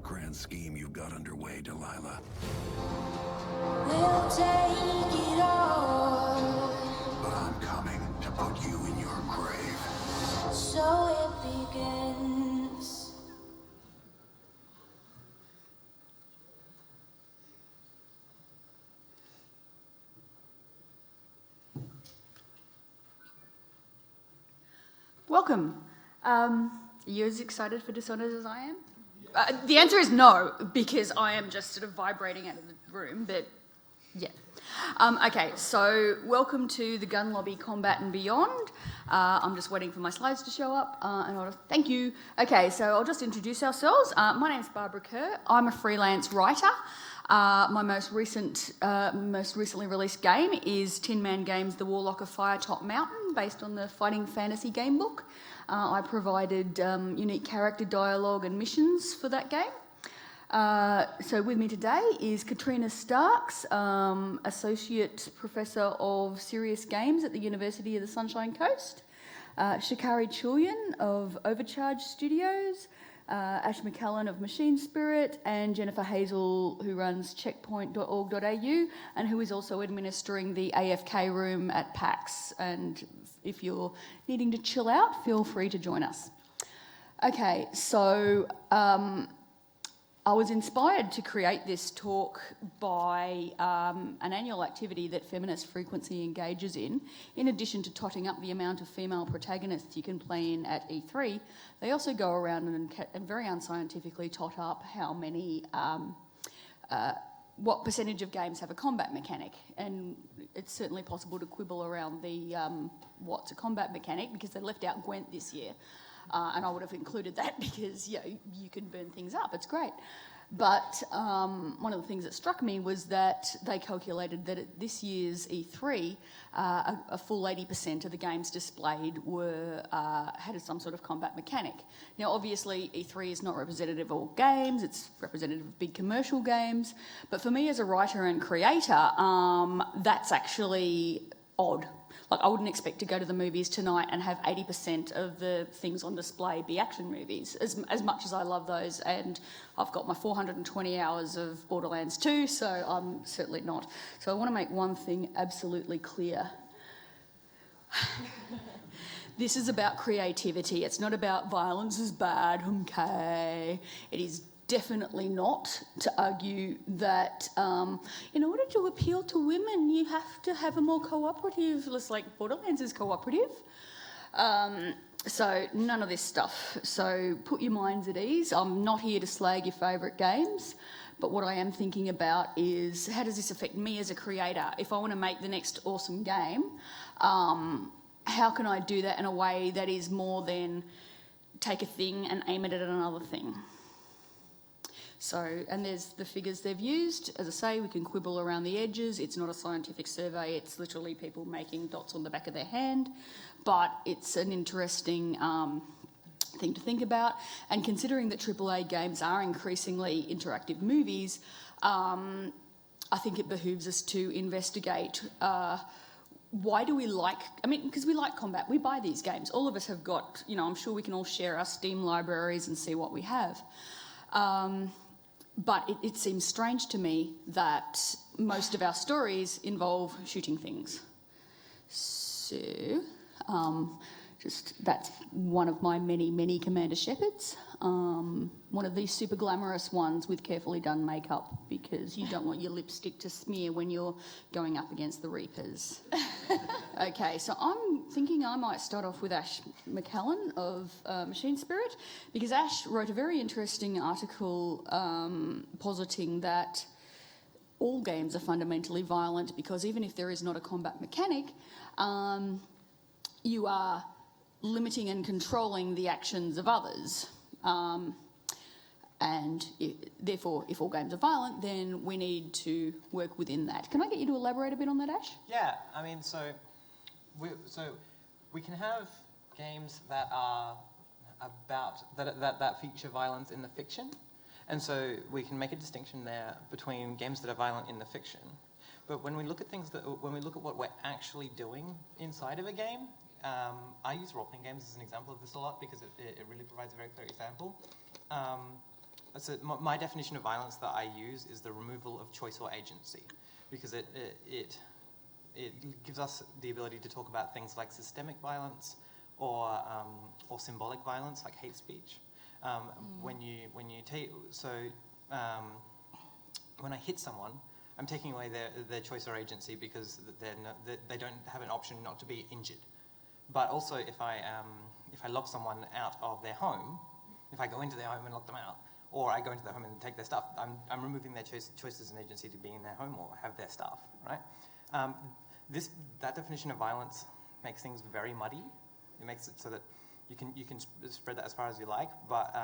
grand scheme you've got underway, Delilah. We'll take it all. But I'm coming to put you in your grave. So it begins. Welcome. Are you as excited for Dishonored as I am? The answer is no, because I am just sort of vibrating out of the room, but yeah. Okay, so welcome to the Gun Lobby Combat and Beyond. I'm just waiting for my slides to show up, and I'll just, thank you. Okay, so I'll just introduce ourselves. My name's Barbara Kerr. I'm a freelance writer. My most recently released game is Tin Man Games' The Warlock of Firetop Mountain, based on the Fighting Fantasy game book. I provided unique character dialogue and missions for that game. So with me today is Katrina Starks, Associate Professor of Serious Games at the University of the Sunshine Coast, Shikari Chulyan of Overcharge Studios, Ash McCallan of Machine Spirit, and Jennifer Hazel, who runs checkpoint.org.au and who is also administering the AFK room at PAX. And if you're needing to chill out, feel free to join us. Okay, so I was inspired to create this talk by an annual activity that Feminist Frequency engages in addition to totting up the amount of female protagonists you can play in at E3, they also go around and very unscientifically tot up how many, what percentage of games have a combat mechanic. And it's certainly possible to quibble around the what's a combat mechanic, because they left out Gwent this year. And I would have included that because, you can burn things up. It's great. But one of the things that struck me was that they calculated that at this year's E3, a full 80% of the games displayed had some sort of combat mechanic. Now, obviously, E3 is not representative of all games. It's representative of big commercial games. But for me as a writer and creator, that's actually odd. Like, I wouldn't expect to go to the movies tonight and have 80% of the things on display be action movies, as much as I love those, and I've got my 420 hours of Borderlands 2, so I'm certainly not. So I want to make one thing absolutely clear. This is about creativity. It's not about violence is bad, okay? It is definitely not to argue that in order to appeal to women, you have to have a more cooperative, less like Borderlands is cooperative. So none of this stuff. So put your minds at ease. I'm not here to slag your favourite games, but what I am thinking about is, how does this affect me as a creator? If I want to make the next awesome game, how can I do that in a way that is more than take a thing and aim it at another thing? So, and there's the figures they've used. As I say, we can quibble around the edges. It's not a scientific survey. It's literally people making dots on the back of their hand. But it's an interesting thing to think about. And considering that AAA games are increasingly interactive movies, I think it behooves us to investigate why do we like, because we like combat. We buy these games. All of us have got, I'm sure we can all share our Steam libraries and see what we have. But it seems strange to me that most of our stories involve shooting things. So, that's one of my many, many Commander Shepards. One of these super glamorous ones with carefully done makeup, because you don't want your lipstick to smear when you're going up against the Reapers. Okay, so I'm thinking I might start off with Ash McCallan of Machine Spirit, because Ash wrote a very interesting article positing that all games are fundamentally violent, because even if there is not a combat mechanic, you are limiting and controlling the actions of others. Therefore, if all games are violent, then we need to work within that. Can I get you to elaborate a bit on that, Ash? Yeah, so we can have games that are about that feature violence in the fiction, and so we can make a distinction there between games that are violent in the fiction. But when we look at when we look at what we're actually doing inside of a game, I use role-playing games as an example of this a lot, because it really provides a very clear example. So my definition of violence that I use is the removal of choice or agency, because it gives us the ability to talk about things like systemic violence or symbolic violence, like hate speech. When I hit someone, I'm taking away their choice or agency because they don't have an option not to be injured. But also, if I lock someone out of their home, if I go into their home and lock them out, or I go into their home and take their stuff, I'm removing their choices and agency to be in their home or have their stuff, right? That definition of violence makes things very muddy. It makes it so that you can spread that as far as you like, but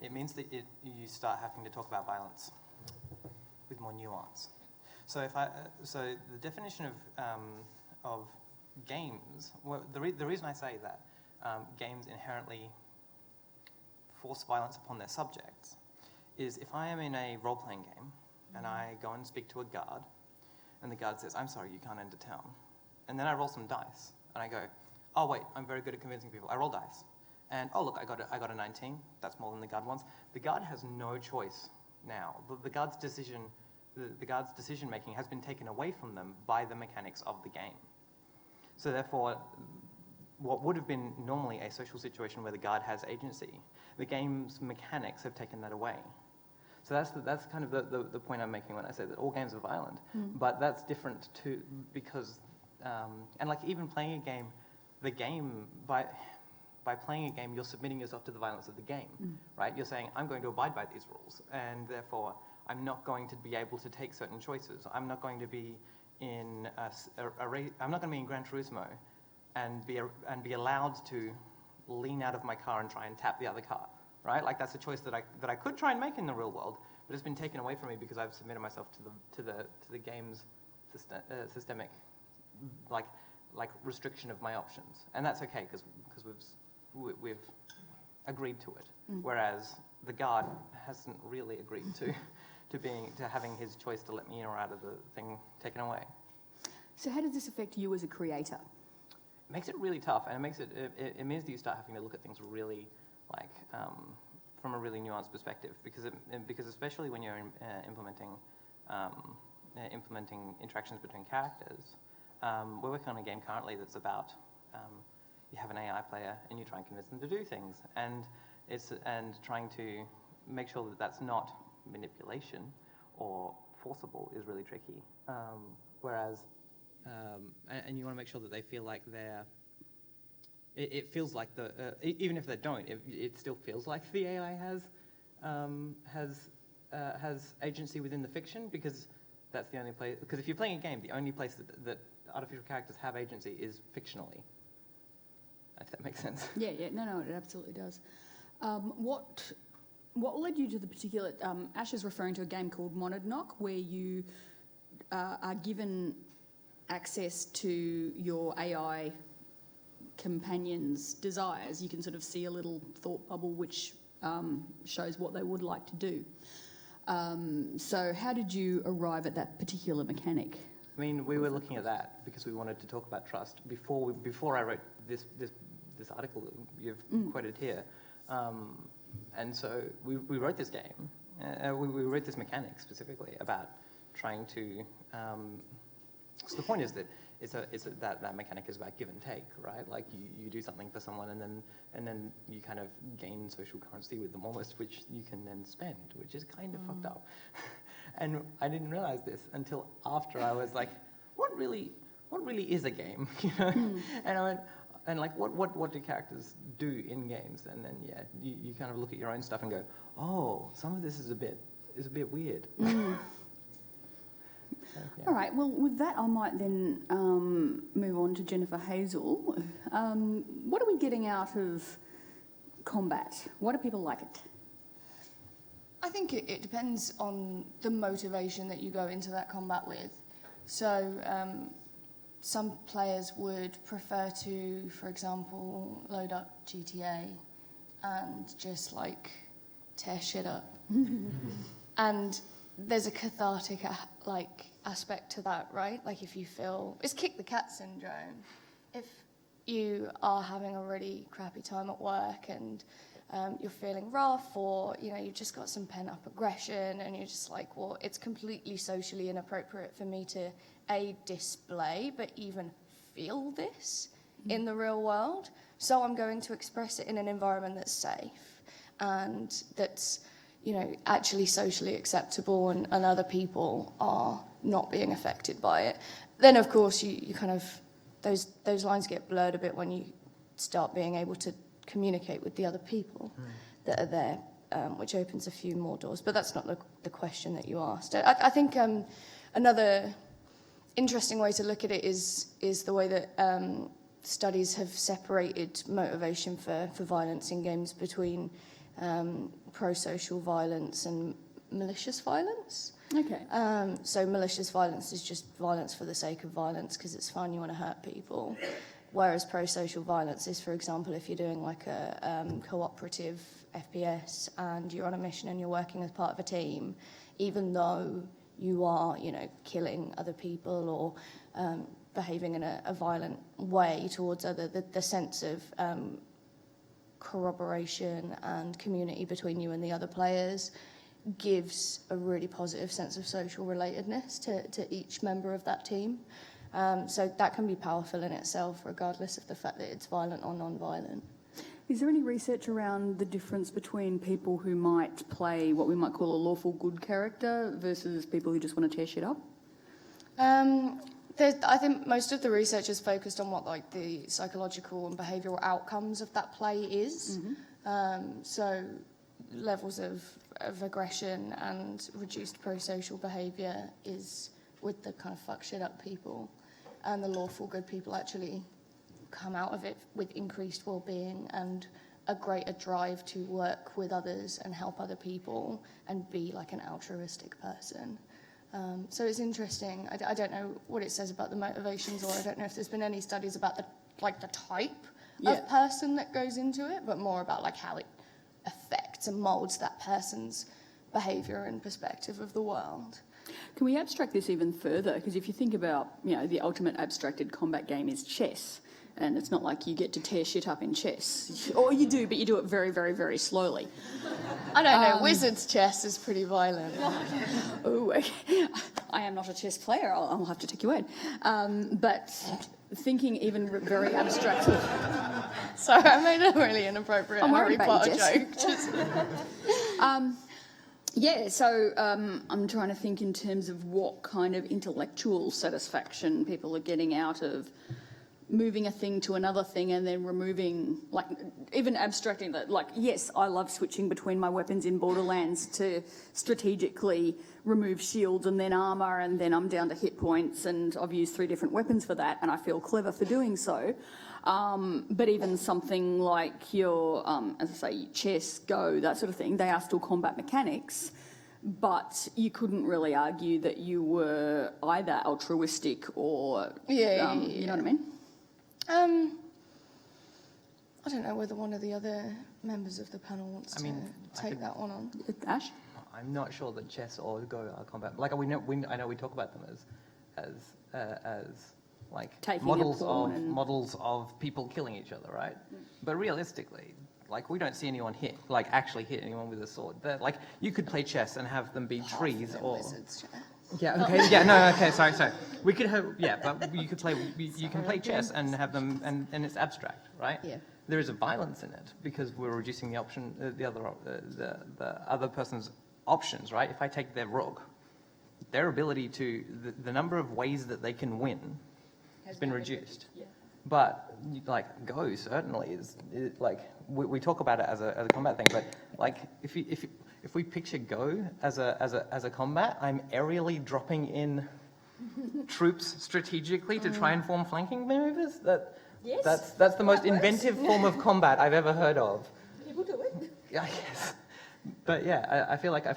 it means that you start having to talk about violence with more nuance. So the definition of games, well, the reason I say that games inherently force violence upon their subjects is if I am in a role-playing game and I go and speak to a guard and the guard says, "I'm sorry, you can't enter town," and then I roll some dice and I go, "Oh wait, I'm very good at convincing people." I roll dice and, "Oh look, I got a 19. That's more than the guard wants." The guard has no choice now. The guard's decision making has been taken away from them by the mechanics of the game. So therefore, what would have been normally a social situation where the guard has agency, the game's mechanics have taken that away. So that's kind of the point I'm making when I say that all games are violent. But that's different too, because and like even playing a game, the game by playing a game, you're submitting yourself to the violence of the game, right? You're saying, I'm going to abide by these rules, and therefore I'm not going to be able to take certain choices. I'm not going to be in I'm not going to be in Gran Turismo and be allowed to lean out of my car and try and tap the other car, right? Like that's a choice that I could try and make in the real world, but it's been taken away from me because I've submitted myself to the game's systemic like restriction of my options, and that's okay because we've agreed to it. Whereas the guard hasn't really agreed to having his choice to let me in or out of the thing taken away. So how does this affect you as a creator? It makes it really tough, and it means that you start having to look at things really from a really nuanced perspective, because especially when you're implementing interactions between characters. We're working on a game currently that's about you have an AI player and you try and convince them to do things, and trying to make sure that that's not manipulation or forcible is really tricky. And you want to make sure that they feel like it feels like even if they don't, it still feels like the AI has agency within the fiction, because that's the only place. Because if you're playing a game, the only place that artificial characters have agency is fictionally. If that makes sense. Yeah, no, it absolutely does. What led you to the particular? Ash is referring to a game called Monadnock, where you are given access to your AI companion's desires. You can sort of see a little thought bubble which shows what they would like to do. So how did you arrive at that particular mechanic? I mean, we were looking at that because we wanted to talk about trust before I wrote this article that you've quoted here. And so we wrote this game. We wrote this mechanic specifically about trying to. So the point is that that mechanic is about give and take, right? Like you do something for someone, and then you kind of gain social currency with them almost, which you can then spend, which is kind of fucked up. And I didn't realize this until after I was like, what really is a game, you know? And I went, and like, what do characters do in games? And then you kind of look at your own stuff and go, oh, some of this is a bit weird. All right, well, with that, I might then move on to Jennifer Hazel. What are we getting out of combat? Why do people like it? I think it depends on the motivation that you go into that combat with. So some players would prefer to, for example, load up GTA and just like tear shit up. And there's a cathartic aspect to that, right? Like if you feel, it's kick the cat syndrome. If you are having a really crappy time at work and you're feeling rough, or you've just got some pent up aggression, and you're just like, well, it's completely socially inappropriate for me to display, but even feel this in the real world. So I'm going to express it in an environment that's safe and that's actually socially acceptable, and other people are not being affected by it. Then of course you kind of those lines get blurred a bit when you start being able to communicate with the other people that are there, which opens a few more doors. But that's not the question that you asked. I think another interesting way to look at it is the way that studies have separated motivation for violence in games between pro-social violence and malicious violence. Okay. So malicious violence is just violence for the sake of violence because it's fun, you want to hurt people. Whereas pro-social violence is, for example, if you're doing like a cooperative FPS and you're on a mission and you're working as part of a team, even though you are, killing other people or behaving in a violent way towards the sense of corroboration and community between you and the other players gives a really positive sense of social relatedness to each member of that team. So that can be powerful in itself, regardless of the fact that it's violent or non-violent. Is there any research around the difference between people who might play what we might call a lawful good character versus people who just want to tear shit up? I think most of the research is focused on what the psychological and behavioural outcomes of that play is. So levels of aggression and reduced pro-social behaviour is with the kind of fuck shit up people, and the lawful good people actually come out of it with increased well-being and a greater drive to work with others and help other people and be like an altruistic person. So it's interesting. I don't know what it says about the motivations, or I don't know if there's been any studies about the type of person that goes into it, but more about like how it affects and molds that person's behaviour and perspective of the world. Can we abstract this even further? Because if you think about, the ultimate abstracted combat game is chess. And it's not like you get to tear shit up in chess. Or you do, but you do it very, very, very slowly. I don't know, Wizard's chess is pretty violent. Oh, okay. I am not a chess player, I'll have to take your word. But thinking even very abstractly. Sorry, I made a really inappropriate Harry Potter joke. So I'm trying to think in terms of what kind of intellectual satisfaction people are getting out of moving a thing to another thing and then removing, even abstracting that, yes, I love switching between my weapons in Borderlands to strategically remove shields and then armour, and then I'm down to hit points, and I've used 3 different weapons for that, and I feel clever for doing so. But even something like your, as I say, chess, Go, that sort of thing, they are still combat mechanics, but you couldn't really argue that you were either altruistic or, you know what I mean? I don't know whether one of the other members of the panel wants to take that one on. Ash? I'm not sure that chess or Go are combat. I know we talk about them as taking models of people killing each other, right? But realistically, we don't see anyone actually hit anyone with a sword. You could play chess and have them be trees or. Wizards chess. Yeah. Okay. Yeah. No. Okay. Sorry. We could have. Yeah. But you could play. You can play chess and have them, and it's abstract, right? Yeah. There is a violence in it because we're reducing the option, the other person's options, right? If I take their rook, their ability to the number of ways that they can win has been reduced. Yeah. But Go certainly is we talk about it as a combat thing, but if we picture Go as a combat, I'm aerially dropping in troops strategically to try and form flanking maneuvers. That's the most inventive form of combat I've ever heard of. People do it. Yeah, yes. But yeah, I feel like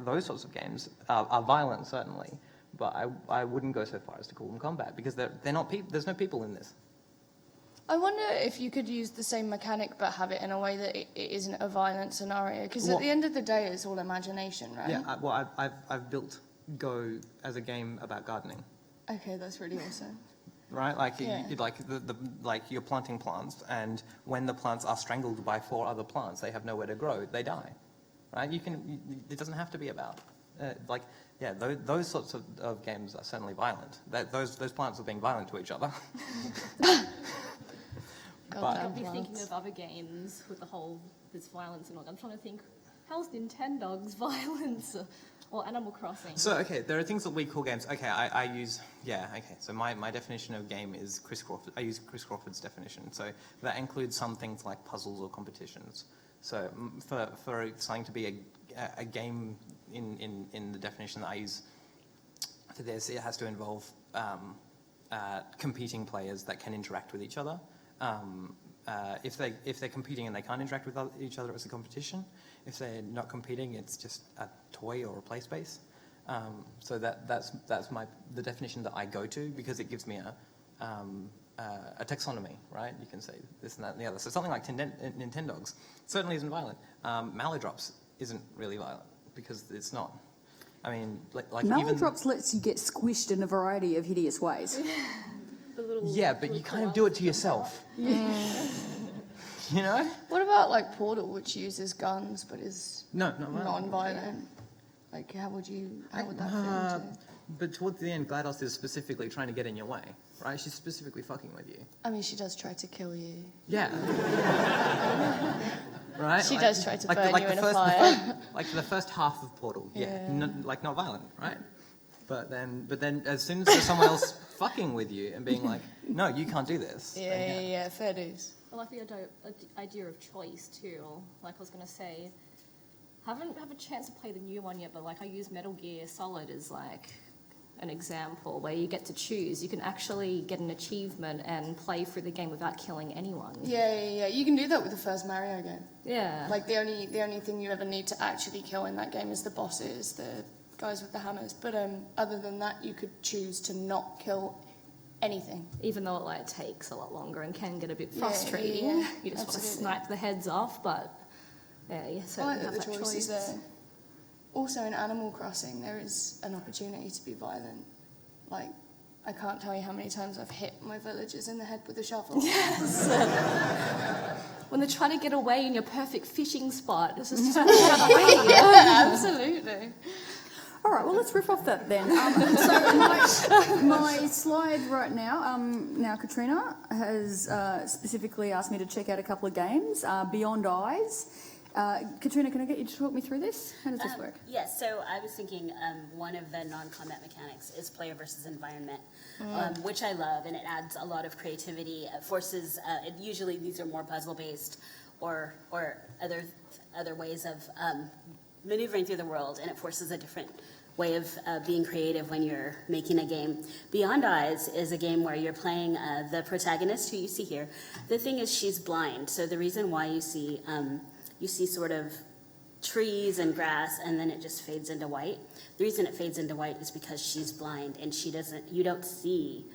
those sorts of games are violent certainly, but I wouldn't go so far as to call them combat because they're not people. There's no people in this. I wonder if you could use the same mechanic but have it in a way that it isn't a violent scenario, because at the end of the day it's all imagination, right? Yeah, I've built Go as a game about gardening. Okay, that's really awesome. right? Like, Yeah. like you're planting plants, and when the plants are strangled by 4 other plants, they have nowhere to grow, they die, right? It doesn't have to be about, those sorts of games are certainly violent. Those plants are being violent to each other. Goddamn I'll be thinking plants. of other games with the whole this violence and all. I'm trying to think, how's Nintendo's violence or Animal Crossing? So, okay, there are things that we call games. Okay, I use, so my definition of game is Chris Crawford. I use Chris Crawford's definition. So that includes some things like puzzles or competitions. So for something to be a game in the definition that I use for this, it has to involve competing players that can interact with each other. If they're competing and they can't interact with each other, it's a competition. If they're not competing, it's just a toy or a play space. So that's the definition that I go to, because it gives me a taxonomy, right? You can say this and that and the other. So something like Nintendogs certainly isn't violent. Malodrops isn't really violent because it's not. I mean, like even Malodrops lets you get squished in a variety of hideous ways. but you kind of do it to yourself. You know? What about like Portal, which uses guns but is No, not violent. non-violent? Like, how would that fit into? But towards the end, GLaDOS is specifically trying to get in your way, right? She's specifically fucking with you. I mean, she does try to kill you. Yeah. Right? She does try to burn you in a fire. Like the first half of Portal, Yeah. not violent, right? But then as soon as there's someone else fucking with you and being like, no, you can't do this. Yeah, fair dues. I like the idea of choice too. Like I was going to say, haven't had a chance to play the new one yet, but like I use Metal Gear Solid as like an example where you get to choose. You can actually get an achievement and play through the game without killing anyone. Yeah. You can do that with the first Mario game. Yeah. Like the only thing you ever need to actually kill in that game is the bosses, the guys with the hammers. But other than that, you could choose to not kill anything. Even though it like takes a lot longer and can get a bit frustrating. Yeah, You just want to absolutely. snipe the heads off, but so I like you that have the that choice is choice. there. Also in Animal Crossing, there is an opportunity to be violent. Like, I can't tell you how many times I've hit my villagers in the head with a shovel. When they're trying to get away in your perfect fishing spot, it's just trying to get away. Yeah, absolutely. All right, well, let's riff off that then. So my slide right now, now Katrina has specifically asked me to check out a couple of games, Beyond Eyes. Katrina, can I get you to talk me through this? How does this work? Yes, so I was thinking one of the non-combat mechanics is player versus environment, which I love, and it adds a lot of creativity. It forces, usually these are more puzzle-based or other ways of maneuvering through the world, and it forces a different way of being creative when you're making a game. Beyond Eyes is a game where you're playing the protagonist, who you see here. The thing is, she's blind, so the reason why you see sort of trees and grass, and then it just fades into white. The reason it fades into white is because she's blind, and you don't see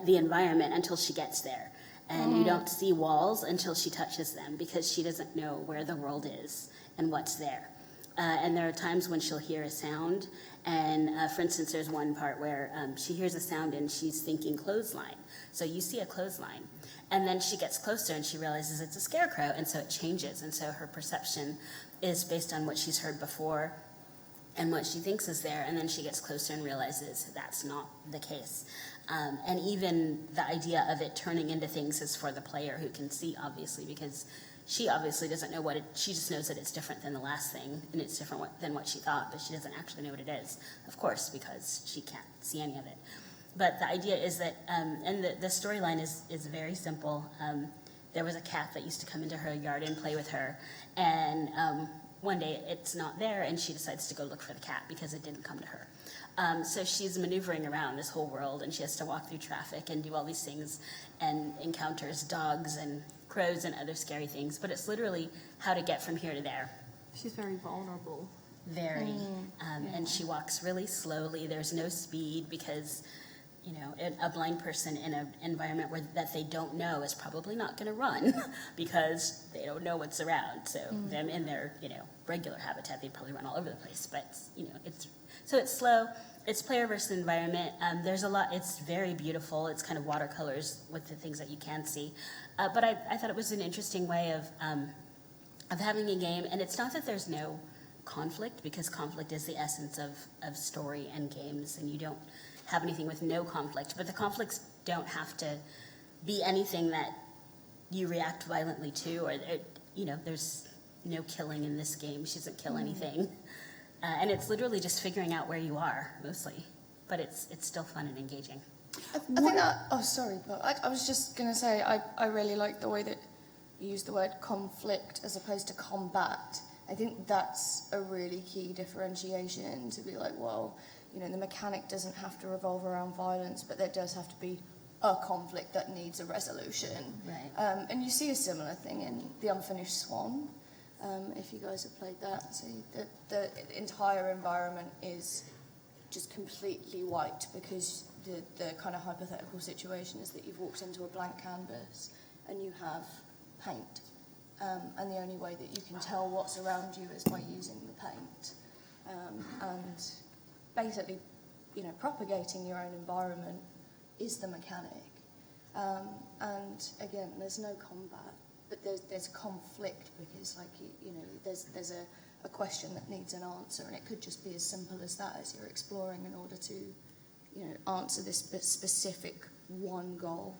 the environment until she gets there. And you don't see walls until she touches them, because she doesn't know where the world is and what's there. And there are times when she'll hear a sound, and for instance, there's one part where she hears a sound and she's thinking clothesline. So you see a clothesline, and then she gets closer and she realizes it's a scarecrow, and so it changes. And so her perception is based on what she's heard before and what she thinks is there, and then she gets closer and realizes that's not the case. And even the idea of it turning into things is for the player, who can see, obviously, because she obviously doesn't know she just knows that it's different than the last thing, and it's different than what she thought, but she doesn't actually know what it is, of course, because she can't see any of it. But the idea is that, and the storyline is very simple. There was a cat that used to come into her yard and play with her, and one day it's not there, and she decides to go look for the cat because it didn't come to her. So she's maneuvering around this whole world, and she has to walk through traffic and do all these things, and encounters dogs and crows and other scary things. But it's literally how to get from here to there. She's very vulnerable. Very. And she walks really slowly. There's no speed because, a blind person in an environment that they don't know is probably not going to run because they don't know what's around. So them in their, regular habitat, they probably run all over the place. But, it's slow, it's player versus environment. There's a lot. It's very beautiful. It's kind of watercolors with the things that you can see. But I thought it was an interesting way of having a game. And it's not that there's no conflict, because conflict is the essence of story and games, and you don't have anything with no conflict. But the conflicts don't have to be anything that you react violently to, or there's no killing in this game. She doesn't kill anything. And it's literally just figuring out where you are, mostly. But it's still fun and engaging. I think that, oh sorry, but I was just going to say, I really like the way that you use the word conflict as opposed to combat. I think that's a really key differentiation, to be like, well, the mechanic doesn't have to revolve around violence, but there does have to be a conflict that needs a resolution. Right. And you see a similar thing in The Unfinished Swan, if you guys have played that. So the entire environment is just completely white, because the kind of hypothetical situation is that you've walked into a blank canvas and you have paint. And the only way that you can tell what's around you is by using the paint. And basically, propagating your own environment is the mechanic. And again, there's no combat, but there's conflict, because there's a question that needs an answer, and it could just be as simple as that, as you're exploring in order to answer this specific one goal.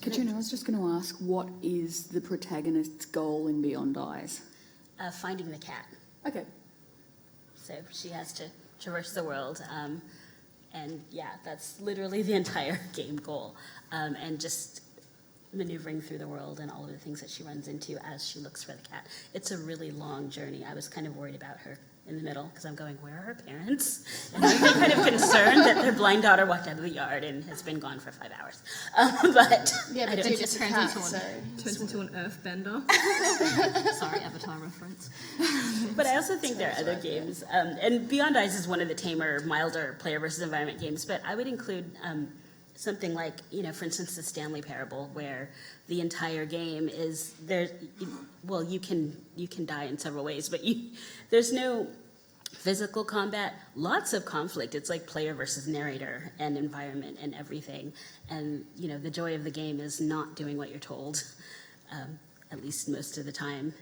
Katrina, I was just going to ask, what is the protagonist's goal in Beyond Eyes? Finding the cat. Okay. So she has to traverse the world. And yeah, that's literally the entire game goal. And just maneuvering through the world and all of the things that she runs into as she looks for the cat. It's a really long journey. I was kind of worried about her in the middle, because I'm going, where are her parents? And I'm kind of concerned that their blind daughter walked out of the yard and has been gone for 5 hours. But yeah, but It just turns into an earthbender. Sorry, Avatar reference. But I also think there are other games, and Beyond Eyes is one of the tamer, milder player versus environment games, but I would include something like, for instance, the Stanley Parable, where the entire game is there. Well, you can die in several ways, but there's no physical combat. Lots of conflict. It's like player versus narrator and environment and everything. And the joy of the game is not doing what you're told, at least most of the time.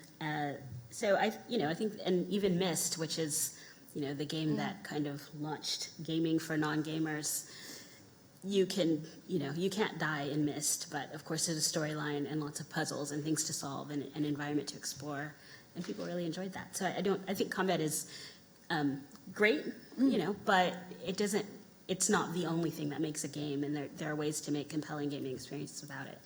So I think, and even Myst, which is the game that kind of launched gaming for non-gamers. You can't die in Myst, but of course there's a storyline and lots of puzzles and things to solve and an environment to explore, and people really enjoyed that. So I think combat is great, but it's not the only thing that makes a game, and there are ways to make compelling gaming experiences without it.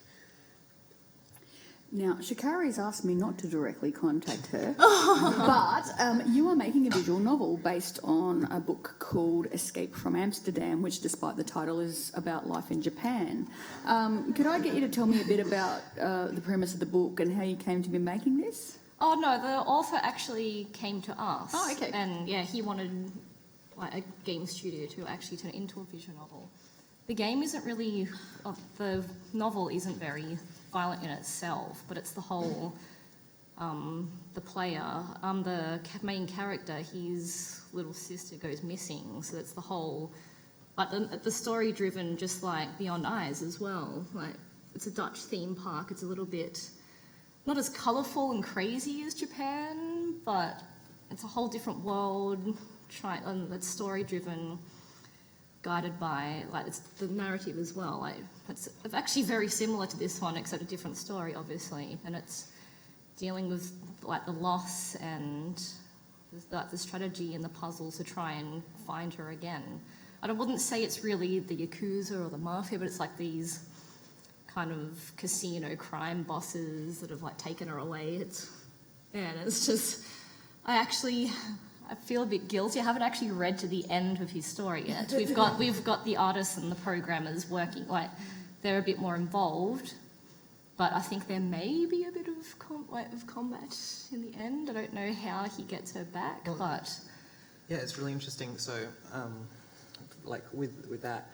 Now, Shikari's asked me not to directly contact her, but you are making a visual novel based on a book called Escape from Amsterdam, which, despite the title, is about life in Japan. Could I get you to tell me a bit about the premise of the book and how you came to be making this? Oh no, the author actually came to us. Oh, okay. And yeah, he wanted a game studio to actually turn it into a visual novel. The game isn't really, the novel isn't very violent in itself, but it's the whole, the player, the main character, his little sister goes missing, so it's the whole, but the story driven, just like Beyond Eyes as well. Like, it's a Dutch theme park. It's a little bit not as colourful and crazy as Japan, but it's a whole different world. It's story driven, guided by, it's the narrative as well. It's actually very similar to this one, except a different story, obviously. And it's dealing with the loss and the strategy and the puzzles to try and find her again. I wouldn't say it's really the Yakuza or the Mafia, but it's like these kind of casino crime bosses that have taken her away. It's just, I feel a bit guilty. I haven't actually read to the end of his story yet. We've got the artists and the programmers working, they're a bit more involved, but I think there may be a bit of combat in the end. I don't know how he gets her back, but yeah, it's really interesting. So, with that,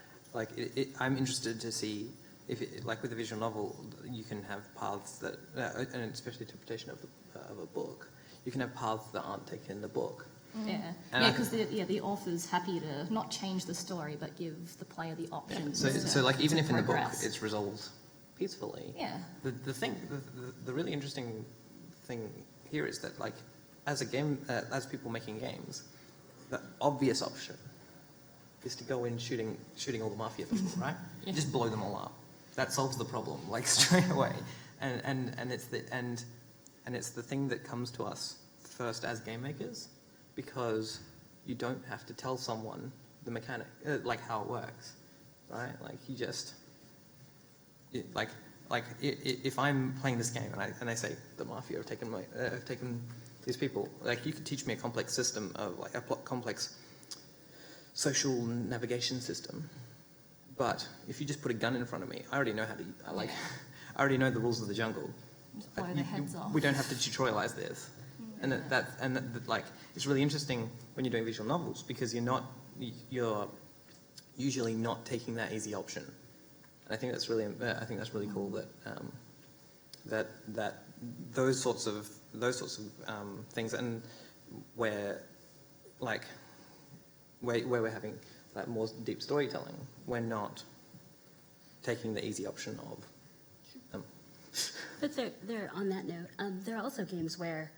I'm interested to see if, with a visual novel, you can have paths that, and especially interpretation of a book, you can have paths that aren't taken in the book. Yeah, And yeah, I- because the author's happy to not change the story, but give the player the options. So like even if in the book progress. it's resolved peacefully, Yeah. the really interesting thing here is that like as as people making games, the obvious option is to go in shooting all the mafia people, right? Yeah. Just blow them all up. That solves the problem like straight away, and it's the thing that comes to us first as game makers, because you don't have to tell someone the mechanic, like how it works, right? Like you just, if I'm playing this game and I say the mafia have taken these people, like you could teach me a complex system of like a complex social navigation system, but if you just put a gun in front of me, I already know how to, I already know the rules of the jungle. Just blow their heads off. We don't have to tutorialize this. And like it's really interesting when you're doing visual novels, because you're usually not taking that easy option. And I think that's really cool that that those sorts of things, and where we're having like more deep storytelling, we're not taking the easy option of. But there, on that note, there are also games where,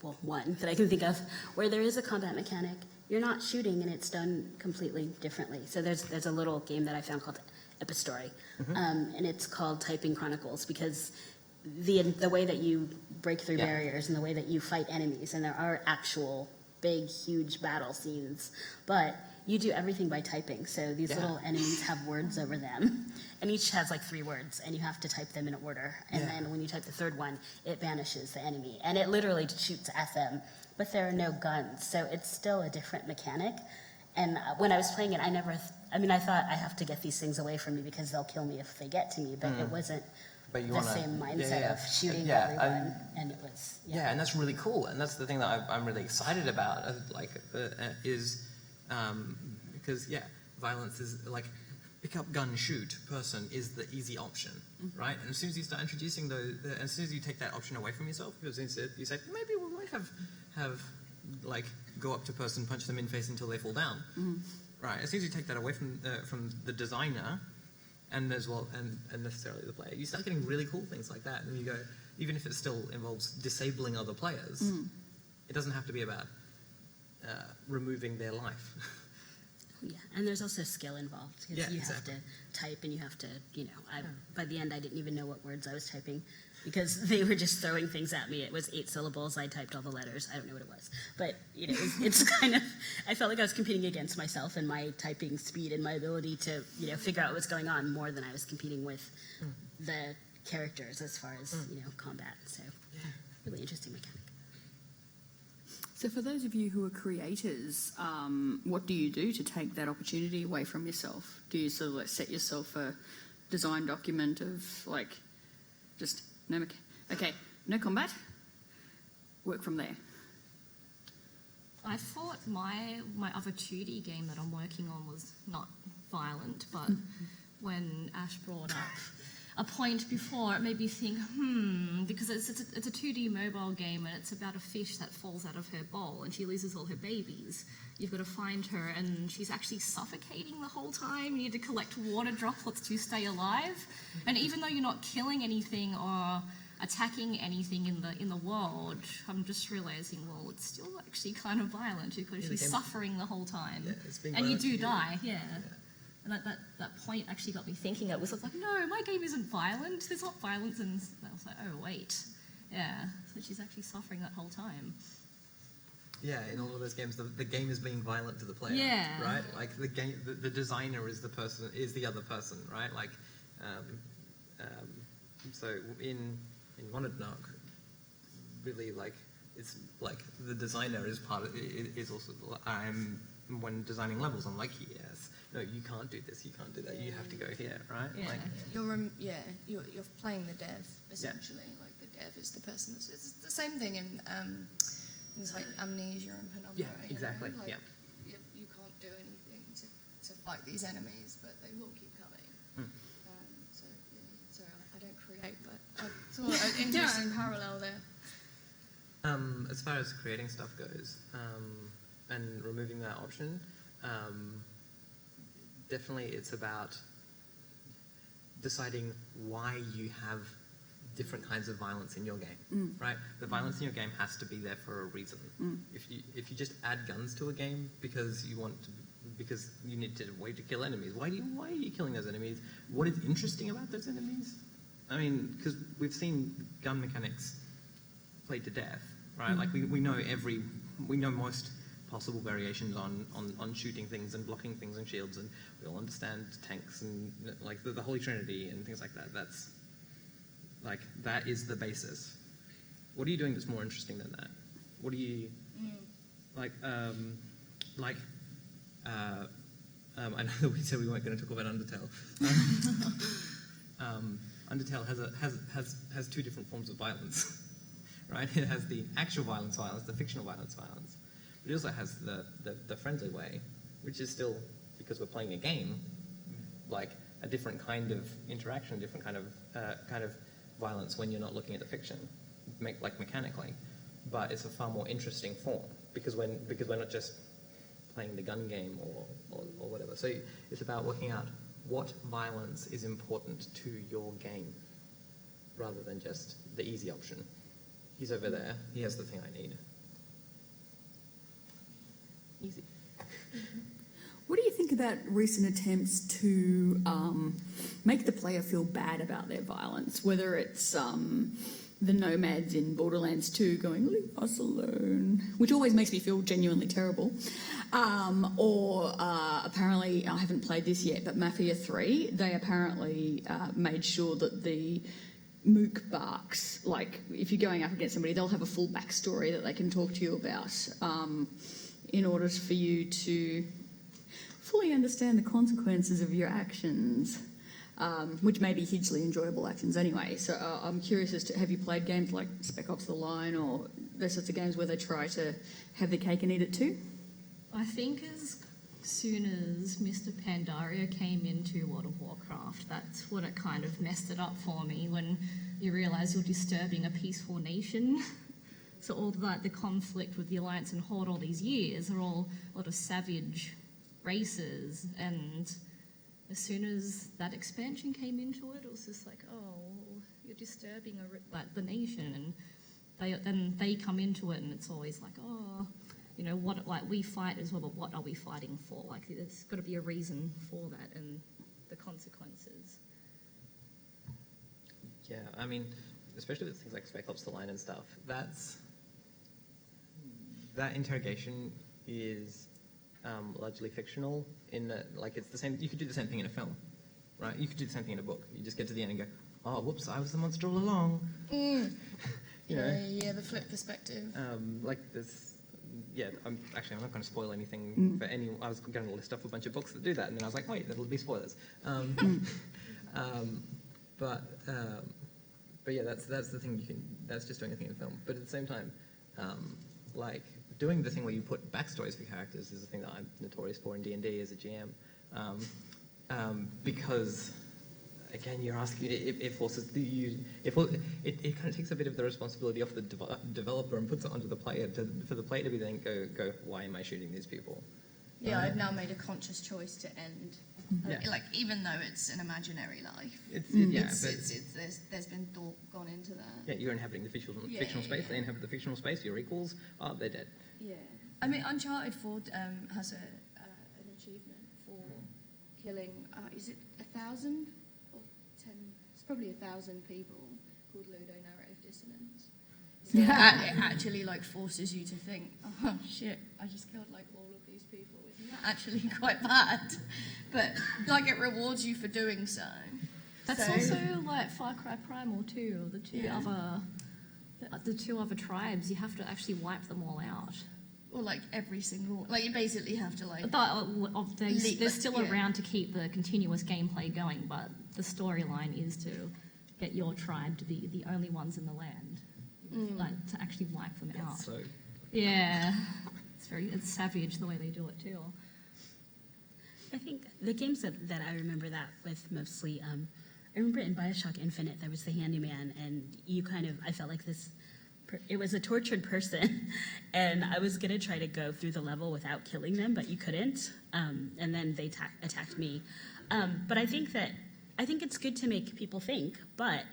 well, one that I can think of, where there is a combat mechanic, you're not shooting and it's done completely differently. So there's a little game that I found called Epistory, and it's called Typing Chronicles, because the way that you break through barriers and the way that you fight enemies, and there are actual big, huge battle scenes, but you do everything by typing. So these little enemies have words over them, and each has like 3 words, and you have to type them in order. And then when you type the 3rd one, it banishes the enemy, and it literally shoots at them. But there are no guns, so it's still a different mechanic. And when I was playing it, I thought I have to get these things away from me because they'll kill me if they get to me, but it wasn't same mindset of shooting everyone, and it was and that's really cool, and that's the thing that I'm really excited about, because violence is like pick up gun shoot person is the easy option, right? And as soon as you start introducing as soon as you take that option away from yourself, because instead you say maybe we might have like go up to person, punch them in face until they fall down, right? As soon as you take that away from the designer, and as well, and necessarily the player, you start getting really cool things like that. And you go, even if it still involves disabling other players, it doesn't have to be about removing their life. Yeah, and there's also skill involved, because you have to type, and you have to, by the end I didn't even know what words I was typing, because they were just throwing things at me. It was 8 syllables, I typed all the letters, I don't know what it was. But, it's kind of, I felt like I was competing against myself and my typing speed and my ability to, figure out what's going on, more than I was competing with the characters as far as, combat. So, really interesting mechanic. So for those of you who are creators, what do you do to take that opportunity away from yourself? Do you sort of like set yourself a design document of like, just no combat, work from there? I thought my other 2D game that I'm working on was not violent, but when Ash brought up a point before, it made me think, because it's a 2D mobile game, and it's about a fish that falls out of her bowl and she loses all her babies. You've got to find her, and she's actually suffocating the whole time. You need to collect water droplets to stay alive. And even though you're not killing anything or attacking anything in the world, I'm just realizing, well, it's still actually kind of violent, because she's suffering the whole time, and you do die. And that point actually got me thinking. It was like, no, my game isn't violent. There's not violence. And I was like, oh, wait. So she's actually suffering that whole time. Yeah, in all of those games, the game is being violent to the player. Yeah. Right? Like the game, the designer is the other person, right? Like, so in Monadnock, really, like, it's like the designer is part of it, is also, when designing levels, I'm like, yes, no, you can't do this, you can't do that, you have to go here, right? Yeah. Like, You're playing the dev, essentially. Like, the dev is the person it's the same thing in things like Amnesia and Penumbra. Yeah, exactly, Like, yeah. You can't do anything to fight these enemies, but they will keep coming. So I don't create, but I thought an interesting parallel there. As far as creating stuff goes, and removing that option, definitely it's about deciding why you have different kinds of violence in your game, right? The violence in your game has to be there for a reason. If you just add guns to a game because you need to wait to kill enemies, why are you killing those enemies? What is interesting about those enemies? I mean, because we've seen gun mechanics played to death, right? Like we know most possible variations on shooting things and blocking things and shields, and we all understand tanks and like the Holy Trinity and things like that. That is the basis. What are you doing that's more interesting than that? What do you I know that we said we weren't going to talk about Undertale. Undertale has two different forms of violence, right? It has the actual violence, the fictional violence. But it also has the friendly way, which is still, because we're playing a game, like a different kind of interaction, different kind of violence when you're not looking at the fiction, like mechanically. But it's a far more interesting form because we're not just playing the gun game or whatever. So it's about working out what violence is important to your game rather than just the easy option. He's over there. He has the thing I need. Easy. What do you think about recent attempts to make the player feel bad about their violence? Whether it's the nomads in Borderlands 2 going, leave us alone, which always makes me feel genuinely terrible. Or apparently, I haven't played this yet, but Mafia 3, they apparently made sure that the mook barks, like if you're going up against somebody, they'll have a full backstory that they can talk to you about in order for you to fully understand the consequences of your actions, which may be hugely enjoyable actions anyway. So I'm curious as to, have you played games like Spec Ops: The Line or those sorts of games where they try to have the cake and eat it too? I think as soon as Mr. Pandaria came into World of Warcraft, that's what it kind of messed it up for me, when you realise you're disturbing a peaceful nation. So all the conflict with the Alliance and Horde all these years are all a lot of savage races, and as soon as that expansion came into it, it was just like, oh, you're disturbing the nation, and they come into it, and it's always like, oh, you know, what, like, we fight as well, but what are we fighting for? Like, there's got to be a reason for that and the consequences. Yeah, I mean, especially with things like Spec Ops: The Line and stuff, that interrogation is largely fictional in that, like, it's the same. You could do the same thing in a film, right? You could do the same thing in a book. You just get to the end and go, oh, whoops, I was the monster all along. You know? Yeah, the flip perspective. Like this. Yeah, I'm not going to spoil anything for any. I was going to list off a bunch of books that do that, and then I was like, wait, that'll be spoilers. But yeah, that's the thing. That's just doing a thing in film. But at the same time, like doing the thing where you put backstories for characters is the thing that I'm notorious for in D&D as a GM, because again, you're asking, it forces it kind of takes a bit of the responsibility off the developer and puts it onto the player for the player to be then go, why am I shooting these people? Yeah, I've now made a conscious choice to end. Yeah. Like, even though it's an imaginary life, there's been thought gone into that. Yeah, you're inhabiting the fictional space. They inhabit the fictional space. Your equals, they're dead. Yeah, I mean, Uncharted 4 has an achievement for killing. Is it 1,000 or 10? It's probably 1,000 people, called ludonarrative dissonance. So it actually like forces you to think, oh shit, I just killed like all of these people. Isn't that actually quite bad? But like, it rewards you for doing so. That's also like Far Cry Primal too. The two other tribes, you have to actually wipe them all out. Or like every single, like you basically have to like. They're still around to keep the continuous gameplay going, but the storyline is to get your tribe to be the only ones in the land, like to actually wipe them out. So yeah, it's savage the way they do it too. I think the games that I remember that with mostly, I remember in BioShock Infinite there was the handyman, and I felt like this it was a tortured person, and I was gonna try to go through the level without killing them, but you couldn't. And then they attacked me. But I think it's good to make people think, but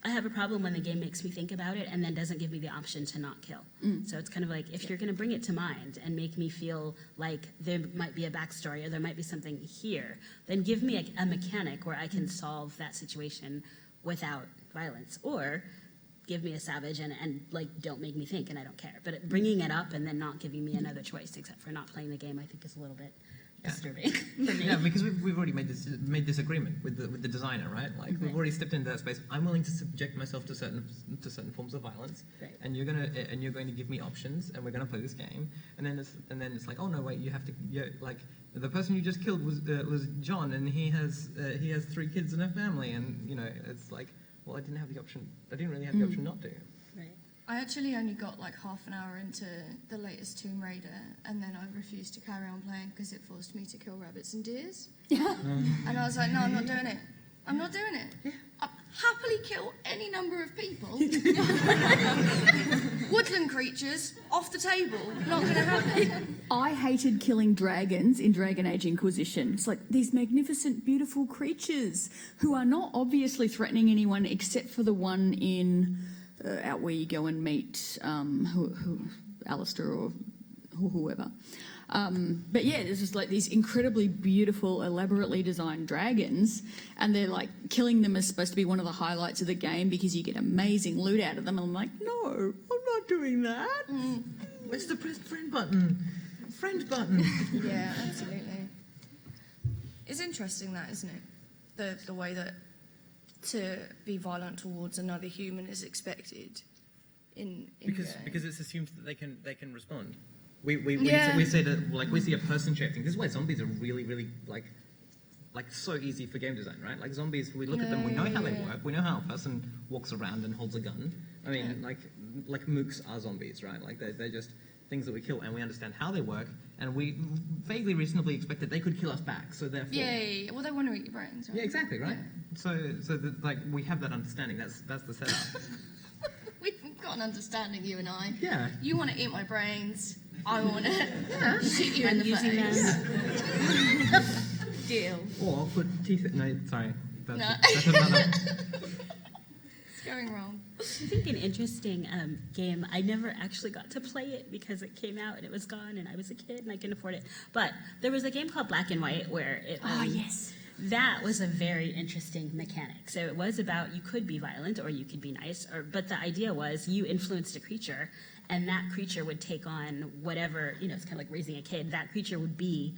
I have a problem when the game makes me think about it and then doesn't give me the option to not kill. So it's kind of like, if you're going to bring it to mind and make me feel like there might be a backstory or there might be something here, then give me a mechanic where I can solve that situation without violence. Or give me a savage and like, don't make me think and I don't care. But bringing it up and then not giving me another choice except for not playing the game, I think is a little bit disturbing for me. Yeah, because we've already made this agreement with the designer, right? Like we've already stepped into that space. I'm willing to subject myself to certain forms of violence, Right. and you're going to give me options, and we're going to play this game. And then it's like, oh no, wait, you have to like the person you just killed was John, and he has 3 kids and a family, and it's like, well, I didn't have the option. I didn't really have the option not to. Right. I actually only got like half an hour into the latest Tomb Raider, and then I refused to carry on playing because it forced me to kill rabbits and deers. And I was like, no, I'm not doing it. I'm not doing it. I'll happily kill any number of people. Woodland creatures, off the table. Not going to happen. I hated killing dragons in Dragon Age Inquisition. It's like these magnificent, beautiful creatures who are not obviously threatening anyone except for the one in out where you go and meet Alistair or whoever. But yeah, there's just like these incredibly beautiful, elaborately designed dragons, and they're like, killing them is supposed to be one of the highlights of the game because you get amazing loot out of them. And I'm like, no, I'm not doing that. Where's the press friend button? Friend button. Yeah, absolutely. It's interesting that, isn't it? The way that to be violent towards another human is expected in Because it's assumed that they can respond. We Yeah. say that, like, we see a person shaped thing. This is why zombies are really, really like so easy for game design, right? Like zombies, we look at them, we know how they work, we know how a person walks around and holds a gun. I mean, like mooks are zombies, right? Like they're just things that we kill, and we understand how they work, and we vaguely reasonably expect that they could kill us back. So therefore, Yeah. Well, they want to eat your brains, right? yeah, exactly, right? So like we have that understanding. That's the setup. We've got an understanding, you and I. Yeah. You want to eat my brains. I want to shoot you in the using face. Deal. Or put teeth. No, sorry. That's, No. that's another. It's going wrong. I think an interesting game, I never actually got to play it because it came out and it was gone and I was a kid and I couldn't afford it. But there was a game called Black and White where it... Yes. That was a very interesting mechanic. So it was about, you could be violent or you could be nice, but the idea was you influenced a creature and that creature would take on whatever, it's kind of like raising a kid, that creature would be,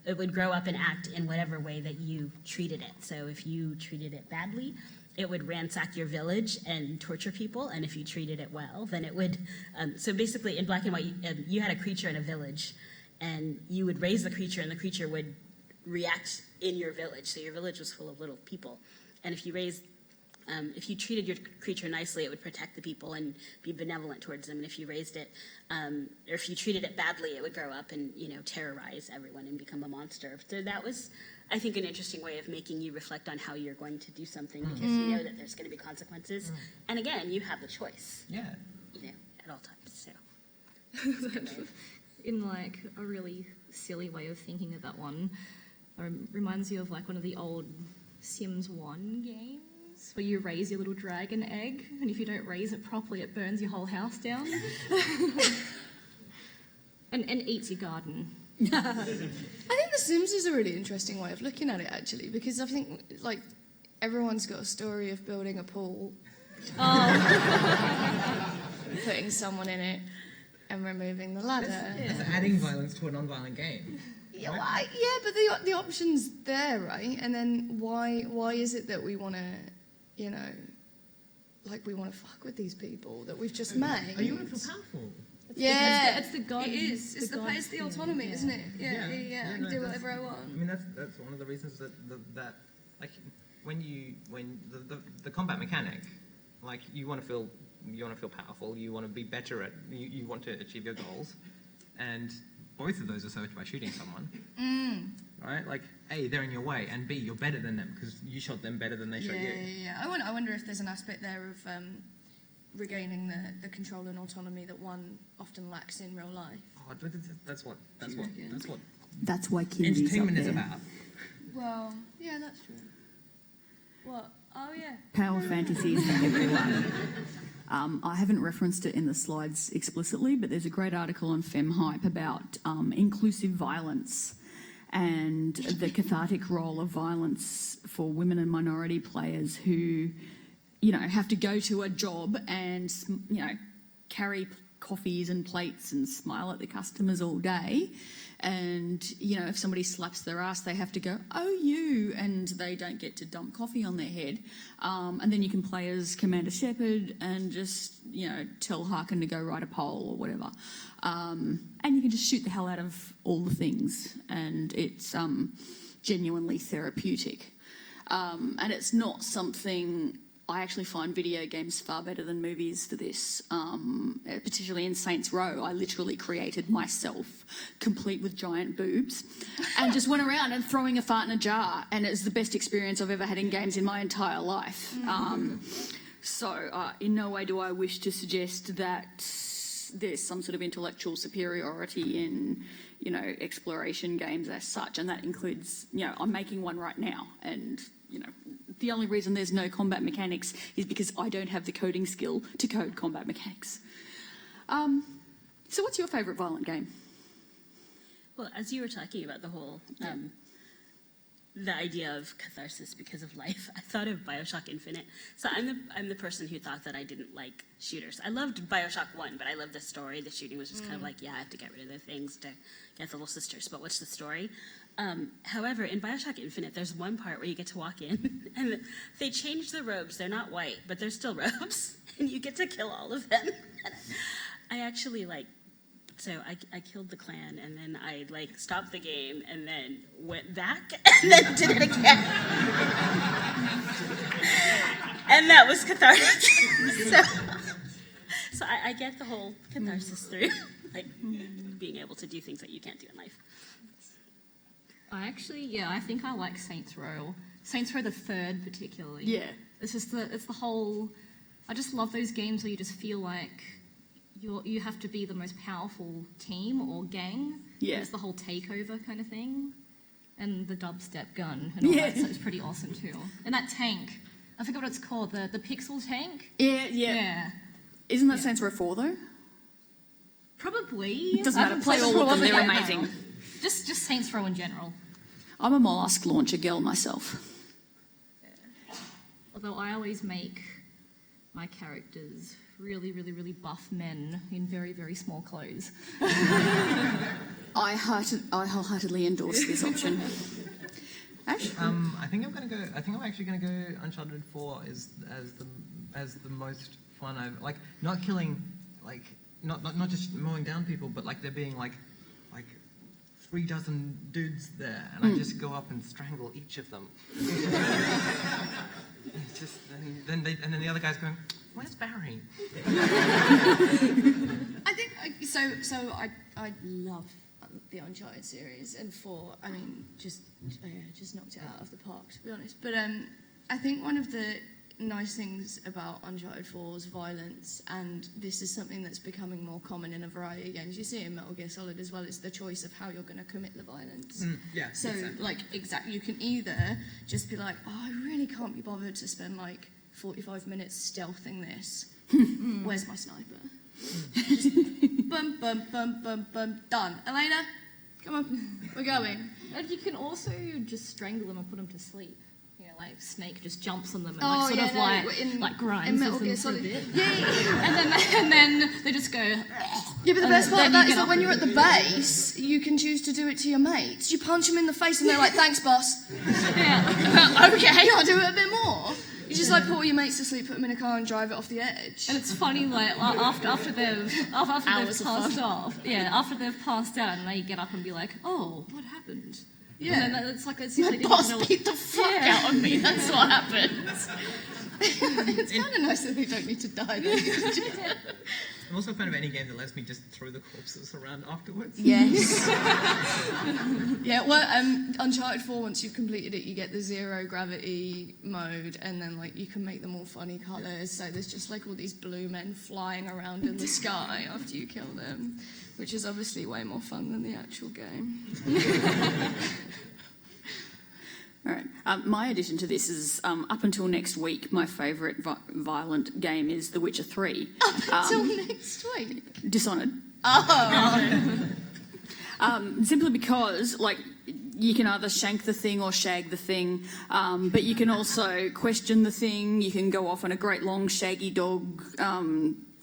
it would grow up and act in whatever way that you treated it. So if you treated it badly, it would ransack your village and torture people, and if you treated it well, then it would, so basically in Black and White, you had a creature in a village, and you would raise the creature, and the creature would react in your village. So your village was full of little people. And if you treated your creature nicely, it would protect the people and be benevolent towards them. And if you raised it, or if you treated it badly, it would grow up and, terrorize everyone and become a monster. So that was, I think, an interesting way of making you reflect on how you're going to do something because you know that there's going to be consequences. And again, you have the choice. Yeah. At all times. So. In like a really silly way of thinking of that one, reminds you of like one of the old Sims 1 games where you raise your little dragon egg, and if you don't raise it properly, it burns your whole house down and eats your garden. I think The Sims is a really interesting way of looking at it, actually, because I think, like, everyone's got a story of building a pool, putting someone in it, and removing the ladder. That's adding violence to a non-violent game. Yeah, but the option's there, right? And then why is it that we want to, we want to fuck with these people that we've just made? Are you want to feel powerful? Yeah, It's the god. It is. It's the autonomy, isn't it? Yeah. I can do whatever I want. I mean, that's one of the reasons that like when the combat mechanic, like you want to feel powerful, you want to be better at, you want to achieve your goals, and both of those are served by shooting someone. Right? Like, A, they're in your way, and B, you're better than them because you shot them better than they shot you. Yeah. I wonder if there's an aspect there of regaining the control and autonomy that one often lacks in real life. Oh, that's what That's why Kindy's entertainment up is there. about. Well, yeah, that's true. What? Oh, yeah. Power fantasies for everyone. I haven't referenced it in the slides explicitly, but there's a great article on FemHype about inclusive violence and the cathartic role of violence for women and minority players who, you know, have to go to a job and, you know, carry coffees and plates and smile at the customers all day. And, you know, if somebody slaps their ass, they have to go, "Oh, you," and they don't get to dump coffee on their head. And then you can play as Commander Shepard and just, you know, tell Harkin to go ride a pole or whatever. And you can just shoot the hell out of all the things. And it's genuinely therapeutic. And it's not something... I actually find video games far better than movies for this, particularly in Saints Row. I literally created myself, complete with giant boobs, and just went around and throwing a fart in a jar, and it was the best experience I've ever had in games in my entire life. So in no way do I wish to suggest that there's some sort of intellectual superiority in, you know, exploration games as such, and that includes, you know, I'm making one right now, and, you know, the only reason there's no combat mechanics is because I don't have the coding skill to code combat mechanics. So what's your favourite violent game? Well, as you were talking about the whole, the idea of catharsis because of life, I thought of BioShock Infinite. So I'm the person who thought that I didn't like shooters. I loved BioShock 1, but I loved the story. The shooting was just kind of like, yeah, I have to get rid of the things to get the little sisters, but what's the story? However, in BioShock Infinite, there's one part where you get to walk in, and they changed the robes. They're not white, but they're still robes, and you get to kill all of them. I actually, so I killed the clan, and then I, stopped the game, and then went back, and then did it again. And that was cathartic. So I get the whole catharsis through, being able to do things that you can't do in life. I think I like Saints Row. Saints Row the Third particularly. Yeah. It's the whole, I just love those games where you just feel like you have to be the most powerful team or gang. Yeah. It's the whole takeover kind of thing. And the dubstep gun and all that, so it's pretty awesome too. And that tank, I forgot what it's called, the pixel tank? Yeah. Isn't that Saints Row 4 though? Probably. It doesn't matter, play all of them, they're amazing. Just Saints Row in general. I'm a mollusk launcher girl myself. Although I always make my characters really, really, really buff men in very, very small clothes. I wholeheartedly endorse this option. Ash? I think I'm actually gonna go Uncharted 4 as the most fun I've not killing, not just mowing down people, but there being 36 dudes there, and I just go up and strangle each of them. And then the other guy's going, "Where's Barry?" I think so. I love the Uncharted series, and 4, I mean, just knocked it out of the park, to be honest. But I think one of the nice things about Uncharted 4's violence, and this is something that's becoming more common in a variety of games. You see it in Metal Gear Solid as well. It's the choice of how you're going to commit the violence. So, exactly. You can either just be like, "Oh, I really can't be bothered to spend 45 minutes stealthing this. Where's my sniper?" Just bum, bum, bum, bum, bum, done. Elena, come on, we're going. And you can also just strangle them and put them to sleep. Snake just jumps on them and grinds in Metal them Gear for a Solid. bit. Yeah. And then they just go. Yeah, but the best part of that is that when you're at the base, you can choose to do it to your mates. You punch them in the face and they're like, "Thanks, boss." Yeah. Okay, I'll do it a bit more. You just put all your mates to sleep, put them in a car, and drive it off the edge. And it's funny, after they've passed off, after they've passed out, and they get up and be like, "Oh, what happened?" Yeah, and then it's my boss beat the fuck out of me. That's what happens. It's kind of nice that they don't need to die. I'm also a fan of any game that lets me just throw the corpses around afterwards. Yes. Yeah, well, Uncharted 4, once you've completed it, you get the zero gravity mode, and then, like, you can make them all funny colours. So there's just, like, all these blue men flying around in the sky after you kill them, which is obviously way more fun than the actual game. All right. My addition to this is, up until next week, my favourite violent game is The Witcher 3. Until next week? Dishonored. Oh. Simply because, like, you can either shank the thing or shag the thing, but you can also question the thing. You can go off on a great long shaggy dog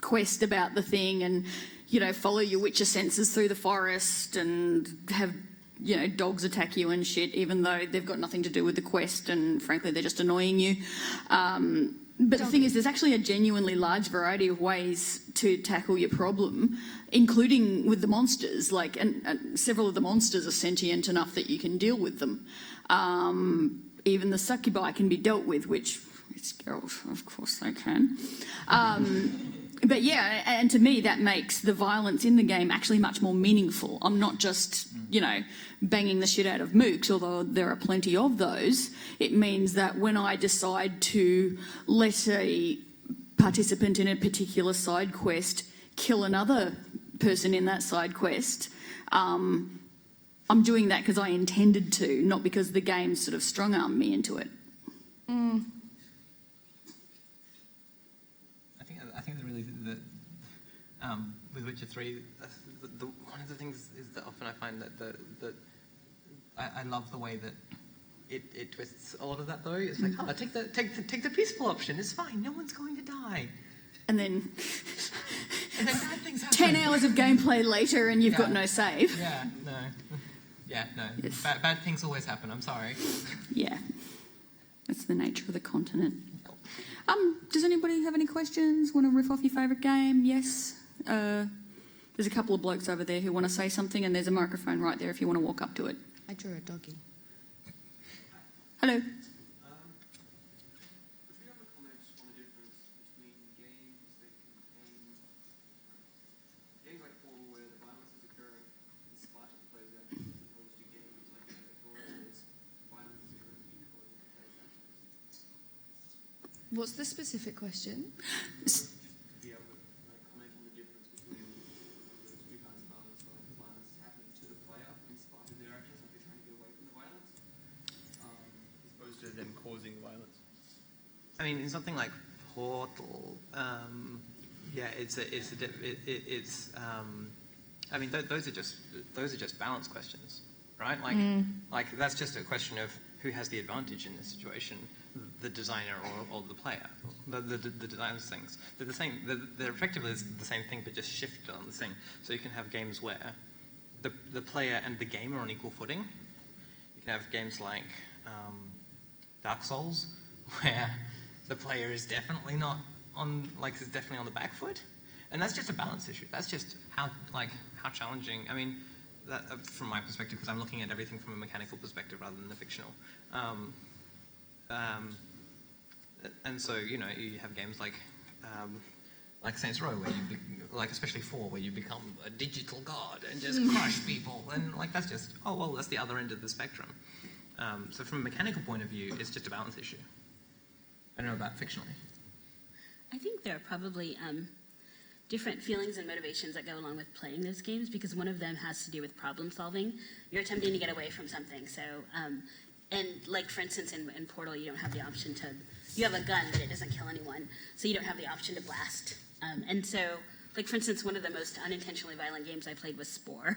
quest about the thing and, you know, follow your Witcher senses through the forest and have, you know, dogs attack you and shit, even though they've got nothing to do with the quest and, frankly, they're just annoying you. But the thing is, there's actually a genuinely large variety of ways to tackle your problem, including with the monsters. Like, and several of the monsters are sentient enough that you can deal with them. Even the succubi can be dealt with, which it's Geralt, of course they can. But yeah, and to me that makes the violence in the game actually much more meaningful. I'm not just, you know, banging the shit out of mooks, although there are plenty of those. It means that when I decide to let a participant in a particular side quest kill another person in that side quest, I'm doing that because I intended to, not because the game sort of strong-armed me into it. I think that really with Witcher 3, one of the things is that often I find that I love the way that it twists a lot of that though. It's like, oh, take the peaceful option. It's fine. No one's going to die. And then bad things happen. 10 hours of gameplay later and you've got no save. Yeah, no. Yeah, no. Yes. Bad things always happen. I'm sorry. Yeah. That's the nature of the continent. Does anybody have any questions? Want to riff off your favourite game? Yes. There's a couple of blokes over there who want to say something, and there's a microphone right there if you want to walk up to it. I drew a doggy. Hello. Would you have a comment on the difference between games that contain games like Portal where the violence is occurring in spite of the player's actions, as opposed to games like Catharsis, violence is occurring because of the player's actions? What's the specific question? Be able to comment on the difference between those two kinds of violence, like the violence is happening to the player in spite of their actions, like they're trying to get away from the violence, as opposed to them causing violence. I mean, in something like Portal, yeah, I mean, those are just balance questions, right? Like that's just a question of who has the advantage in this situation, the designer or the player. The designer's things. They're the same. They're effectively the same thing, but just shifted on the thing. So you can have games where the player and the game are on equal footing. You can have games like Dark Souls, where the player is definitely not on, like, is definitely on the back foot, and that's just a balance issue. That's just how challenging. I mean, that, from my perspective, because I'm looking at everything from a mechanical perspective rather than the fictional. And so, you know, you have games like Saints Row, where like especially 4, where you become a digital god and just crush people, and like that's just, oh well, that's the other end of the spectrum. So from a mechanical point of view, it's just a balance issue. I don't know about fictionally. I think there are probably different feelings and motivations that go along with playing those games, because one of them has to do with problem solving. You're attempting to get away from something. So, and like for instance in Portal, you don't have the option to, you have a gun, but it doesn't kill anyone. So you don't have the option to blast. And so, like for instance, one of the most unintentionally violent games I played was Spore.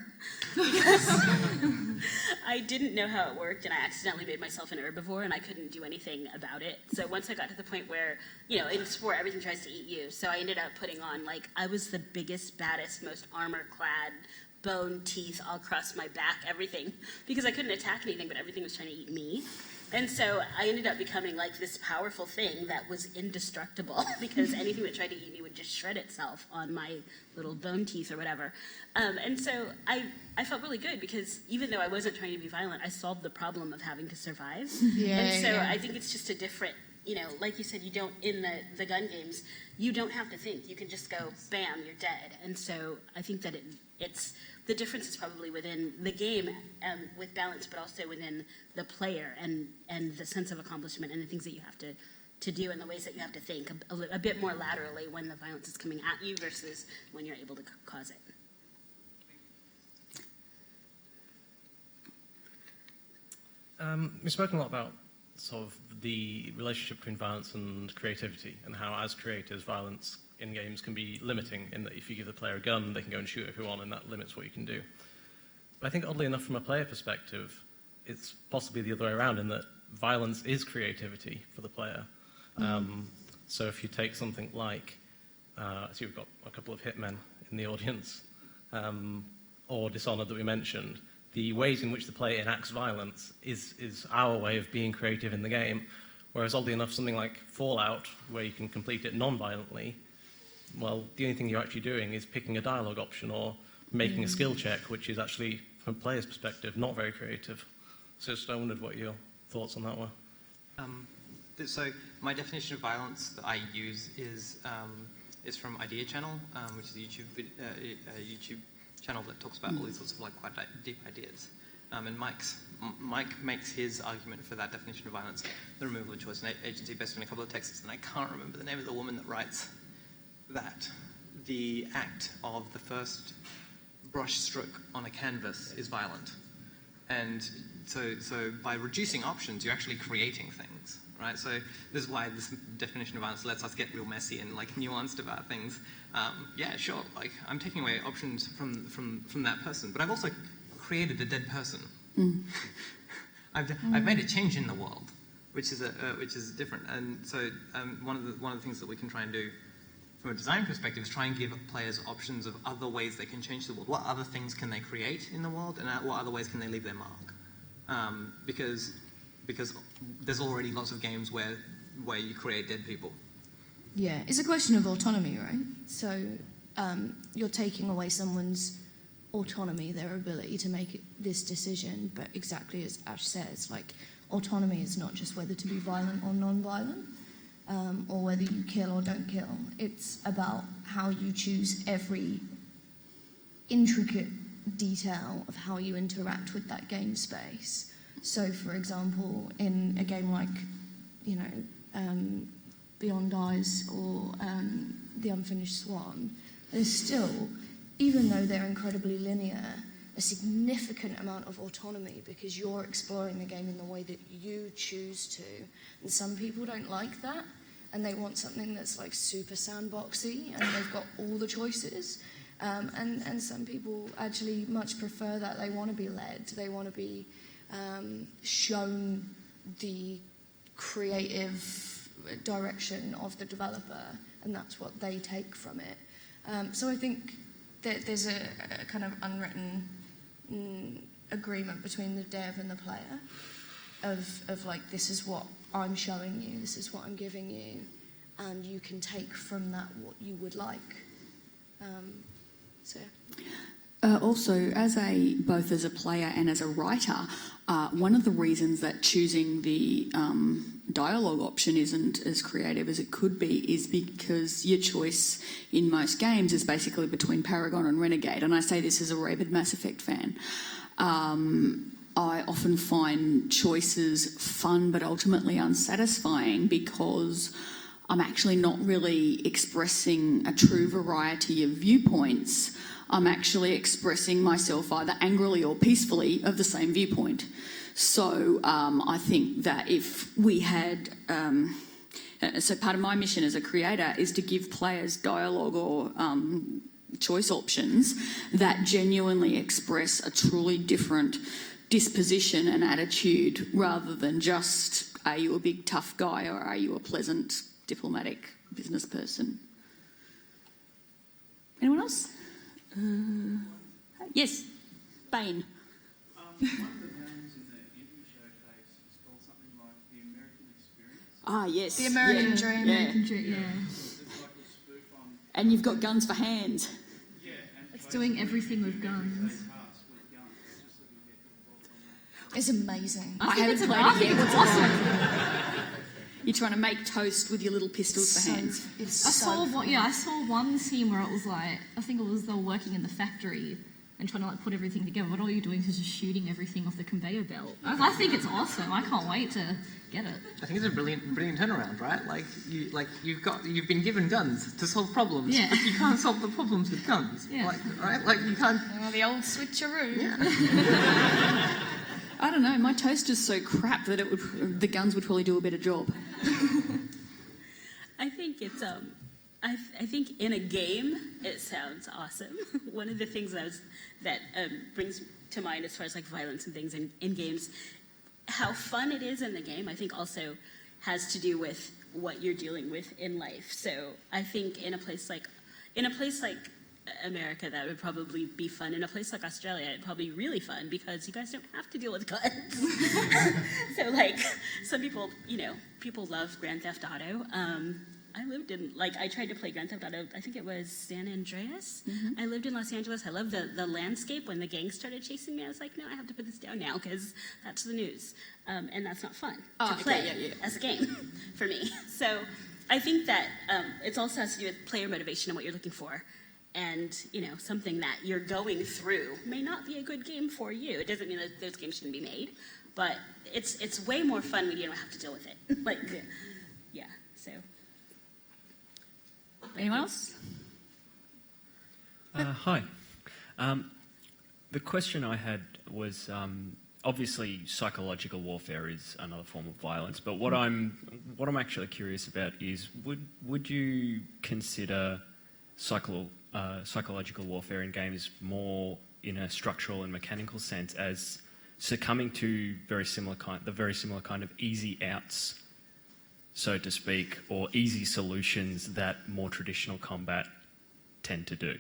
Because I didn't know how it worked, and I accidentally made myself an herbivore, and I couldn't do anything about it. So once I got to the point where, you know, in Spore, everything tries to eat you. So I ended up putting on, like, I was the biggest, baddest, most armor-clad, bone, teeth all across my back, everything. Because I couldn't attack anything, but everything was trying to eat me. And so I ended up becoming like this powerful thing that was indestructible, because anything that tried to eat me would just shred itself on my little bone teeth or whatever. And so I felt really good, because even though I wasn't trying to be violent, I solved the problem of having to survive. Yeah, and so yeah. I think it's just a different you know, like you said, you don't, in the gun games, you don't have to think. You can just go, bam, you're dead. And so I think that it's the difference is probably within the game with balance, but also within the player and the sense of accomplishment and the things that you have to do and the ways that you have to think a bit more laterally when the violence is coming at you versus when you're able to cause it. We've spoken a lot about sort of the relationship between violence and creativity, and how as creators violence in games can be limiting, in that if you give the player a gun they can go and shoot everyone and that limits what you can do. But I think oddly enough from a player perspective it's possibly the other way around, in that violence is creativity for the player. So if you take something like, so we've got a couple of hitmen in the audience, or Dishonored that we mentioned, the ways in which the player enacts violence is our way of being creative in the game. Whereas oddly enough, something like Fallout, where you can complete it non-violently, well, the only thing you're actually doing is picking a dialogue option or making a skill check, which is actually, from a player's perspective, not very creative. So just I wondered what your thoughts on that were. So my definition of violence that I use is from Idea Channel, which is a YouTube channel that talks about all these sorts of like quite deep ideas. And Mike makes his argument for that definition of violence, the removal of choice and agency, based on a couple of texts, and I can't remember the name of the woman that writes that. The act of the first brush stroke on a canvas is violent. And so by reducing options, you're actually creating things, right? So this is why this definition of violence lets us get real messy and like nuanced about things. Yeah, sure, like I'm taking away options from that person, but I've also created a dead person. I've made a change in the world, which is different. And so one of the things that we can try and do from a design perspective is try and give players options of other ways they can change the world. What other things can they create in the world, and what other ways can they leave their mark? Because there's already lots of games where you create dead people. Yeah, it's a question of autonomy, right? So you're taking away someone's autonomy, their ability to make this decision, but exactly as Ash says, like, autonomy is not just whether to be violent or non-violent, or whether you kill or don't kill. It's about how you choose every intricate detail of how you interact with that game space. So, for example, in a game like, Beyond Eyes or The Unfinished Swan, there's still, even though they're incredibly linear, a significant amount of autonomy because you're exploring the game in the way that you choose to. And some people don't like that, and they want something that's like super sandboxy and they've got all the choices. And some people actually much prefer that. They want to be led. They want to be shown the creative direction of the developer, and that's what they take from it. So I think that there's a kind of unwritten agreement between the dev and the player of like, this is what I'm showing you, this is what I'm giving you, and you can take from that what you would like. So also, both as a player and as a writer, one of the reasons that choosing the dialogue option isn't as creative as it could be is because your choice in most games is basically between Paragon and Renegade. And I say this as a rabid Mass Effect fan. I often find choices fun but ultimately unsatisfying because I'm actually not really expressing a true variety of viewpoints. I'm actually expressing myself either angrily or peacefully of the same viewpoint. So I think that if we had... so part of my mission as a creator is to give players dialogue or choice options that genuinely express a truly different disposition and attitude, rather than just, are you a big tough guy or are you a pleasant diplomatic business person? Anyone else? Yes, Bane. One of the games in the Indie Showcase is called something like The American Experience. Ah, yes. The American Dream. Yeah. It's like a spoof on... And you've got guns for hands. Yeah, and It's doing everything with guns. tasks with guns. Just looking to get your thoughts on that. It's amazing. I haven't played it yet. What's awesome? You're trying to make toast with your little pistols for hands. I saw one scene where it was like, I think it was they were working in the factory and trying to like put everything together, but all you're doing is just shooting everything off the conveyor belt. I think it's awesome. I can't wait to get it. I think it's a brilliant turnaround, right? You've been given guns to solve problems, Yeah. but you can't solve the problems with guns, Yeah. right? Like you can't. Well, the old switcheroo. Yeah. I don't know. My toaster's so crap that the guns would probably do a better job. I think it's I think in a game it sounds awesome. One of the things that brings to mind as far as like violence and things in games, how fun it is in the game, I think also has to do with what you're dealing with in life. So I think in a place like America, that would probably be fun. In a place like Australia, it'd probably be really fun because you guys don't have to deal with guns. So like some people, people love Grand Theft Auto. I tried to play Grand Theft Auto, I think it was San Andreas. Mm-hmm. I lived in Los Angeles. I loved the landscape. When the gang started chasing me, I was like, no, I have to put this down now because that's the news. And that's not fun to play as a game for me. So I think that it also has to do with player motivation and what you're looking for. And, something that you're going through may not be a good game for you. It doesn't mean that those games shouldn't be made, but it's way more fun when you don't have to deal with it. So. Anyone else? Hi. The question I had was, obviously psychological warfare is another form of violence, but what I'm actually curious about is, would you consider psychological warfare in games more in a structural and mechanical sense as succumbing to the very similar kind of easy outs, so to speak, or easy solutions that more traditional combat tend to do?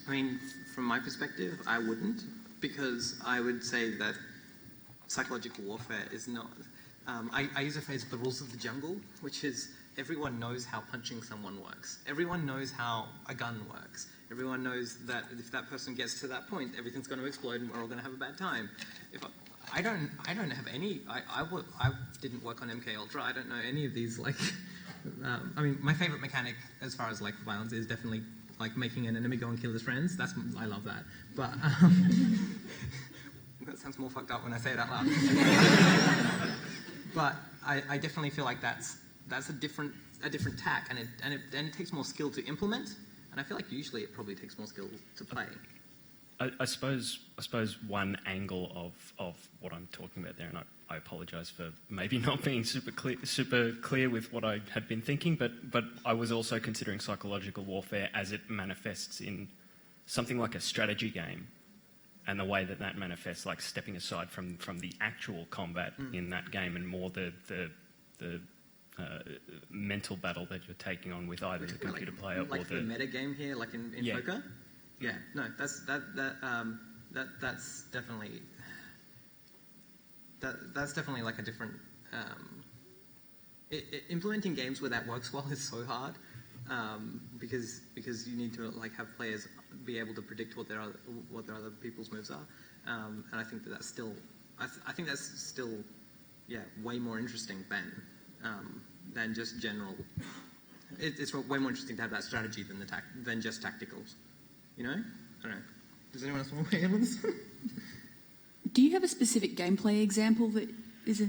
I mean, from my perspective, I wouldn't, because I would say that psychological warfare is not... I use a phrase, the rules of the jungle, which is everyone knows how punching someone works. Everyone knows how a gun works. Everyone knows that if that person gets to that point, everything's going to explode and we're all going to have a bad time. I don't have any... I didn't work on MK Ultra. I don't know any of these, I mean, my favourite mechanic as far as, violence is definitely, making an enemy go and kill his friends. I love that. But, that sounds more fucked up when I say it out loud. But I definitely feel like that's a different tack, and it takes more skill to implement, and I feel like usually it probably takes more skill to play. I suppose one angle of what I'm talking about there, and I apologise for maybe not being super clear with what I had been thinking, but I was also considering psychological warfare as it manifests in something like a strategy game, and the way that manifests, like stepping aside from the actual combat in that game, and more the mental battle that you're taking on with either the computer player or the meta game here, in poker. Yeah, no, that's definitely that's definitely a different. Implementing games where that works well is so hard, because you need to have players be able to predict what their other people's moves are, and I think that's still way more interesting than just general. It's way more interesting to have that strategy than just tacticals. I don't know. Does anyone else want to weigh in on this? Do you have a specific gameplay example that is a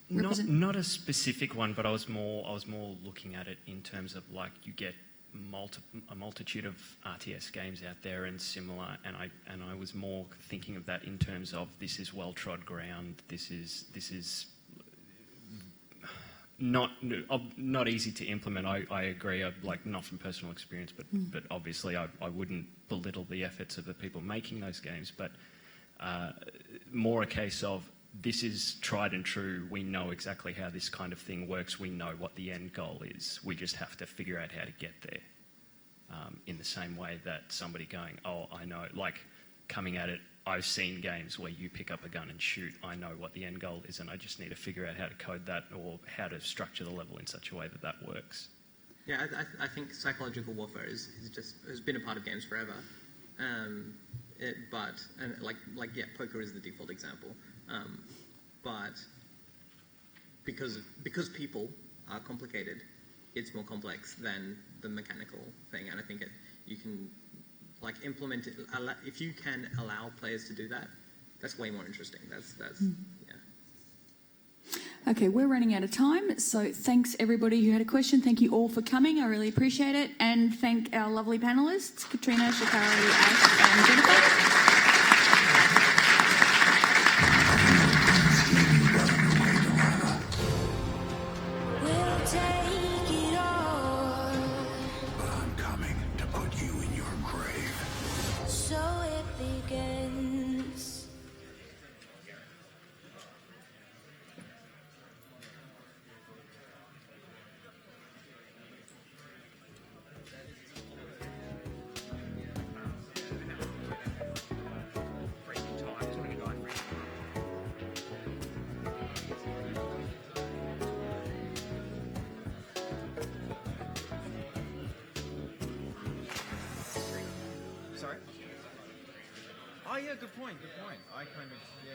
not a specific one, but I was more looking at it in terms of you get a multitude of RTS games out there and similar, and I was more thinking of that in terms of this is well trod ground. This is not easy to implement. I agree. Not from personal experience, but obviously I wouldn't belittle the efforts of the people making those games. But more a case of this is tried and true. We know exactly how this kind of thing works. We know what the end goal is. We just have to figure out how to get there. In the same way that somebody going, oh, I know, coming at it. I've seen games where you pick up a gun and shoot. I know what the end goal is, and I just need to figure out how to code that or how to structure the level in such a way that works. Yeah, I think psychological warfare has been a part of games forever. Poker is the default example. But because people are complicated, it's more complex than the mechanical thing. And I think you can like implement it. If you can allow players to do that, that's way more interesting. That's yeah. Okay, we're running out of time, so thanks everybody who had a question. Thank you all for coming. I really appreciate it, and thank our lovely panelists, Katrina, Shikari, Ash, and Jennifer. We'll take it all. But I'm coming to put you in your grave. So it begins. Sorry? Oh yeah, good point, good point. I kind of, yeah.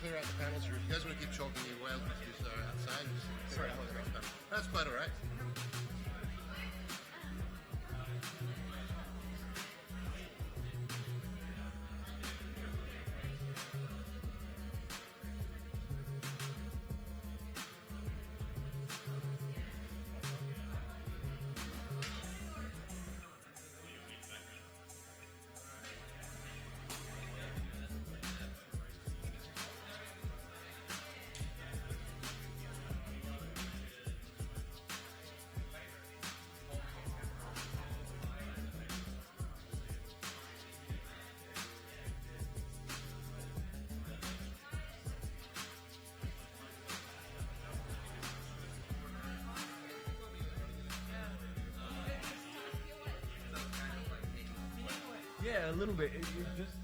clear out the panels, or if you guys want to keep talking, you're welcome to do so outside. Just clear out the next panel. That's quite all right. Yeah, a little bit. It just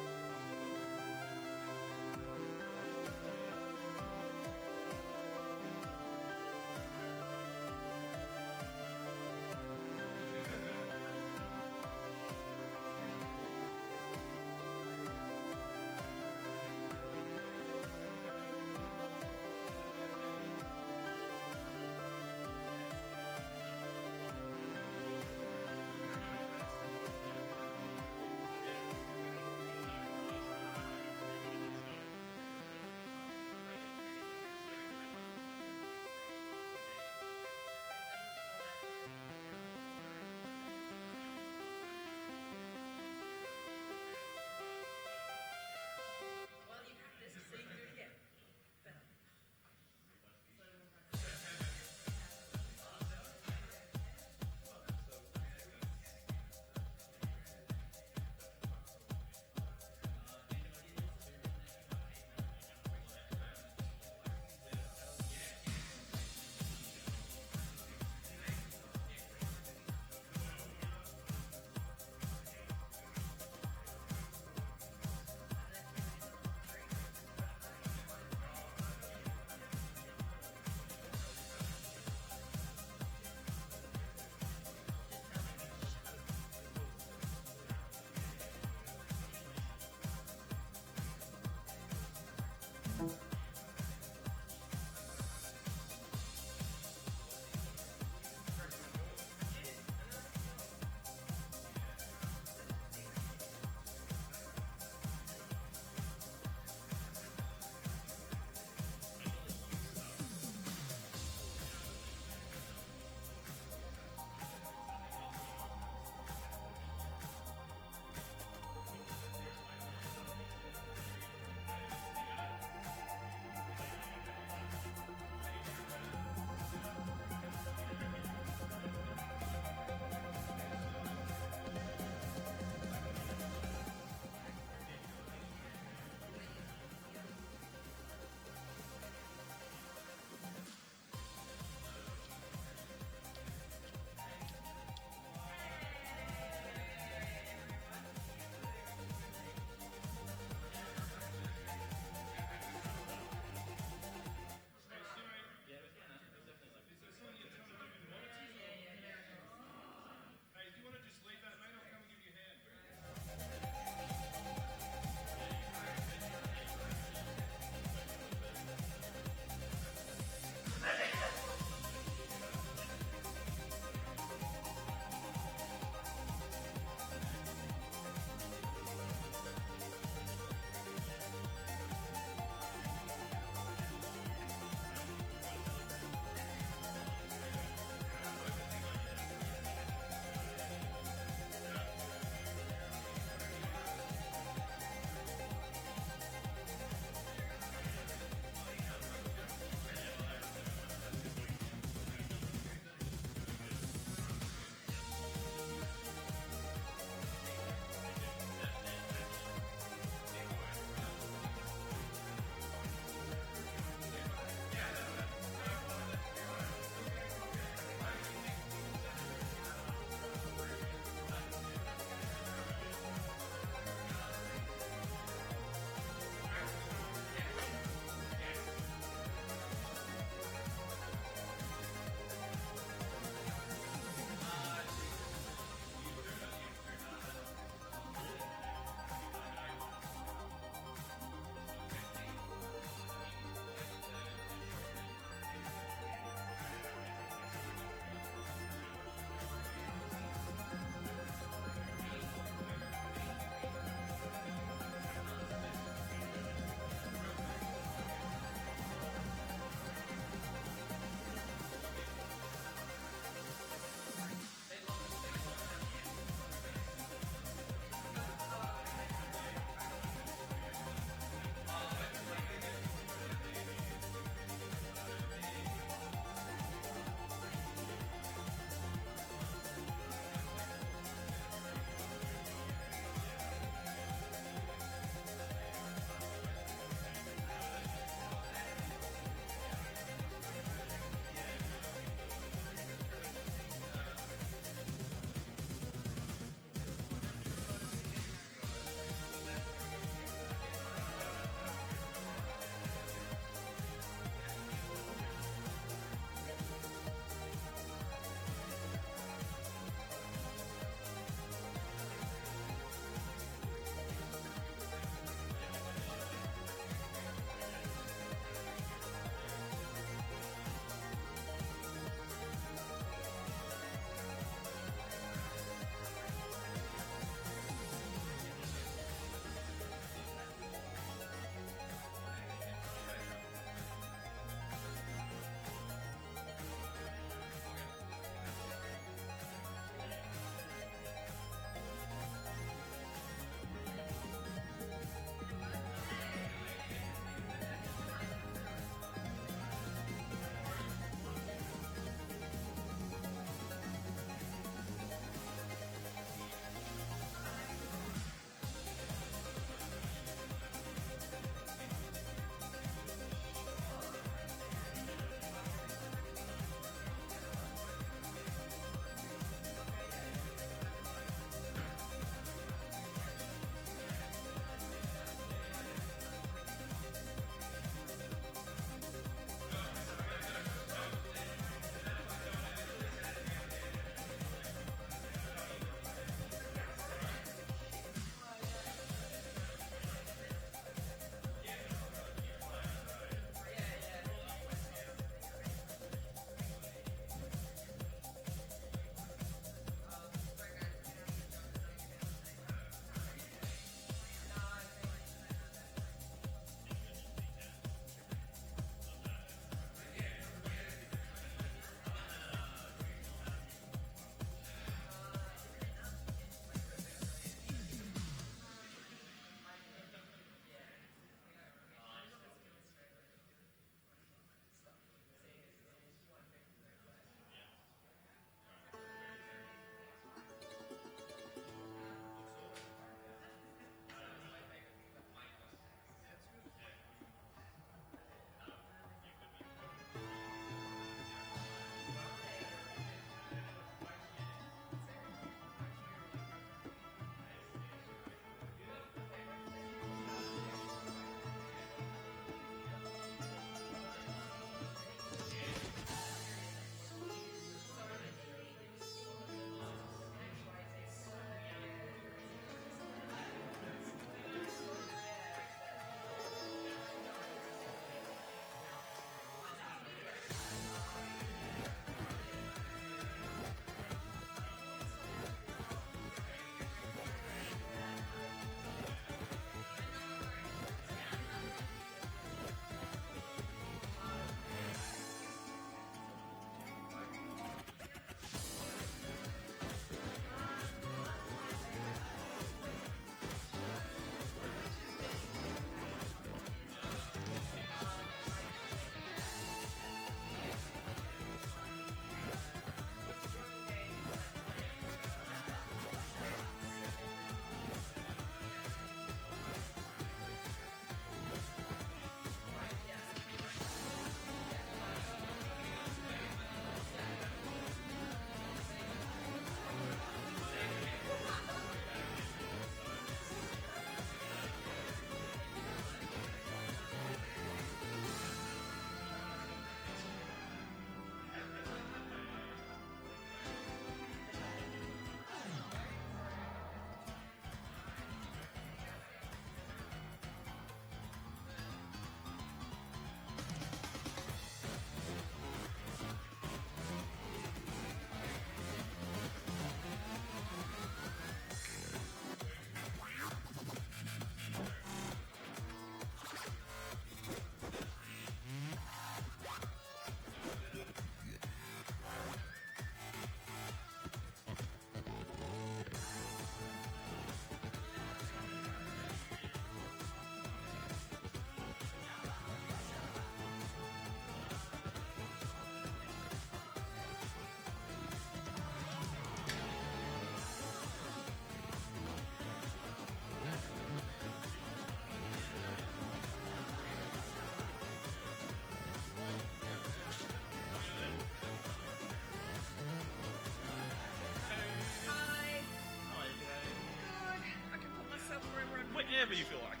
whenever you feel like.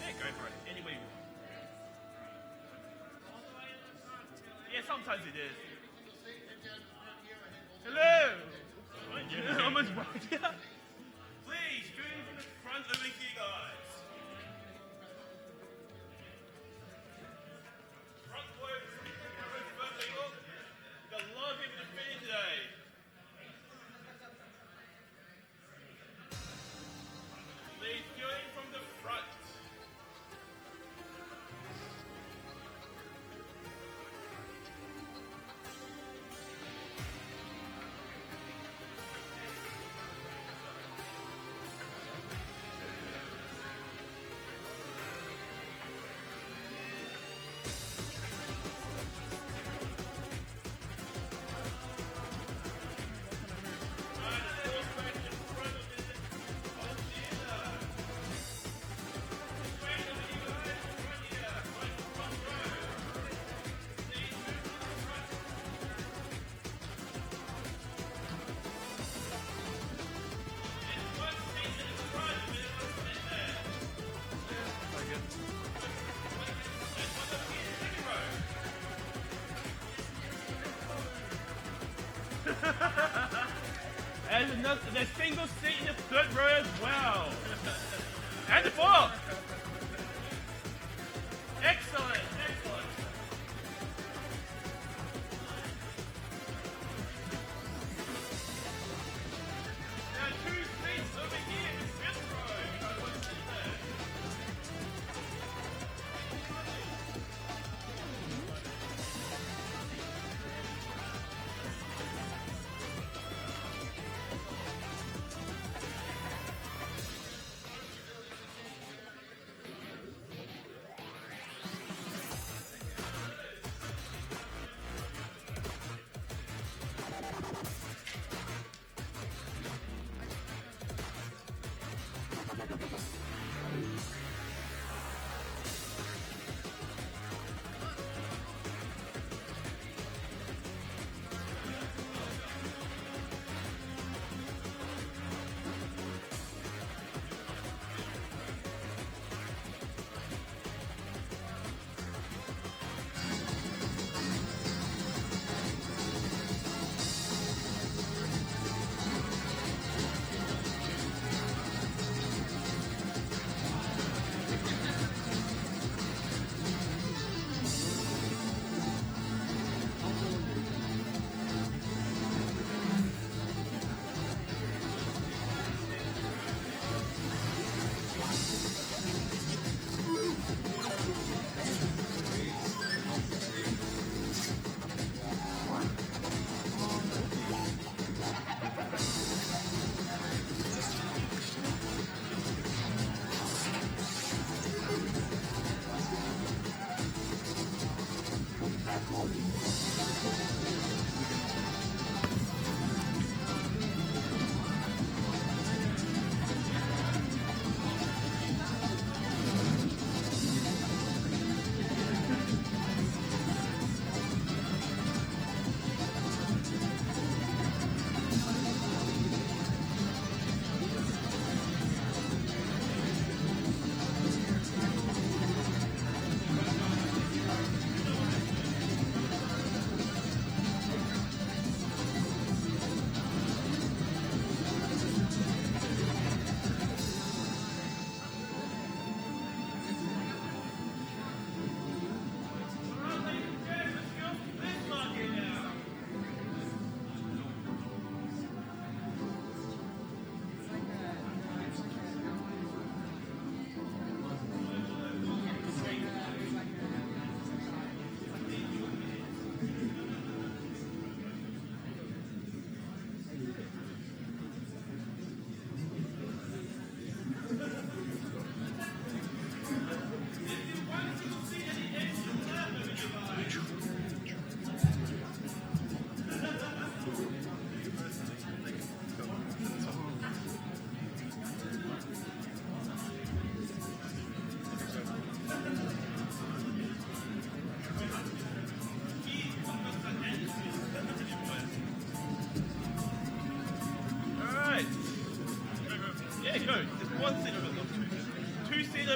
Yeah, go for it. Any way you want. Yeah, sometimes it is. Hello! Almost right, yeah. Please, join from the front over here, guys. Front row, first table. Got a lot of people to finish today. Please join from the front. And there's single seat in the third row as well. And the fourth. Excellent, excellent. Now 2 seats over here in the fifth row. I want to sit there.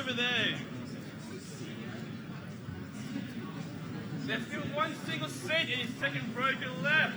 over there. There's still one single seat in his second row to the left.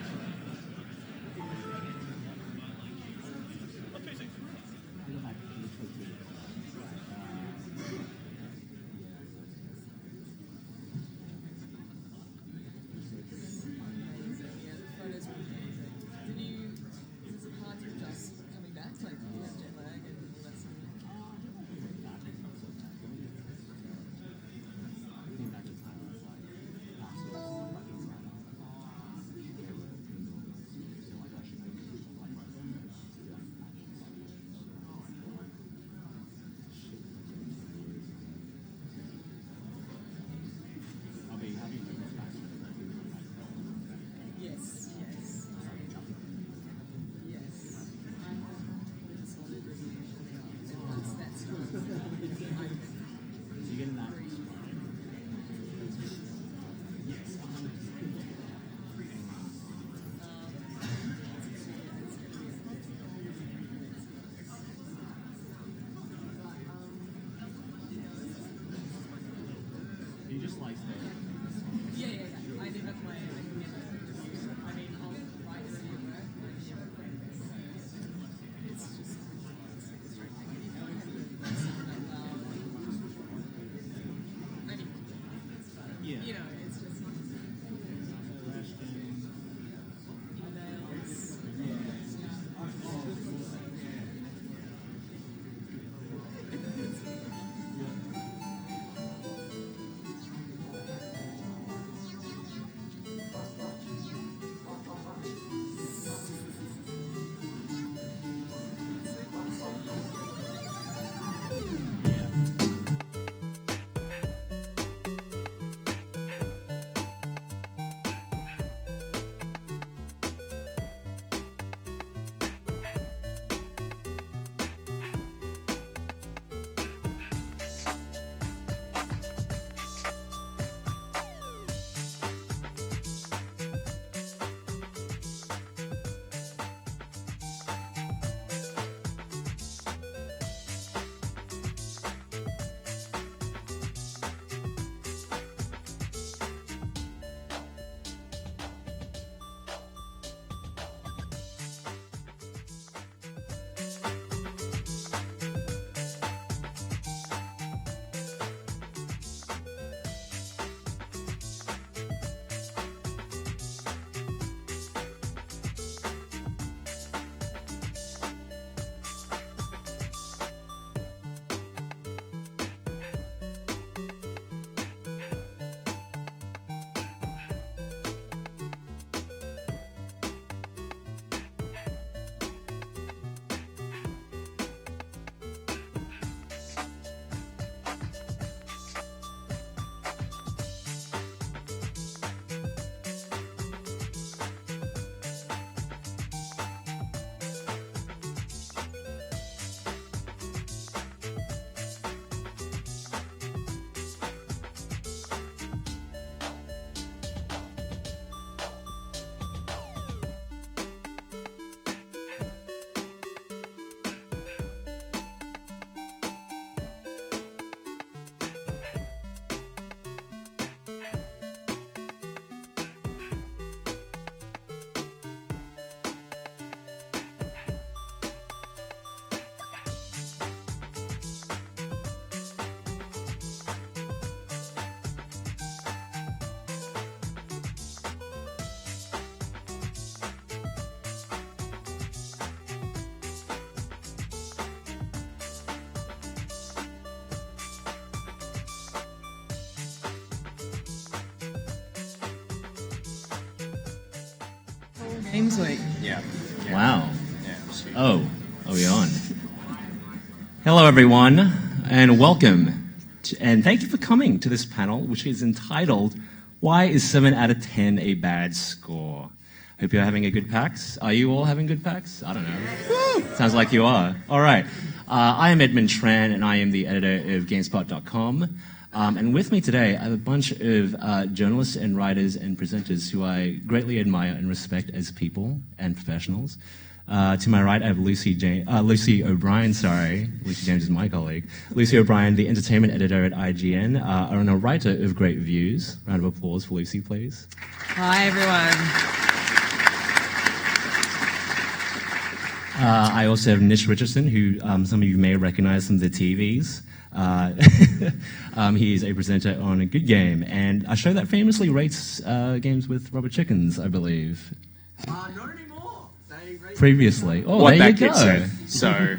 Games Week. Yeah. Wow. Yeah. Oh, are we on? Hello, everyone, and welcome. And thank you for coming to this panel, which is entitled, Why is 7 out of 10 a bad score? Hope you're having a good PAX. Are you all having good PAX? I don't know. Sounds like you are. All right. I am Edmund Tran, and I am the editor of GameSpot.com. And with me today, I have a bunch of journalists and writers and presenters who I greatly admire and respect as people and professionals. To my right, I have Lucy O'Brien, Lucy James is my colleague. Lucy O'Brien, the entertainment editor at IGN, and a writer of great reviews. Round of applause for Lucy, please. Hi, everyone. I also have Nish Richardson, who some of you may recognize from the TVs. He is a presenter on A Good Game, and a show that famously rates games with rubber chickens, I believe. Not anymore. Previously. Oh, What there that you kid go. said. So,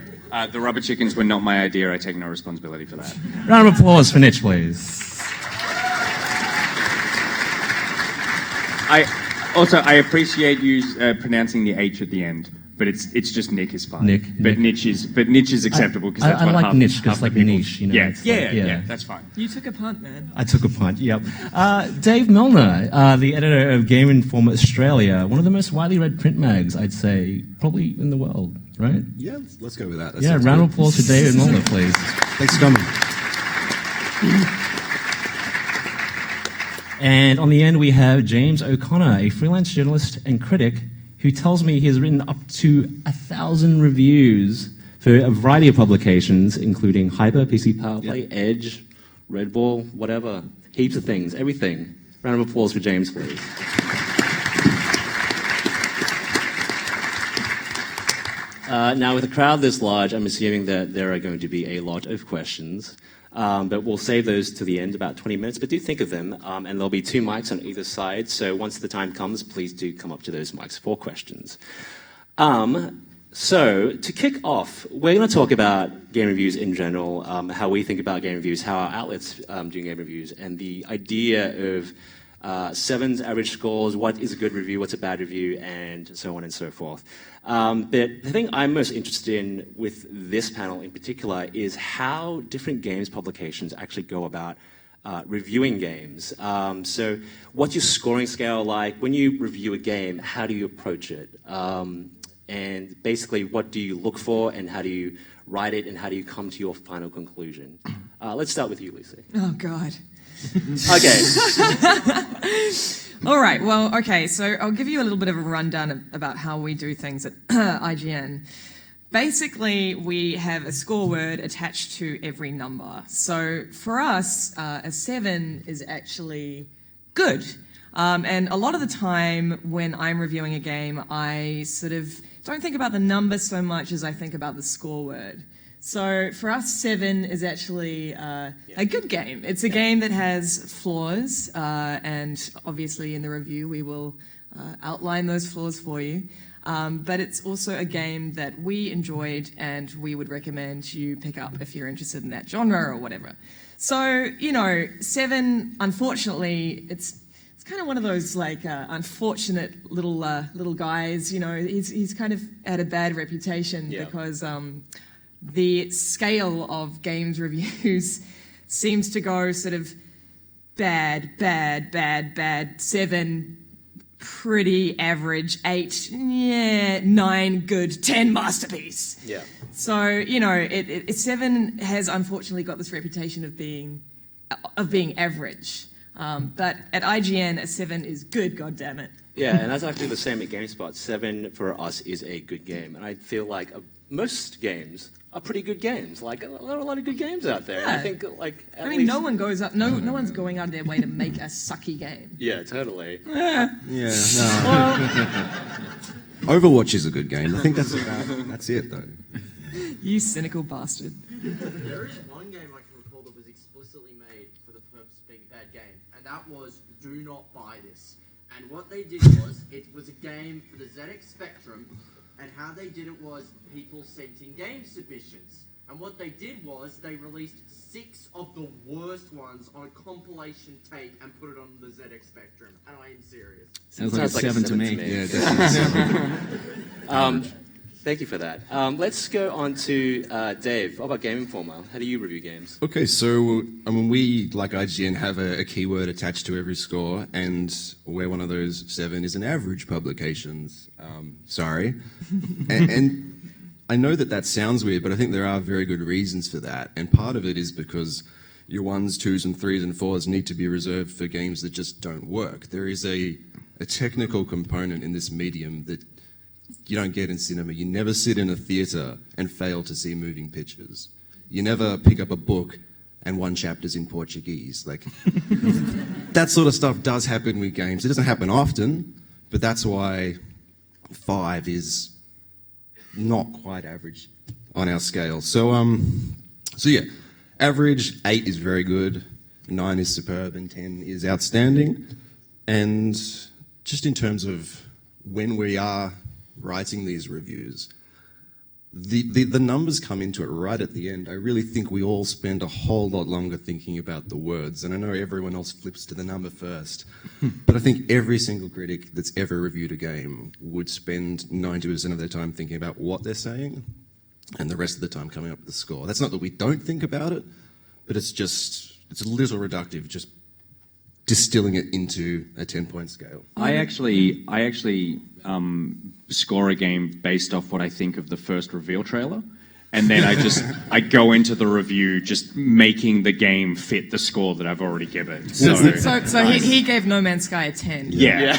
the rubber chickens were not my idea. I take no responsibility for that. Round of applause for Nish, please. I appreciate you pronouncing the H at the end, but it's just Nick is fine. Nick. But Niche is acceptable because that's I what like half, niche half because the like people- niche, you know. Yeah, it's yeah, like, yeah, that's fine. You took a punt, man. I took a punt. Yep. Dave Milner, the editor of Game Informer Australia, one of the most widely read print mags, I'd say, probably in the world, right? Yeah, let's go with that. That Yeah, sounds round of good. applause for David Milner, please. Thanks for coming. And on the end, we have James O'Connor, a freelance journalist and critic who tells me he has written up to 1,000 reviews for a variety of publications, including Hyper, PC Power Play, Edge, Red Bull, whatever. Heaps of things, everything. Round of applause for James, please. Now, with a crowd this large, I'm assuming that there are going to be a lot of questions. But we'll save those to the end, about 20 minutes. But do think of them, and there'll be 2 mics on either side. So once the time comes, please do come up to those mics for questions. So to kick off, we're going to talk about game reviews in general, how we think about game reviews, how our outlets do game reviews, and the idea of 7's average scores, what is a good review, what's a bad review, and so on and so forth. But the thing I'm most interested in with this panel in particular is how different games publications actually go about reviewing games. So what's your scoring scale like? When you review a game, how do you approach it? And basically, what do you look for, and how do you write it, and how do you come to your final conclusion? Let's start with you, Lucy. Oh, God. Okay. All right. Well, okay. So I'll give you a little bit of a rundown about how we do things at IGN. Basically, we have a score word attached to every number. So for us, a 7 is actually good. And a lot of the time when I'm reviewing a game, I sort of don't think about the number so much as I think about the score word. So for us, 7 is actually a good game. It's a game that has flaws, and obviously in the review we will outline those flaws for you. But it's also a game that we enjoyed and we would recommend you pick up if you're interested in that genre or whatever. So, 7, unfortunately, it's kind of one of those unfortunate little guys. He's kind of had a bad reputation because the scale of games reviews seems to go sort of bad, 7, pretty average, 8, 9, good, 10, masterpiece. Yeah. So, 7 has unfortunately got this reputation of being average. But at IGN, a 7 is good, goddammit. Yeah, and that's actually the same at GameSpot. 7 for us is a good game, and I feel like most games are pretty good games. Like, there are a lot of good games out there. Yeah. And I think, at no one's going out of their way to make a sucky game. Yeah, totally. Yeah, no. Overwatch is a good game. I think that's it, though. You cynical bastard. There is one game I can recall that was explicitly made for the purpose of being a bad game, and that was Do Not Buy This. And what they did was, it was a game for the ZX Spectrum, and how they did it was people sent in game submissions. And what they did was they released 6 of the worst ones on a compilation tape and put it on the ZX Spectrum. And I am serious. Sounds like a 7 to me. Yeah, definitely. Thank you for that. Let's go on to Dave. What about Game Informer? How do you review games? Okay, so we, like IGN, have a keyword attached to every score, and we're one of those 7 is an average publications. Sorry. and I know that sounds weird, but I think there are very good reasons for that. And part of it is because, your 1s, 2s, and 3s and 4s need to be reserved for games that just don't work. There is a technical component in this medium that you don't get in cinema. You never sit in a theatre and fail to see moving pictures. You never pick up a book and one chapter's in Portuguese. Like, that sort of stuff does happen with games. It doesn't happen often, but that's why 5 is not quite average on our scale. So yeah, average 8 is very good, 9 is superb, and 10 is outstanding. And just in terms of when we are writing these reviews, the numbers come into it right at the end. I really think we all spend a whole lot longer thinking about the words, and I know everyone else flips to the number first, but I think every single critic that's ever reviewed a game would spend 90% of their time thinking about what they're saying, and the rest of the time coming up with the score. That's not that we don't think about it, but it's a little reductive, just distilling it into a 10-point scale. I actually score a game based off what I think of the first reveal trailer, and then I go into the review just making the game fit the score that I've already given. So he gave No Man's Sky a 10. Yeah.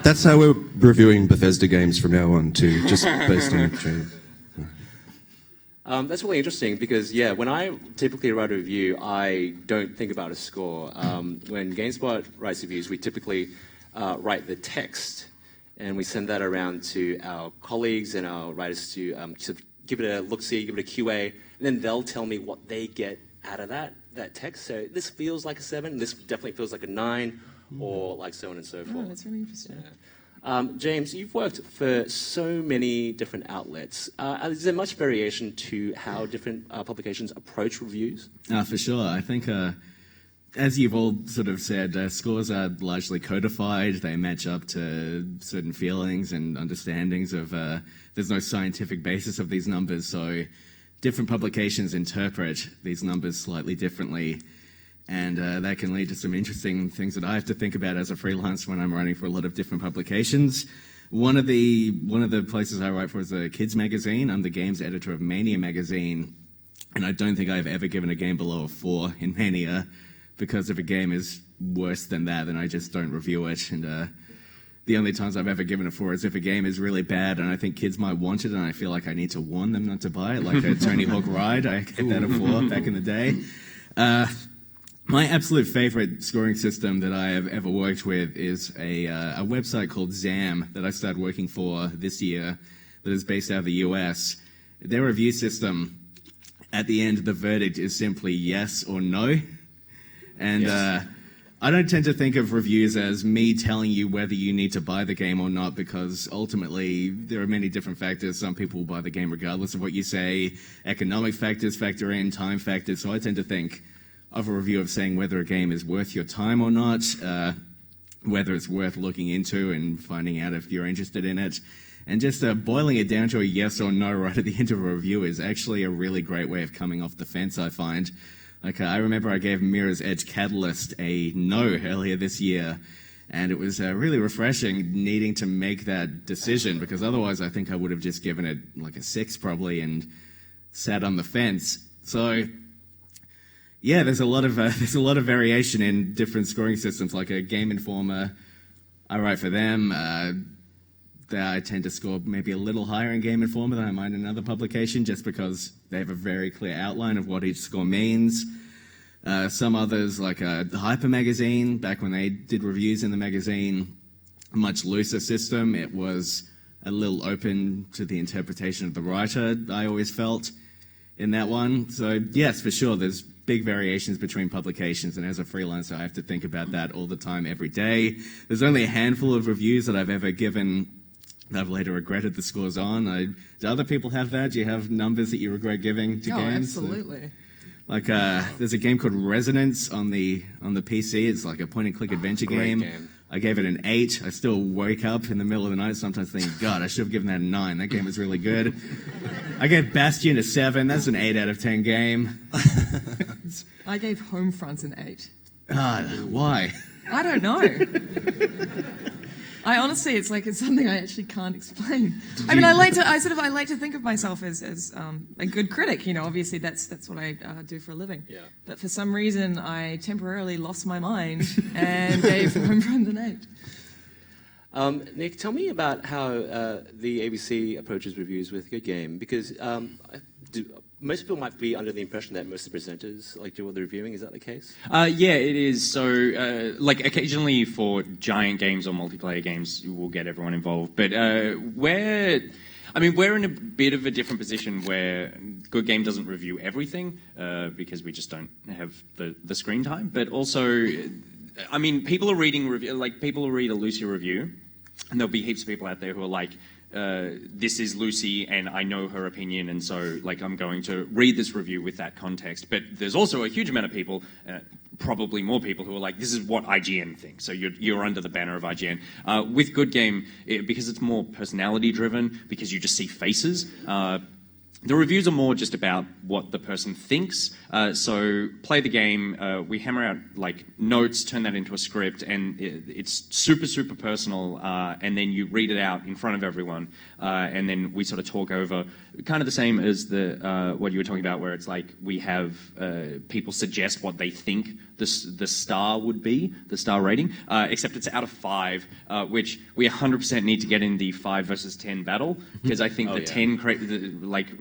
That's how we're reviewing Bethesda games from now on too, just based on the trailer. That's really interesting because, yeah, when I typically write a review, I don't think about a score. When GameSpot writes reviews, we typically write the text and we send that around to our colleagues and our writers to give it a look-see, give it a QA, and then they'll tell me what they get out of that text. So this feels like a 7, this definitely feels like a 9, or like so on and so forth. Oh, that's really interesting. Yeah. James, you've worked for so many different outlets. Is there much variation to how different publications approach reviews? For sure. I think, as you've all sort of said, scores are largely codified. They match up to certain feelings and understandings of, there's no scientific basis of these numbers, so different publications interpret these numbers slightly differently. And that can lead to some interesting things that I have to think about as a freelance when I'm writing for a lot of different publications. One of the places I write for is a kids magazine. I'm the games editor of Mania magazine, and I don't think I've ever given a game below a 4 in Mania, because if a game is worse than that, then I just don't review it. And the only times I've ever given a 4 is if a game is really bad and I think kids might want it and I feel like I need to warn them not to buy it, like a Tony Hawk Ride. I gave that a 4 back in the day. My absolute favorite scoring system that I have ever worked with is a website called ZAM that I started working for this year that is based out of the US. Their review system, at the end, the verdict is simply yes or no. And yes. I don't tend to think of reviews as me telling you whether you need to buy the game or not, because ultimately there are many different factors. Some people will buy the game regardless of what you say. Economic factors factor in, time factors. So I tend to think of a review of saying whether a game is worth your time or not, whether it's worth looking into and finding out if you're interested in it. And just boiling it down to a yes or no right at the end of a review is actually a really great way of coming off the fence, I find. Like, I remember I gave Mirror's Edge Catalyst a no earlier this year, and it was really refreshing needing to make that decision, because otherwise I think I would have just given it like a 6 probably and sat on the fence. So yeah, there's a lot of variation in different scoring systems. Like a Game Informer, I write for them. I tend to score maybe a little higher in Game Informer than I might in another publication, just because they have a very clear outline of what each score means. Some others, like the Hyper magazine, back when they did reviews in the magazine, a much looser system. It was a little open to the interpretation of the writer, I always felt, in that one. So yes, for sure, there's big variations between publications, and as a freelancer I have to think about that all the time, every day. There's only a handful of reviews that I've ever given that I've later regretted the scores on. Do other people have that? Do you have numbers that you regret giving to games? Absolutely. Like there's a game called Resonance on the PC. It's like a point-and-click adventure game. I gave it an 8. I still wake up in the middle of the night sometimes thinking, God, I should have given that a 9. That game was really good. I gave Bastion a 7. That's an 8 out of 10 game. I gave Homefront an 8. Why? I don't know. I honestly, it's something I actually can't explain. I mean, I like to think of myself as a good critic. You know, obviously that's what I do for a living. Yeah. But for some reason, I temporarily lost my mind and gave Homefront an 8. Nick, tell me about how the ABC approaches reviews with Good Game, because most people might be under the impression that most of the presenters do all the reviewing. Is that the case? Yeah, it is. So, occasionally for giant games or multiplayer games, we'll get everyone involved. But we're in a bit of a different position where Good Game doesn't review everything because we just don't have the screen time. But also, people are reading people will read a Lucy review, and there'll be heaps of people out there who are like, this is Lucy and I know her opinion, and so I'm going to read this review with that context. But there's also a huge amount of people, probably more people, who are like, this is what IGN thinks, so you're under the banner of IGN. With Good Game, because it's more personality driven, because you just see faces, the reviews are more just about what the person thinks. So play the game, we hammer out notes, turn that into a script, and it's super, super personal. And then you read it out in front of everyone, and then we sort of talk over, kind of the same as what you were talking about, where it's we have people suggest what they think the star would be, the star rating, except it's out of 5, which we 100% need to get in the 5 versus 10 battle, because I think 10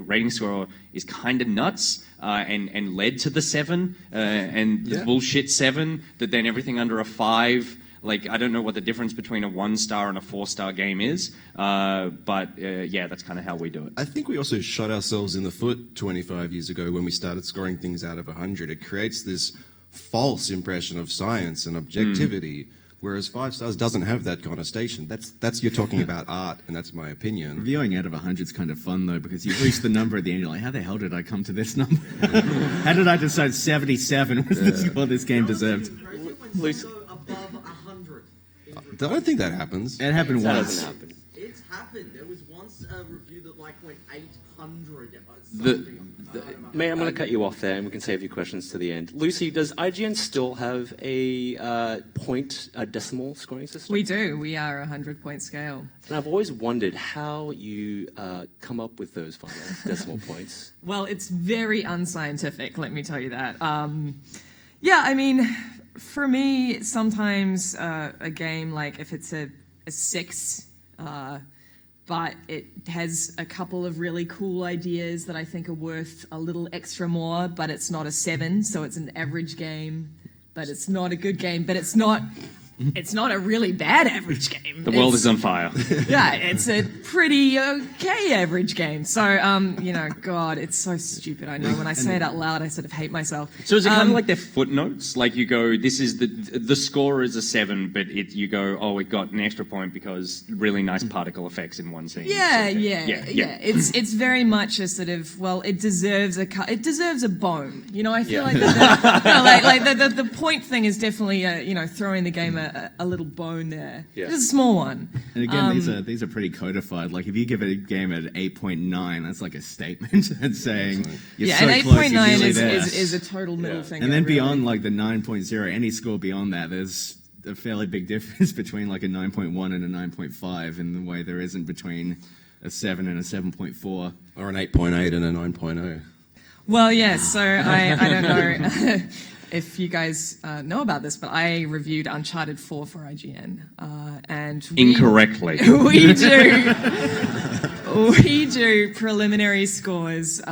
rating score is kind of nuts, and led to the 7 and the bullshit 7 that then everything under a 5. I don't know what the difference between a 1-star and a 4-star game is, but that's kind of how we do it. I think we also shot ourselves in the foot 25 years ago when we started scoring things out of 100. It creates this false impression of science and objectivity, whereas 5 stars doesn't have that connotation. That's you're talking about art, and that's my opinion. Reviewing out of 100 is kind of fun, though, because you reach the number at the end, you're like, how the hell did I come to this number? How did I decide 77 was the score this game deserved? Lucy. Above 100. I don't think that happens. It happened That once. doesn't happen. It's happened. There was once a review that went 800. May, I'm going to cut you off there, and we can save your questions to the end. Lucy, does IGN still have a decimal scoring system? We do. We are a 100-point scale. And I've always wondered how you come up with those final decimal points. Well, it's very unscientific, let me tell you that. For me, sometimes a game, if it's a 6, but it has a couple of really cool ideas that I think are worth a little extra more, but it's not a 7, so it's an average game, but it's not a good game, but it's not a really bad average game. The world is on fire. Yeah, it's a pretty okay average game. So, God, it's so stupid. I know when I say it out loud, I sort of hate myself. So is it kind of like their footnotes? You go, this is the score is a 7, but you go, oh, it got an extra point because really nice particle effects in one scene. Yeah. It's very much a sort of, it deserves a bone. I feel like the point thing is definitely throwing the game a little bone there. Yeah. It's a small one. And again, these are pretty codified. If you give a game an 8.9, that's like a statement. It's saying you're so and close. 8.9 is a total middle finger. And then beyond the 9.0, any score beyond that, there's a fairly big difference between a 9.1 and a 9.5 in the way there isn't between a 7 and a 7.4. Or an 8.8 and a 9.0. Well, yes. So I don't know if you guys know about this, but I reviewed Uncharted 4 for IGN, and incorrectly. We do preliminary scores,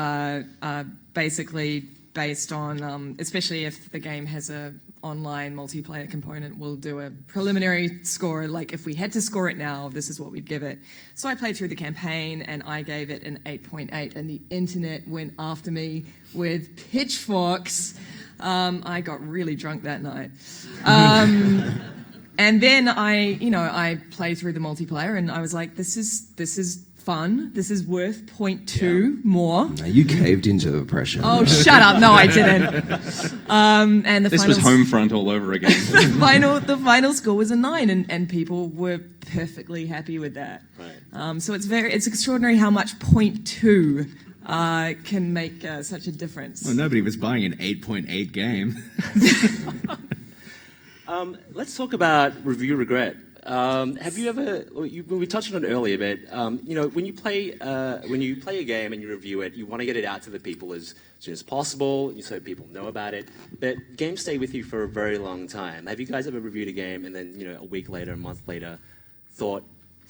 basically based on, especially if the game has a online multiplayer component, we'll do a preliminary score. If we had to score it now, this is what we'd give it. So I played through the campaign and I gave it an 8.8, and the internet went after me with pitchforks. I got really drunk that night. And then I played through the multiplayer and I was like, this is fun. This is worth 0.2 more. No, you caved into the pressure. Oh, shut up. No, I didn't. And this was Homefront all over again. The final score was a 9, and people were perfectly happy with that. Right. So it's extraordinary how much 0.2 can make such a difference. Well, nobody was buying an 8.8 game. Let's talk about review regret. Have you ever? We touched on it earlier, but when you play a game and you review it, you want to get it out to the people as soon as possible, so people know about it. But games stay with you for a very long time. Have you guys ever reviewed a game and then a week later, a month later, thought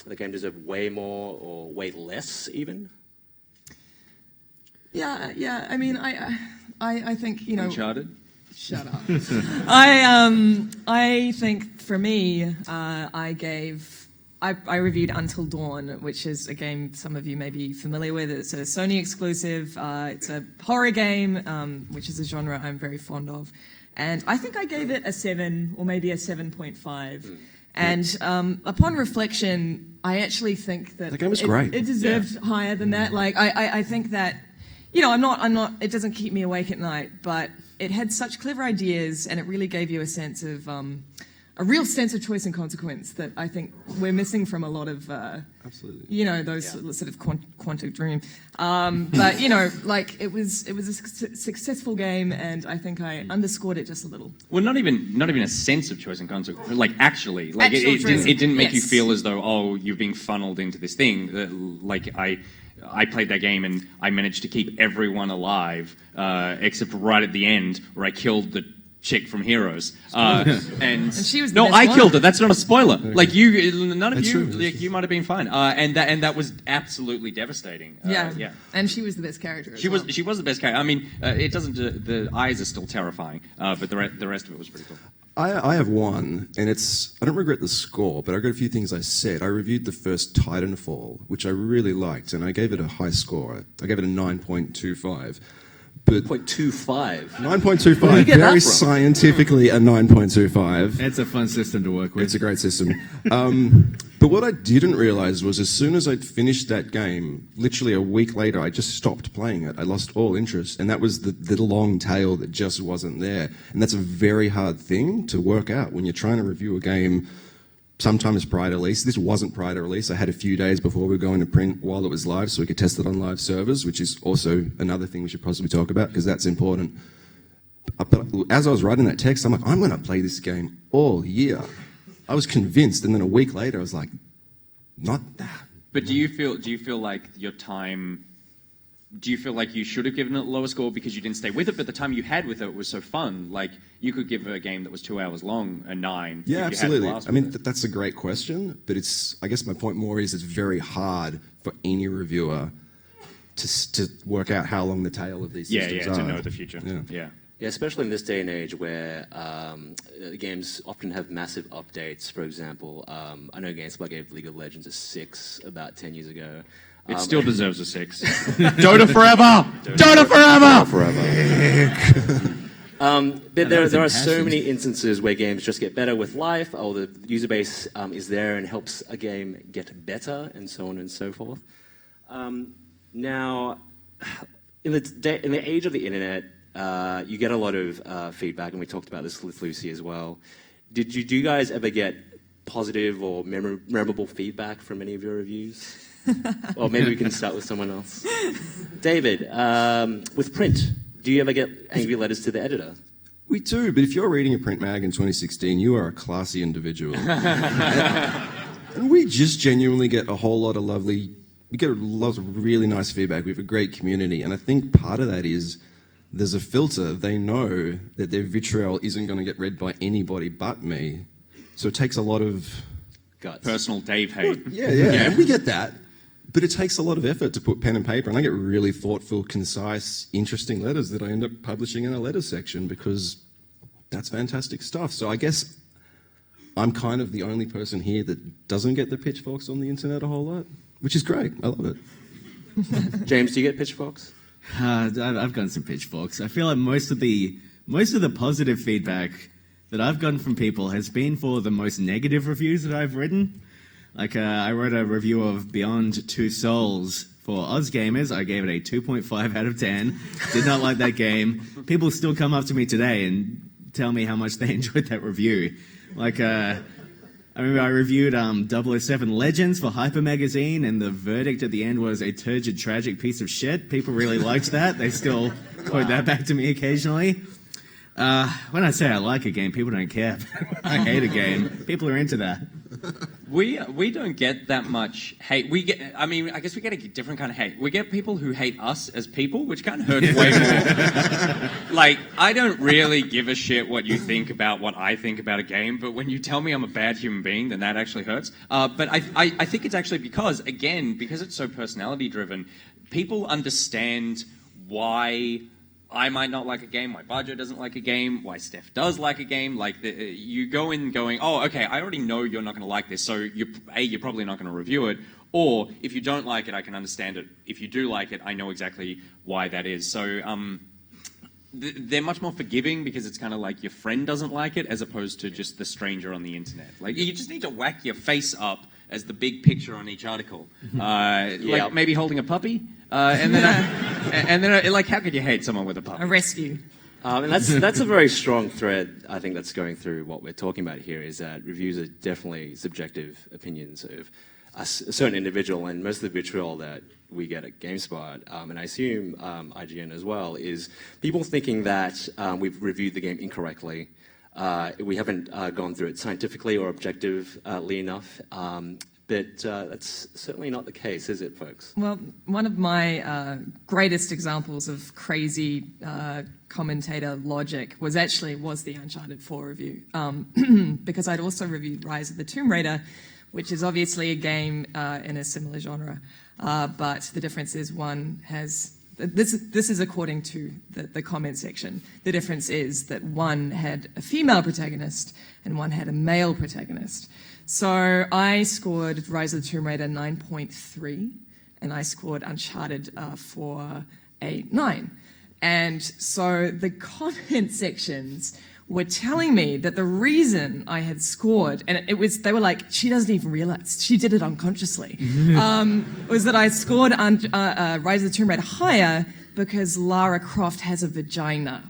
the game deserved way more or way less even? Yeah. I mean, I think Uncharted. Shut up. I think for me, I reviewed Until Dawn, which is a game some of you may be familiar with. It's a Sony exclusive. It's a horror game, which is a genre I'm very fond of. And I think I gave it a 7 or maybe a 7.5. And upon reflection, I actually think that the game was great. It deserved higher than that. Like I think that, I'm not. It doesn't keep me awake at night, but it had such clever ideas, and it really gave you a sense of a real sense of choice and consequence that I think we're missing from a lot of absolutely. Those sort of quantum dream. But it was a successful game, and I think I underscored it just a little. Well, not even a sense of choice and consequence. Like actually, it didn't make you Yes. feel as though you're being funneled into this thing. I played that game and I managed to keep everyone alive, except right at the end where I killed the chick from Heroes. And she was the no, best I one. killed her. That's not a spoiler. Like none of That's you, true. you might have been fine. And that was absolutely devastating. Yeah. And she was the best character. She was the best character. I mean, it doesn't. The eyes are still terrifying, but the rest of it was pretty cool. I have one, and I don't regret the score, but I got a few things I said. I reviewed the first Titanfall, which I really liked, and I gave it a high score. I gave it a 9.25. But 9.25. 9.25. Where did you get that Very from? scientifically a 9.25. It's a fun system to work with. It's a great system. But what I didn't realize was as soon as I'd finished that game, literally a week later, I just stopped playing it. I lost all interest. And that was the long tail that just wasn't there. And that's a very hard thing to work out when you're trying to review a game sometimes prior to release. This wasn't prior to release. I had a few days before we were going to print while it was live so we could test it on live servers, which is also another thing we should possibly talk about because that's important. But as I was writing that text, I'm like, I'm going to play this game all year. I was convinced, and then a week later, I was like, not that. But do you feel like your time? Do you feel like you should have given it a lower score because you didn't stay with it, but the time you had with it was so fun? Like you could give a game that was 2 hours long a 9. Yeah, if you absolutely. Had blast I mean, with it. that's a great question, but I guess my point more is it's very hard for any reviewer to work out how long the tail of these systems are. to know the future. Yeah. Yeah, especially in this day and age where games often have massive updates. For example, I know GameSpot gave League of Legends a 6 about 10 years ago. It still deserves a 6. Dota forever! Dota forever! But there are so many instances where games just get better with life, or the user base is there and helps a game get better, and so on and so forth. Now, in the age of the internet, you get a lot of feedback, and we talked about this with Lucy as well. Do you guys ever get positive or memorable feedback from any of your reviews? Or maybe we can start with someone else. David, with print, do you ever get angry letters to the editor? We do, but if you're reading a print mag in 2016, you are a classy individual. And we just genuinely get a whole lot of we get a lot of really nice feedback. We have a great community, and I think part of that is there's a filter. They know that their vitriol isn't going to get read by anybody but me. So it takes a lot of guts. Personal Dave hate. Yeah, and we get that. But it takes a lot of effort to put pen and paper, and I get really thoughtful, concise, interesting letters that I end up publishing in a letter section because that's fantastic stuff. So I guess I'm kind of the only person here that doesn't get the pitchforks on the internet a whole lot, which is great. I love it. James, do you get pitchforks? I've gotten some pitchforks. I feel like most of the positive feedback that I've gotten from people has been for the most negative reviews that I've written. Like, I wrote a review of Beyond Two Souls for OzGamers. I gave it a 2.5 out of 10. Did not like that game. People still come up to me today and tell me how much they enjoyed that review. Like, I remember I reviewed 007 Legends for Hyper Magazine, and the verdict at the end was a turgid, tragic piece of shit. People really liked that. They still quote that back to me occasionally. When I say I like a game, people don't care. I hate a game. People are into that. We don't get that much hate. I guess we get a different kind of hate. We get people who hate us as people, which kind of hurts way more. Like, I don't really give a shit what you think about what I think about a game, but when you tell me I'm a bad human being, then that actually hurts. But I think it's actually because it's so personality driven, people understand why I might not like a game, why Bajo doesn't like a game, why Steph does like a game. Like, you go in going, oh, okay, I already know you're not going to like this, so you're probably not going to review it. Or if you don't like it, I can understand it. If you do like it, I know exactly why that is. So they're much more forgiving because it's kind of like your friend doesn't like it as opposed to just the stranger on the internet. Like, you just need to whack your face up as the big picture on each article. Like maybe holding a puppy. And then, like, how could you hate someone with a puppy? A rescue. And that's a very strong thread, I think, that's going through what we're talking about here, is that reviews are definitely subjective opinions of a certain individual, and most of the vitriol that we get at GameSpot, and I assume IGN as well, is people thinking that we've reviewed the game incorrectly. We haven't gone through it scientifically or objectively enough. But that's certainly not the case, is it, folks? Well, one of my greatest examples of crazy commentator logic was the Uncharted 4 review, because I'd also reviewed Rise of the Tomb Raider, which is obviously a game in a similar genre, but the difference is one has... This is according to the comment section. The difference is that one had a female protagonist and one had a male protagonist. So I scored Rise of the Tomb Raider 9.3, and I scored Uncharted 4 a 9. And so the comment sections were telling me that the reason I had scored, and they were like, she doesn't even realize, she did it unconsciously, was that I scored Rise of the Tomb Raider higher because Lara Croft has a vagina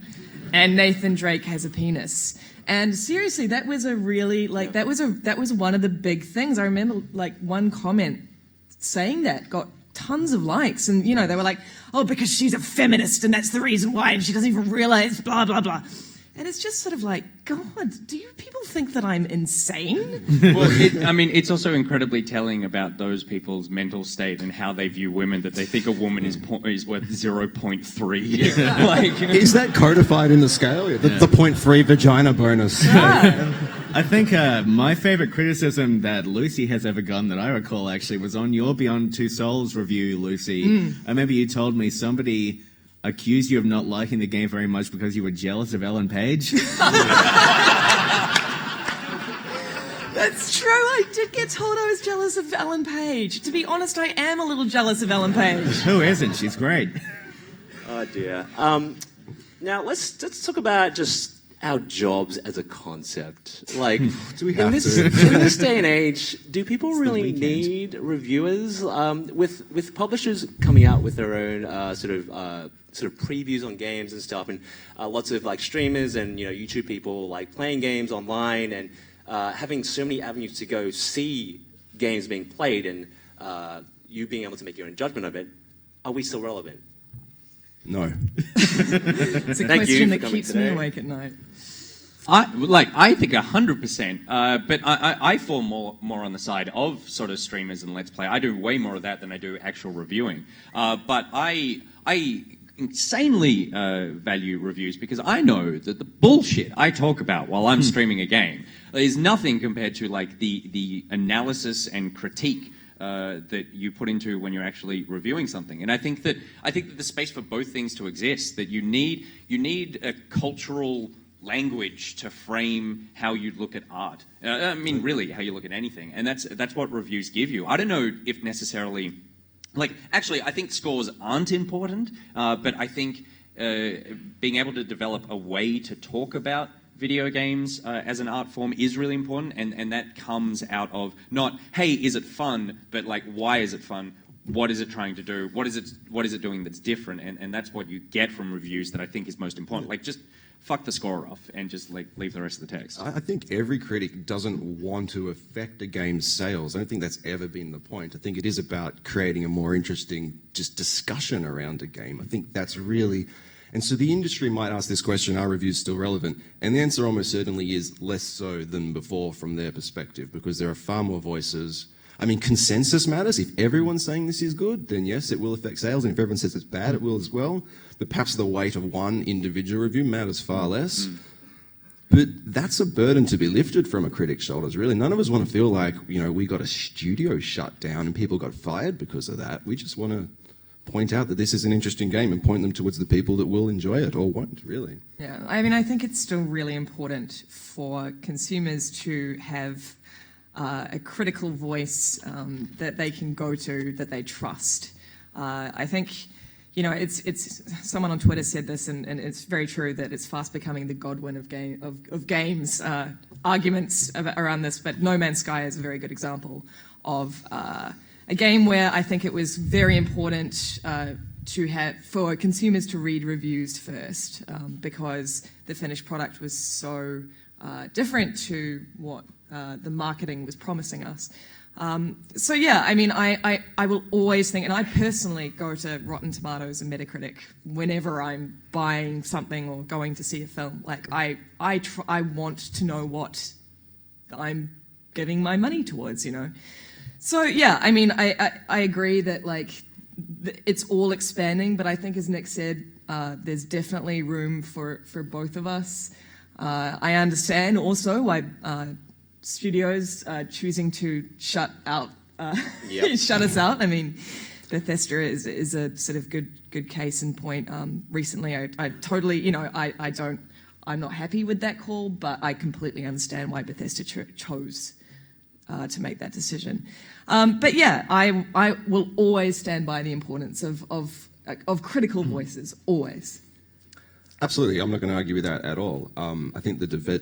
and Nathan Drake has a penis. And seriously, that was a really, that was one of the big things. I remember, one comment saying that got tons of likes, and, they were like, oh, because she's a feminist and that's the reason why, and she doesn't even realize, blah, blah, blah. And it's just sort of like, God, do you people think that I'm insane? Well, it's also incredibly telling about those people's mental state and how they view women, that they think a woman is worth 0.3. Is that codified in the scale? The 0.3 vagina bonus. I think my favorite criticism that Lucy has ever gotten, that I recall actually, was on your Beyond Two Souls review, Lucy. I remember you told me somebody accused you of not liking the game very much because you were jealous of Ellen Page. That's true. I did get told I was jealous of Ellen Page. To be honest, I am a little jealous of Ellen Page. Who isn't? She's great. Oh, dear. Now, let's talk about just our jobs as a concept. Like, in this day and age, do people really need reviewers? With publishers coming out with their own sort of previews on games and stuff, and lots of streamers and YouTube people playing games online, and having so many avenues to go see games being played, and you being able to make your own judgment of it, are we still relevant? No. It's a question that keeps me awake at night. I think 100%, but I fall more on the side of sort of streamers and Let's Play. I do way more of that than I do actual reviewing. But I insanely value reviews, because I know that the bullshit I talk about while I'm streaming a game is nothing compared to the analysis and critique that you put into when you're actually reviewing something. And I think that the space for both things to exist, that you need a cultural language to frame how you look at art. Really, how you look at anything. And that's what reviews give you. I don't know if necessarily... actually, I think scores aren't important, but I think being able to develop a way to talk about video games as an art form is really important, and that comes out of not, hey, is it fun, but why is it fun? What is it trying to do? What is it doing that's different? And that's what you get from reviews that I think is most important. Just fuck the score off and just leave the rest of the text. I think every critic doesn't want to affect a game's sales. I don't think that's ever been the point. I think it is about creating a more interesting just discussion around a game. I think that's really... And so the industry might ask this question, are reviews still relevant? And the answer almost certainly is less so than before from their perspective, because there are far more voices. I mean, consensus matters. If everyone's saying this is good, then yes, it will affect sales. And if everyone says it's bad, it will as well. But perhaps the weight of one individual review matters far less. But that's a burden to be lifted from a critic's shoulders, really. None of us want to feel like, we got a studio shut down and people got fired because of that. We just want to point out that this is an interesting game and point them towards the people that will enjoy it or won't, really. Yeah, I mean, I think it's still really important for consumers to have a critical voice that they can go to, that they trust. I think, it's someone on Twitter said this, and it's very true that it's fast becoming the Godwin of games arguments around this. But No Man's Sky is a very good example of a game where I think it was very important for consumers to read reviews first, because the finished product was so different to what the marketing was promising us. So yeah, I mean, I will always think, and I personally go to Rotten Tomatoes and Metacritic whenever I'm buying something or going to see a film. Like I want to know what I'm giving my money towards, So yeah, I mean, I agree that it's all expanding, but I think, as Nick said, there's definitely room for both of us. I understand also why studios choosing to shut us out. I mean, Bethesda is a sort of good case in point. Recently, I totally, I'm not happy with that call, but I completely understand why Bethesda chose to make that decision. But yeah, I will always stand by the importance of critical voices, always. Absolutely, I'm not going to argue with that at all. I think the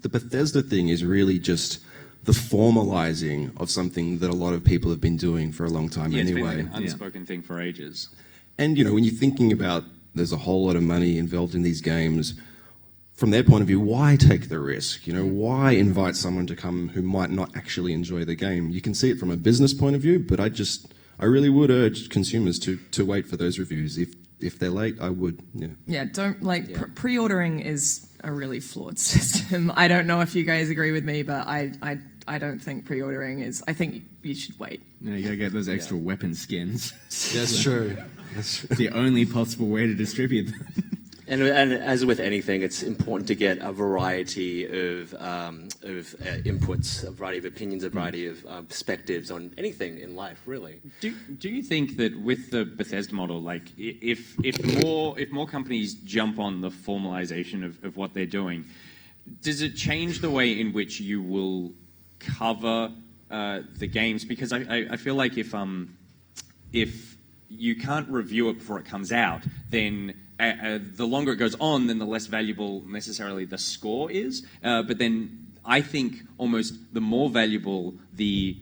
Bethesda thing is really just the formalizing of something that a lot of people have been doing for a long time anyway. It's been an unspoken thing for ages. And, when you're thinking about there's a whole lot of money involved in these games, from their point of view, why take the risk? Why invite someone to come who might not actually enjoy the game? You can see it from a business point of view, but I really would urge consumers to wait for those reviews. If they're late, I would, Yeah, don't, pre-ordering is a really flawed system. I don't know if you guys agree with me, but I don't think pre-ordering is, I think you should wait. Yeah, you gotta get those extra weapon skins. That's true. It's the only possible way to distribute them. And as with anything, it's important to get a variety of inputs, a variety of opinions, a variety of perspectives on anything in life, really. Do you think that with the Bethesda model, if more companies jump on the formalization of what they're doing, does it change the way in which you will cover the games? Because I feel like if you can't review it before it comes out, then the longer it goes on, then the less valuable necessarily the score is. But then I think almost the more valuable the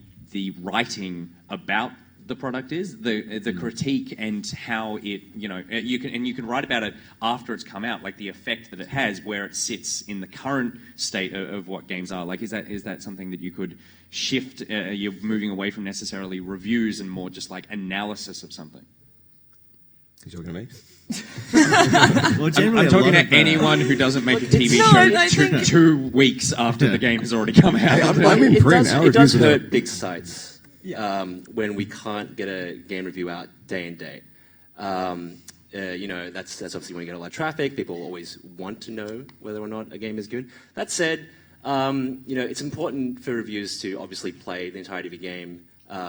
writing about the product is, the critique and how it, you can write about it after it's come out, like the effect that it has, where it sits in the current state of what games are. Like, is that something that you could shift? You're moving away from necessarily reviews and more just like analysis of something. You talking to me? Well, I'm talking to anyone who doesn't make a TV show 2 weeks after the game has already come out. I'm in print. It does hurt big sites when we can't get a game review out day and date. That's obviously when you get a lot of traffic. People always want to know whether or not a game is good. That said, it's important for reviewers to obviously play the entirety of a game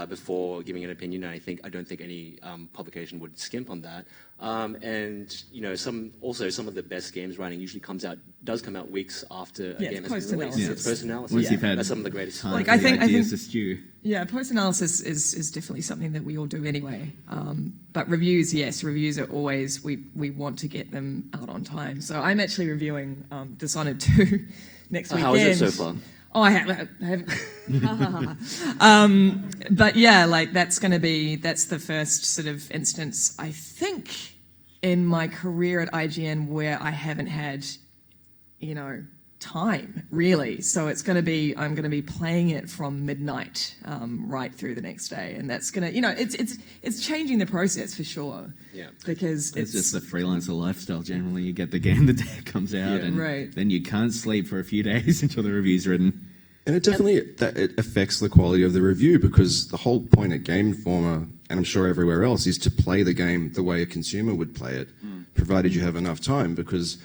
before giving an opinion. And I don't think any publication would skimp on that. Some of the best games writing usually does come out weeks after a game has been released. It's post-analysis. That's some of the greatest. I think to stew. Yeah, post-analysis is definitely something that we all do anyway. But reviews, yes, reviews are always, we want to get them out on time. So I'm actually reviewing Dishonored 2 next weekend. How is it so far? Oh, I haven't. But yeah, that's the first sort of instance, I think, in my career at IGN where I haven't had, time, really. So I'm going to be playing it from midnight right through the next day, and that's going to, it's changing the process for sure. Yeah, because it's just the freelancer lifestyle. Generally, you get the game the day it comes out, and then you can't sleep for a few days until the review's written. And it definitely it affects the quality of the review, because the whole point at Game Informer, and I'm sure everywhere else, is to play the game the way a consumer would play it, provided you have enough time. Because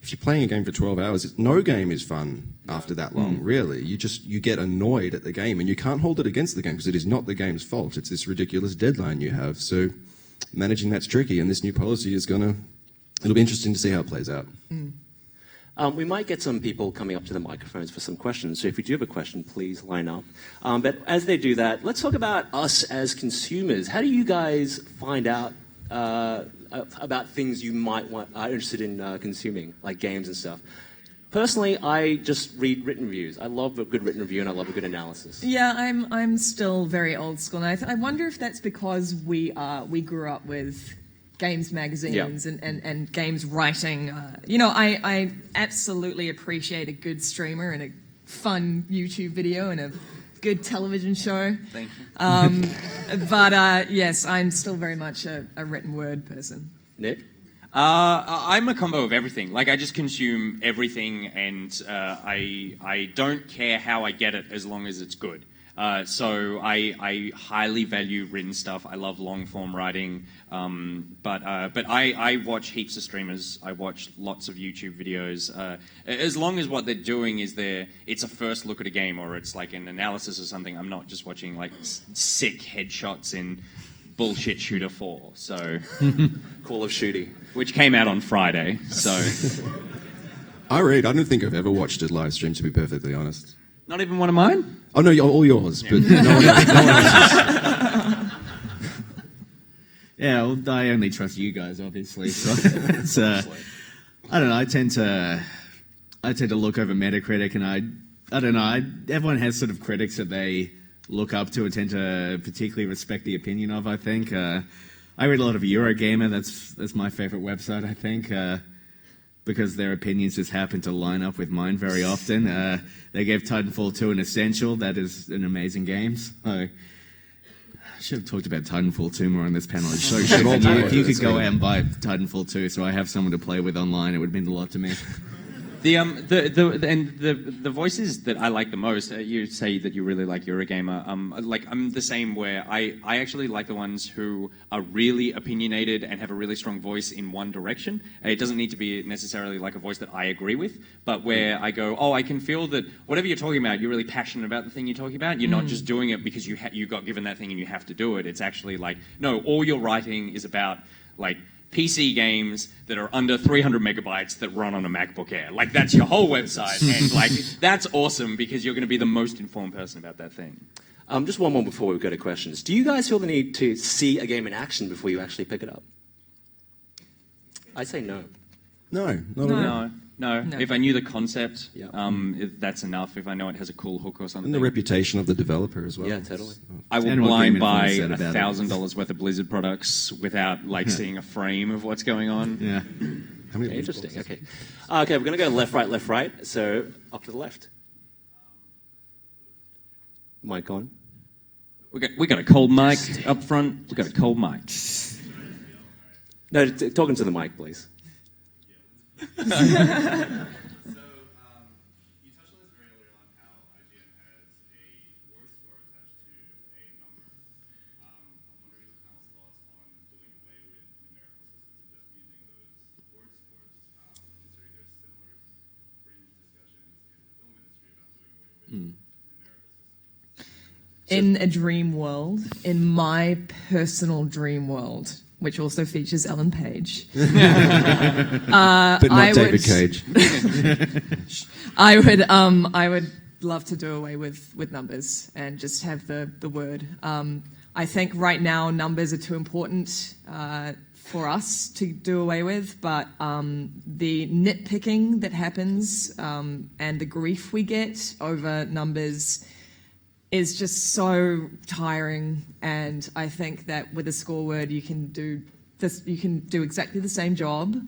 if you're playing a game for 12 hours, no game is fun after that long, really. You get annoyed at the game, and you can't hold it against the game, because it is not the game's fault. It's this ridiculous deadline you have. So managing that's tricky, and this new policy it'll be interesting to see how it plays out. We might get some people coming up to the microphones for some questions, so if you do have a question, please line up. But as they do that, let's talk about us as consumers. How do you guys find out about things you might are interested in consuming, like games and stuff? Personally, I just read written reviews. I love a good written review, and I love a good analysis. Yeah, I'm still very old school, and I wonder if that's because we grew up with games magazines and games writing. I absolutely appreciate a good streamer and a fun YouTube video and a good television show. Thank you. But yes, I'm still very much a written word person. Nick? I'm a combo of everything. Like, I just consume everything, and I don't care how I get it as long as it's good. So I highly value written stuff. I love long-form writing, but I watch heaps of streamers. I watch lots of YouTube videos. As long as what they're doing is it's a first look at a game, or it's like an analysis or something. I'm not just watching like sick headshots in Bullshit Shooter 4. So Call of Shooty, which came out on Friday. So I don't think I've ever watched a live stream, to be perfectly honest. Not even one of mine? Oh, no, all yours, but no one else's. Yeah, well, I only trust you guys, obviously. So it's, I don't know. I tend to look over Metacritic, and I don't know. Everyone has sort of critics that they look up to and tend to particularly respect the opinion of. I think I read a lot of Eurogamer. That's my favorite website, I think. Because their opinions just happen to line up with mine very often. They gave Titanfall 2 an essential. That is an amazing game. So I should have talked about Titanfall 2 more on this panel. It's so good. If you could go out and buy Titanfall 2 so I have someone to play with online, it would mean a lot to me. The voices that I like the most, you say that you really like Eurogamer. I'm the same, where I actually like the ones who are really opinionated and have a really strong voice in one direction. It doesn't need to be necessarily like a voice that I agree with, but where I go, I can feel that whatever you're talking about, you're really passionate about the thing you're talking about. You're not just doing it because you got given that thing and you have to do it. It's actually like, no, all your writing is about like PC games that are under 300 megabytes that run on a MacBook Air. Like, that's your whole website. And, like, that's awesome because you're going to be the most informed person about that thing. Just one more before we go to questions. Do you guys feel the need to see a game in action before you actually pick it up? I say no. No. If I knew the concept, that's enough. If I know it has a cool hook or something. And the reputation of the developer as well. Yeah, totally. I will blind buy $1,000 worth of Blizzard products without seeing a frame of what's going on. Yeah. Interesting. Okay. Okay, we're going to go left, right. So up to the left. Mic on. We got a cold mic up front. We got a cold mic. No, talking to the mic, please. In a dream world, in my personal dream world, which also features Ellen Page. But not David Cage. I would love to do away with numbers and just have the word. I think right now numbers are too important for us to do away with, but the nitpicking that happens and the grief we get over numbers is just so tiring, and I think that with a score word you can do exactly the same job,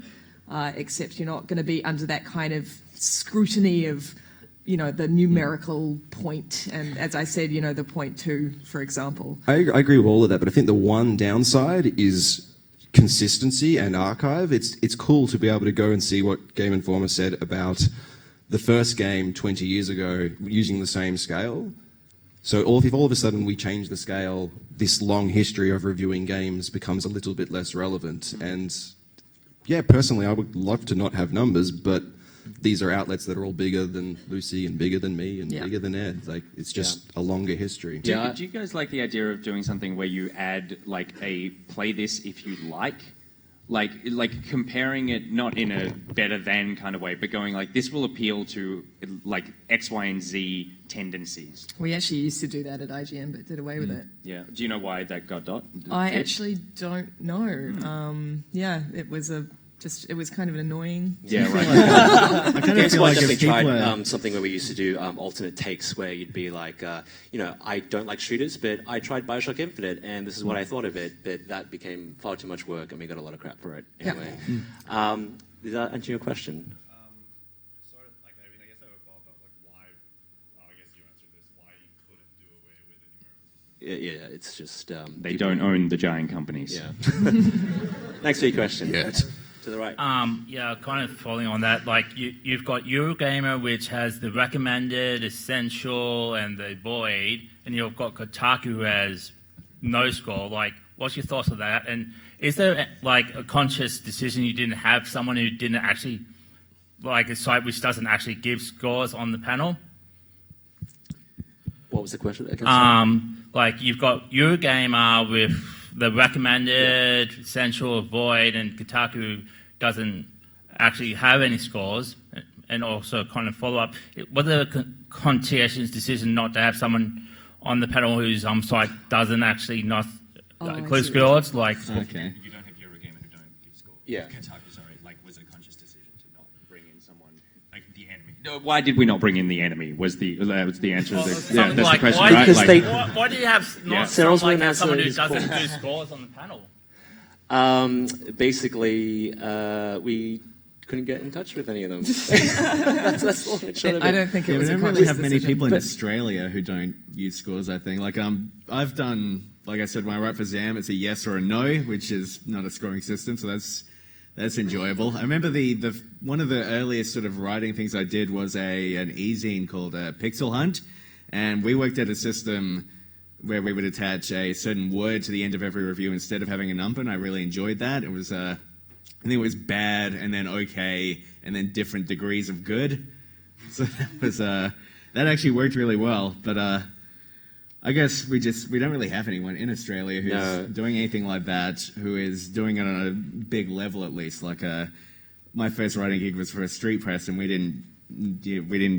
except you're not going to be under that kind of scrutiny of, the numerical point, and as I said, the 0.2, for example. I agree with all of that, but I think the one downside is consistency and archive. It's cool to be able to go and see what Game Informer said about the first game 20 years ago using the same scale. So if all of a sudden we change the scale, this long history of reviewing games becomes a little bit less relevant. And yeah, personally, I would love to not have numbers, but these are outlets that are all bigger than Lucy and bigger than me and bigger than Ed. Like, it's just a longer history. Do you guys like the idea of doing something where you add like a play this if you like? Like comparing it not in a better than kind of way, but going like this will appeal to like X, Y, and Z tendencies. We actually used to do that at IGN, but did away with it. Yeah. Do you know why that got I actually don't know. Yeah, it was it was kind of an annoying. Yeah, right. I kind of feel like definitely if people tried something where we used to do alternate takes, where you'd be like, I don't like shooters, but I tried Bioshock Infinite, and this is what I thought of it. But that became far too much work, and we got a lot of crap for it. Anyway, did that answer your question? Yeah, it's just they don't own the giant companies. Yeah. Thanks for your question. Yes. To the right. Yeah, kind of following on that, like you've got Eurogamer, which has the recommended, essential, and the void, and you've got Kotaku, who has no score. Like, what's your thoughts on that? And is there like a conscious decision you didn't have someone who didn't actually, like a site which doesn't actually give scores on the panel? What was the question? Like you've got Eurogamer with the recommended, essential, void, and Kotaku doesn't actually have any scores. And also, kind of follow up, was there a conscientious decision not to have someone on the panel whose site doesn't actually not include scores? Like, okay. You don't have Eurogamer who don't give scores. Yeah. Kotaku, sorry. Like, was it a conscious decision to not bring in someone like the enemy? No, why did we not bring in the enemy? Was the answer? Well, that's like, the question, why, right? Because why do you have not Cyril's someone, gonna like, someone who answer doesn't his do scores on the panel? Basically, we couldn't get in touch with any of them. that's all it should have I been. don't think it Yeah, we was a don't really conscious have many decision. people in Australia who don't use scores, I think. Like, I've done, like I said, when I write for ZAM, it's a yes or a no, which is not a scoring system, so that's enjoyable. I remember the one of the earliest sort of writing things I did was an e-zine called Pixel Hunt, and we worked at a system where we would attach a certain word to the end of every review instead of having a number, and I really enjoyed that. It was, I think it was bad, and then okay, and then different degrees of good. So that was, that actually worked really well, but I guess we don't really have anyone in Australia who's doing anything like that, who is doing it on a big level at least. Like my first writing gig was for a street press, and we didn't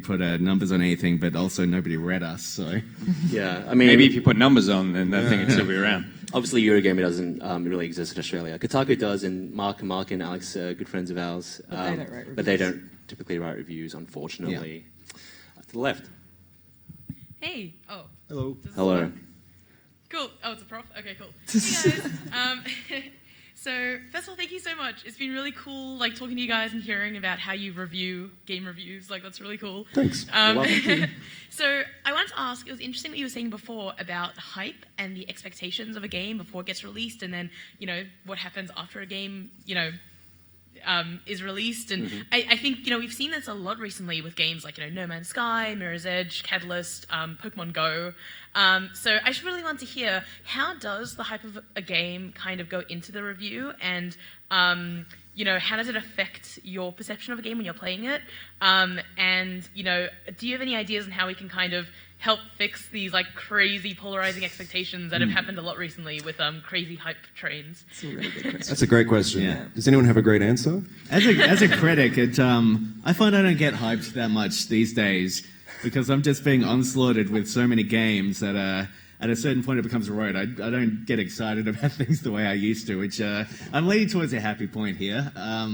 put numbers on anything, but also nobody read us. So Yeah, I mean, maybe if you put numbers on, then that thing would still be around. Obviously, Eurogamer doesn't really exist in Australia. Kotaku does, and Mark and Alex are good friends of ours. But they don't write reviews. But they don't typically write reviews, unfortunately. To the left. Hey. Oh. Hello. Does this Hello. work? Cool. Oh, it's a prof? Okay, cool. Hey, guys. So, first of all, thank you so much. It's been really cool, like, talking to you guys and hearing about how you review game reviews. Like, that's really cool. Thanks. You're welcome. So, I wanted to ask, it was interesting what you were saying before about hype and the expectations of a game before it gets released, and then, what happens after a game, is released. And I think, we've seen this a lot recently with games like, No Man's Sky, Mirror's Edge, Catalyst, Pokemon Go. So I just really want to hear, how does the hype of a game kind of go into the review? And, how does it affect your perception of a game when you're playing it? And, do you have any ideas on how we can kind of help fix these like crazy polarizing expectations that have happened a lot recently with crazy hype trains? That's a really good question. That's a great question. Yeah. Does anyone have a great answer? As a critic, I find I don't get hyped that much these days because I'm just being onslaughted with so many games that at a certain point it becomes a road. I don't get excited about things the way I used to, which I'm leaning towards a happy point here. I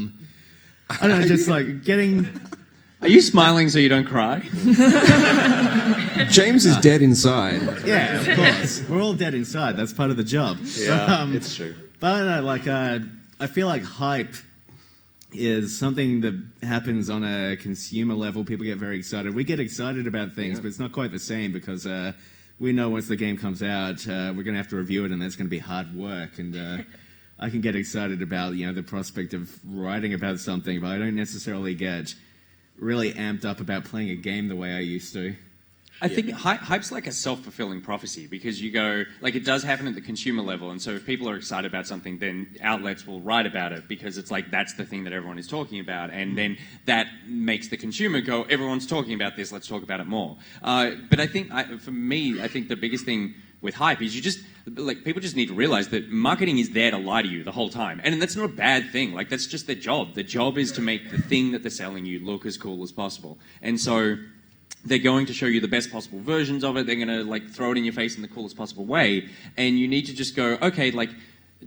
don't know, just like getting... Are you smiling so you don't cry? James is dead inside. Yeah, of course. We're all dead inside. That's part of the job. Yeah, it's true. But I don't know, like, I feel like hype is something that happens on a consumer level. People get very excited. We get excited about things, but it's not quite the same because we know once the game comes out, we're going to have to review it, and that's going to be hard work. And I can get excited about the prospect of writing about something, but I don't necessarily get really amped up about playing a game the way I used to. I think hype's like a self-fulfilling prophecy because you go, like it does happen at the consumer level, and so if people are excited about something, then outlets will write about it because it's like that's the thing that everyone is talking about, and then that makes the consumer go, everyone's talking about this, let's talk about it more. But I think, for me, I think the biggest thing with hype is people just need to realize that marketing is there to lie to you the whole time, and that's not a bad thing. Like that's just their job. The job is to make the thing that they're selling you look as cool as possible, and so they're going to show you the best possible versions of it. They're going to throw it in your face in the coolest possible way. And you need to just go, okay,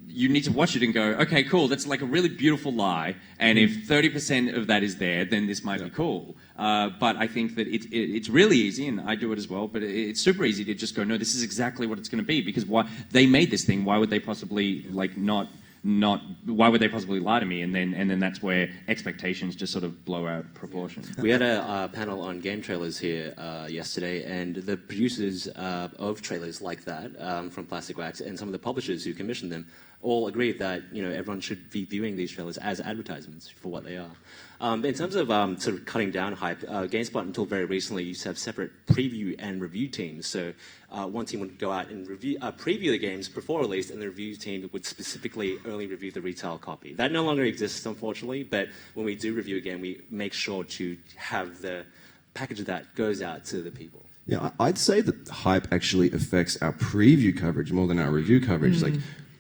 you need to watch it and go, okay, cool, that's like a really beautiful lie. And if 30% of that is there, then this might be cool. But I think that it's really easy, and I do it as well, but it's super easy to just go, no, this is exactly what it's going to be. Because they made this thing, why would they possibly why would they possibly lie to me? And then that's where expectations just sort of blow out proportion. We had a panel on game trailers here yesterday, and the producers of trailers like that from Plastic Wax and some of the publishers who commissioned them all agreed that everyone should be viewing these trailers as advertisements for what they are. In terms of sort of cutting down hype, GameSpot until very recently used to have separate preview and review teams. So one team would go out and preview the games before release, and the review team would specifically early review the retail copy. That no longer exists, unfortunately, but when we do review a game, we make sure to have the package that goes out to the people. Yeah, I'd say that hype actually affects our preview coverage more than our review coverage. Like,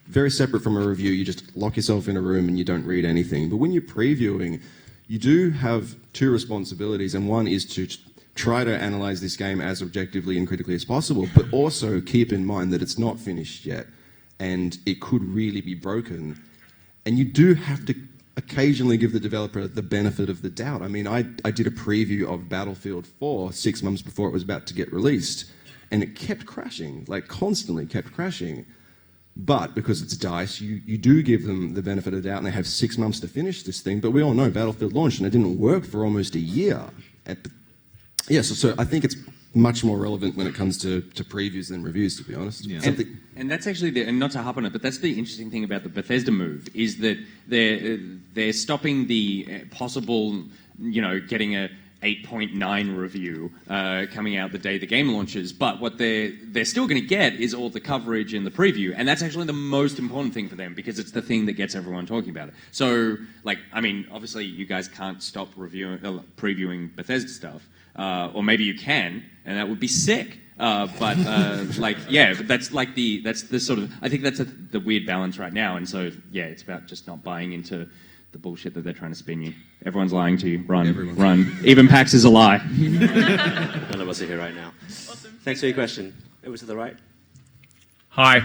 very separate from a review, you just lock yourself in a room and you don't read anything. But when you're previewing, you do have two responsibilities, and one is to try to analyze this game as objectively and critically as possible, but also keep in mind that it's not finished yet, and it could really be broken. And you do have to occasionally give the developer the benefit of the doubt. I mean, I did a preview of Battlefield 4 6 months before it was about to get released, and it kept crashing, constantly kept crashing. But because it's DICE, you do give them the benefit of the doubt, and they have 6 months to finish this thing. But we all know Battlefield launched, and it didn't work for almost a year. So I think it's much more relevant when it comes to previews than reviews, to be honest. Yeah. And that's actually, and not to harp on it, but that's the interesting thing about the Bethesda move, is that they're stopping the possible, getting a 8.9 review coming out the day the game launches, but what they're still going to get is all the coverage in the preview, and that's actually the most important thing for them because it's the thing that gets everyone talking about it. So, obviously you guys can't stop previewing Bethesda stuff, or maybe you can, and that would be sick. But that's the sort of, I think that's the weird balance right now, and so it's about just not buying into the bullshit that they're trying to spin you. Everyone's lying to you. Run. Even PAX is a lie. None of us are here right now. Awesome. Thanks for your question. Over to the right. Hi.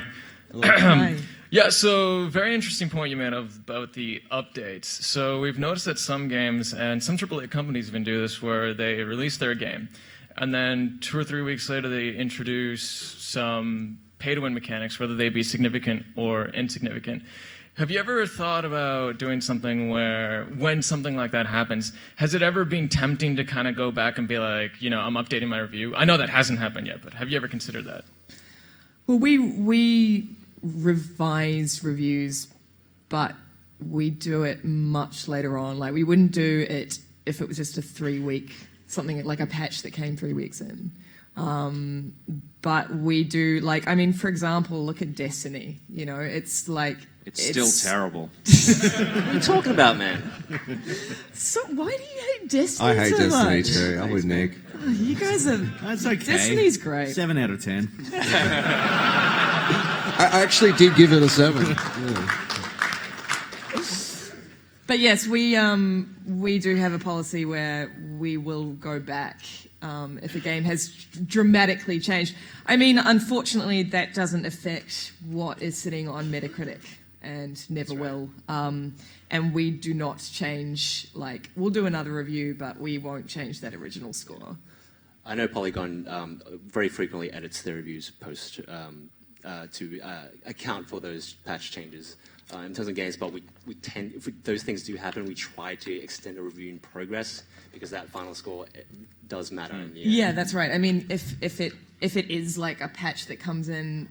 Hi. Yeah, so very interesting point you made about the updates. So we've noticed that some games, and some AAA companies even do this, where they release their game, and then 2 or 3 weeks later they introduce some pay-to-win mechanics, whether they be significant or insignificant. Have you ever thought about doing something where, when something like that happens, has it ever been tempting to kind of go back and be like, I'm updating my review? I know that hasn't happened yet, but have you ever considered that? Well, we revise reviews, but we do it much later on. We wouldn't do it if it was just a 3-week, something like a patch that came 3 weeks in. But we do, for example, look at Destiny. It's still terrible. What are you talking about, man? So why do you hate Destiny I hate so Destiny much? too. I'm with Nick. Oh, you guys are... That's okay. Destiny's great. 7 out of 10. I actually did give it a 7. Yeah. But yes, we do have a policy where we will go back if a game has dramatically changed. I mean, unfortunately, that doesn't affect what is sitting on Metacritic, and never will. And we do not change, we'll do another review, but we won't change that original score. I know Polygon very frequently edits their reviews post to account for those patch changes. In terms of GameSpot, we tend, if those things do happen, we try to extend a review in progress because that final score does matter. In the end. Yeah, that's right. I mean, if it is like a patch that comes in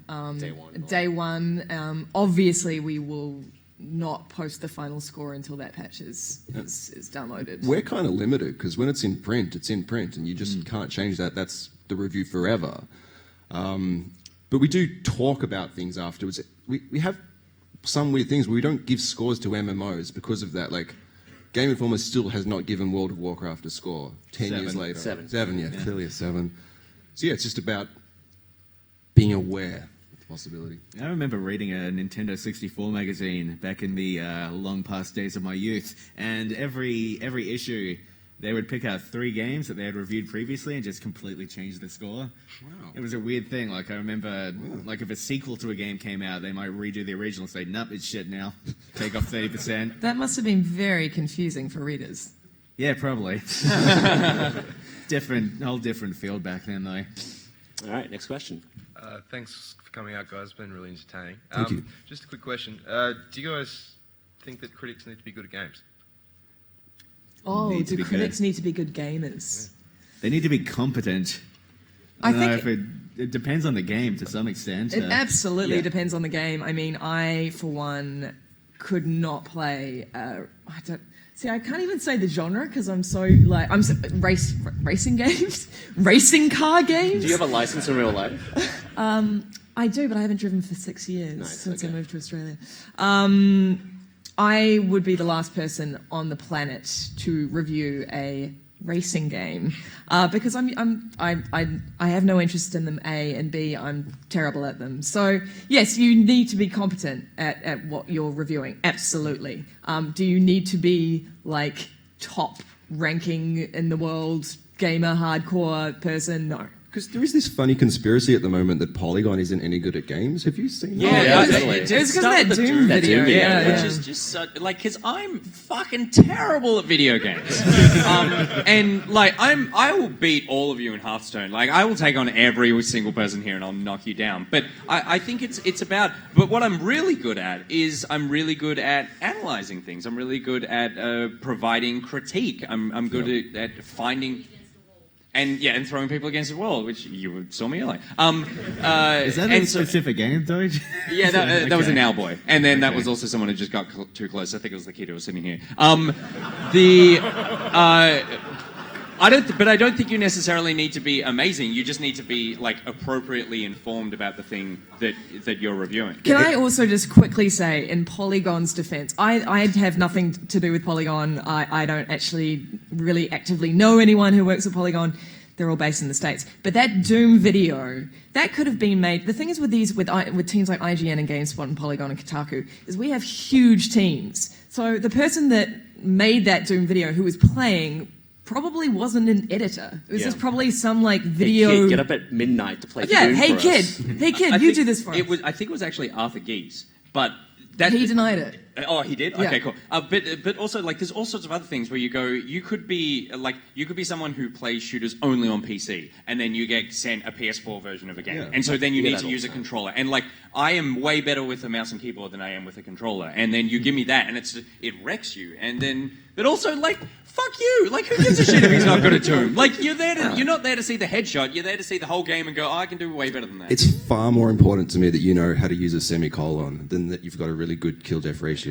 day one, obviously we will not post the final score until that patch is downloaded. We're kind of limited because when it's in print, and you just can't change that. That's the review forever. But we do talk about things afterwards. We have some weird things where we don't give scores to MMOs because of that. Like, Game Informer still has not given World of Warcraft a score 10 years later. Seven, yeah, clearly a 7. So yeah, it's just about being aware of the possibility. I remember reading a Nintendo 64 magazine back in the long past days of my youth, and every issue they would pick out 3 games that they had reviewed previously and just completely change the score. Wow. It was a weird thing. Like, I remember, like, if a sequel to a game came out, they might redo the original and say, nope, it's shit now. Take off 30%. That must have been very confusing for readers. Yeah, probably. Whole different field back then, though. All right, next question. Thanks for coming out, guys. It's been really entertaining. Thank you. Just a quick question. Do you guys think that critics need to be good at games? Oh, do critics need to be good gamers? They need to be competent. I don't know if it depends on the game to some extent. It absolutely depends on the game. I mean, I, for one, could not play. I can't even say the genre because I'm so like racing games, racing car games. Do you have a license in real life? I do, but I haven't driven for 6 years since I moved to Australia. I would be the last person on the planet to review a racing game because I have no interest in them, A, and B, I'm terrible at them. So yes, you need to be competent at what you're reviewing. Absolutely. Do you need to be like top ranking in the world gamer hardcore person? No. Because there is this funny conspiracy at the moment that Polygon isn't any good at games. Have you seen that? Yeah, definitely. It's because of that Doom video. Which is just such, like, because I'm fucking terrible at video games. And, like, I will beat all of you in Hearthstone. Like, I will take on every single person here and I'll knock you down. But I think it's about, but what I'm really good at is I'm really good at analysing things. I'm really good at providing critique. I'm good at finding... And throwing people against the wall, which you saw me like. Is that a specific game, though? Yeah, that was an Owlboy. And then that was also someone who just got too close. I think it was the kid who was sitting here. I don't think you necessarily need to be amazing. You just need to be like appropriately informed about the thing that you're reviewing. Can I also just quickly say, in Polygon's defense, I have nothing to do with Polygon. I don't actually really actively know anyone who works at Polygon. They're all based in the States. But that Doom video, that could have been made. The thing is with teams like IGN and GameSpot and Polygon and Kotaku, is we have huge teams. So the person that made that Doom video who was playing probably wasn't an editor. It was just probably some like video. Hey kid, get up at midnight to play. Yeah, Doom hey for kid, us. hey kid, you do this for us. I think it was actually Arthur Geese, but he denied it. Oh, he did? Yeah. Okay, cool. But also, like, there's all sorts of other things where you go, you could be someone who plays shooters only on PC, and then you get sent a PS4 version of a game. Yeah. And so then you Yeah, need that to all use a time. controller. And, like, I am way better with a mouse and keyboard than I am with a controller. And then you give me that, and it wrecks you. And then, but also, like, fuck you. Like, who gives a shit if he's not good at Doom? Like, you're not there to see the headshot. You're there to see the whole game and go, oh, I can do way better than that. It's far more important to me that you know how to use a semicolon than that you've got a really good kill-death ratio.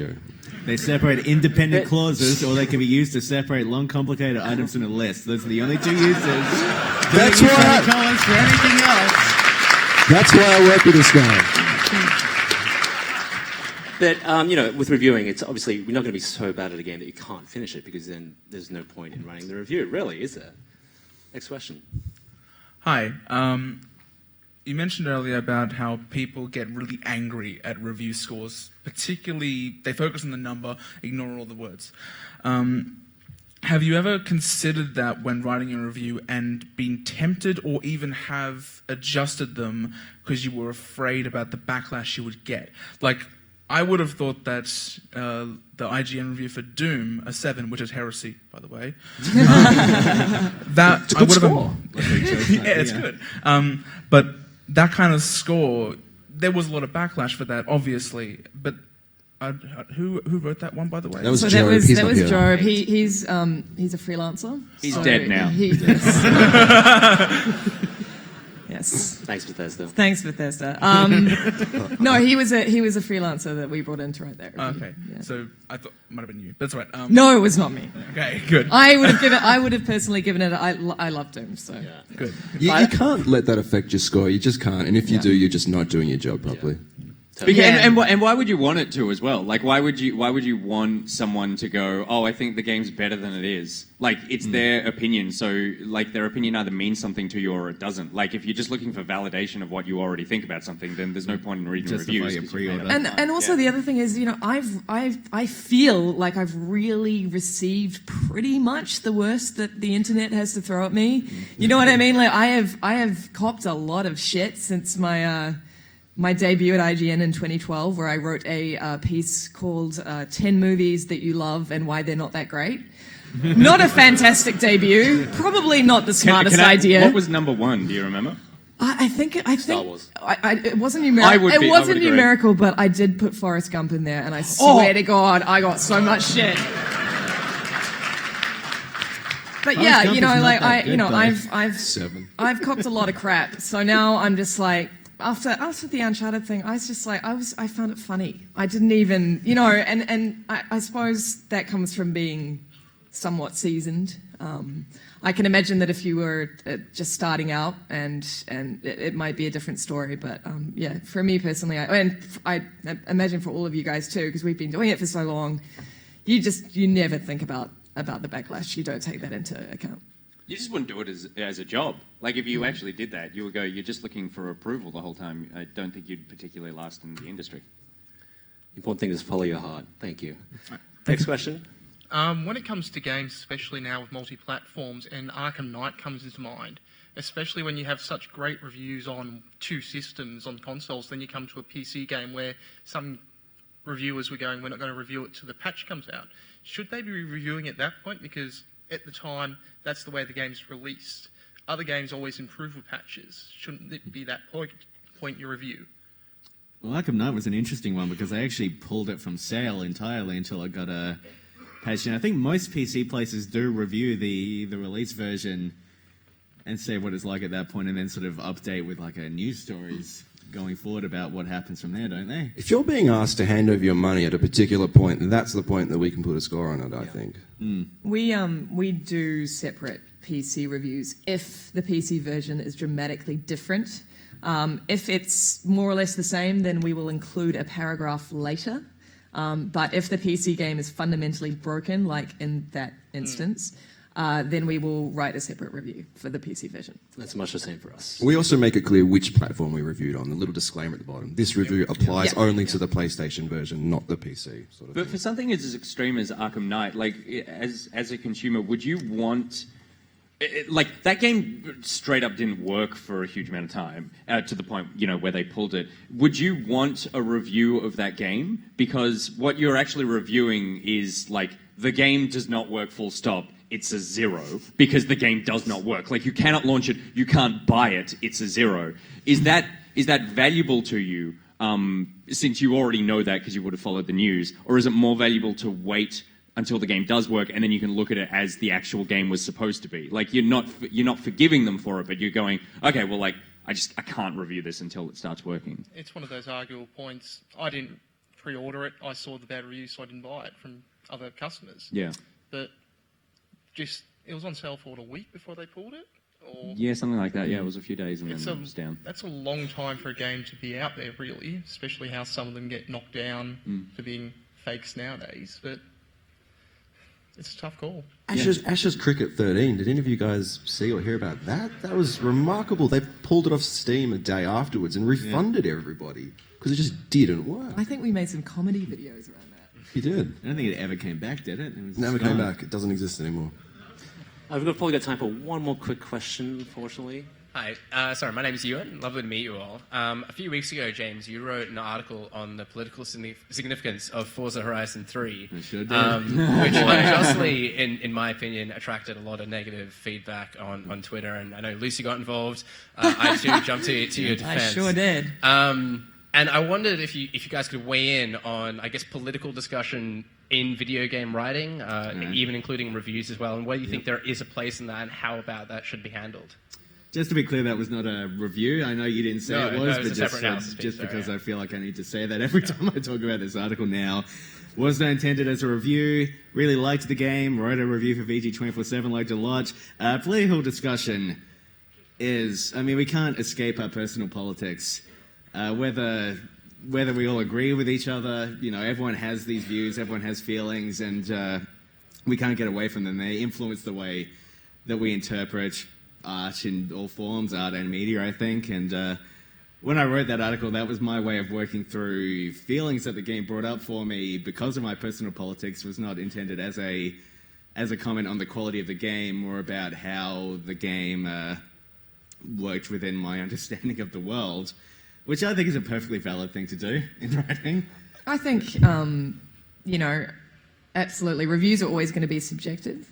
They separate independent clauses, or they can be used to separate long, complicated items in a list. Those are the only 2 uses. That's Don't use why semicolons for anything else. That's why I work with this guy. But, with reviewing, it's obviously, we're not going to be so bad at a game that you can't finish it, because then there's no point in running the review, really, is there? Next question. Hi. You mentioned earlier about how people get really angry at review scores, particularly they focus on the number, ignore all the words. Have you ever considered that when writing a review and been tempted or even have adjusted them because you were afraid about the backlash you would get? Like, I would have thought that the IGN review for Doom, a 7, which is heresy, by the way. That It's a good I would score. have. Yeah, it's good. But that kind of score, there was a lot of backlash for that, obviously. But who wrote that one, by the way? That was So Job. that was Job. He's a freelancer. He's so dead now. Yes. Thanks, Bethesda. Thanks, Bethesda. No, he was a freelancer that we brought in to write that review. Okay, so I thought it might have been you. That's right. No, it was not me. Okay, good. I would have personally given it. I loved him. So good. You can't let that affect your score. You just can't. And if you do, you're just not doing your job properly. And why would you want it to as well? Like, why would you want someone to go, oh, I think the game's better than it is? Like, it's their opinion, so, like, their opinion either means something to you or it doesn't. Like, if you're just looking for validation of what you already think about something, then there's no point in reading reviews. And also the other thing is, I feel like I've really received pretty much the worst that the internet has to throw at me. You know what I mean? Like, I have copped a lot of shit since my debut at IGN in 2012, where I wrote a piece called 10 Movies That You Love and Why They're Not That Great. Not a fantastic debut. Probably not the smartest idea. What was number one? Do you remember? I think Star Wars. it wasn't numerical. It wasn't numerical, but I did put Forrest Gump in there, and I swear to God, I got so much shit. But yeah, I've copped a lot of crap. So now I'm just like, after the Uncharted thing, I was just like, I found it funny. I didn't even, and I suppose that comes from being somewhat seasoned. I can imagine that if you were just starting out, and it might be a different story. But yeah, for me personally, I imagine for all of you guys too, because we've been doing it for so long, you never think about the backlash. You don't take that into account. You just wouldn't do it as a job. Like, if you actually did that, you would go, you're just looking for approval the whole time. I don't think you'd particularly last in the industry. The important thing is follow your heart. Thank you. Next question. When it comes to games, especially now with multi-platforms, and Arkham Knight comes into mind, especially when you have such great reviews on 2 systems on consoles, then you come to a PC game where some reviewers were going, we're not going to review it till the patch comes out. Should they be reviewing at that point? Because at the time, that's the way the game's released. Other games always improve with patches. Shouldn't it be that point you review? Well, Arkham Knight was an interesting one because I actually pulled it from sale entirely until I got a patch. And I think most PC places do review the release version and say what it's like at that point, and then sort of update with like a news stories going forward about what happens from there, don't they? If you're being asked to hand over your money at a particular point, that's the point that we can put a score on it, I think. We do separate PC reviews if the PC version is dramatically different. If it's more or less the same, then we will include a paragraph later. But if the PC game is fundamentally broken, like in that instance, then we will write a separate review for the PC version. That's much the same for us. We also make it clear which platform we reviewed on. The little disclaimer at the bottom. This review applies only to the PlayStation version, not the PC. Sort of But for something as extreme as Arkham Knight, like, as a consumer, would you want... like, that game straight up didn't work for a huge amount of time, to the point, where they pulled it. Would you want a review of that game? Because what you're actually reviewing is, like, the game does not work full stop. It's a 0 because the game does not work. Like, you cannot launch it, you can't buy it, it's a 0. Is that valuable to you, since you already know that because you would have followed the news? Or is it more valuable to wait until the game does work and then you can look at it as the actual game was supposed to be? Like, you're not forgiving them for it, but you're going, okay, well, like, I can't review this until it starts working. It's one of those arguable points. I didn't pre-order it. I saw the bad reviews, so I didn't buy it from other customers. Yeah. But it was on sale for a week before they pulled it? Or Yeah, something like that. Yeah, it was a few days and then it's it was down. That's a long time for a game to be out there, really, especially how some of them get knocked down for being fakes nowadays. But it's a tough call. Ashes Cricket 13. Did any of you guys see or hear about that? That was remarkable. They pulled it off Steam a day afterwards and refunded everybody because it just didn't work. I think we made some comedy videos around that. You did. I don't think it ever came back, did it? Never came back. It doesn't exist anymore. We've probably got time for one more quick question, unfortunately. Hi, sorry, my name is Ewan. Lovely to meet you all. A few weeks ago, James, you wrote an article on the political significance of Forza Horizon 3. I sure did. Which unjustly, in my opinion, attracted a lot of negative feedback on Twitter, and I know Lucy got involved. I too jumped to your defense. I sure did. And I wondered if you guys could weigh in on, I guess, political discussion in video game writing, even including reviews as well, and whether you think there is a place in that and how about that should be handled. Just to be clear, that was not a review. I know you didn't say it was, it was but a separate analysis piece, because I feel like I need to say that every time I talk about this article now. Was not intended as a review. Really liked the game. Wrote a review for VG247. Liked it a lot. Political discussion is, I mean, we can't escape our personal politics. Whether we all agree with each other, you know, everyone has these views, everyone has feelings, and we can't get away from them. They influence the way that we interpret art in all forms, art and media, I think. And when I wrote that article, that was my way of working through feelings that the game brought up for me because of my personal politics. Was not intended as a comment on the quality of the game or about how the game worked within my understanding of the world, which I think is a perfectly valid thing to do in writing. I think, you know, absolutely, reviews are always going to be subjective.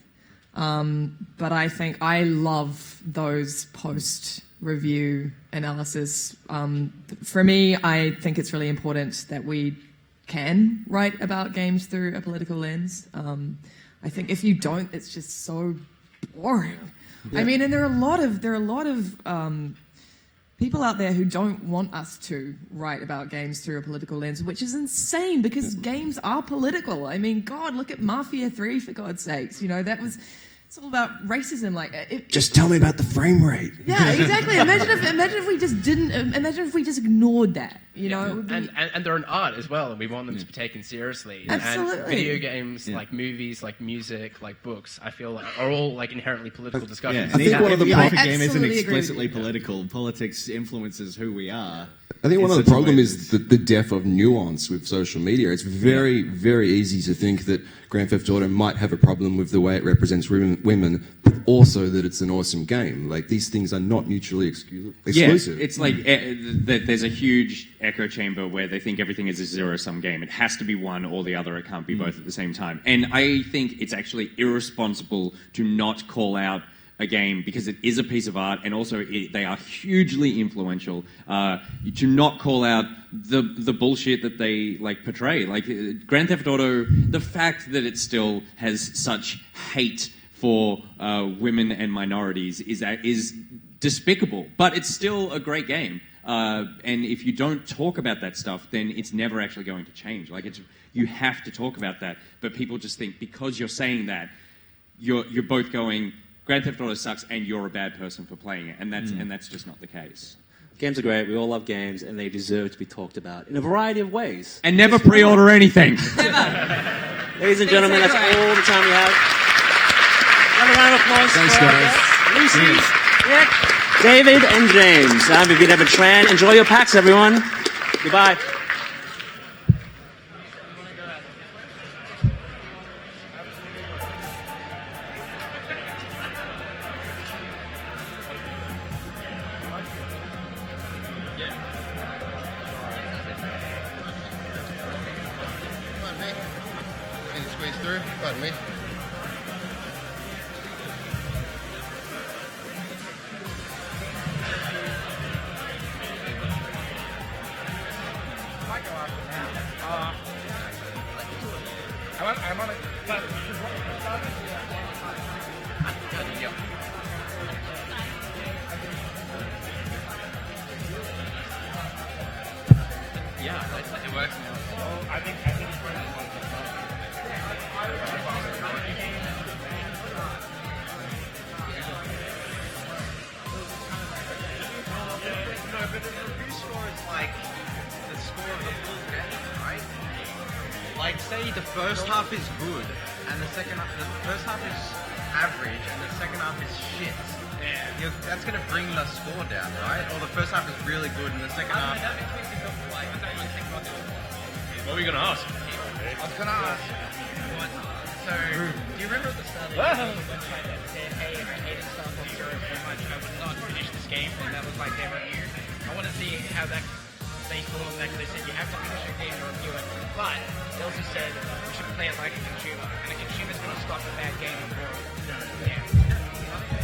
But I think I love those post-review analysis. For me, I think it's really important that we can write about games through a political lens. I think if you don't, it's just so boring. Yeah. I mean, and there are a lot of people out there who don't want us to write about games through a political lens, which is insane because games are political. I mean, God, look at Mafia 3 for God's sakes. You know, it's all about racism. Like, just tell me about the frame rate. Yeah, exactly. Imagine if we just didn't. Imagine if we just ignored that. You know, it would be... and they're an art as well, and we want them to be taken seriously. Absolutely. And video games, like movies, like music, like books, I feel like are all like inherently political discussions. Yeah, I think one of the if a game isn't explicitly political, politics influences who we are. I think one of the problem is the depth of nuance with social media. It's very, very easy to think that Grand Theft Auto might have a problem with the way it represents women, but also that it's an awesome game. Like, these things are not mutually exclusive. Yeah, it's like there's a huge echo chamber where they think everything is a zero-sum game. It has to be one or the other. It can't be both at the same time. And I think it's actually irresponsible to not call out a game because it is a piece of art, and also they are hugely influential. To not call out the bullshit that they like portray, like Grand Theft Auto, the fact that it still has such hate for women and minorities is despicable, but it's still a great game. And if you don't talk about that stuff, then it's never actually going to change. Like, you have to talk about that, but people just think because you're saying that, you're both going, Grand Theft Auto sucks and you're a bad person for playing it, and that's just not the case. Games are great. We all love games, and they deserve to be talked about in a variety of ways. And never pre-order anything. Ladies and gentlemen, that's all the time we have. Another round of applause. Thanks, guys. Lucy, Nick, David, and James. I'm Vivian Evan-Tran. Enjoy your PAX, everyone. Goodbye. Can you squeeze through? Pardon me. I'm on it. Yeah, it works now. Oh, I think it's pretty cool. No, but the review score is like the score of the full game, right? Like, say the first half is good, and the first half is average, and the second half is shit. Yeah. That's going to bring the score down, right? Or the first half is really good, and the second half... What were you going to ask? I was going to ask... So, do you remember at the start of the game, the website that said, hey, I hated Star Fox Zero very much, I would not finish this game, and that was like their review. I want to see how they thought of that, because they said you have to finish your game to review it, but they also said you should play it like a consumer, and a consumer's going to stop a bad game before. Yeah.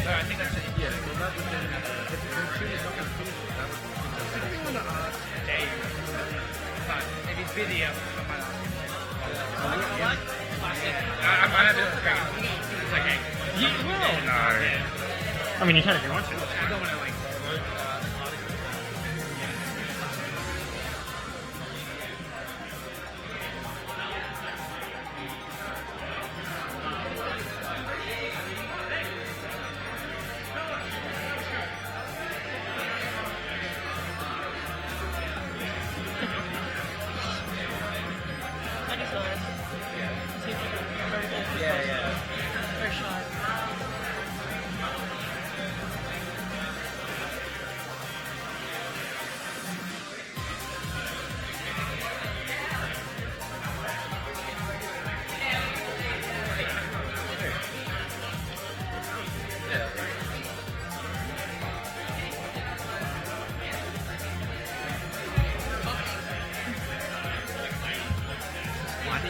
So I think that's it. Yeah, well, that would be... If the consumer's not going to finish it, that would be... I think I want to ask... Dave. But if he's busy, I might ask him later. I might have to bring him. It's okay. You will? No. I mean, you can if you want to. I don't want to, like...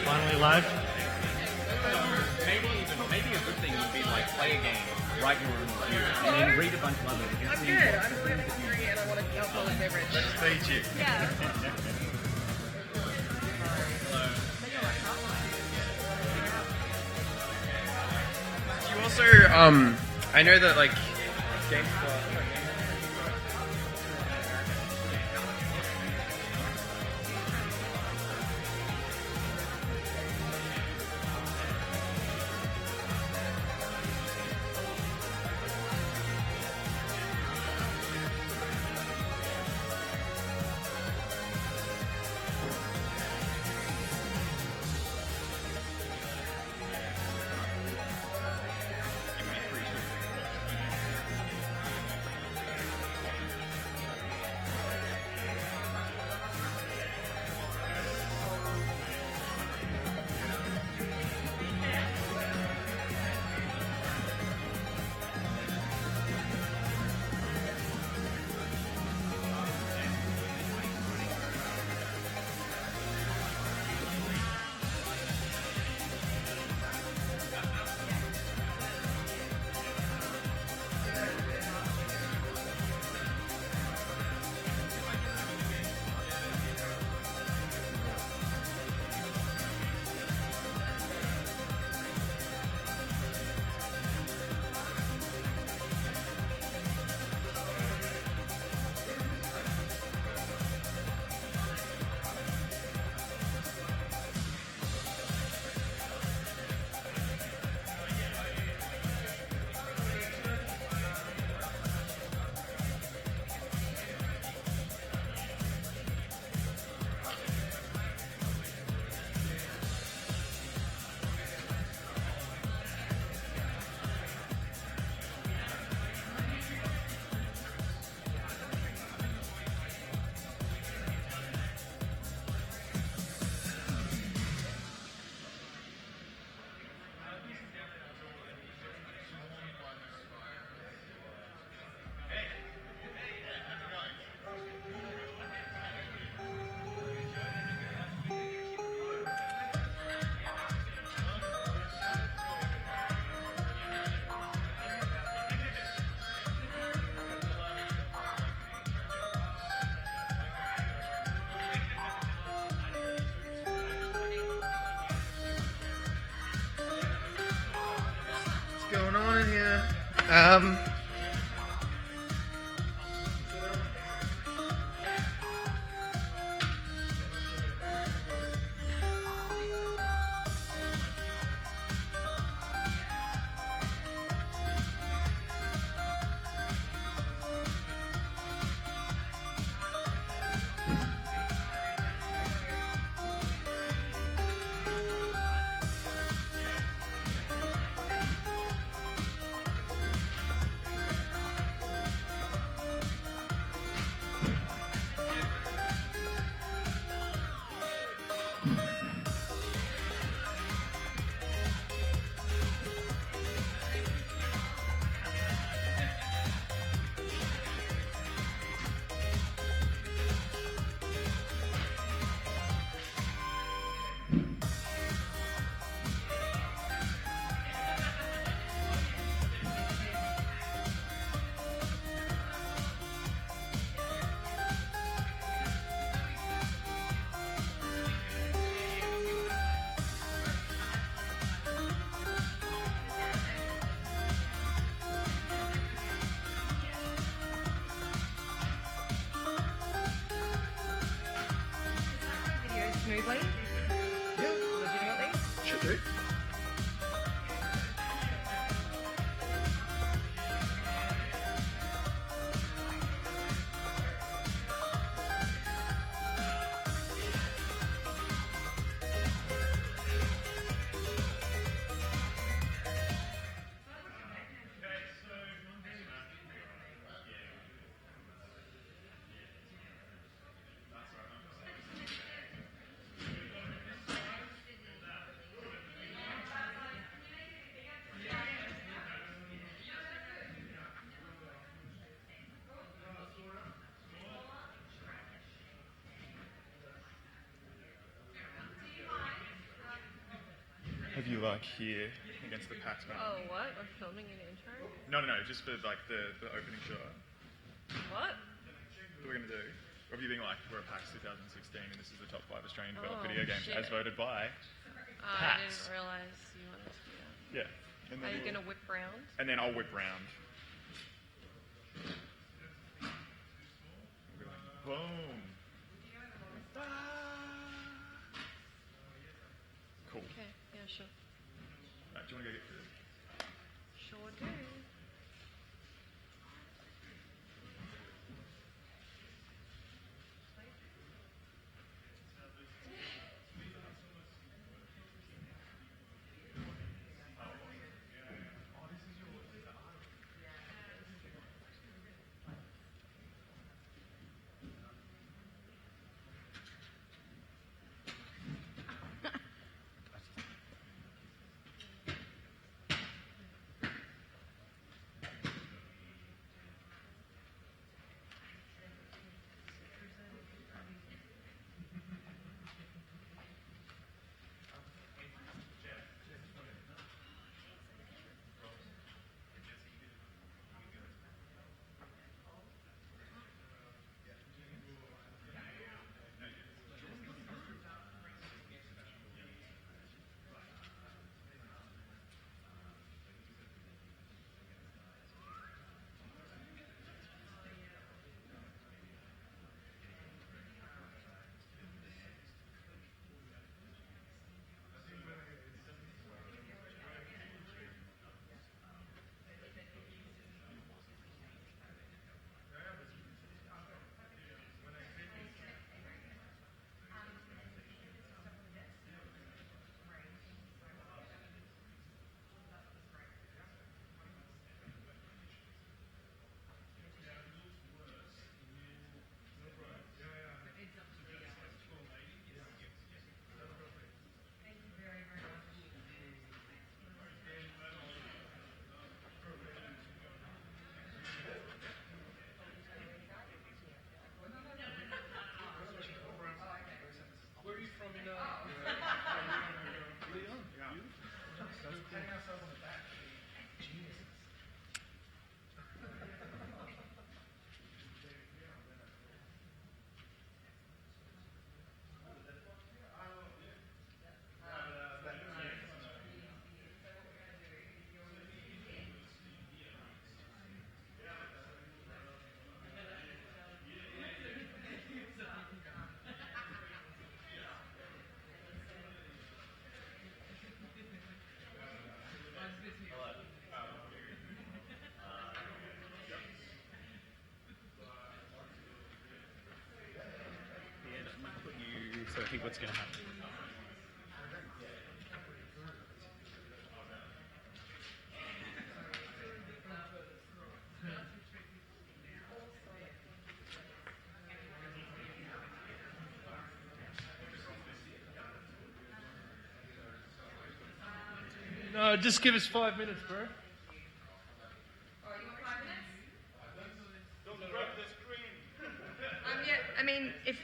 Finally live. Maybe a good thing would be like play a game, write your own review, and then read a bunch of others. I'm good. I'm really hungry and I want an alcoholic beverage. Let's feed you. Yeah. You also, I know that like GameSpot. What's going on in here? too. Have you like here against the PAX banner? Oh, what? We're filming an intro? No, just for like the opening shot. What? What we're gonna do? Reviewing like we're at PAX 2016 and this is the top 5 Australian developed Oh, video games shit. as voted by I PAX. didn't realize you wanted to do that. Yeah. And Are you going to whip round? And then I'll whip round. Boom. Cool. Okay, yeah, sure. Right, do you want to go get food? Sure do. So I think what's going to happen. No, just give us 5 minutes, bro. Yeah, I mean, if...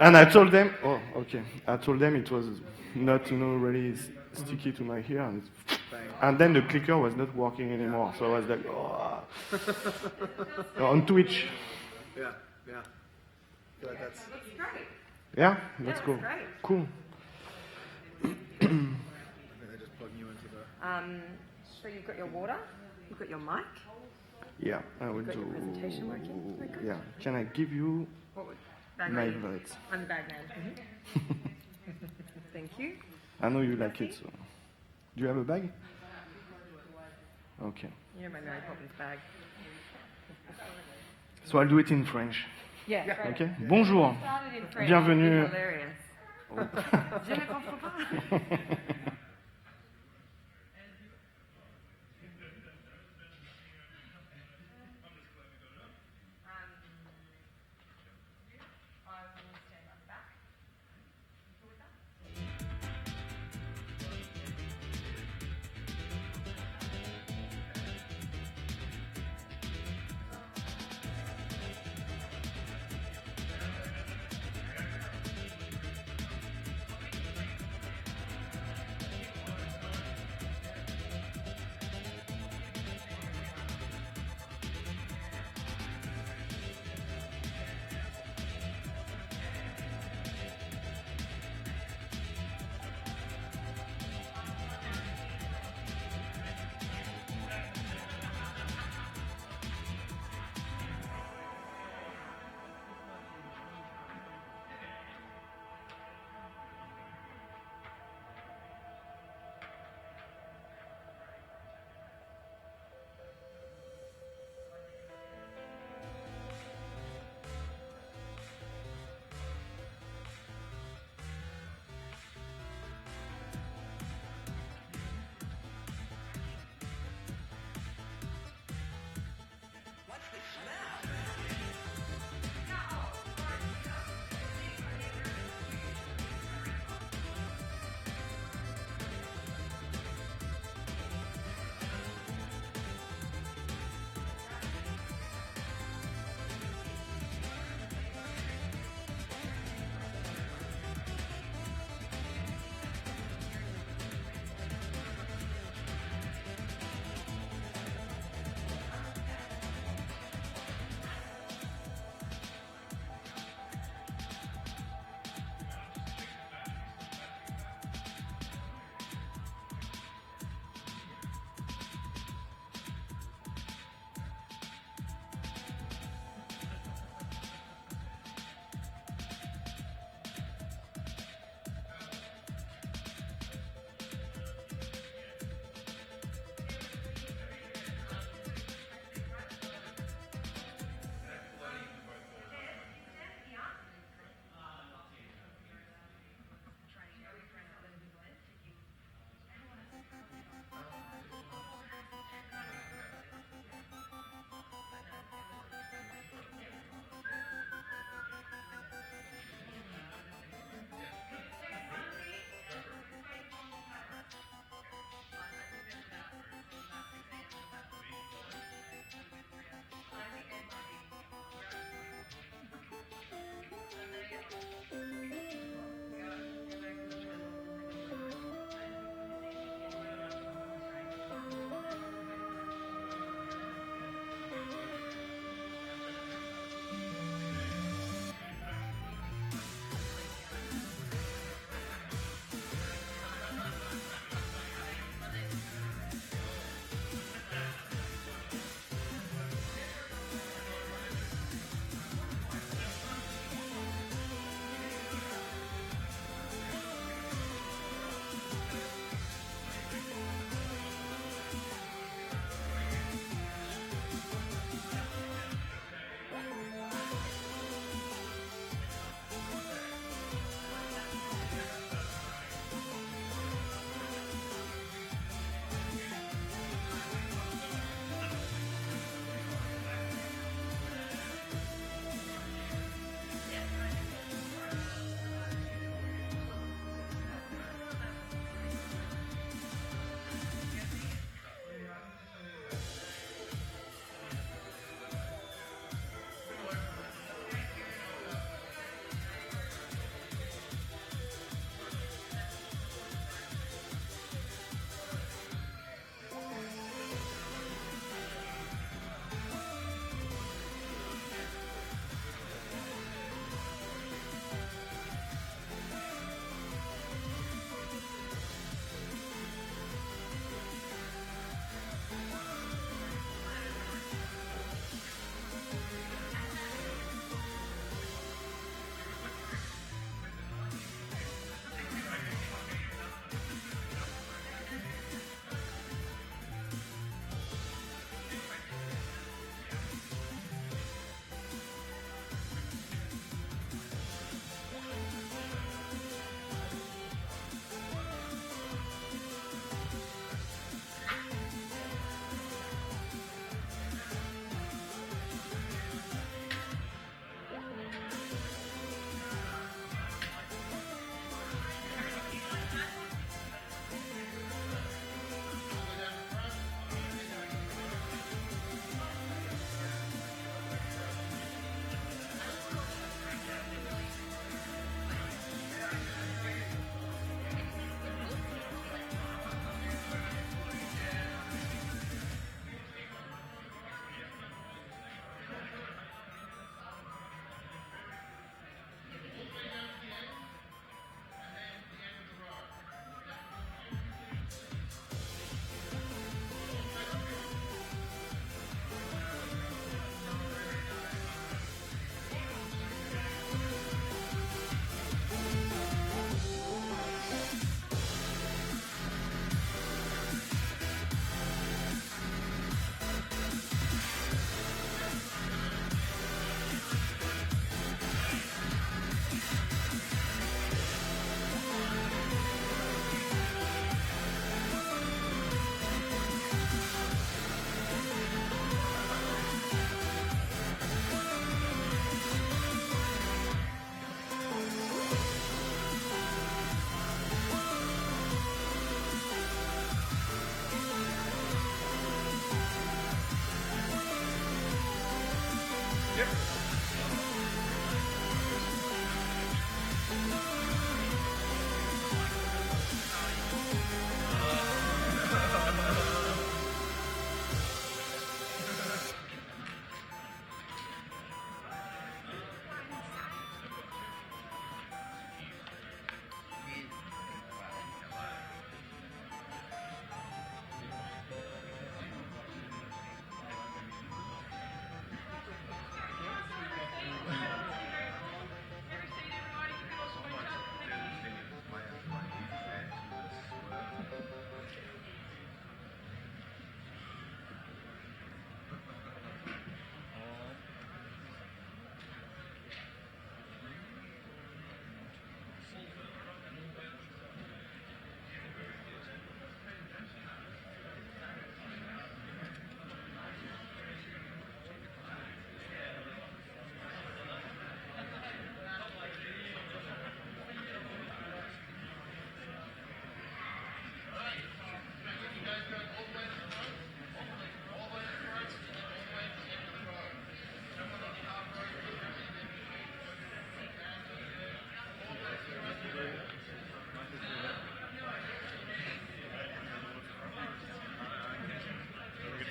And I told them, oh, okay. I told them it was not, really sticky to my ear. And then the clicker was not working anymore. So I was like, oh. On Twitch. Yeah. Good, that's great. Yeah, that's cool. Great. Cool. They just plug you into the. So you've got your water, you've got your mic. Yeah, I will You've got do. your presentation working. Very good. Yeah. Can I give you Bag my man. votes? I'm the bag man. Thank you. I know you like it. So. Do you have a bag? Okay. You know my Mary Poppins bag. So I'll do it in French. Yeah. Right. Okay. Bonjour. Started in French. Bienvenue. It's hilarious. Je ne comprends pas.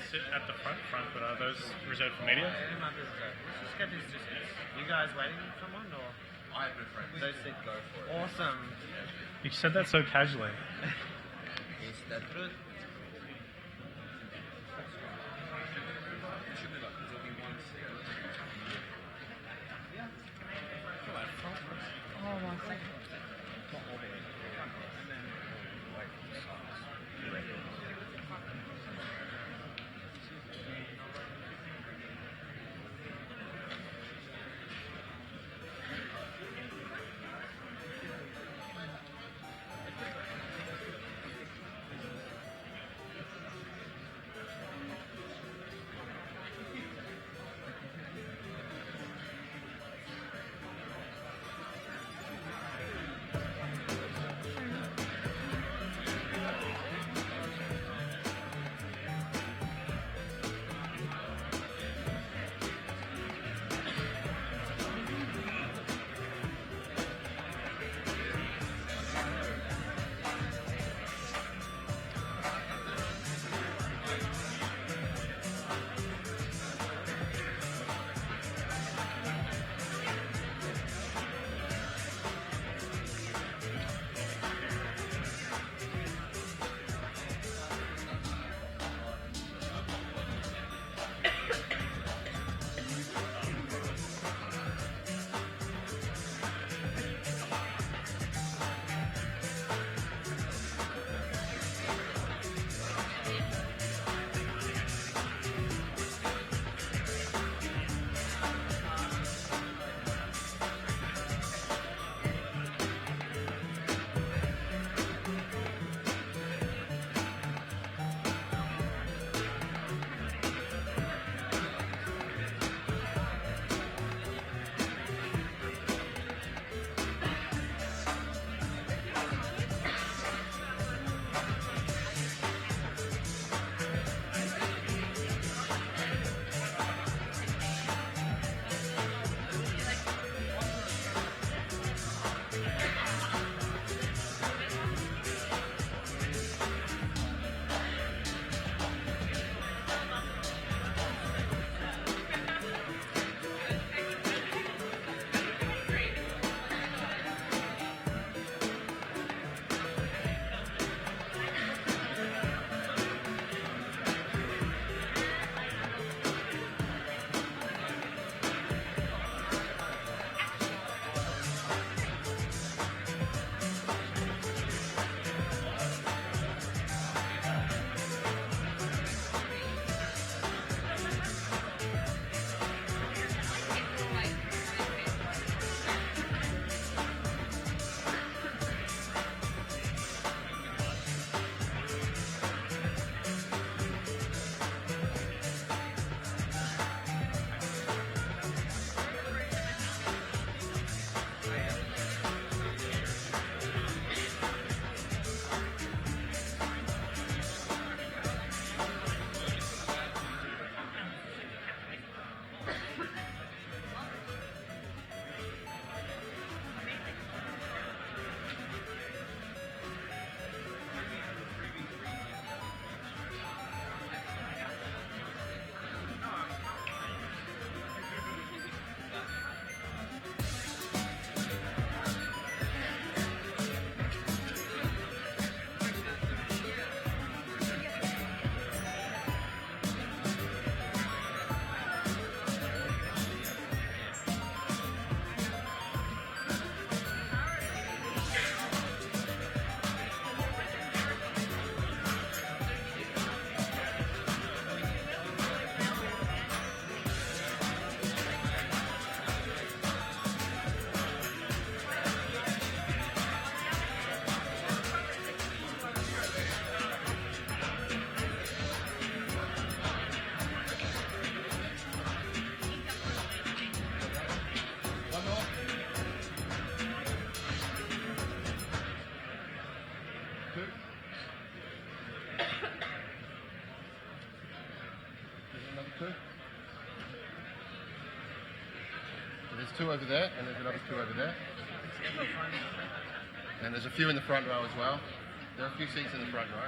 Sit at the front, but are those reserved for media? You guys waiting for someone, or? I have no friends. Those seats go for it. Awesome. You said that so casually. Is that good? Oh my God. There's 2 over there, and there's another 2 over there. And there's a few in the front row as well. There are a few seats in the front row.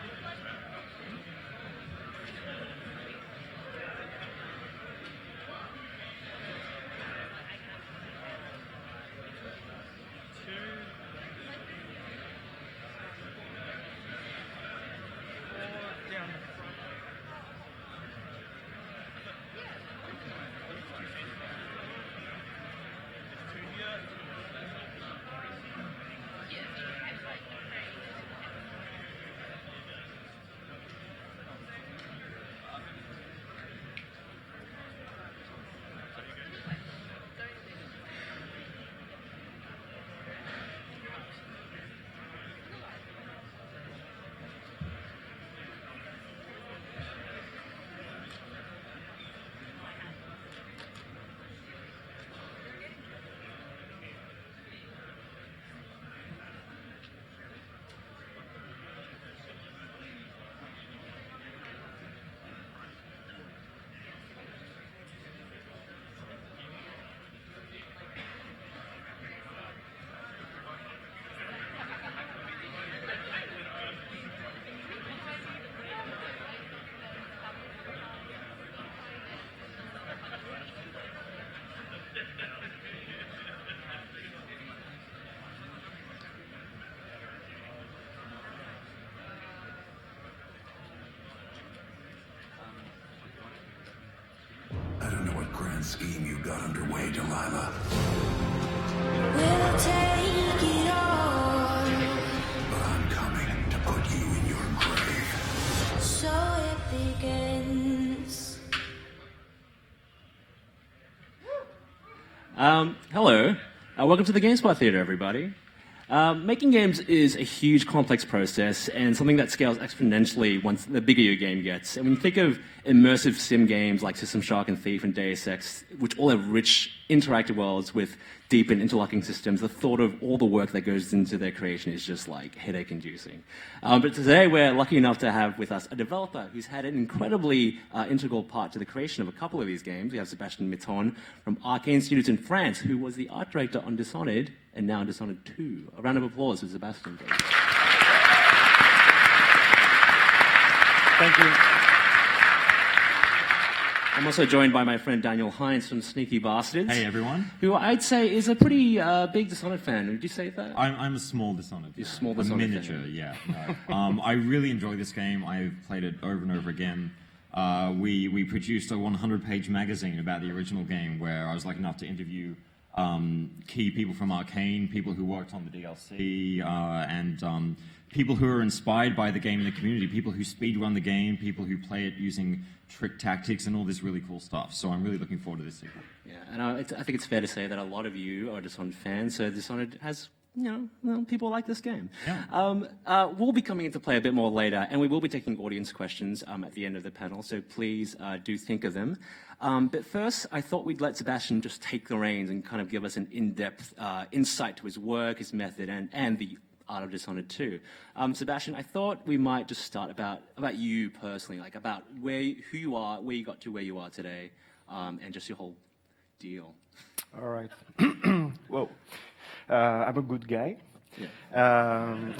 I don't know what grand scheme you got underway, Delilah. We'll take it all. But I'm coming to put you in your grave. So it begins. Hello. Welcome to the GameSpot Theater, everybody. Making games is a huge, complex process and something that scales exponentially once the bigger your game gets. And when you think of immersive sim games like System Shock and Thief and Deus Ex, which all have rich, interactive worlds with deep and interlocking systems, the thought of all the work that goes into their creation is just like headache-inducing. But today we're lucky enough to have with us a developer who's had an incredibly integral part to the creation of a couple of these games. We have Sebastian Mitton from Arcane Studios in France, who was the art director on Dishonored and now Dishonored 2. A round of applause for Sebastian, please. Thank you. I'm also joined by my friend Daniel Hines from Sneaky Bastards. Hey, everyone. Who I'd say is a pretty big Dishonored fan. Would you say that? I'm a small Dishonored. You're a small A Dishonored miniature, fan. yeah. I really enjoy this game. I've played it over and over again. We produced a 100-page magazine about the original game where I was lucky enough to interview key people from Arcane, people who worked on the DLC, and people who are inspired by the game in the community, people who speedrun the game, people who play it using trick tactics and all this really cool stuff. So I'm really looking forward to this sequel. Yeah, and I think it's fair to say that a lot of you are Dishonored fans, so Dishonored has, people like this game. Yeah. We'll be coming into play a bit more later, and we will be taking audience questions at the end of the panel, so please do think of them. But first, I thought we'd let Sebastian just take the reins and kind of give us an in-depth insight to his work, his method, and the art of Dishonored 2. Sebastian, I thought we might just start about you personally, like about who you are, where you got to where you are today, and just your whole deal. All right. Whoa. I'm a good guy. Yeah.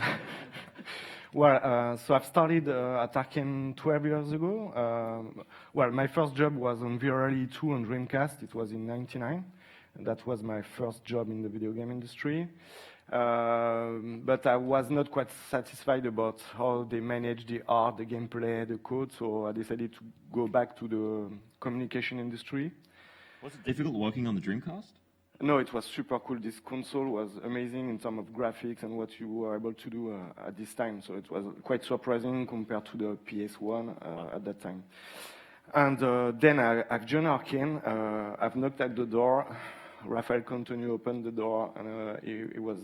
So I've started at Arcane 12 years ago. My first job was on Virally 2 on Dreamcast. It was in '99. And that was my first job in the video game industry. But I was not quite satisfied about how they managed the art, the gameplay, the code, so I decided to go back to the communication industry. Was it difficult working on the Dreamcast? No, it was super cool. This console was amazing in terms of graphics and what you were able to do at this time. So it was quite surprising compared to the PS1 at that time. And then I've joined Arcane. I've knocked at the door. Rafael Cantoni opened the door, and he was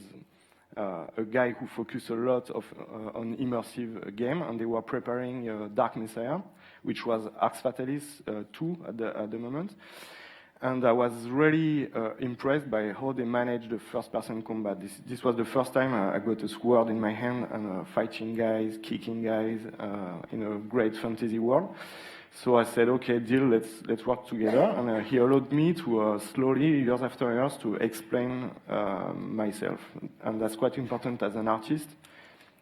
a guy who focused a lot on immersive game, and they were preparing Dark Messiah, which was Arx Fatalis 2 at the moment. And I was really impressed by how they managed the first-person combat. This was the first time I got a sword in my hand and fighting guys, kicking guys in a great fantasy world. So I said, okay, deal, let's work together. And he allowed me to slowly, years after years, to explain myself. And that's quite important as an artist,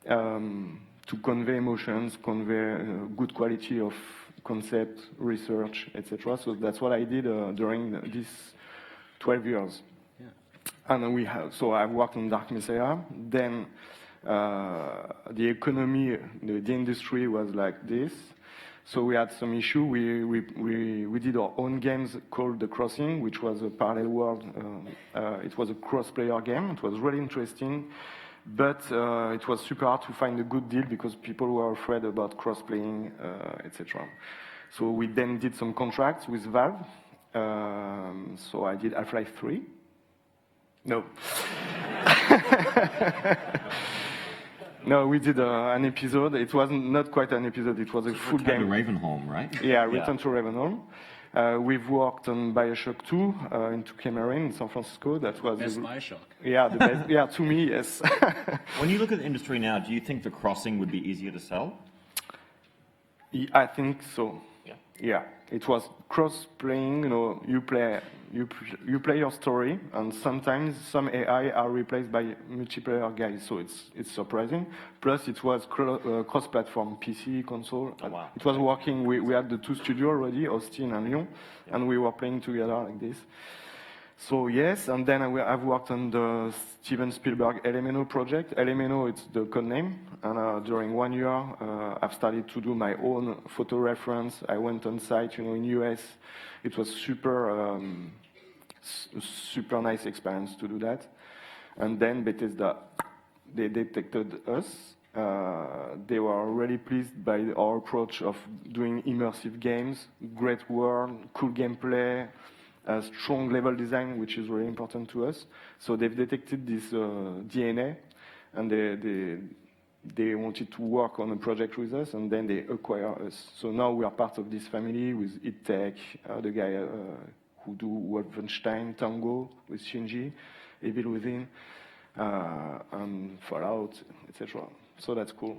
to convey emotions, convey good quality of concept, research, etc. So that's what I did during these 12 years. Yeah. And so I worked on Dark Messiah. Then the economy, the industry was like this. So we had some issue. We did our own games called The Crossing, which was a parallel world. It was a cross-player game. It was really interesting, but it was super hard to find a good deal because people were afraid about cross-playing, etc. So we then did some contracts with Valve. So I did Half-Life 3. No. No, we did an episode. It wasn't not quite an episode. It was a full game. Return to Ravenholm, right? Yeah, Return to Ravenholm. We've worked on Bioshock 2 in Tucumcari in San Francisco. That was best Bioshock. Yeah, the best. Yeah, to me, yes. When you look at the industry now, do you think The Crossing would be easier to sell? I think so. Yeah, it was cross-playing. You know, you play your story, and sometimes some AI are replaced by multiplayer guys. So it's surprising. Plus, it was cross-platform, PC, console. Oh, wow. It was working. We had the two studios already, Austin and Lyon, and we were playing together like this. So yes, and then I've worked on the Steven Spielberg LMNO project. LMNO, it's the code name. And during 1 year, I've started to do my own photo reference. I went on site, in US. It was super nice experience to do that. And then Bethesda, they detected us. They were really pleased by our approach of doing immersive games, great world, cool gameplay, a strong level design, which is really important to us. So they've detected this DNA, and they wanted to work on a project with us, and then they acquire us. So now we are part of this family with IdTech, the guy who do Wolfenstein, Tango with Shinji, Evil Within, and Fallout, etc. So that's cool.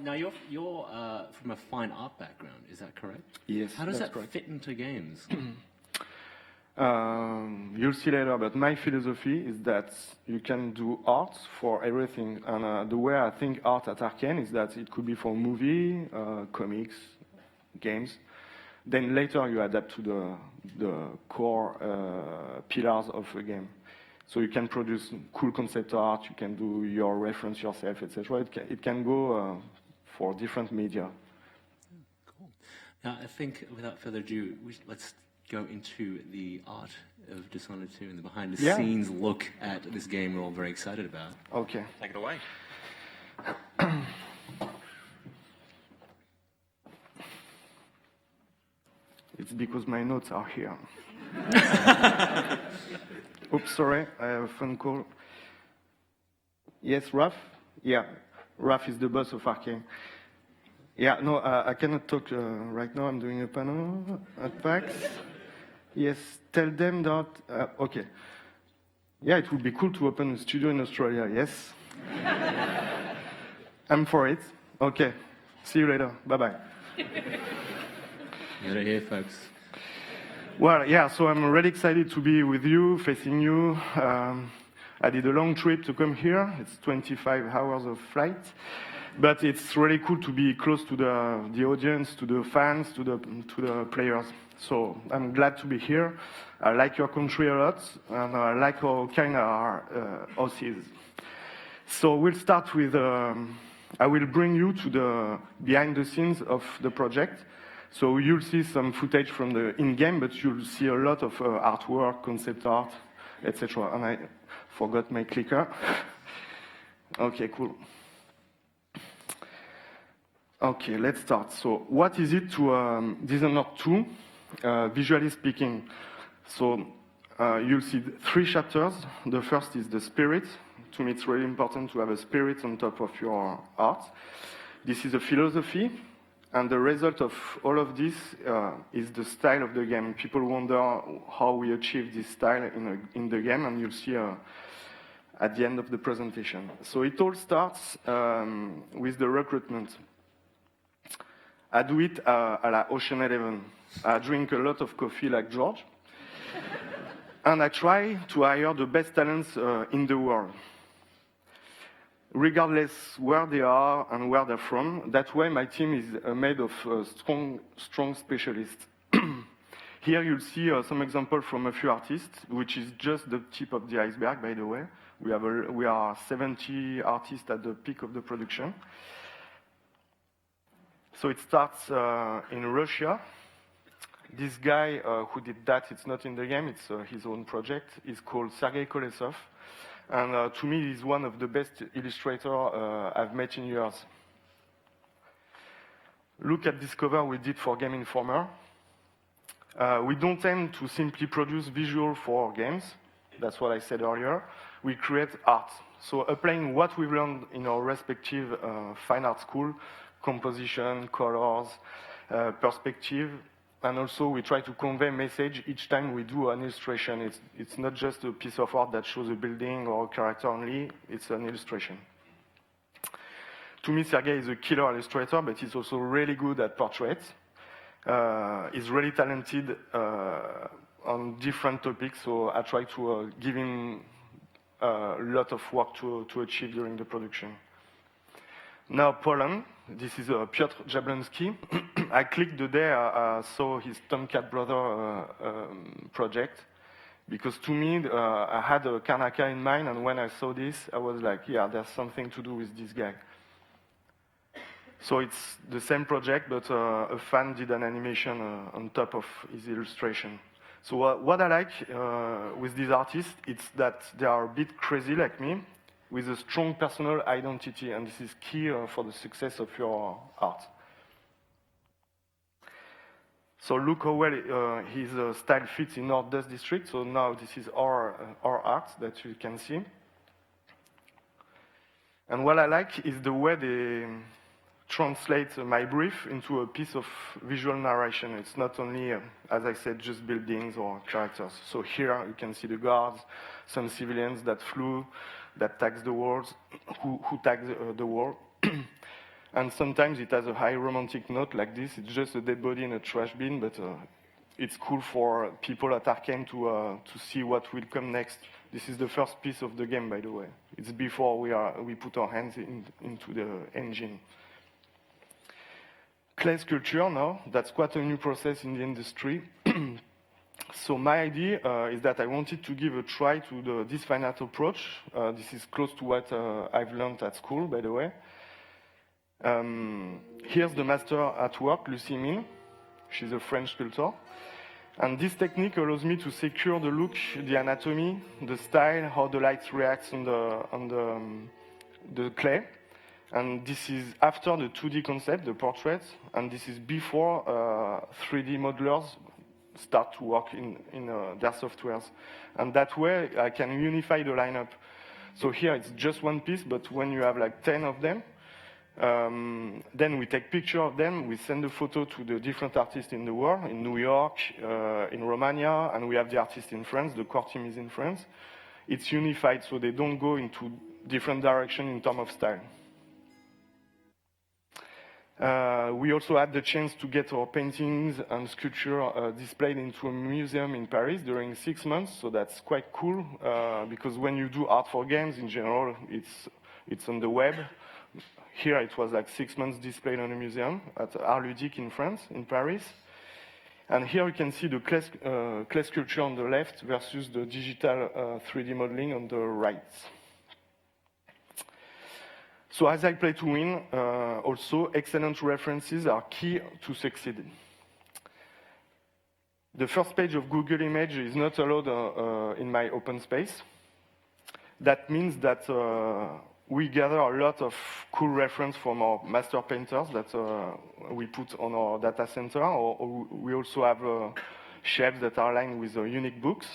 Now you're from a fine art background, is that correct? Yes. How does that's that correct. fit into games? You'll see later, but my philosophy is that you can do art for everything. And the way I think art at Arcane is that it could be for movie, comics, games. Then later you adapt to the core pillars of a game. So you can produce cool concept art, you can do your reference yourself, etc. It can go for different media. Cool. Now, I think without further ado, let's go into the art of Dishonored 2 and the behind-the-scenes look at this game we're all very excited about. Okay. Take it away. It's because my notes are here. Oops, sorry, I have a phone call. Yes, Raph? Yeah, Raph is the boss of Arcane. Yeah, no, I cannot talk right now. I'm doing a panel at PAX. Yes, tell them that, okay. Yeah, it would be cool to open a studio in Australia, yes? I'm for it. Okay, see you later. Bye-bye. You heard it here, folks. Well, yeah, so I'm really excited to be with you, facing you. I did a long trip to come here. It's 25 hours of flight. But it's really cool to be close to the audience, to the fans, to the players. So I'm glad to be here. I like your country a lot, and I like how kind our house is. So we'll start with, I will bring you to the behind the scenes of the project. So you'll see some footage from the in-game, but you'll see a lot of artwork, concept art, etc. And I forgot my clicker. Okay, cool. Okay, let's start. So what is it to Dishonored 2, visually speaking? So you'll see 3 chapters. The first is the spirit. To me, it's really important to have a spirit on top of your art. This is a philosophy. And the result of all of this is the style of the game. People wonder how we achieve this style in the game, and you'll see at the end of the presentation. So it all starts with the recruitment. I do it à la Ocean 11. I drink a lot of coffee like George. And I try to hire the best talents in the world, regardless where they are and where they're from. That way my team is made of strong specialists. Here you'll see some examples from a few artists, which is just the tip of the iceberg, by the way. We are 70 artists at the peak of the production. So it starts in Russia. This guy who did that, it's not in the game, it's his own project. He's called Sergei Kolesov. And to me, he's one of the best illustrators I've met in years. Look at this cover we did for Game Informer. We don't aim to simply produce visual for games. That's what I said earlier. We create art. So applying what we've learned in our respective fine art school, composition, colors, perspective, and also we try to convey message each time we do an illustration. It's not just a piece of art that shows a building or a character only, it's an illustration. To me, Sergei is a killer illustrator, but he's also really good at portraits. He's really talented on different topics, so I try to give him a lot of work to achieve during the production. Now, Poland. This is Piotr Jablonski. I clicked the day I saw his Tomcat Brother project, because to me, I had a Kanaka in mind, and when I saw this, I was like, yeah, there's something to do with this guy. So it's the same project, but a fan did an animation on top of his illustration. So what I like with these artists, it's that they are a bit crazy like me, with a strong personal identity, and this is key for the success of your art. So look how well his style fits in our dust district. So now this is our art that you can see. And what I like is the way they translate my brief into a piece of visual narration. It's not only, as I said, just buildings or characters. So here you can see the guards, some civilians that flew, that tags the walls, who tags the wall. And sometimes it has a high romantic note like this. It's just a dead body in a trash bin, but it's cool for people at Arcane to see what will come next. This is the first piece of the game, by the way. It's before we put our hands into the engine. Clay sculpture now, that's quite a new process in the industry. So my idea is that I wanted to give a try to this fine art approach. This is close to what I've learned at school, by the way. Here's the master at work, Lucie Min. She's a French sculptor. And this technique allows me to secure the look, the anatomy, the style, how the light reacts on the clay. And this is after the 2D concept, the portrait, and this is before 3D modelers start to work in their softwares. And that way, I can unify the lineup. So here, it's just one piece, but when you have like 10 of them, then we take picture of them, we send the photo to the different artists in the world, in New York, in Romania, and we have the artist in France, the core team is in France. It's unified, so they don't go into different directions in terms of style. We also had the chance to get our paintings and sculpture displayed into a museum in Paris during 6 months, so that's quite cool, because when you do art for games, in general, it's on the web. Here it was like 6 months displayed on a museum at Art Ludique in France, in Paris. And here you can see the clay sculpture on the left versus the digital 3D modeling on the right. So as I play to win, also excellent references are key to succeed. The first page of Google Image is not allowed in my open space. That means that we gather a lot of cool reference from our master painters that we put on our data center, or we also have shelves that are lined with unique books.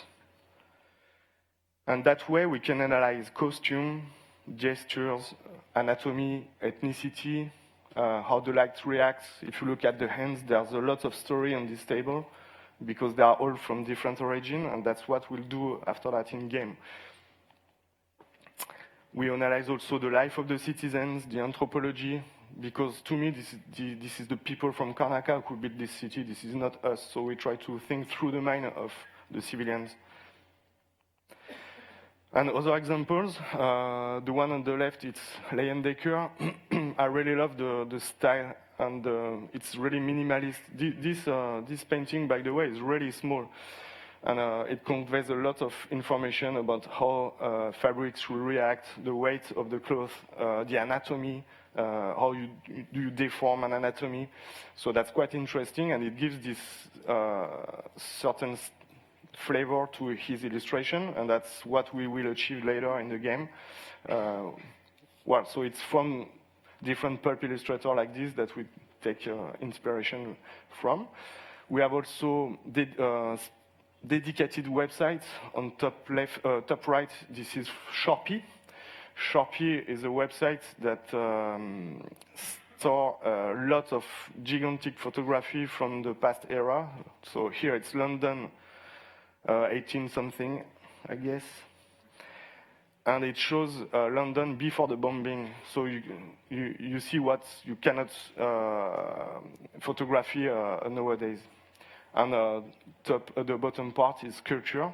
And that way we can analyze costume, gestures, anatomy, ethnicity, how the light reacts. If you look at the hands, there's a lot of story on this table because they are all from different origin, and that's what we'll do after that in game. We analyze also the life of the citizens, the anthropology, because to me, this is the people from Karnaka who built this city. This is not us. So we try to think through the mind of the civilians. And other examples, the one on the left, it's Leyen Decker. I really love the style, and it's really minimalist. This painting, by the way, is really small. And it conveys a lot of information about how fabrics will react, the weight of the cloth, the anatomy, how you deform an anatomy. So that's quite interesting, and it gives this certain flavor to his illustration, and that's what we will achieve later in the game. Well, so it's from different pulp illustrators like this that we take inspiration from. We have also dedicated websites on top left, top right. This is Sharpie. Sharpie is a website that store a lot of gigantic photography from the past era. So here it's London, 18 something, I guess. And it shows London before the bombing. So you see what you cannot photography nowadays. And the bottom part is sculpture.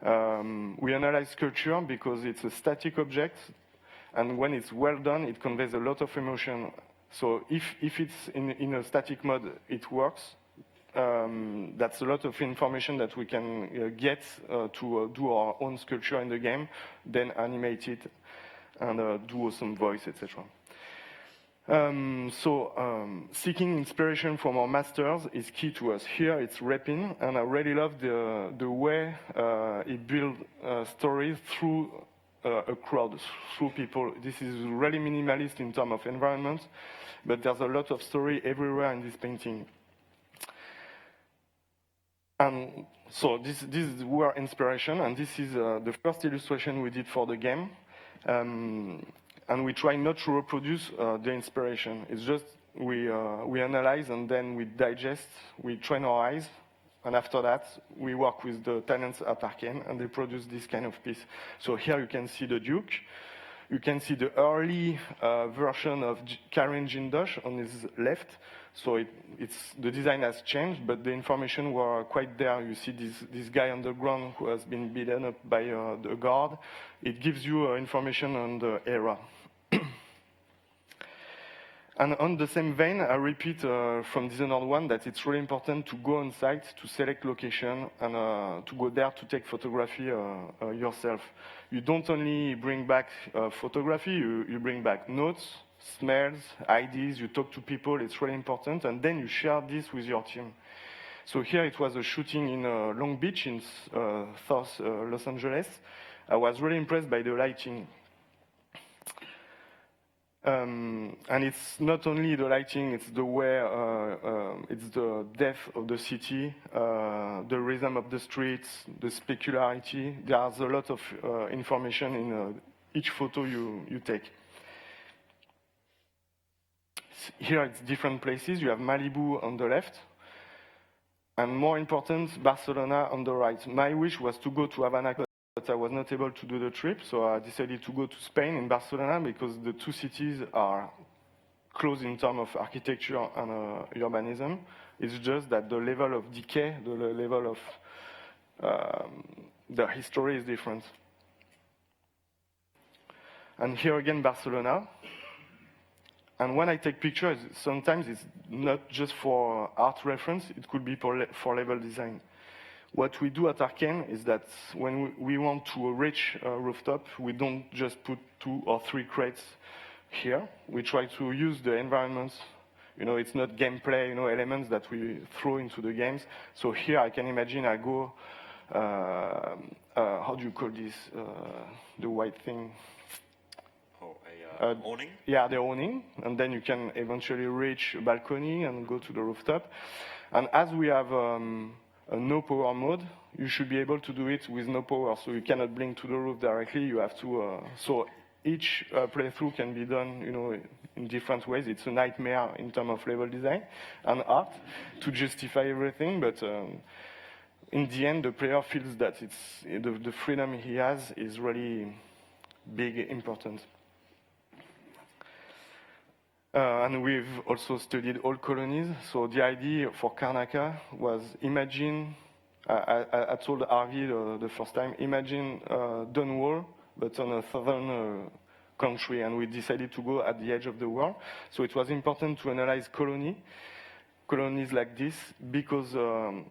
We analyze sculpture because it's a static object, and when it's well done, it conveys a lot of emotion. So if it's in a static mode, it works. That's a lot of information that we can get to do our own sculpture in the game, then animate it, and do some voice, etc. Seeking inspiration from our masters is key to us. Here it's Repin, and I really love the way he builds stories through a crowd, through people. This is really minimalist in terms of environment, but there's a lot of story everywhere in this painting. And so this is where inspiration, and this is the first illustration we did for the game. And we try not to reproduce the inspiration. It's just we analyze and then we digest, we train our eyes, and after that we work with the talents at Arkane and they produce this kind of piece. So here you can see the Duke. You can see the early version of Karin Jindosh on his left. So the design has changed, but the information were quite there. You see this guy on the ground who has been beaten up by the guard. It gives you information on the era. And on the same vein, I repeat from Dishonored 1 that it's really important to go on site, to select location, and to go there to take photography yourself. You don't only bring back photography, you bring back notes, smells, ideas, you talk to people, it's really important, and then you share this with your team. So here it was a shooting in Long Beach in South Los Angeles. I was really impressed by the lighting. And it's not only the lighting, it's the way, it's the depth of the city, the rhythm of the streets, the specularity. There's a lot of information in each photo you take. Here it's different places. You have Malibu on the left, and more important, Barcelona on the right. My wish was to go to Havana, but I was not able to do the trip, so I decided to go to Spain in Barcelona because the two cities are close in terms of architecture and urbanism. It's just that the level of decay, the level of the history is different. And here again, Barcelona. And when I take pictures, sometimes it's not just for art reference, it could be for level design. What we do at Arkane is that when we want to reach a rooftop, we don't just put 2 or 3 crates here. We try to use the environments. You know, it's not gameplay, you know, elements that we throw into the games. So here I can imagine I go, how do you call this, the white thing? Awning? Yeah, the awning. And then you can eventually reach a balcony and go to the rooftop. And as we have a no power mode, you should be able to do it with no power. So you cannot blink to the roof directly. You have to, so each playthrough can be done, you know, in different ways. It's a nightmare in terms of level design and art to justify everything. But in the end, the player feels that it's the freedom he has is really big, important. And we've also studied all colonies. So the idea for Karnaka was imagine, I told Harvey the first time, imagine Dunwall, but on a southern country, and we decided to go at the edge of the world. So it was important to analyze colonies like this, because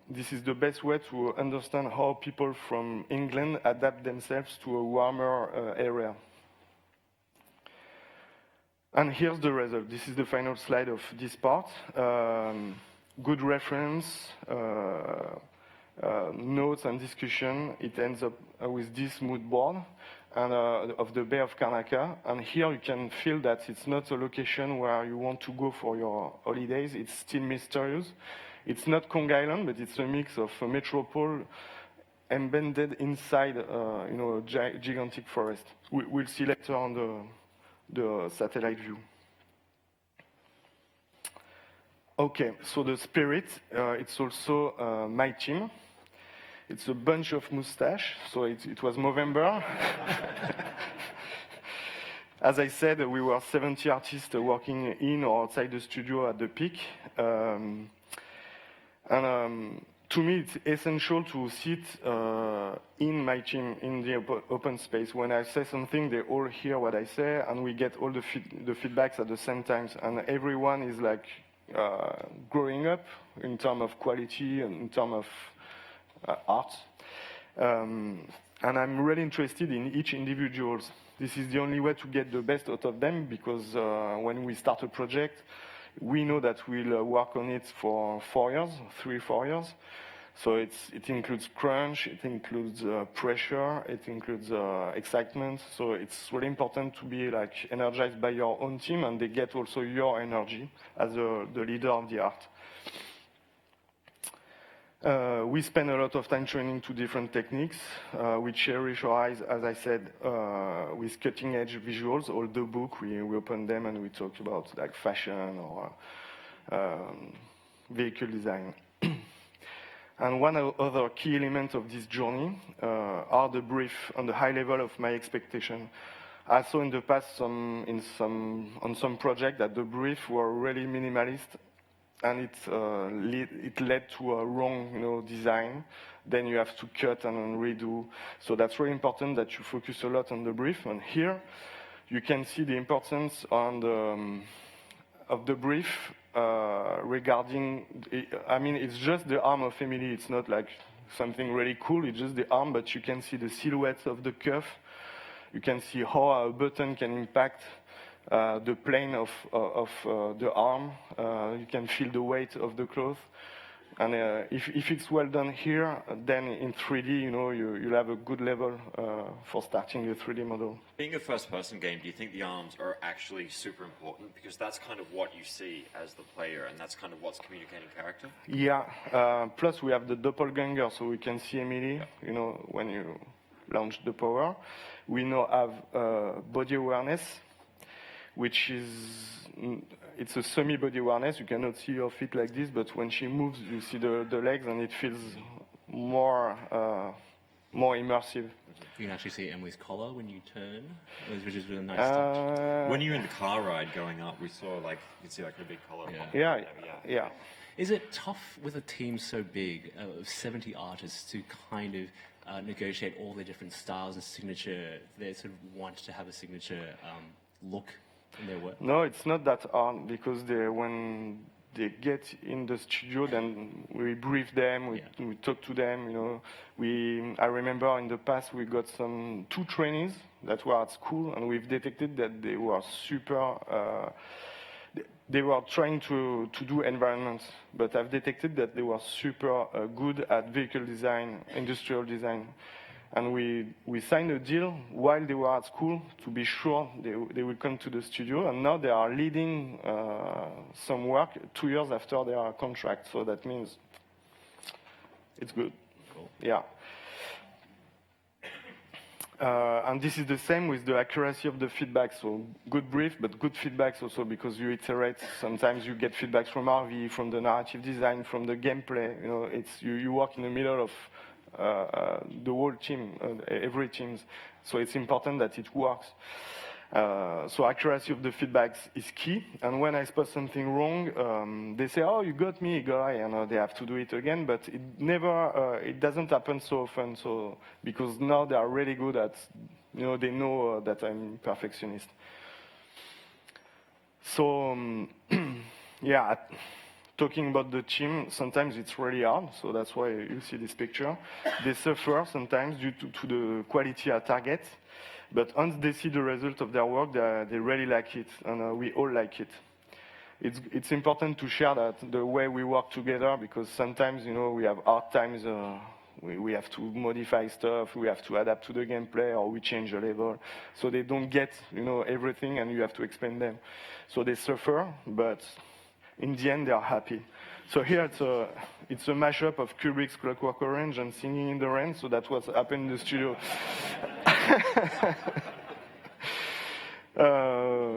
this is the best way to understand how people from England adapt themselves to a warmer area. And here's the result. This is the final slide of this part. Good reference, notes and discussion. It ends up with this mood board and of the Bay of Karnaka. And here you can feel that it's not a location where you want to go for your holidays. It's still mysterious. It's not Kong Island, but it's a mix of a metropole embedded inside a gigantic forest. We'll see later on the satellite view. Okay, so the spirit, it's also my team. It's a bunch of mustache, so it was Movember. As I said, we were 70 artists working in or outside the studio at the peak. To me, it's essential to sit in my team, in the open space. When I say something, they all hear what I say, and we get all the feedbacks at the same time. And everyone is like growing up in terms of quality and in terms of art. And I'm really interested in each individual. This is the only way to get the best out of them, because when we start a project, we know that we'll work on it for 4 years, 3-4 years. So it includes crunch, it includes pressure, it includes excitement. So it's really important to be like energized by your own team, and they get also your energy as the leader of the art. We spend a lot of time training to different techniques. We cherish our eyes, as I said, with cutting-edge visuals. All the book, we open them and we talk about like fashion or vehicle design. And one other key element of this journey are the brief and the high level of my expectation. I saw in the past on some project that the brief were really minimalist, and it led to a wrong design. Then you have to cut and redo. So that's really important that you focus a lot on the brief. And here you can see the importance of the brief regarding, it's just the arm of Emily. It's not like something really cool. It's just the arm, but you can see the silhouette of the cuff. You can see how a button can impact the plane of the arm. You can feel the weight of the cloth. And if it's well done here, then in 3D, you'll have a good level for starting a 3D model. Being a first-person game, do you think the arms are actually super important? Because that's kind of what you see as the player, and that's kind of what's communicating character? Yeah. Plus, we have the doppelganger, so we can see Emily, when you launch the power. We now have body awareness, which is... It's a semi-body awareness. You cannot see her feet like this, but when she moves, you see the legs, and it feels more immersive. You can actually see Emily's collar when you turn, which is really nice touch. When you're in the car ride going up, we saw you could see her big collar. Yeah. Is it tough with a team so big of 70 artists to kind of negotiate all the different styles and signature? They sort of want to have a signature look in their work? No, it's not that hard, because when they get in the studio, then we brief them, we talk to them. I remember in the past we got 2 trainees that were at school, and we've detected that they were super. They were trying to do environments, but I've detected that they were super good at vehicle design, industrial design. And we signed a deal while they were at school to be sure they will come to the studio. And now they are leading some work 2 years after their contract. So that means it's good. Cool. Yeah. And this is the same with the accuracy of the feedback. So good brief, but good feedbacks also, because you iterate. Sometimes you get feedbacks from RV, from the narrative design, from the gameplay. You work in the middle of the whole team, every team. So it's important that it works. So accuracy of the feedback is key. And when I spot something wrong, they say, "Oh, you got me, guy," and they have to do it again. But it never, it doesn't happen so often. So because now they are really good at, they know that I'm perfectionist. So yeah, talking about the team, sometimes it's really hard. So that's why you see this picture. They suffer sometimes due to the quality at target. But once they see the result of their work, they really like it, and we all like it. It's important to share that, the way we work together, because sometimes, we have hard times, we have to modify stuff, we have to adapt to the gameplay, or we change a level. So they don't get, everything, and you have to explain them. So they suffer, but in the end, they are happy. So here it's a mashup of Kubrick's Clockwork Orange and Singing in the Rain, so that's what happened in the studio.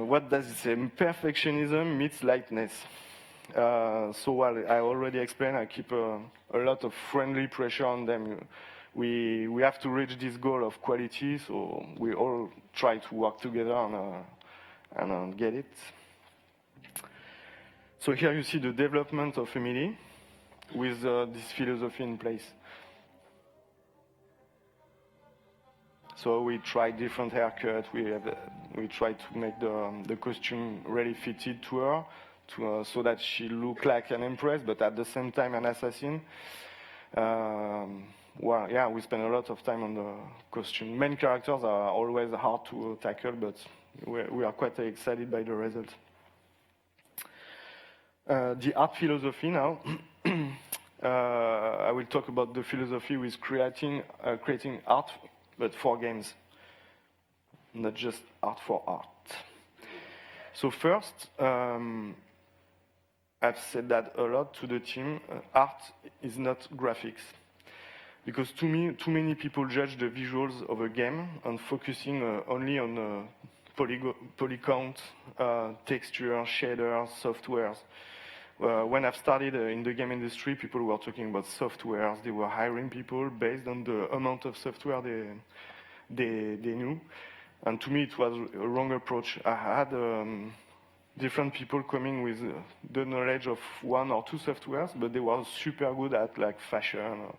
What does it say? Perfectionism meets lightness. So while I already explained, I keep a lot of friendly pressure on them. We have to reach this goal of quality, so we all try to work together and get it. So here you see the development of Emily with this philosophy in place. So we tried different haircuts. We tried to make the costume really fitted to her, so that she looked like an empress, but at the same time an assassin. Well, yeah, we spent a lot of time on the costume. Main characters are always hard to tackle, but we are quite excited by the result. The art philosophy now. I will talk about the philosophy with creating art, but for games, not just art for art. So first, I've said that a lot to the team. Art is not graphics, because to me, too many people judge the visuals of a game and focusing only on poly count, texture, shaders, softwares. When I've started in the game industry, people were talking about softwares. They were hiring people based on the amount of software they knew. And to me, it was a wrong approach. I had different people coming with the knowledge of one or two softwares, but they were super good at like fashion.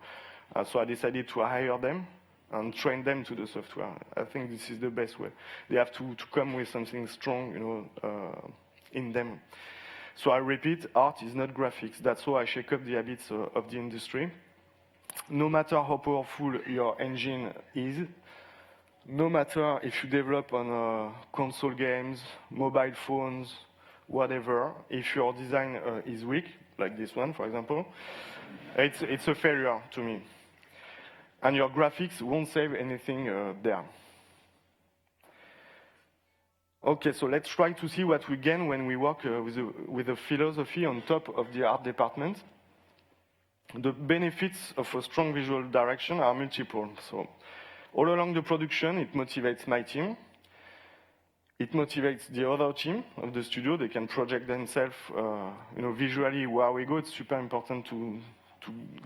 So I decided to hire them and train them to the software. I think this is the best way. They have to come with something strong, in them. So I repeat, art is not graphics. That's why I shake up the habits of the industry. No matter how powerful your engine is, no matter if you develop on console games, mobile phones, whatever, if your design is weak, like this one, for example, it's a failure to me. And your graphics won't save anything there. Okay, so let's try to see what we gain when we work with a philosophy on top of the art department. The benefits of a strong visual direction are multiple. So all along the production, it motivates my team. It motivates the other team of the studio. They can project themselves, visually where we go. It's super important to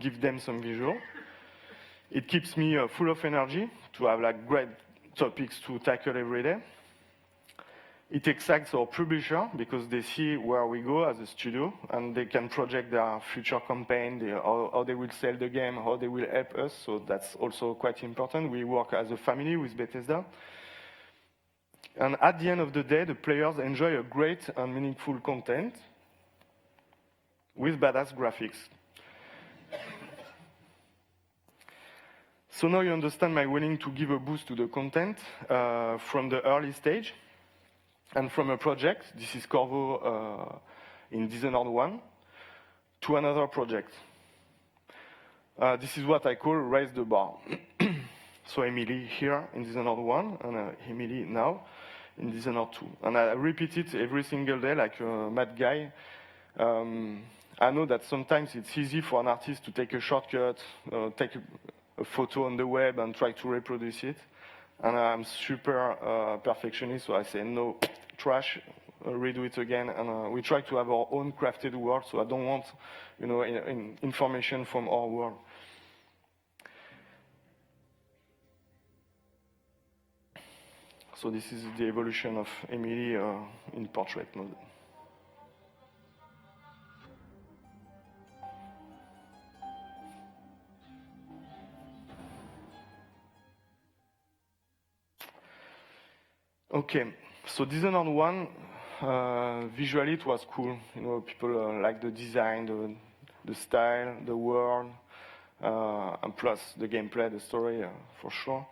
give them some visual. It keeps me full of energy to have like great topics to tackle every day. It excites our publisher because they see where we go as a studio and they can project their future campaign, how they will sell the game, how they will help us. So that's also quite important. We work as a family with Bethesda. And at the end of the day, the players enjoy a great and meaningful content with badass graphics. So now you understand my willing to give a boost to the content from the early stage. And from a project, this is Corvo in Dishonored 1, to another project. This is what I call raise the bar. So Emily here in Dishonored 1, and Emily now in Dishonored 2. And I repeat it every single day like a mad guy. I know that sometimes it's easy for an artist to take a shortcut, take a photo on the web and try to reproduce it. And I'm super perfectionist, so I say no, trash, redo it again. And we try to have our own crafted world, so I don't want, information from our world. So this is the evolution of Emily in portrait mode. Okay, so Dishonored 1, visually it was cool. You know, people like the design, the style, the world, and plus the gameplay, the story, for sure.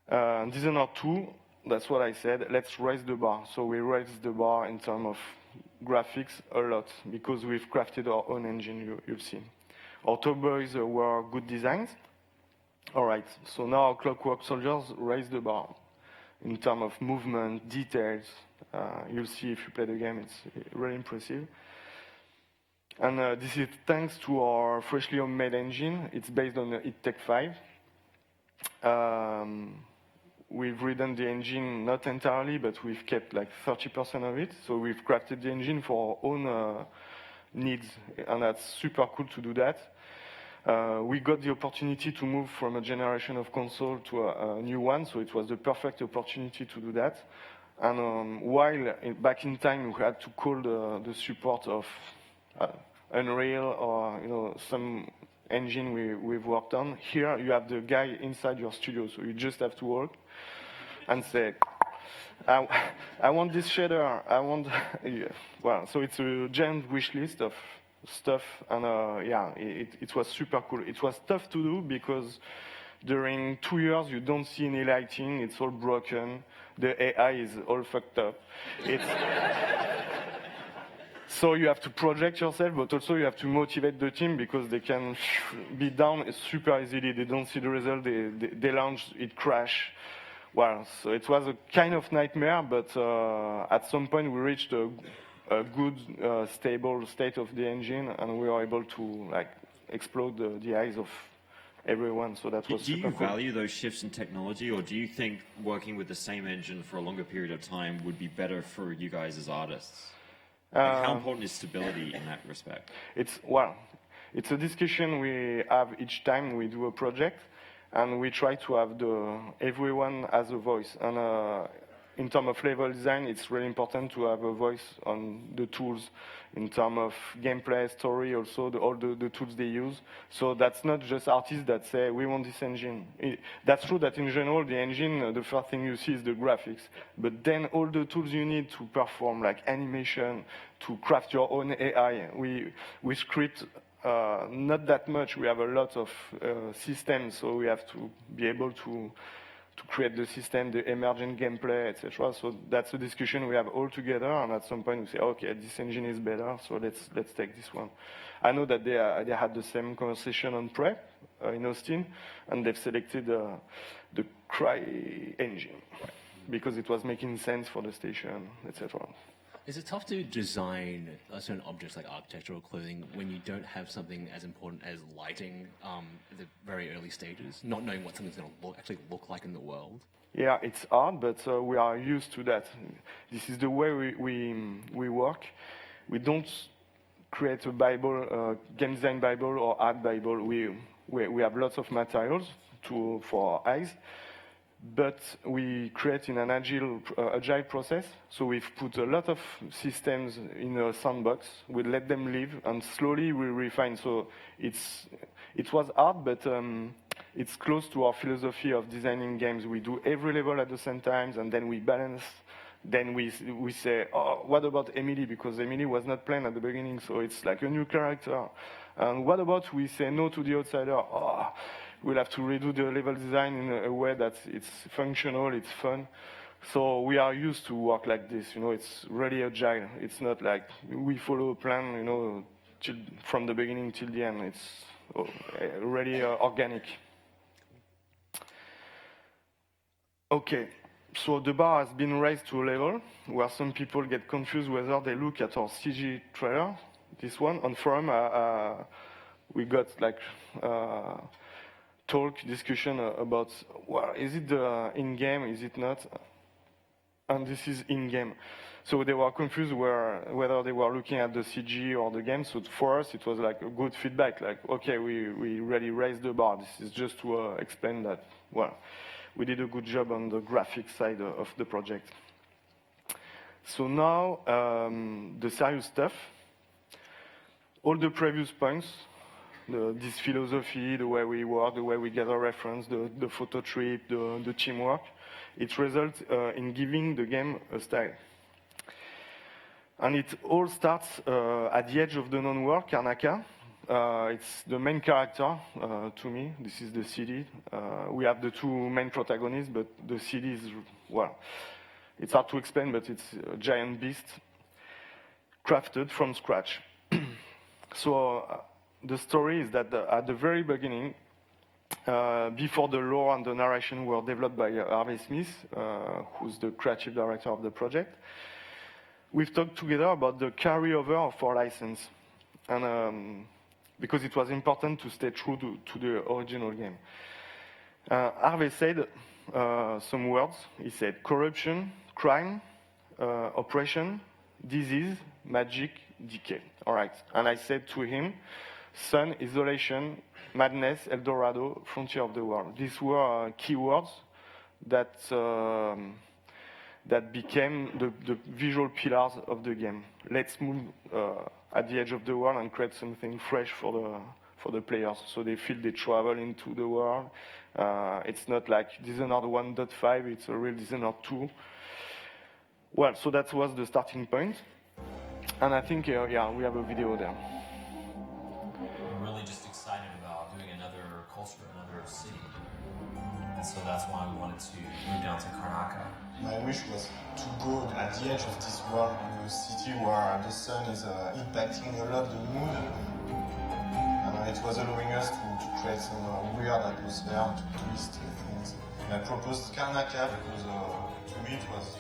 Dishonored 2, that's what I said, let's raise the bar. So we raised the bar in terms of graphics a lot, because we've crafted our own engine, you'll see. Our top boys were good designs. All right, so now our Clockwork Soldiers raise the bar in terms of movement, details. You'll see if you play the game, it's really impressive. And this is thanks to our freshly homemade engine. It's based on the Tech 5. We've redone the engine, not entirely, but we've kept like 30% of it. So we've crafted the engine for our own needs, and that's super cool to do that. We got the opportunity to move from a generation of console to a new one, so it was the perfect opportunity to do that. And while back in time we had to call the support of Unreal or some engine we've worked on, here you have the guy inside your studio, so you just have to work and say, I want this shader, I want... Yeah. Well, so it's a giant wish list of stuff, and it was super cool. It was tough to do because during 2 years you don't see any lighting, it's all broken, the AI is all fucked up. So you have to project yourself, but also you have to motivate the team because they can be down super easily. They don't see the result, they launch, it crash. Well, so it was a kind of nightmare, but at some point we reached a good, stable state of the engine, and we were able to explode the eyes of everyone. So that was Do super you cool. value those shifts in technology, or do you think working with the same engine for a longer period of time would be better for you guys as artists? How important is stability in that respect? It's a discussion we have each time we do a project, and we try to have everyone as a voice. And in terms of level design, it's really important to have a voice on the tools. In terms of gameplay, story, also all the tools they use. So that's not just artists that say, we want this engine. That's true that in general, the engine, the first thing you see is the graphics. But then all the tools you need to perform, like animation, to craft your own AI. We script not that much. We have a lot of systems, so we have to be able to create the system, the emergent gameplay, etc. So that's a discussion we have all together, and at some point we say, okay, this engine is better, so let's take this one. I know that they had the same conversation on Prep in Austin, and they've selected the Cry engine because it was making sense for the station, etc. Is it tough to design certain objects like architectural clothing when you don't have something as important as lighting at the very early stages, not knowing what something's going to actually look like in the world? Yeah, it's hard, but we are used to that. This is the way we work. We don't create a Bible, game design Bible or art Bible. We have lots of materials for our eyes. But we create in an agile process. So we've put a lot of systems in a sandbox. We let them live, and slowly we refine. So it was hard, but it's close to our philosophy of designing games. We do every level at the same time, and then we balance. Then we say, oh, what about Emily? Because Emily was not planned at the beginning, so it's like a new character. And what about we say no to the outsider? Oh, we'll have to redo the level design in a way that it's functional, it's fun. So we are used to work like this. It's really agile. It's not like we follow a plan, from the beginning till the end. It's really organic. Okay, so the bar has been raised to a level where some people get confused whether they look at our CG trailer, this one. On forum, we got discussion about, is it in-game, is it not? And this is in-game. So they were confused whether they were looking at the CG or the game. So for us, it was like a good feedback. Like, okay, we really raised the bar. This is just to explain that, we did a good job on the graphic side of the project. So now, the serious stuff. All the previous points, this philosophy, the way we work, the way we gather reference, the photo trip, the teamwork, it results in giving the game a style. And it all starts at the edge of the known world, Karnaca. It's the main character to me. This is the city. We have the two main protagonists, but the city is, well, it's hard to explain, but it's a giant beast crafted from scratch. So the story is that at the very beginning, before the lore and the narration were developed by Harvey Smith, who's the creative director of the project, we've talked together about the carryover of our license. And because it was important to stay true to the original game. Harvey said some words. He said corruption, crime, oppression, disease, magic, decay. All right. And I said to him, sun, isolation, madness, El Dorado, frontier of the world. These were keywords that that became the visual pillars of the game. Let's move at the edge of the world and create something fresh for the players, so they feel they travel into the world. It's not like Dishonored 1.5, it's a real Dishonored 2. Well, so that was the starting point. And I think, yeah, we have a video there. We're really just excited about doing another culture, another city. And so that's why we wanted to move down to Karnaca. My wish was to go at the edge of this world, in a city where the sun is impacting a lot the mood. And it was allowing us to create some weird atmosphere, to twist things. And I proposed Karnaca because to me it was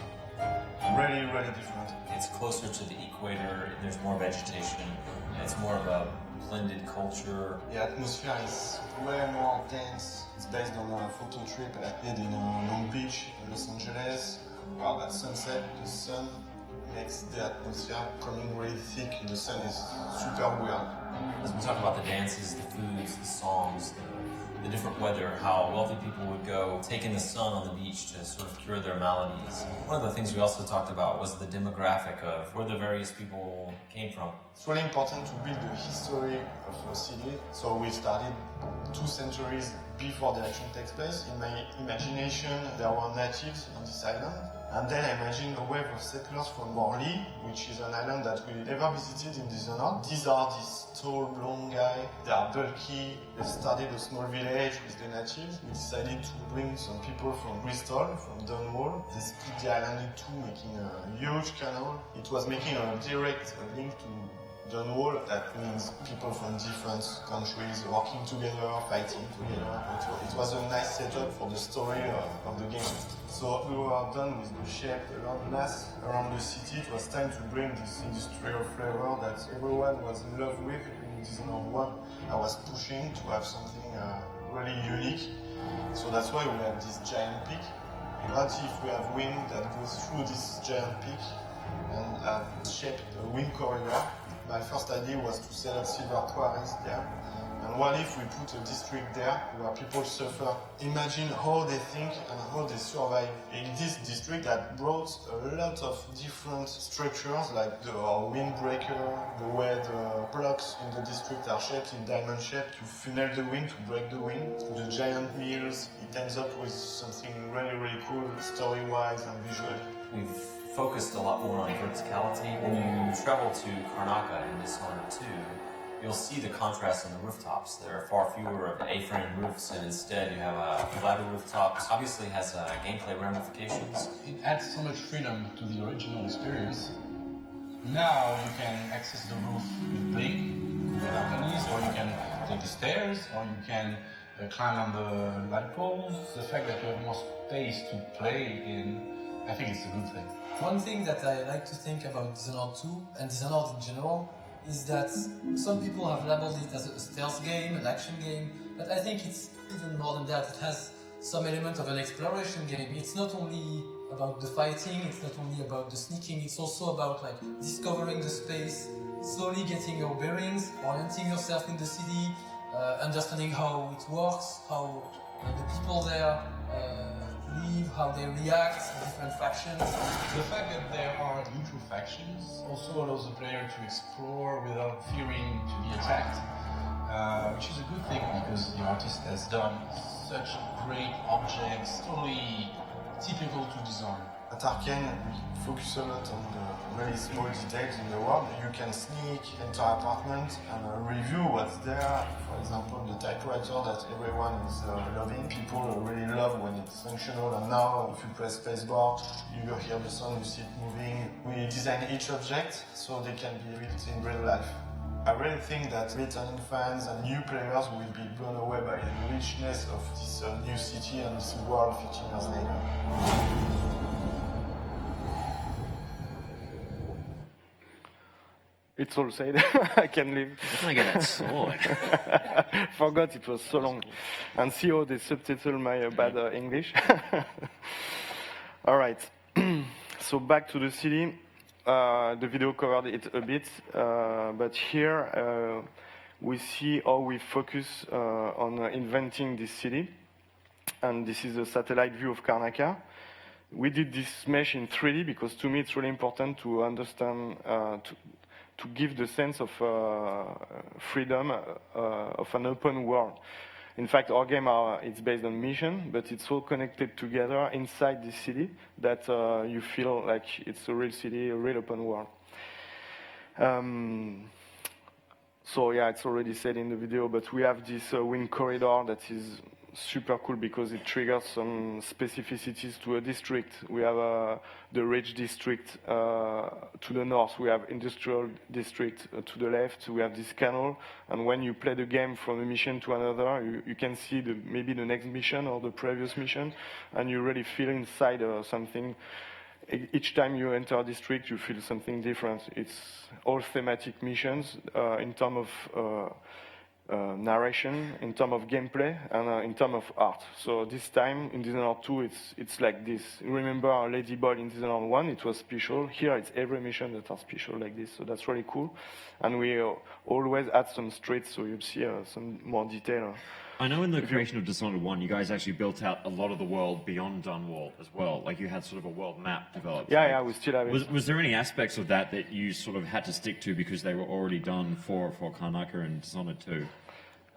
really, really different. It's closer to the equator, there's more vegetation, it's more of a blended culture. The atmosphere is way more dense. It's based on a photo trip I did in Long Beach, in Los Angeles. Well, at sunset, the sun makes the atmosphere coming really thick. The sun is super weird. As we talk about the dances, the foods, the songs, the different weather, how wealthy people would go take in the sun on the beach to sort of cure their maladies. One of the things we also talked about was the demographic of where the various people came from. It's really important to build the history of a city. So we started 2 centuries before the action takes place. In my imagination, there were natives on this island. And then I imagined a wave of settlers from Morley, which is an island that we never visited in Dishonored. These are these tall, blonde guys. They are bulky. They started a small village with the natives. We decided to bring some people from Bristol, from Dunwall. They split the island in 2, making a huge canal. It was making a direct link to Dunwall. That means people from different countries working together, fighting together. It was a nice setup for the story of the game. So we were done with the shape around the city. It was time to bring this industrial flavor that everyone was in love with in Dishonored 1. I was pushing to have something really unique. So that's why we have this giant peak. What if we have wind that goes through this giant peak and have shaped a wind corridor? My first idea was to set up silver quarries there. And what if we put a district there where people suffer? Imagine how they think and how they survive. In this district that brought a lot of different structures, like the windbreaker, the way the blocks in the district are shaped in diamond shape to funnel the wind, to break the wind. The giant mills, it ends up with something really, really cool, story-wise and visually. We've focused a lot more on verticality. When you travel to Karnaca in Dishonored 2, you'll see the contrast on the rooftops. There are far fewer of the A-frame roofs, and instead you have flatter rooftops. Obviously has gameplay ramifications. It adds so much freedom to the original experience. Now you can access the roof with Blink, with balconies, or you can take the stairs, or you can climb on the light poles. The fact that you have more space to play in, I think it's a good thing. One thing that I like to think about Dishonored 2 and Dishonored in general is that some people have labeled it as a stealth game, an action game, but I think it's even more than that. It has some element of an exploration game. It's not only about the fighting, it's not only about the sneaking, it's also about like discovering the space, slowly getting your bearings, orienting yourself in the city, understanding how it works, how the people there how they react, different factions. The fact that there are neutral factions also allows the player to explore without fearing to be attacked, which is a good thing because the artist has done such great objects, totally typical to design. At Arcane, we focus a lot on the really small details in the world. You can sneak, enter apartment, and review what's there. For example, the typewriter that everyone is loving. People really love when it's functional, and now if you press spacebar, you hear the sound, you see it moving. We design each object so they can be built in real life. I really think that returning fans and new players will be blown away by the richness of this new city and this world 15 years later. It's all said. I can leave. Where can I get that sword? Forgot it was so long. And see how they subtitle my bad English. All right. So back to the city. The video covered it a bit, but here we see how we focus on inventing this city. And this is a satellite view of Karnaca. We did this mesh in 3D because to me it's really important to understand, to give the sense of freedom of an open world. In fact, our game it's based on mission, but it's all connected together inside this city that you feel like it's a real city, a real open world. So yeah, it's already said in the video, but we have this wind corridor that is super cool because it triggers some specificities to a district. We have the rich district to the north. We have industrial district to the left. We have this canal, and when you play the game from a mission to another, you can see maybe the next mission or the previous mission, and you really feel inside something. Each time you enter a district, you feel something different. It's all thematic missions in terms of narration, in terms of gameplay, and in terms of art. So this time in Dishonored 2, it's like this. Remember Lady Ball in Dishonored 1, it was special. Here it's every mission that are special like this. So that's really cool. And we always add some streets, so you'll see some more detail. I know in the creation of Dishonored 1, you guys actually built out a lot of the world beyond Dunwall as well. Like you had sort of a world map developed. Yeah, we still have it. Was there any aspects of that you sort of had to stick to because they were already done for Karnaca and Dishonored 2?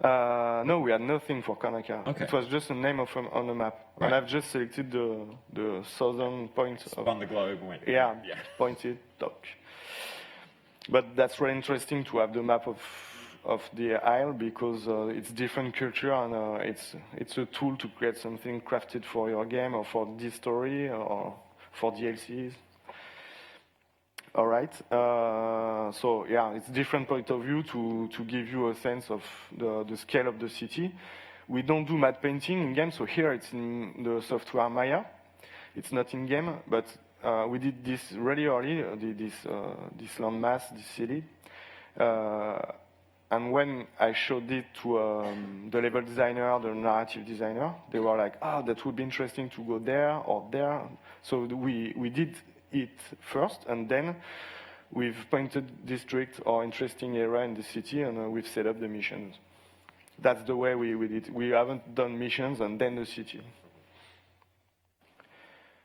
No, we had nothing for Karnaca. Okay. It was just a name on the map. Right. And I've just selected the southern point. Spun the globe and went. Yeah, pointed, top. But that's really interesting to have the map of the Isle because it's different culture and it's a tool to create something crafted for your game or for this story or for DLCs. All right. So yeah, it's different point of view to give you a sense of the scale of the city. We don't do matte painting in game, so here it's in the software Maya. It's not in game, but we did this really early. This landmass, this city. And when I showed it to the level designer, the narrative designer, they were like, that would be interesting to go there or there. So we did it first, and then we've pointed district or interesting area in the city, and we've set up the missions. That's the way we did it. We haven't done missions and then the city.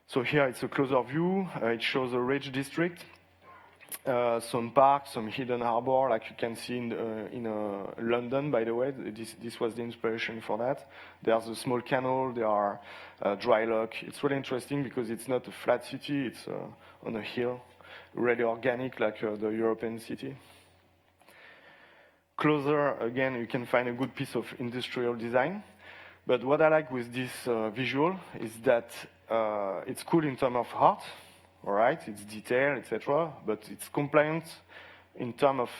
So here it's a closer view. It shows a rich district. Some parks, some hidden harbor, like you can see in London, by the way. This was the inspiration for that. There's a small canal, there are dry lock. It's really interesting because it's not a flat city, it's on a hill, really organic like the European city. Closer, again, you can find a good piece of industrial design. But what I like with this visual is that it's cool in terms of art. All right, it's detail, etc., but it's compliant in terms of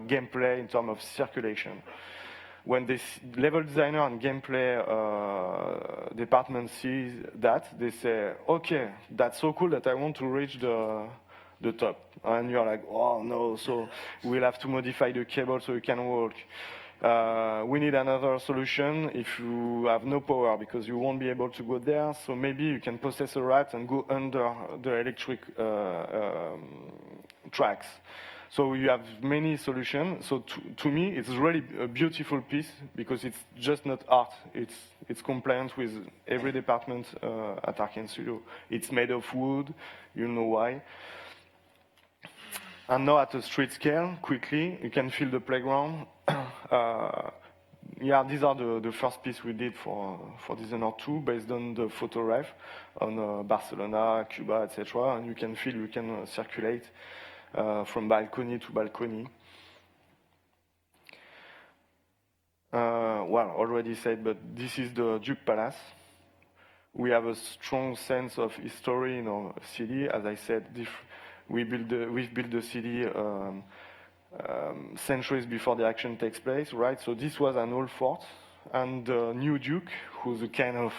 gameplay, in terms of circulation. When this level designer and gameplay department sees that, they say, okay, that's so cool that I want to reach the top. And you're like, oh no, so we'll have to modify the cable so you can walk. We need another solution if you have no power because you won't be able to go there. So maybe you can possess a rat and go under the electric tracks. So you have many solutions. So to me, it's really a beautiful piece because it's just not art. It's compliant with every department at Arkane Studio. It's made of wood. You know why. And now at a street scale, quickly, you can feel the playground. Yeah, these are the first piece we did for Dishonored 2 based on the photo ref on Barcelona, Cuba, etc. And you can feel, you can circulate from balcony to balcony. Well, already said, but this is the Duke Palace. We have a strong sense of history in our city. As I said, we've built the city centuries before the action takes place, right? So this was an old fort, and the new Duke, who's a kind of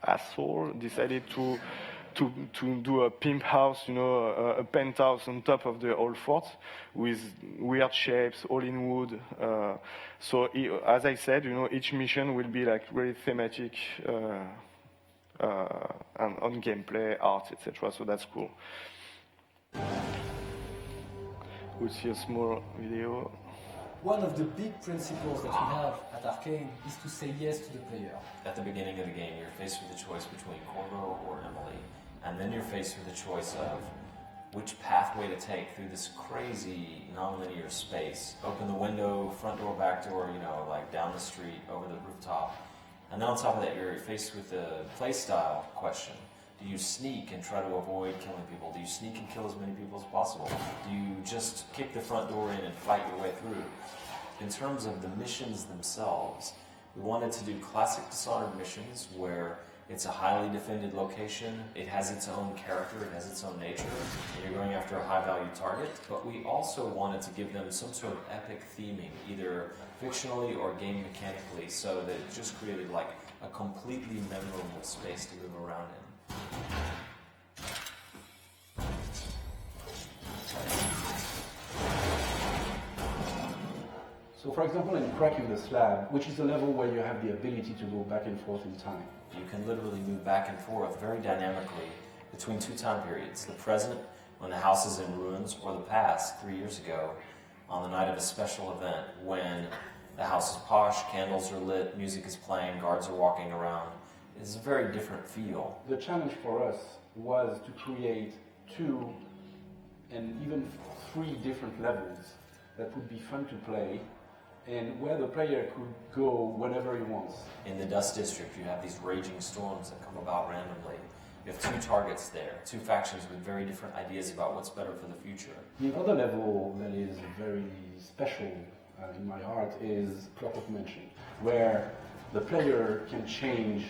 asshole, decided to do a pimp house, you know, a penthouse on top of the old fort with weird shapes, all in wood. So as I said, you know, each mission will be like really thematic and on gameplay, art, etc. So that's cool. We'll see a small video. One of the big principles that we have at Arkane is to say yes to the player. At the beginning of the game, you're faced with the choice between Corvo or Emily, and then you're faced with the choice of which pathway to take through this crazy non-linear space. Open the window, front door, back door, you know, like down the street, over the rooftop. And then on top of that, you're faced with the playstyle question. Do you sneak and try to avoid killing people? Do you sneak and kill as many people as possible? Do you just kick the front door in and fight your way through? In terms of the missions themselves, we wanted to do classic Dishonored missions where it's a highly defended location, it has its own character, it has its own nature, and you're going after a high-value target. But we also wanted to give them some sort of epic theming, either fictionally or game mechanically, so that it just created like a completely memorable space to move around in. So for example, in Cracking the Slab, which is a level where you have the ability to go back and forth in time. You can literally move back and forth very dynamically between two time periods. The present, when the house is in ruins, or the past, 3 years ago, on the night of a special event, when the house is posh, candles are lit, music is playing, guards are walking around. It's a very different feel. The challenge for us was to create 2 and even 3 different levels that would be fun to play and where the player could go whenever he wants. In the Dust District, you have these raging storms that come about randomly. You have 2 targets there, 2 factions with very different ideas about what's better for the future. The other level that is very special in my heart is Clock of Mansion, where the player can change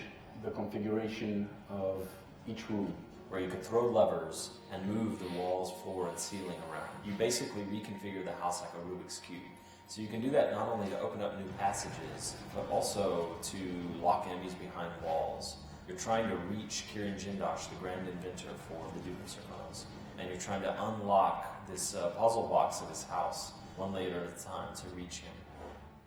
the configuration of each room. Where you could throw levers and move the walls, floor, and ceiling around. You basically reconfigure the house like a Rubik's Cube. So you can do that not only to open up new passages, but also to lock enemies behind walls. You're trying to reach Kirin Jindosh, the grand inventor for the Duke of Serkonos, and you're trying to unlock this puzzle box of his house, one layer at a time, to reach him.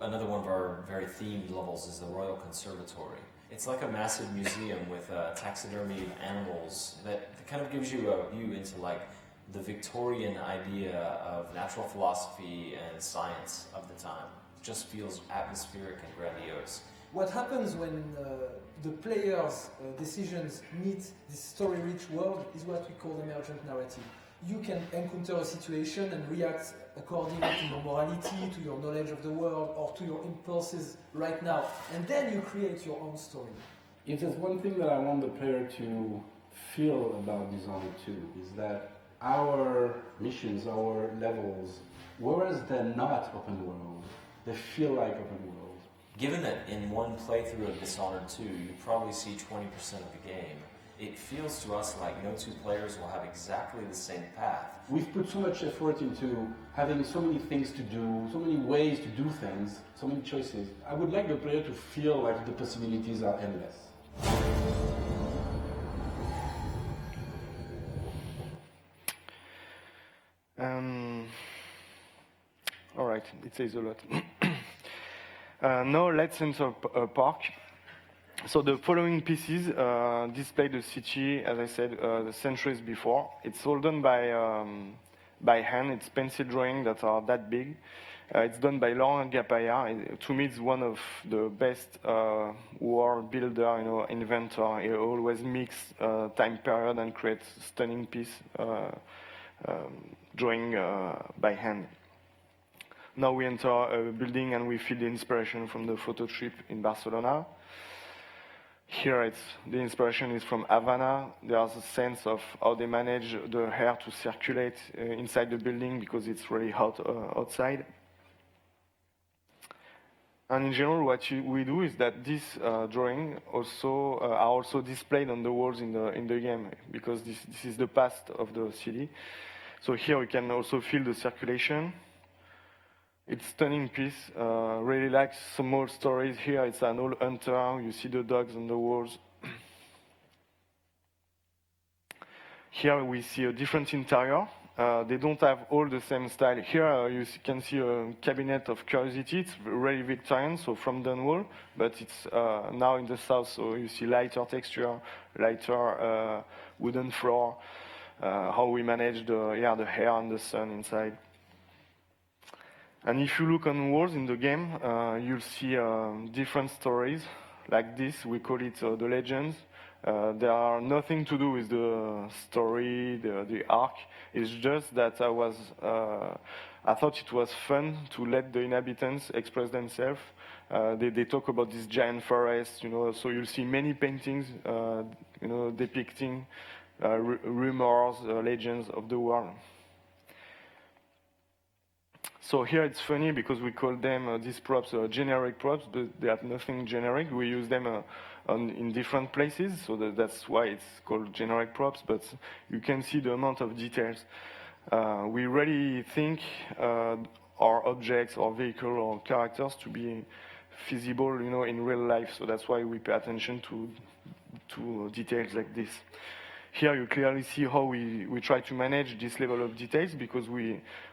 Another one of our very themed levels is the Royal Conservatory. It's like a massive museum with taxidermy animals that kind of gives you a view into like the Victorian idea of natural philosophy and science of the time. It just feels atmospheric and grandiose. What happens when the player's decisions meet this story-rich world is what we call emergent narrative. You can encounter a situation and react according to your morality, to your knowledge of the world, or to your impulses right now, and then you create your own story. If there's one thing that I want the player to feel about Dishonored 2 is that our missions, our levels, whereas they're not open world, they feel like open world. Given that in one playthrough of Dishonored 2, you probably see 20% of the game, it feels to us like no 2 players will have exactly the same path. We've put so much effort into having so many things to do, so many ways to do things, so many choices. I would like the player to feel like the possibilities are endless. All right, it says a lot. Now let's enter a park. So the following pieces display the city, as I said, the centuries before. It's all done by by hand. It's pencil drawing that are that big. It's done by Laurent Gapaya. To me, it's one of the best world builder, inventor. He always mix time period and create stunning piece drawing by hand. Now we enter a building and we feel the inspiration from the photo trip in Barcelona. Here the inspiration is from Havana. There's a sense of how they manage the air to circulate inside the building because it's really hot outside. And in general, what we do is that this drawing also are also displayed on the walls in the game because this is the past of the city. So here we can also feel the circulation. It's stunning piece. Really like some more stories here. It's an old hunter. You see the dogs on the walls. Here we see a different interior. They don't have all the same style. Here you can see a cabinet of curiosity. It's really Victorian, so from Dunwall, but it's now in the south, so you see lighter texture, lighter wooden floor, how we manage the air and the sun inside. And if you look on walls in the game, you'll see different stories like this. We call it the legends. There are nothing to do with the story, the arc. It's just that I thought it was fun to let the inhabitants express themselves. They talk about this giant forest, so you'll see many paintings, depicting rumors, legends of the world. So here it's funny because we call them these props generic props, but they have nothing generic. We use them in different places, so that's why it's called generic props, but you can see the amount of details. We really think our objects, our vehicle, or characters to be feasible, in real life, so that's why we pay attention to details like this. Here you clearly see how we try to manage this level of details because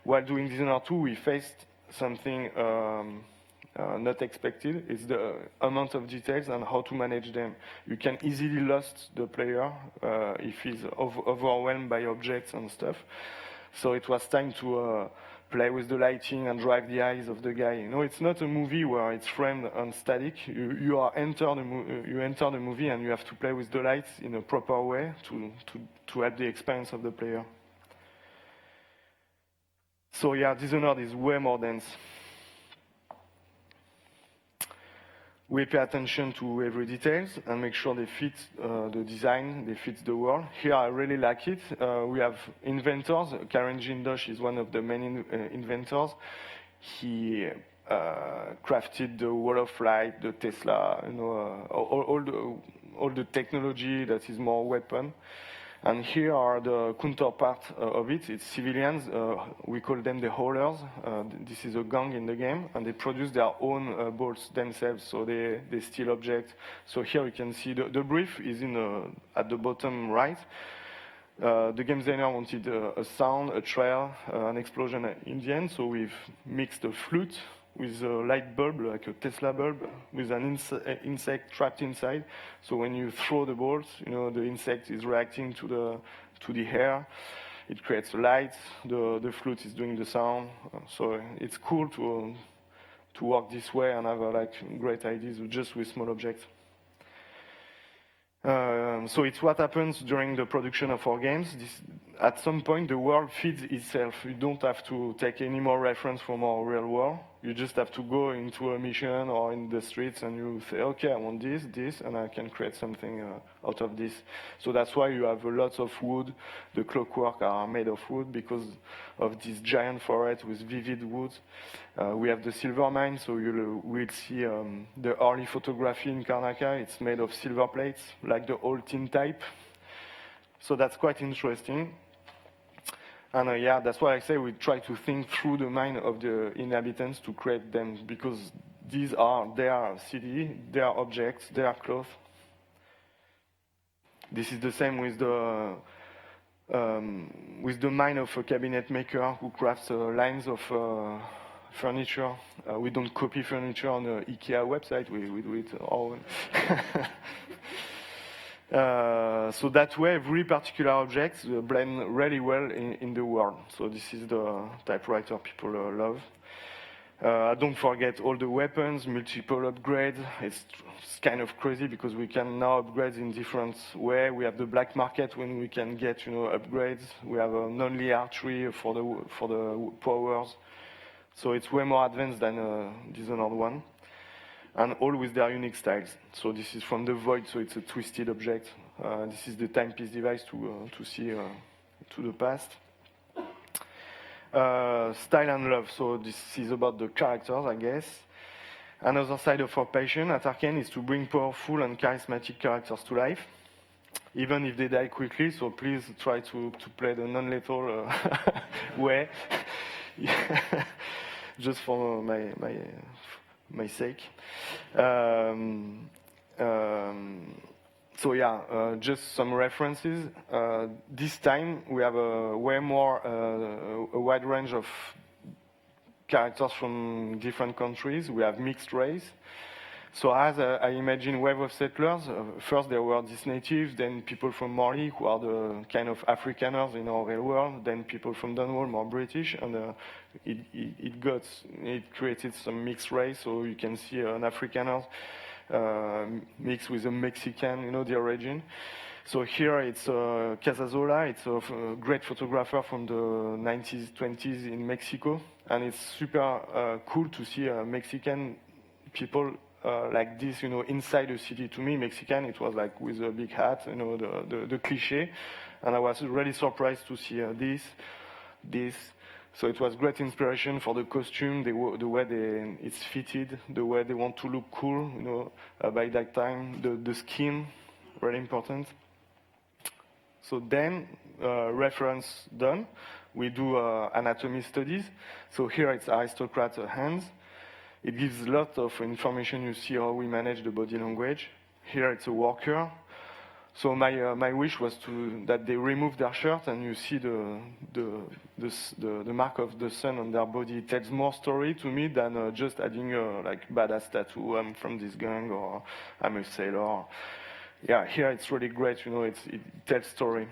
while doing Dishonored 2, we faced something not expected. It's the amount of details and how to manage them. You can easily lose the player if he's overwhelmed by objects and stuff. So it was time to play with the lighting and drive the eyes of the guy. It's not a movie where it's framed and static. You enter the movie and you have to play with the lights in a proper way to help the experience of the player. So yeah, Dishonored is way more dense. We pay attention to every details and make sure they fit the design, they fit the world. Here I really like it. We have inventors. Karen Jindosh is one of the main inventors. He crafted the Wall of Light, the Tesla, all the technology that is more weapon. And here are the counterpart of it. It's civilians. We call them the haulers. This is a gang in the game, and they produce their own bolts themselves, so they steal objects. So here you can see the brief is at the bottom right. The game designer wanted a sound, a trail, an explosion in the end, so we've mixed a flute with a light bulb, like a Tesla bulb, with an insect trapped inside. So when you throw the bolts, the insect is reacting to the air. It creates a light. The flute is doing the sound. So it's cool to work this way and have great ideas just with small objects. So it's what happens during the production of our games. At some point, the world feeds itself. You don't have to take any more reference from our real world. You just have to go into a mission or in the streets and you say, okay, I want this, and I can create something out of this. So that's why you have lots of wood. The clockwork are made of wood because of this giant forest with vivid woods. We have the silver mine, so we'll see the early photography in Karnaca. It's made of silver plates, like the old tin type. So that's quite interesting. And that's why I say we try to think through the mind of the inhabitants to create them, because these are their city, their objects, their clothes. This is the same with the mind of a cabinet maker who crafts lines of furniture. We don't copy furniture on the IKEA website. We do it all. So that way, every particular object blend really well in the world. So this is the typewriter people love. Don't forget all the weapons, multiple upgrades. It's kind of crazy because we can now upgrade in different way. We have the black market when we can get upgrades. We have a non-linear tree for the powers. So it's way more advanced than Dishonored 1. And all with their unique styles. So this is from the Void, so it's a twisted object. This is the timepiece device to see to the past. Style and love, so this is about the characters, I guess. Another side of our passion at Arkane is to bring powerful and charismatic characters to life, even if they die quickly, so please try to play the non-lethal way, just for my sake. So yeah, just some references. This time we have a way more a wide range of characters from different countries. We have mixed race. So as I imagine wave of settlers, first there were these natives, then people from Mali who are the kind of Afrikaners in our real world, then people from Dunwall, more British, and it created some mixed race. So you can see an Afrikaner mixed with a Mexican, the origin. So here it's Casasola, it's a great photographer from the 90s, 20s in Mexico, and it's super cool to see Mexican people like this, inside the city. To me, Mexican, it was like with a big hat, the cliche, and I was really surprised to see this. So it was great inspiration for the costume, the way it's fitted, the way they want to look cool, by that time. The skin, really important. So then, reference done. We do anatomy studies. So here it's aristocrat hands. It gives a lot of information. You see how we manage the body language. Here it's a worker. So my wish was that they remove their shirt and you see the mark of the sun on their body. It tells more story to me than just adding like badass tattoo. I'm from this gang or I'm a sailor. Yeah, here it's really great. It tells story.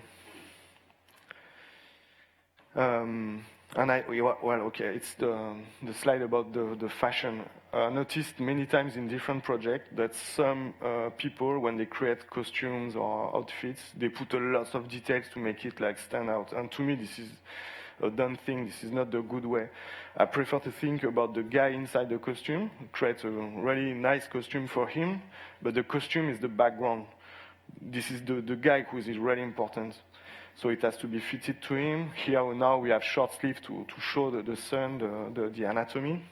It's the slide about the fashion. Noticed many times in different projects that some people, when they create costumes or outfits, they put a lot of details to make it like stand out. And to me, this is a done thing. This is not the good way. I prefer to think about the guy inside the costume, create a really nice costume for him, but the costume is the background. This is the guy who is really important. So it has to be fitted to him. Here now we have short sleeve to show the sun, the anatomy.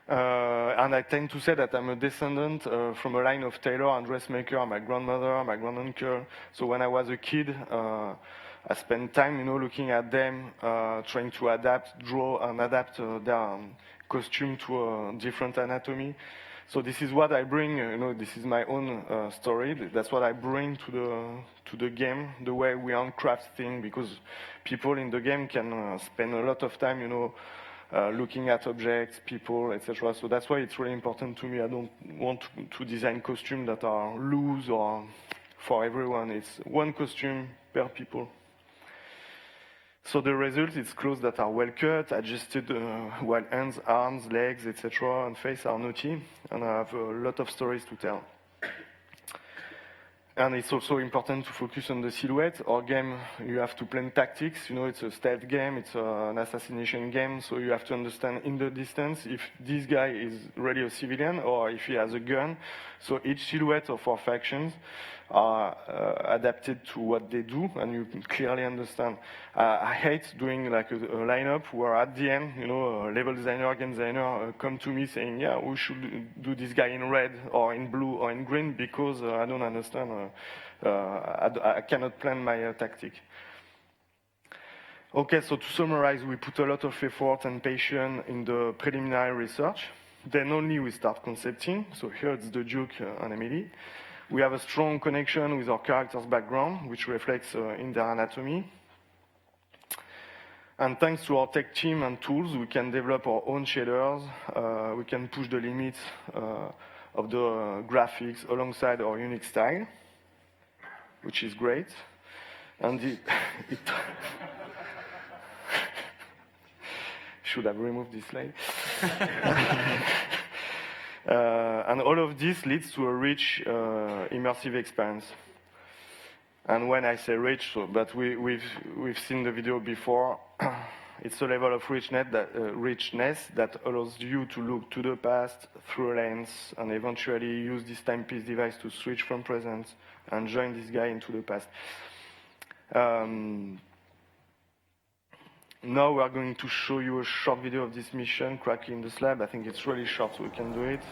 And I tend to say that I'm a descendant from a line of tailor and dressmaker. My grandmother, my granduncle. So when I was a kid, I spent time, looking at them, trying to draw and adapt their costume to a different anatomy. So this is what I bring, this is my own story. That's what I bring to the game, the way we uncraft things, because people in the game can spend a lot of time, looking at objects, people, etc. So that's why it's really important to me. I don't want to design costumes that are loose or for everyone. It's one costume per people. So the result is clothes that are well cut, adjusted, while hands, arms, legs, etc., and face are naughty, and I have a lot of stories to tell. And it's also important to focus on the silhouette. Our game, you have to plan tactics. It's a stealth game, it's an assassination game, so you have to understand in the distance if this guy is really a civilian or if he has a gun. So each silhouette of our factions are adapted to what they do, and you can clearly understand. I hate doing like a lineup where at the end, a level designer, game designer come to me saying, yeah, we should do this guy in red or in blue or in green because I don't understand. I cannot plan my tactic. Okay, so to summarize, we put a lot of effort and patience in the preliminary research. Then only we start concepting. So here it's the Duke and Emily. We have a strong connection with our character's background, which reflects in their anatomy. And thanks to our tech team and tools, we can develop our own shaders. We can push the limits of the graphics alongside our unique style, which is great. And it should have removed this slide. And all of this leads to a rich immersive experience. And when I say rich, but we've seen the video before, it's a level of richness that allows you to look to the past through a lens and eventually use this timepiece device to switch from present and join this guy into the past. Now we are going to show you a short video of this mission, cracking the slab. I think it's really short, so we can do it.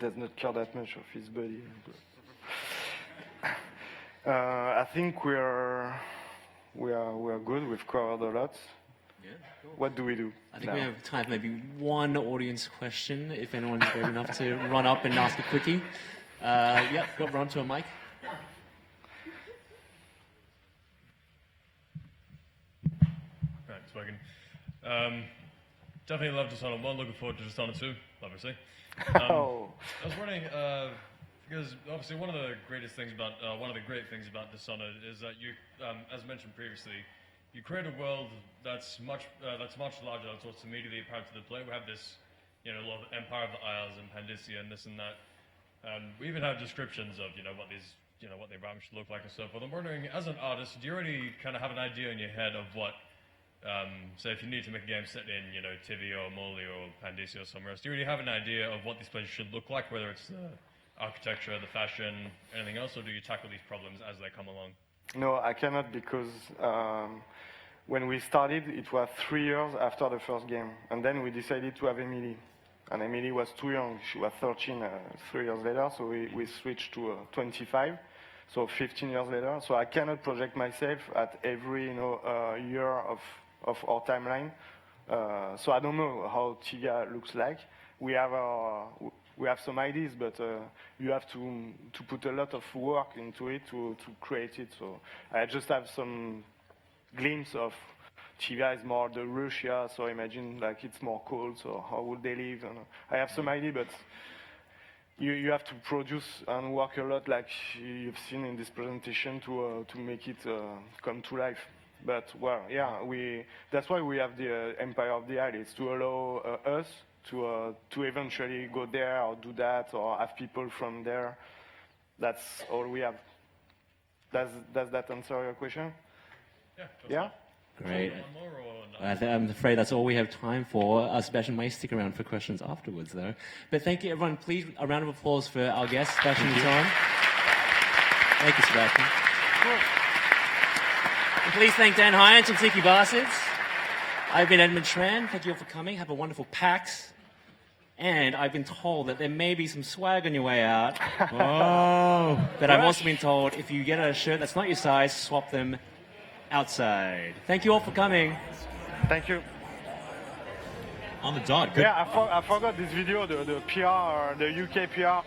Does not care that much of his body. I think we're good. We've covered a lot. Yeah, cool. What do we do? I think now? we have time for maybe one audience question, if anyone's brave enough to run up and ask a quickie. Yep, got run to a mic. Right, spoken. Definitely love Dishonored 1, looking forward to Dishonored 2, obviously. I was wondering, because obviously one of the great things about Dishonored is that you, as mentioned previously, you create a world that's much larger. That's what's immediately apparent to the player. We have this, little Empire of the Isles and Pandacia and this and that. We even have descriptions of, what the environment should look like and so forth. I'm wondering, as an artist, do you already kind of have an idea in your head of what, say if you need to make a game set in, Tivy or Moli or Pandacia or somewhere else, do you already have an idea of what these places should look like, whether it's the architecture, the fashion, anything else, or do you tackle these problems as they come along? No, I cannot, because when we started, it was 3 years after the first game, and then we decided to have Emily. And Emily was too young. She was 13 3 years later, so we switched to 25, so 15 years later. So I cannot project myself at every year of our timeline. So I don't know how Tivia looks like. We have some ideas, but you have to put a lot of work into it to create it. So I just have some glimpse of Tivia is more the Russia, so imagine like it's more cold, so how would they live? I have some idea, but you have to produce and work a lot, like you've seen in this presentation, to make it come to life. But well, yeah, that's why we have the Empire of the Isle. It's to allow us to eventually go there or do that or have people from there. That's all we have. Does that answer your question? Yeah. Great. I'm afraid that's all we have time for. Sebastian may stick around for questions afterwards, though. But thank you, everyone. Please, a round of applause for our guest, Sebastian Ton. Thank you, Sebastian. And please thank Dan Hyans and Tiki Bastards. I've been Edmund Tran. Thank you all for coming. Have a wonderful PAX. And I've been told that there may be some swag on your way out. Oh. But I've also been told if you get a shirt that's not your size, swap them outside. Thank you all for coming. Thank you. On the dot. Good. Yeah, I forgot this video, the PR, the UK PR.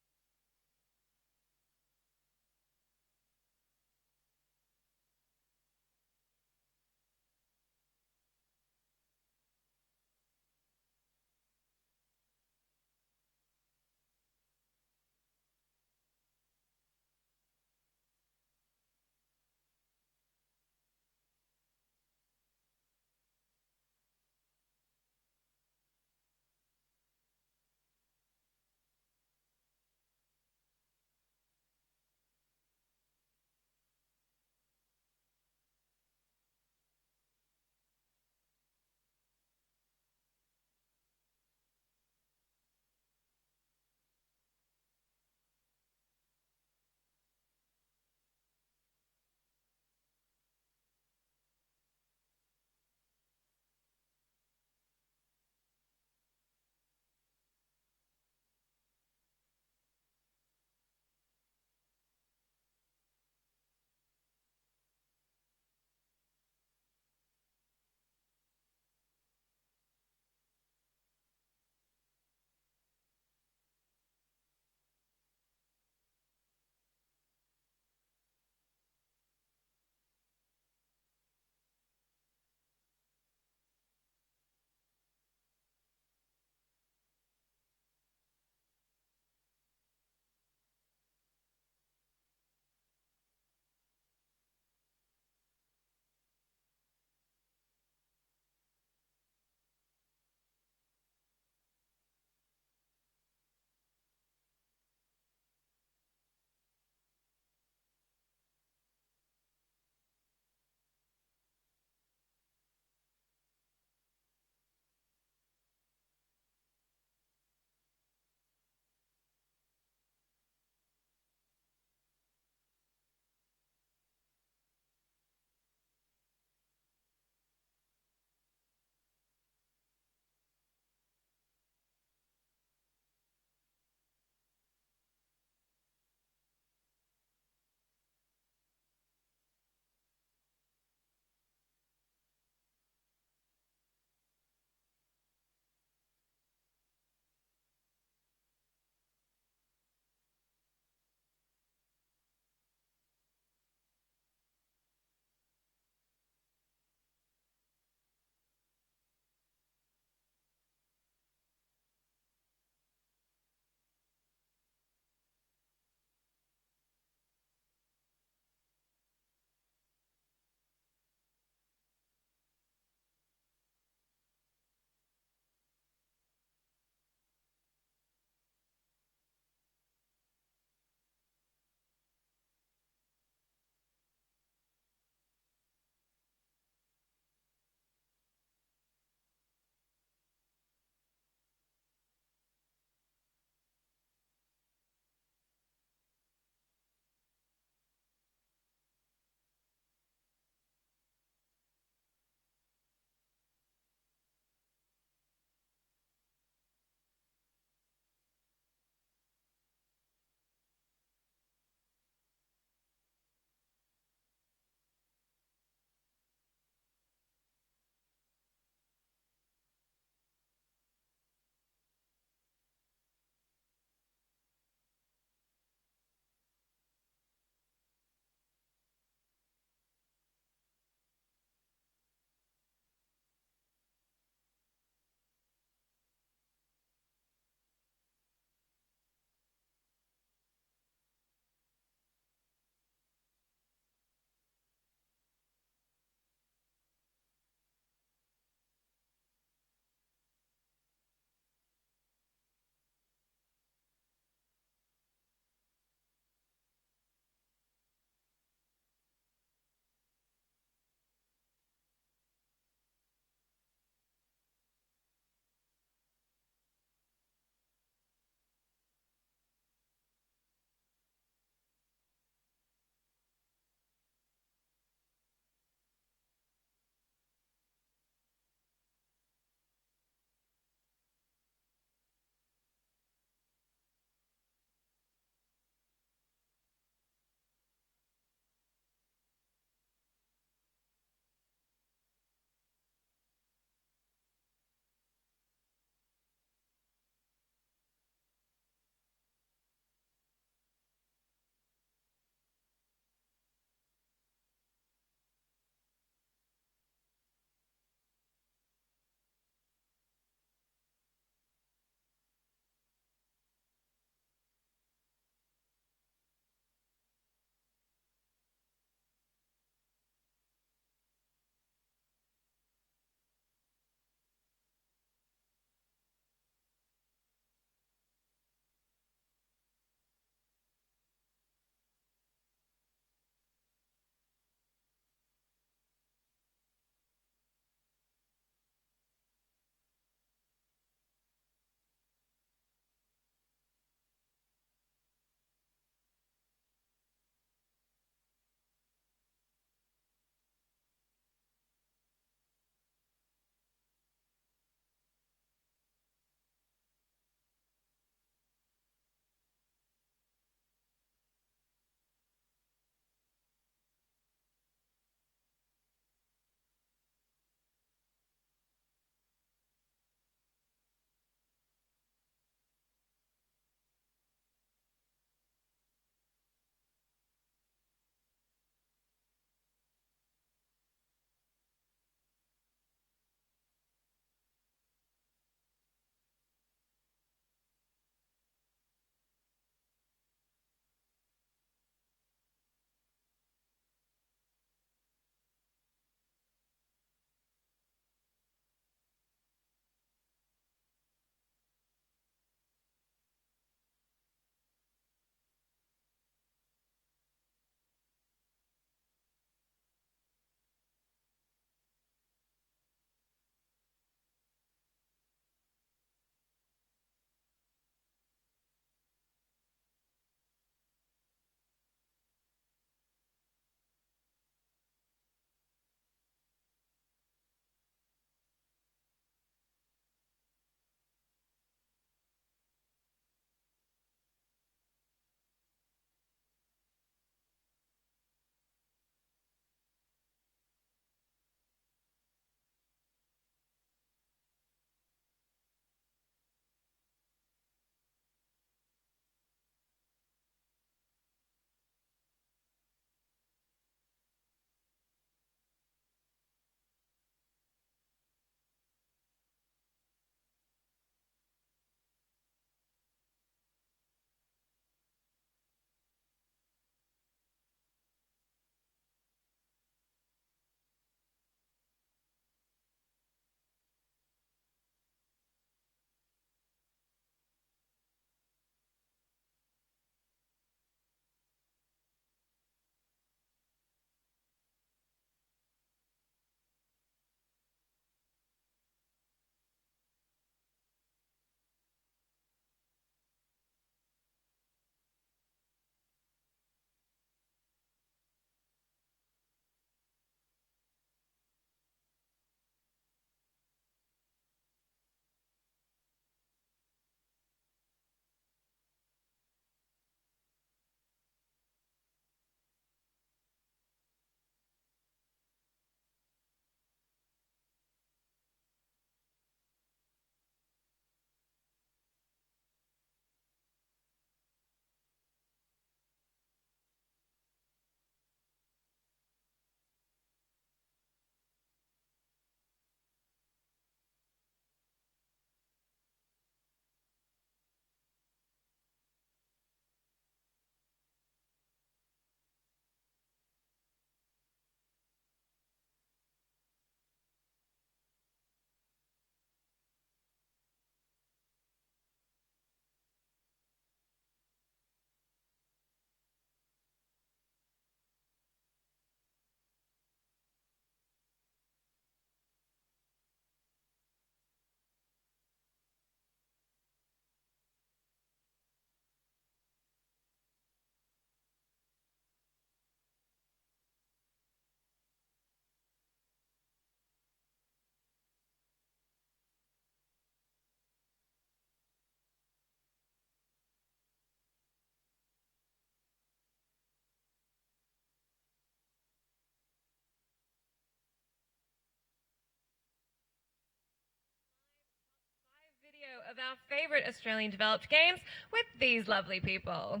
of our favourite Australian developed games with these lovely people.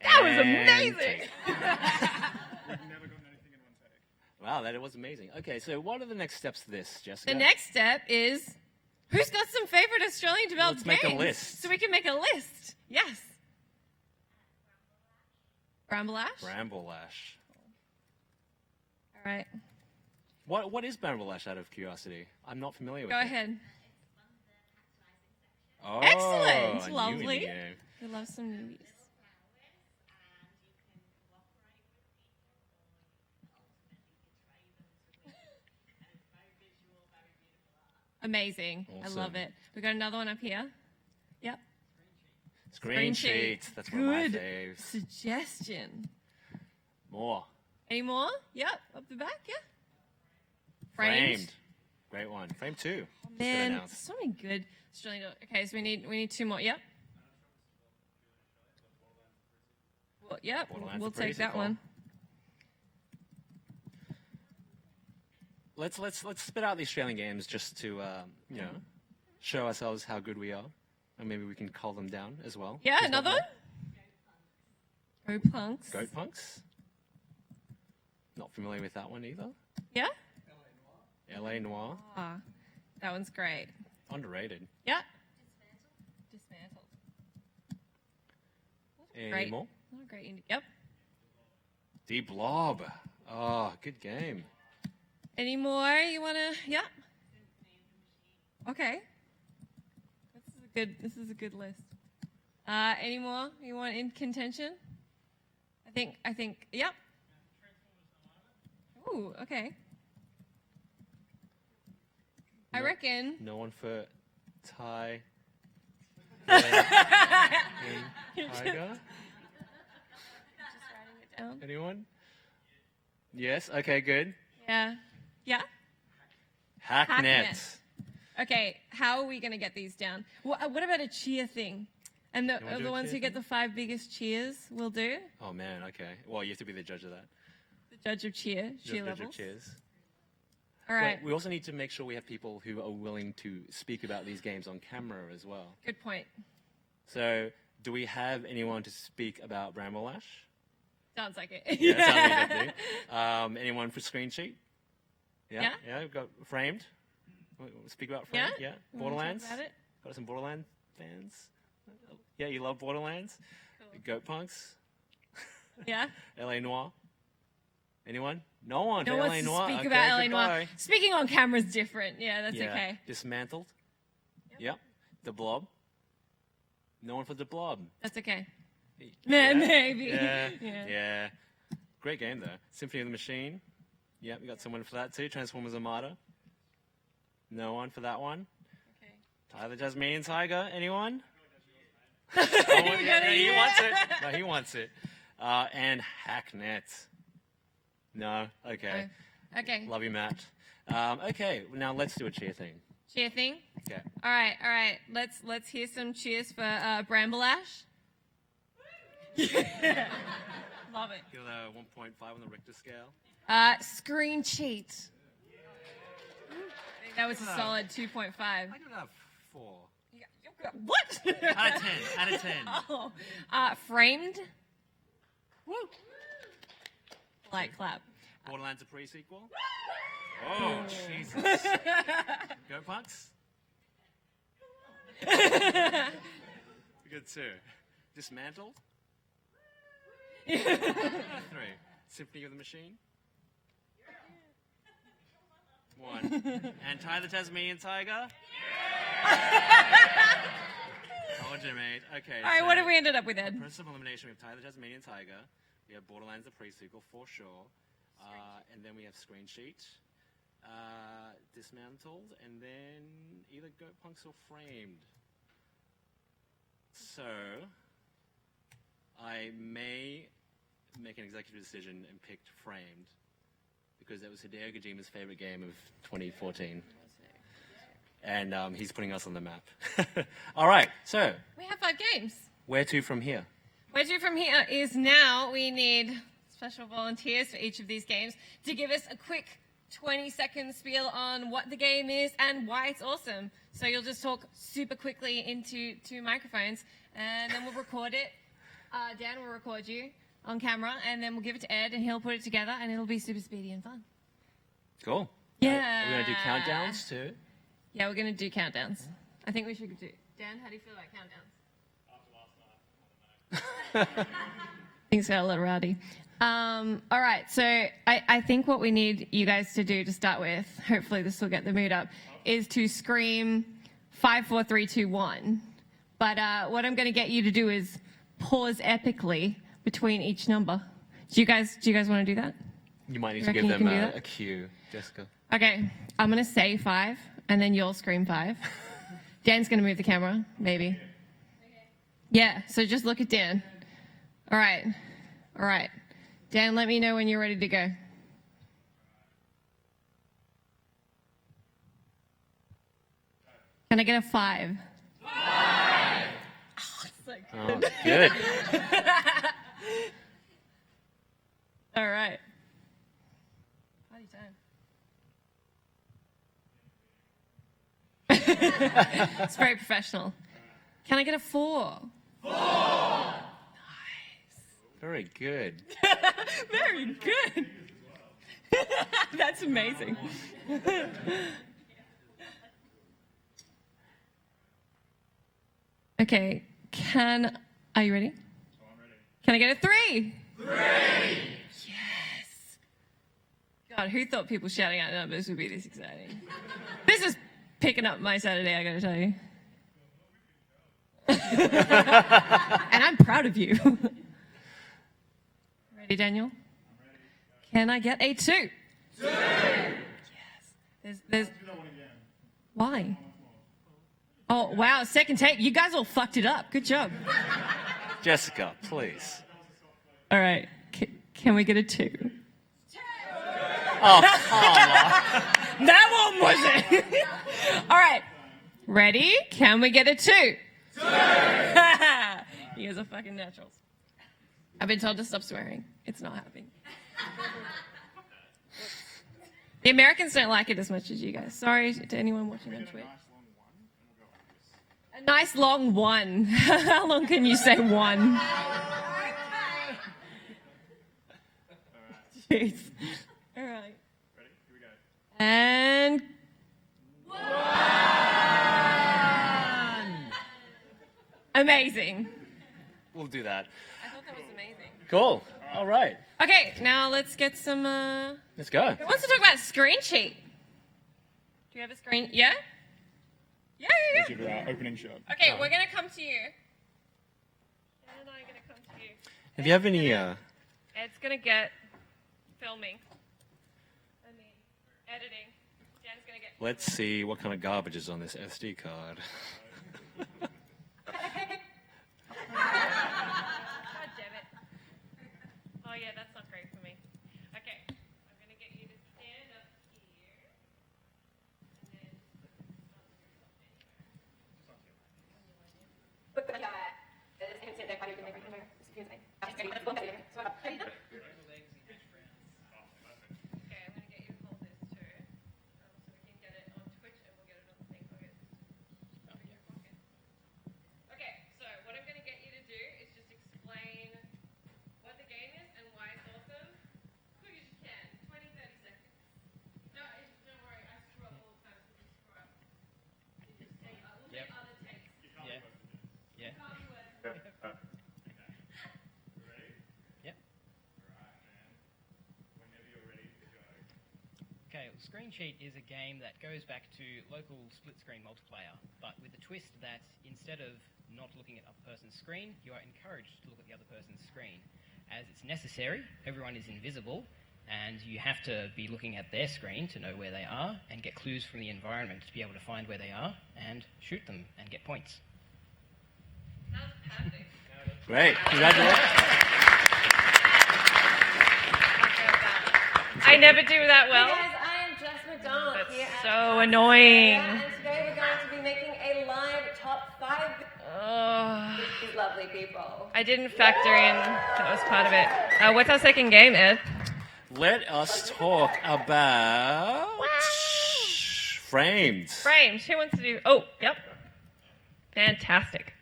That was amazing! Wow, that was amazing. Okay, so what are the next steps to this, Jessica? The next step is, who's got some favourite Australian developed Let's games? make a list. So we can make a list. Yes. Bramble Ash? Bramble Ash. All right. What is Bramble Ash, out of curiosity? I'm not familiar with Go it. ahead. Oh, Excellent. a Lovely. new game. We love some newbies. Amazing. I love Awesome. it. We got another one up here. Yep. Screen sheets. That's one of my Good faves. suggestion. More. Any more? Yep. Up the back, yeah. Framed. Great one. Frame 2. Just got Man, announced. so many good Australian. Okay, so we need 2 more. Yep. Well, yep. Borderlands We'll the pretty take that sequel. one. Let's spit out the Australian games just to show ourselves how good we are, and maybe we can call them down as well. Yeah, Just another one one. Go Punks. more. Goat Punks. Not familiar with that one either. Yeah. LA Noir. Ah, that one's great. Underrated. Yeah. Dismantled. Any Great. more? Oh, great indie. Yep. D Blob. Oh, good game. Any more you wanna? Yep. Okay. This is a good list. Any more you want in contention? I think. Yep. Ooh. Okay. I reckon. No one for Ty. Tiger? Down. Anyone? Yes. Okay. Good. Yeah. Yeah. Hacknet. Okay, how are we going to get these down? What about a cheer thing? And You wanna do the a ones cheer who get the 5 biggest cheers will do? Oh man. Okay. Well, you have to be the judge of that. The judge of cheer Judge levels. of cheers. All right. Well, we also need to make sure we have people who are willing to speak about these games on camera as well. Good point. So, do we have anyone to speak about Bramble Ash? Sounds like it. Yeah, sounds like it do. Anyone for Screen Sheet? Yeah. Yeah, we've got Framed. Speak about Framed? Yeah? Yeah. You wanna talk Borderlands? about it? Got some Borderlands fans? Yeah, you love Borderlands? Goat Punks? Yeah. LA Noir? Anyone? No one. No LA one wants to Noir. speak Okay, about LA goodbye. Noir. Speaking on camera is different. Yeah, that's Yeah. okay. Dismantled? Yep. The Blob? No one for The Blob. That's okay. Yeah. Maybe. Yeah. Yeah. Yeah. Great game, though. Symphony of the Machine. Yep, we got someone for that, too. Transformers Armada. No one for that one. Okay. Tyler Tasmanian Tiger. Anyone? You yeah, gotta- he yeah. wants it. No, he wants it. And Hacknet. No? Okay. Okay. Love you, Matt. Okay, now let's do a cheer thing. Cheer thing. Okay. All right. Let's hear some cheers for Bramble Ash. Love it. Give it a 1.5 on the Richter scale. Screen cheat. I think that was a solid 2.5. I give it a 4. What? Out of 10. Out of 10. Oh. Framed. Woo. Light clap. Borderlands a pre-sequel. Oh, Jesus. Go Punks. Good too. Dismantled. 3. Symphony of the Machine. 1. And Ty the Tasmanian Tiger. Told you, mate. Okay. All right, so what have we ended up with, Ed? Process of elimination, we have Ty the Tasmanian Tiger. We have Borderlands the pre-sequel, for sure. And then we have Screen Sheet. Dismantled. And then either Goat Punks or Framed. So, I may make an executive decision and pick Framed. Because that was Hideo Kojima's favorite game of 2014. And he's putting us on the map. All right, so We have 5 games. where to from here? Where to from here is now we need special volunteers for each of these games to give us a quick 20-second spiel on what the game is and why it's awesome. So you'll just talk super quickly into 2 microphones, and then we'll record it. Dan will record you on camera, and then we'll give it to Ed, and he'll put it together, and it'll be super speedy and fun. Cool. Yeah. We're going to do countdowns too. Yeah, we're going to do countdowns. I think we should do. Dan, how do you feel about countdowns? Things got a little rowdy. All right, so I think what we need you guys to do to start with, hopefully this will get the mood up, is to scream 5, 4, 3, 2, 1. But what I'm going to get you to do is pause epically between each number. Do you guys want to do that? You might need You to give reckon you them can do that? a cue, Jessica. Okay, I'm going to say 5, and then you'll scream 5. Dan's going to move the camera, maybe. Yeah, so just look at Dan. All right. Dan, let me know when you're ready to go. Can I get a 5? 5! Oh, so good. Oh, good. All right. Party time. It's very professional. Can I get a 4? 4! Very good. Very good. That's amazing. Okay, are you ready? I'm ready. Can I get a 3? 3! Yes. God, who thought people shouting out numbers would be this exciting? This is picking up my Saturday, I gotta tell you. And I'm proud of you. Ready, Daniel? I'm ready. Can I get a 2? 2! Yes. There's. Why? Oh, wow, second take. You guys all fucked it up. Good job. Jessica, please. All right. Can we get a 2? 2! Oh, come on. That one wasn't. All right. Ready? Can we get a 2? 2! You guys are fucking naturals. I've been told to stop swearing. It's not happening. The Americans don't like it as much as you guys. Sorry to anyone watching on Twitch. A nice long 1. How long can you say 1? Jeez. All right. Ready? Here we go. And 1. Amazing. We'll do that. I thought that was amazing. Cool. All right. Okay, now let's get some. Let's go. Who wants to talk about screen sheet? Do you have a screen? Yeah? Yeah. Give our opening shot. Okay, we're going to come to you. Dan and I are going to come to you. If you have any... Ed's going to get filming. Editing. Dan's going to get... Let's see what kind of garbage is on this SD card. God damn it. Oh, yeah, that's not great for me. Okay, I'm going to get you to stand up here. Okay, well, Screen Sheet is a game that goes back to local split-screen multiplayer, but with the twist that instead of not looking at a person's screen, you are encouraged to look at the other person's screen. As it's necessary, everyone is invisible, and you have to be looking at their screen to know where they are, and get clues from the environment to be able to find where they are, and shoot them, and get points. That was perfect. Great. Congratulations. I never do that well. Hey guys, I am Jess McDonald. That's here so annoying. And today we're going to be making a live top 5 with these lovely people. I didn't factor in that was part of it. What's our second game, Ed? Let us talk about Framed. Framed. Who wants to do? Oh, yep. Fantastic.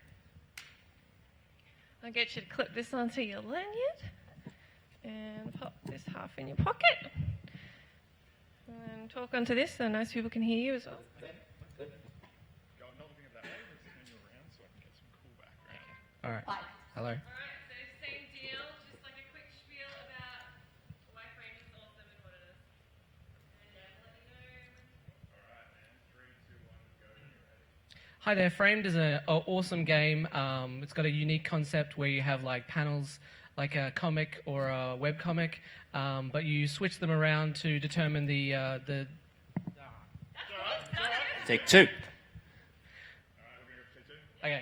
I'll get you to clip this onto your lanyard and pop this half in your pocket. And talk onto this so nice people can hear you as well. All right. Hello. Alright, so same deal, just like a quick spiel about why Framed is awesome and what it is. Hi there. Framed is an awesome game. It's got a unique concept where you have like panels, like a comic or a web comic, but you switch them around to determine the. Take two. Okay.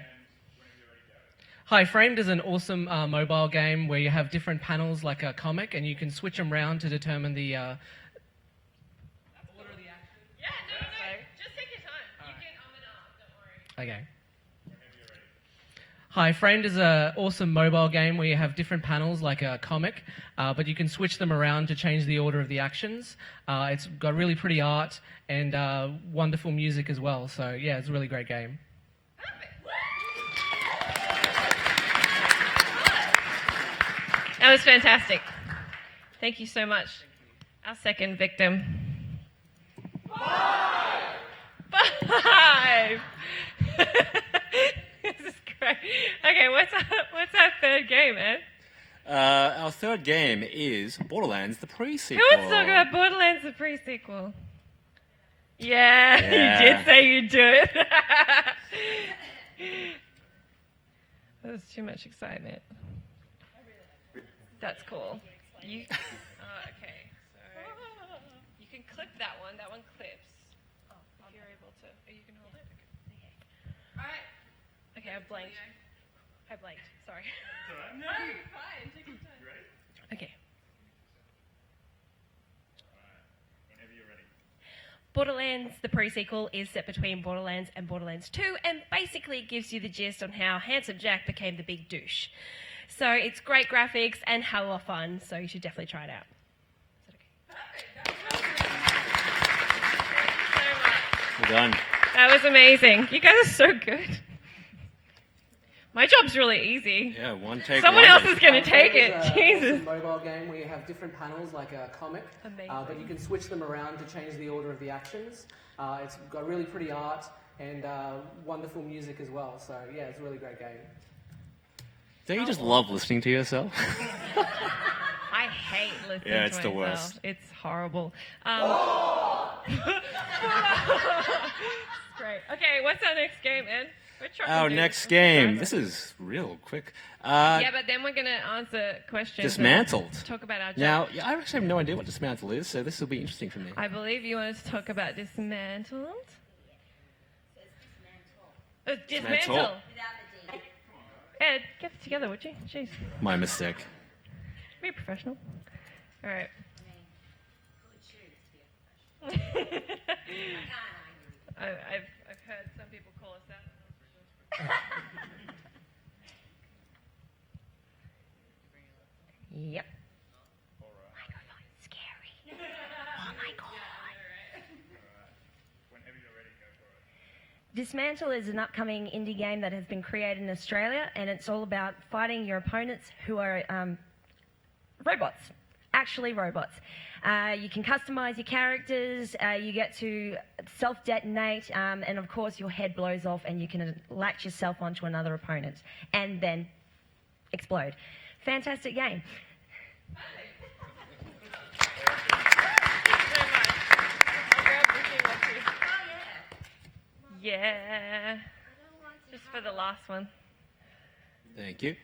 Hi, Framed is an awesome mobile game where you have different panels like a comic, and you can switch them around to determine the. Yeah, no. Just take your time. You can don't worry. Okay. Hi, Framed is an awesome mobile game where you have different panels like a comic, but you can switch them around to change the order of the actions. It's got really pretty art and wonderful music as well. So yeah, it's a really great game. That was fantastic. Thank you so much. Our second victim. 5! This is great. Okay, what's our third game, Ed? Our third game is Borderlands, the pre-sequel. Who wants to talk about Borderlands, the pre-sequel? Yeah, you did say you'd do it. That was too much excitement. That's cool. You, okay, so you can clip that one. That one clips. If you're able to. Oh, you can hold it? Okay. All right. Okay, I blanked. Sorry. No, you're fine. Take your time. Okay. Whenever you're ready. Borderlands, the pre-sequel, is set between Borderlands and Borderlands 2, and basically gives you the gist on how Handsome Jack became the big douche. So it's great graphics and hell of fun, so you should definitely try it out. Well done. That was amazing. You guys are so good. My job's really easy. Yeah, one take. Someone else is going to take it. It's Jesus. a mobile game where you have different panels like a comic, but you can switch them around to change the order of the actions. It's got really pretty art and wonderful music as well. So yeah, it's a really great game. Don't you just love listening to yourself? I hate listening Yeah, it's to the myself. worst. It's horrible. Great. Okay, what's our next game, Ed? We're trying to Our do next this. game. This is real quick. Yeah, but then we're going to answer questions. Dismantled. and Talk about our job. Now, I actually have no idea what Dismantle is, so this will be interesting for me. I believe you wanted to talk about Dismantled. Dismantle. Ed, get it together, would you? Jeez. My mistake. Be professional. All right. I've heard some people call us that. Yep. Microphone scary. Oh my god. Whenever you're ready, go for it. Dismantle is an upcoming indie game that has been created in Australia, and it's all about fighting your opponents who are robots. Actually robots. You can customize your characters, you get to self-detonate, and of course your head blows off and you can latch yourself onto another opponent and then explode. Fantastic game. Yeah. Just for the last one. Thank you.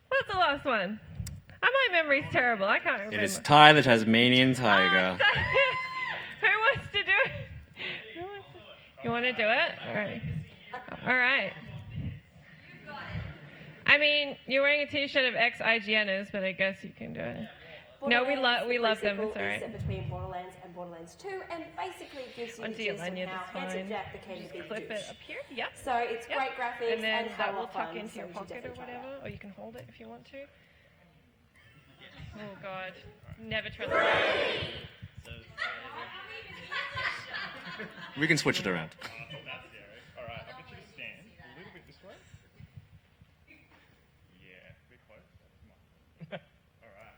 What's the last one? My memory's terrible. I can't remember. It is Ty the Tasmanian Tiger. Who wants to do it? You want to do it? All right. All right. I mean, you're wearing a T-shirt of ex-IGNers, but I guess you can do it. No, we love them. It's all right. Set between Borderlands and Borderlands 2, and basically gives you Onto the your gist of lanyard, how it's Handsome fine. Jack became the big Clip douche. it up here. Yep. So it's great graphics and then and that hella will tuck fun, into so your you should pocket or definitely try it whatever, out. or you can hold it if you want to. Oh God, never trust. We can switch it around. That's scary. Alright, I'll get you to stand a little bit this way. Yeah, a bit close. Come on. Alright.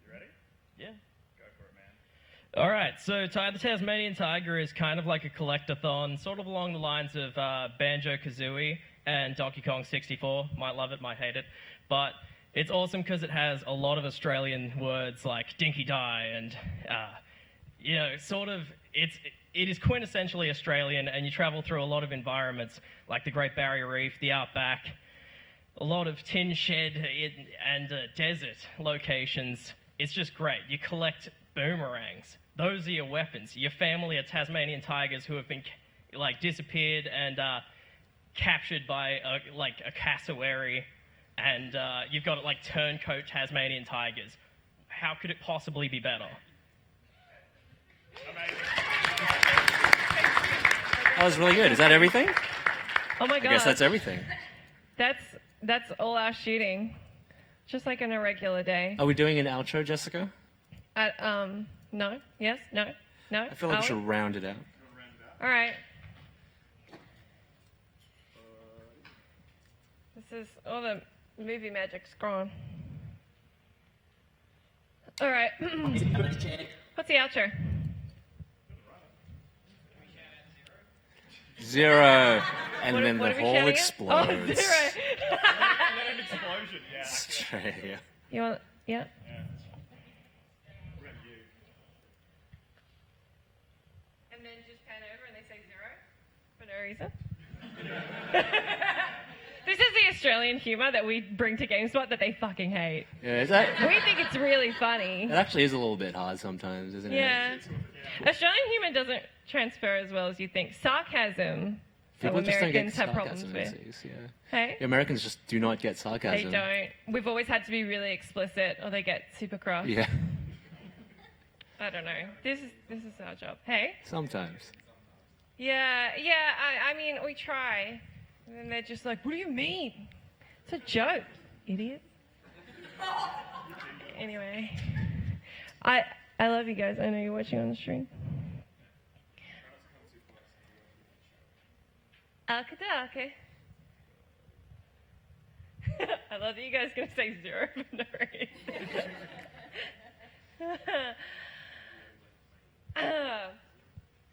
You ready? Yeah. Go for it, man. Alright, so the Tasmanian Tiger is kind of like a collectathon, sort of along the lines of Banjo-Kazooie and Donkey Kong 64. Might love it, might hate it. But it's awesome because it has a lot of Australian words like dinky die and, it is quintessentially Australian, and you travel through a lot of environments like the Great Barrier Reef, the Outback, a lot of tin shed and desert locations. It's just great. You collect boomerangs. Those are your weapons. Your family are Tasmanian tigers who have been disappeared and captured by a cassowary. And you've got turncoat Tasmanian tigers. How could it possibly be better? That was really good. Is that everything? Oh my I God. guess that's everything. That's all our shooting, just like on a regular day. Are we doing an outro, Jessica? No. Yes. No. No. I feel like we should round it out. All right. This is all the movie magic's gone. All right. What's the outro? 0, and What- then what the are we hole shouting at? explodes. Oh, 0. And then an explosion, yeah. Straight, yeah. You want? Yeah. And then just pan over and they say 0 for no reason. This is the Australian humour that we bring to GameSpot that they fucking hate. Yeah, is that? We think it's really funny. It actually is a little bit hard sometimes, isn't it? Yeah. Australian humour doesn't transfer as well as you think. Sarcasm. Some People just don't get Americans have problems sarcasm with. these days, yeah. Hey? The Americans just do not get They sarcasm. don't. We've always had to be really explicit or they get super cross. Yeah, I don't know. This is our job. Hey? sometimes. Yeah. I mean, we try. And then they're just like, what do you mean? It's a joke, idiot. Anyway. I love you guys. I know you're watching on the stream. Okay. I love that you guys are going to say 0 for no reason.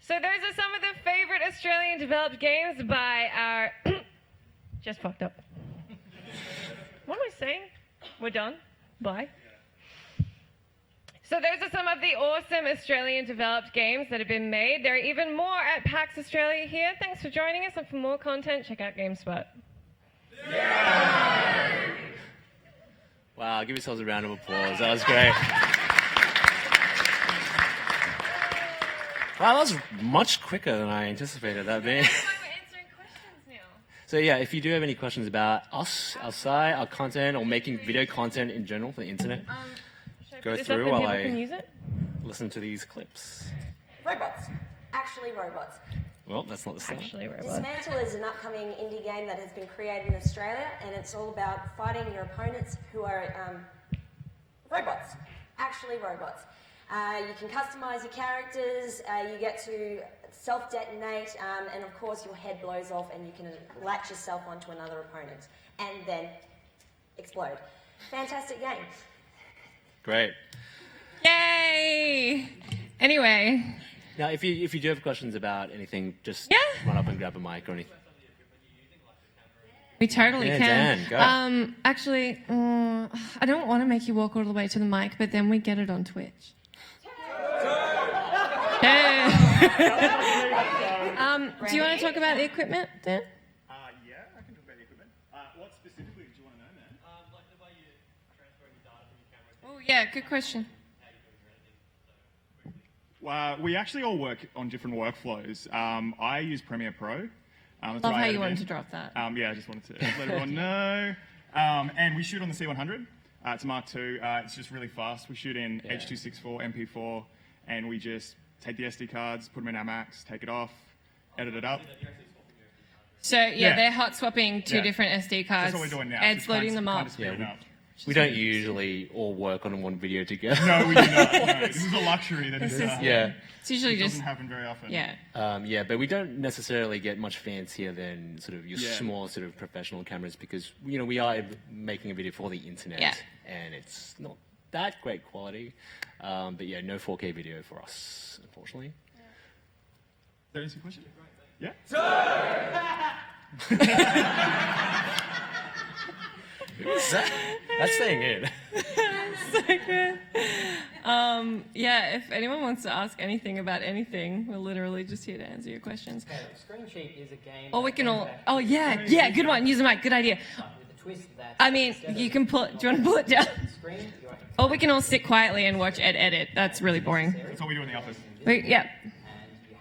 So those are some of the favorite Australian developed games by our... Just fucked up. What am I saying? We're done? Bye. So those are some of the awesome Australian developed games that have been made. There are even more at PAX Australia here. Thanks for joining us, and for more content, check out GameSpot. Wow, give yourselves a round of applause. That was great. Wow, that was much quicker than I anticipated that being. So yeah, if you do have any questions about us, our site, our content, or making video content in general for the internet, go through while I listen to these clips. Robots. Actually robots. Well, that's not the same. Dismantle is an upcoming indie game that has been created in Australia, and it's all about fighting your opponents who are robots. Actually robots. You can customize your characters, you get to self-detonate, and of course your head blows off and you can latch yourself onto another opponent and then explode. Fantastic game. Great. Yay! Anyway. Now, if you do have questions about anything, just run up and grab a mic or anything. We totally Yeah, can. Dan, go. Actually, I don't want to make you walk all the way to the mic, but then we get it on Twitch. Do you want to talk about the equipment, Dan? Yeah, I can talk about the equipment. What specifically do you want to know, man? Like the way you're transferring the data from your camera. Oh, yeah, good question. We actually all work on different workflows. I use Premiere Pro. That's Love what I how edit you wanted in. to drop that. Yeah, I just wanted to let everyone know. And we shoot on the C100. It's a Mark II. It's just really fast. We shoot in H.264, MP4, and we just take the SD cards, put them in our Macs, take it off, edit it up. So they're hot swapping two different SD cards. That's what we're doing now. Ed's loading them up. We don't usually all work on one video together. No, we do not. No, this is a luxury that is. Yeah. It's usually it just doesn't happen very often. Yeah. But we don't necessarily get much fancier than sort of your Yeah. small sort of professional cameras because we are making a video for the internet, and it's not that great quality. But yeah, no 4K video for us, unfortunately. That answer your question? Yeah. That's staying in. So good. If anyone wants to ask anything about anything, we're literally just here to answer your questions. Okay, Screen Cheat is a game. Or we can all. Oh yeah, good one. Use the mic. Good idea. With a twist that. I mean, you can pull. Do you want to pull it down? Or we can all sit quietly and watch Ed edit. That's really boring. That's what we do in the office. Yeah.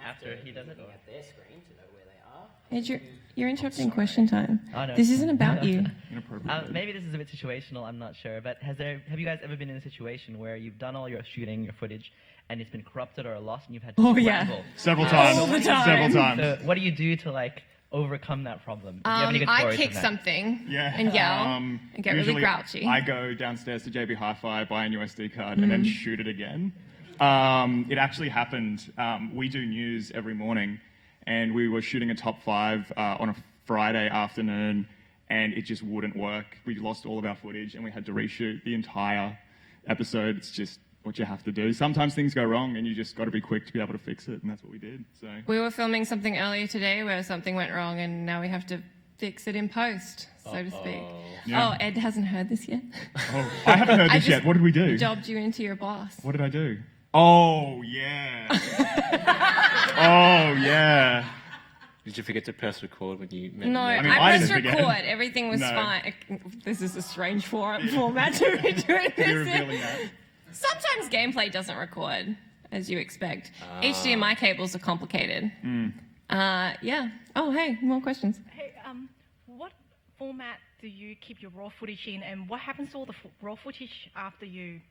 After he does it, or? At their screen to know where they are. Ed, you're interrupting question time. Oh, no. This isn't about you. Maybe this is a bit situational, I'm not sure, but have you guys ever been in a situation where you've done all your shooting, your footage, and it's been corrupted or lost and you've had to scramble? Several times. All the time. Several times. So what do you do to overcome that problem? Do you have any good I stories kick from that? something Yeah. and yell and get really Usually grouchy. I go downstairs to JB Hi-Fi, buy a new SD card, and then shoot it again. It actually happened. We do news every morning, and we were shooting a top 5 on a Friday afternoon, and it just wouldn't work. We lost all of our footage, and we had to reshoot the entire episode. It's just what you have to do. Sometimes things go wrong, and you just got to be quick to be able to fix it, and that's what we did. So We were filming something earlier today where something went wrong, and now we have to fix it in post, so to speak. Yeah. Oh, Ed hasn't heard this yet. Oh, I haven't heard this yet. What did we do? Jobbed you into your boss. What did I do? Oh, yeah. Oh, yeah. Did you forget to press record when you... No, I pressed record. Everything was fine. This is a strange format to be doing this You're in. revealing that. Sometimes gameplay doesn't record, as you expect. HDMI cables are complicated. Yeah. Oh, hey, more questions. Hey, what format do you keep your raw footage in, and what happens to all the raw footage after you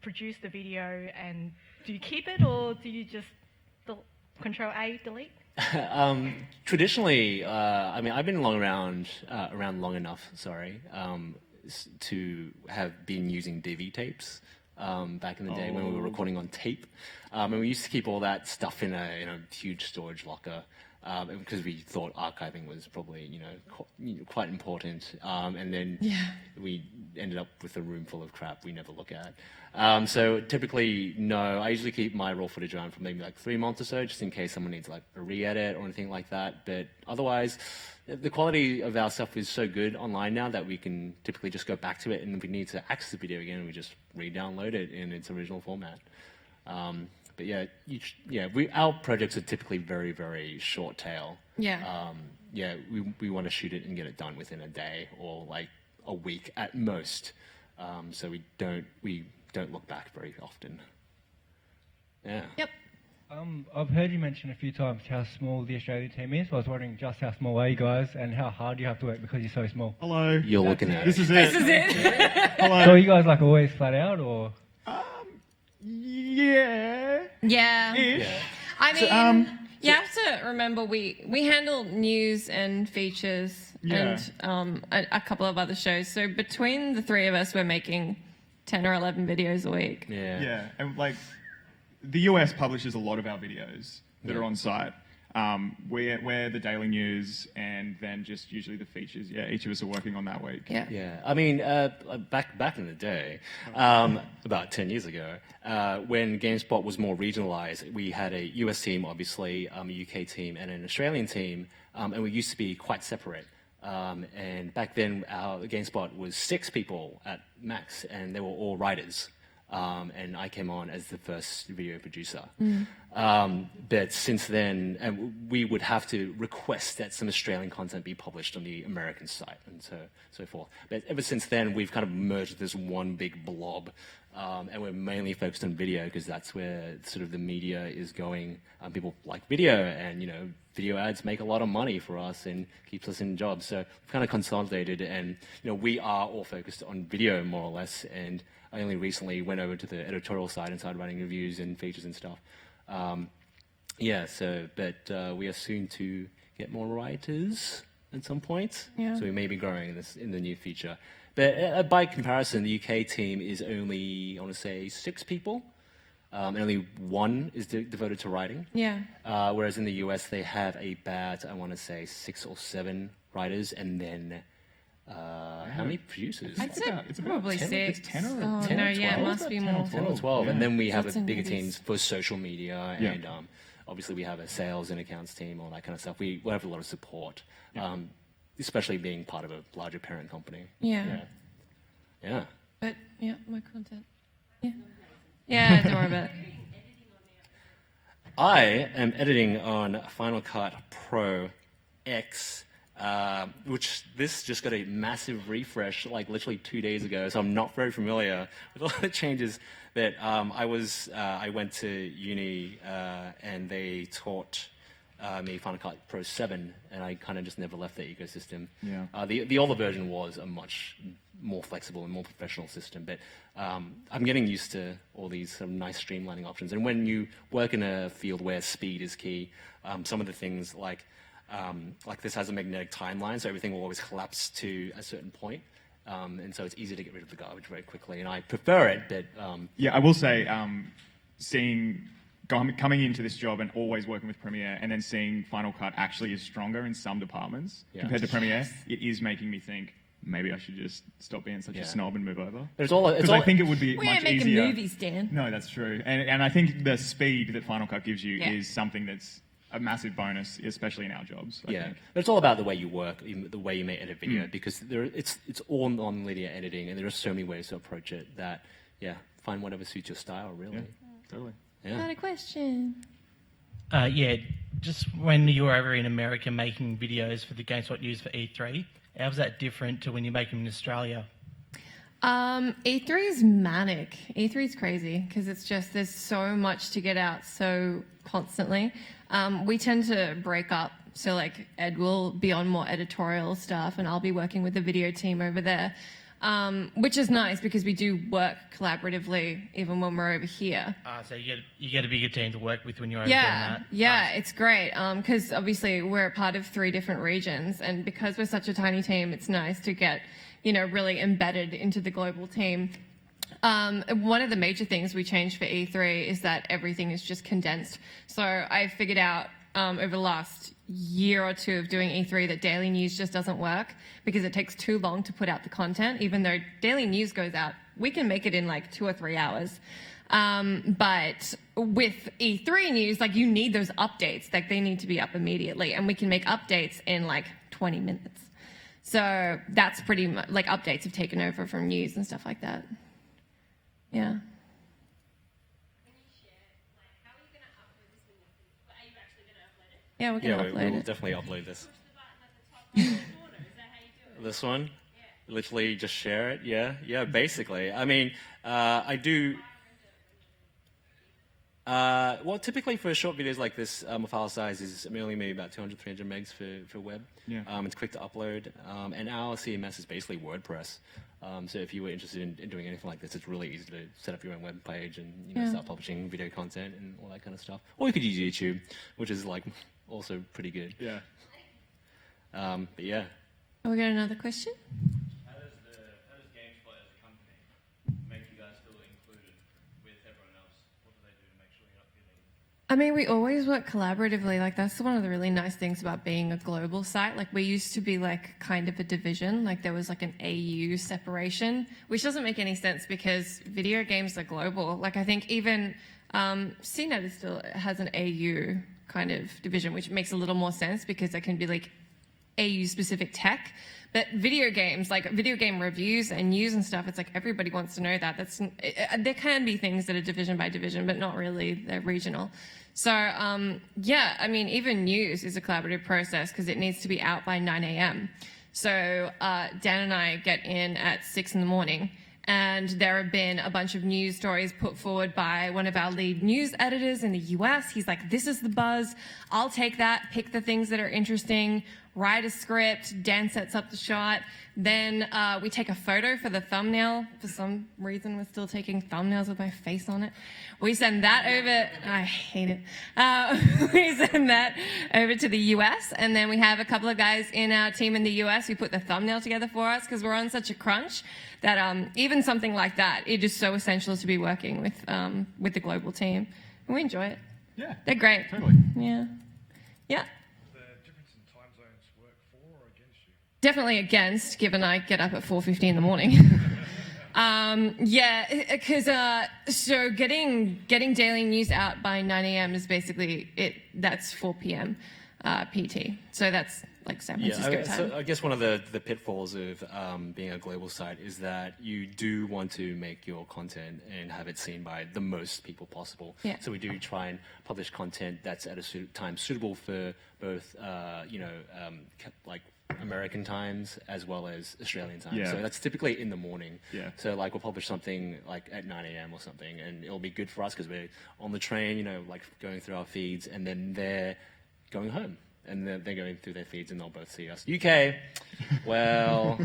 produce the video? And do you keep it, or do you just Control A, delete? Traditionally, I've been around long enough, to have been using DV tapes back in the day when we were recording on tape. And we used to keep all that stuff in a huge storage locker because we thought archiving was probably quite important. And then we ended up with a room full of crap we never look at. So typically, no, I usually keep my raw footage around for maybe 3 months or so, just in case someone needs a re-edit or anything like that. But otherwise, the quality of our stuff is so good online now that we can typically just go back to it, and if we need to access the video again, we just re-download it in its original format. But our projects are typically very, very short tail. Yeah. We want to shoot it and get it done within a day or a week at most. So we don't look back very often. Yeah. Yep. I've heard you mention a few times how small the Australian team is. I was wondering just how small are you guys and how hard you have to work because you're so small. Hello. You're looking at This it. is it. This is it. Hello. So are you guys always flat out or? Yeah. Yeah. Ish. I mean, So, you have to remember we handle news and features and a couple of other shows. So between the three of us, we're making 10 or 11 videos a week. Yeah, and the US publishes a lot of our videos that are on site. We're the daily news, and then just usually the features. Yeah, each of us are working on that week. Yeah. I mean, back in the day, about 10 years ago, when GameSpot was more regionalized, we had a US team, obviously, a UK team, and an Australian team, and we used to be quite separate. And back then, our GameSpot was 6 people at max, and they were all writers. And I came on as the first video producer. But since then, we would have to request that some Australian content be published on the American site and so forth. But ever since then, we've kind of merged this one big blob. And we're mainly focused on video because that's where sort of the media is going. People like video, and video ads make a lot of money for us and keeps us in jobs. So we've kind of consolidated, and we are all focused on video more or less. And I only recently went over to the editorial side and started writing reviews and features and stuff. Mm. But we are soon to get more writers. at some point. Yeah. So we may be growing in the near future. But by comparison, the UK team is only, I want to say, 6 people. And only 1 is devoted to writing. Yeah. Whereas in the US, they have about, I want to say, 6 or 7 writers, and then how many producers? I'd say it's about probably 10, 6. it's 10 or 10 no, or yeah, it 12? must be more. 10 or 12. Yeah. And then we have Lots a of bigger movies. teams for social media, Yeah. and obviously we have a sales and accounts team, all that kind of stuff. We have a lot of support, especially being part of a larger parent company. Yeah. Yeah. But yeah, my content. Yeah. Yeah, don't worry about it. I am editing on Final Cut Pro X, which this just got a massive refresh like literally 2 days ago, so I'm not very familiar with all the changes. But I went to uni and they taught me Final Cut Pro 7, and I kind of just never left that ecosystem. Yeah. The older version was a much more flexible and more professional system, but I'm getting used to all these sort of nice streamlining options. And when you work in a field where speed is key, some of the things like this has a magnetic timeline, so everything will always collapse to a certain point. And so it's easy to get rid of the garbage very quickly, and I prefer it, but... Yeah, I will say, coming into this job and always working with Premiere, and then seeing Final Cut actually is stronger in some departments compared to Premiere, it is making me think, maybe I should just stop being such a snob and move over. Because I think it would be we much ain't making easier. movies, Dan. No, that's true. And I think the speed that Final Cut gives you Yeah. is something that's a massive bonus, especially in our jobs. I think. But it's all about the way you work, the way you may edit video, because it's all non-linear editing, and there are so many ways to approach it that, find whatever suits your style, really. Yeah, totally. Yeah. Got a question. Yeah, just when you were over in America making videos for the GameSpot News for E3, how's that different to when you make them in Australia? E3 is manic. E3 is crazy because it's just there's so much to get out so constantly. We tend to break up. So like Ed will be on more editorial stuff and I'll be working with the video team over there, which is nice because we do work collaboratively even when we're over here. So you get a bigger team to work with when you're over doing that. Yeah, it's great because obviously we're a part of 3 different regions, and because we're such a tiny team, it's nice to get really embedded into the global team. One of the major things we changed for E3 is that everything is just condensed. So I figured out over the last year or 2 of doing E3 that daily news just doesn't work because it takes too long to put out the content. Even though daily news goes out, we can make it in like 2 or 3 hours. But with E3 news, like you need those updates, like they need to be up immediately, and we can make updates in like 20 minutes. So that's pretty much like updates have taken over from news and stuff like that. Yeah. Yeah, we're going to upload we'll it. definitely upload this. This one? Literally just share it? Yeah, basically. I mean, I do... well, typically for short videos like this, my file size is only maybe about 200, 300 megs for web. Yeah. It's quick to upload. And our CMS is basically WordPress. So if you were interested in doing anything like this, it's really easy to set up your own web page and start publishing video content and all that kind of stuff. Or you could use YouTube, which is like also pretty good. Yeah. But yeah. Oh, we got another question? How does GameSpot as a company make you guys feel included with everyone else? What do they do to make sure you're not feeling... I mean, we always work collaboratively. Like, that's one of the really nice things about being a global site. Like, we used to be, like, kind of a division. Like, there was, like, an AU separation, which doesn't make any sense because video games are global. Like, I think even CNET still has an AU kind of division, which makes a little more sense because there can be, like, AU-specific tech. But video games, like video game reviews and news and stuff, it's like everybody wants to know that. There can be things that are division by division, but not really. They're regional. So, yeah, I mean, even news is a collaborative process because it needs to be out by 9 a.m. So Dan and I get in at 6 in the morning, and there have been a bunch of news stories put forward by one of our lead news editors in the US. He's like, this is the buzz. I'll take that, pick the things that are interesting, write a script, Dan sets up the shot, then we take a photo for the thumbnail. For some reason, we're still taking thumbnails with my face on it. We send that over. I hate it. We send that over to the US, and then we have a couple of guys in our team in the US who put the thumbnail together for us because we're on such a crunch that even something like that, it is so essential to be working with the global team. And we enjoy it. Yeah. They're great. Totally. Yeah. Yeah. The difference in time zones work for or against you? Definitely against, given I get up at 4:50 in the morning. Yeah, because so getting daily news out by 9 a.m. is basically it. That's 4 p.m. PT. So that's like San Francisco time. So I guess one of the pitfalls of being a global site is that you do want to make your content and have it seen by the most people possible. Yeah. So we do try and publish content that's at a time suitable for both, like American times as well as Australian time. Yeah. So that's typically in the morning. Yeah. So like we'll publish something like at 9 a.m. or something, and it'll be good for us because we're on the train, like going through our feeds, and then they're going home. And they're going through their feeds, and they'll both see us. UK, well,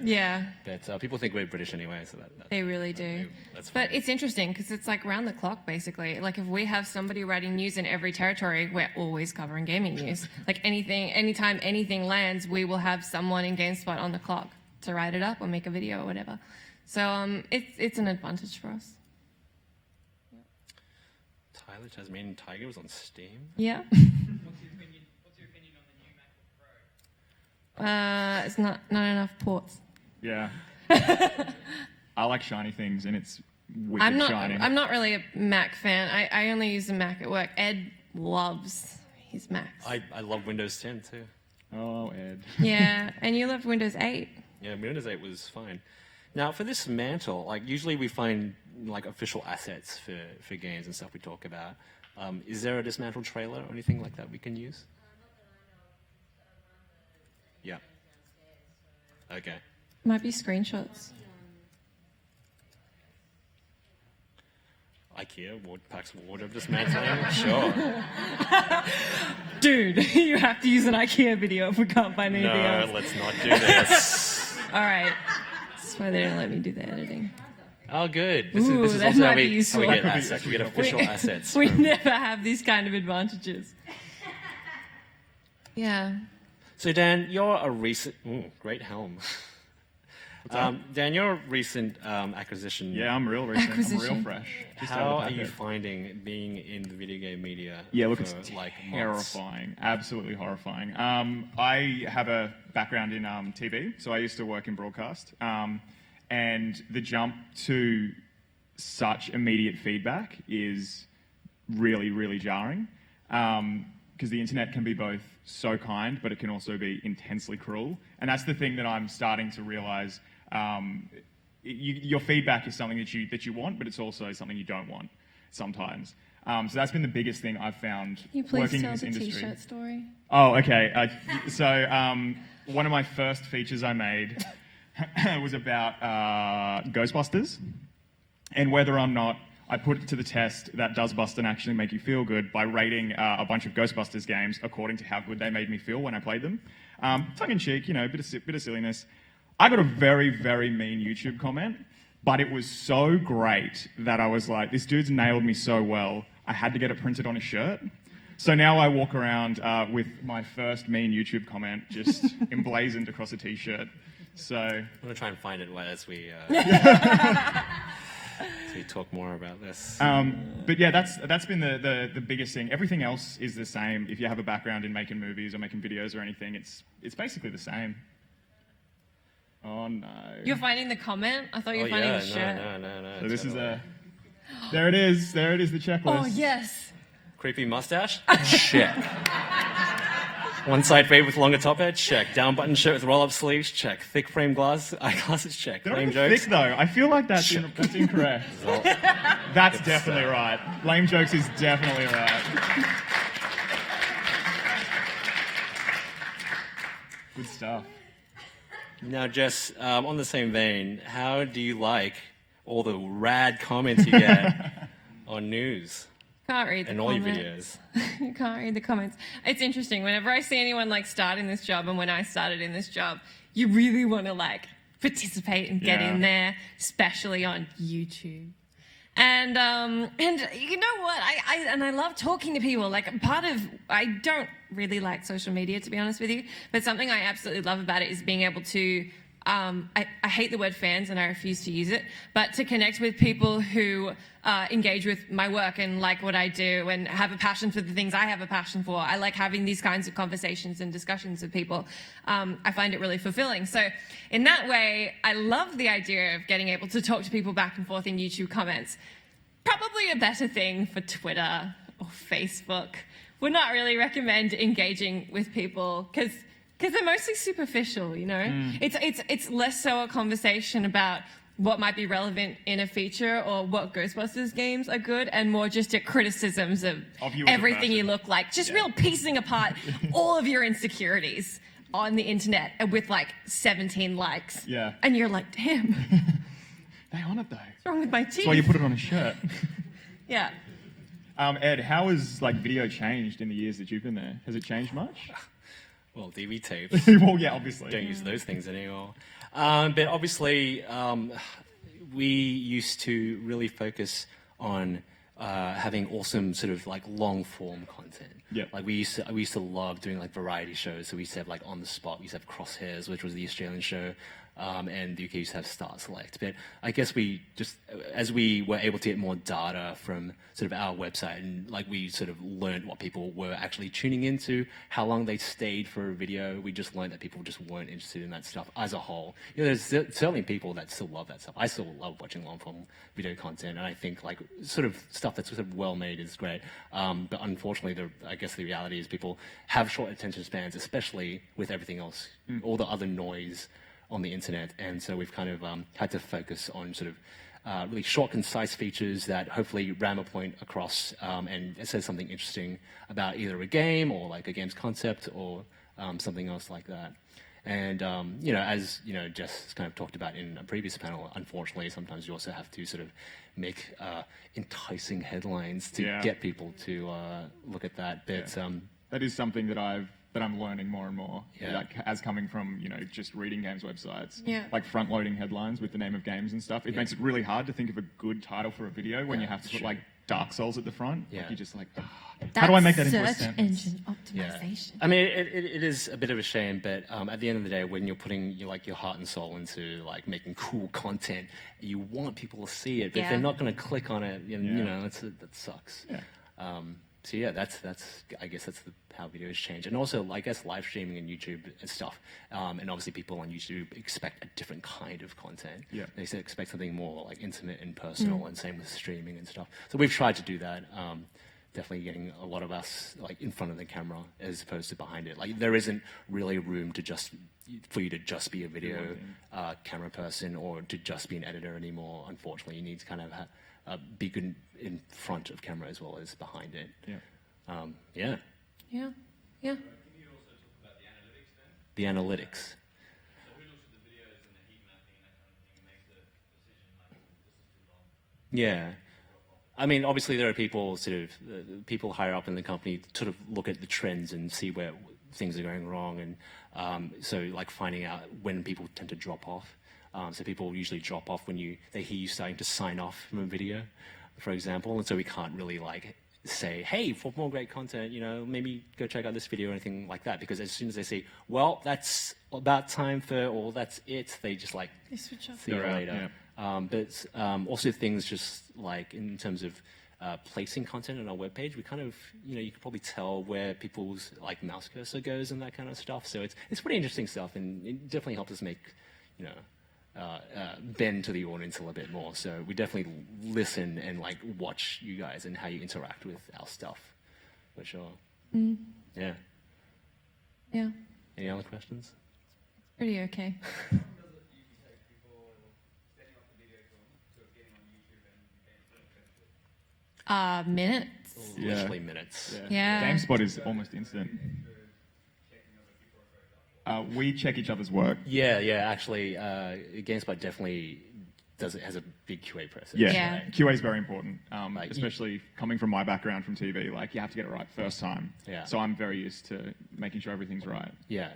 Yeah. But people think we're British anyway, so that's They really do. That's But it's interesting because it's like round the clock, basically. Like if we have somebody writing news in every territory, we're always covering gaming news. Like anytime anything lands, we will have someone in GameSpot on the clock to write it up or make a video or whatever. So it's an advantage for us. Tyler Tasmanian Tiger was on Steam. Yeah. It's not enough ports. Yeah. I like shiny things, and it's wicked shiny. I'm not really a Mac fan. I only use the Mac at work. Ed loves his Macs. I love Windows 10 too. Oh, Ed. Yeah, and you loved Windows 8. Yeah, Windows 8 was fine. Now, for this mantle, like usually we find like official assets for games and stuff we talk about. Is there a dismantle trailer or anything like that we can use? Yeah. Okay. Might be screenshots. IKEA, PAX wardrobe dismantling? Sure. Dude, you have to use an IKEA video if we can't find anything else. No, let's not do this. All right. That's why they don't let me do the editing. Oh, good. This is also might how be we useful. get assets. We get official assets. We never have these kind of advantages. Yeah. So, Dan, you're a recent... great helm. Dan, you're a recent acquisition. Yeah, I'm real recent. I'm real fresh. Just out How of the are you packet. finding being in the video game media? Yeah, look, for, it's like terrifying. Absolutely horrifying. I have a background in TV, so I used to work in broadcast. And the jump to such immediate feedback is really, really jarring. Because the internet can be both so kind, but it can also be intensely cruel. And that's the thing that I'm starting to realize. Your feedback is something that you want, but it's also something you don't want sometimes. So that's been the biggest thing I've found Can you please working in tell this the industry. T-shirt story? Oh, okay. One of my first features I made was about Ghostbusters, and whether or not I put it to the test that does Bustin' actually make you feel good by rating a bunch of Ghostbusters games according to how good they made me feel when I played them. Tongue in cheek, bit of silliness. I got a very, very mean YouTube comment, but it was so great that I was like, this dude's nailed me so well, I had to get it printed on a shirt. So now I walk around with my first mean YouTube comment just emblazoned across a t-shirt. So I'm going to try and find it as we talk more about this. But yeah, that's been the biggest thing. Everything else is the same. If you have a background in making movies or making videos or anything, it's basically the same. Oh no. You're finding the comment? I thought you were finding the shirt. No. So this is there it is, the checklist. Oh yes. Creepy mustache? Check. One side fade with longer top edge? Check. Down button shirt with roll-up sleeves? Check. Thick frame eyeglasses? Check. They're not Lame even jokes? thick though. I feel like that's incorrect. That's definitely right. Lame jokes is definitely right. Good stuff. Now, Jess, on the same vein, how do you like all the rad comments you get on news? Can't read the and all your comments. videos. You can't read the comments. It's interesting. Whenever I see anyone like starting this job, and when I started in this job, you really want to like participate and get in there, especially on YouTube. And you know what? I love talking to people. Like I don't really like social media, to be honest with you, but something I absolutely love about it is being able to. I hate the word fans and I refuse to use it, but to connect with people who engage with my work and like what I do and have a passion for the things I have a passion for. I like having these kinds of conversations and discussions with people. I find it really fulfilling. So in that way, I love the idea of getting able to talk to people back and forth in YouTube comments. Probably a better thing for Twitter or Facebook. Would not really recommend engaging with people because they're mostly superficial, you know? It's less so a conversation about what might be relevant in a feature or what Ghostbusters games are good, and more just at criticisms of you as a everything you person. look like. Just real piecing apart all of your insecurities on the internet with like 17 likes. Yeah. And you're like, damn. They on it though. What's wrong with my teeth? That's why you put it on a shirt. Yeah. Ed, how has like video changed in the years that you've been there? Has it changed much? Well, DV tapes. Well, yeah, obviously. Don't use those things anymore. But obviously, we used to really focus on having awesome sort of like long form content. Yeah. Like we used to love doing like variety shows. So we used to have like On the Spot. We used to have Crosshairs, which was the Australian show. And the UK used to have Start Select. But I guess we just, as we were able to get more data from sort of our website, and like we sort of learned what people were actually tuning into, how long they stayed for a video, we just learned that people just weren't interested in that stuff as a whole. You know, there's certainly people that still love that stuff. I still love watching long form video content, and I think like sort of stuff that's sort of well made is great. But unfortunately, I guess the reality is people have short attention spans, especially with everything else, all the other noise on the internet, and so we've kind of had to focus on sort of really short, concise features that hopefully ram a point across and it says something interesting about either a game or like a game's concept or something else like that. And you know, as you know, Jess kind of talked about in a previous panel, unfortunately, sometimes you also have to sort of make enticing headlines to get people to look at that. But that is something that I'm learning more and more, like, as coming from, you know, just reading games websites, like front-loading headlines with the name of games and stuff. It makes it really hard to think of a good title for a video when you have to put like Dark Souls at the front. Like, you're just like, how do I make that into a sentence? Search engine optimization. I mean, it is a bit of a shame, but at the end of the day, when you're putting your heart and soul into like making cool content, you want people to see it, but if they're not going to click on it, you know, that sucks. So yeah, that's I guess that's how videos change, and also I guess live streaming and YouTube and stuff, and obviously people on YouTube expect a different kind of content. They expect something more like intimate and personal, and same with streaming and stuff. So we've tried to do that. Definitely getting a lot of us like in front of the camera as opposed to behind it. Like there isn't really room for you to just be a video camera person or to just be an editor anymore. Unfortunately, you need to kind of be good in front of camera as well as behind it. Yeah. The analytics. Yeah. I mean, obviously there are people people higher up in the company sort of look at the trends and see where things are going wrong, and so like finding out when people tend to drop off. So people usually drop off when they hear you starting to sign off from a video, for example, and so we can't really like say, hey, for more great content, you know, maybe go check out this video or anything like that, because as soon as they say, well, that's about time for, or that's it, they just like, see you later. But also things just like in terms of placing content on our webpage, we kind of, you know, you can probably tell where people's like mouse cursor goes and that kind of stuff. So it's pretty interesting stuff, and it definitely helps us make, you know, bend to the audience a little bit more. So we definitely listen and like watch you guys and how you interact with our stuff, for sure. Yeah. Any other questions? Pretty okay. Minutes. Literally minutes. GameSpot is almost instant. We check each other's work. Yeah. Actually, GameSpot definitely has a big QA process. Yeah. QA is very important, especially coming from my background from TV. Like, you have to get it right first time. Yeah. So I'm very used to making sure everything's right. Yeah.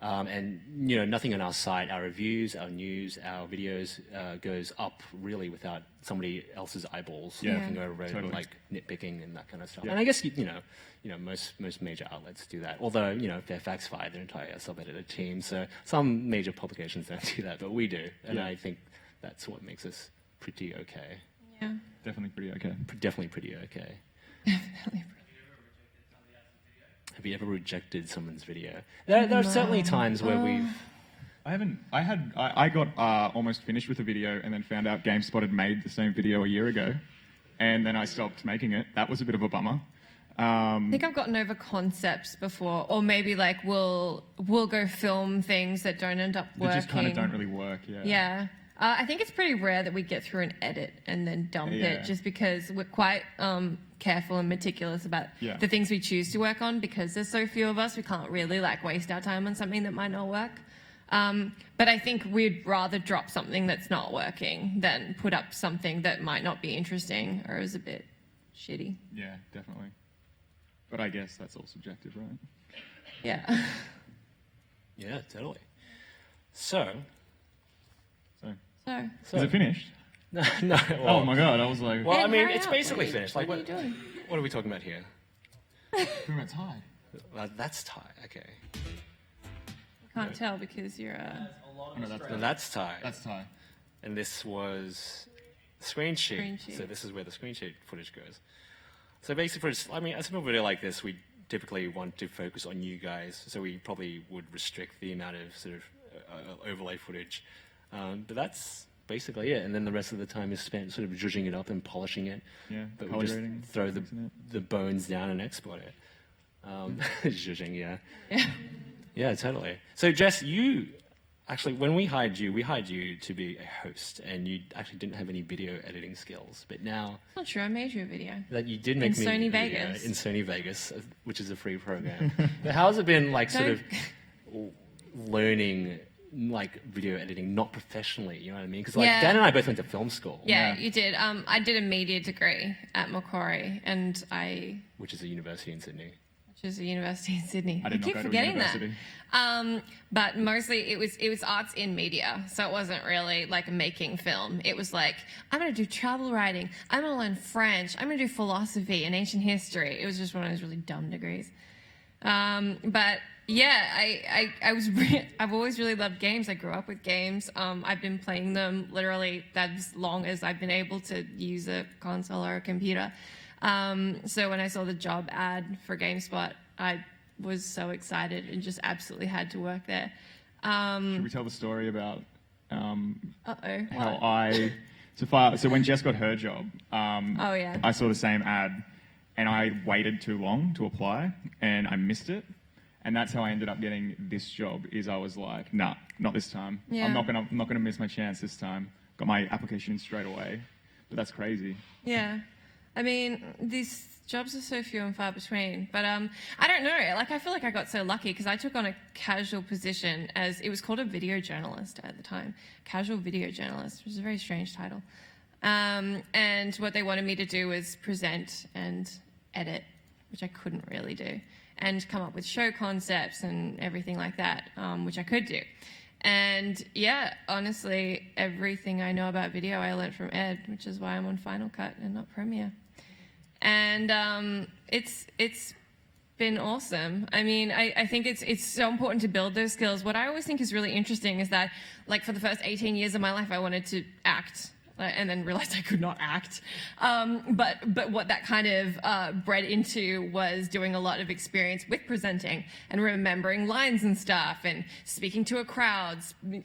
And, you know, nothing on our site, our reviews, our news, our videos goes up really without somebody else's eyeballs looking over it and, like, nitpicking and that kind of stuff. Yeah. And I guess, you know, most major outlets do that. Although, you know, Fairfax fired their entire sub-editor team, so some major publications don't do that, but we do. And I think that's what makes us pretty okay. Yeah. Definitely pretty okay. Definitely pretty okay. Definitely. Have you ever rejected someone's video? There are certainly times where we've... I got almost finished with a video and then found out GameSpot had made the same video a year ago. And then I stopped making it. That was a bit of a bummer. I think I've gotten over concepts before, or maybe like we'll go film things that don't end up working. That just kind of don't really work, Yeah. I think it's pretty rare that we get through an edit and then dump it, just because we're quite careful and meticulous about the things we choose to work on, because there's so few of us. We can't really like waste our time on something that might not work. But I think we'd rather drop something that's not working than put up something that might not be interesting or is a bit shitty. Yeah, definitely. But I guess that's all subjective, right? Yeah. Yeah, totally. So. Is it finished? No. Oh my god, I was like... Well, I mean, it's basically finished. Like, what are you doing? What are we talking about here? Talking about Thai. That's Thai, okay. Can't tell because you're And that's Thai. That's Thai. And this was screen sheet. Screen sheet. So this is where the screen sheet footage goes. So basically, I mean, a simple video like this, we typically want to focus on you guys, so we probably would restrict the amount of sort of overlay footage. But that's basically it. And then the rest of the time is spent sort of zhuzhing it up and polishing it. Yeah, but we just throw the bones down and export it. Zhuzhing, yeah. Yeah, totally. So Jess, you actually, when we hired you to be a host, and you actually didn't have any video editing skills. But now, not sure. I made you a video. That you did make in me Sony a video Vegas. in Sony Vegas, which is a free program. But how has it been, like, sort of learning like video editing, not professionally? You know what I mean? Because like Dan and I both went to film school. Yeah, you did. I did a media degree at Macquarie, and which is a university in Sydney. Which is a university in Sydney. I did I keep not go forgetting to university. that. But mostly it was arts in media, so it wasn't really like making film. It was like, I'm going to do travel writing, I'm going to learn French, I'm going to do philosophy and ancient history. It was just one of those really dumb degrees. But yeah, I've always really loved games. I grew up with games. I've been playing them literally as long as I've been able to use a console or a computer. So when I saw the job ad for GameSpot, I was so excited and just absolutely had to work there. Should we tell the story about how so when Jess got her job, yeah. I saw the same ad and I waited too long to apply and I missed it. And that's how I ended up getting this job. Is I was like, nah, not this time. Yeah. I'm not gonna miss my chance this time. Got my application in straight away. But that's crazy. Yeah. I mean, these jobs are so few and far between. But I don't know. Like, I feel like I got so lucky because I took on a casual position as it was called a video journalist at the time. Casual video journalist, which is a very strange title. And what they wanted me to do was present and edit, which I couldn't really do, and come up with show concepts and everything like that, which I could do. And yeah, honestly, everything I know about video I learned from Ed, which is why I'm on Final Cut and not Premiere. And it's been awesome. I mean, I think it's so important to build those skills. What I always think is really interesting is that, like, for the first 18 years of my life, I wanted to act. And then realized I could not act. But what that kind of bred into was doing a lot of experience with presenting and remembering lines and stuff and speaking to a crowd.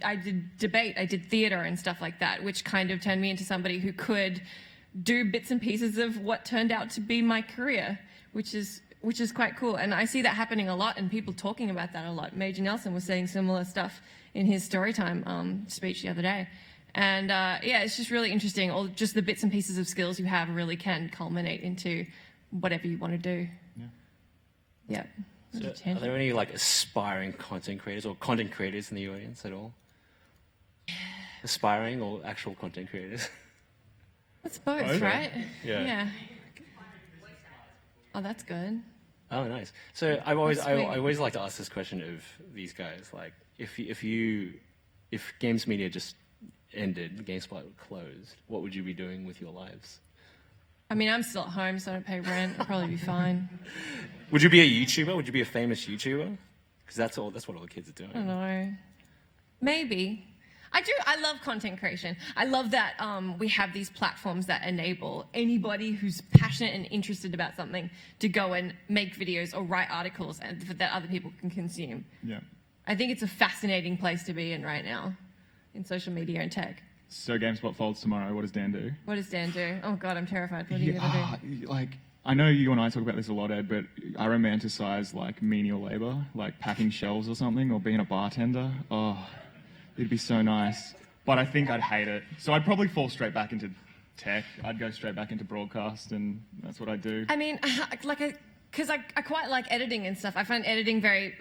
I did debate, I did theater and stuff like that, which kind of turned me into somebody who could do bits and pieces of what turned out to be my career, which is quite cool. And I see that happening a lot and people talking about that a lot. Major Nelson was saying similar stuff in his Storytime speech the other day. And yeah, it's just really interesting. All just the bits and pieces of skills you have really can culminate into whatever you want to do. Yeah. So are there any like aspiring content creators or content creators in the audience at all? aspiring or actual content creators? It's both, Both? right? Yeah. Oh, that's good. Oh, nice. So I always sweet. like to ask this question of these guys, like if games media just ended, GameSpot closed, what would you be doing with your lives? I mean, I'm still at home, so I don't pay rent. I'll probably be fine. Would you be a YouTuber? Would you be a famous YouTuber? Because that's what all the kids are doing. I don't know. Maybe. I love content creation. I love that we have these platforms that enable anybody who's passionate and interested about something to go and make videos or write articles that other people can consume. Yeah. I think it's a fascinating place to be in right now in social media and tech. So GameSpot folds tomorrow. What does Dan do? What does Dan do? Oh, God, I'm terrified. What are you going to do? Like, I know you and I talk about this a lot, Ed, but I romanticize like menial labor, like packing shelves or something, or being a bartender. Oh, it'd be so nice. But I think I'd hate it. So I'd probably fall straight back into tech. I'd go straight back into broadcast, and that's what I'd do. I mean, because I quite like editing and stuff. I find editing very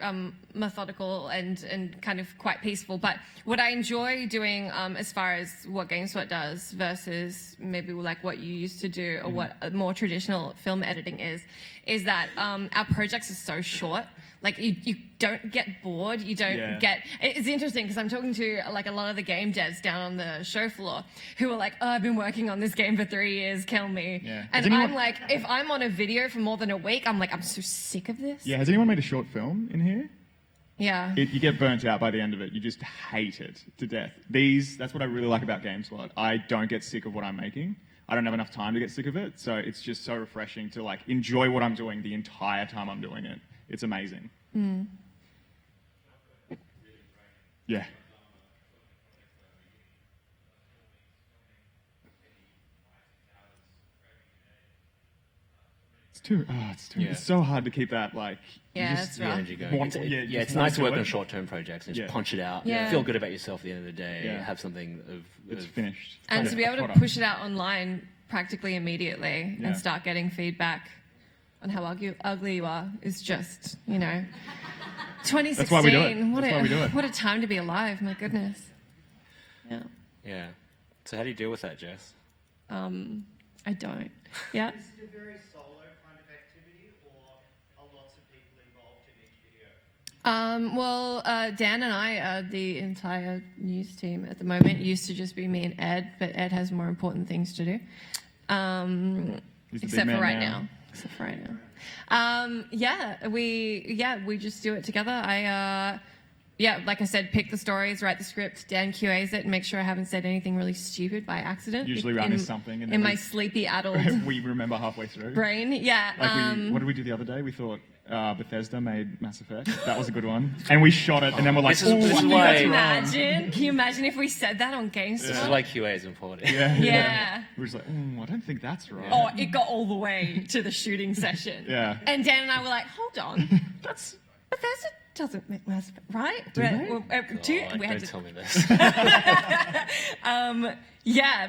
methodical and kind of quite peaceful. But what I enjoy doing as far as what GameSpot does versus maybe like what you used to do or what a more traditional film editing is that our projects are so short. Like you don't get bored. You don't get. It's interesting because I'm talking to like a lot of the game devs down on the show floor who are like, "Oh, I've been working on this game for 3 years. Kill me." Yeah. And I'm like, if I'm on a video for more than a week, I'm like, I'm so sick of this. Yeah. Has anyone made a short film in here? Yeah. You get burnt out by the end of it. You just hate it to death. That's what I really like about GameSpot. I don't get sick of what I'm making. I don't have enough time to get sick of it. So it's just so refreshing to like enjoy what I'm doing the entire time I'm doing it. It's amazing. Mm. Yeah. It's so hard to keep that like. Yeah, that's right. Energy going. It's nice to work on short-term projects and just punch it out. Yeah. Feel good about yourself at the end of the day. Yeah. Have something It's finished. And to be able to push it out online practically immediately Yeah. and start getting feedback on how ugly you are is just, 2016. That's why we do it. What a time to be alive. My goodness. Yeah. Yeah. So how do you deal with that, Jess? I don't. Yeah. Is it a very solo kind of activity, or are lots of people involved in each video? Well, Dan and I are the entire news team at the moment. It used to just be me and Ed, but Ed has more important things to do. Except for right now. We just do it together. Like I said, pick the stories, write the script, Dan QAs it, and make sure I haven't said anything really stupid by accident. Usually I miss something. And in my sleepy, addled we remember halfway through. brain. Yeah. Like what did we do the other day? We thought Bethesda made Mass Effect. That was a good one. And we shot it, and then we're like, Can you imagine if we said that on GameSpot? This is why QA is important. Yeah. We're just like, I don't think that's right. Oh, it got all the way to the shooting session. Yeah. And Dan and I were like, hold on. Bethesda doesn't make Mass Effect, right? Do they? We had don't to tell me this.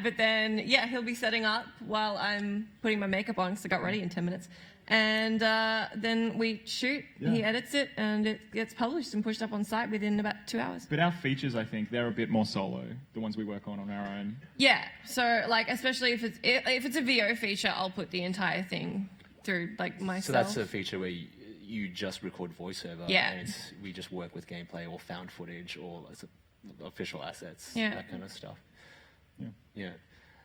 But then, he'll be setting up while I'm putting my makeup on because I got ready in 10 minutes. And then we shoot, he edits it, and it gets published and pushed up on site within about 2 hours. But our features, I think, they're a bit more solo, the ones we work on our own. Yeah, so like, especially if it's a VO feature, I'll put the entire thing through like myself. So that's a feature where you just record voiceover. Yeah. And we just work with gameplay or found footage or official assets, that kind of stuff. Yeah.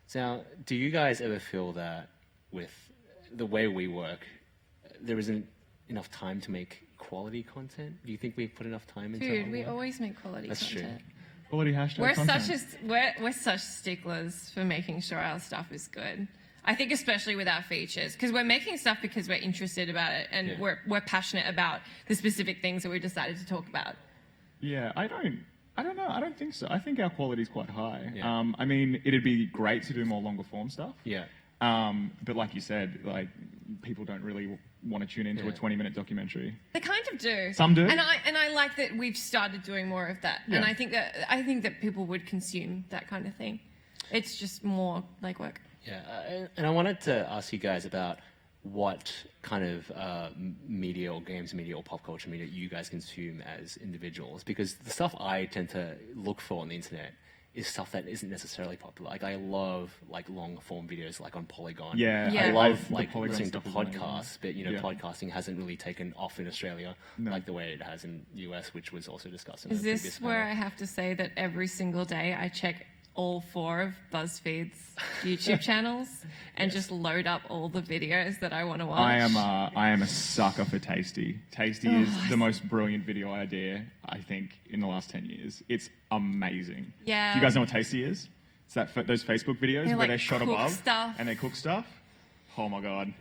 So do you guys ever feel that with the way we work, there isn't enough time to make quality content? Do you think we put enough time into Dude, our we work? always make quality That's content. true. Quality hashtag We're content. we're such sticklers for making sure our stuff is good. I think especially with our features, because we're making stuff because we're interested about it and we're passionate about the specific things that we decided to talk about. Yeah, I don't know. I don't think so. I think our quality is quite high. Yeah. I mean, it'd be great to do more longer form stuff. Yeah. But like you said, like people don't really want to tune into a 20-minute documentary. They kind of do. Some do. And I like that we've started doing more of that. Yeah. And I think that people would consume that kind of thing. It's just more like work. Yeah, and I wanted to ask you guys about what kind of media or games media or pop culture media you guys consume as individuals, because the stuff I tend to look for on the internet is stuff that isn't necessarily popular. Like I love like long form videos like on Polygon. Yeah, I love like Polygon listening to stuff is amazing. podcasts, but Yeah. podcasting hasn't really taken off in Australia like the way it has in the US, which was also discussed in Is the this previous where panel. I have to say that every single day I check all 4 of BuzzFeed's YouTube channels and just load up all the videos that I want to watch? I am a sucker for Tasty. Tasty is the most brilliant video idea, I think, in the last 10 years. It's amazing. Yeah. Do you guys know what Tasty is? It's those Facebook videos They, where like, they're shot cook above stuff. and they cook stuff. Oh my God.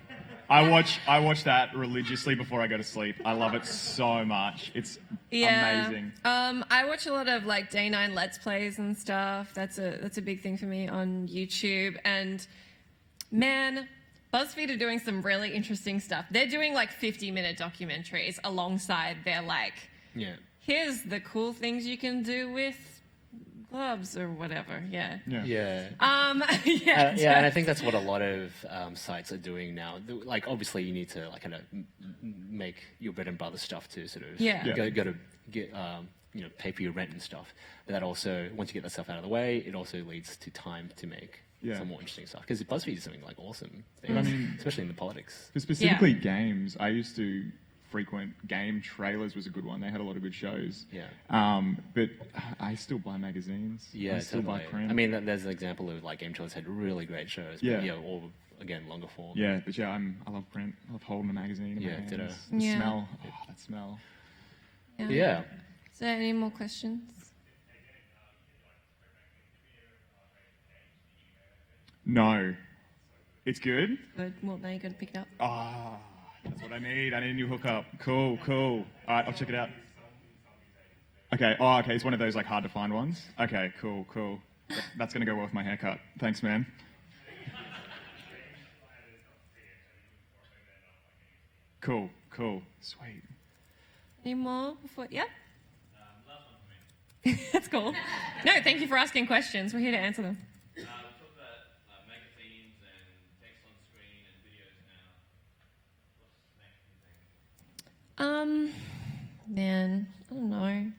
I watch that religiously before I go to sleep. I love it so much. It's amazing. I watch a lot of like day 9 Let's Plays and stuff. That's a big thing for me on YouTube. And man, BuzzFeed are doing some really interesting stuff. They're doing like 50-minute documentaries alongside their like, here's the cool things you can do with gloves or whatever. Yeah. Yeah. Yeah. And I think that's what a lot of sites are doing now. Like, obviously, you need to like kind of make your bread and butter stuff to sort of go to get pay for your rent and stuff. But that also, once you get that stuff out of the way, it also leads to time to make some more interesting stuff. Because BuzzFeed is doing like awesome things, especially in the politics. For specifically games, I used to frequent Game Trailers was a good one. They had a lot of good shows. But I still buy magazines. I still buy print. I mean, there's an example of like Game Trailers had really great shows. But, or again, longer form. Yeah, but I love print. I love holding a magazine in my hands. Ditto. The smell. Oh, that smell. Yeah. Is there any more questions? No. It's good? Good. Well, now you got to pick it up. That's what I need. I need a new hookup. Cool. All right, I'll check it out. Okay. Oh, okay. It's one of those like hard to find ones. Okay. Cool. That's gonna go well with my haircut. Thanks, man. Cool. Sweet. Any more before? Yeah. That's cool. No, thank you for asking questions. We're here to answer them. Man, I don't know.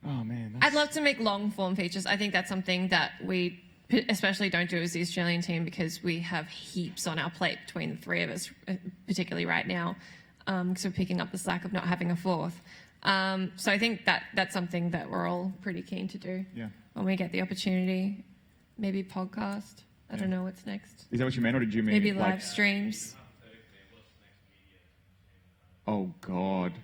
Oh man, I'd love to make long form features. I think that's something that we especially don't do as the Australian team because we have heaps on our plate between the 3 of us, particularly right now, because we're picking up the slack of not having a 4th. So I think that's something that we're all pretty keen to do when we get the opportunity. Maybe podcast. I don't know what's next. Is that what you meant, or did you mean maybe like live streams? Oh God.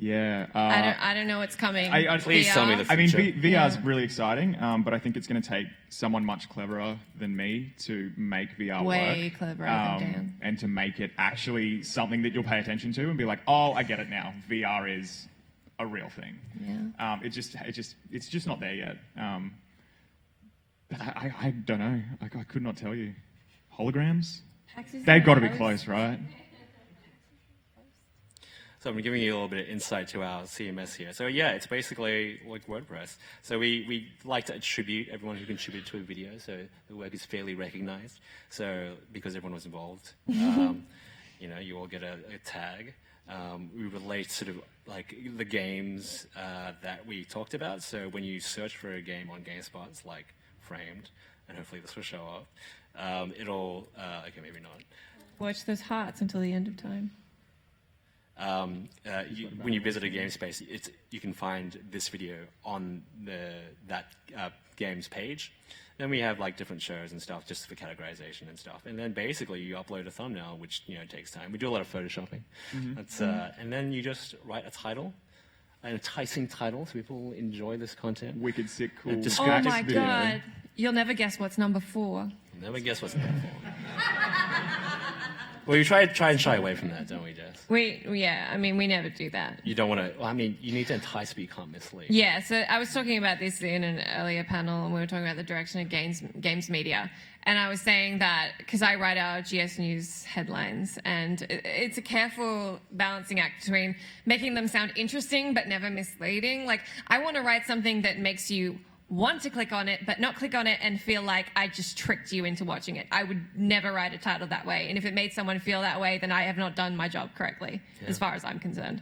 Yeah. I don't know what's coming. Please tell me the future. I mean, VR is really exciting, but I think it's going to take someone much cleverer than me to make VR work. Way cleverer than Dan. And to make it actually something that you'll pay attention to and be like, oh, I get it now. VR is a real thing. Yeah. It's just not there yet. But I don't know. I could not tell you. Holograms? They've got to be close, right? So I'm giving you a little bit of insight to our CMS here. So yeah, it's basically like WordPress. So we like to attribute everyone who contributed to a video, so the work is fairly recognized. So because everyone was involved, you all get a tag. We relate sort of like the games that we talked about. So when you search for a game on GameSpot, it's like Framed, and hopefully this will show up. It'll, okay, maybe not. Watch those hearts until the end of time. When you visit a game space, you can find this video on that game's page. Then we have like different shows and stuff just for categorization and stuff. And then basically you upload a thumbnail, which takes time. We do a lot of photoshopping. And then you just write a title, an enticing title, so people enjoy this content. Wicked, sick, cool. Oh my God! You'll never guess what's number 4. You'll never guess what's number 4. Well, you try and shy away from that, don't we, Jess? We never do that. You don't want to. Well, I mean, you need to entice, but you can't mislead. Yeah, so I was talking about this in an earlier panel, and we were talking about the direction of games media. And I was saying that because I write our GS News headlines, and it's a careful balancing act between making them sound interesting but never misleading. Like, I want to write something that makes you want to click on it, but not click on it and feel like I just tricked you into watching it. I would never write a title that way. And if it made someone feel that way, then I have not done my job correctly, as far as I'm concerned.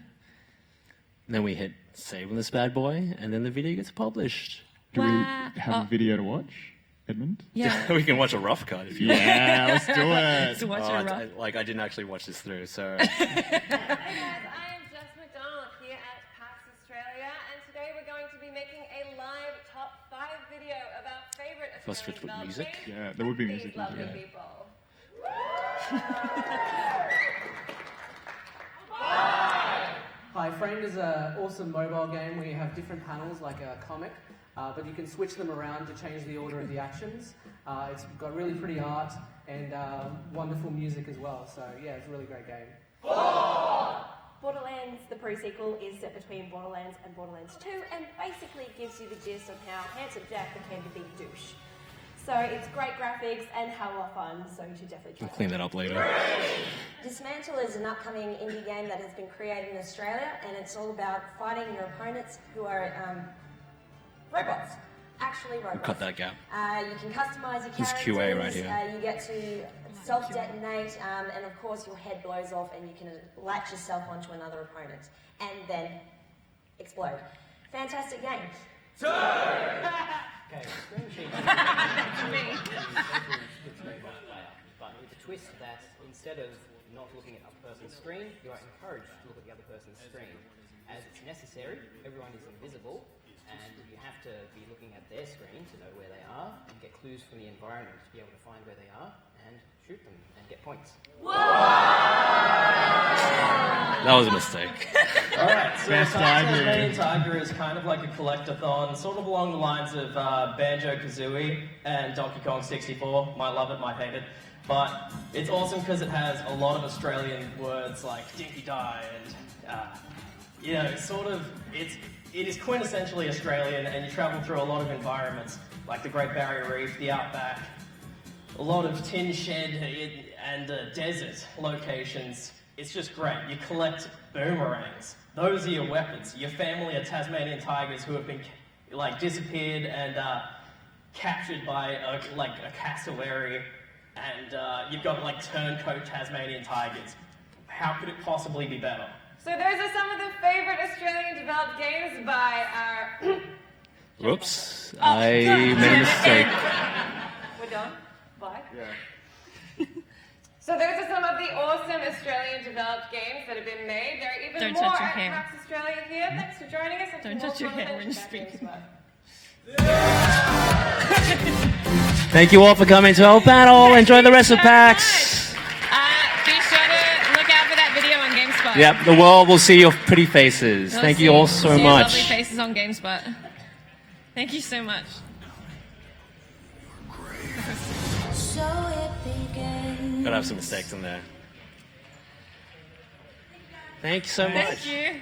And then we hit saving this bad boy, and then the video gets published. Do we have a video to watch, Edmund? Yeah. We can watch a rough cut if you Yeah, let's do it. Let's watch a rough. I didn't actually watch this through, so. Hey guys, I am Jess McDonald here at PAX Australia, and today we're going to be making a live top 5 video of our favourite Must fit with Australian music. games. Yeah, there would be These music. lovely Yeah. people. Hi, Framed is an awesome mobile game where you have different panels like a comic, but you can switch them around to change the order of the actions. It's got really pretty art and wonderful music as well, so yeah, it's a really great game. Borderlands, the pre-sequel, is set between Borderlands and Borderlands 2 and basically gives you the gist of how Handsome Jack became the big douche. So it's great graphics and hell of fun, so you should definitely try I'll clean that up later. Dismantle is an upcoming indie game that has been created in Australia, and it's all about fighting your opponents who are robots. Actually robots. Cut that gap. You can customize your This characters. QA right here. You get to self-detonate, and of course your head blows off and you can latch yourself onto another opponent and then explode. Fantastic game. Okay, screen sheet. But with the twist that instead of not looking at a person's screen, you are encouraged to look at the other person's screen. As it's necessary, everyone is invisible, and you have to be looking at their screen to know where they are and get clues from the environment to be able to find where they are and shoot them and get points. That was a mistake. Alright, so Best Tasmanian Tiger is kind of like a collectathon, sort of along the lines of Banjo-Kazooie and Donkey Kong 64. Might love it, might hate it. But it's awesome because it has a lot of Australian words like dinky-die and, you know, it is quintessentially Australian, and you travel through a lot of environments, like the Great Barrier Reef, the outback, a lot of tin shed and desert locations. It's just great. You collect boomerangs. Those are your weapons. Your family are Tasmanian tigers who have been disappeared and captured by a cassowary, and you've got turncoat Tasmanian tigers. How could it possibly be better? So those are some of the favourite Australian developed games by our... Whoops. I made a mistake. We're done? Bye? Yeah. So those are some of the awesome Australian developed games that have been made. There are even Don't more touch your at camera. PAX Australia here. Thanks for joining us. Don't touch your camera when you're speaking. Thank you all for coming to our panel. Enjoy the rest of PAX. Be sure to look out for that video on GameSpot. Yep, the world will see your pretty faces. We'll Thank you all so see your much. lovely faces on GameSpot. Thank you so much. Gotta have some mistakes in there. Thank you so much. Thank you.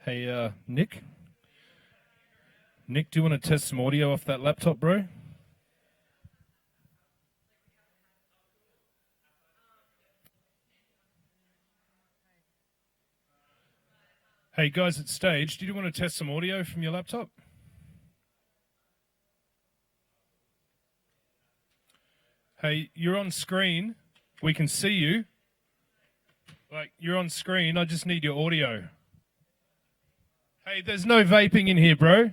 Hey, Nick? Nick, do you want to test some audio off that laptop, bro? Hey, guys at stage, do you want to test some audio from your laptop? Hey, you're on screen. We can see you. Like, you're on screen. I just need your audio. Hey, there's no vaping in here, bro.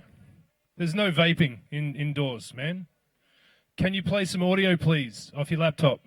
There's no vaping indoors, man. Can you play some audio, please, off your laptop?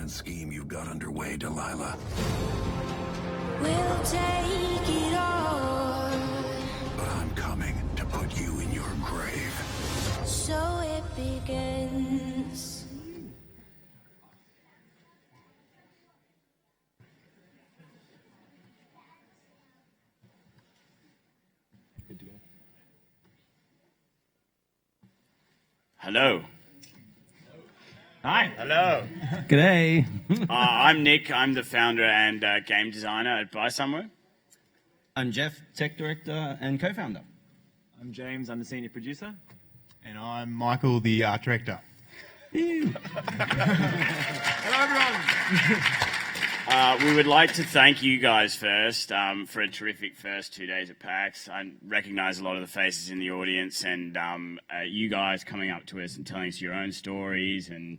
grand scheme you've got underway, Delilah. We'll take it all. But I'm coming to put you in your grave. So it begins. Hello. Hi. Hello. G'day. I'm Nick. I'm the founder and game designer at Buy Somewhere. I'm Jeff, tech director and co-founder. I'm James. I'm the senior producer. And I'm Michael, the art director. Hello, everyone. We would like to thank you guys first for a terrific first 2 days at PAX. I recognise a lot of the faces in the audience, and you guys coming up to us and telling us your own stories, and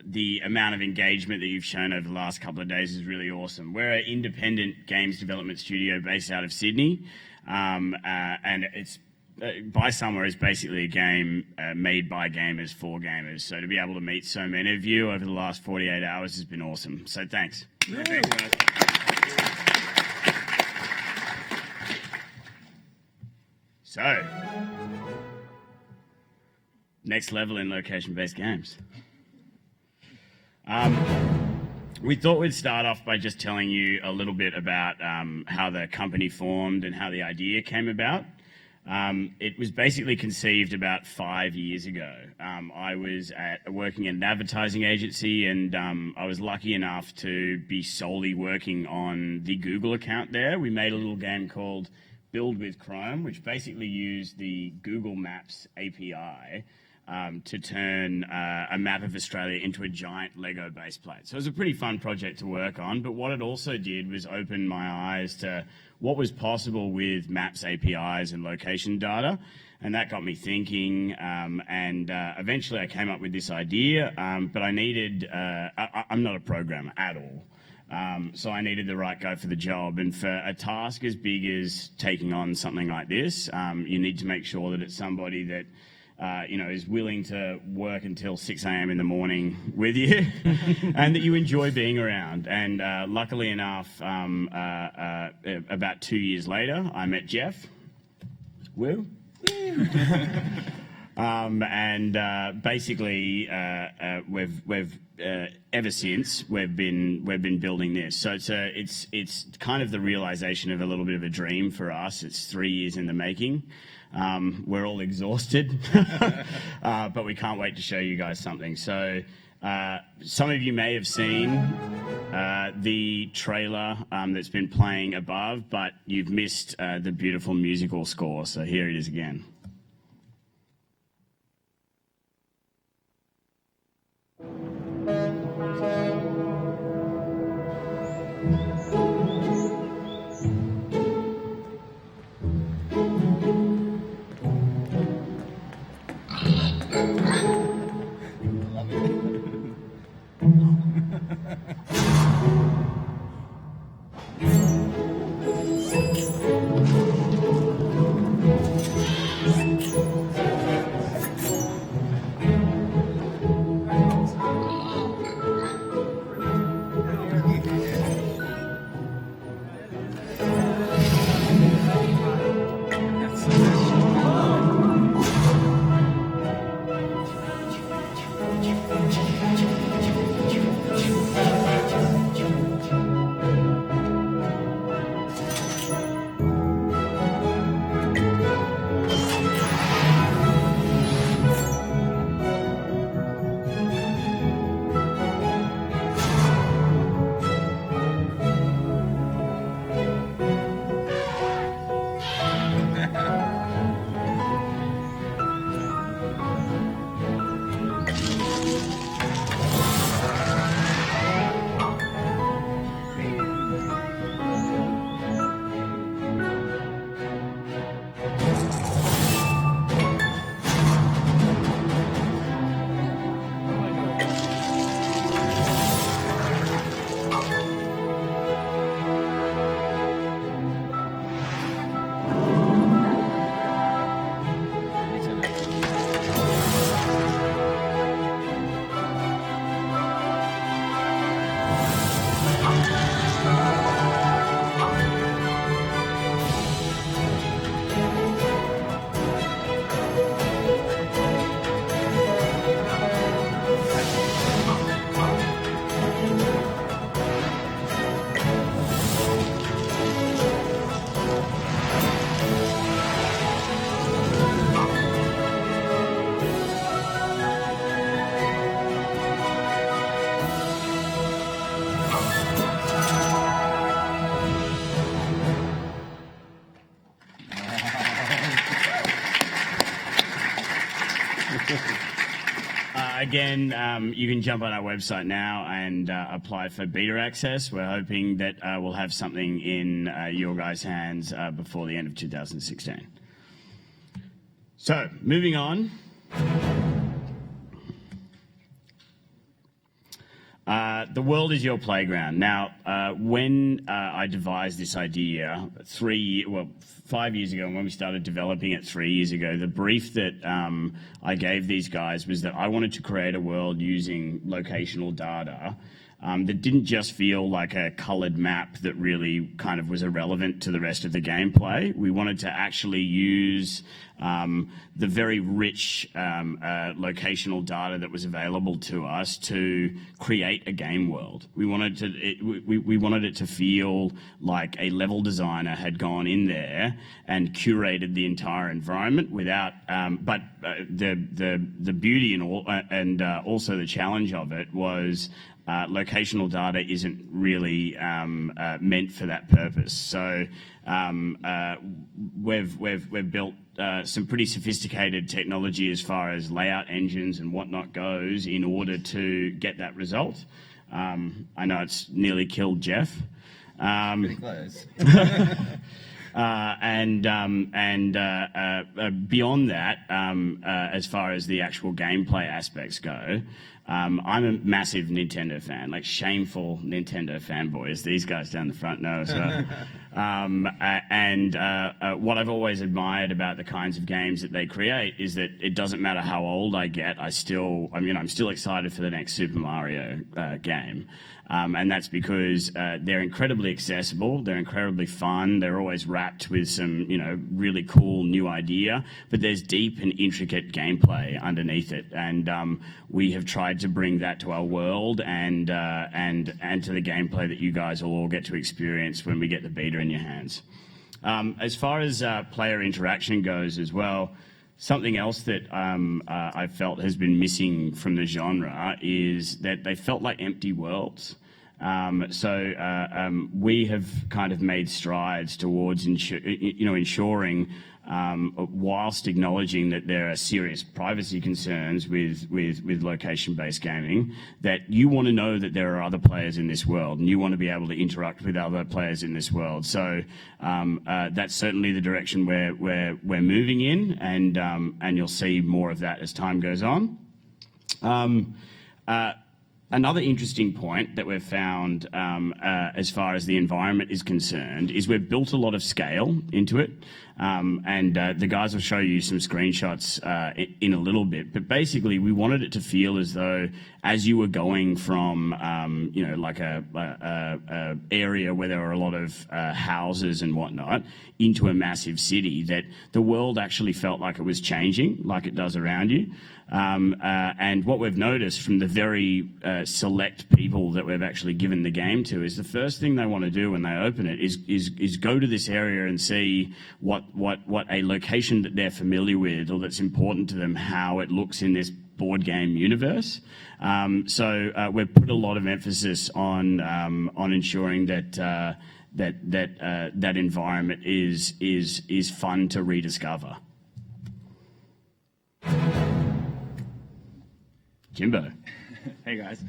the amount of engagement that you've shown over the last couple of days is really awesome. We're an independent games development studio based out of Sydney, and it's Buy Somewhere is basically a game made by gamers for gamers. So to be able to meet so many of you over the last 48 hours has been awesome. So thanks. Thanks, guys. So, next level in location-based games. We thought we'd start off by just telling you a little bit about how the company formed and how the idea came about. It was basically conceived about 5 years ago. I was working at an advertising agency, and I was lucky enough to be solely working on the Google account there. We made a little game called Build with Chrome, which basically used the Google Maps API to turn a map of Australia into a giant Lego base plate. So it was a pretty fun project to work on, but what it also did was open my eyes to what was possible with Maps APIs and location data, and that got me thinking, and eventually I came up with this idea, but I needed, I'm not a programmer at all, so I needed the right guy for the job, and for a task as big as taking on something like this, you need to make sure that it's somebody that is willing to work until 6 a.m. in the morning with you and that you enjoy being around. And luckily enough, about 2 years later, I met Jeff. Woo. Basically, we've ever since we've been building this. So it's kind of the realization of a little bit of a dream for us. It's 3 years in the making. We're all exhausted, but we can't wait to show you guys something. So some of you may have seen the trailer that's been playing above, but you've missed the beautiful musical score. So here it is again. Again, you can jump on our website now and apply for beta access. We're hoping that we'll have something in your guys' hands before the end of 2016. So, moving on. The world is your playground. Now, when I devised this idea 5 years ago, and when we started developing it 3 years ago, the brief that I gave these guys was that I wanted to create a world using locational data that didn't just feel like a colored map that really kind of was irrelevant to the rest of the gameplay. We wanted to actually use the very rich locational data that was available to us to create a game world. We wanted it to feel like a level designer had gone in there and curated the entire environment without. But the beauty and also the challenge of it was. Locational data isn't really meant for that purpose. So we've built some pretty sophisticated technology as far as layout engines and whatnot goes in order to get that result. I know it's nearly killed Jeff. Pretty close. Beyond that, as far as the actual gameplay aspects go, I'm a massive Nintendo fan, like shameful Nintendo fanboys. These guys down the front know as well. What I've always admired about the kinds of games that they create is that it doesn't matter how old I get, I'm still excited for the next Super Mario game. And that's because they're incredibly accessible, they're incredibly fun, they're always wrapped with some, really cool new idea, but there's deep and intricate gameplay underneath it. And we have tried to bring that to our world and to the gameplay that you guys will all get to experience when we get the beta in your hands. As far as player interaction goes as well, something else that I felt has been missing from the genre is that they felt like empty worlds. We have kind of made strides towards ensuring, whilst acknowledging that there are serious privacy concerns with location-based gaming, that you want to know that there are other players in this world, and you want to be able to interact with other players in this world. So that's certainly the direction we're moving in, and you'll see more of that as time goes on. Another interesting point that we've found as far as the environment is concerned is we've built a lot of scale into it. The guys will show you some screenshots in a little bit. But basically, we wanted it to feel as though as you were going from, like a area where there are a lot of houses and whatnot into a massive city, that the world actually felt like it was changing, like it does around you. And what we've noticed from the very select people that we've actually given the game to is the first thing they want to do when they open it is go to this area and see what a location that they're familiar with or that's important to them, how it looks in this board game universe. So we've put a lot of emphasis on ensuring that that environment is fun to rediscover. Jimbo. Hey guys.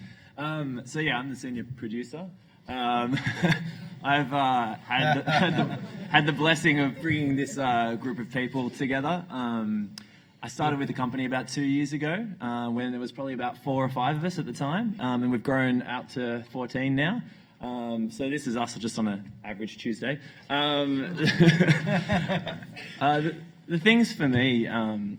So yeah, I'm the senior producer. I've had the blessing of bringing this group of people together. I started with the company about 2 years ago when there was probably about 4 or 5 of us at the time, and we've grown out to 14 now. So this is us just on an average Tuesday. The things for me,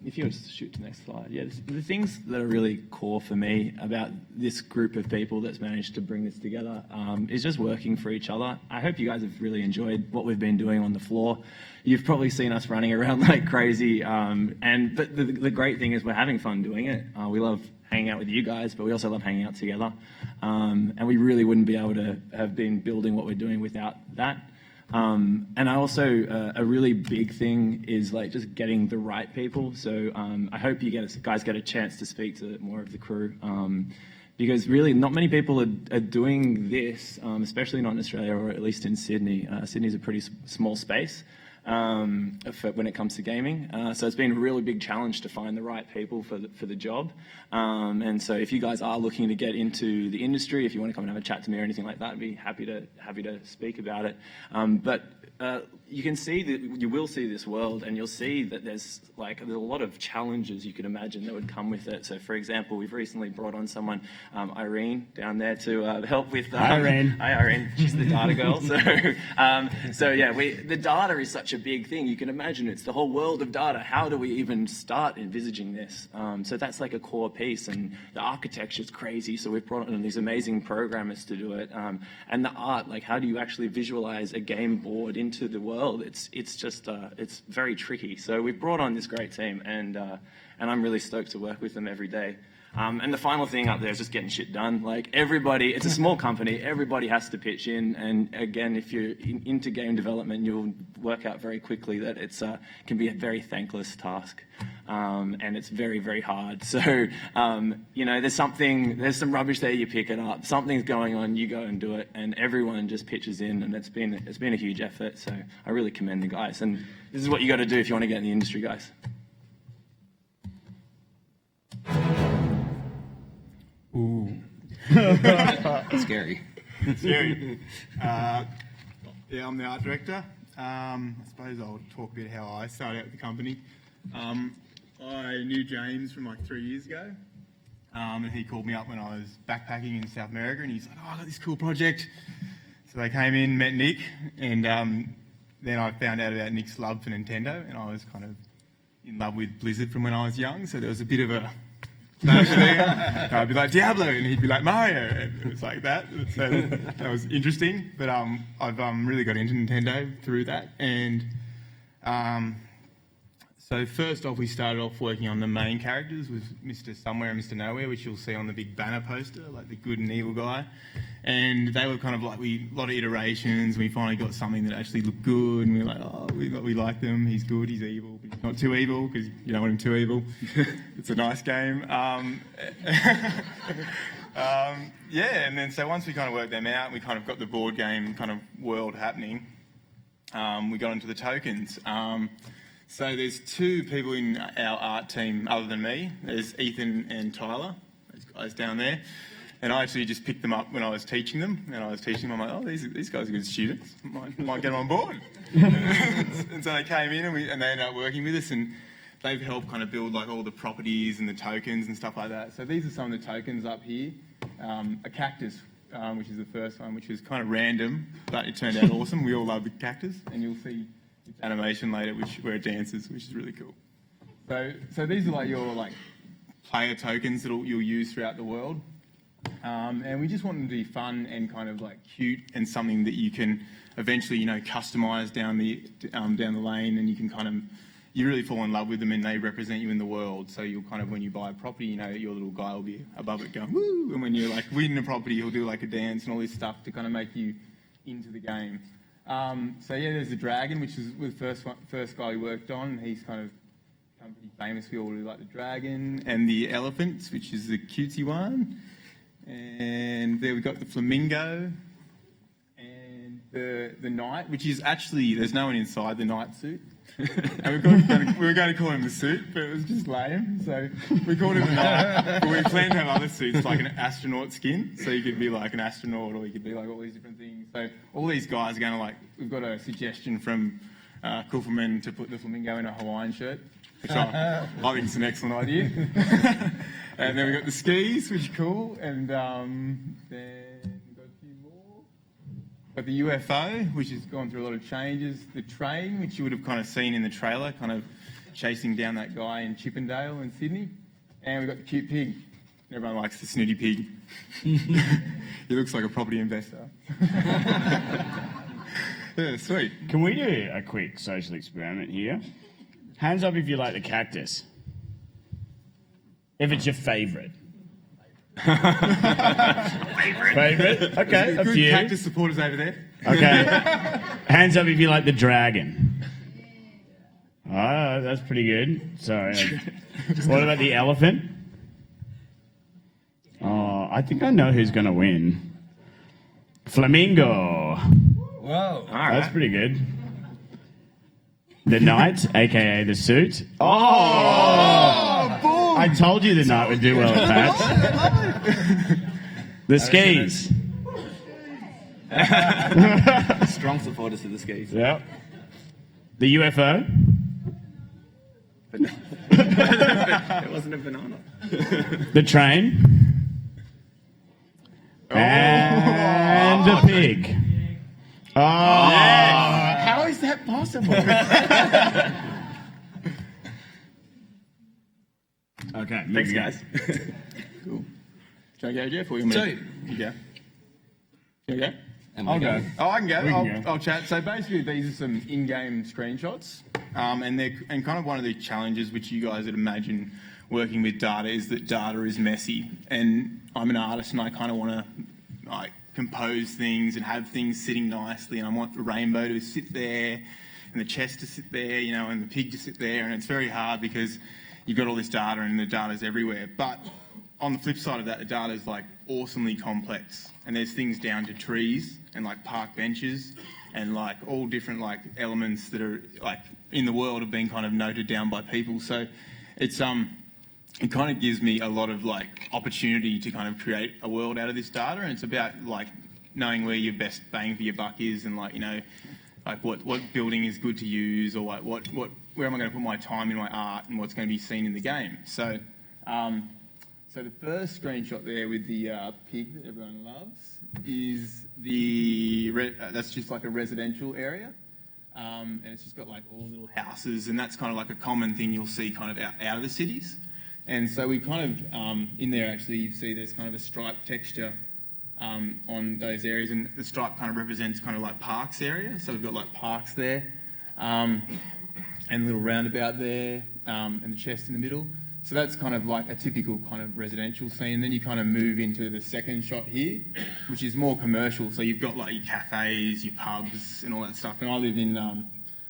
if you just shoot to the next slide, the things that are really core for me about this group of people that's managed to bring this together is just working for each other. I hope you guys have really enjoyed what we've been doing on the floor. You've probably seen us running around like crazy, but the great thing is we're having fun doing it. We love hanging out with you guys, but we also love hanging out together. And we really wouldn't be able to have been building what we're doing without that. And I also, a really big thing is like just getting the right people. So I hope you guys get a chance to speak to more of the crew. Because really not many people are doing this, especially not in Australia or at least in Sydney. Sydney's a pretty small space. for when it comes to gaming. So it's been a really big challenge to find the right people for the job. And so if you guys are looking to get into the industry, if you want to come and have a chat to me or anything like that, I'd be happy to speak about it. But you can see that you will see this world, and you'll see that there's a lot of challenges you could imagine that would come with it. So, for example, we've recently brought on someone, Irene, down there to help with. Hi, Irene. Hi, Irene. She's the data girl. So yeah, the data is such a big thing. You can imagine it's the whole world of data. How do we even start envisaging this? So that's like a core piece, and the architecture is crazy. So we've brought on these amazing programmers to do it, and the art. Like, how do you actually visualize a game board into the world? It's just it's very tricky. So we've brought on this great team, and I'm really stoked to work with them every day. And the final thing up there is just getting shit done. Like, everybody, it's a small company, everybody has to pitch in. And again, if you're into game development, you'll work out very quickly that it's can be a very thankless task. And it's very, very hard. So, there's some rubbish there, you pick it up. Something's going on, you go and do it. And everyone just pitches in, and it's been a huge effort. So I really commend the guys. And this is what you got to do if you want to get in the industry, guys. Ooh. Scary. Scary. Yeah, I'm the art director. I suppose I'll talk a bit how I started out with the company. I knew James from like 3 years ago, and he called me up when I was backpacking in South America, and he's like, "Oh, I got this cool project." So they came in, met Nick, and then I found out about Nick's love for Nintendo, and I was kind of in love with Blizzard from when I was young, so there was a bit of a I'd be like Diablo, and he'd be like Mario, and it was like that. So that was interesting. But I've really got into Nintendo through that, and so first off, we started off working on the main characters with Mr. Somewhere and Mr. Nowhere, which you'll see on the big banner poster, like the good and evil guy. And they were kind of like a lot of iterations. We finally got something that actually looked good, and we were like, oh, we like them. He's good, he's evil, but he's not too evil, because you don't want him too evil. It's a nice game. Yeah, and then so once we kind of worked them out, we kind of got the board game kind of world happening. We got into the tokens. So there's two people in our art team other than me. There's Ethan and Tyler, those guys down there. And I actually just picked them up when I was teaching them. And I was teaching them, I'm like, oh, these guys are good students. Might get them on board. And so they came in, and they ended up working with us. And they've helped kind of build like all the properties and the tokens and stuff like that. So these are some of the tokens up here. A cactus, which is the first one, which was kind of random, but it turned out awesome. We all love the cactus. And you'll see its animation later, where it dances, which is really cool. So these are like your player tokens that you'll use throughout the world. And we just want them to be fun and kind of like cute, and something that you can eventually, customize down the lane, and you can kind of, you really fall in love with them, and they represent you in the world. So you'll kind of, when you buy a property, your little guy will be above it going, woo! And when you're like winning a property, he'll do like a dance and all this stuff to kind of make you into the game. So yeah, there's the dragon, which is the first guy we worked on. He's kind of become pretty famous. We all really like the dragon. And the elephants, which is the cutesy one. And there we've got the flamingo, and the knight, which is actually, there's no one inside the knight suit. And we were going to call him the suit, but it was just lame, so we called him the knight. But we planned to have other suits, like an astronaut skin, so you could be like an astronaut, or you could be like all these different things. So all these guys are going to we've got a suggestion from Kufferman to put the flamingo in a Hawaiian shirt, which I think is an excellent idea. And then we've got the skis, which are cool, and then we've got a few more. Got the UFO, which has gone through a lot of changes. The train, which you would have kind of seen in the trailer, kind of chasing down that guy in Chippendale in Sydney. And we've got the cute pig. Everyone likes the snooty pig. He looks like a property investor. Yeah, sweet. Can we do a quick social experiment here? Hands up if you like the cactus. If it's your favourite. Favourite? Okay, Good cactus supporters over there. Okay. Hands up if you like the dragon. Oh, that's pretty good. Sorry. What about the elephant? Oh, I think I know who's going to win. Flamingo. Whoa. That's pretty good. The knight, aka the suit. Boom! I told you the knight would do well at PAX. The skis. Strong supporters of the skis. Yep. The UFO. It wasn't a banana. The train. And the pig. Oh. Yes. How is that possible? Okay, Thanks, guys. Cool. Shall I go, Jeff? Or you go? You go. You go? I'll go. Oh, I can go. I'll chat. So basically, these are some in-game screenshots, and kind of one of the challenges which you guys would imagine working with data is that data is messy. And I'm an artist, and I kind of want to like compose things and have things sitting nicely, and I want the rainbow to sit there, and the chest to sit there, you know, and the pig to sit there, and it's very hard because you've got all this data and the data's everywhere. But on the flip side of that, the data's like awesomely complex, and there's things down to trees and like park benches and like all different like elements that are like in the world have been kind of noted down by people. So it's it kind of gives me a lot of like opportunity to kind of create a world out of this data, and it's about like knowing where your best bang for your buck is, and like, you know, like what building is good to use, or like where am I going to put my time in my art, and what's going to be seen in the game. So so the first screenshot there with the pig that everyone loves is that's just like a residential area, and it's just got like all little houses, and that's kind of like a common thing you'll see kind of out of the cities. And so we kind of in there actually you see there's kind of a stripe texture on those areas, and the stripe kind of represents kind of like parks area. So we've got like parks there, and a little roundabout there, and the chest in the middle. So that's kind of like a typical kind of residential scene. Then you kind of move into the second shot here, which is more commercial. So you've got like your cafes, your pubs, and all that stuff. And I live in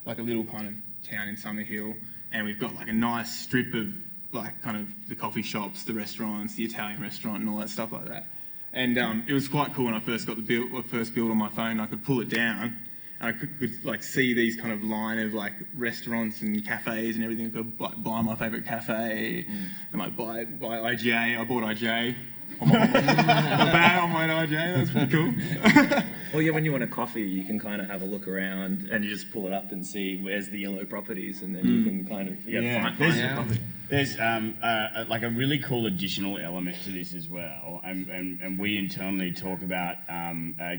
like a little kind of town in Summerhill, and we've got like a nice strip of like kind of the coffee shops, the restaurants, the Italian restaurant, and all that stuff like that. And it was quite cool when I first got the first build on my phone. I could pull it down, and I could like see these kind of line of like restaurants and cafes and everything. I could like buy my favourite cafe and like buy IGA. I bought IGA. On my IGA. That's pretty cool. Well, yeah, when you want a coffee, you can kind of have a look around and you just pull it up and see where's the yellow properties, and then you can kind of find your property. There's like a really cool additional element to this as well, and we internally talk about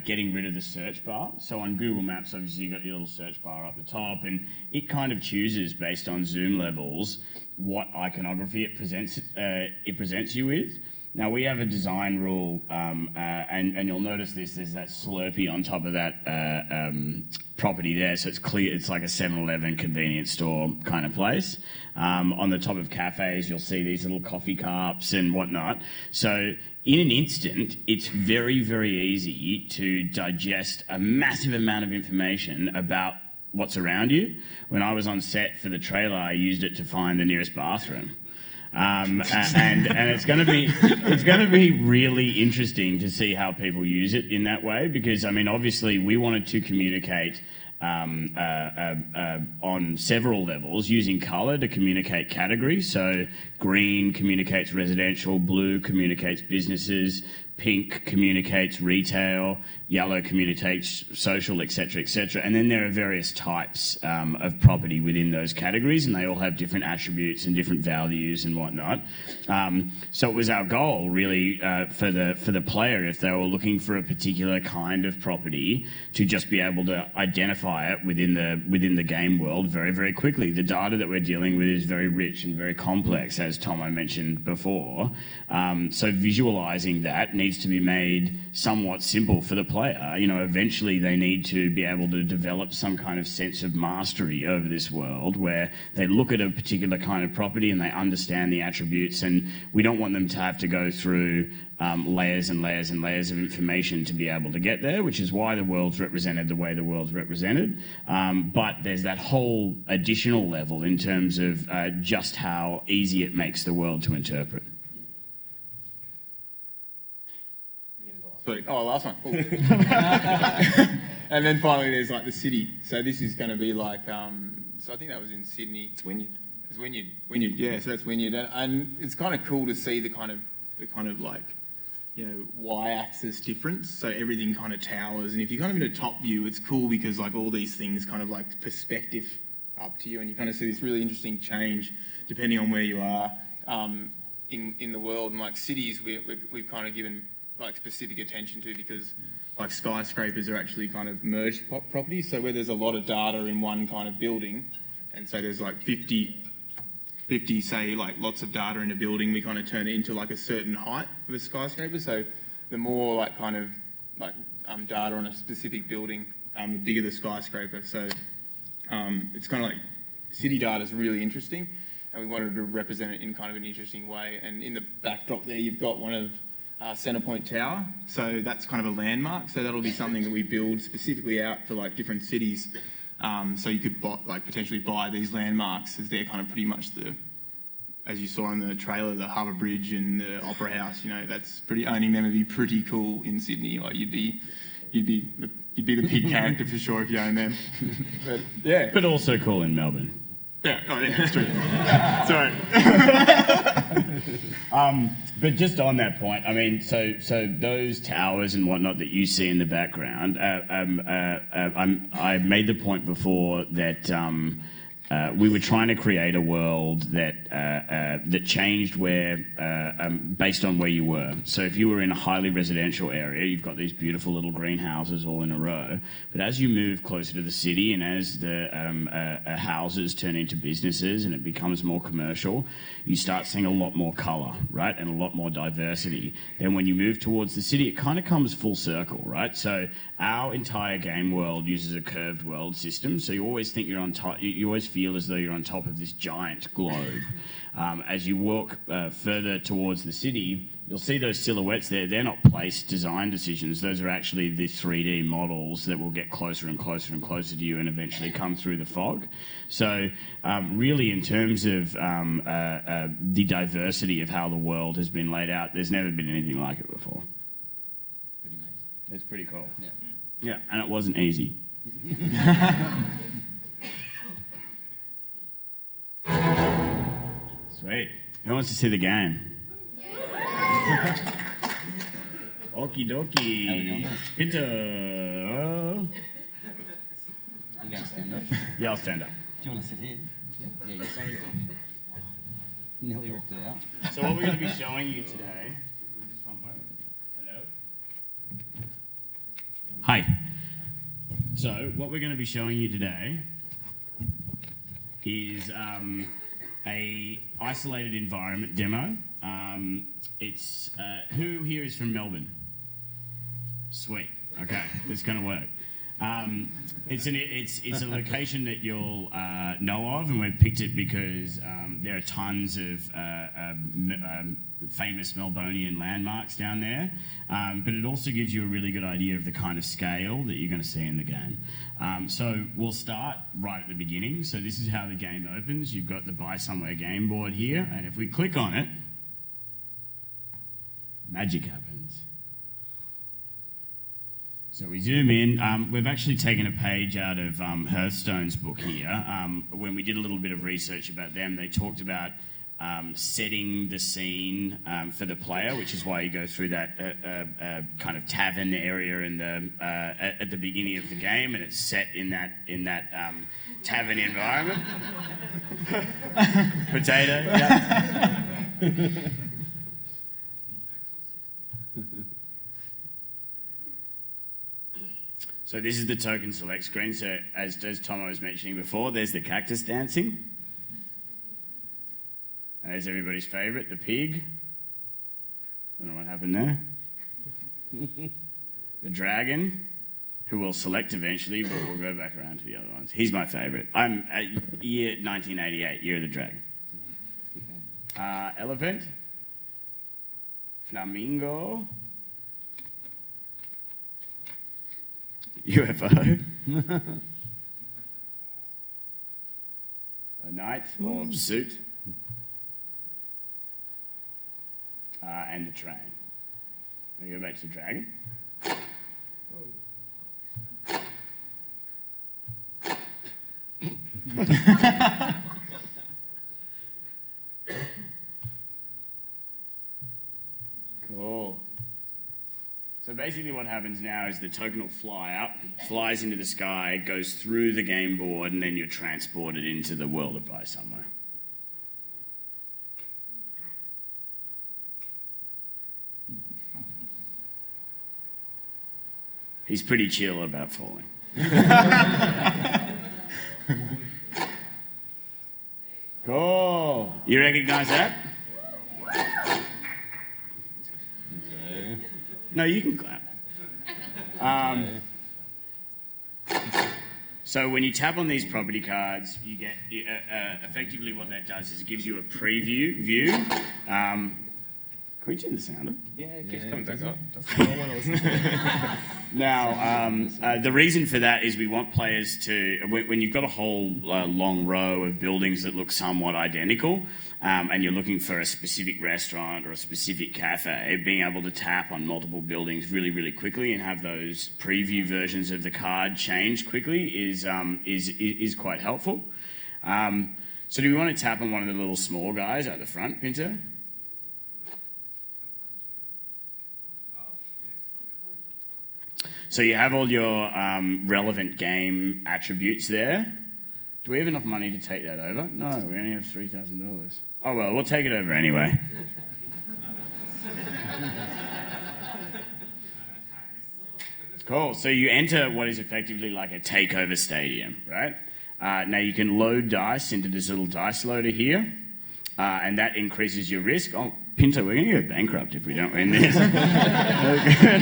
getting rid of the search bar. So on Google Maps, obviously you've got your little search bar up the top, and it kind of chooses based on zoom levels what iconography it presents you with. Now we have a design rule, and you'll notice there's that Slurpee on top of that property there, so it's clear it's like a 7-Eleven convenience store kind of place. On the top of cafes, you'll see these little coffee cups and whatnot. So in an instant, it's very, very easy to digest a massive amount of information about what's around you. When I was on set for the trailer, I used it to find the nearest bathroom. And it's going to be really interesting to see how people use it in that way, because I mean obviously we wanted to communicate on several levels, using colour to communicate categories. So green communicates residential, blue communicates businesses, pink communicates retail, yellow communicates social, etc., etc. And then there are various types of property within those categories, and they all have different attributes and different values and whatnot. So it was our goal, really, for the player, if they were looking for a particular kind of property, to just be able to identify it within the game world very, very quickly. The data that we're dealing with is very rich and very complex, as Tomo mentioned before. So visualizing that needs to be made somewhat simple for the player. You know, eventually they need to be able to develop some kind of sense of mastery over this world, where they look at a particular kind of property and they understand the attributes, and we don't want them to have to go through layers and layers and layers of information to be able to get there, which is why the world's represented the way the world's represented. But there's that whole additional level in terms of just how easy it makes the world to interpret. Oh, last one. Cool. And then finally there's like the city. So this is going to be like, so I think that was in Sydney. It's Wynyard. It's Wynyard. Wynyard, yeah, so that's Wynyard. And it's kind of cool to see the kind of like, you know, y-axis difference. So everything kind of towers. And if you're kind of in a top view, it's cool because like all these things kind of like perspective up to you, and you kind of see this really interesting change depending on where you are in the world. And like cities, we've kind of given like specific attention to, because like skyscrapers are actually kind of merged properties. So where there's a lot of data in one kind of building, and so there's like 50 say like lots of data in a building, we kind of turn it into like a certain height of a skyscraper. So the more like kind of like data on a specific building, the bigger the skyscraper. So it's kind of like city data is really interesting, and we wanted to represent it in kind of an interesting way. And in the backdrop there, you've got one of Centrepoint Tower. So that's kind of a landmark. So that'll be something that we build specifically out for like different cities. So you could potentially buy these landmarks, as they're kind of pretty much as you saw in the trailer, the Harbour Bridge and the Opera House. You know, that's owning them would be pretty cool in Sydney. Like you'd be the big character for sure if you own them. But yeah. But also cool in Melbourne. Yeah, oh yeah, that's true. Sorry. But just on that point, I mean, so those towers and whatnot that you see in the background, I made the point before that we were trying to create a world that changed based on where you were. So if you were in a highly residential area, you've got these beautiful little greenhouses all in a row. But as you move closer to the city, and as the houses turn into businesses and it becomes more commercial, you start seeing a lot more colour, right, and a lot more diversity. Then when you move towards the city, it kind of comes full circle, right? So our entire game world uses a curved world system. So you always think you're on top. You always feel as though you're on top of this giant globe. As you walk further towards the city, you'll see those silhouettes there. They're not place design decisions. Those are actually the 3D models that will get closer and closer and closer to you and eventually come through the fog. So really, in terms of the diversity of how the world has been laid out, there's never been anything like it before. Pretty amazing. It's pretty cool. Yeah. Yeah, and it wasn't easy. Sweet. Who wants to see the game? Okie dokie. Peter. You going to stand up? Yeah, I'll stand up. Do you want to sit here? Yeah, you say it. Nearly ripped it out. So what we're going to be showing you today... Hello? Hi. So what we're going to be showing you today is a isolated environment demo. It's who here is from Melbourne? Sweet. Okay, it's going to work. It's a location that you'll know of, and we've picked it because there are tons of famous Melbonian landmarks down there, but it also gives you a really good idea of the kind of scale that you're going to see in the game. So we'll start right at the beginning. So this is how the game opens. You've got the Buy Somewhere game board here, and if we click on it, magic happens. So we zoom in. We've actually taken a page out of Hearthstone's book here. When we did a little bit of research about them, they talked about setting the scene for the player, which is why you go through that kind of tavern area in at the beginning of the game, and it's set in that tavern environment. Potato. Yeah. So this is the token select screen. So as Tomo was mentioning before, there's the cactus dancing. And there's everybody's favourite, the pig. Don't know what happened there. The dragon, who we'll select eventually, but we'll go back around to the other ones. He's my favourite. I'm at year 1988, Year of the Dragon. Elephant. Flamingo. UFO. A knight or suit. And a train. We go back to the dragon. Cool. So basically what happens now is the token will fly up, flies into the sky, goes through the game board, and then you're transported into the world of Pi somewhere. He's pretty chill about falling. Cool. You recognize that? No, you can clap. So when you tap on these property cards, you get effectively what that does is it gives you a preview view. Can we turn the sound up? Yeah, it keeps coming back up. Now, the reason for that is we want players to, when you've got a whole long row of buildings that look somewhat identical, and you're looking for a specific restaurant or a specific cafe, being able to tap on multiple buildings really, really quickly and have those preview versions of the card change quickly is quite helpful. So do we want to tap on one of the little small guys at the front, Pinto? So you have all your relevant game attributes there. Do we have enough money to take that over? No, we only have $3,000. Oh, well, we'll take it over anyway. Cool. So you enter what is effectively like a takeover stadium, right? Now you can load dice into this little dice loader here, and that increases your risk. Oh, Pinto, we're going to go bankrupt if we don't win this.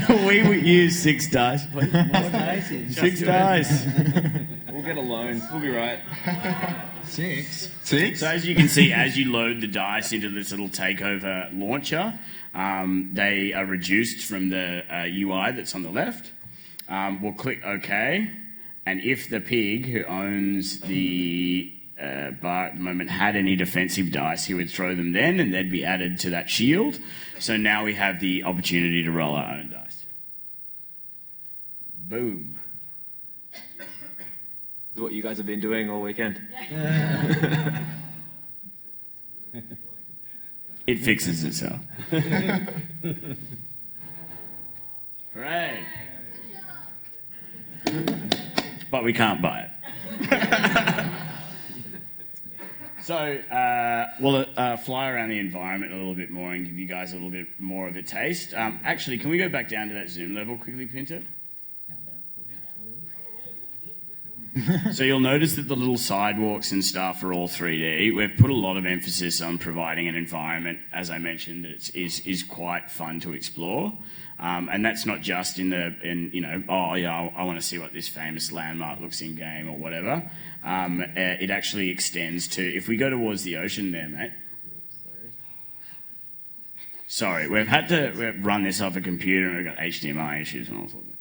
We use 6 dice. Please. More dice. 6 dice. We'll get a loan. We'll be right. 6? So as you can see, as you load the dice into this little takeover launcher, they are reduced from the UI that's on the left. We'll click OK. And if the pig who owns the bar at the moment had any defensive dice, he would throw them then, and they'd be added to that shield. So now we have the opportunity to roll our own dice. Boom. Is what you guys have been doing all weekend. It fixes itself. Hooray. But we can't buy it. So we'll fly around the environment a little bit more and give you guys a little bit more of a taste. Actually, can we go back down to that zoom level quickly, Pinto? So you'll notice that the little sidewalks and stuff are all 3D. We've put a lot of emphasis on providing an environment, as I mentioned, that is quite fun to explore. And that's not just I want to see what this famous landmark looks in game or whatever. It actually extends to, if we go towards the ocean there, mate. Sorry, we've had to run this off a computer and we've got HDMI issues and all sorts of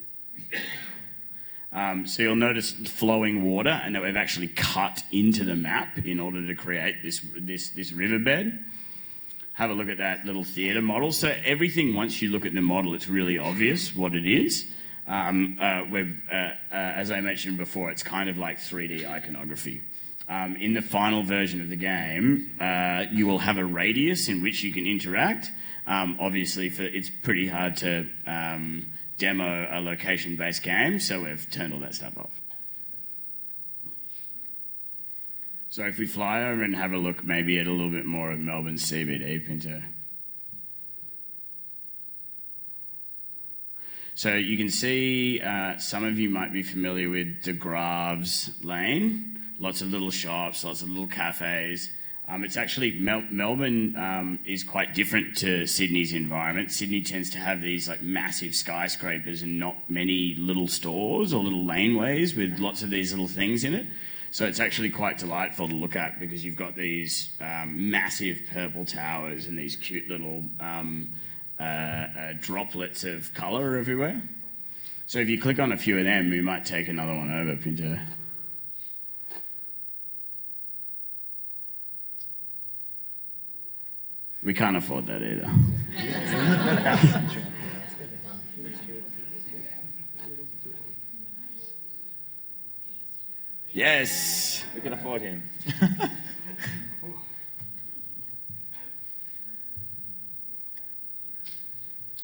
things. So you'll notice flowing water, and that we've actually cut into the map in order to create this riverbed. Have a look at that little theatre model. So everything, once you look at the model, it's really obvious what it is. As I mentioned before, it's kind of like 3D iconography. In the final version of the game, you will have a radius in which you can interact. Obviously, it's pretty hard to demo a location-based game, so we've turned all that stuff off. So if we fly over and have a look maybe at a little bit more of Melbourne CBD, Pinto. So you can see some of you might be familiar with De Grave's Lane. Lots of little shops, lots of little cafes. It's actually, Melbourne is quite different to Sydney's environment. Sydney tends to have these like massive skyscrapers and not many little stores or little laneways with lots of these little things in it. So it's actually quite delightful to look at because you've got these massive purple towers and these cute little droplets of colour everywhere. So if you click on a few of them, we might take another one over, Pinto. We can't afford that either. Yes. We can afford him.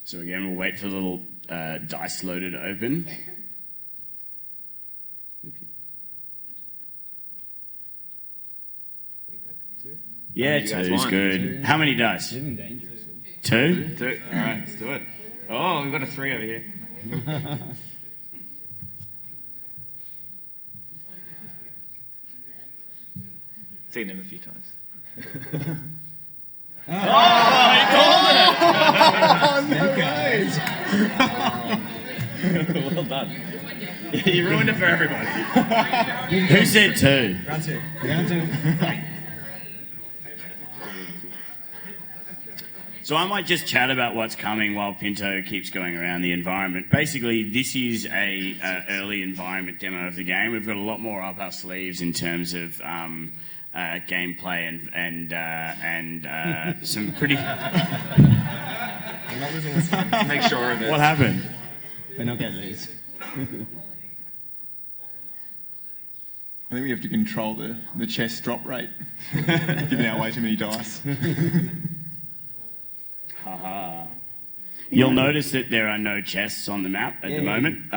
So again, we'll wait for the little dice loader to open. Yeah, two's good. How many dice? Two? Two. All right, let's do it. Oh, we've got a 3 over here. Seen him a few times. He called it! Well done. You ruined it for everybody. Who said 2? Round 2. Round 2. So I might just chat about what's coming while Pinto keeps going around the environment. Basically, this is a early environment demo of the game. We've got a lot more up our sleeves in terms of gameplay and some pretty. I'm not losing this. Make sure of it. What happened? We're not getting these. I think we have to control the chess drop rate. Giving out way too many dice. Haha. You'll notice that there are no chests on the map at the moment.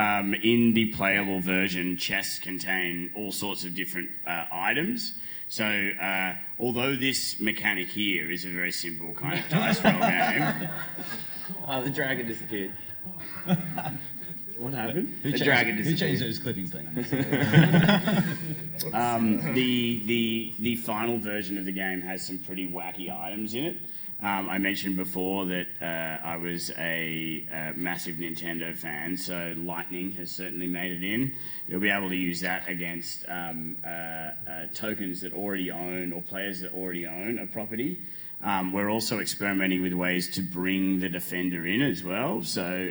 In the playable version, chests contain all sorts of different items. So, although this mechanic here is a very simple kind of dice roll game. Oh, the dragon disappeared. What happened? Who changed those clipping things? The final version of the game has some pretty wacky items in it. I mentioned before that I was a massive Nintendo fan, so Lightning has certainly made it in. You'll be able to use that against tokens that already own or players that already own a property. We're also experimenting with ways to bring the defender in as well. So,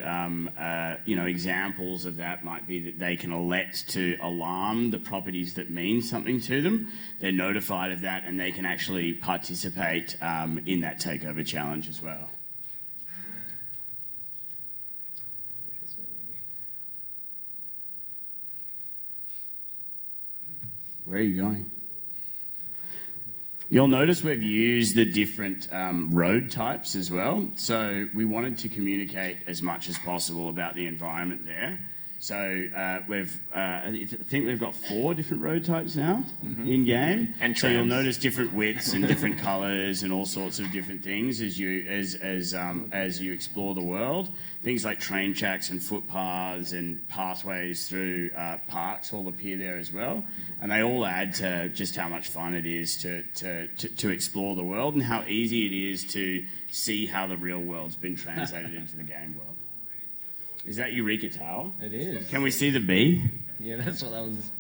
examples of that might be that they can elect to alarm the properties that mean something to them. They're notified of that, and they can actually participate in that takeover challenge as well. Where are you going? You'll notice we've used the different road types as well. So we wanted to communicate as much as possible about the environment there. So I think we've got 4 different road types now in game. And so you'll trams. notice different widths and different colours and all sorts of different things as you explore the world. Things like train tracks and footpaths and pathways through parks all appear there as well, and they all add to just how much fun it is to explore the world and how easy it is to see how the real world's been translated into the game world. Is that Eureka Tower? It is. Can we see the bee? Yeah, that's what I was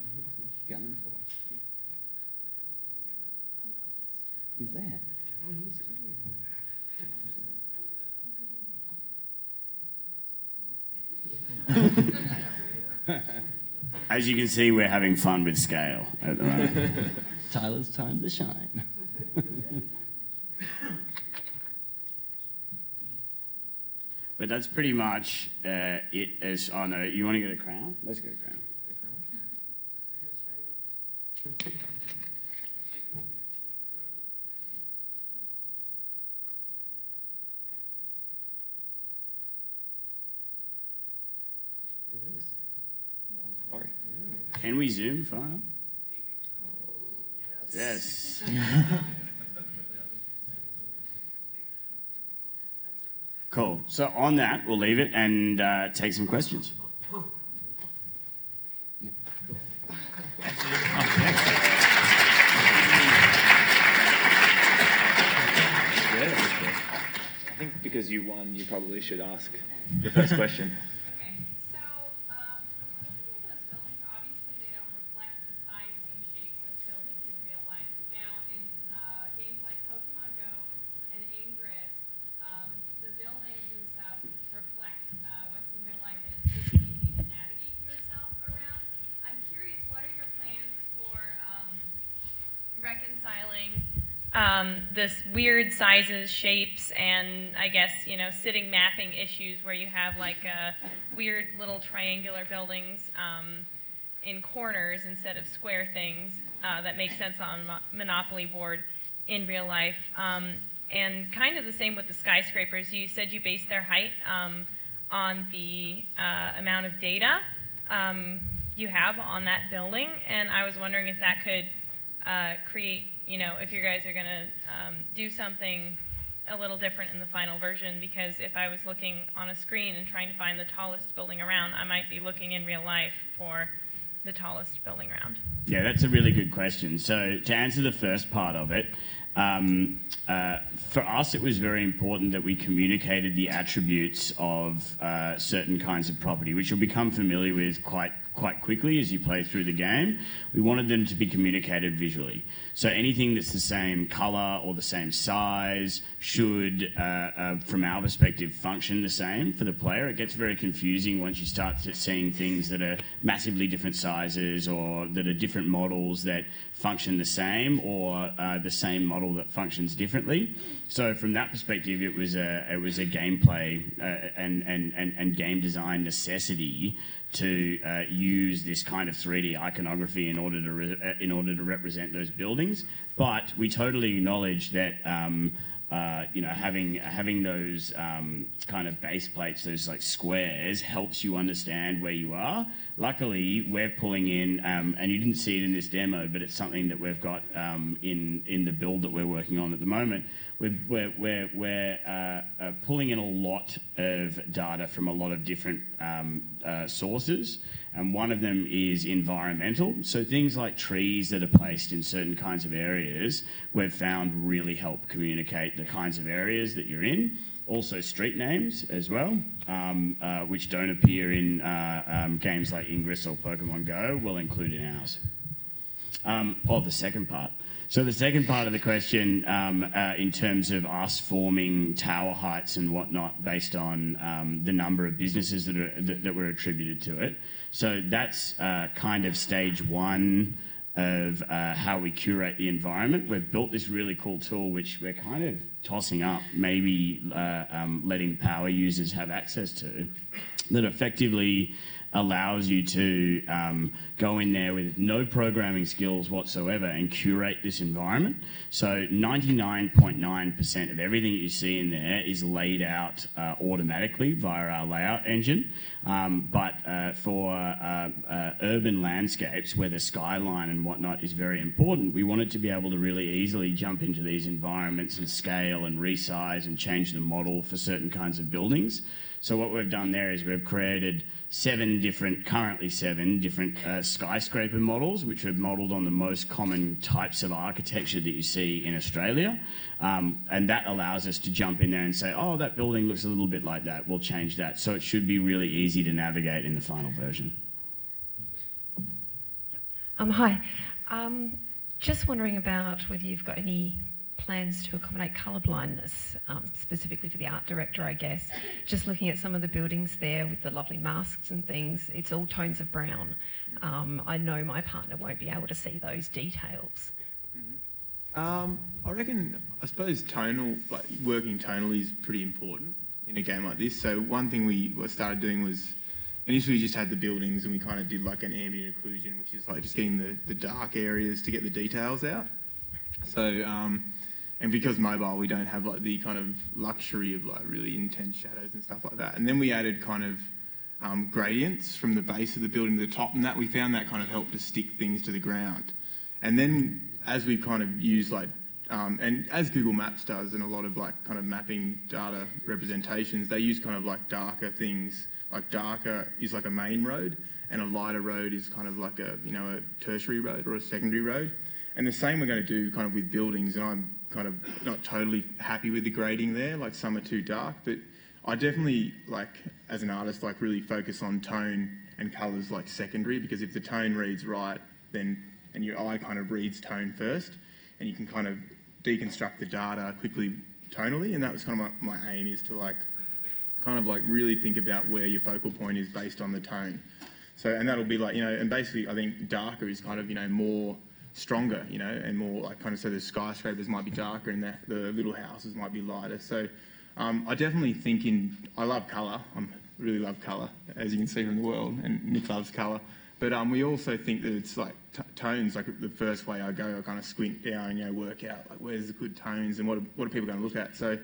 gunning for. He's there. As you can see, we're having fun with scale at the moment. Tyler's time to shine. But that's pretty much it as... Oh, no, you want to get a crown? Let's get a crown. Can we zoom far enough? Yes. Cool. So on that, we'll leave it and take some questions. I think because you won, you probably should ask the first question. This weird sizes, shapes, and I guess, sitting mapping issues where you have like weird little triangular buildings in corners instead of square things. that makes sense on a Monopoly board in real life. And kind of the same with the skyscrapers. You said you based their height on the amount of data you have on that building, and I was wondering if that could create, if you guys are going to do something a little different in the final version, because if I was looking on a screen and trying to find the tallest building around, I might be looking in real life for the tallest building around. Yeah, that's a really good question. So to answer the first part of it, for us, it was very important that we communicated the attributes of certain kinds of property, which you'll become familiar with quite quickly as you play through the game. We wanted them to be communicated visually. So anything that's the same color or the same size should, from our perspective, function the same for the player. It gets very confusing once you start seeing things that are massively different sizes or that are different models that function the same, or the same model that functions differently. So from that perspective, it was a gameplay and game design necessity to use this kind of 3D iconography in order to represent those buildings. But we totally acknowledge that having those kind of base plates, those like squares, helps you understand where you are. Luckily, we're pulling in, and you didn't see it in this demo, but it's something that we've got in the build that we're working on at the moment. We're pulling in a lot of data from a lot of different sources, and one of them is environmental. So things like trees that are placed in certain kinds of areas, we've found really help communicate the kinds of areas that you're in. Also street names as well, which don't appear in games like Ingress or Pokemon Go, we'll include in ours. The second part. So the second part of the question, in terms of us forming tower heights and whatnot based on the number of businesses that were attributed to it. So that's kind of stage one of how we curate the environment. We've built this really cool tool, which we're kind of tossing up, maybe letting power users have access to, that effectively allows you to go in there with no programming skills whatsoever and curate this environment. So 99.9% of everything you see in there is laid out automatically via our layout engine. But for urban landscapes where the skyline and whatnot is very important, we wanted to be able to really easily jump into these environments and scale and resize and change the model for certain kinds of buildings. So what we've done there is we've created currently seven different skyscraper models, which are modelled on the most common types of architecture that you see in Australia. And that allows us to jump in there and say, oh, that building looks a little bit like that. We'll change that. So it should be really easy to navigate in the final version. Hi. Just wondering about whether you've got any plans to accommodate colour blindness, specifically for the art director, I guess. Just looking at some of the buildings there with the lovely masks and things, it's all tones of brown. I know my partner won't be able to see those details. I suppose working tonally is pretty important in a game like this. So one thing we started doing was, initially we just had the buildings and we kind of did like an ambient occlusion, which is like just getting the dark areas to get the details out. So, and because mobile, we don't have like the kind of luxury of like really intense shadows and stuff like that. And then we added kind of gradients from the base of the building to the top, and that we found that kind of helped to stick things to the ground. And then as we kind of use like, and as Google Maps does, and a lot of like kind of mapping data representations, they use kind of like darker things. Like darker is like a main road, and a lighter road is kind of like a tertiary road or a secondary road. And the same we're going to do kind of with buildings, and I'm kind of not totally happy with the grading there, like some are too dark, but I definitely, like, as an artist, like really focus on tone and colours like secondary, because if the tone reads right, then, and your eye kind of reads tone first, and you can kind of deconstruct the data quickly tonally, and that was kind of my aim, is to like, kind of like really think about where your focal point is based on the tone. So, and that'll be like, and basically I think darker is kind of, more stronger, and more like kind of, so the skyscrapers might be darker and the little houses might be lighter. So I definitely think I love colour. I really love colour, as you can see from the world, and Nick loves colour. But we also think that it's like tones, like the first way I go, I kind of squint down and work out like where's the good tones and what are people going to look at. So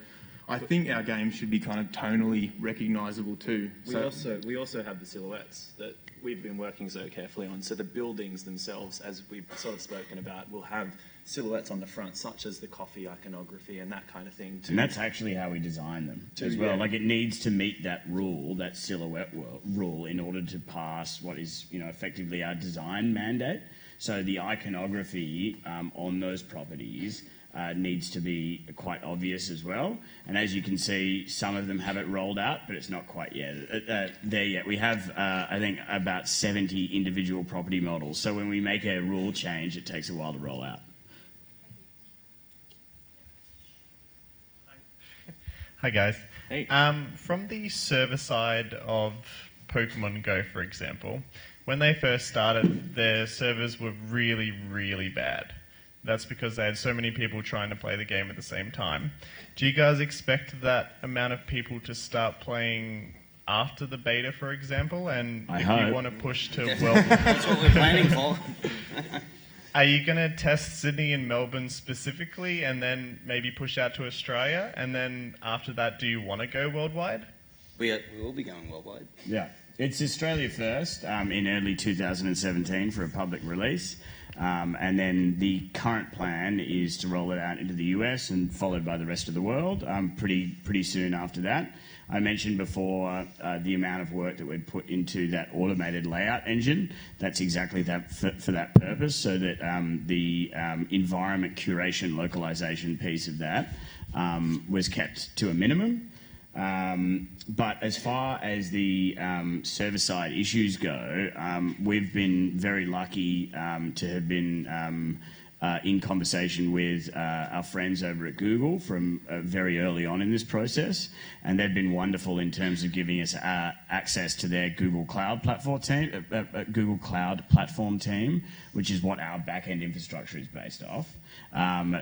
I think our game should be kind of tonally recognisable too. We also have the silhouettes that we've been working so carefully on. So the buildings themselves, as we've sort of spoken about, will have silhouettes on the front, such as the coffee iconography and that kind of thing. And that's actually how we design them as well. Like it needs to meet that rule, that silhouette rule, in order to pass what is, effectively our design mandate. So the iconography on those properties needs to be quite obvious as well. And as you can see, some of them have it rolled out, but it's not quite there yet. We have, I think, about 70 individual property models. So when we make a rule change, it takes a while to roll out. Hi guys. Hey. From the server side of Pokemon Go, for example, when they first started, their servers were really, really bad. That's because they had so many people trying to play the game at the same time. Do you guys expect that amount of people to start playing after the beta, for example? And if you want to push to world... That's what we're planning for. Are you going to test Sydney and Melbourne specifically and then maybe push out to Australia? And then after that, do you want to go worldwide? We will be going worldwide. Yeah. It's Australia first in early 2017 for a public release. And then the current plan is to roll it out into the US and followed by the rest of the world pretty soon after that. I mentioned before the amount of work that we'd put into that automated layout engine. That's exactly that for that purpose, so that the environment curation localization piece of that was kept to a minimum. But as far as the server-side issues go, we've been very lucky to have been in conversation with our friends over at Google from very early on in this process, and they've been wonderful in terms of giving us access to their Google Cloud Platform team, which is what our back-end infrastructure is based off.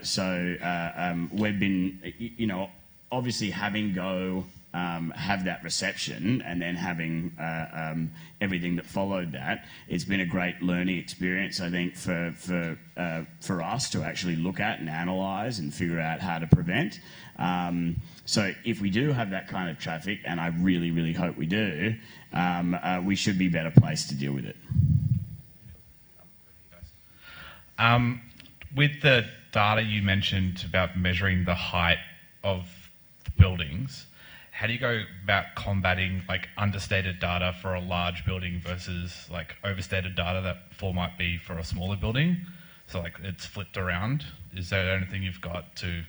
So we've been, obviously having Go have that reception and then having everything that followed that, it's been a great learning experience, I think, for us to actually look at and analyse and figure out how to prevent. So if we do have that kind of traffic, and I really, really hope we do, we should be better placed to deal with it. With the data you mentioned about measuring the height of the buildings, how do you go about combating understated data for a large building versus overstated data that might be for a smaller building? So it's flipped around. Is there anything you've got to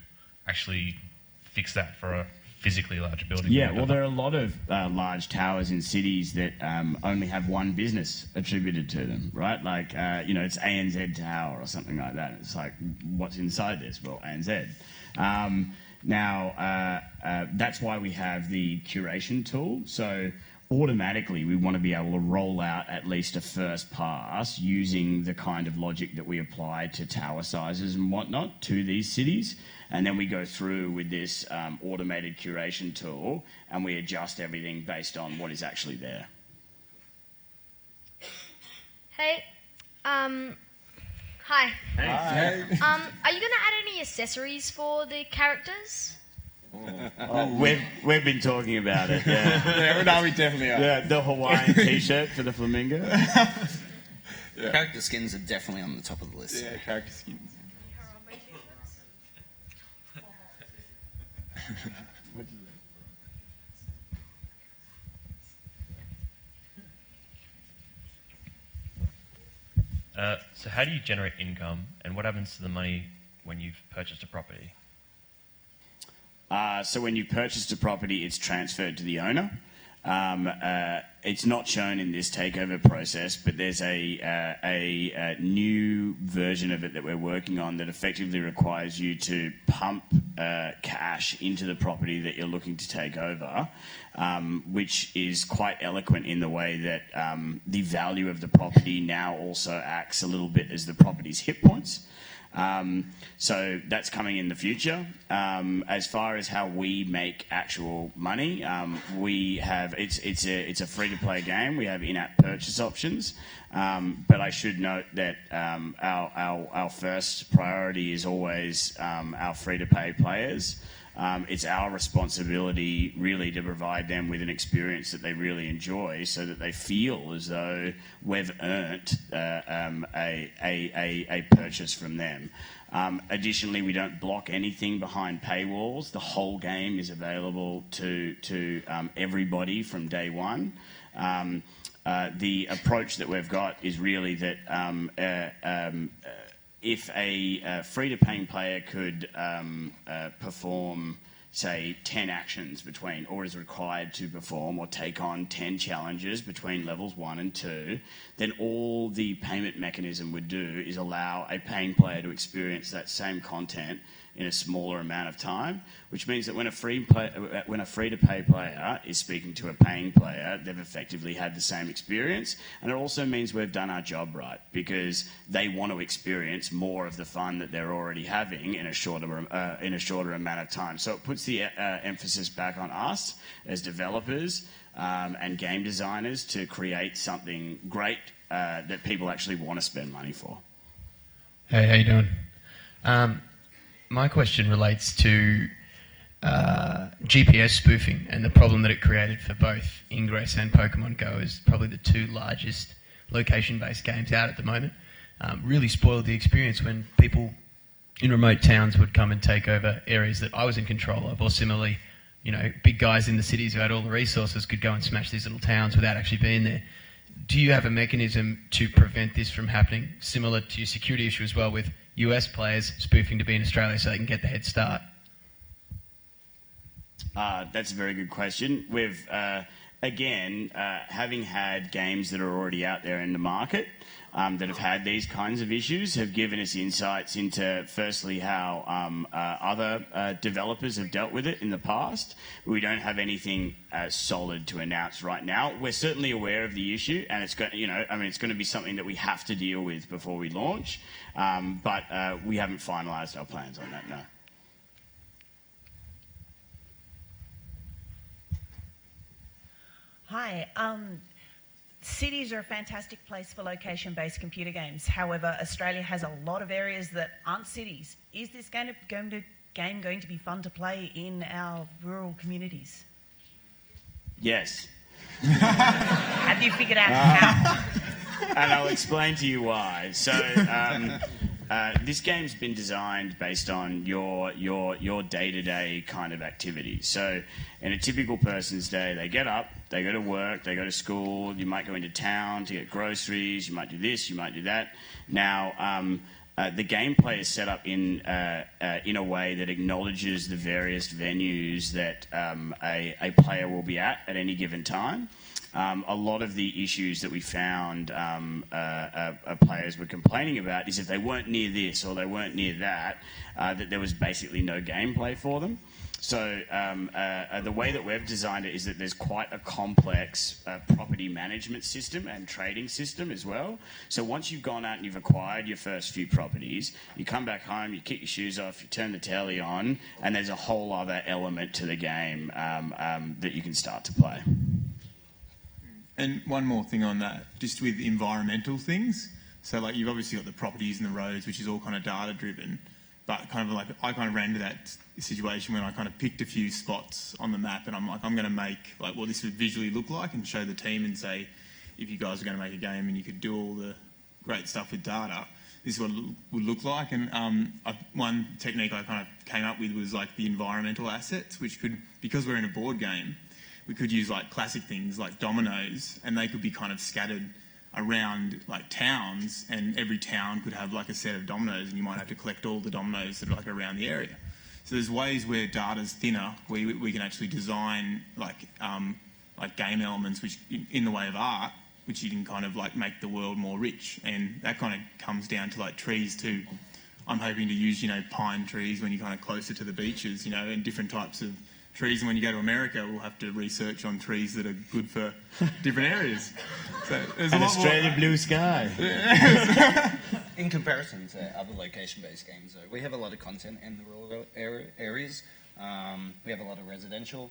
actually fix that for a physically large building? Yeah, well, there are a lot of large towers in cities that only have one business attributed to them, right? It's ANZ Tower or something like that. It's like, what's inside this? Well, ANZ. Now, that's why we have the curation tool. So automatically, we want to be able to roll out at least a first pass using the kind of logic that we apply to tower sizes and whatnot to these cities. And then we go through with this automated curation tool and we adjust everything based on what is actually there. Hey. Hi. Hey. Are you going to add any accessories for the characters? We've been talking about it. Yeah, no, we definitely are. Yeah, the Hawaiian T-shirt for the flamingo. Yeah. Character skins are definitely on the top of the list. Yeah, character skins. So how do you generate income, and what happens to the money when you've purchased a property? So when you've purchased a property, it's transferred to the owner. It's not shown in this takeover process, but there's a new version of it that we're working on that effectively requires you to pump cash into the property that you're looking to take over, which is quite eloquent in the way that the value of the property now also acts a little bit as the property's hit points. So that's coming in the future. As far as how we make actual money, we have it's a free-to-play game. We have in-app purchase options, but I should note that our first priority is always our free-to-pay players. It's our responsibility really to provide them with an experience that they really enjoy so that they feel as though we've earned a purchase from them. Additionally, we don't block anything behind paywalls. The whole game is available to everybody from day one. The approach that we've got is really that if a free-to-paying player could perform, say, 10 actions between, or is required to perform or take on 10 challenges between levels 1 and 2, then all the payment mechanism would do is allow a paying player to experience that same content in a smaller amount of time, which means that when a free-to-pay player is speaking to a paying player, they've effectively had the same experience. And it also means we've done our job right, because they want to experience more of the fun that they're already having in a shorter amount of time. So it puts the emphasis back on us as developers and game designers to create something great that people actually want to spend money for. Hey, how you doing? My question relates to GPS spoofing and the problem that it created for both Ingress and Pokemon Go as probably the two largest location-based games out at the moment. Really spoiled the experience when people in remote towns would come and take over areas that I was in control of, or similarly, big guys in the cities who had all the resources could go and smash these little towns without actually being there. Do you have a mechanism to prevent this from happening, similar to your security issue as well with US players spoofing to be in Australia so they can get the head start? That's a very good question. We've, having had games that are already out there in the market that have had these kinds of issues, have given us insights into, firstly, how other developers have dealt with it in the past. We don't have anything solid to announce right now. We're certainly aware of the issue, and it's going to be something that we have to deal with before we launch. But we haven't finalised our plans on that, no. Hi. Cities are a fantastic place for location-based computer games. However, Australia has a lot of areas that aren't cities. Is this game going to be fun to play in our rural communities? Yes. Have you figured out how? And I'll explain to you why. So this game's been designed based on your day-to-day kind of activity. So in a typical person's day, they get up, they go to work, they go to school, you might go into town to get groceries, you might do this, you might do that. Now, the gameplay is set up in a way that acknowledges the various venues that a player will be at any given time. A lot of the issues that we found players were complaining about is if they weren't near this or they weren't near that, that there was basically no gameplay for them. So the way that we've designed it is that there's quite a complex property management system and trading system as well. So once you've gone out and you've acquired your first few properties, you come back home, you kick your shoes off, you turn the telly on, and there's a whole other element to the game that you can start to play. And one more thing on that, just with environmental things. So like you've obviously got the properties and the roads, which is all kind of data driven. But kind of like I kind of ran into that situation when I kind of picked a few spots on the map and I'm like, I'm going to make like what this would visually look like and show the team and say, if you guys are going to make a game and you could do all the great stuff with data, this is what it would look like. And one technique I kind of came up with was like the environmental assets, which could, because we're in a board game, we could use like classic things like dominoes, and they could be kind of scattered around like towns, and every town could have like a set of dominoes, and you might have to collect all the dominoes that are like around the area. So there's ways where data's thinner, where we can actually design like game elements, which in the way of art, which you can kind of like make the world more rich, and that kind of comes down to like trees too. I'm hoping to use pine trees when you're kind of closer to the beaches, and different types of trees, and when you go to America, we'll have to research on trees that are good for different areas. So there's An a lot Australian more. blue sky. In comparison to other location-based games, though, we have a lot of content in the rural areas. We have a lot of residential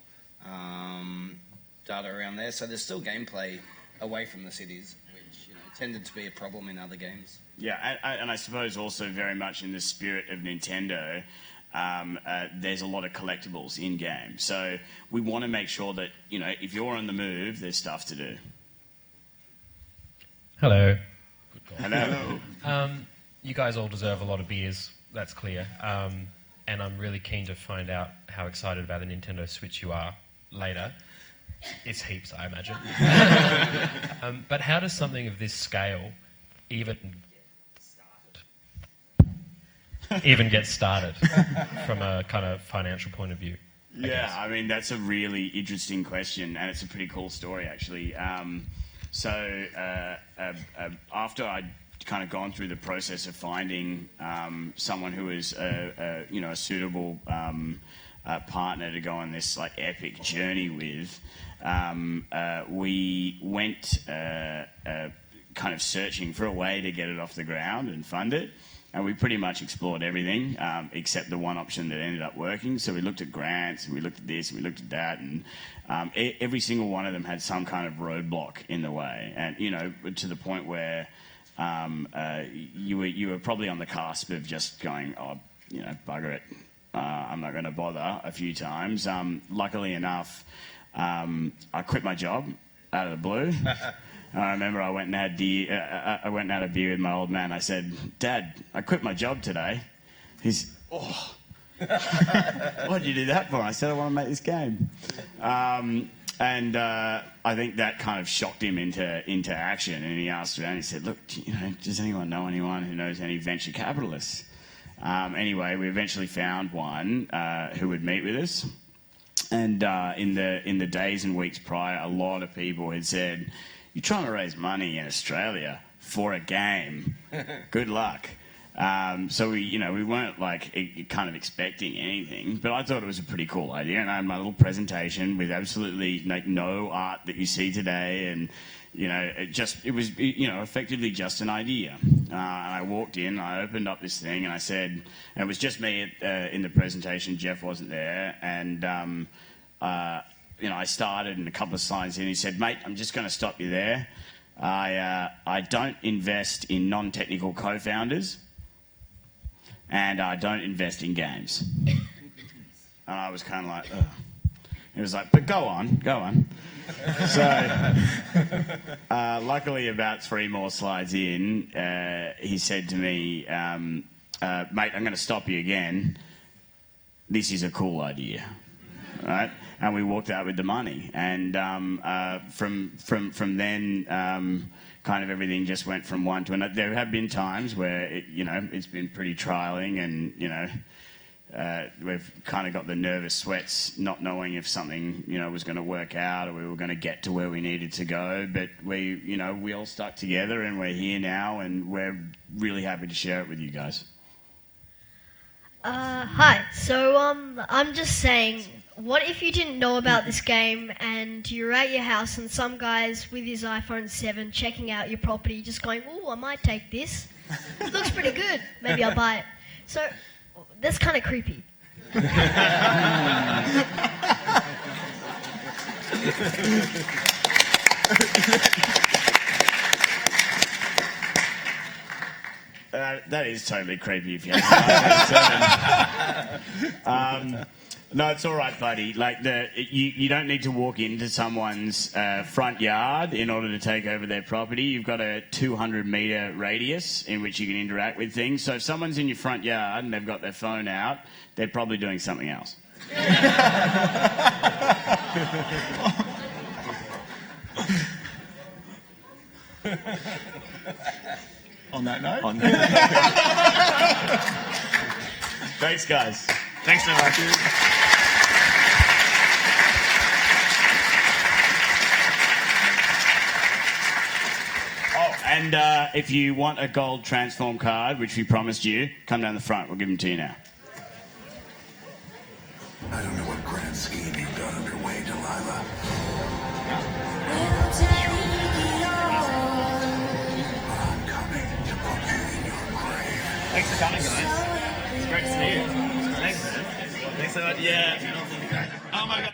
data around there, so there's still gameplay away from the cities, which tended to be a problem in other games. Yeah, and I suppose also very much in the spirit of Nintendo, there's a lot of collectibles in game. So we want to make sure that, if you're on the move, there's stuff to do. Hello. Hello. You guys all deserve a lot of beers, that's clear. And I'm really keen to find out how excited about the Nintendo Switch you are later. It's heaps, I imagine. But how does something of this scale even get started from a kind of financial point of view? Yeah, I mean, that's a really interesting question, and it's a pretty cool story, actually. After I'd kind of gone through the process of finding someone who was a suitable partner to go on this like epic journey with, we went kind of searching for a way to get it off the ground and fund it. And we pretty much explored everything except the one option that ended up working. So we looked at grants, and we looked at this, and we looked at that, and every single one of them had some kind of roadblock in the way. And, to the point where you were probably on the cusp of just going, bugger it. I'm not going to bother a few times. Luckily enough, I quit my job out of the blue. I remember I went and had a beer with my old man. I said, "Dad, I quit my job today." He's, "Oh, why'd you do that for?" I said, "I want to make this game." I think that kind of shocked him into action. And he asked around. He said, "Look, does anyone know anyone who knows any venture capitalists?" Anyway, we eventually found one who would meet with us. And in the days and weeks prior, a lot of people had said, "You're trying to raise money in Australia for a game. Good luck." So we weren't kind of expecting anything, but I thought it was a pretty cool idea, and I had my little presentation with absolutely no art that you see today, and it was effectively just an idea. And I walked in, I opened up this thing, and I said, and it was just me in the presentation. Jeff wasn't there, and I started, and a couple of slides in, he said, "Mate, I'm just going to stop you there. I don't invest in non-technical co-founders, and I don't invest in games." And I was kind of like, ugh. He was like, "But go on." So, luckily, about 3 more slides in, he said to me, "Mate, I'm going to stop you again. This is a cool idea." Right? And we walked out with the money, and from then, kind of everything just went from one to another. There have been times where it's been pretty trialing, and we've kind of got the nervous sweats, not knowing if something was going to work out or we were going to get to where we needed to go. But we all stuck together, and we're here now, and we're really happy to share it with you guys. Hi. So I'm just saying, what if you didn't know about this game and you're at your house and some guy's with his iPhone 7 checking out your property, just going, "Ooh, I might take this. It looks pretty good. Maybe I'll buy it." So that's kind of creepy. That is totally creepy if you have no, it's all right, buddy. You don't need to walk into someone's front yard in order to take over their property. You've got a 200-metre radius in which you can interact with things. So if someone's in your front yard and they've got their phone out, they're probably doing something else. On that note. Thanks, guys. Thanks so much. Oh, and if you want a gold transform card, which we promised you, come down the front. We'll give them to you now. I don't know what grand scheme you god, yeah. Oh my god.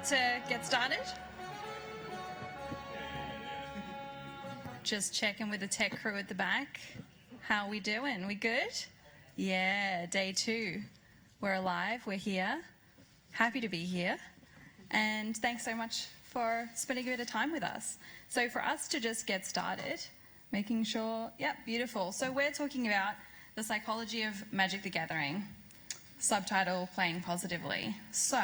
about to get started? Just checking with the tech crew at the back. How we doing? We good? Yeah, day 2. We're alive, we're here. Happy to be here. And thanks so much for spending a bit of time with us. So for us to just get started, making sure, yep, beautiful. So we're talking about the psychology of Magic the Gathering. Subtitle, Playing Positively. So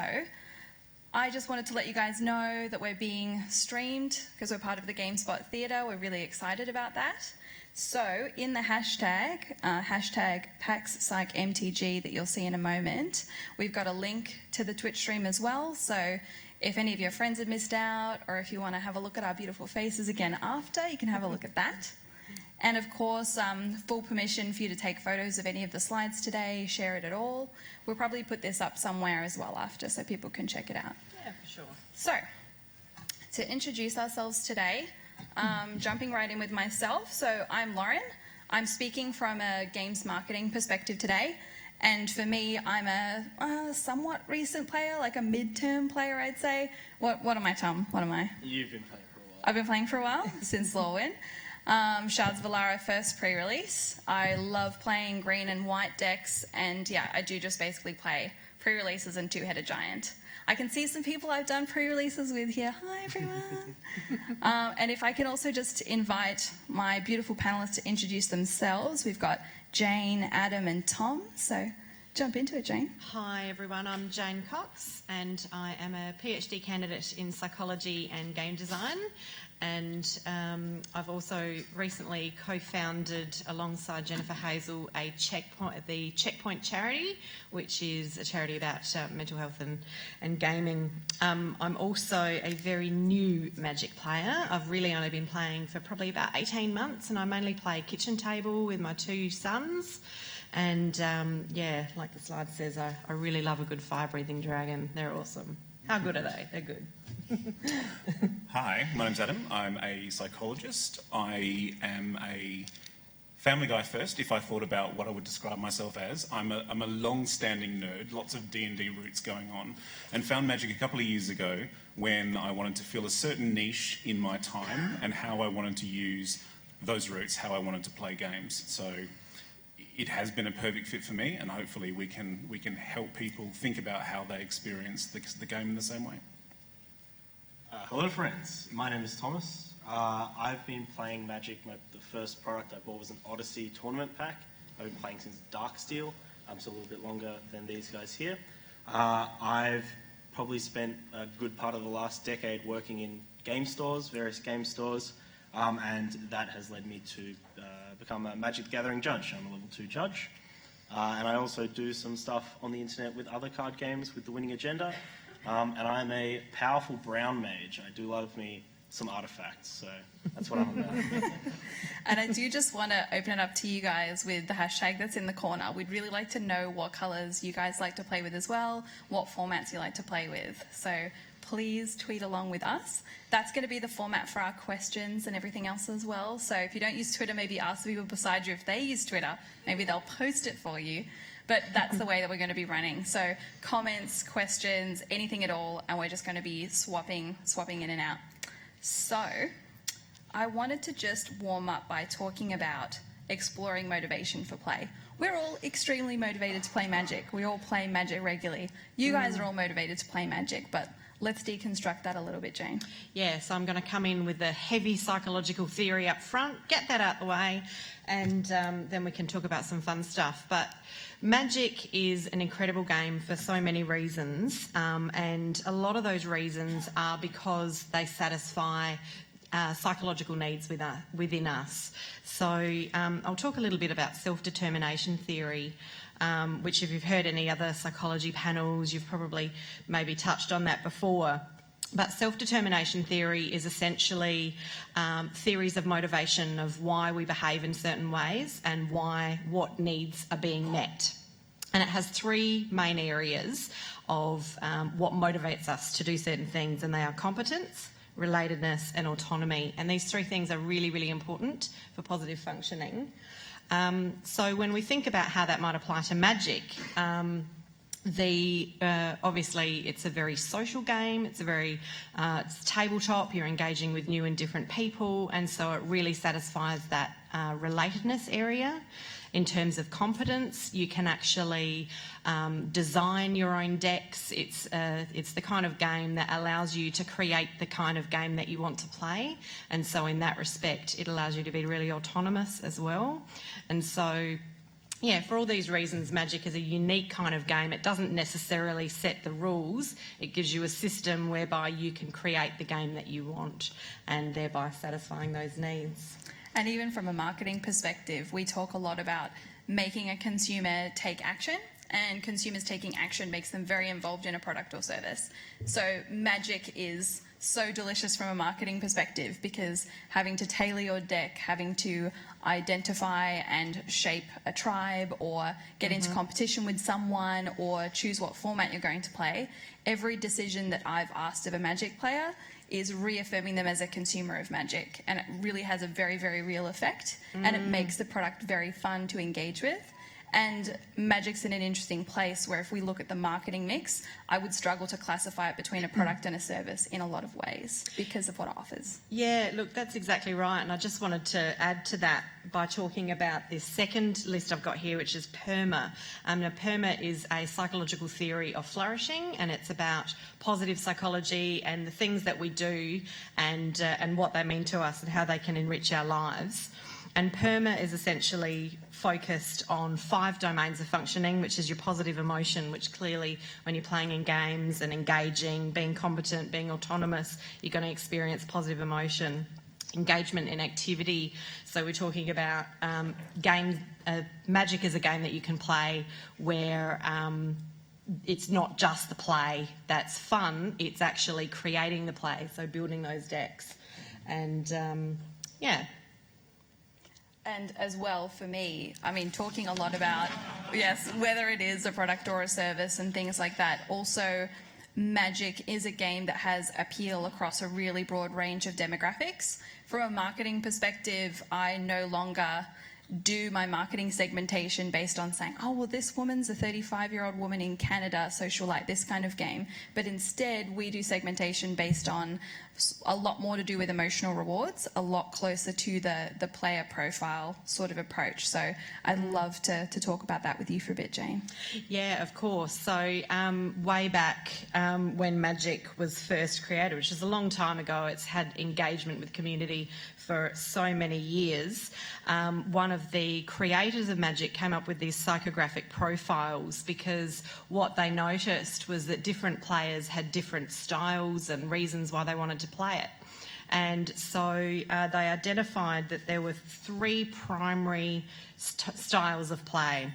I just wanted to let you guys know that we're being streamed because we're part of the GameSpot Theatre. We're really excited about that. So in the hashtag PAX MTG that you'll see in a moment, we've got a link to the Twitch stream as well. So if any of your friends have missed out, or if you want to have a look at our beautiful faces again after, you can have a look at that. And of course, full permission for you to take photos of any of the slides today, share it at all. We'll probably put this up somewhere as well after so people can check it out. Yeah, for sure. So, to introduce ourselves today, jumping right in with myself. So I'm Lauren. I'm speaking from a games marketing perspective today. And for me, I'm a somewhat recent player, like a mid-term player, I'd say. What am I, Tom? What am I? You've been playing for a while. I've been playing for a while, since Lorwyn. Shards of Alara first pre-release. I love playing green and white decks, and yeah, I do just basically play pre-releases and Two-Headed Giant. I can see some people I've done pre-releases with here. Hi, everyone. And if I can also just invite my beautiful panelists to introduce themselves. We've got Jane, Adam, and Tom. So jump into it, Jane. Hi, everyone. I'm Jane Cox, and I am a PhD candidate in psychology and game design. And I've also recently co-founded alongside Jennifer Hazel the Checkpoint charity, which is a charity about mental health and gaming. I'm also a very new Magic player. I've really only been playing for probably about 18 months, and I mainly play kitchen table with my 2 sons. And yeah, like the slide says, I really love a good fire-breathing dragon. They're awesome. How good are they? They're good. Hi, my name's Adam. I'm a psychologist. I am a family guy first, if I thought about what I would describe myself as. I'm a long-standing nerd, lots of D&D roots going on, and found Magic a couple of years ago when I wanted to fill a certain niche in my time and how I wanted to use those roots, how I wanted to play games. So it has been a perfect fit for me, and hopefully we can help people think about how they experience the game in the same way. Hello friends, my name is Thomas. I've been playing Magic. The first product I bought was an Odyssey tournament pack. I've been playing since Darksteel, so a little bit longer than these guys here. I've probably spent a good part of the last decade working in game stores, various game stores, and that has led me to become a Magic the Gathering judge. I'm a level 2 judge. And I also do some stuff on the internet with other card games with the Winning Agenda. And I'm a powerful brown mage. I do love me some artifacts, so that's what I'm about. And I do just want to open it up to you guys with the hashtag that's in the corner. We'd really like to know what colours you guys like to play with as well, what formats you like to play with. So please tweet along with us. That's going to be the format for our questions and everything else as well. So if you don't use Twitter, maybe ask the people beside you if they use Twitter. Maybe they'll post it for you. But that's the way that we're going to be running. So comments, questions, anything at all, and we're just going to be swapping in and out. So I wanted to just warm up by talking about exploring motivation for play. We're all extremely motivated to play Magic. We all play Magic regularly. You guys are all motivated to play Magic, but let's deconstruct that a little bit, Jane. Yeah, so I'm going to come in with the heavy psychological theory up front, get that out the way, and then we can talk about some fun stuff. But Magic is an incredible game for so many reasons, and a lot of those reasons are because they satisfy psychological needs within us. So I'll talk a little bit about self-determination theory, which if you've heard any other psychology panels, you've probably maybe touched on that before. But self-determination theory is essentially theories of motivation of why we behave in certain ways and what needs are being met. And it has 3 main areas of what motivates us to do certain things, and they are competence, relatedness and autonomy. And these 3 things are really, really important for positive functioning. So when we think about how that might apply to Magic, Obviously, it's a very social game. It's a very it's tabletop. You're engaging with new and different people, and so it really satisfies that relatedness area. In terms of competence, you can actually design your own decks. It's the kind of game that allows you to create the kind of game that you want to play, and so in that respect, it allows you to be really autonomous as well. And so, yeah, for all these reasons, Magic is a unique kind of game. It doesn't necessarily set the rules. It gives you a system whereby you can create the game that you want and thereby satisfying those needs. And even from a marketing perspective, we talk a lot about making a consumer take action, and consumers taking action makes them very involved in a product or service. So Magic is so delicious from a marketing perspective because having to tailor your deck, having to identify and shape a tribe or get into competition with someone or choose what format you're going to play, every decision that I've asked of a Magic player is reaffirming them as a consumer of Magic, and it really has a very, very real effect, and it makes the product very fun to engage with. And Magic's in an interesting place where if we look at the marketing mix, I would struggle to classify it between a product and a service in a lot of ways because of what it offers. Yeah, look, that's exactly right. And I just wanted to add to that by talking about this second list I've got here, which is PERMA. Now, PERMA is a psychological theory of flourishing, and it's about positive psychology and the things that we do and what they mean to us and how they can enrich our lives. And PERMA is essentially focused on 5 domains of functioning, which is your positive emotion, which clearly when you're playing in games and engaging, being competent, being autonomous, you're going to experience positive emotion. Engagement in activity. So we're talking about games. Magic is a game that you can play where it's not just the play that's fun, it's actually creating the play, so building those decks. And yeah. And as well, for me, I mean, talking a lot about, yes, whether it is a product or a service and things like that. Also, Magic is a game that has appeal across a really broad range of demographics. From a marketing perspective, I no longer do my marketing segmentation based on saying, oh, well, this woman's a 35-year-old woman in Canada, so she'll like this kind of game. But instead, we do segmentation based on a lot more to do with emotional rewards, a lot closer to the player profile sort of approach. So I'd love to talk about that with you for a bit, Jane. Yeah, of course. So way back when Magic was first created, which is a long time ago, it's had engagement with community for so many years. One of the creators of Magic came up with these psychographic profiles because what they noticed was that different players had different styles and reasons why they wanted to play it. And so they identified that there were 3 primary styles of play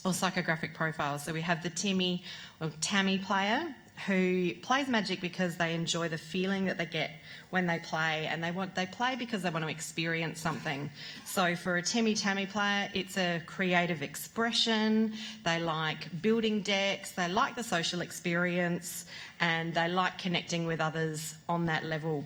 or psychographic profiles. So we have the Timmy or Tammy player who plays Magic because they enjoy the feeling that they get when they play, and they play because they want to experience something. So for a Tammy player, it's a creative expression. They like building decks, they like the social experience, and they like connecting with others on that level.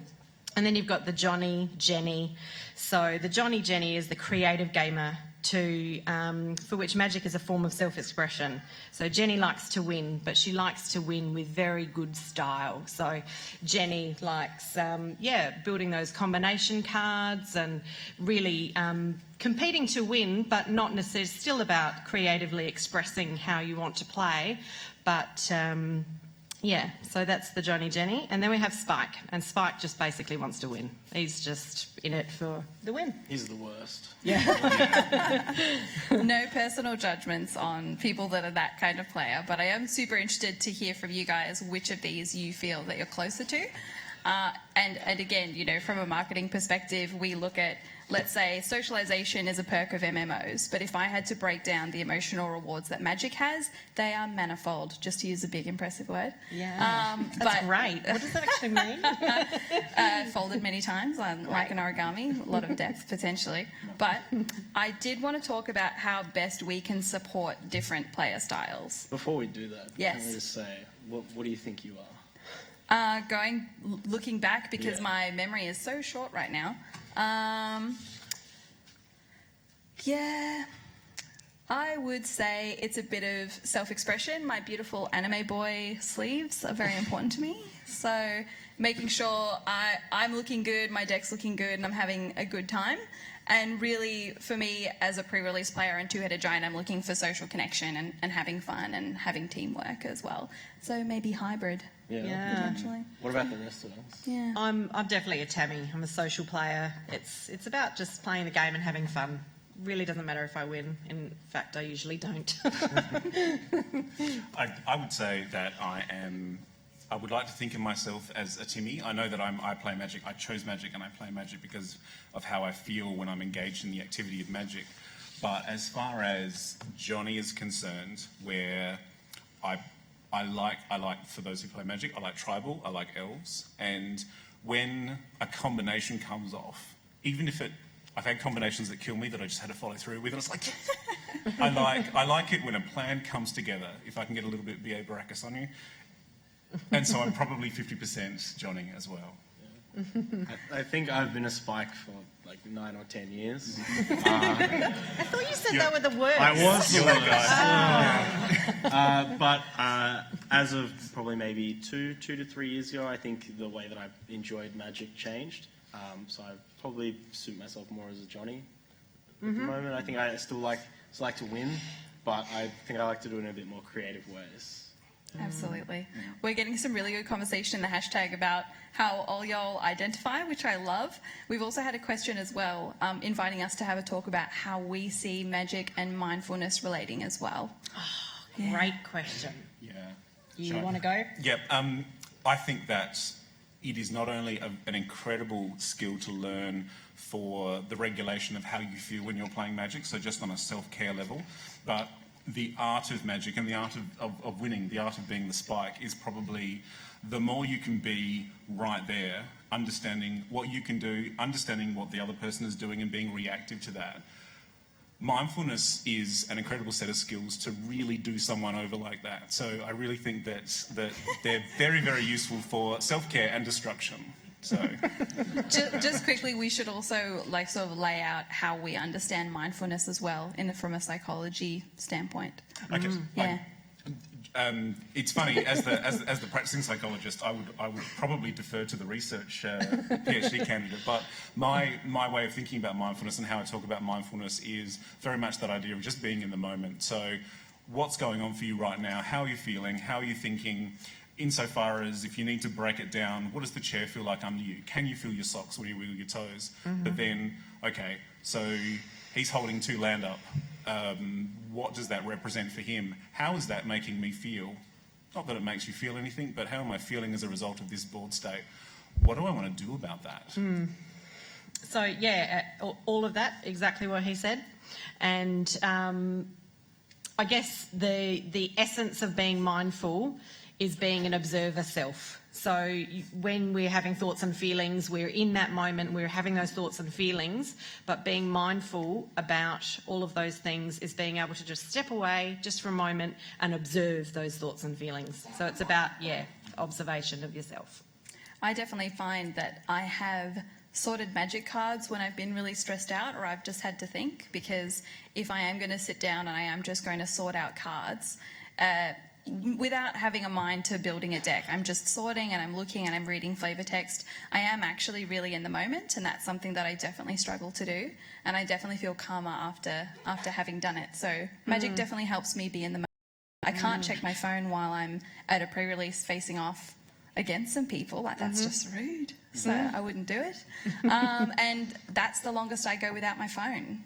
And then you've got the Johnny, Jenny. So the Johnny, Jenny is the creative gamer for which Magic is a form of self-expression. So Jenny likes to win, but she likes to win with very good style. So Jenny likes, building those combination cards and really competing to win, but not necessarily, still about creatively expressing how you want to play. But yeah, so that's the Johnny Jenny. And then we have Spike, and Spike just basically wants to win. He's just in it for the win. He's the worst. Yeah. No personal judgments on people that are that kind of player, but I am super interested to hear from you guys which of these you feel that you're closer to. And again, you know, from a marketing perspective, we look at, let's say, socialization is a perk of MMOs, but if I had to break down the emotional rewards that Magic has, they are manifold, just to use a big, impressive word. Yeah, that's great. What does that actually mean? Folded many times, like an origami, a lot of depth potentially. But I did want to talk about how best we can support different player styles. Before we do that, yes. Can we just say, what do you think you are? Looking back, because my memory is so short right now. Yeah, I would say it's a bit of self-expression. My beautiful anime boy sleeves are very important to me. So making sure I'm looking good, my deck's looking good, and I'm having a good time. And really, for me, as a pre-release player and two-headed giant, I'm looking for social connection and having fun and having teamwork as well. So maybe hybrid, potentially. What about the rest of us? Yeah. I'm definitely a Tammy. I'm a social player. It's about just playing the game and having fun. Really doesn't matter if I win. In fact, I usually don't. I would say that I would like to think of myself as a Timmy. I know that I play Magic. I chose Magic and I play Magic because of how I feel when I'm engaged in the activity of Magic. But as far as Johnny is concerned, where I like, for those who play Magic, I like Tribal, I like Elves. And when a combination comes off, even if I've had combinations that kill me that I just had to follow through with, and it's like, I like it when a plan comes together, if I can get a little bit B.A. Baracus on you. And so I'm probably 50% Johnny as well. I think I've been a Spike for like 9 or 10 years. I thought you said that were the words. I was the words. Oh. But as of probably maybe 2 to 3 years ago, I think the way that I enjoyed Magic changed. So I probably suit myself more as a Johnny at the moment. I think I still like to win, but I think I like to do it in a bit more creative ways. Absolutely. We're getting some really good conversation in the hashtag about how all y'all identify, which I love. We've also had a question as well, inviting us to have a talk about how we see magic and mindfulness relating as well. Oh, great question. Yeah. You want to go? Yep. I think that it is not only an incredible skill to learn for the regulation of how you feel when you're playing Magic, so just on a self-care level, but the art of Magic and the art of winning, the art of being the Spike, is probably the more you can be right there, understanding what you can do, understanding what the other person is doing and being reactive to that. Mindfulness is an incredible set of skills to really do someone over like that. So I really think that they're very, very useful for self-care and destruction. So, just quickly, we should also sort of lay out how we understand mindfulness as well, from a psychology standpoint. Okay. Yeah. It's funny, as the practicing psychologist, I would probably defer to the research PhD candidate. But my way of thinking about mindfulness and how I talk about mindfulness is very much that idea of just being in the moment. So, what's going on for you right now? How are you feeling? How are you thinking? Insofar as if you need to break it down, what does the chair feel like under you? Can you feel your socks when you wiggle your toes? But then, okay, so he's holding 2 land up. What does that represent for him? How is that making me feel? Not that it makes you feel anything, but how am I feeling as a result of this board state? What do I want to do about that? So, yeah, all of that, exactly what he said. And I guess the essence of being mindful is being an observer self. So when we're having thoughts and feelings, we're in that moment, we're having those thoughts and feelings, but being mindful about all of those things is being able to just step away just for a moment and observe those thoughts and feelings. So it's about, observation of yourself. I definitely find that I have sorted Magic cards when I've been really stressed out or I've just had to think, because if I am going to sit down and I am just going to sort out cards, without having a mind to building a deck, I'm just sorting and I'm looking and I'm reading flavor text. I am actually really in the moment, and that's something that I definitely struggle to do, and I definitely feel calmer after having done it. So Magic definitely helps me be in the moment. I can't check my phone while I'm at a pre-release facing off against some people. That's just rude. So I wouldn't do it. And that's the longest I go without my phone,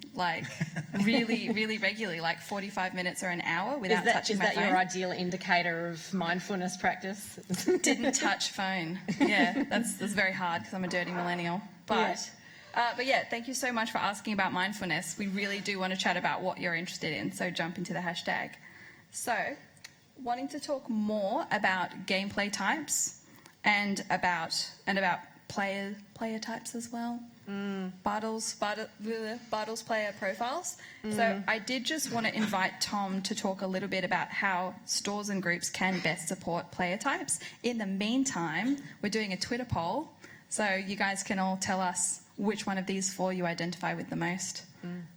really, really regularly, 45 minutes or an hour without touching my phone. Is that your ideal indicator of mindfulness practice? Didn't touch phone. Yeah, that's very hard because I'm a dirty millennial. But yeah, thank you so much for asking about mindfulness. We really do want to chat about what you're interested in, so jump into the hashtag. So, wanting to talk more about gameplay types and about player types as well. Bartles player profiles. So I did just want to invite Tom to talk a little bit about how stores and groups can best support player types. In the meantime, we're doing a Twitter poll, so you guys can all tell us which one of these four you identify with the most.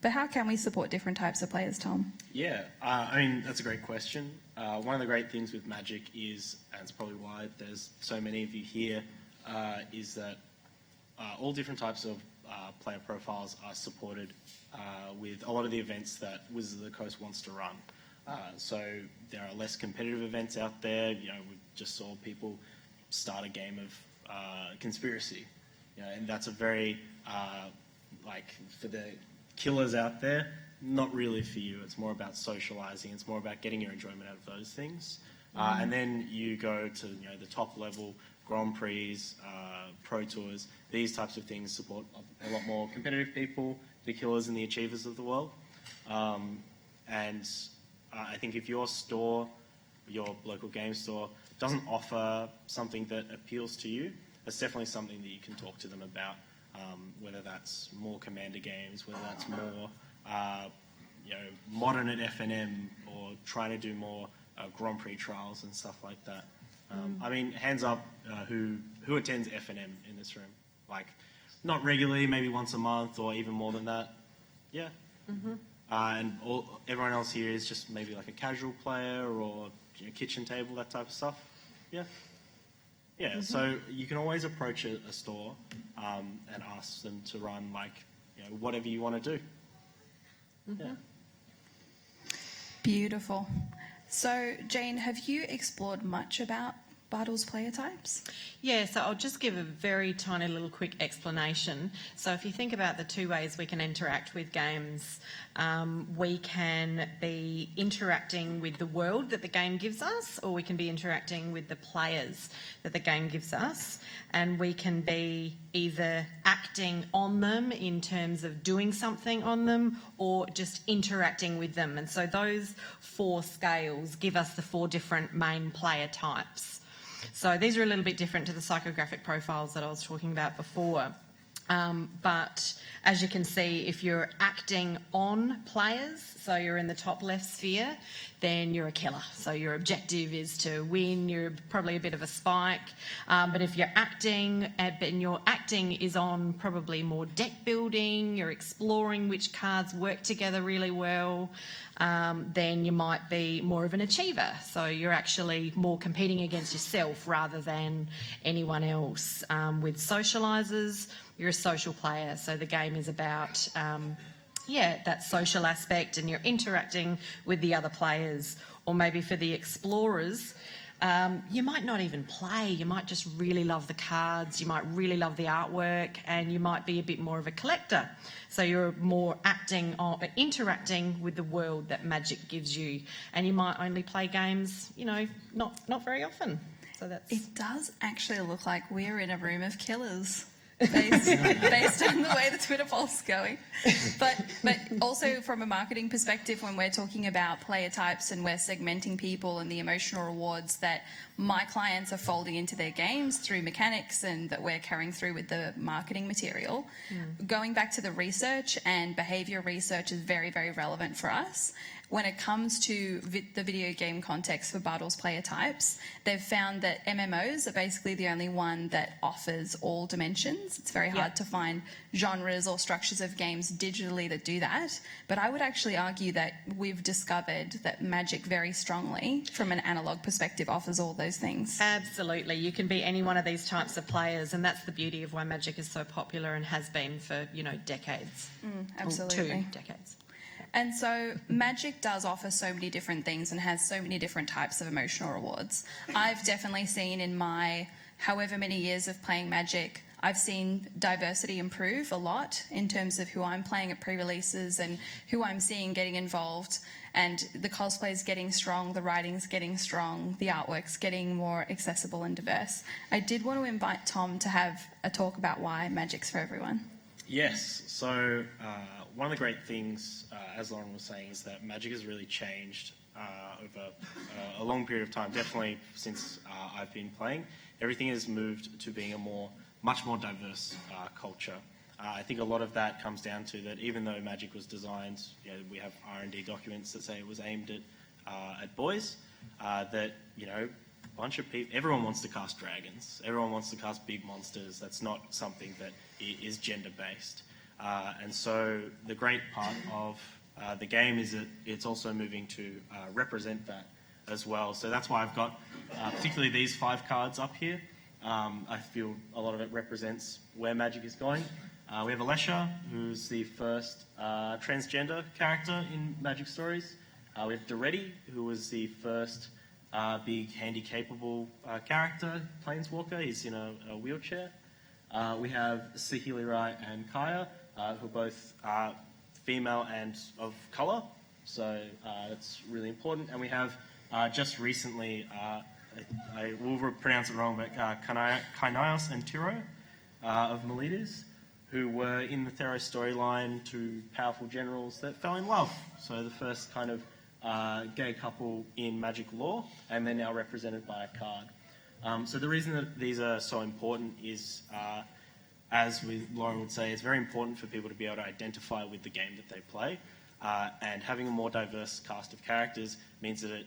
But how can we support different types of players, Tom? Yeah, I mean, that's a great question. One of the great things with Magic is, and it's probably why there's so many of you here, is that all different types of player profiles are supported with a lot of the events that Wizards of the Coast wants to run. So there are less competitive events out there. You know, we just saw people start a game of Conspiracy. You know, and that's a very, like, for the killers out there, not really for you. It's more about socializing. It's more about getting your enjoyment out of those things. And then you go to, you know, the top level, Grand Prix, Pro Tours. These types of things support a lot more competitive people, the killers and the achievers of the world. And I think if your store, your local game store, doesn't offer something that appeals to you, that's definitely something that you can talk to them about. Whether that's more Commander games, whether that's more, you know, modern at FNM, or trying to do more Grand Prix trials and stuff like that. I mean, hands up, who attends FNM in this room? Like, not regularly, maybe once a month or even more than that. Yeah. And everyone else here is just maybe like a casual player or, you know, kitchen table, that type of stuff. Yeah. Yeah, so you can always approach a store and ask them to run, like, you know, whatever you want to do. Yeah. Beautiful. So, Jane, have you explored much about Bartle's player types? Yeah, so I'll just give a very tiny little quick explanation. So if you think about the two ways we can interact with games, we can be interacting with the world that the game gives us, or we can be interacting with the players that the game gives us, and we can be either acting on them in terms of doing something on them, or just interacting with them. And so those four scales give us the four different main player types. So these are a little bit different to the psychographic profiles that I was talking about before. But as you can see, if you're acting on players, so you're in the top left sphere, then you're a killer. So your objective is to win. You're probably a bit of a spike. But if you're acting, and your acting is on probably more deck building, you're exploring which cards work together really well, then you might be more of an achiever. So you're actually more competing against yourself rather than anyone else. With socialisers, you're a social player. So the game is about that social aspect, and you're interacting with the other players. Or maybe for the explorers, you might not even play. You might just really love the cards. You might really love the artwork, and you might be a bit more of a collector. So you're more interacting with the world that Magic gives you, and you might only play games, you know, not very often. So that's. It does actually look like we're in a room of killers. Based on the way the Twitter poll's going. But also from a marketing perspective, when we're talking about player types and we're segmenting people and the emotional rewards that my clients are folding into their games through mechanics and that we're carrying through with the marketing material, going back to the research and behaviour research is very, very relevant for us. When it comes to the video game context for Bartle's player types, they've found that MMOs are basically the only one that offers all dimensions. It's very hard to find genres or structures of games digitally that do that. But I would actually argue that we've discovered that Magic very strongly, from an analogue perspective, offers all those things. Absolutely. You can be any one of these types of players, and that's the beauty of why Magic is so popular and has been for, you know, decades. Absolutely. Or 2 decades. And so Magic does offer so many different things and has so many different types of emotional rewards. I've definitely seen in my however many years of playing Magic, I've seen diversity improve a lot in terms of who I'm playing at pre-releases and who I'm seeing getting involved, and the cosplay's getting strong, the writing's getting strong, the artwork's getting more accessible and diverse. I did want to invite Tom to have a talk about why Magic's for everyone. Yes, so one of the great things, as Lauren was saying, is that Magic has really changed over a long period of time, definitely since I've been playing. Everything has moved to being a much more diverse culture. I think a lot of that comes down to that even though Magic was designed, you know, we have R&D documents that say it was aimed at boys, that, you know, bunch of people. Everyone wants to cast dragons. Everyone wants to cast big monsters. That's not something that is gender-based. And so the great part of the game is that it's also moving to represent that as well. So that's why I've got particularly these 5 cards up here. I feel a lot of it represents where Magic is going. We have Alesha, who's the first transgender character in Magic Stories. We have Doretti, who was the first big handy-capable character, Planeswalker. He's in a wheelchair. We have Sahili and Kaya, who are both female and of colour, so that's really important. And we have just recently, I will pronounce it wrong, but Kainios and Tiro of Miletus, who were in the Theros storyline, 2 powerful generals that fell in love. So the first kind of gay couple in Magic lore, and they're now represented by a card. So the reason that these are so important is, as Lauren would say, it's very important for people to be able to identify with the game that they play, and having a more diverse cast of characters means that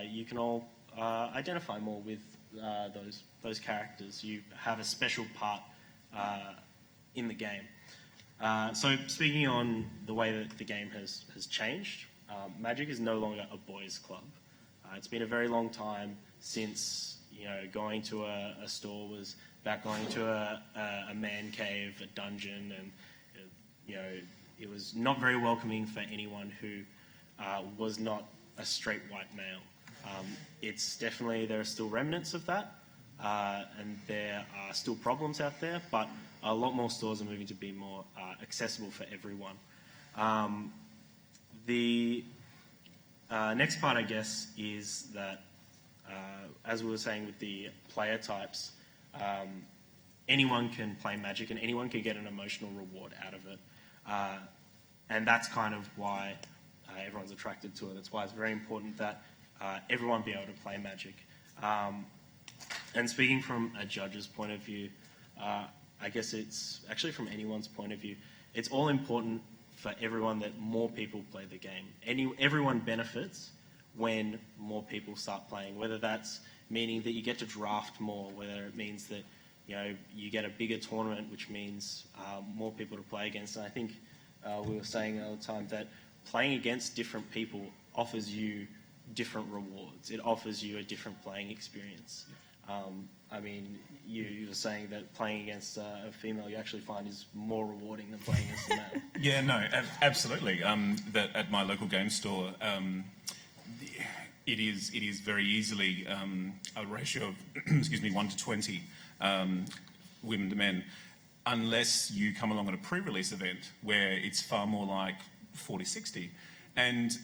you can all identify more with those characters. You have a special part in the game. So speaking on the way that the game has changed, Magic is no longer a boys' club. It's been a very long time since going to a store was about going to a man cave, a dungeon, and it was not very welcoming for anyone who was not a straight white male. It's definitely, there are still remnants of that, and there are still problems out there, but a lot more stores are moving to be more accessible for everyone. The next part, I guess, is that, as we were saying with the player types, anyone can play Magic and anyone can get an emotional reward out of it. And that's kind of why everyone's attracted to it. That's why it's very important that everyone be able to play Magic. And speaking from a judge's point of view, I guess it's actually from anyone's point of view, it's all important for everyone that more people play the game. Everyone benefits when more people start playing, whether that's meaning that you get to draft more, whether it means that you get a bigger tournament, which means more people to play against. And I think we were saying all the time that playing against different people offers you different rewards. It offers you a different playing experience. I mean, you were saying that playing against a female you actually find is more rewarding than playing against a male. Yeah, no, absolutely. That at my local game store, it is very easily a ratio of, excuse me, 1 to 20 women to men, unless you come along at a pre-release event where it's far more like 40-60. And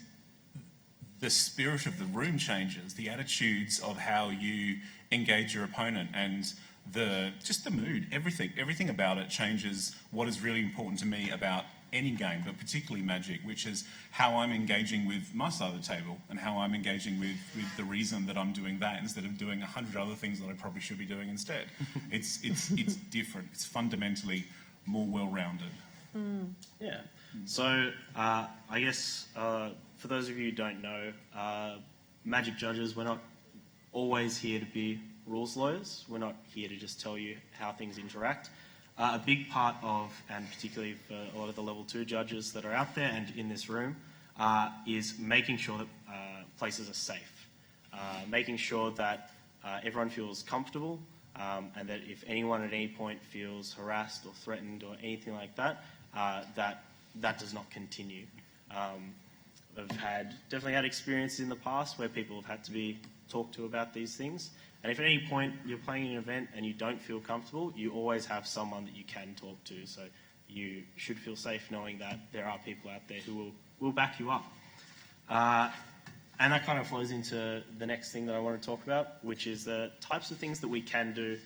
the spirit of the room changes, the attitudes of how you engage your opponent, and just the mood, everything about it changes what is really important to me about any game, but particularly Magic, which is how I'm engaging with my side of the table and how I'm engaging with the reason that I'm doing that instead of doing 100 other things that I probably should be doing instead. It's different. It's fundamentally more well-rounded. Yeah. So I guess for those of you who don't know, Magic judges, we're not always here to be rules lawyers. We're not here to just tell you how things interact. A big part of, and particularly for a lot of the level 2 judges that are out there and in this room, is making sure that places are safe. Making sure that everyone feels comfortable, and that if anyone at any point feels harassed or threatened or anything like that, that does not continue. I've definitely had experiences in the past where people have had to be talked to about these things. And if at any point you're playing an event and you don't feel comfortable, you always have someone that you can talk to. So you should feel safe knowing that there are people out there who will back you up. And that kind of flows into the next thing that I want to talk about, which is the types of things that we can do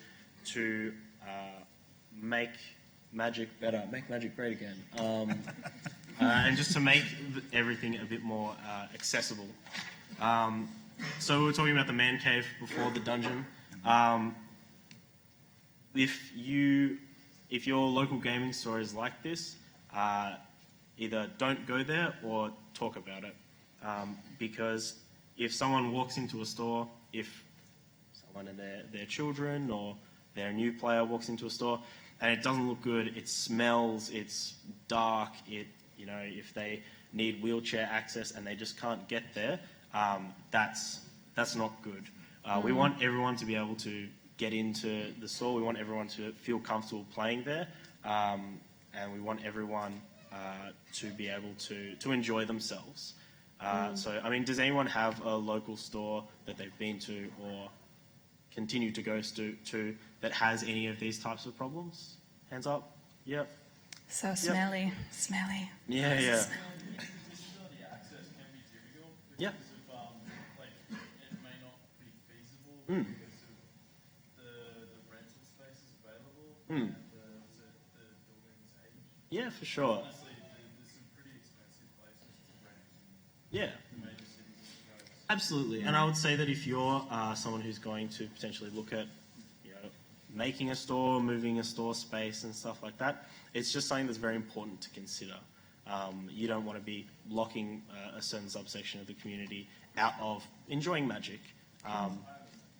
to make Magic better, make Magic great again. And just to make everything a bit more accessible. So we were talking about the man cave before the dungeon. If your local gaming store is like this, either don't go there or talk about it. Because if someone walks into a store, if one of their children or their new player walks into a store and it doesn't look good, it smells, it's dark, if they need wheelchair access and they just can't get there, that's not good. We want everyone to be able to get into the store. We want everyone to feel comfortable playing there, and we want everyone to be able to enjoy themselves. So, I mean, does anyone have a local store that they've been to or continue to go to that has any of these types of problems? Hands up. Yep. So smelly, smelly. Yeah, yeah. Yeah. It may not be feasible because of the rental spaces available and the building's age. Yeah, for sure. Honestly, there's some pretty expensive places to rent Yeah. in major cities. Absolutely. And I would say that if you're someone who's going to potentially look at making a store, moving a store space and stuff like that, it's just something that's very important to consider. You don't want to be blocking a certain subsection of the community out of enjoying Magic.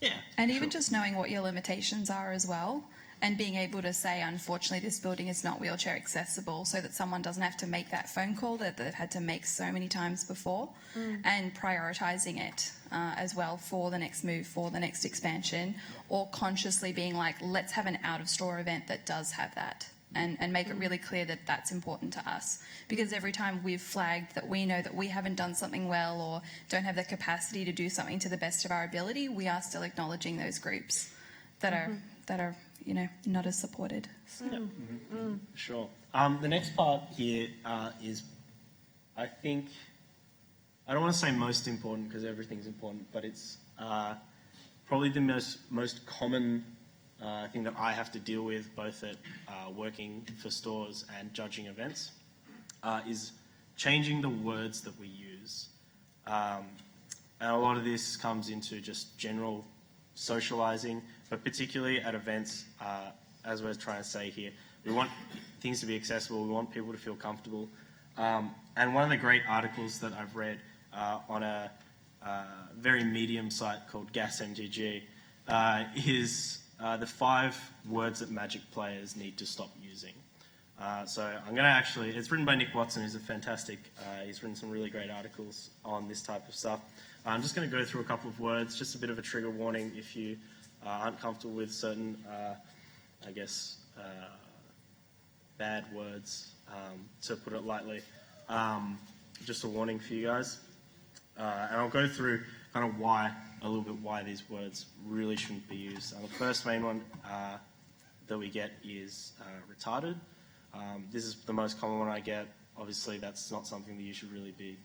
Yeah. And even just knowing what your limitations are as well, and being able to say, unfortunately, this building is not wheelchair accessible, so that someone doesn't have to make that phone call that they've had to make so many times before, and prioritising it as well for the next move, for the next expansion, or consciously being like, let's have an out-of-store event that does have that. And make it really clear that that's important to us. Because every time we've flagged that we know that we haven't done something well or don't have the capacity to do something to the best of our ability, we are still acknowledging those groups that are not as supported. So. Sure. The next part here is, I think, I don't want to say most important because everything's important, but it's probably the most common thing that I have to deal with, both at working for stores and judging events, is changing the words that we use. And a lot of this comes into just general socializing, but particularly at events, as we're trying to say here, we want things to be accessible, we want people to feel comfortable. And one of the great articles that I've read on a very medium site called GasMTG is the 5 words that Magic players need to stop using. So I'm going to actually, it's written by Nick Watson, who's a fantastic, he's written some really great articles on this type of stuff. I'm just going to go through a couple of words, just a bit of a trigger warning if you aren't comfortable with certain, bad words, to put it lightly. Just a warning for you guys. And I'll go through kind of a little bit why these words really shouldn't be used. The first main one that we get is retarded. This is the most common one I get. Obviously, that's not something that you should really be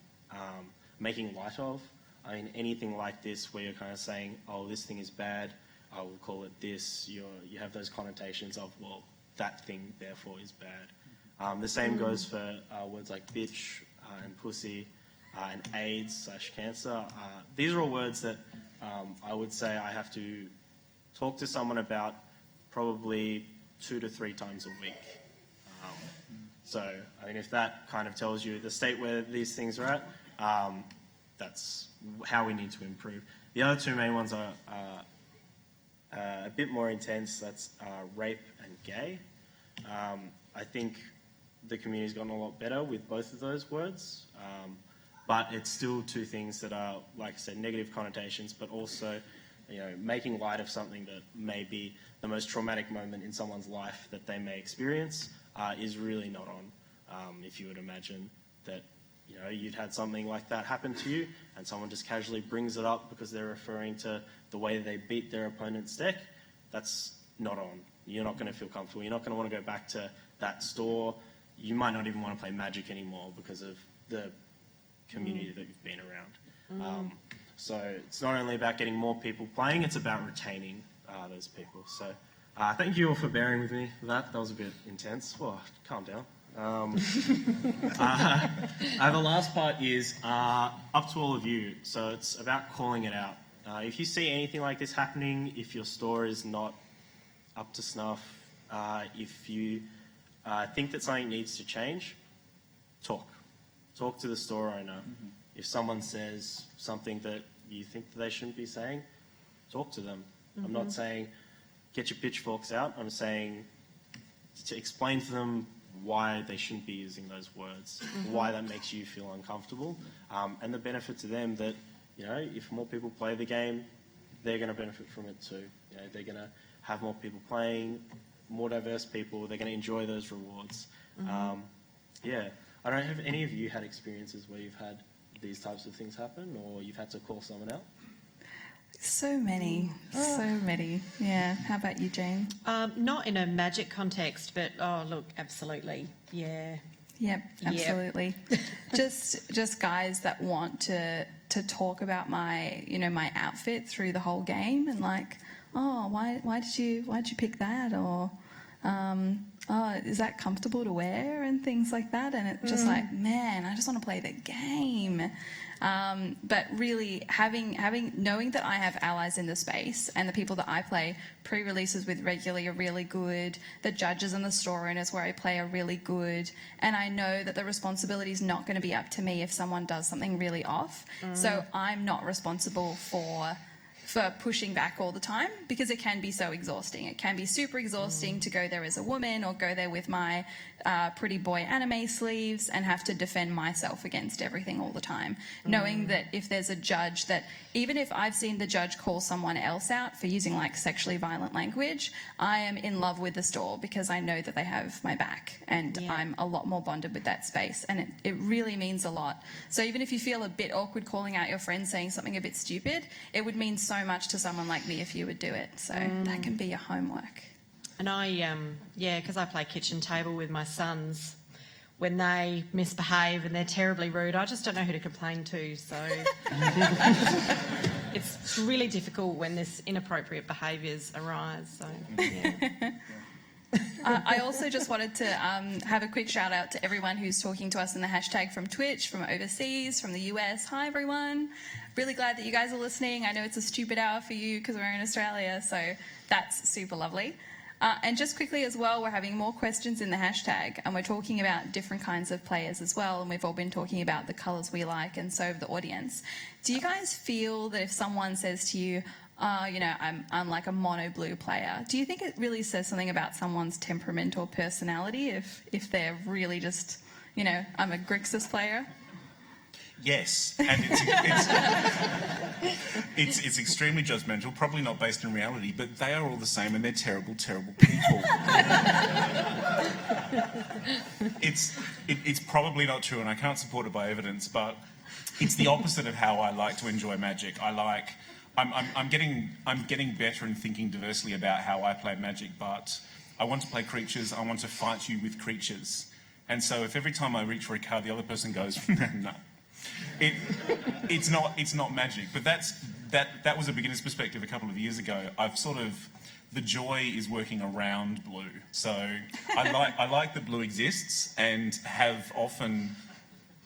making light of. I mean, anything like this where you're kind of saying, oh, this thing is bad, I will call it this, you have those connotations of, well, that thing, therefore, is bad. The same goes for words like bitch and pussy and AIDS/cancer. These are all words that I would say I have to talk to someone about probably 2 to 3 times a week. So, I mean, if that kind of tells you the state where these things are at, that's how we need to improve. The other 2 main ones are a bit more intense. That's rape and gay. I think the community's gotten a lot better with both of those words, but it's still 2 things that are, like I said, negative connotations, but also, making light of something that may be the most traumatic moment in someone's life that they may experience is really not on. If you would imagine that, you'd had something like that happen to you and someone just casually brings it up because they're referring to the way they beat their opponent's deck, that's not on. You're not going to feel comfortable. You're not going to want to go back to that store. You might not even want to play Magic anymore because of the community that you've been around. So it's not only about getting more people playing, it's about retaining those people. So thank you all for bearing with me for that. That was a bit intense. Well, calm down. The last part is up to all of you. So it's about calling it out. If you see anything like this happening, if your store is not up to snuff, if you think that something needs to change, talk to the store owner. If someone says something that you think that they shouldn't be saying, talk to them. I'm not saying get your pitchforks out. I'm saying to explain to them why they shouldn't be using those words, why that makes you feel uncomfortable, and the benefit to them that, you know, if more people play the game, they're going to benefit from it too. You know, they're going to have more people playing, more diverse people. They're going to enjoy those rewards. Yeah, I don't know, have any of you had experiences where you've had these types of things happen, or you've had to call someone out? So many. Yeah. How about you, Jane? Not in a Magic context, but look, absolutely, yeah. Yep, absolutely. just guys that want to talk about my, you know, my outfit through the whole game, and like, oh, why did you pick that, or oh, is that comfortable to wear, and things like that. And it's just like, man, I just want to play the game. But really knowing that I have allies in the space, and the people that I play pre-releases with regularly are really good. The judges and the store owners where I play are really good. And I know that the responsibility is not going to be up to me if someone does something really off. So I'm not responsible for pushing back all the time, because it can be so exhausting. It can be super exhausting to go there as a woman, or go there with my pretty boy anime sleeves and have to defend myself against everything all the time. Knowing that if there's a judge, that even if I've seen the judge call someone else out for using like sexually violent language, I am in love with the store because I know that they have my back, and I'm a lot more bonded with that space, and it really means a lot. So even if you feel a bit awkward calling out your friend saying something a bit stupid, it would mean so much to someone like me if you would do it. So that can be your homework. And I, because I play kitchen table with my sons, when they misbehave and they're terribly rude, I just don't know who to complain to. So it's really difficult when this inappropriate behaviours arise. So yeah. I also just wanted to have a quick shout out to everyone who's talking to us in the hashtag from Twitch, from overseas, from the US. Hi, everyone. Really glad that you guys are listening. I know it's a stupid hour for you because we're in Australia, so that's super lovely. And just quickly as well, we're having more questions in the hashtag, and we're talking about different kinds of players as well, and we've all been talking about the colours we like, and so have the audience. Do you guys feel that if someone says to you, you know, I'm like a mono blue player, do you think it really says something about someone's temperament or personality if they're really just, you know, I'm a Grixis player? Yes, and it's extremely judgmental, probably not based in reality, but they are all the same, and they're terrible, terrible people. It's probably not true, and I can't support it by evidence, but it's the opposite of how I like to enjoy Magic. I'm getting better and thinking diversely about how I play Magic, but I want to play creatures. I want to fight you with creatures, and so if every time I reach for a card, the other person goes, no. It's not Magic, but that was a beginner's perspective a couple of years ago. The joy is working around blue. So I like that blue exists, and have often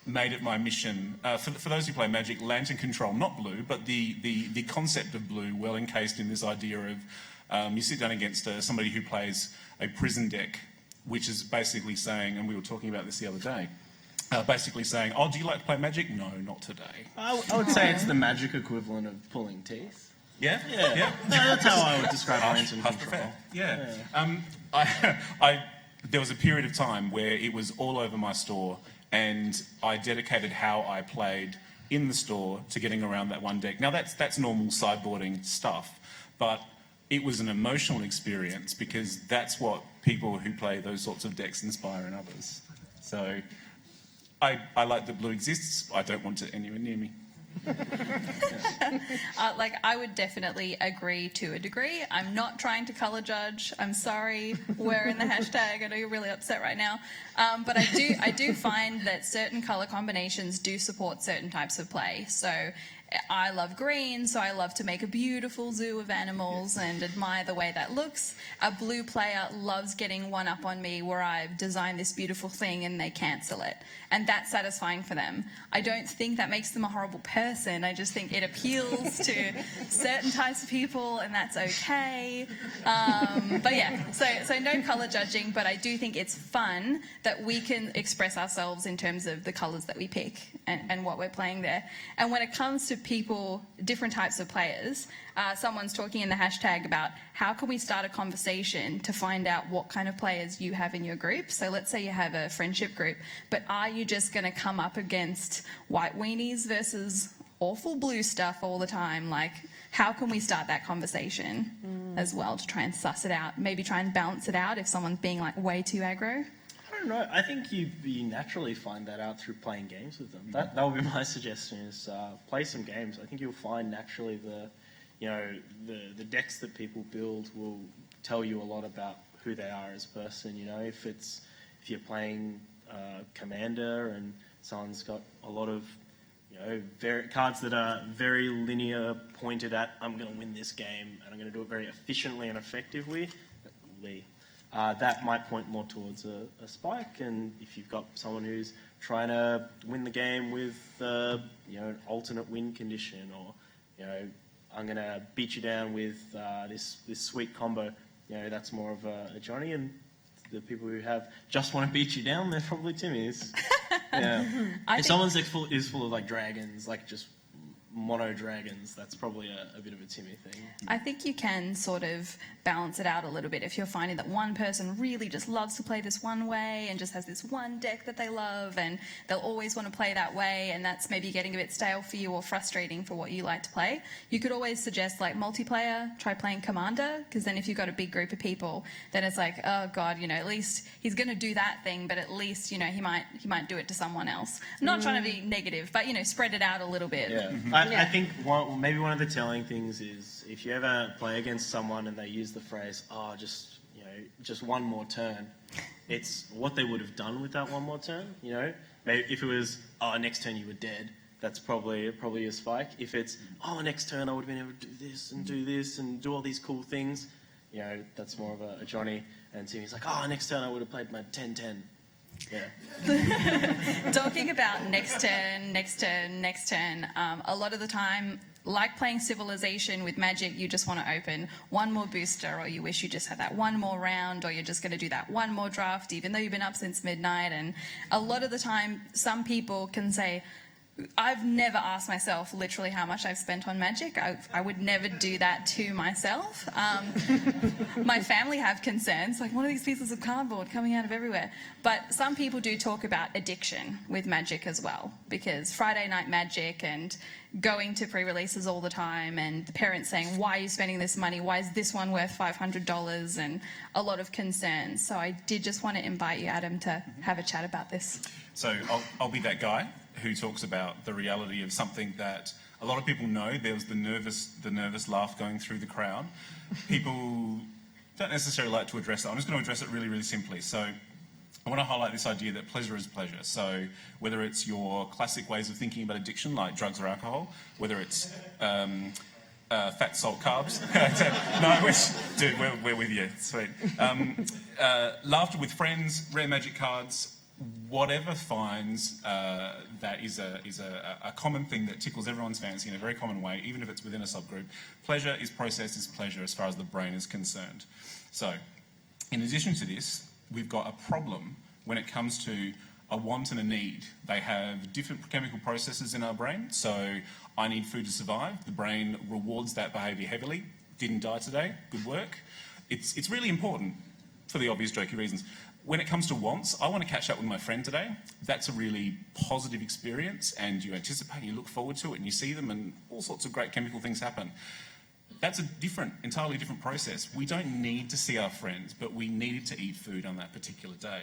made it my mission. For those who play Magic, lantern control, not blue, but the concept of blue, well encased in this idea of you sit down against somebody who plays a prison deck, which is basically saying, and we were talking about this the other day, basically saying, oh, do you like to play Magic? No, not today. I would say it's the Magic equivalent of pulling teeth. Yeah? Yeah. That's how I would describe lantern half control. fair. Yeah. There was a period of time where it was all over my store, and I dedicated how I played in the store to getting around that one deck. Now, that's normal sideboarding stuff, but it was an emotional experience, because that's what people who play those sorts of decks inspire in others. So I like that blue exists. I don't want it anywhere near me. I would definitely agree to a degree. I'm not trying to colour judge. I'm sorry. We're in the hashtag. I know you're really upset right now. But I do find that certain colour combinations do support certain types of play. So I love green, so I love to make a beautiful zoo of animals and admire the way that looks. A blue player loves getting one up on me where I've designed this beautiful thing and they cancel it. And that's satisfying for them. I don't think that makes them a horrible person. I just think it appeals to certain types of people, and that's okay. But yeah, so no colour judging, but I do think it's fun that we can express ourselves in terms of the colours that we pick and what we're playing there. And when it comes to people, different types of players. Someone's talking in the hashtag about how can we start a conversation to find out what kind of players you have in your group. So let's say you have a friendship group, but are you just going to come up against white weenies versus awful blue stuff all the time? Like, how can we start that conversation as well to try and suss it out? Maybe try and balance it out if someone's being like way too aggro? I don't know. I think you naturally find that out through playing games with them. That would be my suggestion: is play some games. I think you'll find naturally the decks that people build will tell you a lot about who they are as a person. You know, if you're playing Commander and someone's got a lot of cards that are very linear, pointed at I'm going to win this game and I'm going to do it very efficiently and effectively. That might point more towards a spike, and if you've got someone who's trying to win the game with an alternate win condition, or I'm going to beat you down with this sweet combo, that's more of a Johnny. And the people who just want to beat you down, they're probably Timmy's. Yeah. If someone's is full of like dragons, like just mono dragons, that's probably a bit of a Timmy thing. I think you can sort of balance it out a little bit if you're finding that one person really just loves to play this one way and just has this one deck that they love and they'll always want to play that way, and that's maybe getting a bit stale for you or frustrating for what you like to play. You could always suggest like multiplayer, try playing Commander, because then if you've got a big group of people, then it's like, oh god, at least he's going to do that thing, but at least he might do it to someone else. I'm not trying to be negative, but spread it out a little bit. Yeah. I think maybe one of the telling things is if you ever play against someone and they use the phrase, "Oh, just one more turn," it's what they would have done with that one more turn. Maybe if it was, "Oh, next turn you were dead," that's probably a spike. If it's, "Oh, next turn I would have been able to do this and do all these cool things," that's more of a Johnny. And Timmy's like, "Oh, next turn I would have played my 10-10." Yeah. Talking about next turn, a lot of the time, like playing Civilization with Magic, you just want to open one more booster, or you wish you just had that one more round, or you're just going to do that one more draft, even though you've been up since midnight. And a lot of the time, some people can say, I've never asked myself literally how much I've spent on Magic. I would never do that to myself. My family have concerns, like, what are these pieces of cardboard coming out of everywhere? But some people do talk about addiction with Magic as well, because Friday night Magic and going to pre-releases all the time, and the parents saying, why are you spending this money? Why is this one worth $500? And a lot of concerns. So I did just want to invite you, Adam, to have a chat about this. So I'll be that guy who talks about the reality of something that a lot of people know. There was the nervous laugh going through the crowd. People don't necessarily like to address it. I'm just going to address it really, really simply. So I want to highlight this idea that pleasure is pleasure. So whether it's your classic ways of thinking about addiction, like drugs or alcohol, whether it's fat, salt, carbs. No, dude, we're with you. Sweet. Laughter with friends, rare Magic cards, whatever finds that is a common thing that tickles everyone's fancy in a very common way, even if it's within a subgroup. Pleasure is processed as pleasure as far as the brain is concerned. So, in addition to this, we've got a problem when it comes to a want and a need. They have different chemical processes in our brain. So, I need food to survive. The brain rewards that behaviour heavily. Didn't die today. Good work. It's really important for the obvious jokey reasons. When it comes to wants, I want to catch up with my friend today. That's a really positive experience, and you anticipate, you look forward to it, and you see them, and all sorts of great chemical things happen. That's a entirely different process. We don't need to see our friends, but we needed to eat food on that particular day.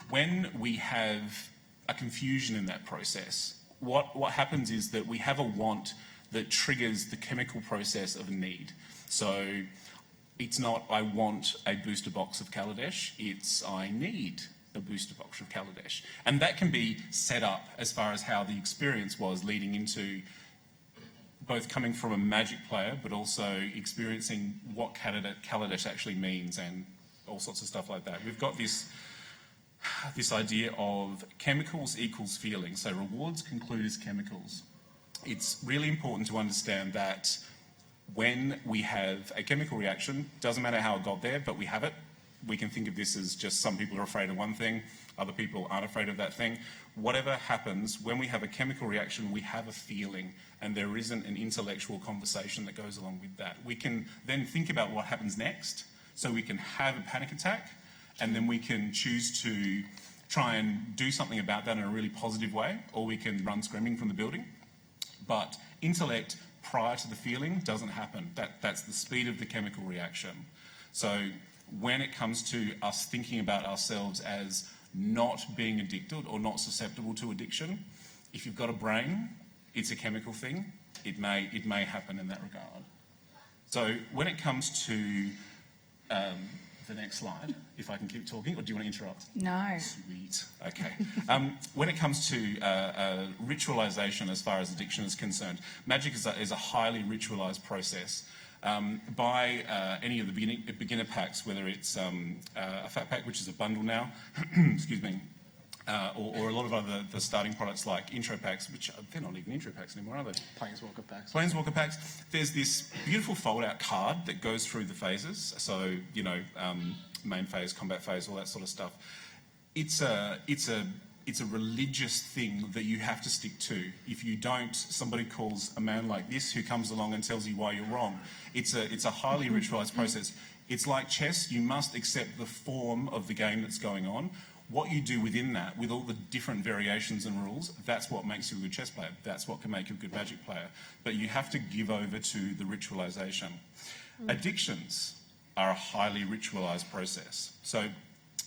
When we have a confusion in that process, what happens is that we have a want that triggers the chemical process of a need. So it's not, I want a booster box of Kaladesh, it's, I need a booster box of Kaladesh. And that can be set up as far as how the experience was leading into both coming from a Magic player, but also experiencing what Kaladesh actually means and all sorts of stuff like that. We've got this idea of chemicals equals feeling. So rewards conclude as chemicals. It's really important to understand that when we have a chemical reaction, doesn't matter how it got there, but we have it. We can think of this as just some people are afraid of one thing, other people aren't afraid of that thing. Whatever happens, when we have a chemical reaction, we have a feeling, and there isn't an intellectual conversation that goes along with that. We can then think about what happens next, so we can have a panic attack, and then we can choose to try and do something about that in a really positive way, or we can run screaming from the building. But intellect prior to the feeling doesn't happen. That's the speed of the chemical reaction. So when it comes to us thinking about ourselves as not being addicted or not susceptible to addiction, if you've got a brain, it's a chemical thing. It may happen in that regard. So when it comes to the next slide, if I can keep talking, or do you want to interrupt? No. Sweet. Okay. When it comes to ritualization as far as addiction is concerned, Magic is a highly ritualized process. By any of the beginner packs, whether it's a fat pack, which is a bundle now, excuse me, or a lot of the starting products like intro packs, which they're not even intro packs anymore, are they? Planeswalker packs. Planeswalker packs. There's this beautiful fold-out card that goes through the phases. So, you know, main phase, combat phase, all that sort of stuff. It's a religious thing that you have to stick to. If you don't, somebody calls a man like this who comes along and tells you why you're wrong. It's a highly ritualized process. It's like chess. You must accept the form of the game that's going on. What you do within that, with all the different variations and rules, that's what makes you a good chess player. That's what can make you a good Magic player. But you have to give over to the ritualization. Addictions are a highly ritualized process. So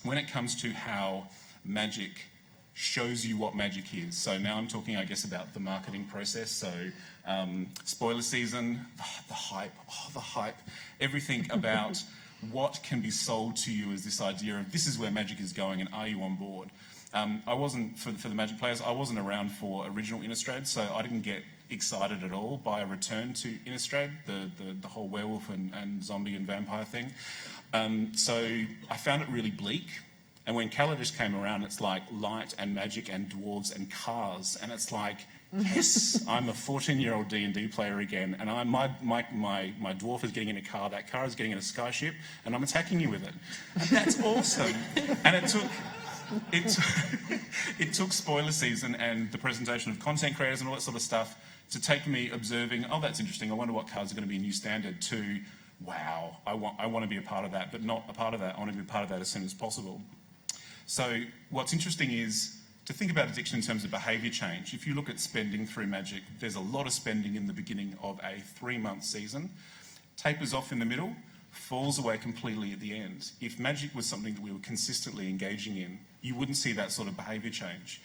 when it comes to how Magic shows you what Magic is, so now I'm talking, I guess, about the marketing process. So spoiler season, the hype, everything about what can be sold to you as this idea of this is where Magic is going and are you on board? I wasn't, for the Magic players, I wasn't around for original Innistrad, so I didn't get excited at all by a return to Innistrad, the whole werewolf and zombie and vampire thing. So I found it really bleak. And when Catharsis came around, it's like light and magic and dwarves and cars, and it's like, yes, I'm a 14-year-old D&D player again, and my dwarf is getting in a car, that car is getting in a skyship, and I'm attacking you with it. And that's awesome. And it took spoiler season and the presentation of content creators and all that sort of stuff to take me observing, oh, that's interesting, I wonder what cards are going to be a new standard, to, wow, I want to be a part of that, but not a part of that, I want to be a part of that as soon as possible. So what's interesting is to think about addiction in terms of behaviour change. If you look at spending through Magic, there's a lot of spending in the beginning of a 3-month season, tapers off in the middle, falls away completely at the end. If Magic was something that we were consistently engaging in, you wouldn't see that sort of behaviour change.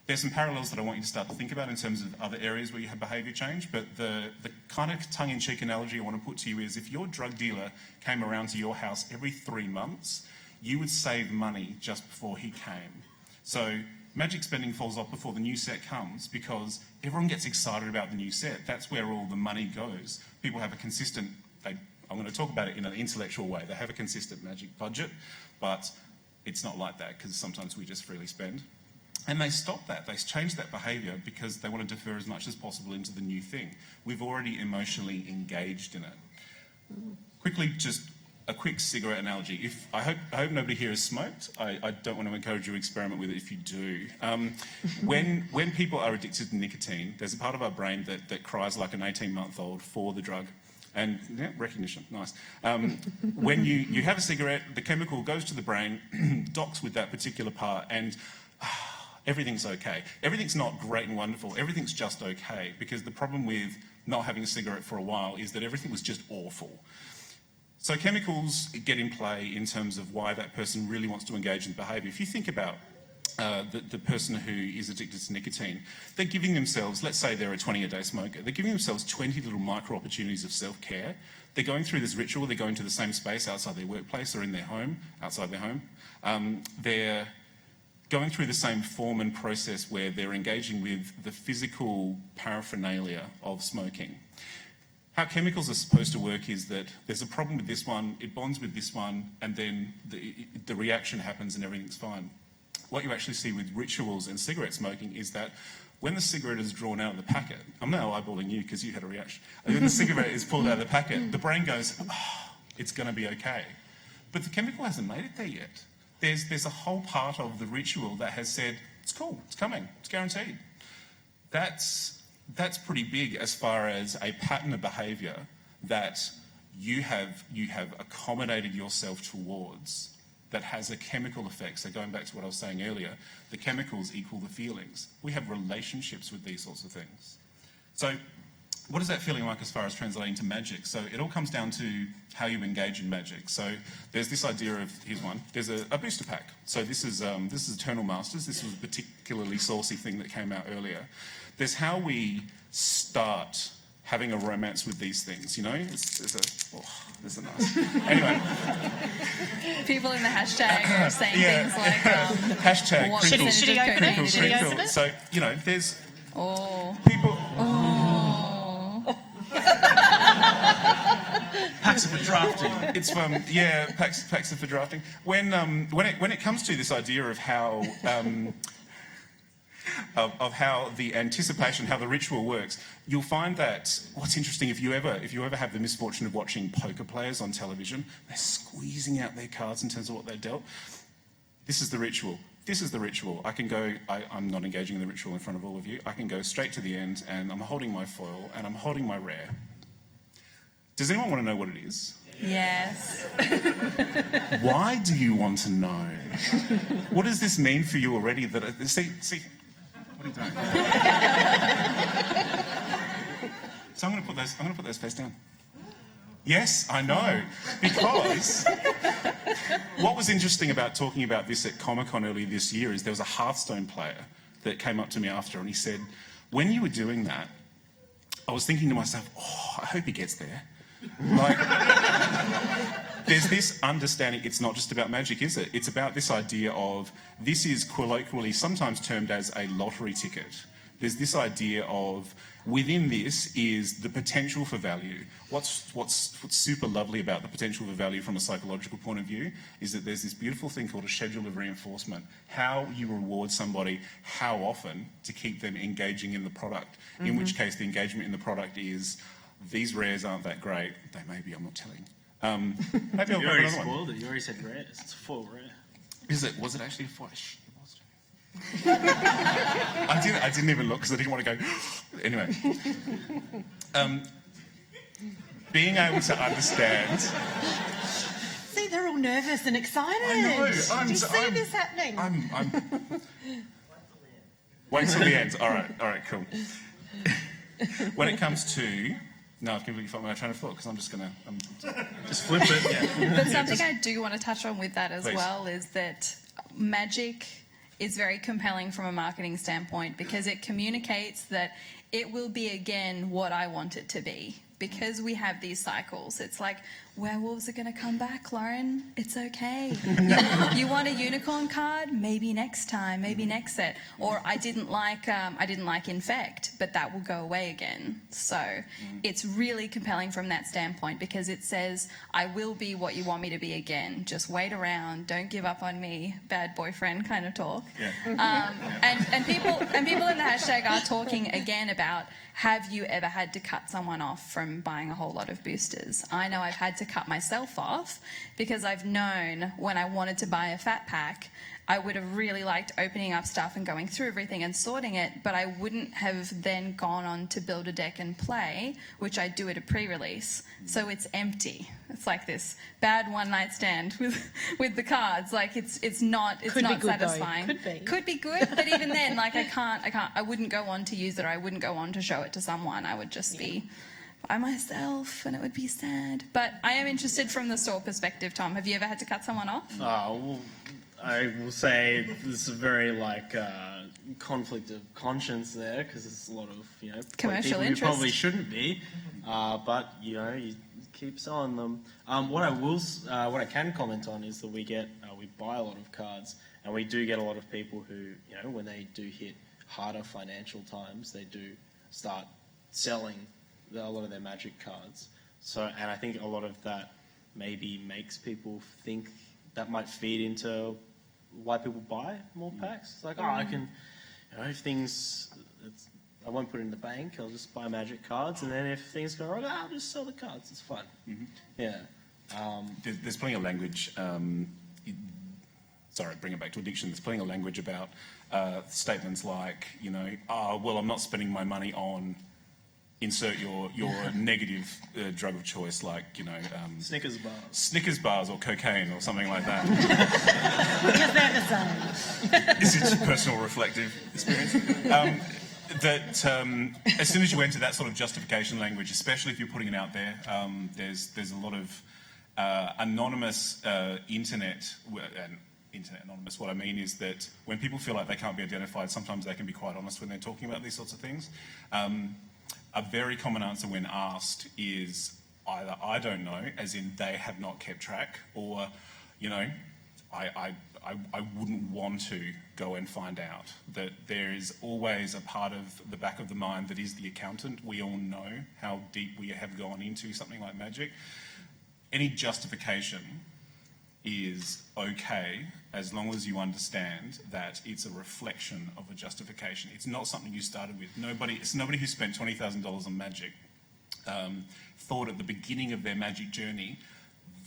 There's some parallels that I want you to start to think about in terms of other areas where you have behaviour change, but the kind of tongue-in-cheek analogy I want to put to you is if your drug dealer came around to your house every 3 months, you would save money just before he came. So Magic spending falls off before the new set comes because everyone gets excited about the new set. That's where all the money goes. People have a consistent, I'm going to talk about it in an intellectual way, they have a consistent Magic budget, but it's not like that because sometimes we just freely spend. And they stop that, they change that behaviour because they want to defer as much as possible into the new thing. We've already emotionally engaged in it. Quickly, just a quick cigarette analogy. I hope nobody here has smoked. I don't want to encourage you to experiment with it if you do. When people are addicted to nicotine, there's a part of our brain that cries like an 18-month-old for the drug. And yeah, recognition, nice. When you have a cigarette, the chemical goes to the brain, docks with that particular part, and everything's okay. Everything's not great and wonderful. Everything's just okay, because the problem with not having a cigarette for a while is that everything was just awful. So chemicals get in play in terms of why that person really wants to engage in behaviour. If you think about the person who is addicted to nicotine, they're giving themselves, let's say they're a 20-a-day smoker, they're giving themselves 20 little micro opportunities of self-care. They're going through this ritual, they're going to the same space outside their workplace or in their home, outside their home. They're going through the same form and process where they're engaging with the physical paraphernalia of smoking. How chemicals are supposed to work is that there's a problem with this one, it bonds with this one, and then the reaction happens and everything's fine. What you actually see with rituals and cigarette smoking is that when the cigarette is drawn out of the packet, I'm now eyeballing you because you had a reaction. When the cigarette is pulled out of the packet, the brain goes, oh, it's going to be okay. But the chemical hasn't made it there yet. there's a whole part of the ritual that has said, it's cool, it's coming, it's guaranteed. That's pretty big as far as a pattern of behaviour that you have accommodated yourself towards that has a chemical effect. So going back to what I was saying earlier, the chemicals equal the feelings. We have relationships with these sorts of things. So what is that feeling like as far as translating to Magic? So it all comes down to how you engage in Magic. So there's this idea of, here's one, there's a booster pack. So this is Eternal Masters. This was a particularly saucy thing that came out earlier. There's how we start having a romance with these things, you know? There's a nice... Anyway. People in the hashtag are saying things like... hashtag what crinkle, percentage of cocaine did he open it? So, you know, there's... People... PAX for drafting. It's from PAX for drafting. When it comes to this idea of how of how the anticipation, how the ritual works, you'll find that what's interesting, if you ever have the misfortune of watching poker players on television, they're squeezing out their cards in terms of what they've dealt. This is the ritual. This is the ritual. I can go, I'm not engaging in the ritual in front of all of you. I can go straight to the end and I'm holding my foil and I'm holding my rare. Does anyone want to know what it is? Yes. Why do you want to know? What does this mean for you already? See, what are you doing? So I'm going to put those face down. Yes, I know, because what was interesting about talking about this at Comic-Con earlier this year is there was a Hearthstone player that came up to me after and he said, when you were doing that, I was thinking to myself, I hope he gets there. Like, there's this understanding, it's not just about Magic, is it? It's about this idea of, this is colloquially sometimes termed as a lottery ticket. There's this idea of, within this is the potential for value. What's super lovely about the potential for value from a psychological point of view is that there's this beautiful thing called a schedule of reinforcement. How you reward somebody, how often, to keep them engaging in the product. In which case the engagement in the product is, these rares aren't that great. They may be, I'm not telling. Maybe I'll You grab already another one. spoiled it. You already said rares. It's a full rare. Was it actually a fish? I didn't even look because I didn't want to go. Anyway, being able to understand. See, they're all nervous and excited. I know. Do you see this happening? Wait till the end. All right, cool. When it comes to. No, I've completely forgotten my train of thought because I'm just going to just flip it. Yeah. But something I do want to touch on with that as Please. well is that Magic is very compelling from a marketing standpoint because it communicates that it will be again what I want it to be. Because we have these cycles, it's like werewolves are going to come back, Lauren. It's okay. You want a unicorn card? Maybe next time. Maybe next set. Or I didn't like Infect, but that will go away again. So it's really compelling from that standpoint because it says I will be what you want me to be again. Just wait around. Don't give up on me. Bad boyfriend kind of talk. Yeah. And people in the hashtag are talking again about. Have you ever had to cut someone off from buying a whole lot of boosters? I know I've had to cut myself off because I've known when I wanted to buy a fat pack, I would have really liked opening up stuff and going through everything and sorting it, but I wouldn't have then gone on to build a deck and play, which I do at a pre-release. So it's empty. It's like this bad one-night stand with the cards. Like it's not satisfying. Could be good, but even then, like I wouldn't go on to use it or I wouldn't go on to show it to someone. I would just be by myself and it would be sad. But I am interested from the store perspective, Tom. Have you ever had to cut someone off? Well, I will say there's a very conflict of conscience there because there's a lot of commercial people interest. Who probably shouldn't be, but you keep selling them. What I can comment on is that we buy a lot of cards and we do get a lot of people who when they do hit harder financial times they do start selling a lot of their Magic cards. So and I think a lot of that maybe makes people think that might feed into why people buy more packs. It's like, I can, if things, I won't put it in the bank, I'll just buy Magic cards, and then if things go wrong, I'll just sell the cards, it's fun. Mm-hmm. Yeah. There's plenty of language. sorry, bring it back to addiction. There's plenty of language about statements like, you know, oh, well, I'm not spending my money on insert your negative drug of choice, like, you know... Snickers bars or cocaine or something like that. Because they're the same. This is personal reflective experience. As soon as you enter that sort of justification language, especially if you're putting it out there, there's a lot of anonymous internet... Internet anonymous, what I mean is that when people feel like they can't be identified, sometimes they can be quite honest when they're talking about these sorts of things. A very common answer when asked is either I don't know, as in they have not kept track, or, you know, I wouldn't want to go and find out. That there is always a part of the back of the mind that is the accountant. We all know how deep we have gone into something like Magic. Any justification is okay as long as you understand that it's a reflection of a justification. It's not something you started with. Nobody who spent $20,000 on Magic thought at the beginning of their Magic journey,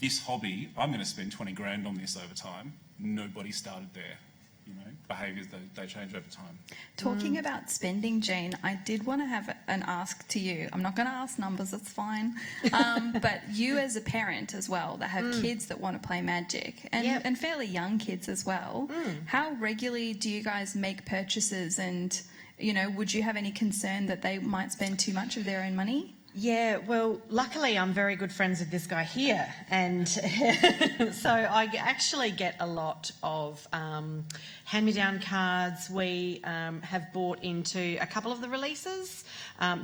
this hobby, I'm going to spend 20 grand on this over time. Nobody started there. You know, behaviours, they change over time. Talking about spending, Jane, I did want to have an ask to you. I'm not going to ask numbers, it's fine. But you as a parent as well, that have kids that want to play Magic, and fairly young kids as well, how regularly do you guys make purchases, and, you know, would you have any concern that they might spend too much of their own money? Yeah, well, luckily I'm very good friends with this guy here, and so I actually get a lot of hand-me-down cards. We have bought into a couple of the releases,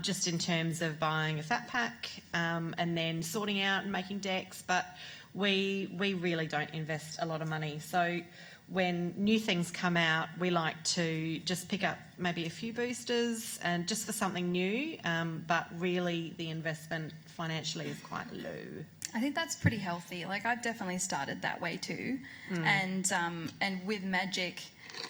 just in terms of buying a fat pack and then sorting out and making decks, but we really don't invest a lot of money. So when new things come out, we like to just pick up maybe a few boosters and just for something new, but really the investment financially is quite low. I think that's pretty healthy. Like, I've definitely started that way too. And with Magic,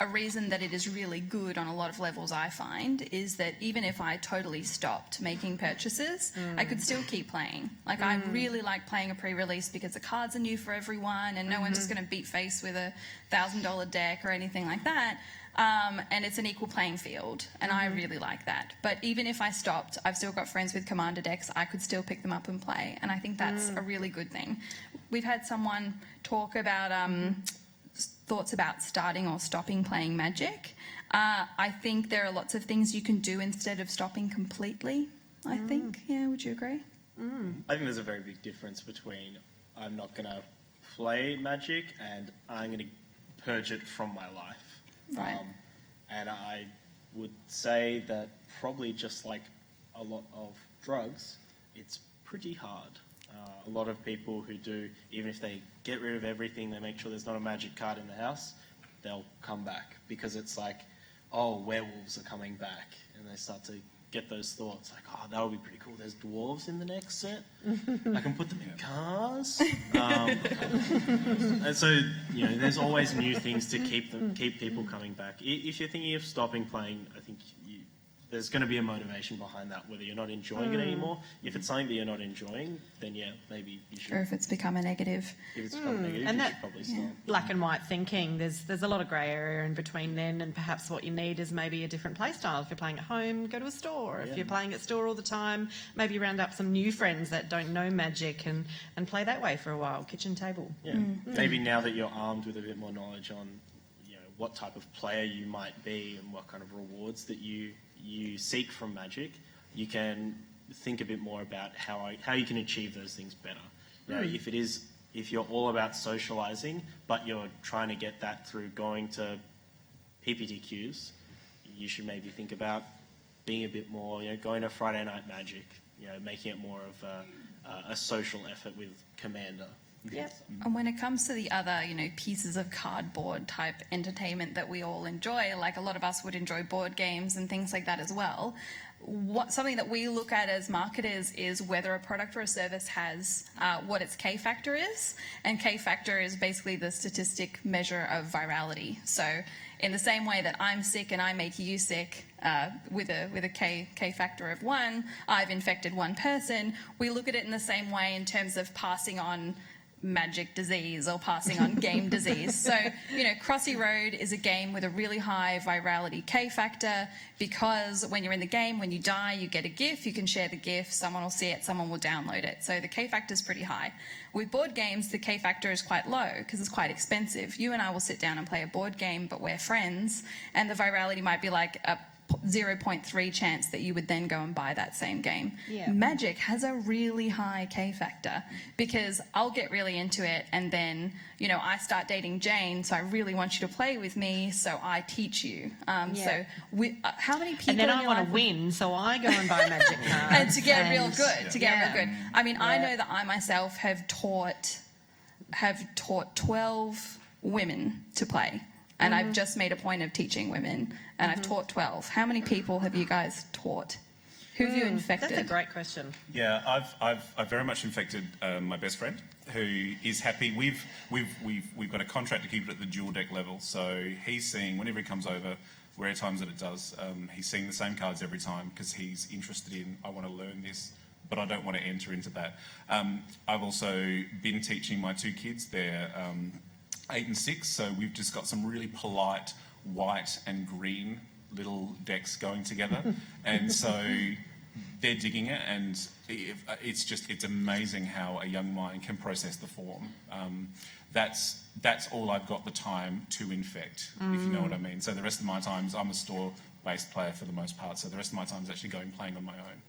a reason that it is really good on a lot of levels, I find, is that even if I totally stopped making purchases, I could still keep playing. Like, I really like playing a pre-release because the cards are new for everyone and no one's just going to beat face with a $1,000 deck or anything like that. And it's an equal playing field, and I really like that. But even if I stopped, I've still got friends with Commander decks. I could still pick them up and play, and I think that's a really good thing. We've had someone talk about thoughts about starting or stopping playing Magic. I think there are lots of things you can do instead of stopping completely, I think. Yeah, would you agree? I think there's a very big difference between I'm not going to play Magic and I'm going to purge it from my life. Right. And I would say that probably just like a lot of drugs, it's pretty hard. A lot of people who do, even if they get rid of everything, they make sure there's not a Magic card in the house, they'll come back because it's like, oh, werewolves are coming back, and they start to get those thoughts like, oh, that would be pretty cool. There's dwarves in the next set. I can put them in cars. And so, you know, there's always new things to keep people coming back. If you're thinking of stopping playing, I think there's going to be a motivation behind that, whether you're not enjoying it anymore. If it's something that you're not enjoying, then yeah, maybe you should. Or if it's become a negative. If it's become negative, and you that should probably stop. Black and white thinking, there's a lot of grey area in between then, and perhaps what you need is maybe a different play style. If you're playing at home, go to a store. If you're playing at store all the time, maybe round up some new friends that don't know Magic and play that way for a while. Kitchen table. Yeah. Maybe now that you're armed with a bit more knowledge on, you know, what type of player you might be and what kind of rewards that you seek from Magic, you can think a bit more about how you can achieve those things better. You know, if you're all about socializing, but you're trying to get that through going to PPTQs, you should maybe think about being a bit more, you know, going to Friday Night Magic, you know, making it more of a social effort with Commander. Yep. And when it comes to the other, you know, pieces of cardboard type entertainment that we all enjoy, like a lot of us would enjoy board games and things like that as well, something that we look at as marketers is whether a product or a service has what its K factor is. And K factor is basically the statistic measure of virality. So in the same way that I'm sick and I make you sick with a K factor of 1, I've infected one person, we look at it in the same way in terms of passing on magic disease or passing on game disease. So, Crossy Road is a game with a really high virality K factor because when you're in the game, when you die, you get a GIF, you can share the GIF, someone will see it, someone will download it. So the K factor is pretty high. With board games, the K factor is quite low because it's quite expensive. You and I will sit down and play a board game, but we're friends, and the virality might be like a 0.3 chance that you would then go and buy that same game. Yeah. Magic has a really high K factor because I'll get really into it and then, I start dating Jane, so I really want you to play with me, so I teach you. So how many people And then in I your want life to win, so I go and buy magic cards. and to get real good, I mean, I Yeah. know that I myself have taught 12 women to play. And I've just made a point of teaching women, and I've taught 12. How many people have you guys taught? Who have you infected? That's a great question. Yeah, I've very much infected my best friend, who is happy. We've got a contract to keep it at the dual deck level, so he's seeing whenever he comes over, rare times that it does, he's seeing the same cards every time because he's interested in. I want to learn this, but I don't want to enter into that. I've also been teaching my two kids. They're 8 and 6, so we've just got some really polite white and green little decks going together, and so they're digging it, and it's amazing how a young mind can process the form. That's all I've got the time to infect, if you know what I mean. So the rest of my times, I'm a store-based player for the most part, so the rest of my time is actually going playing on my own.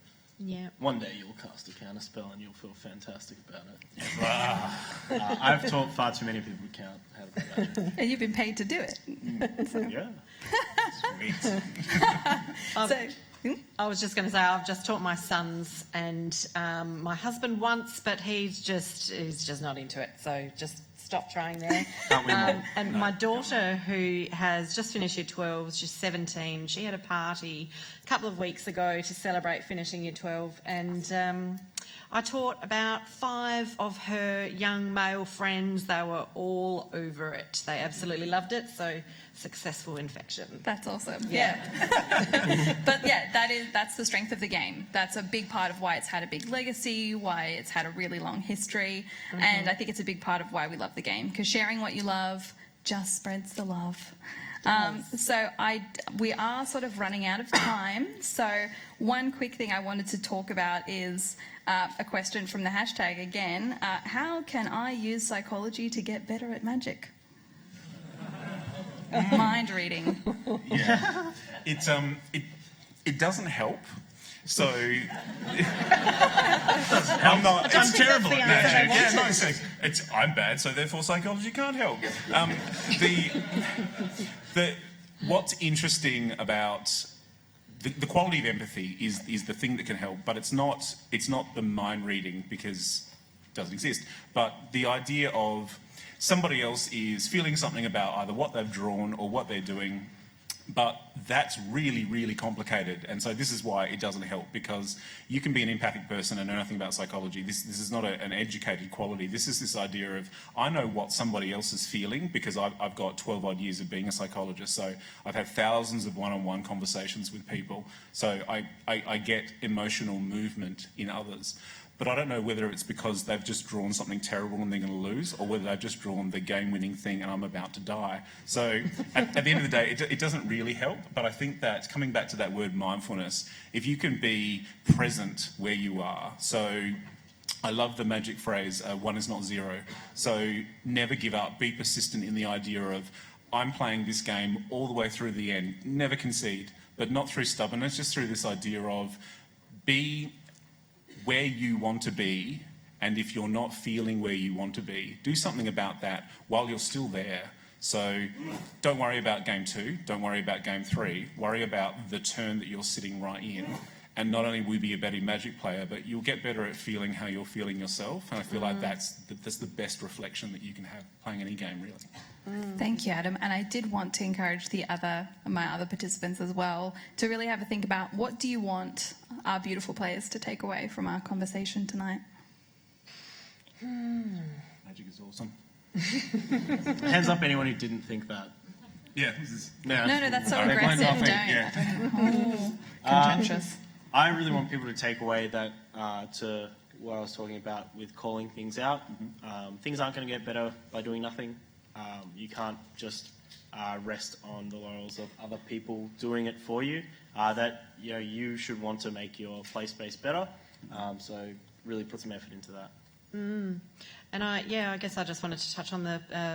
Yeah. One day you'll cast a counter spell and you'll feel fantastic about it. I've taught far too many people how to play Magic. And you've been paid to do it. Yeah. Sweet. I was just going to say, I've just taught my sons and my husband once, but he's just not into it. So just stop trying there. Can't win more. And my daughter, who has just finished year 12, she's 17. She had a party a couple of weeks ago to celebrate finishing year 12, and I taught about 5 of her young male friends. They were all over it. They absolutely loved it. So successful infection. That's awesome. Yeah. But yeah, that's the strength of the game. That's a big part of why it's had a big legacy, why it's had a really long history, and I think it's a big part of why we love the game, because sharing what you love just spreads the love. We are sort of running out of time, so one quick thing I wanted to talk about is a question from the hashtag again. How can I use psychology to get better at magic? Mind reading. Yeah, it doesn't help. So I'm terrible at magic. Yeah, no, I'm bad, so therefore psychology can't help. What's interesting about the quality of empathy is the thing that can help, but it's not the mind reading because it doesn't exist. But the idea of somebody else is feeling something about either what they've drawn or what they're doing, but that's really, really complicated. And so this is why it doesn't help, because you can be an empathic person and know nothing about psychology. This is not an educated quality. This is this idea of, I know what somebody else is feeling because I've got 12 odd years of being a psychologist. So I've had thousands of one-on-one conversations with people. So I get emotional movement in others. But I don't know whether it's because they've just drawn something terrible and they're going to lose, or whether they've just drawn the game-winning thing and I'm about to die. So at the end of the day, it doesn't really help. But I think that, coming back to that word mindfulness, if you can be present where you are, so I love the magic phrase, 1 is not 0. So never give up, be persistent in the idea of, I'm playing this game all the way through the end, never concede, but not through stubbornness, just through this idea of be where you want to be, and if you're not feeling where you want to be, do something about that while you're still there. So don't worry about game 2, don't worry about game 3, worry about the turn that you're sitting right in, and not only will you be a better magic player, but you'll get better at feeling how you're feeling yourself, and I feel like that's the best reflection that you can have playing any game, really. Thank you, Adam. And I did want to encourage my other participants as well to really have a think about, what do you want our beautiful players to take away from our conversation tonight? Magic is awesome. Hands up anyone who didn't think that. Yeah. This is, No, that's so aggressive. Don't. Yeah. Contentious. I really want people to take away that to what I was talking about with calling things out. Things aren't going to get better by doing nothing. You can't just rest on the laurels of other people doing it for you. You should want to make your play space better. So really put some effort into that. And I guess I just wanted to touch on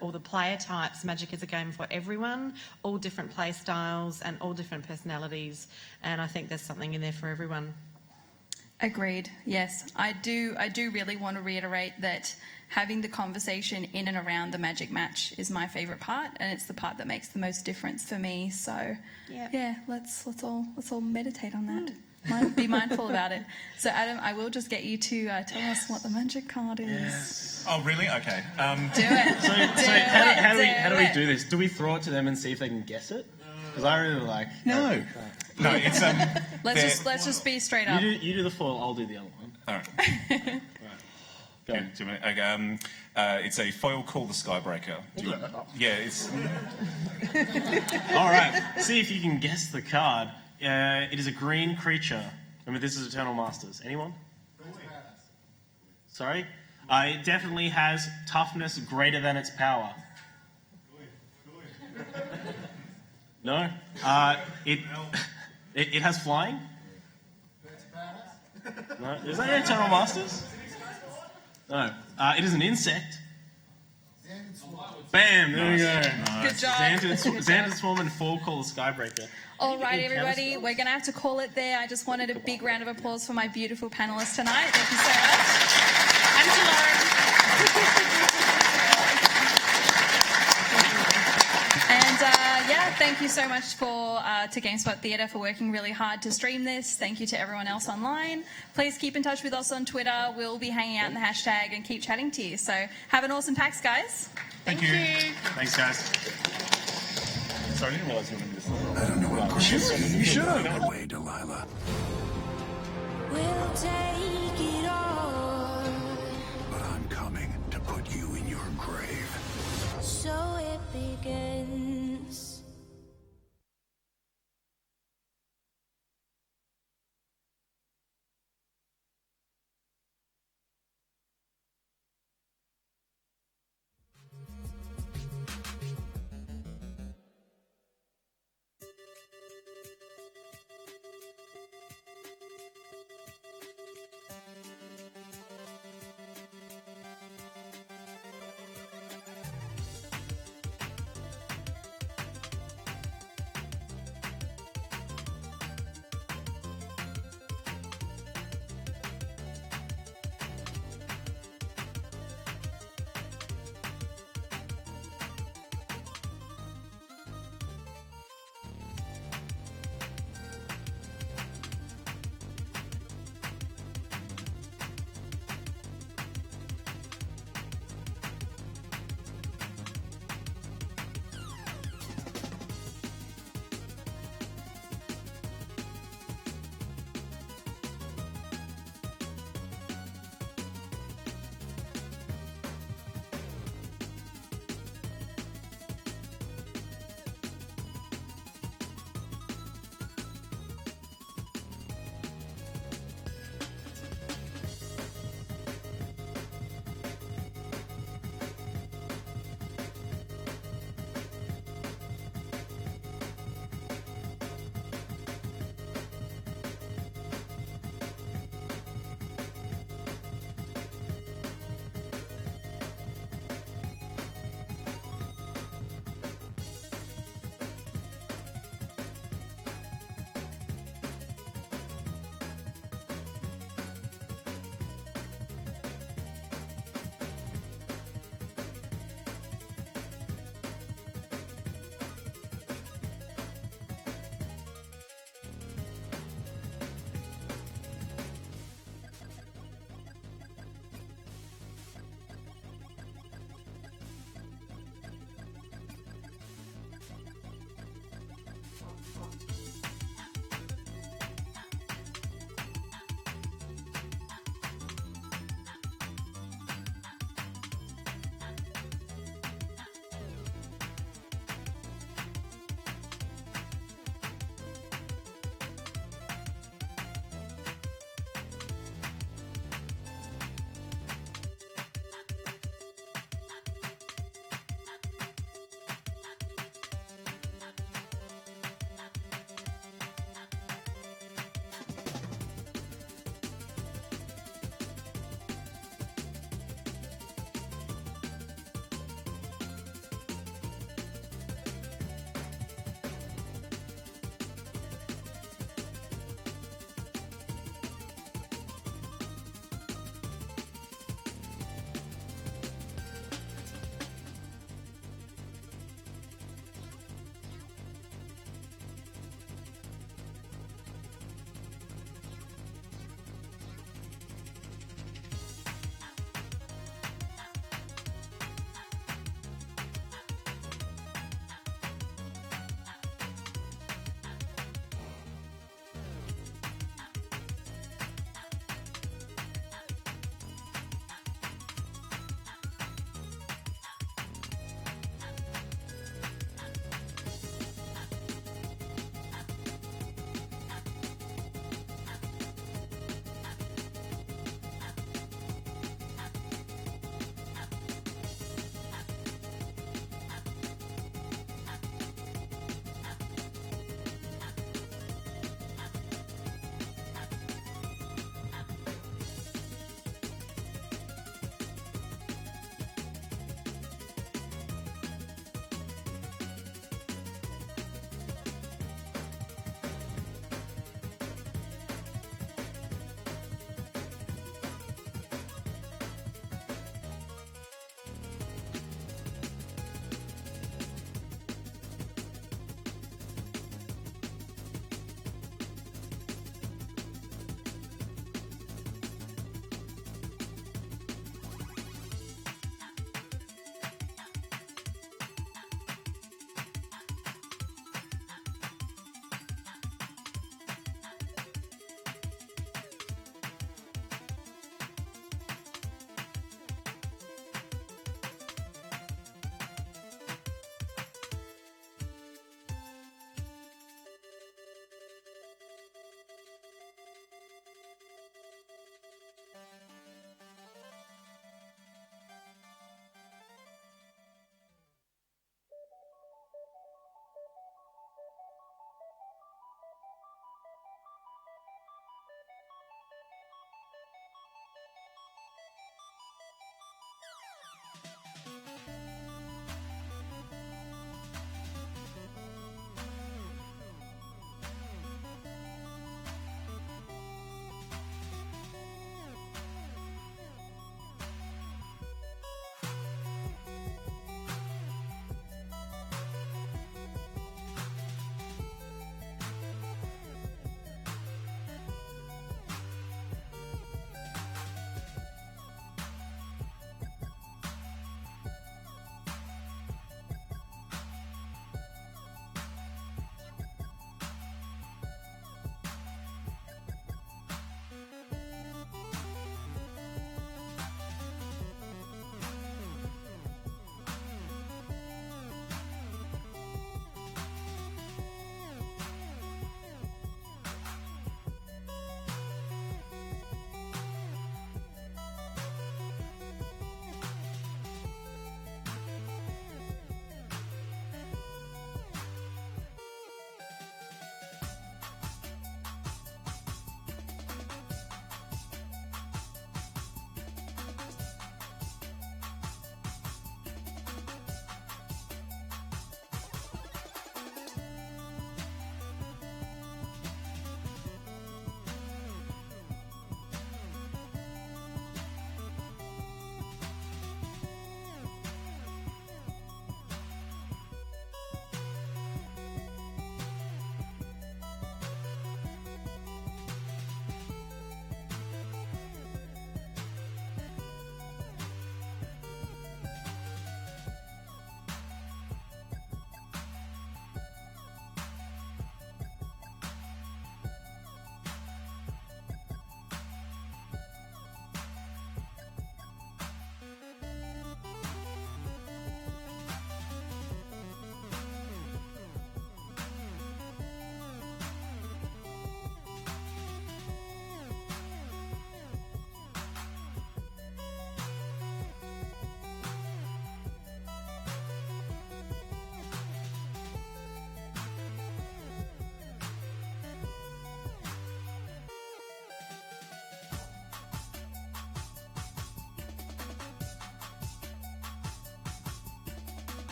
all the player types. Magic is a game for everyone, all different play styles and all different personalities, and I think there's something in there for everyone. Agreed. Yes, I do really want to reiterate that having the conversation in and around the Magic match is my favourite part, and it's the part that makes the most difference for me. So, let's all meditate on that. Be mindful about it. So, Adam, I will just get you to tell us what the Magic card is. Yes. Oh, really? Okay. Do it. How do we do this? Do we throw it to them and see if they can guess it? Because I really like. No, it's Let's just be straight up. You do the foil. I'll do the other one. All right. Go. Yeah, 2 minutes. Okay, it's a foil called the Skybreaker. Yeah, it's. All right. See if you can guess the card. It is a green creature. Remember, this is Eternal Masters. Anyone? Sorry? It definitely has toughness greater than its power. No? It has flying? No? Is that Eternal Masters? No. It is an insect. Bam! There we go. Good job. Xantid Swarm and Fall Call the Skybreaker. All right, everybody, we're going to have to call it there. I just wanted a big round of applause for my beautiful panellists tonight. Thank you so much. And to Lauren. And thank you so much to GameSpot Theatre for working really hard to stream this. Thank you to everyone else online. Please keep in touch with us on Twitter. We'll be hanging out in the hashtag and keep chatting to you. So have an awesome PAX, guys. Thank you. Thanks, guys. Sorry, I didn't realize you were going to do this. I don't know what You should have. that way, Delilah. We'll take it all. But I'm coming to put you in your grave. So it begins.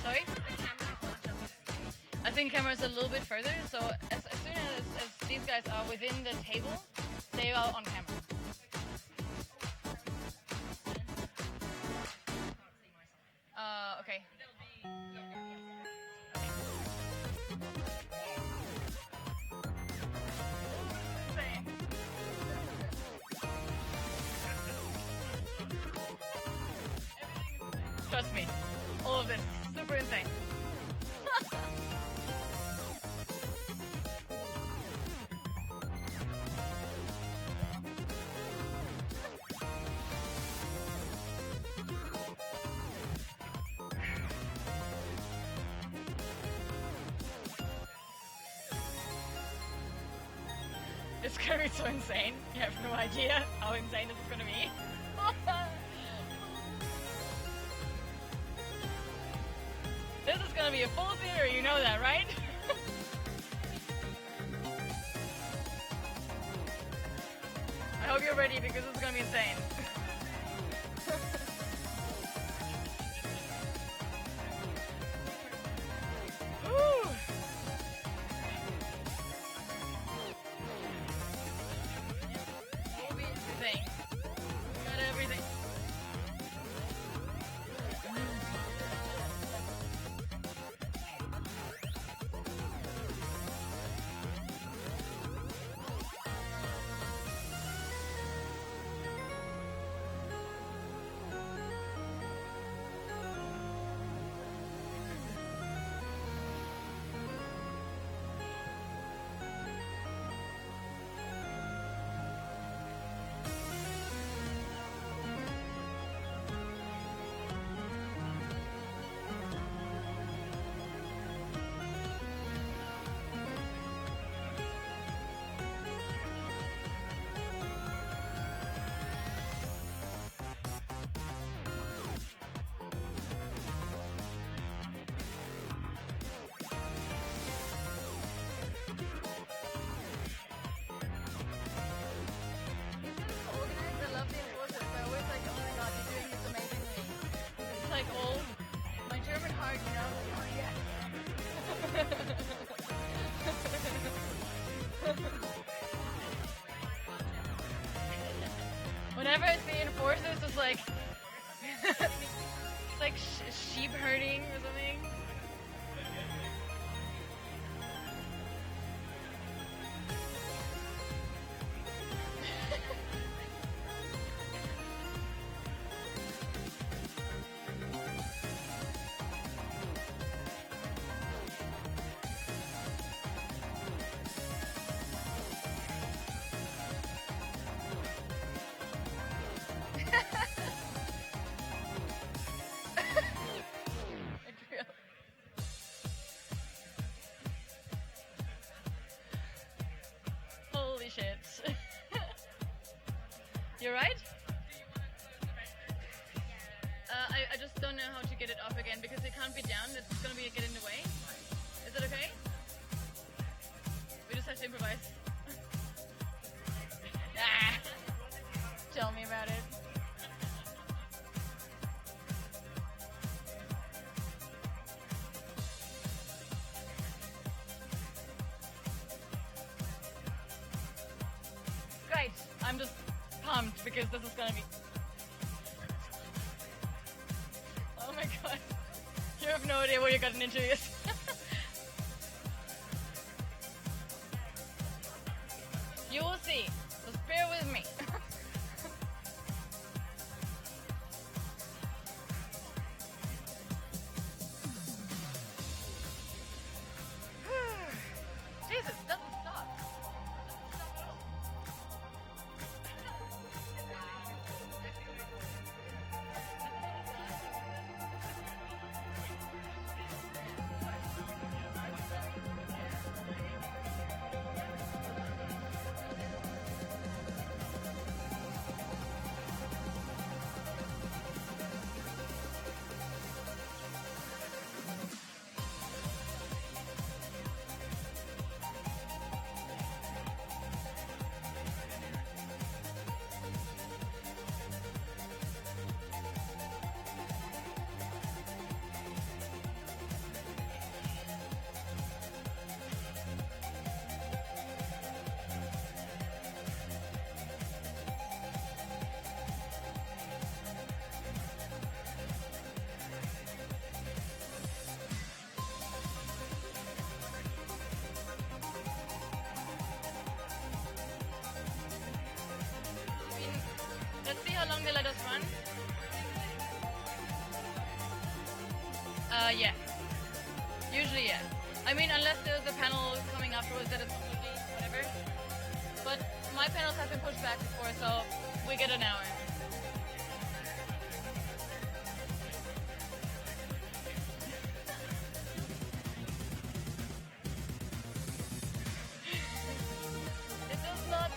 Sorry? I think camera's a little bit further, so as soon as these guys are within the table, they are on camera. Okay. Trust me. All of this. Super insane. It's gonna be so insane. You have no idea how insane this is gonna be. This is gonna be a full theater, you know that, right? I hope you're ready because this is gonna be insane. Woo! Everything. Got everything. Like all my German heart, you know. Oh yeah. Whenever I see enforcers, it's like it's like sheep herding or something. Holy shit. You're right? I just don't know how to get it up again because it can't be down. It's gonna be get in the way. Is that okay? We just have to improvise. Ah, tell me about it. Great. I'm just pumped because this is gonna be. Oh my god. You have no idea what you're getting into. You will see. Just bear with me. Jesus, it doesn't stop. Yeah. Usually, yeah. I mean, unless there's a panel coming afterwards that is completely whatever. But my panels have been pushed back before, so we get an hour. It does not.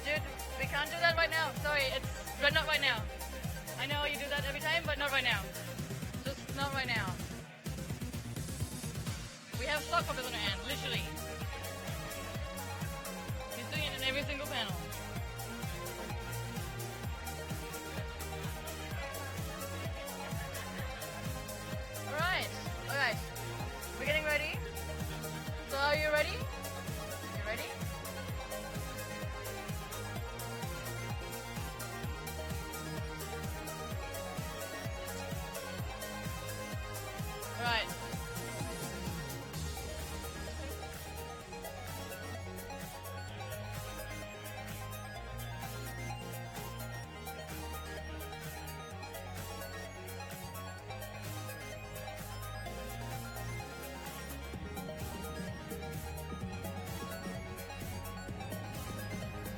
Dude, we can't do that right now. Sorry, but not right now. I know you do that every time, but not right now. Just not right now. We have stock puppets on our hand, literally. He's doing it in every single panel. Alright. We're getting ready. So are you ready? You ready? Alright.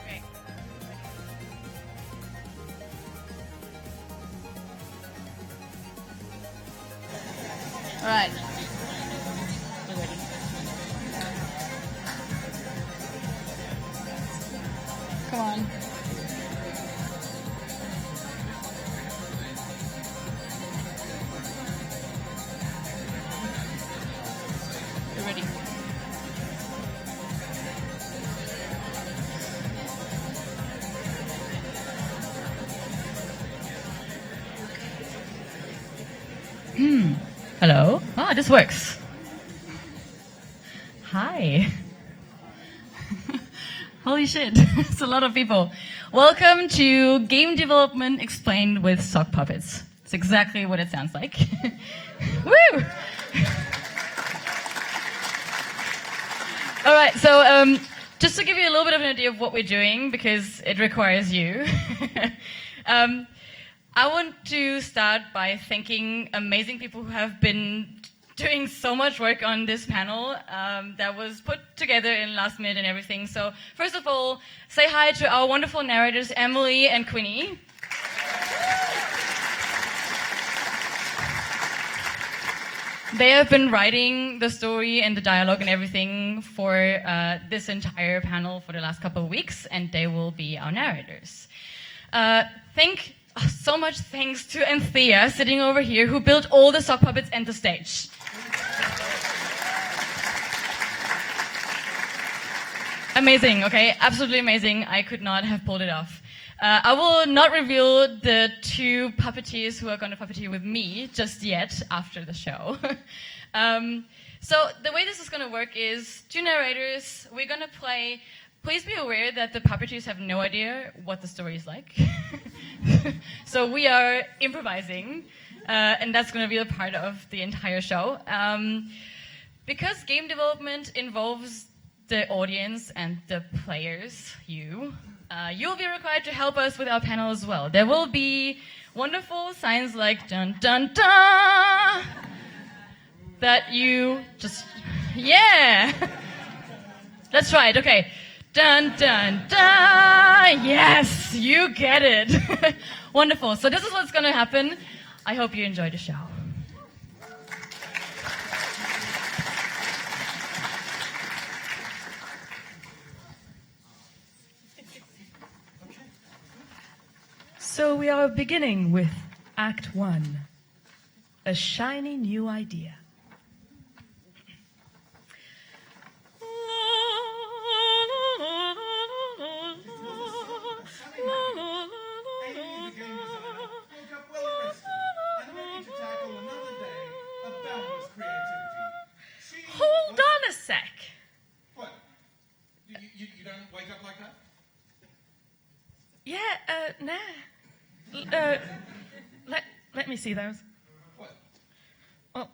Okay. Alright. We're ready. Come on. We're ready. Hello. Ah, this works. Hi. Holy shit, it's a lot of people. Welcome to Game Development Explained with Sock Puppets. It's exactly what it sounds like. Woo! All right, so just to give you a little bit of an idea of what we're doing, because it requires you. I want to start by thanking amazing people who have been doing so much work on this panel that was put together in last minute and everything. So first of all, say hi to our wonderful narrators, Emily and Quinny. They have been writing the story and the dialogue and everything for this entire panel for the last couple of weeks, and they will be our narrators. So much thanks to Anthea sitting over here, who built all the sock puppets and the stage. Amazing, okay? Absolutely amazing. I could not have pulled it off. I will not reveal the two puppeteers who are going to puppeteer with me just yet after the show. So the way this is going to work is two narrators. We're going to play. Please be aware that the puppeteers have no idea what the story is like. So we are improvising, and that's going to be a part of the entire show. Because game development involves the audience and the players, you, you'll be required to help us with our panel as well. There will be wonderful signs like dun dun dun that you just, yeah. That's right, okay. Dun dun dun, yes, you get it. Wonderful, so this is what's gonna happen. I hope you enjoy the show. So we are beginning with Act 1, a shiny new idea. Hold on a sec. What? You don't wake up like that? Yeah, nah. Let me see those. What? Oh.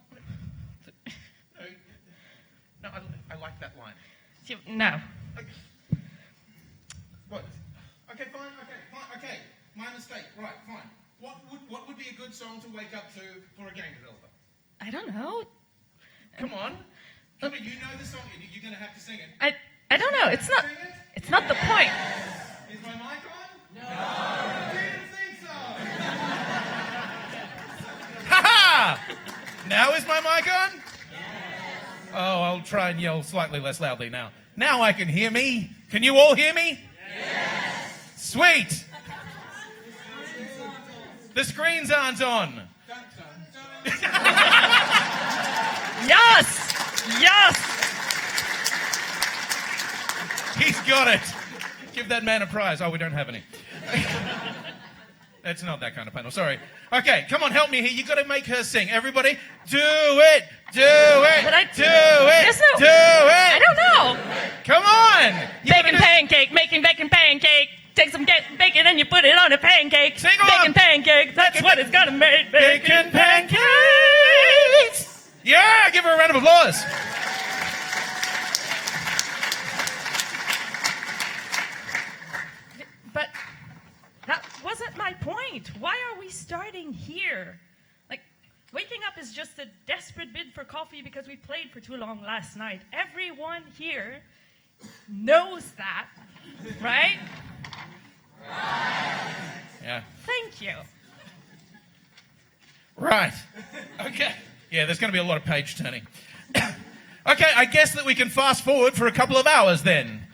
No, I like that line. No. What? Okay, fine. Okay. My mistake. Right, fine. What would be a good song to wake up to for a game developer? I don't know. Come on. You know the song. You're going to have to sing it. I don't know. It's not the point. Is my mic on? No. I didn't think so. Ha-ha! Now is my mic on? Yes. Oh, I'll try and yell slightly less loudly now. Now I can hear me. Can you all hear me? Yes. Sweet. The screens aren't on. Yes! Yes! He's got it. Give that man a prize. Oh, we don't have any. It's not that kind of panel. Sorry. Okay, come on, help me here. You got to make her sing. Everybody, do it. Do it. But do it. No, do it. I don't know. Come on. Bacon pancake, making bacon pancake. Take some bacon and you put it on a pancake. Sing bacon pancake, that's what it's gonna make. Bacon pancakes. Yeah, give her a round of applause. But that wasn't my point. Why are we starting here? Like, waking up is just a desperate bid for coffee because we played for too long last night. Everyone here knows that, right? Yeah. Thank you. Right. Okay. Yeah, there's going to be a lot of page turning. Okay, I guess that we can fast forward for a couple of hours then.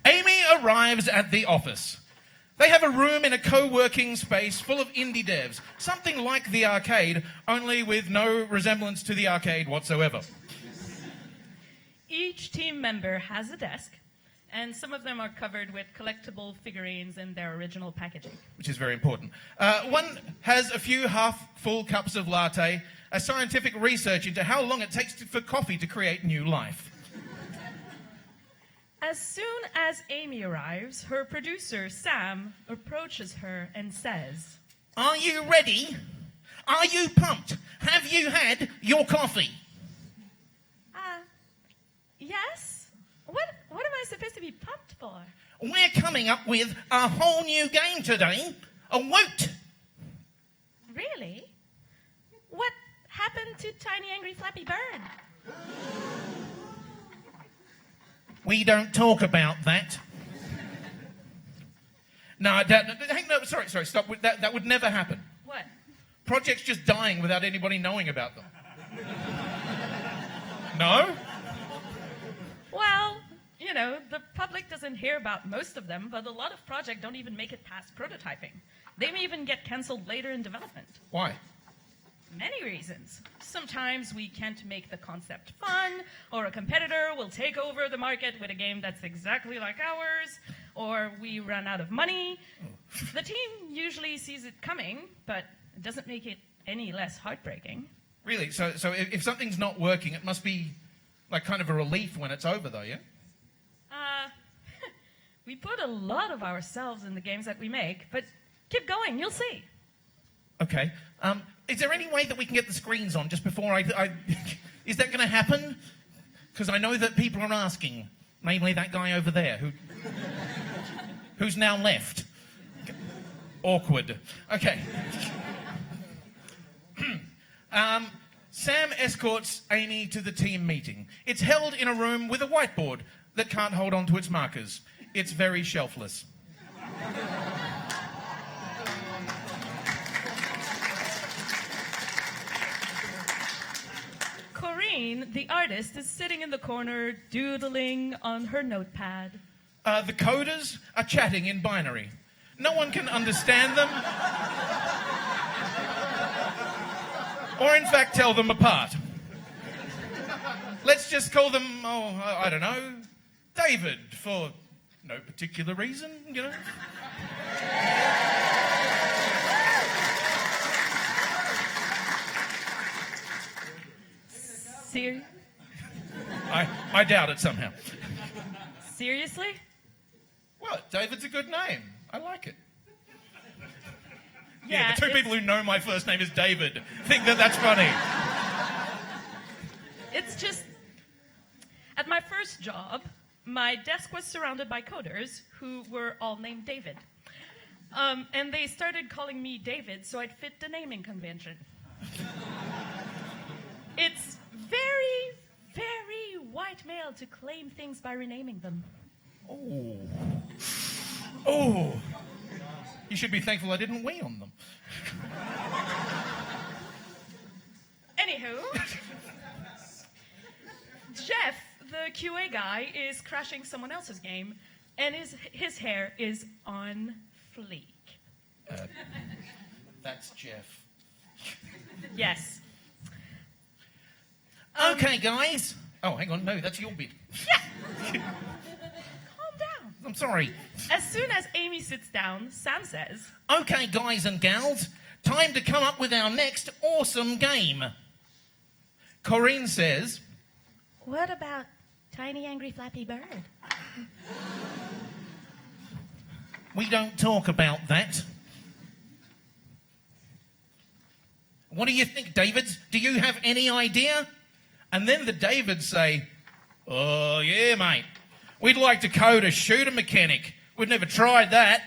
Amy arrives at the office. They have a room in a co-working space full of indie devs, something like the arcade, only with no resemblance to the arcade whatsoever. Each team member has a desk, and some of them are covered with collectible figurines in their original packaging. Which is very important. One has a few half-full cups of latte, a scientific research into how long it takes for coffee to create new life. As soon as Amy arrives, her producer, Sam, approaches her and says, "Are you ready? Are you pumped? Have you had your coffee?" Yes? What am I supposed to be pumped for? We're coming up with a whole new game today, a Woot. Really? What happened to Tiny Angry Flappy Bird? We don't talk about that. No, sorry, stop. That would never happen. What? Projects just dying without anybody knowing about them. No? Well, you know, the public doesn't hear about most of them, but a lot of projects don't even make it past prototyping. They may even get cancelled later in development. Why? Many reasons. Sometimes we can't make the concept fun, or a competitor will take over the market with a game that's exactly like ours, or we run out of money. The team usually sees it coming, but it doesn't make it any less heartbreaking. Really? So if something's not working, it must be like kind of a relief when it's over, though, yeah? We put a lot of ourselves in the games that we make, but keep going, you'll see. Okay. Is there any way that we can get the screens on just before I is that going to happen? Because I know that people are asking, namely that guy over there who's now left. Awkward. Okay. Sam escorts Amy to the team meeting. It's held in a room with a whiteboard that can't hold on to its markers. It's very shelfless. Corinne, the artist, is sitting in the corner doodling on her notepad. The coders are chatting in binary. No one can understand them or in fact tell them apart. Let's just call them, I don't know, David, for no particular reason, you know. I doubt it somehow. Seriously? What? David's a good name. I like it. Yeah, the two people who know my first name is David think that that's funny. It's just, at my first job, my desk was surrounded by coders who were all named David. And they started calling me David so I'd fit the naming convention. It's very, very white male to claim things by renaming them. Oh. You should be thankful I didn't wee on them. Anywho, Jeff, the QA guy, is crashing someone else's game, and his hair is on fleek. That's Jeff. Yes. Okay, guys. Oh, hang on. No, that's your bit. Calm down. I'm sorry. As soon as Amy sits down, Sam says, Okay, guys and gals, time to come up with our next awesome game. Corinne says, What about Tiny Angry Flappy Bird? We don't talk about that. What do you think, Davids? Do you have any idea? And then the Davids say, Oh, yeah, mate. We'd like to code a shooter mechanic. We've never tried that.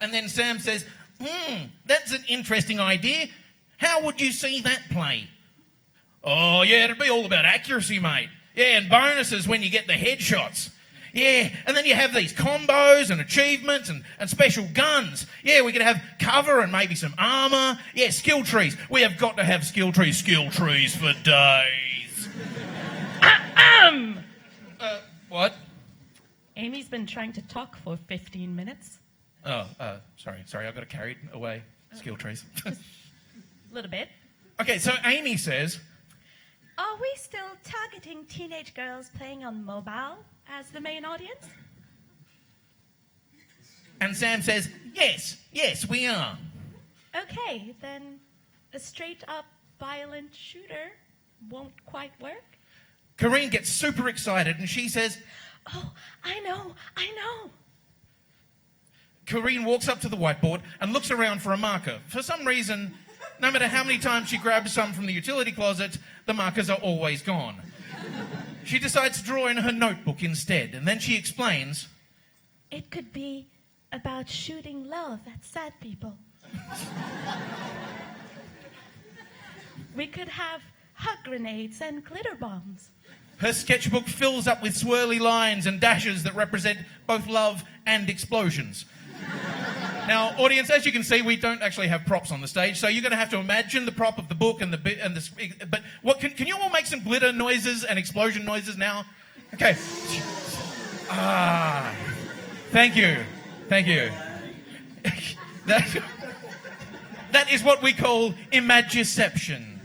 And then Sam says, that's an interesting idea. How would you see that play? Oh, yeah, it'd be all about accuracy, mate. Yeah, and bonuses when you get the headshots. Yeah, and then you have these combos and achievements and special guns. Yeah, we could have cover and maybe some armour. Yeah, skill trees. We have got to have skill trees for days. What? Amy's been trying to talk for 15 minutes. Oh, sorry, I got carried away. Skill trees. A little bit. Okay, so Amy says, Are we still targeting teenage girls playing on mobile as the main audience? And Sam says, yes, we are. Okay, then a straight-up violent shooter won't quite work. Corinne gets super excited and she says, Oh, I know. Corinne walks up to the whiteboard and looks around for a marker. For some reason, no matter how many times she grabs some from the utility closet, the markers are always gone. She decides to draw in her notebook instead, and then she explains, It could be about shooting love at sad people. We could have hug grenades and glitter bombs. Her sketchbook fills up with swirly lines and dashes that represent both love and explosions. Now, audience, as you can see, we don't actually have props on the stage, so you're going to have to imagine the prop of the book and but what can you all make some glitter noises and explosion noises now? Okay. Thank you. That is what we call imagiception.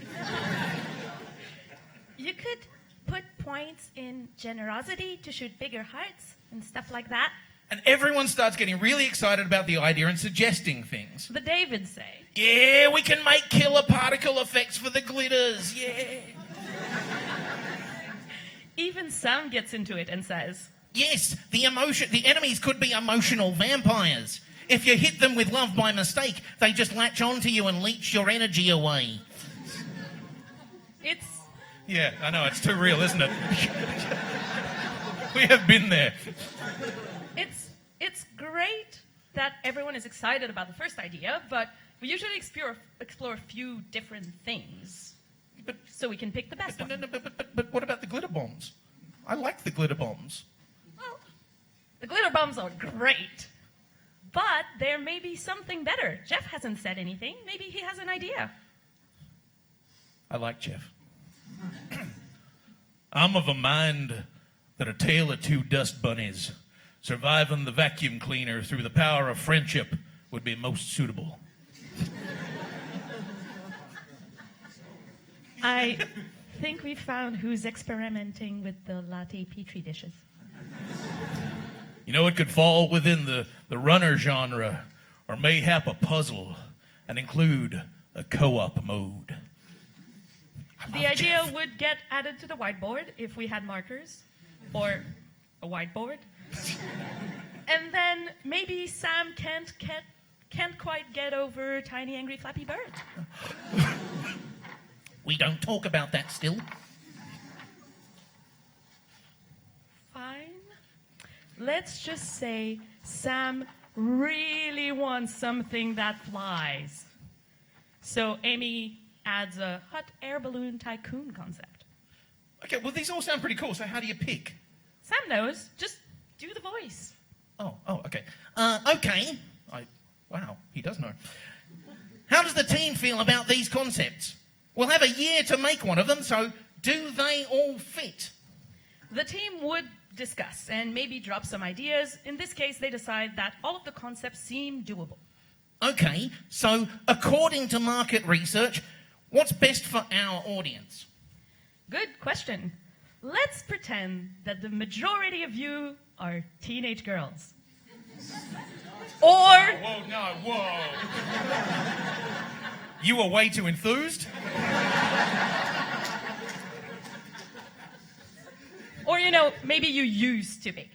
You could put points in generosity to shoot bigger hearts and stuff like that. And everyone starts getting really excited about the idea and suggesting things. The Davids say, Yeah, we can make killer particle effects for the glitters, yeah. Even Sam gets into it and says, Yes, the enemies could be emotional vampires. If you hit them with love by mistake, they just latch onto you and leech your energy away. Yeah, I know, it's too real, isn't it? We have been there. It's great that everyone is excited about the first idea, but we usually explore a few different things, so we can pick the best one. But what about the glitter bombs? I like the glitter bombs. Well, the glitter bombs are great, but there may be something better. Jeff hasn't said anything. Maybe he has an idea. I like Jeff. I'm of a mind that a tale of two dust bunnies surviving the vacuum cleaner through the power of friendship would be most suitable. I think we found who's experimenting with the latte petri dishes. You know, it could fall within the runner genre, or mayhap a puzzle, and include a co-op mode. The idea would get added to the whiteboard if we had markers, or a whiteboard. And then maybe Sam can't quite get over Tiny Angry Flappy Bird. We don't talk about that still. Fine. Let's just say Sam really wants something that flies. So Amy adds a hot air balloon tycoon concept. Okay, well, these all sound pretty cool, so how do you pick? Sam knows. Just do the voice. Oh, okay. Okay. Wow, he does know. How does the team feel about these concepts? We'll have a year to make one of them, so do they all fit? The team would discuss and maybe drop some ideas. In this case, they decide that all of the concepts seem doable. Okay, so according to market research, what's best for our audience? Good question. Let's pretend that the majority of you are teenage girls. Or... Whoa. You were way too enthused? Or, maybe you used to be.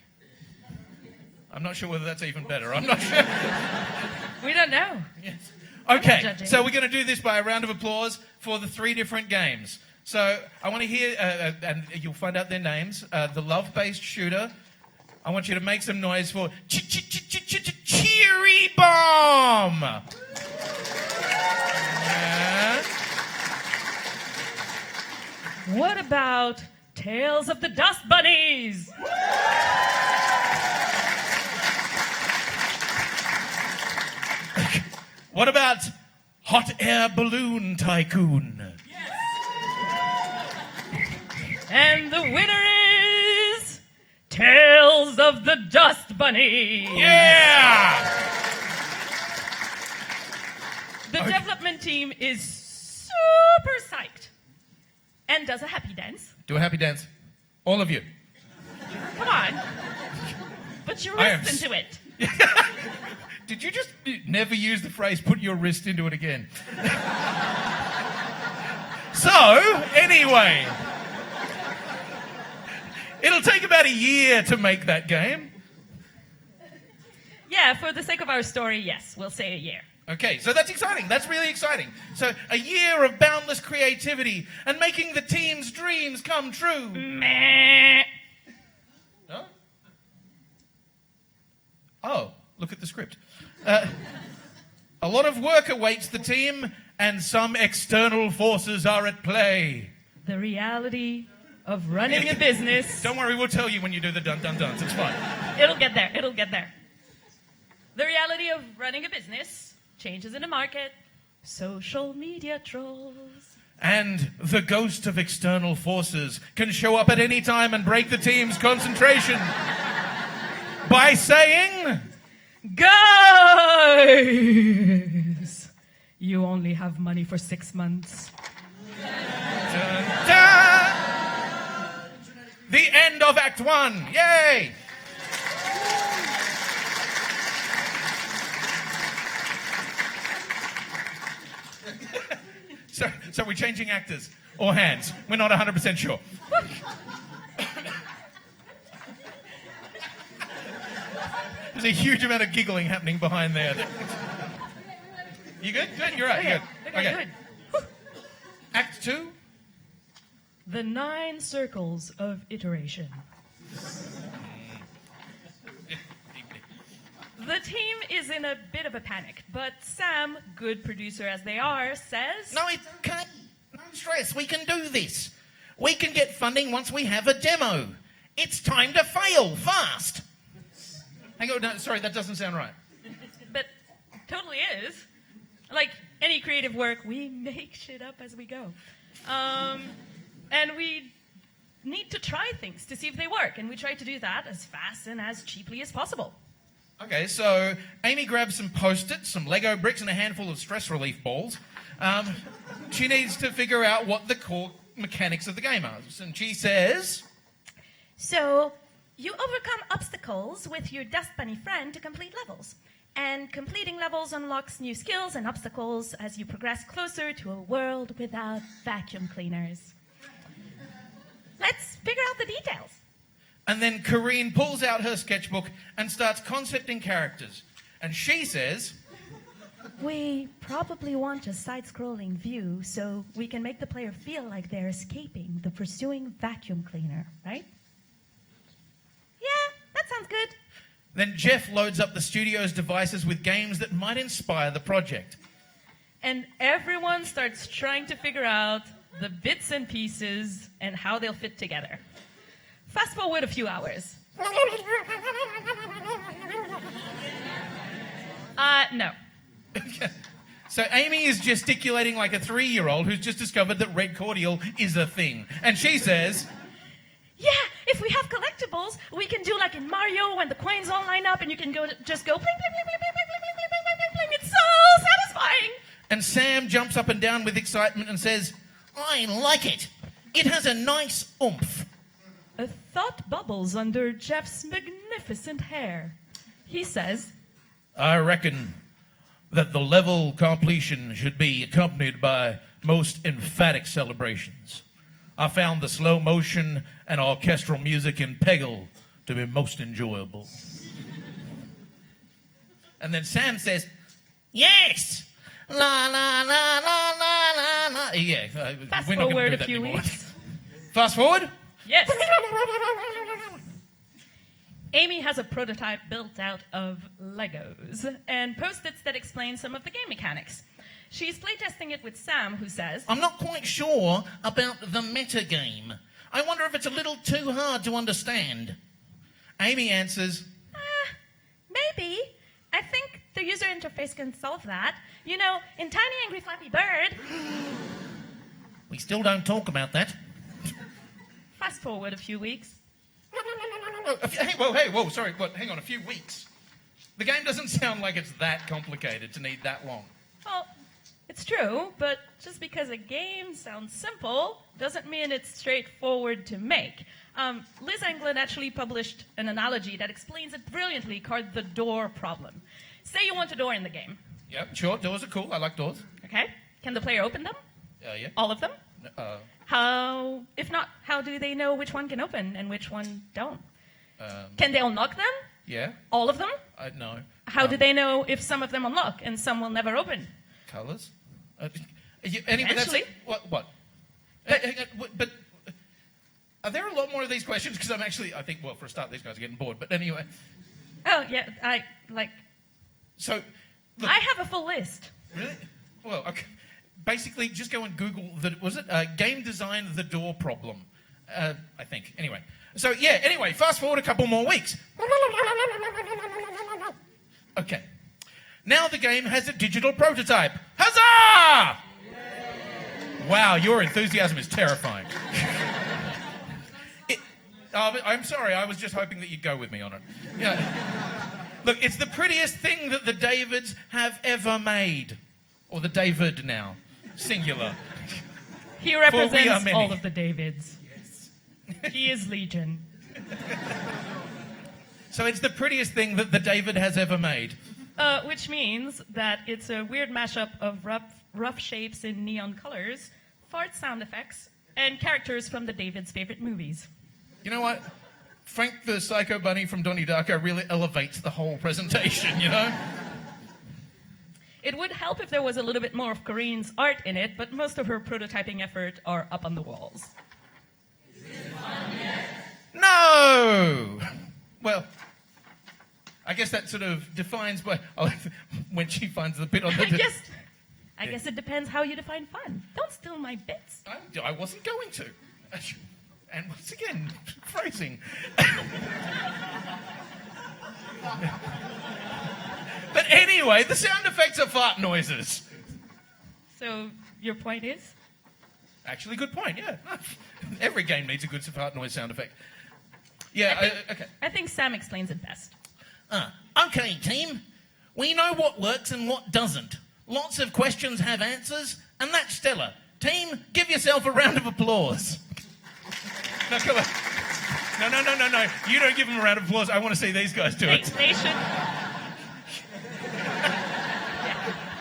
I'm not sure whether that's even better. I'm not sure. We don't know. Yes. Okay, so we're going to do this by a round of applause for the 3 different games. So I want to hear, and you'll find out their names, the love-based shooter. I want you to make some noise for Cheery Bomb! What about Tales of the Dust Bunnies? What about Hot Air Balloon Tycoon? And the winner is Tales of the Dust Bunny. Yeah! The development team is super psyched and does a happy dance. Do a happy dance. All of you. Come on. Put your wrist into it. Did you just never use the phrase, put your wrist into it again? So, anyway... It'll take about a year to make that game. Yeah, for the sake of our story, yes, we'll say a year. Okay, so that's exciting. That's really exciting. So a year of boundless creativity and making the team's dreams come true. Meh. Huh? Oh, look at the script. A lot of work awaits the team and some external forces are at play. The reality of running a business. Don't worry, we'll tell you when you do the dun-dun-duns. It's fine. It'll get there. The reality of running a business, changes in the market, social media trolls. And the ghost of external forces can show up at any time and break the team's concentration by saying... Guys! You only have money for 6 months. Dun, dun. The end of Act 1. Yay! So we're changing actors or hands. We're not 100% sure. There's a huge amount of giggling happening behind there. You good? Good. You're right. Okay. You're good. Okay. Act 2. The 9 circles of iteration. The team is in a bit of a panic, but Sam, good producer as they are, says... No, it's okay. No stress. We can do this. We can get funding once we have a demo. It's time to fail fast. Hang on, no, sorry, that doesn't sound right. But totally is. Like any creative work, we make shit up as we go. And we need to try things to see if they work, and we try to do that as fast and as cheaply as possible. Okay, so Amy grabs some Post-its, some Lego bricks, and a handful of stress relief balls. She needs to figure out what the core mechanics of the game are. And she says... So, you overcome obstacles with your dust bunny friend to complete levels. And completing levels unlocks new skills and obstacles as you progress closer to a world without vacuum cleaners. Let's figure out the details. And then Corrine pulls out her sketchbook and starts concepting characters. And she says... We probably want a side-scrolling view so we can make the player feel like they're escaping the pursuing vacuum cleaner, right? Yeah, that sounds good. Then Jeff loads up the studio's devices with games that might inspire the project. And everyone starts trying to figure out the bits and pieces and how they'll fit together. Fast forward a few hours. No. So Amy is gesticulating like a 3-year-old who's just discovered that red cordial is a thing. And she says... Yeah, if we have collectibles, we can do like in Mario when the coins all line up and you can just go bling, bling, bling, bling, bling, bling, bling, bling, bling, bling, bling. It's so satisfying. And Sam jumps up and down with excitement and says, I like it. It has a nice oomph. A thought bubbles under Jeff's magnificent hair. He says, I reckon that the level completion should be accompanied by most emphatic celebrations. I found the slow motion and orchestral music in Peggle to be most enjoyable. And then Sam says, yes! La, la, la, la, la, la, la. Yeah, fast we're not going to forward do a that few anymore. weeks. Fast forward? Yes. Amy has a prototype built out of Legos and Post-its that explain some of the game mechanics. She's playtesting it with Sam, who says, I'm not quite sure about the metagame. I wonder if it's a little too hard to understand. Amy answers, maybe. I think the user interface can solve that. You know, in Tiny Angry Flappy Bird... We still don't talk about that. Fast forward a few weeks. Whoa, sorry, hang on, a few weeks. The game doesn't sound like it's that complicated to need that long. Well, it's true, but just because a game sounds simple doesn't mean it's straightforward to make. Liz Anglin actually published an analogy that explains it brilliantly called the door problem. Say you want a door in the game. Yep, sure, doors are cool. I like doors. Okay. Can the player open them? Yeah. All of them? If not, how do they know which one can open and which one don't? Can they unlock them? Yeah. All of them? No. How do they know if some of them unlock and some will never open? Colours? Eventually. What? But are there a lot more of these questions? Because I think, for a start, these guys are getting bored. But anyway. Oh, yeah, So, look, I have a full list. Really? Well, okay. Basically, just go and Google, game design the door problem, I think. Anyway. So, fast forward a couple more weeks. Okay. Now the game has a digital prototype. Huzzah! Wow, your enthusiasm is terrifying. I'm sorry, I was just hoping that you'd go with me on it. Yeah. Look, it's the prettiest thing that the Davids have ever made. Or the David now. Singular. He represents all of the Davids. Yes. He is Legion. So it's the prettiest thing that the David has ever made. Which means that it's a weird mashup of rough shapes in neon colors, fart sound effects, and characters from the David's favorite movies. You know what? Frank the Psycho Bunny from Donnie Darko really elevates the whole presentation, you know? It would help if there was a little bit more of Corrine's art in it, but most of her prototyping effort are up on the walls. No! Well, I guess that sort of defines when she finds the bit on the... I guess it depends how you define fun. Don't steal my bits. I wasn't going to. And once again, phrasing. But anyway, the sound effects are fart noises. So your point is? Actually, good point, yeah. Every game needs a good fart noise sound effect. Yeah, okay. I think Sam explains it best. Okay, team. We know what works and what doesn't. Lots of questions have answers, and that's stellar. Team, give yourself a round of applause. No, come on. No. You don't give them a round of applause. I want to see these guys do it. They should.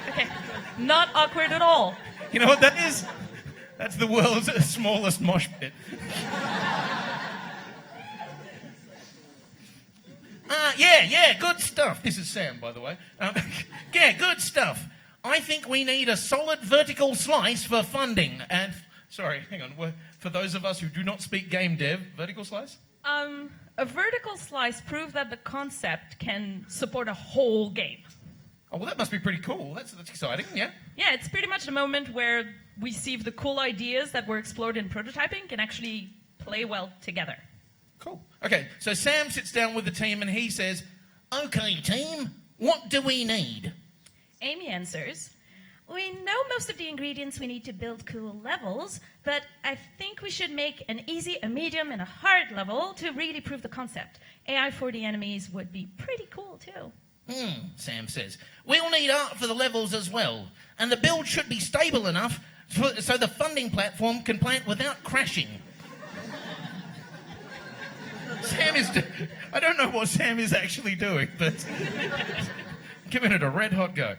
Okay. Not awkward at all. You know what that is? That's the world's smallest mosh pit. Yeah, good stuff. This is Sam, by the way. Yeah, good stuff. I think we need a solid vertical slice for funding. And, sorry, hang on. For those of us who do not speak game dev, vertical slice? A vertical slice proves that the concept can support a whole game. Oh, well, that must be pretty cool. That's exciting, yeah? Yeah, it's pretty much the moment where we see if the cool ideas that were explored in prototyping can actually play well together. Cool. Okay, so Sam sits down with the team and he says, okay, team, what do we need? Amy answers, we know most of the ingredients we need to build cool levels, but I think we should make an easy, a medium, and a hard level to really prove the concept. AI for the enemies would be pretty cool, too. Sam says. We'll need art for the levels as well, and the build should be stable enough so the funding platform can plant without crashing. I don't know what Sam is actually doing, but giving it a red-hot go.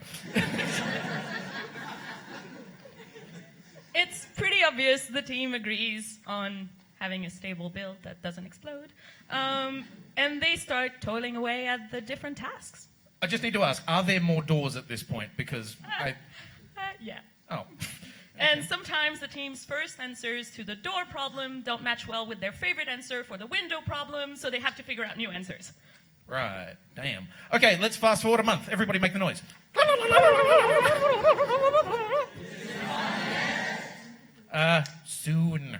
It's pretty obvious the team agrees on having a stable build that doesn't explode, and they start toiling away at the different tasks. I just need to ask, are there more doors at this point? Because Yeah. Oh. And sometimes the team's first answers to the door problem don't match well with their favorite answer for the window problem, so they have to figure out new answers. Right, damn. Okay, let's fast forward a month. Everybody make the noise. Soon,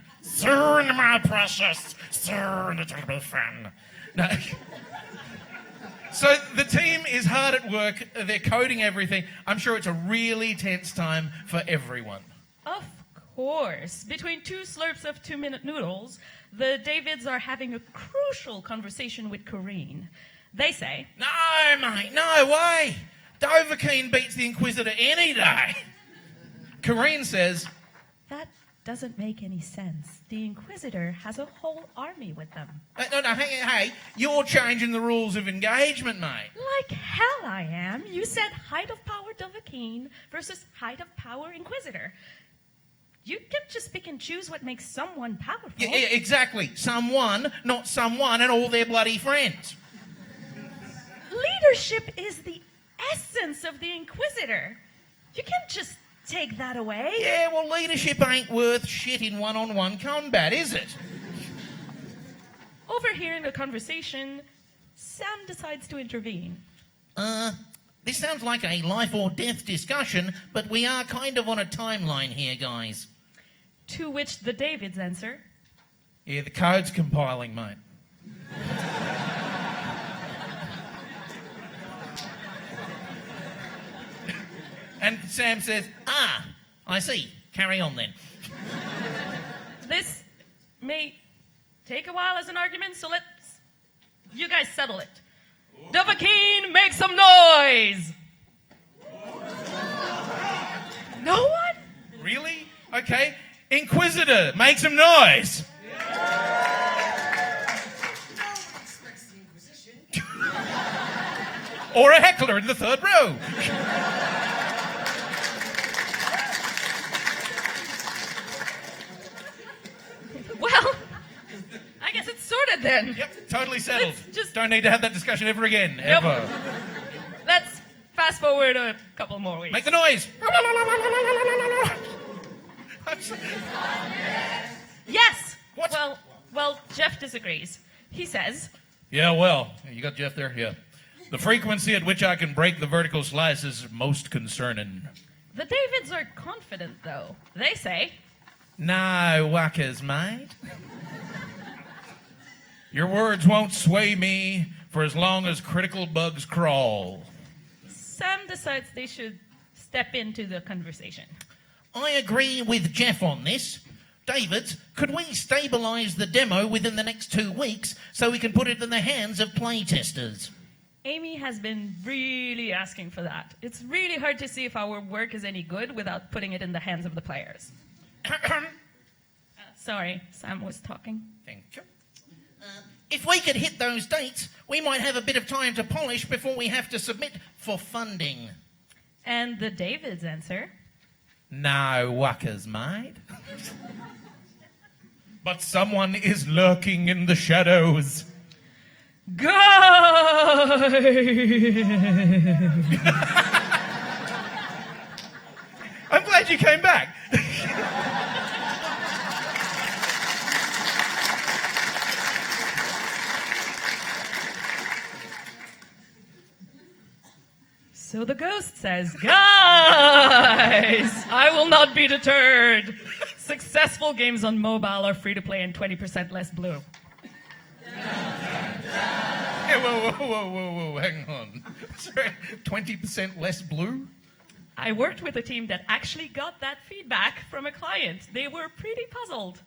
my precious. Soon it'll be fun. No. So the team is hard at work. They're coding everything. I'm sure it's a really tense time for everyone. Of course. Between two slurps of 2-minute noodles, the Davids are having a crucial conversation with Corrine. They say, No, mate, no way. Dovahkiin beats the Inquisitor any day. Corrine says, that doesn't make any sense. The Inquisitor has a whole army with them. No, hey, you're changing the rules of engagement, mate. Like hell I am. You said height of power Dovahkiin versus height of power Inquisitor. You can't just pick and choose what makes someone powerful. Yeah, exactly. Someone, not someone and all their bloody friends. Leadership is the essence of the Inquisitor. You can't just take that away. Yeah, well, leadership ain't worth shit in one-on-one combat, is it? Overhearing the conversation, Sam decides to intervene. This sounds like a life or death discussion, but we are kind of on a timeline here, guys. To which the Davids answer, Yeah, the code's compiling, mate. And Sam says, I see. Carry on then. This may take a while as an argument, so you guys settle it. Dovahkiin, make some noise! No one? Really? Okay. Inquisitor, make some noise. Or a heckler in the third row. Well, I guess it's sorted then. Yep, totally settled. Don't need to have that discussion ever again, Nope. ever. Let's fast forward a couple more weeks. Make the noise. Yes. What? Well, Well, Jeff disagrees. He says, Yeah, well, you got Jeff there? Yeah. The frequency at which I can break the vertical slice is most concerning. the Davids are confident, though. They say, No whackers, mate. Your words won't sway me for as long as critical bugs crawl. Sam decides they should step into the conversation. I agree with Jeff on this. David, could we stabilise the demo within the next 2 weeks so we can put it in the hands of playtesters? Amy has been really asking for that. It's really hard to see if our work is any good without putting it in the hands of the players. Sorry, Sam was talking. Thank you. If we could hit those dates, we might have a bit of time to polish before we have to submit for funding. And the Davids answer, No whackers, mate. But someone is lurking in the shadows. Guys! I'm glad you came back. So the ghost says, Guys, I will not be deterred. Successful games on mobile are free to play and 20% less blue. Hey, whoa, hang on. Sorry, 20% less blue? I worked with a team that actually got that feedback from a client. They were pretty puzzled.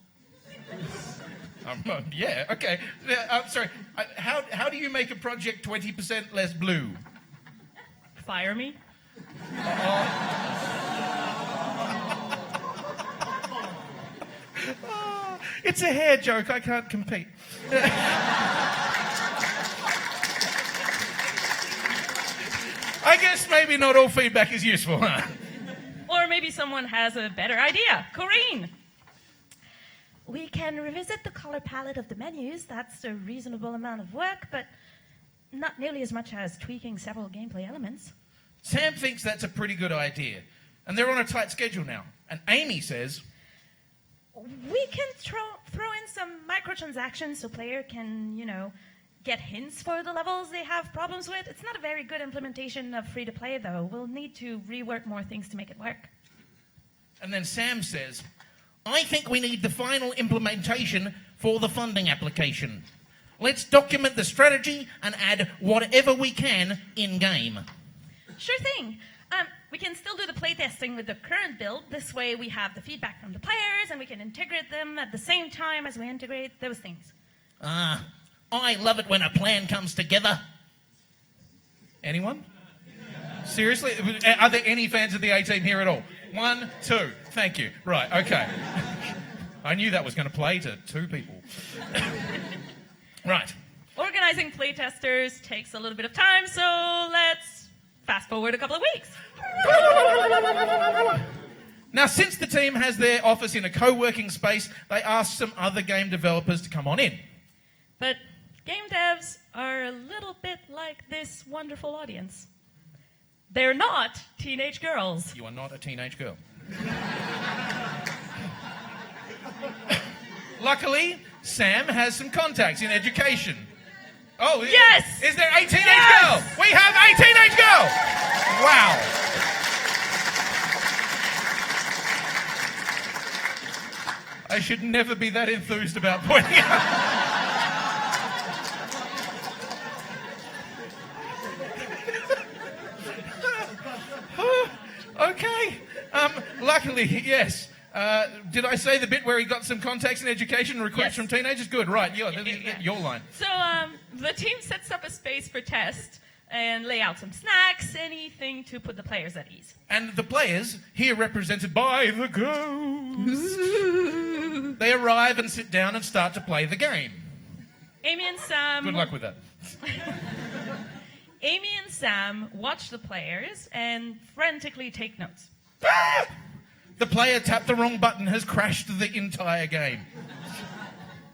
Yeah, okay. I'm sorry. How do you make a project 20% less blue? Fire me? Oh, it's a hair joke. I can't compete. I guess maybe not all feedback is useful, huh? Or maybe someone has a better idea. Corinne. We can revisit the color palette of the menus. That's a reasonable amount of work, but not nearly as much as tweaking several gameplay elements. Sam thinks that's a pretty good idea. And they're on a tight schedule now. And Amy says, We can throw in some microtransactions so player can, get hints for the levels they have problems with. It's not a very good implementation of free-to-play, though. We'll need to rework more things to make it work. And then Sam says, I think we need the final implementation for the funding application. Let's document the strategy and add whatever we can in-game. Sure thing. We can still do the playtesting with the current build. This way we have the feedback from the players and we can integrate them at the same time as we integrate those things. I love it when a plan comes together. Anyone? Seriously? Are there any fans of the A-Team here at all? 1, 2. Thank you. Right, okay. I knew that was going to play to 2 people. Right. Organizing playtesters takes a little bit of time, so let's fast forward a couple of weeks. Now, since the team has their office in a co-working space, they asked some other game developers to come on in. But game devs are a little bit like this wonderful audience. They're not teenage girls. You are not a teenage girl. Luckily, Sam has some contacts in education. Oh, yes! Is there a teenage girl? We have a teenage girl! Wow. I should never be that enthused about pointing out. Okay. Luckily, yes. Did I say the bit where he got some contacts in education and requests from teenagers? Good, right. Your line. So the team sets up a space for test and lay out some snacks, anything to put the players at ease. And the players, here represented by the ghost, they arrive and sit down and start to play the game. Amy and Sam... Good luck with that. Amy and Sam watch the players and frantically take notes. The player tapped the wrong button, has crashed the entire game.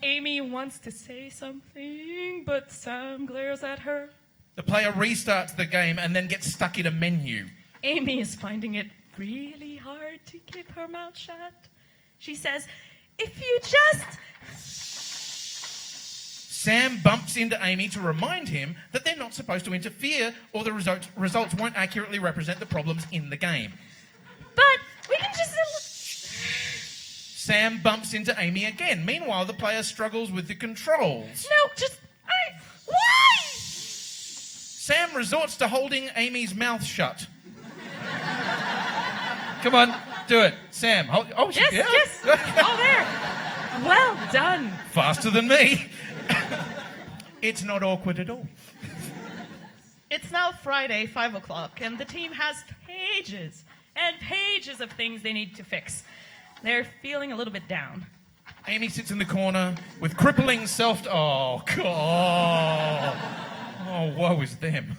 Amy wants to say something, but Sam glares at her. The player restarts the game and then gets stuck in a menu. Amy is finding it really hard to keep her mouth shut. She says, if you just Sam bumps into Amy to remind him that they're not supposed to interfere or the results won't accurately represent the problems in the game. But we can just... Sam bumps into Amy again. Meanwhile, the player struggles with the controls. No, just... Why? Sam resorts to holding Amy's mouth shut. Come on, do it. Sam, hold... Oh, yes, yeah. yes. Oh, there. Well done. Faster than me. It's not awkward at all. It's now Friday, 5 o'clock, and the team has pages and pages of things they need to fix. They're feeling a little bit down. Amy sits in the corner with crippling self... Oh, God. Oh, woe is them.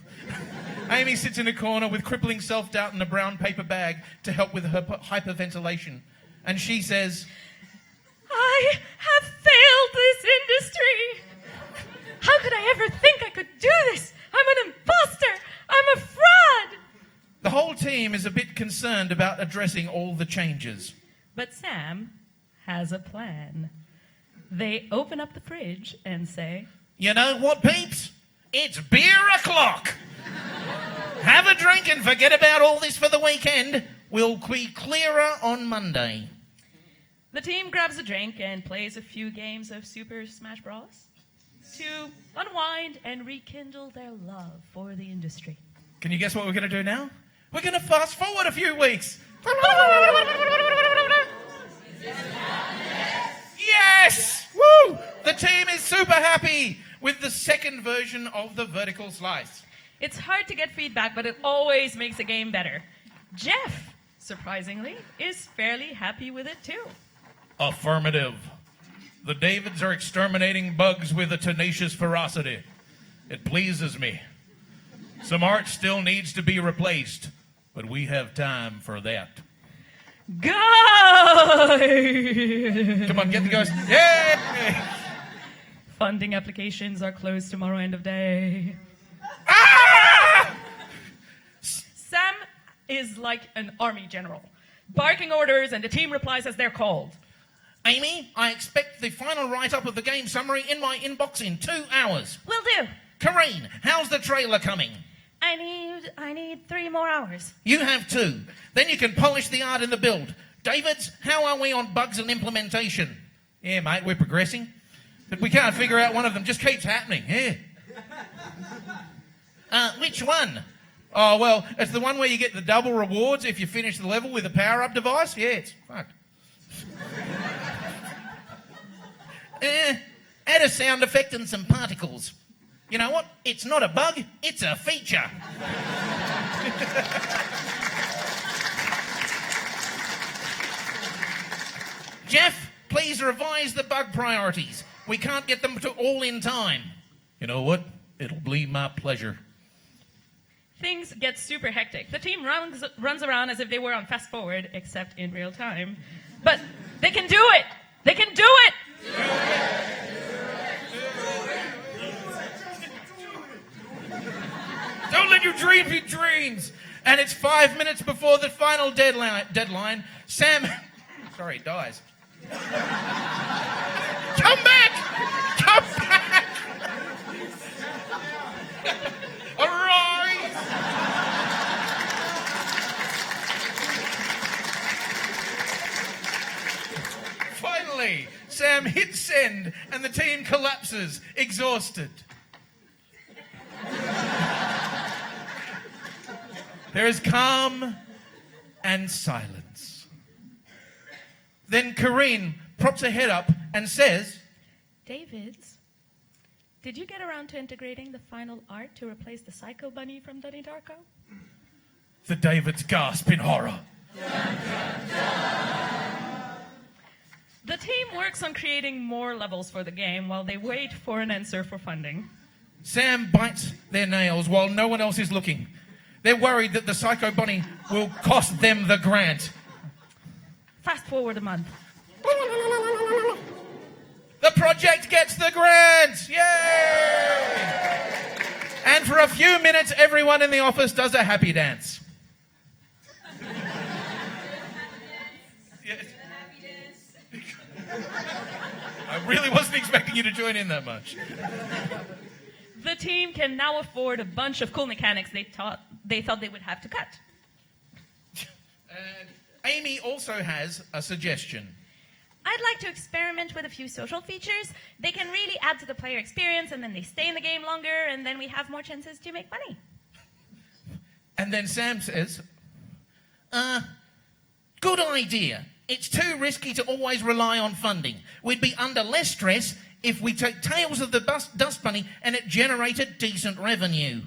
Amy sits in a corner with crippling self-doubt in a brown paper bag to help with her hyperventilation. And she says... I have failed this industry. How could I ever think I could do this? I'm an imposter. I'm a fraud. The whole team is a bit concerned about addressing all the changes. But Sam has a plan. They open up the fridge and say, You know what, peeps? It's beer o'clock. Have a drink and forget about all this for the weekend. We'll be clearer on Monday. The team grabs a drink and plays a few games of Super Smash Bros. To unwind and rekindle their love for the industry. Can you guess what we're going to do now? We're going to fast forward a few weeks. Yes! Woo! The team is super happy with the second version of the vertical slice. It's hard to get feedback, but it always makes a game better. Jeff, surprisingly, is fairly happy with it too. Affirmative. The Davids are exterminating bugs with a tenacious ferocity. It pleases me. Some art still needs to be replaced, but we have time for that. Guys! Come on, get the guys. Yay! Funding applications are closed tomorrow, end of day. Ah! Sam is like an army general, barking orders, and the team replies as they're called. Amy, I expect the final write-up of the game summary in my inbox in 2 hours. Will do. Kareen, how's the trailer coming? I need 3 more hours. You have 2. Then you can polish the art in the build. Davids, how are we on bugs and implementation? Yeah, mate, we're progressing. But we can't figure out one of them. Just keeps happening. Yeah. Which one? Oh, well, it's the one where you get the double rewards if you finish the level with a power-up device. Yeah, it's fucked. Add a sound effect and some particles. You know what? It's not a bug, it's a feature. Jeff, please revise the bug priorities. We can't get them to all in time. You know what? It'll be my pleasure. Things get super hectic. The team runs around as if they were on fast forward, except in real time. But they can do it! They can do it! Don't let your dreams be dreams. And it's 5 minutes before the final deadline. Sam, sorry, dies. Come back! Come back! Arise! Finally, Sam hits send and the team collapses, exhausted. There is calm and silence. Then Kareen props her head up and says, Davids, did you get around to integrating the final art to replace the Psycho Bunny from Donnie Darko? The Davids gasp in horror. The team works on creating more levels for the game while they wait for an answer for funding. Sam bites their nails while no one else is looking. They're worried that the Psycho Bunny will cost them the grant. Fast forward a month. The project gets the grant! Yay! And for a few minutes, everyone in the office does a happy dance. I really wasn't expecting you to join in that much. The team can now afford a bunch of cool mechanics they thought they would have to cut. And Amy also has a suggestion. I'd like to experiment with a few social features. They can really add to the player experience, and then they stay in the game longer, and then we have more chances to make money. And then Sam says, good idea. It's too risky to always rely on funding. We'd be under less stress if we took Tales of the Dust Bunny and it generated decent revenue.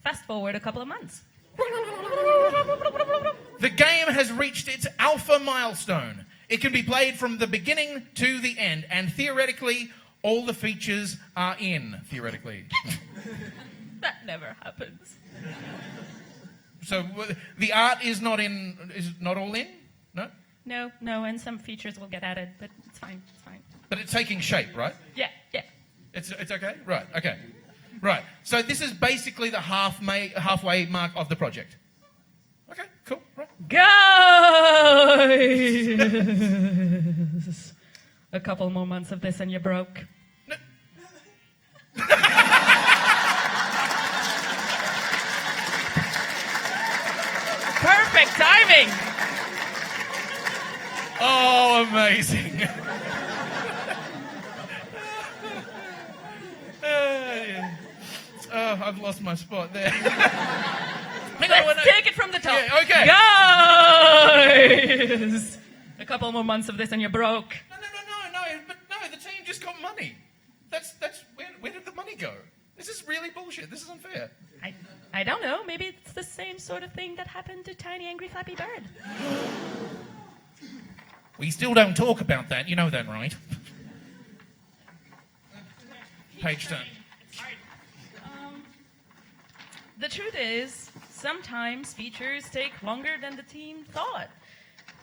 Fast forward a couple of months. The game has reached its alpha milestone. It can be played from the beginning to the end, and theoretically, all the features are in. Theoretically. That never happens. So the art is not all in? No? No, and some features will get added, but it's fine, But it's taking shape, right? Yeah. It's okay? Right, okay. Right, so this is basically the halfway mark of the project. Okay, cool, right. Guys! A couple more months of this and you're broke. Perfect timing! Oh, amazing. Oh, I've lost my spot there. Let's take it from the top. Yeah, okay. Guys! A couple more months of this and you're broke. No, the team just got money. That's where did the money go? This is really bullshit. This is unfair. I don't know. Maybe it's the same sort of thing that happened to Tiny Angry Flappy Bird. We still don't talk about that. You know that, right? Page turn. The truth is, sometimes features take longer than the team thought.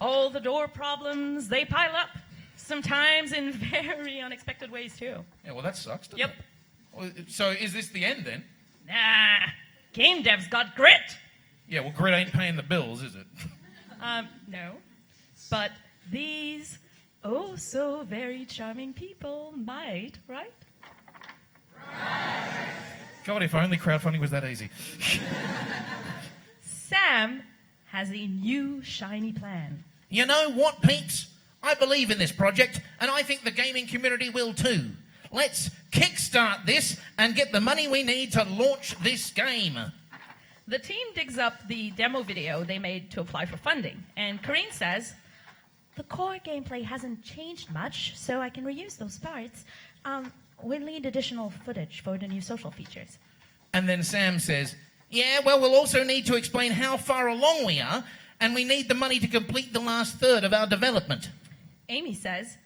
All the door problems, they pile up. Sometimes in very unexpected ways, too. Yeah, well, that sucks, doesn't Yep. it? Well, so is this the end, then? Nah, game devs got grit. Yeah, well, grit ain't paying the bills, is it? No. But these, oh so very charming people might, right? God, if only crowdfunding was that easy. Sam has a new shiny plan. You know what, peeps? I believe in this project, and I think the gaming community will too. Let's kickstart this and get the money we need to launch this game. The team digs up the demo video they made to apply for funding, and Karine says, the core gameplay hasn't changed much, so I can reuse those parts. We'll need additional footage for the new social features. And then Sam says, yeah, well, we'll also need to explain how far along we are, and we need the money to complete the last third of our development. Amy says,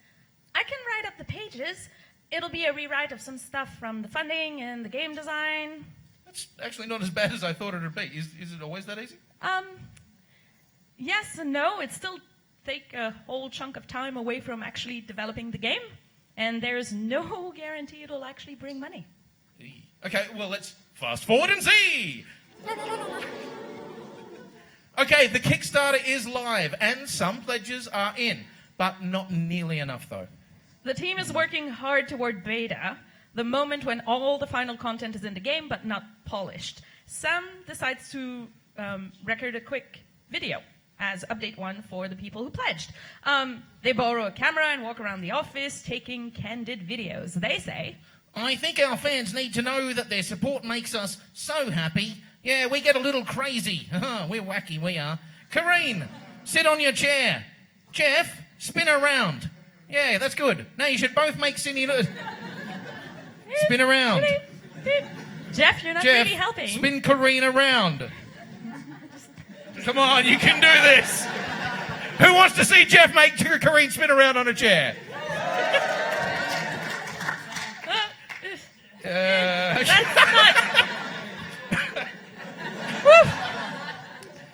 I can write up the pages. It'll be a rewrite of some stuff from the funding and the game design. That's actually not as bad as I thought it would be. Is it always that easy? Yes and no. It still take a whole chunk of time away from actually developing the game. And there's no guarantee it'll actually bring money. Okay, well, let's fast forward and see. Okay, the Kickstarter is live, and some pledges are in, but not nearly enough, though. The team is working hard toward beta, the moment when all the final content is in the game, but not polished. Sam decides to record a quick video as update 1 for the people who pledged. They borrow a camera and walk around the office taking candid videos. They say, I think our fans need to know that their support makes us so happy. Yeah, we get a little crazy. We're wacky, we are. Karine, sit on your chair. Jeff, spin around. Yeah, that's good. Now you should both make Cindy spin around. Jeff, you're not really helping. Spin Karine around. Come on, you can do this. Who wants to see Jeff make Karine spin around on a chair?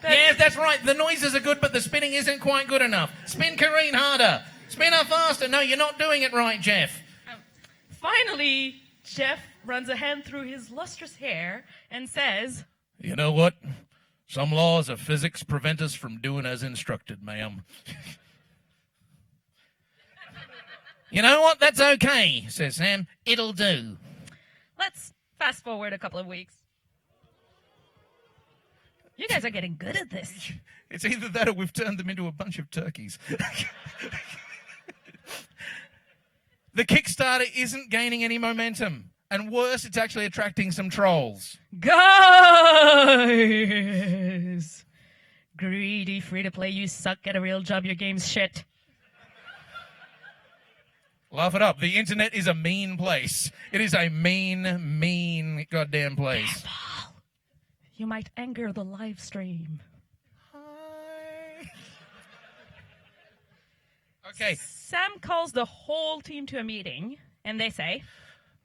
Yes, that's right. The noises are good, but the spinning isn't quite good enough. Spin Karine harder. Spin her faster. No, you're not doing it right, Jeff. Finally, Jeff runs a hand through his lustrous hair and says, You know what? Some laws of physics prevent us from doing as instructed, ma'am. You know what? That's okay, says Sam. It'll do. Let's fast forward a couple of weeks. You guys are getting good at this. It's either that or we've turned them into a bunch of turkeys. The Kickstarter isn't gaining any momentum. And worse, it's actually attracting some trolls. Guys! Greedy free-to-play, you suck at a real job, your game's shit. Laugh it up. The internet is a mean place. It is a mean goddamn place. You might anger the live stream. Okay. Sam calls the whole team to a meeting, and they say,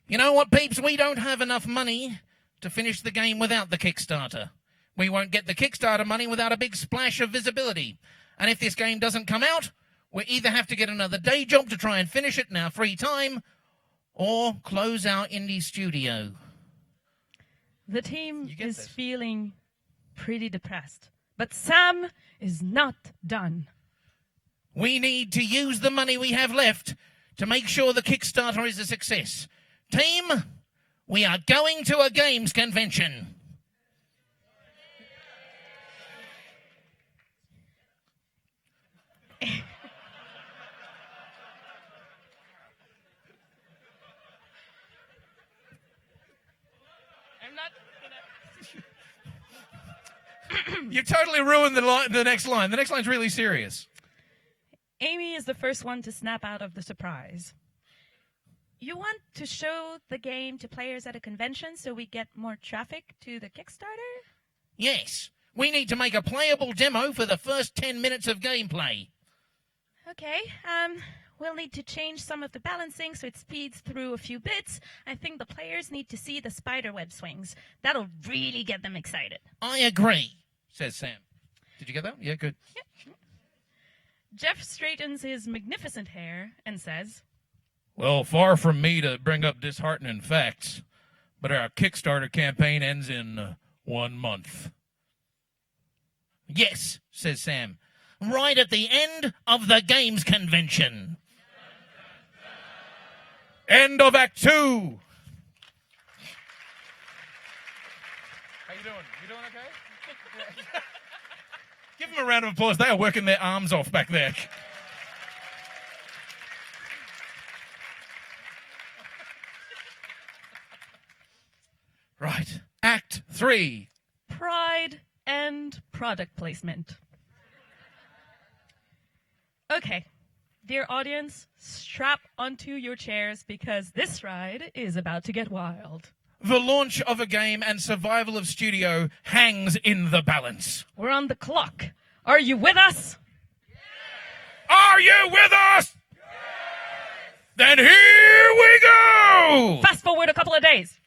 You know what, peeps? We don't have enough money to finish the game without the Kickstarter. We won't get the Kickstarter money without a big splash of visibility. And if this game doesn't come out, we either have to get another day job to try and finish it in our free time, or close our indie studio. the team is feeling pretty depressed. But Sam is not done. We need to use the money we have left to make sure the Kickstarter is a success. Team, we are going to a games convention. You totally ruined the next line. The next line's really serious. Amy is the first one to snap out of the surprise. You want to show the game to players at a convention so we get more traffic to the Kickstarter? Yes. We need to make a playable demo for the first 10 minutes of gameplay. Okay, we'll need to change some of the balancing so it speeds through a few bits. I think the players need to see the spiderweb swings. That'll really get them excited. I agree, says Sam. Did you get that? Yeah, good. Yep. Jeff straightens his magnificent hair and says, Well, far from me to bring up disheartening facts, but our Kickstarter campaign ends in 1 month. Yes, says Sam. Right at the end of the games convention. End of Act 2. How you doing? You doing okay? Give them a round of applause. They are working their arms off back there. Right. Act 3. Pride and product placement. Okay, dear audience, strap onto your chairs because this ride is about to get wild. The launch of a game and survival of studio hangs in the balance. We're on the clock. Are you with us? Are you with us? Then here we go! Fast forward a couple of days.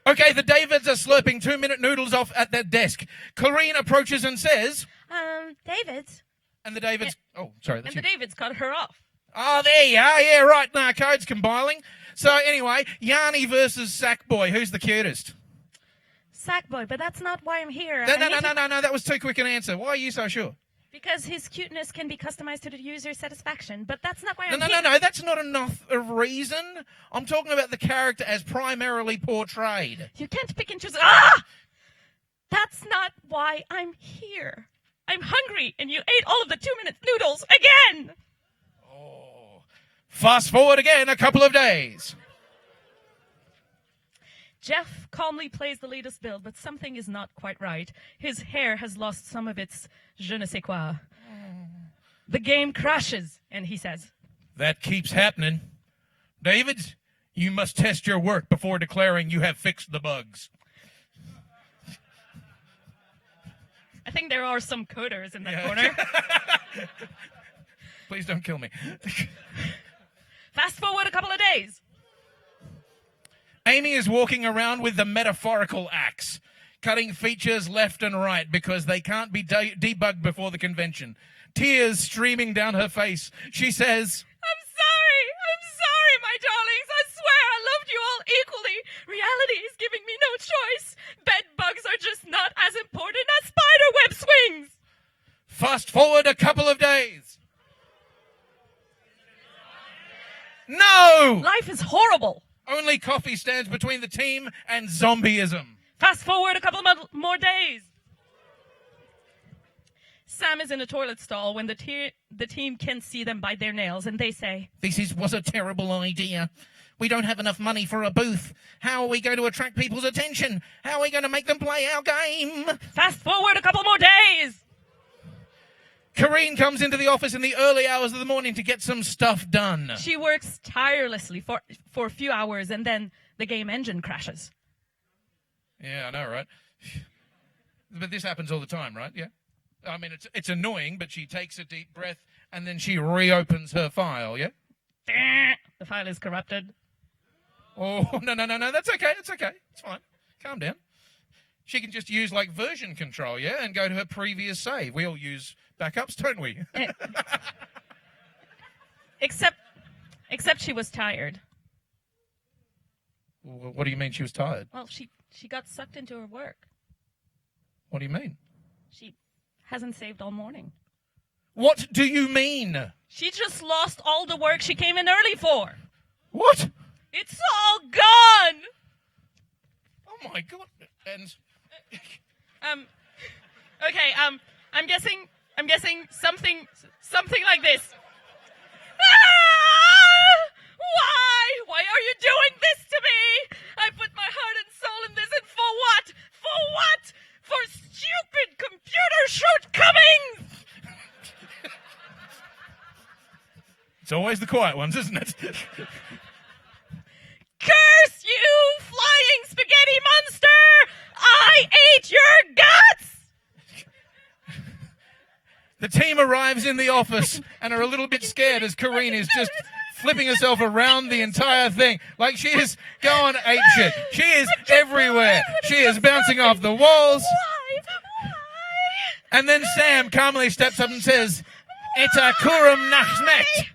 Okay, the Davids are slurping 2-minute noodles off at their desk. Clarine approaches and says... Davids? And the Davids... Oh, sorry. And the Davids cut her off. Oh, there you are. Yeah, right. Now, code's compiling. So, anyway, Yanni versus Sackboy. Who's the cutest? Sackboy, but that's not why I'm here. No. That was too quick an answer. Why are you so sure? Because his cuteness can be customized to the user's satisfaction, but that's not why I'm No. here. That's not enough a reason. I'm talking about the character as primarily portrayed. You can't pick and choose. Ah! That's not why I'm here. I'm hungry, and you ate all of the 2-minute noodles again! Fast forward again a couple of days. Jeff calmly plays the latest build, but something is not quite right. His hair has lost some of its je ne sais quoi. The game crashes, and he says, That keeps happening. David, you must test your work before declaring you have fixed the bugs. I think there are some coders in that corner. Please don't kill me. Fast forward a couple of days. Amy is walking around with the metaphorical axe, cutting features left and right because they can't be debugged before the convention. Tears streaming down her face. She says, I'm sorry, my darlings. I swear I loved you all equally. Reality is giving me no choice. Bed bugs are just not as important as spiderweb swings. Fast forward a couple of days. No! Life is horrible. Only coffee stands between the team and zombieism. Fast forward a couple of more days. Sam is in a toilet stall when the team can see them bite their nails, and they say, This was a terrible idea. We don't have enough money for a booth. How are we going to attract people's attention? How are we going to make them play our game? Fast forward a couple more days. Kareen comes into the office in the early hours of the morning to get some stuff done. She works tirelessly for a few hours, and then the game engine crashes. Yeah, I know, right? But this happens all the time, right? Yeah. I mean, it's annoying, but she takes a deep breath, and then she reopens her file, yeah? The file is corrupted. Oh, no, that's okay, it's fine. Calm down. She can just use, like, version control, yeah, and go to her previous save. We all use backups, don't we? Except she was tired. What do you mean she was tired? Well, she got sucked into her work. What do you mean? She hasn't saved all morning. What do you mean? She just lost all the work she came in early for. What? It's all gone! Oh my god. And okay, I'm guessing something like this. Why are you doing this to me? I put my heart and soul in this, and for what? For what? For stupid computer shortcomings! it's always the quiet ones, isn't it? Curse you, flying spaghetti monster! I ate your guts! The team arrives in the office and are a little bit scared as Kareen is just flipping herself around the entire thing. Like she is going apeshit. She is everywhere. She is bouncing off the walls. Why? And then Sam calmly steps up and says, Eta kurum nachmet.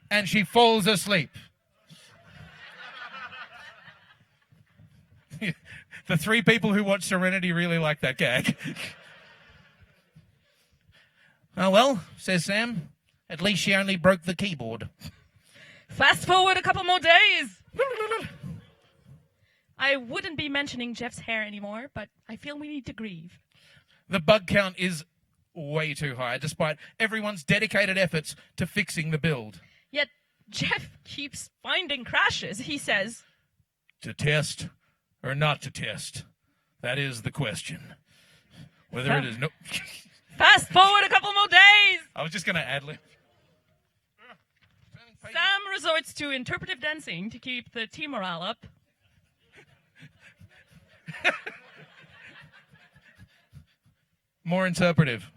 And she falls asleep. The three people who watch Serenity really like that gag. Oh, well, says Sam. At least she only broke the keyboard. Fast forward a couple more days. I wouldn't be mentioning Jeff's hair anymore, but I feel we need to grieve. The bug count is way too high, despite everyone's dedicated efforts to fixing the build. Yet Jeff keeps finding crashes. He says, To test or not to test? That is the question. Whether it is no... Fast forward a couple more days. I was just going to ad-lib. Sam resorts to interpretive dancing to keep the team morale up. More interpretive.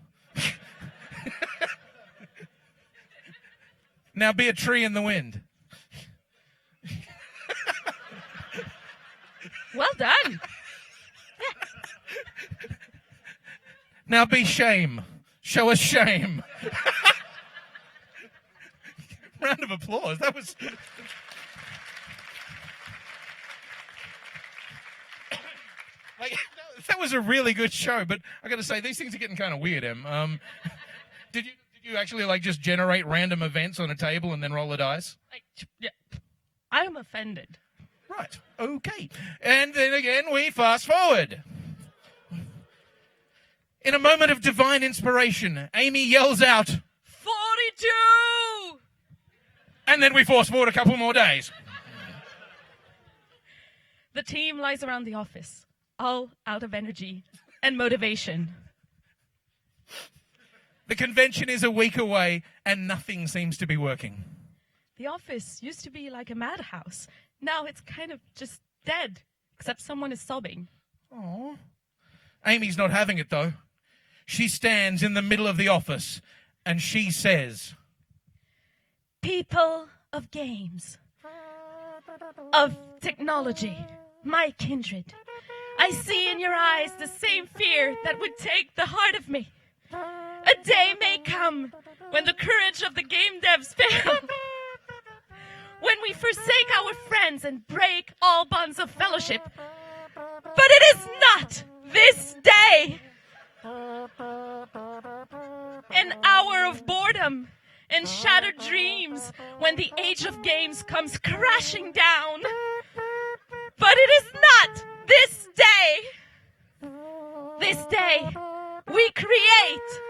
Now be a tree in the wind. Well done. Now be shame. Show us shame. Round of applause. That was... that was a really good show, but I got to say, these things are getting kind of weird, Em. Did you actually, like, just generate random events on a table and then roll the dice? I'm offended. Right. Okay. And then again, we fast forward. In a moment of divine inspiration, Amy yells out, 42! And then we fast forward a couple more days. The team lies around the office, all out of energy and motivation. The convention is a week away, and nothing seems to be working. The office used to be like a madhouse. Now it's kind of just dead, except someone is sobbing. Aww. Amy's not having it, though. She stands in the middle of the office, and she says, People of games, of technology, my kindred, I see in your eyes the same fear that would take the heart of me. A day may come when the courage of the game devs fail. When we forsake our friends and break all bonds of fellowship. But it is not this day. An hour of boredom and shattered dreams when the age of games comes crashing down. But it is not this day. This day we create.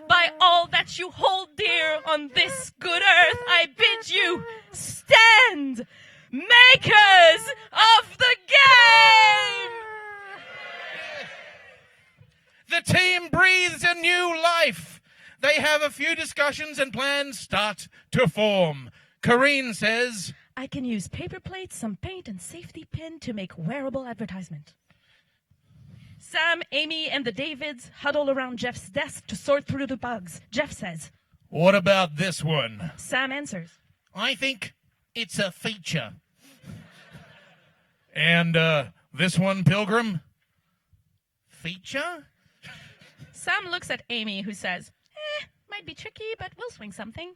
By all that you hold dear on this good earth, I bid you stand, makers of the game! The team breathes a new life. They have a few discussions and plans start to form. Corrine says, I can use paper plates, some paint, and safety pin to make wearable advertisement. Sam, Amy, and the Davids huddle around Jeff's desk to sort through the bugs. Jeff says, what about this one? Sam answers, I think it's a feature. And this one, Pilgrim? Feature? Sam looks at Amy, who says, might be tricky, but we'll swing something.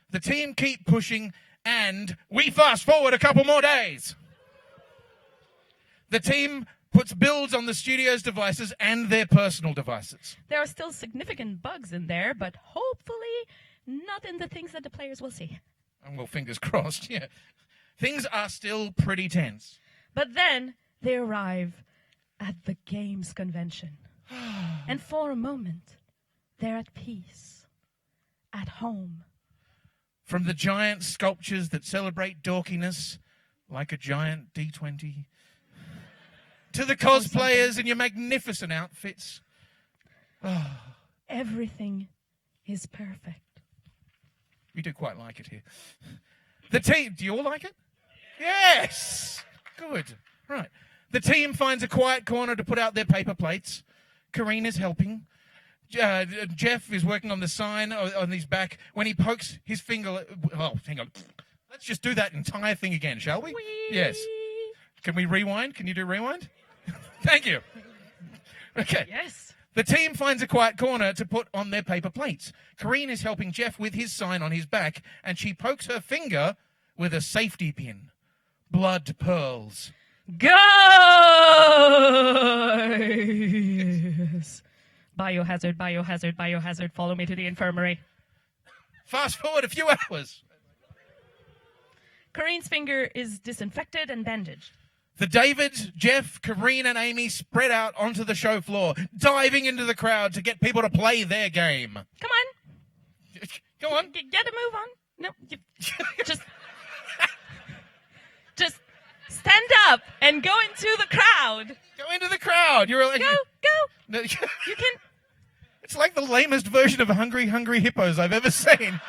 The team keep pushing, and we fast forward a couple more days. The team puts builds on the studio's devices and their personal devices. There are still significant bugs in there, but hopefully not in the things that the players will see. And well, fingers crossed, yeah. Things are still pretty tense. But then they arrive at the games convention. And for a moment, they're at peace, at home. From the giant sculptures that celebrate dorkiness, like a giant D20, to the cosplayers in your magnificent outfits. Everything is perfect. We do quite like it here. The team, do you all like it? Yes! Good. Right. The team finds a quiet corner to put out their paper plates. Corrine is helping. Jeff is working on the sign on his back. When he pokes his finger... Oh, hang on. Let's just do that entire thing again, shall we? Whee! Yes. Can we rewind? Can you do rewind? Thank you. Okay. Yes. The team finds a quiet corner to put on their paper plates. Corrine is helping Jeff with his sign on his back, and she pokes her finger with a safety pin. Blood pearls. Guys! Biohazard, biohazard, biohazard. Follow me to the infirmary. Fast forward a few hours. Corine's finger is disinfected and bandaged. The Davids, Jeff, Corrine, and Amy spread out onto the show floor, diving into the crowd to get people to play their game. Come on. Go on. Get a move on. No, just stand up and go into the crowd. Go into the crowd. You're like, go. No, You can. It's like the lamest version of Hungry Hungry Hippos I've ever seen.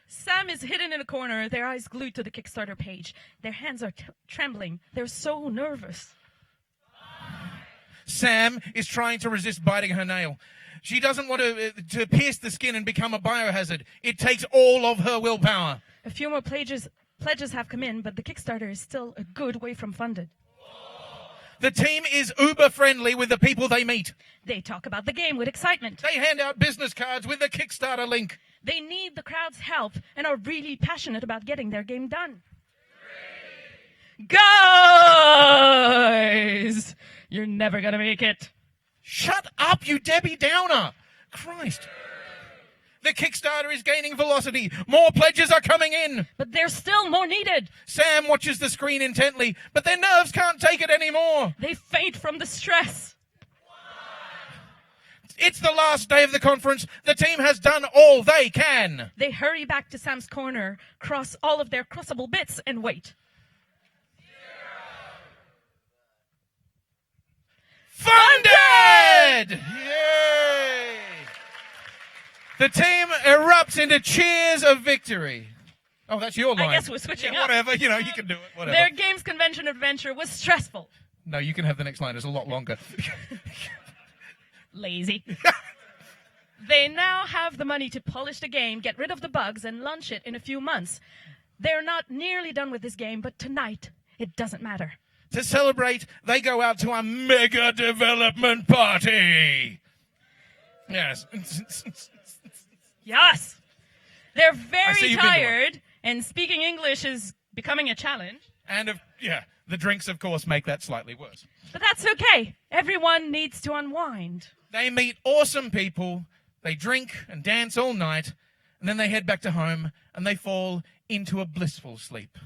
Sam is hidden in a corner, their eyes glued to the Kickstarter page. Their hands are trembling. They're so nervous. Sam is trying to resist biting her nail. She doesn't want to pierce the skin and become a biohazard. It takes all of her willpower. A few more pledges have come in, but the Kickstarter is still a good way from funded. The team is uber-friendly with the people they meet. They talk about the game with excitement. They hand out business cards with the Kickstarter link. They need the crowd's help and are really passionate about getting their game done. Guys! You're never gonna make it. Shut up, you Debbie Downer! Christ. The Kickstarter is gaining velocity. More pledges are coming in. But there's still more needed. Sam watches the screen intently, but their nerves can't take it anymore. They faint from the stress. It's the last day of the conference. The team has done all they can. They hurry back to Sam's corner, cross all of their crossable bits, and wait. Funded! Yay! The team erupts into cheers of victory. Oh, that's your line. I guess we're switching up. Whatever, you can do it. Whatever. Their games convention adventure was stressful. No, you can have the next line. It's a lot longer. Lazy. They now have the money to polish the game, get rid of the bugs, and launch it in a few months. They're not nearly done with this game, but tonight, it doesn't matter. To celebrate, they go out to a mega development party. Yes. Yes. They're I see very you've been to one. tired, and speaking English is becoming a challenge. And The drinks, of course, make that slightly worse. But that's okay. Everyone needs to unwind. They meet awesome people, they drink and dance all night, and then they head back to home and they fall into a blissful sleep.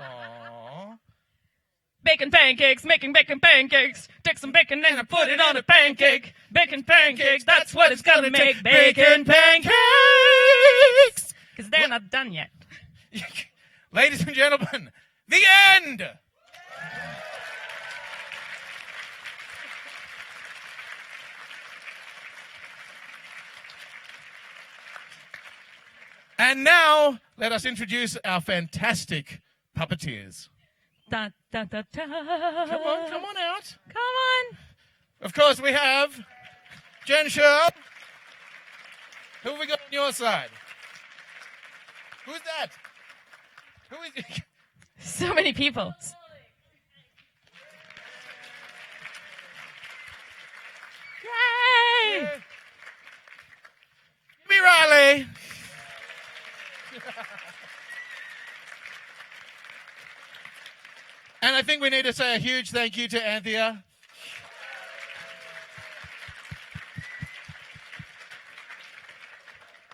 Aww. Bacon pancakes, making bacon pancakes. Take some bacon and I put it on a pancake. Bacon pancakes, that's what it's gonna make. Bacon pancakes! Because they're not done yet. Ladies and gentlemen, the end! And now, let us introduce our fantastic puppeteers. Da, da, da, da. Come on out. Come on. Of course, we have Jen Sherl. Who have we got on your side? Who's that? Who is it? So many people. Yay! Jimmy Riley. And I think we need to say a huge thank you to Anthea.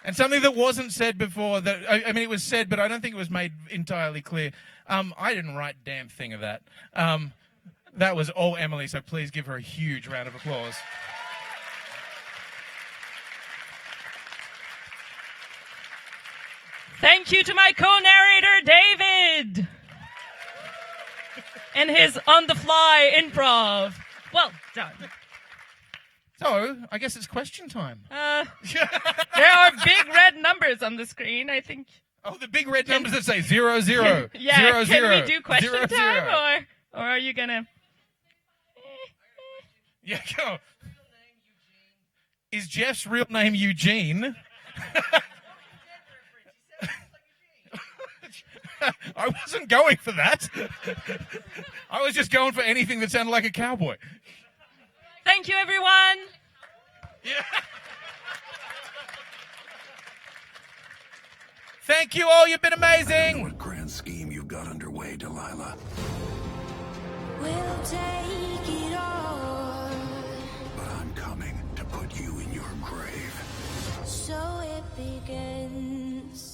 And something that wasn't said before, that I mean, it was said, but I don't think it was made entirely clear. I didn't write a damn thing of that. That was all Emily, so please give her a huge round of applause. Thank you to my co-narrator, David. And his on-the-fly improv. Well done. So, I guess it's question time. There are big red numbers on the screen, I think. Oh, the big red numbers that say 0, 0, Yeah, 0, can 0, we do question 0, time, or are you gonna... Yeah, go. Is Jeff's real name Eugene? I wasn't going for that. I was just going for anything that sounded like a cowboy. Thank you, everyone. Yeah. Thank you all. You've been amazing. What grand scheme you've got underway, Delilah? We'll take it all. But I'm coming to put you in your grave. So it begins.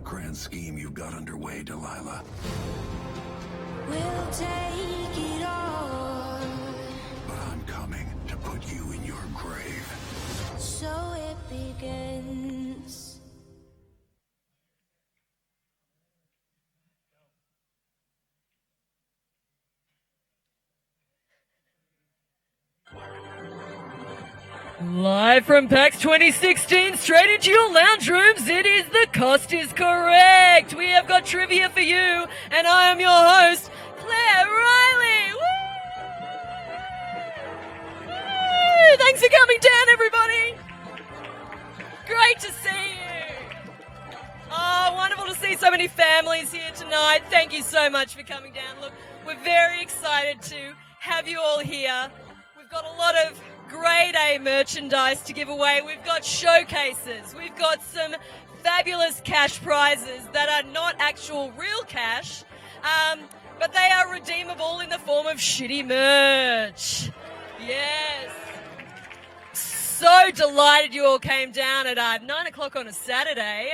grand scheme you've got underway, Delilah. We'll take it all. But I'm coming to put you in your grave. So it begins. Live from PAX 2016, straight into your lounge rooms, it is The Cost is Correct. We have got trivia for you, and I am your host, Claire Riley. Woo! Woo! Thanks for coming down, everybody. Great to see you. Oh, wonderful to see so many families here tonight. Thank you so much for coming down. Look, we're very excited to have you all here. We've got a lot of grade A merchandise to give away. We've got showcases. We've got some fabulous cash prizes that are not actual real cash, but they are redeemable in the form of shitty merch. Yes. So delighted you all came down at 9 o'clock on a Saturday.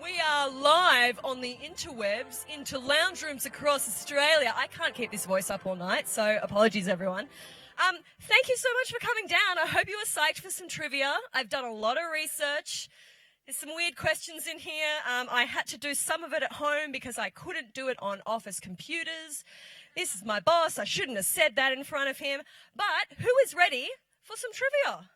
We are live on the interwebs into lounge rooms across Australia. I can't keep this voice up all night, so apologies, everyone. Thank you so much for coming down. I hope you were psyched for some trivia. I've done a lot of research. There's some weird questions in here. I had to do some of it at home because I couldn't do it on office computers. This is my boss. I shouldn't have said that in front of him. But who is ready for some trivia?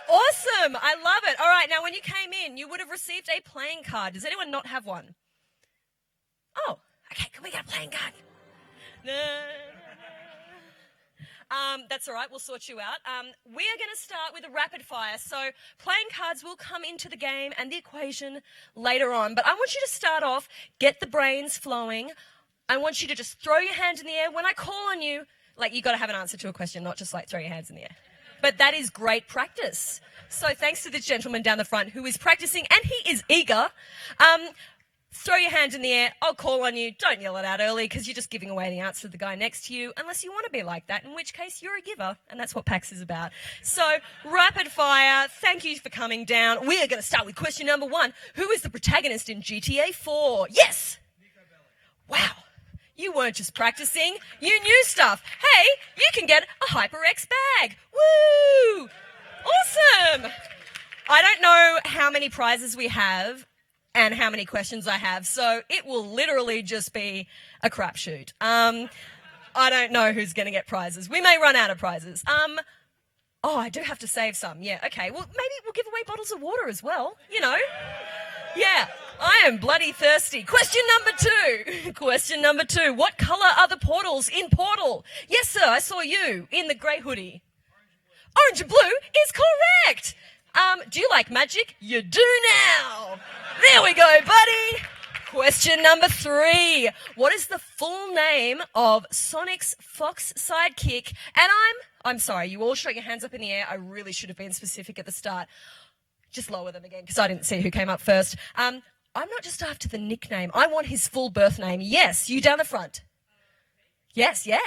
Awesome. I love it. All right. Now, when you came in, you would have received a playing card. Does anyone not have one? Oh, okay. Can we get a playing card? No. That's all right. We'll sort you out. We are going to start with a rapid fire. So playing cards will come into the game and the equation later on. But I want you to start off, get the brains flowing. I want you to just throw your hand in the air. When I call on you, like you got to have an answer to a question, not just like throw your hands in the air. But that is great practice. So thanks to this gentleman down the front who is practicing and he is eager. Throw your hand in the air. I'll call on you. Don't yell it out early because you're just giving away the answer to the guy next to you unless you want to be like that, in which case you're a giver, and that's what PAX is about. So, rapid fire. Thank you for coming down. We are going to start with question number 1. Who is the protagonist in GTA 4? Yes! Wow. You weren't just practicing. You knew stuff. Hey, you can get a HyperX bag. Woo! Awesome! I don't know how many prizes we have and how many questions I have, so it will literally just be a crapshoot. I don't know who's going to get prizes. We may run out of prizes. Oh, I do have to save some. Yeah, okay. Well, maybe we'll give away bottles of water as well, you know. Yeah, I am bloody thirsty. Question number 2. Question number 2. What colour are the portals in Portal? Yes, sir, I saw you in the grey hoodie. Orange and blue is correct. Do you like magic? You do now. There we go, buddy. Question number 3. What is the full name of Sonic's fox sidekick? And I'm sorry, you all shot your hands up in the air. I really should have been specific at the start. Just lower them again because I didn't see who came up first. I'm not just after the nickname. I want his full birth name. Yes, you down the front. Yes, yeah.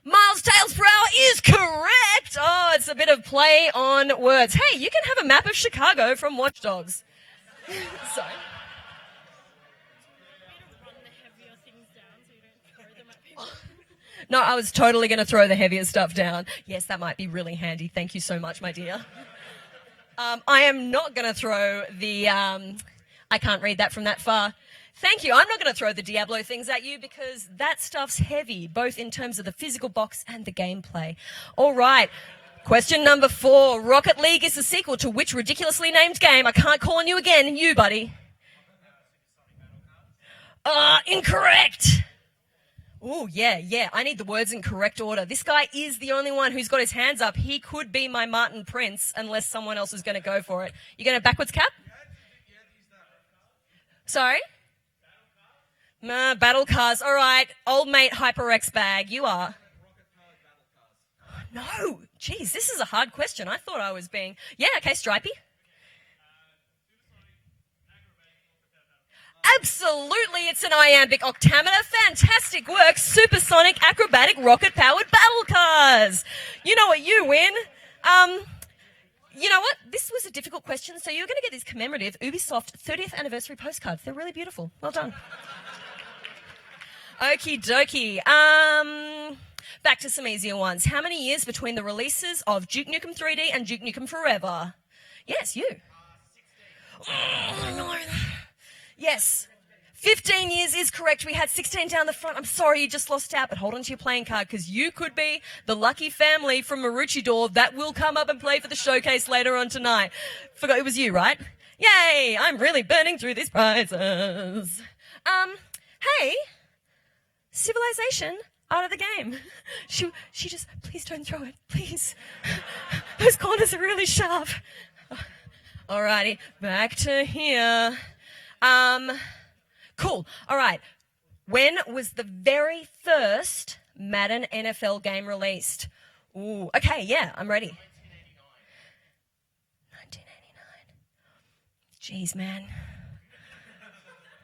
Miles Tails per hour is correct. Oh, it's a bit of play on words. Hey, you can have a map of Chicago from Watch Dogs. Sorry. No, I was totally going to throw the heavier stuff down. Yes, that might be really handy. Thank you so much, my dear. I am not going to throw the, I can't read that from that far. Thank you. I'm not going to throw the Diablo things at you because that stuff's heavy, both in terms of the physical box and the gameplay. All right. Question number 4. Rocket League is the sequel to which ridiculously named game? I can't call on you again. You, buddy. Incorrect. Oh, yeah. I need the words in correct order. This guy is the only one who's got his hands up. He could be my Martin Prince unless someone else is going to go for it. You going to backwards cap? Sorry? Battle cars. All right. Old mate HyperX bag. You are. No. Geez, this is a hard question. I thought I was being... Yeah, okay, Stripey. Absolutely, it's an iambic octameter. Fantastic work. Supersonic, acrobatic, rocket-powered battle cars. You know what you win? You know what? This was a difficult question, so you're going to get these commemorative Ubisoft 30th anniversary postcards. They're really beautiful. Well done. Okie dokie. Back to some easier ones. How many years between the releases of Duke Nukem 3D and Duke Nukem Forever? Yes, you. Oh, no. Yes. 15 years is correct. We had 16 down the front. I'm sorry you just lost out, but hold on to your playing card because you could be the lucky family from Maroochydore that will come up and play for the showcase later on tonight. Forgot it was you, right? Yay! I'm really burning through these prizes. Hey, Civilization out of the game. She just, please don't throw it, please. Those corners are really sharp. Alrighty, back to here. Cool. All right. When was the very first Madden NFL game released? Ooh. Okay, yeah, I'm ready. 1989. Jeez, man.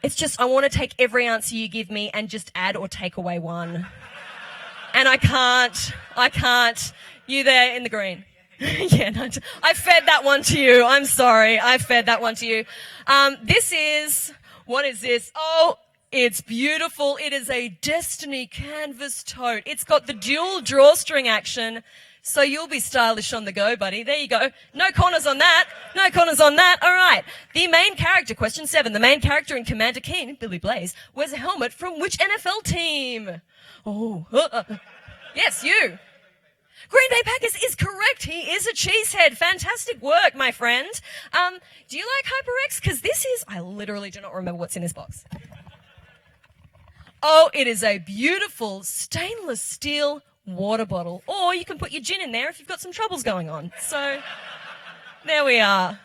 It's just, I want to take every answer you give me and just add or take away one. And I can't. You there in the green. Yeah, no, I fed that one to you. I'm sorry. I fed that one to you. What is this? Oh, it's beautiful. It is a Destiny canvas tote. It's got the dual drawstring action, so you'll be stylish on the go, buddy. There you go. No corners on that. No corners on that. All right. The main character, question 7. The main character in Commander Keen, Billy Blaze, wears a helmet from which NFL team? Oh, yes, you. Green Bay Packers is correct. He is a cheesehead. Fantastic work, my friend. Do you like HyperX? Because I literally do not remember what's in this box. Oh, it is a beautiful stainless steel water bottle. Or you can put your gin in there if you've got some troubles going on. So, there we are.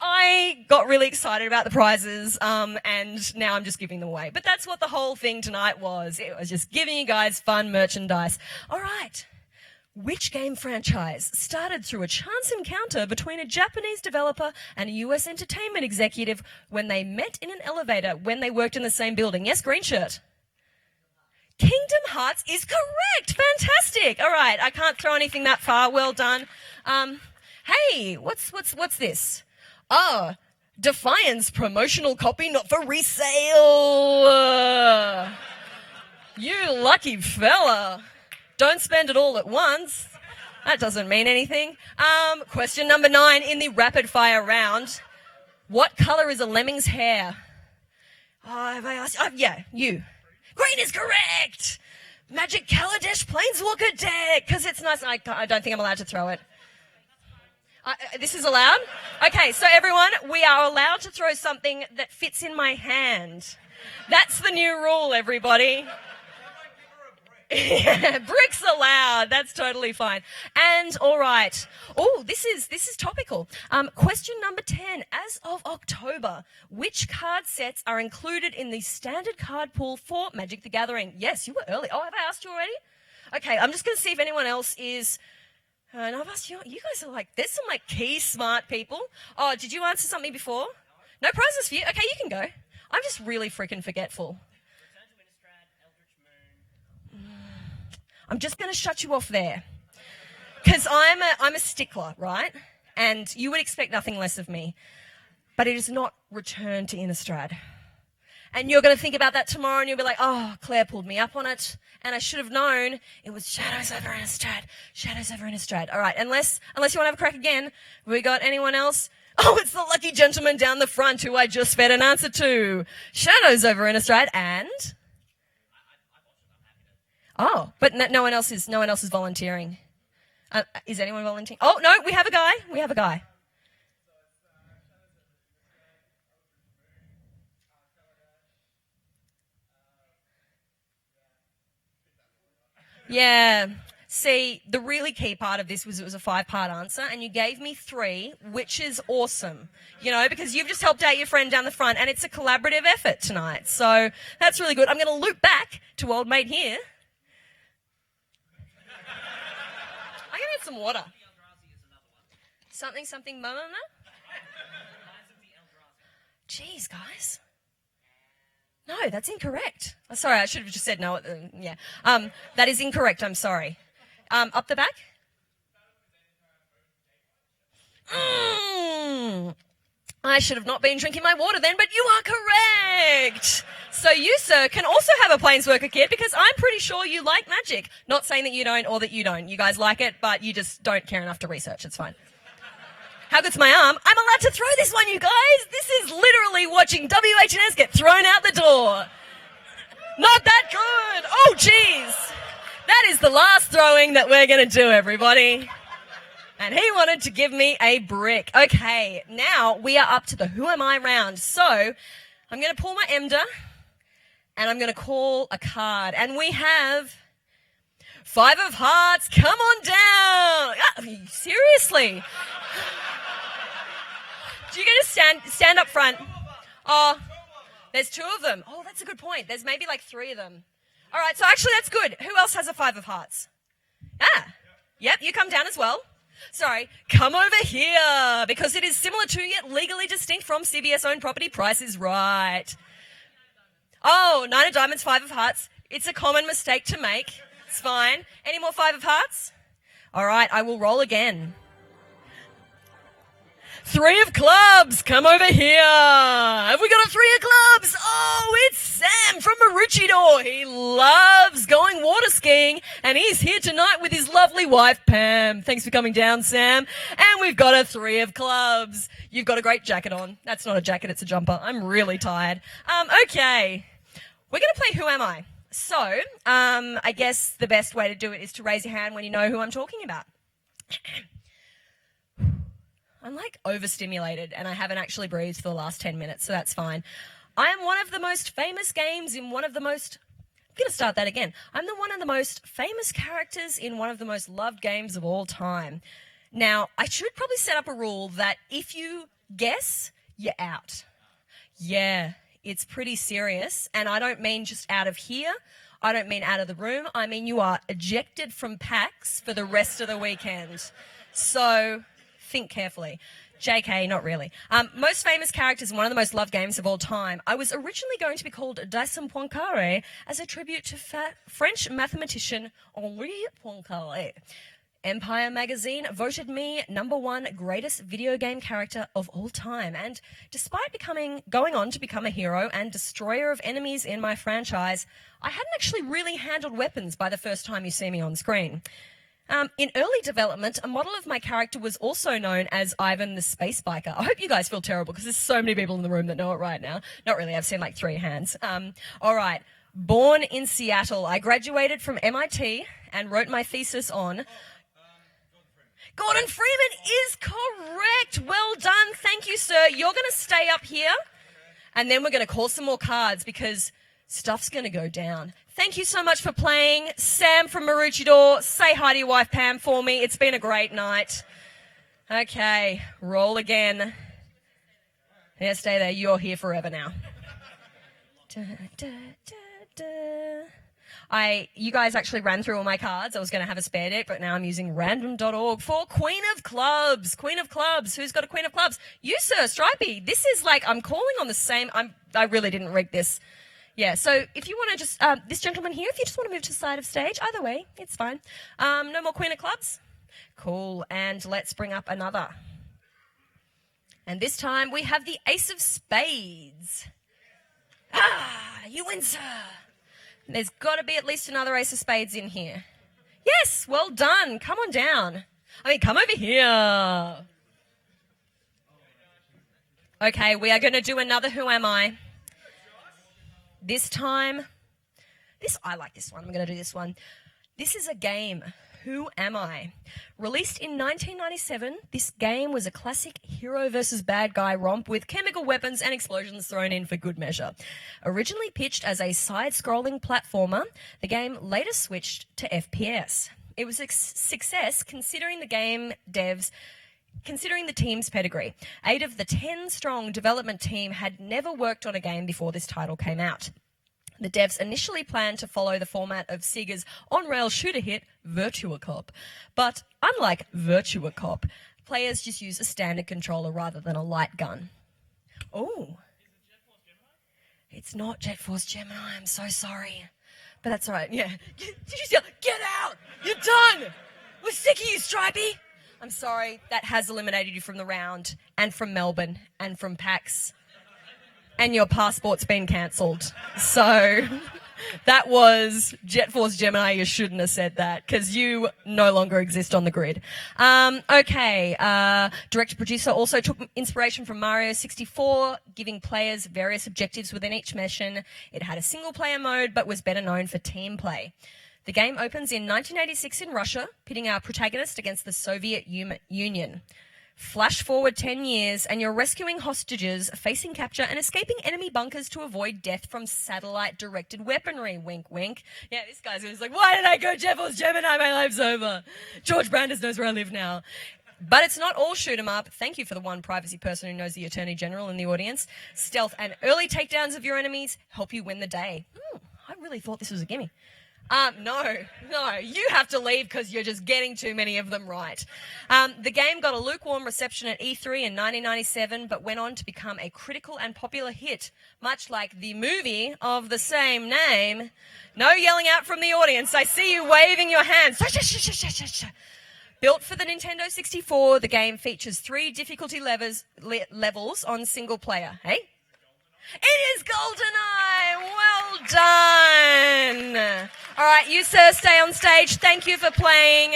I got really excited about the prizes, and now I'm just giving them away. But that's what the whole thing tonight was. It was just giving you guys fun merchandise. All right. Which game franchise started through a chance encounter between a Japanese developer and a US entertainment executive when they met in an elevator when they worked in the same building? Yes, green shirt. Kingdom Hearts is correct. Fantastic. All right, I can't throw anything that far. Well done. Hey, what's this? Oh, Defiance promotional copy not for resale. You lucky fella. Don't spend it all at once. That doesn't mean anything. Question number 9 in the rapid fire round. What colour is a lemming's hair? Oh, have I asked? Yeah, you. Green is correct. Magic Kaladesh Planeswalker deck, because it's nice. I don't think I'm allowed to throw it. This is allowed? Okay, so everyone, we are allowed to throw something that fits in my hand. That's the new rule, everybody. Yeah, bricks allowed. That's totally fine. And all right. Oh, this is topical. Question number 10. As of October, which card sets are included in the standard card pool for Magic the Gathering? Yes, you were early. Oh, have I asked you already? Okay, I'm just going to see if anyone else is. No, I've asked you. You guys are there's some key smart people. Oh, did you answer something before? No prizes for you. Okay, you can go. I'm just really freaking forgetful. I'm just going to shut you off there because I'm a stickler, right? And you would expect nothing less of me. But it is not Return to Innistrad. And you're going to think about that tomorrow and you'll be like, oh, Claire pulled me up on it. And I should have known it was Shadows over Innistrad. Shadows over Innistrad. All right, unless you want to have a crack again. We got anyone else? Oh, it's the lucky gentleman down the front who I just fed an answer to. Shadows over Innistrad and... Oh, but no one else is volunteering. Is anyone volunteering? Oh, no, we have a guy. Yeah. See, the really key part of this was it was a 5-part answer, and you gave me 3, which is awesome. You know, because you've just helped out your friend down the front, and it's a collaborative effort tonight. So that's really good. I'm going to loop back to old mate here. I'm going to get some water. Something, Mona? Jeez, guys. No, that's incorrect. Oh, sorry, I should have just said no. Yeah. That is incorrect. I'm sorry. Up the back? I should have not been drinking my water then, but you are correct. So you, sir, can also have a Planeswalker kit because I'm pretty sure you like Magic. Not saying that you don't or that you don't. You guys like it, but you just don't care enough to research. It's fine. How good's my arm? I'm allowed to throw this one, you guys. This is literally watching WHS get thrown out the door. Not that good. Oh, jeez. That is the last throwing that we're going to do, everybody. And he wanted to give me a brick. Okay, now we are up to the Who Am I round. So I'm going to pull my Emder and I'm going to call a card. And we have 5 of Hearts. Come on down. Seriously. Do you get to stand up front? Oh, there's 2 of them. Oh, that's a good point. There's maybe like 3 of them. All right, so actually that's good. Who else has a 5 of Hearts? Yep, you come down as well. Sorry, come over here because it is similar to yet legally distinct from CBS-owned property. Price is Right. Oh, 9 of Diamonds, 5 of Hearts. It's a common mistake to make. It's fine. Any more 5 of Hearts? All right, I will roll again. 3 of Clubs, come over here. Have we got a 3 of Clubs? Oh, it's Sam from Maroochydore. He loves going water skiing, and he's here tonight with his lovely wife, Pam. Thanks for coming down, Sam. And we've got a 3 of Clubs. You've got a great jacket on. That's not a jacket, it's a jumper. I'm really tired. Okay, we're going to play Who Am I? So, I guess the best way to do it is to raise your hand when you know who I'm talking about. I'm like overstimulated and I haven't actually breathed for the last 10 minutes, so that's fine. I am one of the most famous games in one of the most... I'm going to start that again. I'm one of the most famous characters in one of the most loved games of all time. Now, I should probably set up a rule that if you guess, you're out. Yeah, it's pretty serious, and I don't mean just out of here. I don't mean out of the room. I mean you are ejected from PAX for the rest of the weekend. So... think carefully. JK, not really. Most famous characters in one of the most loved games of all time. I was originally going to be called Dyson Poincaré as a tribute to French mathematician Henri Poincaré. Empire magazine voted me #1 greatest video game character of all time. And despite going on to become a hero and destroyer of enemies in my franchise, I hadn't actually really handled weapons by the first time you see me on screen. In early development, a model of my character was also known as Ivan the Space Biker. I hope you guys feel terrible because there's so many people in the room that know it right now. Not really, I've seen like 3 hands. All right, born in Seattle. I graduated from MIT and wrote my thesis on... Gordon Freeman is correct. Well done. Thank you, sir. You're going to stay up here and then we're going to call some more cards because stuff's going to go down. Thank you so much for playing. Sam from Maroochydore, say hi to your wife Pam for me. It's been a great night. Okay, roll again. Yeah, stay there. You're here forever now. You guys actually ran through all my cards. I was going to have a spare deck, but now I'm using random.org for Queen of Clubs. Queen of Clubs. Who's got a Queen of Clubs? You, sir, Stripey. This is like, I'm calling on the same... I really didn't rig this. Yeah, so if you want to just, this gentleman here, if you just want to move to the side of stage, either way, it's fine. No more Queen of Clubs? Cool, and let's bring up another. And this time we have the Ace of Spades. You win, sir. There's got to be at least another Ace of Spades in here. Yes, well done. Come on down. Come over here. Okay, we are going to do another Who Am I? This time, I like this one. I'm going to do this one. This is a game, Who Am I? Released in 1997, this game was a classic hero versus bad guy romp with chemical weapons and explosions thrown in for good measure. Originally pitched as a side-scrolling platformer, the game later switched to FPS. It was a success considering the team's pedigree. 8 of the 10-strong development team had never worked on a game before this title came out. The devs initially planned to follow the format of Sega's on-rail shooter hit, Virtua Cop. But unlike Virtua Cop, players just use a standard controller rather than a light gun. Oh. It's not Jet Force Gemini, I'm so sorry. But that's all right, yeah. Did you yell, get out! You're done! We're sick of you, Stripey! I'm sorry, that has eliminated you from the round, and from Melbourne, and from PAX. And your passport's been cancelled. So that was Jet Force Gemini. You shouldn't have said that because you no longer exist on the grid. Okay. Director-producer also took inspiration from Mario 64, giving players various objectives within each mission. It had a single-player mode but was better known for team play. The game opens in 1986 in Russia, pitting our protagonist against the Soviet Union. Flash forward 10 years and you're rescuing hostages, facing capture and escaping enemy bunkers to avoid death from satellite-directed weaponry. Wink, wink. Yeah, this guy's like, why did I go Jet Force Gemini? My life's over. George Brandes knows where I live now. But it's not all shoot 'em up. Thank you for the one privacy person who knows the Attorney General in the audience. Stealth and early takedowns of your enemies help you win the day. I really thought this was a gimme. No, you have to leave because you're just getting too many of them right. The game got a lukewarm reception at E3 in 1997, but went on to become a critical and popular hit, much like the movie of the same name. No yelling out from the audience. I see you waving your hands. Built for the Nintendo 64, the game features 3 difficulty levels on single player. Hey? It is GoldenEye! Well done! All right, you, sir, stay on stage. Thank you for playing.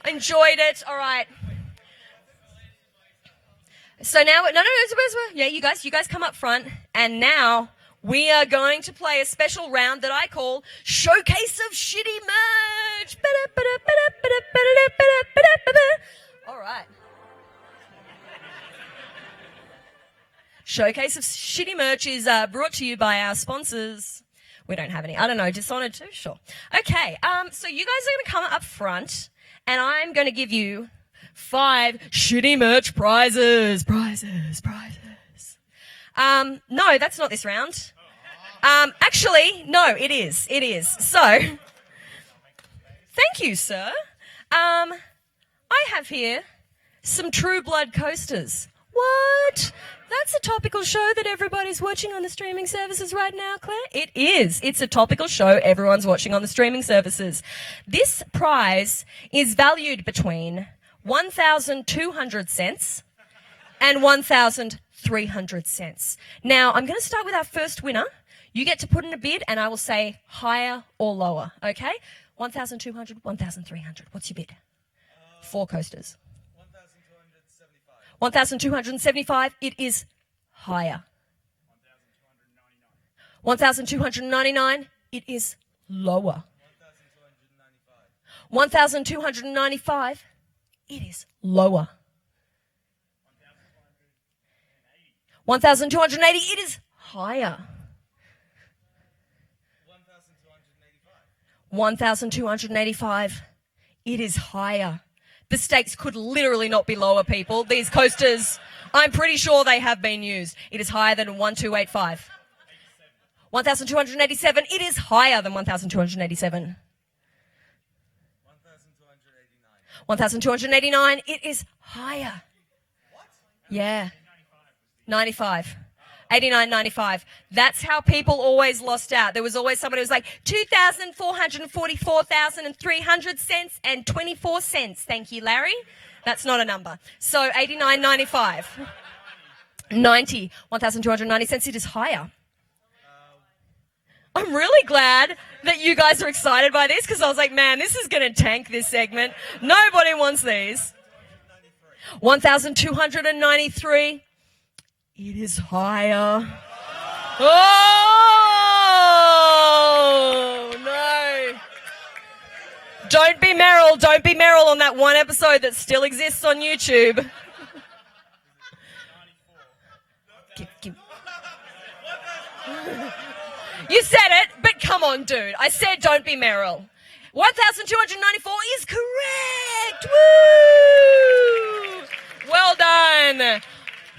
Enjoyed it. All right. So now, yeah, you guys come up front. And now we are going to play a special round that I call Showcase of Shitty Merch. All right. Showcase of Shitty Merch is brought to you by our sponsors. We don't have any. I don't know, Dishonored too? Sure. Okay, so you guys are going to come up front, and I'm going to give you 5 Shitty Merch prizes. Prizes. No, that's not this round. Actually, no, it is. So, thank you, sir. I have here some True Blood coasters. What? That's a topical show that everybody's watching on the streaming services right now, Claire? It is. It's a topical show everyone's watching on the streaming services. This prize is valued between 1,200 cents and 1,300 cents. Now, I'm going to start with our first winner. You get to put in a bid, and I will say higher or lower, okay? 1,200, 1,300. What's your bid? 4 coasters. 1,275, it is higher. 1,299, it is lower. 1,295, it is lower. 1,280, it is higher. 1,285, it is higher. The stakes could literally not be lower, people. These coasters, I'm pretty sure they have been used. It is higher than 1,285. 1,287, it is higher than 1,287. 1,289, it is higher. Yeah. 95. 89, 95. That's how people always lost out. There was always somebody who was like 2,444,300 cents and 24 cents. Thank you, Larry. That's not a number. So 89, 95. 90. 1,290 cents. It is higher. I'm really glad that you guys are excited by this because I was like, man, this is going to tank this segment. Nobody wants these. 1,293. It is higher. Oh, no. Don't be Meryl. Don't be Meryl on that one episode that still exists on YouTube. You said it, but come on, dude. I said don't be Meryl. 1,294 is correct. Woo! Well done.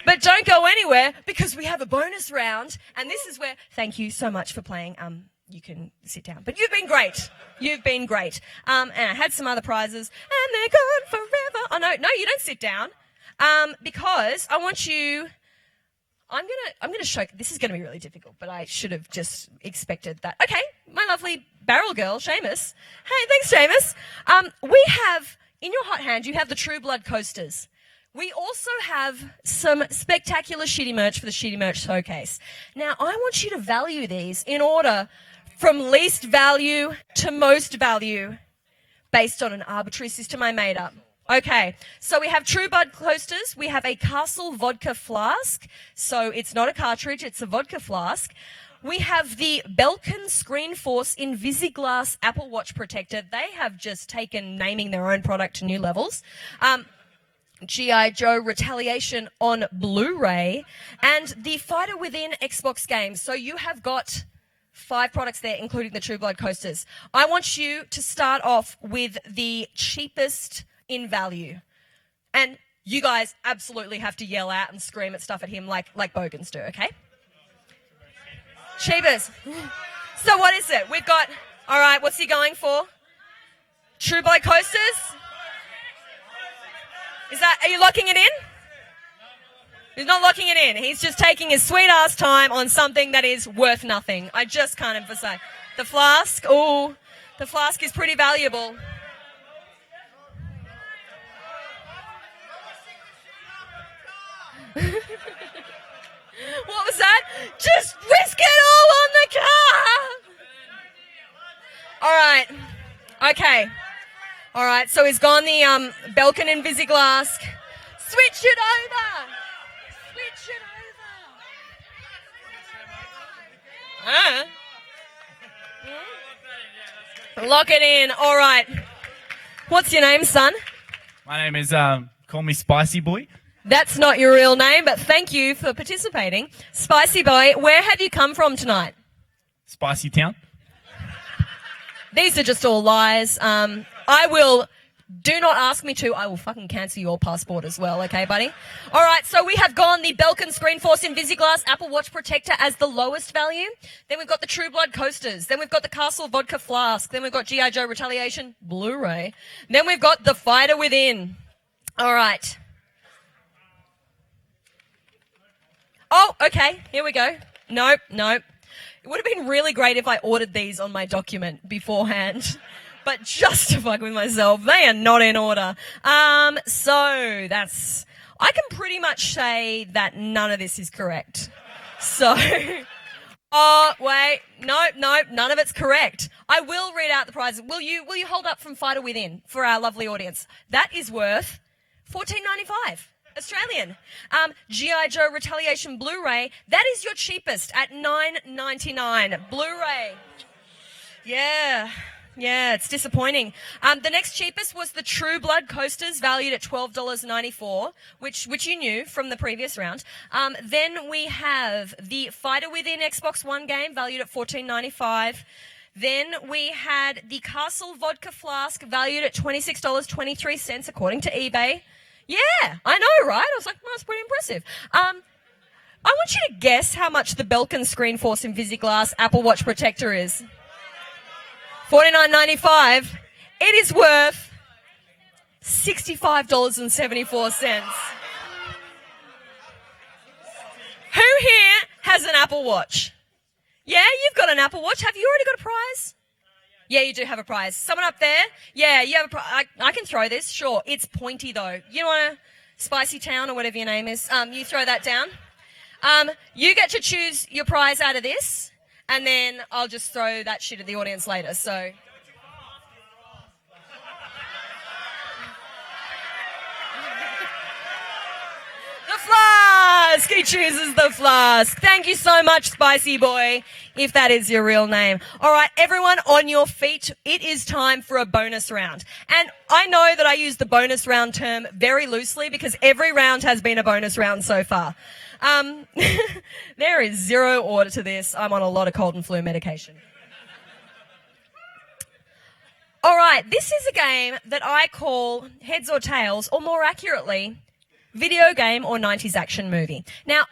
But don't go anywhere because we have a bonus round, and this is where, thank you so much for playing. You can sit down. But you've been great. You've been great. And I had some other prizes, and they're gone forever. Oh, no, you don't sit down. Because I want you, I'm gonna show, this is gonna be really difficult, but I should have just expected that. Okay, my lovely barrel girl, Seamus. Hey, thanks, Seamus. We have in your hot hand, you have the True Blood coasters. We also have some spectacular shitty merch for the shitty merch showcase. Now, I want you to value these in order from least value to most value based on an arbitrary system I made up. Okay, so we have True Blood coasters. We have a Castle vodka flask. So it's not a cartridge, it's a vodka flask. We have the Belkin Screen Force Invisiglass Apple Watch Protector. They have just taken naming their own product to new levels. G.I. Joe Retaliation on Blu-ray, and the Fighter Within Xbox games. So you have got 5 products there, including the True Blood coasters. I want you to start off with the cheapest in value. And you guys absolutely have to yell out and scream at stuff at him like Bogans do, okay? Cheapest. So what is it? We've got, all right, what's he going for? True Blood coasters? Are you locking it in? He's not locking it in. He's just taking his sweet ass time on something that is worth nothing. I just can't emphasize. The flask, ooh, the flask is pretty valuable. What was that? Just risk it all on the car! All right. Okay. All right, so he's gone the Belkin Invisiglass. Switch it over. Switch it over. Lock it in. All right. What's your name, son? My name is, call me Spicy Boy. That's not your real name, but thank you for participating. Spicy Boy, where have you come from tonight? Spicy Town. These are just all lies. Do not ask me to. I will fucking cancel your passport as well, okay, buddy? All right, so we have gone the Belkin Screen Force Invisiglass Apple Watch Protector as the lowest value. Then we've got the True Blood coasters. Then we've got the Castle Vodka Flask. Then we've got G.I. Joe Retaliation Blu-ray. Then we've got the Fighter Within. All right. Oh, okay, here we go. Nope. It would have been really great if I ordered these on my document beforehand. But just to fuck with myself, they are not in order. So that's, I can pretty much say that none of this is correct. So, oh, wait, nope, none of it's correct. I will read out the prizes. Will you hold up from Fighter Within for our lovely audience? That is worth $14.95. Australian. G.I. Joe Retaliation Blu-ray, that is your cheapest at $9.99. Blu-ray. Yeah, it's disappointing. The next cheapest was the True Blood coasters, valued at $12.94, which you knew from the previous round. Then we have the Fighter Within Xbox One game, valued at $14.95. Then we had the Castle Vodka Flask, valued at $26.23, according to eBay. Yeah, I know, right? I was like, well, that's pretty impressive. I want you to guess how much the Belkin Screen Force Invisiglass Apple Watch Protector is. $49.95. It is worth $65.74. Who here has an Apple Watch? Yeah, you've got an Apple Watch. Have you already got a prize? Yeah, you do have a prize. Someone up there? Yeah, you have a prize. I can throw this. Sure. It's pointy, though. You want a Spicy Town or whatever your name is? You throw that down. You get to choose your prize out of this, and then I'll just throw that shit at the audience later. So. The flask! He chooses the flask. Thank you so much, Spicy Boy, if that is your real name. All right, everyone on your feet. It is time for a bonus round. And I know that I use the bonus round term very loosely because every round has been a bonus round so far. There is zero order to this. I'm on a lot of cold and flu medication. All right, this is a game that I call Heads or Tails, or more accurately, video game or 90s action movie. Now,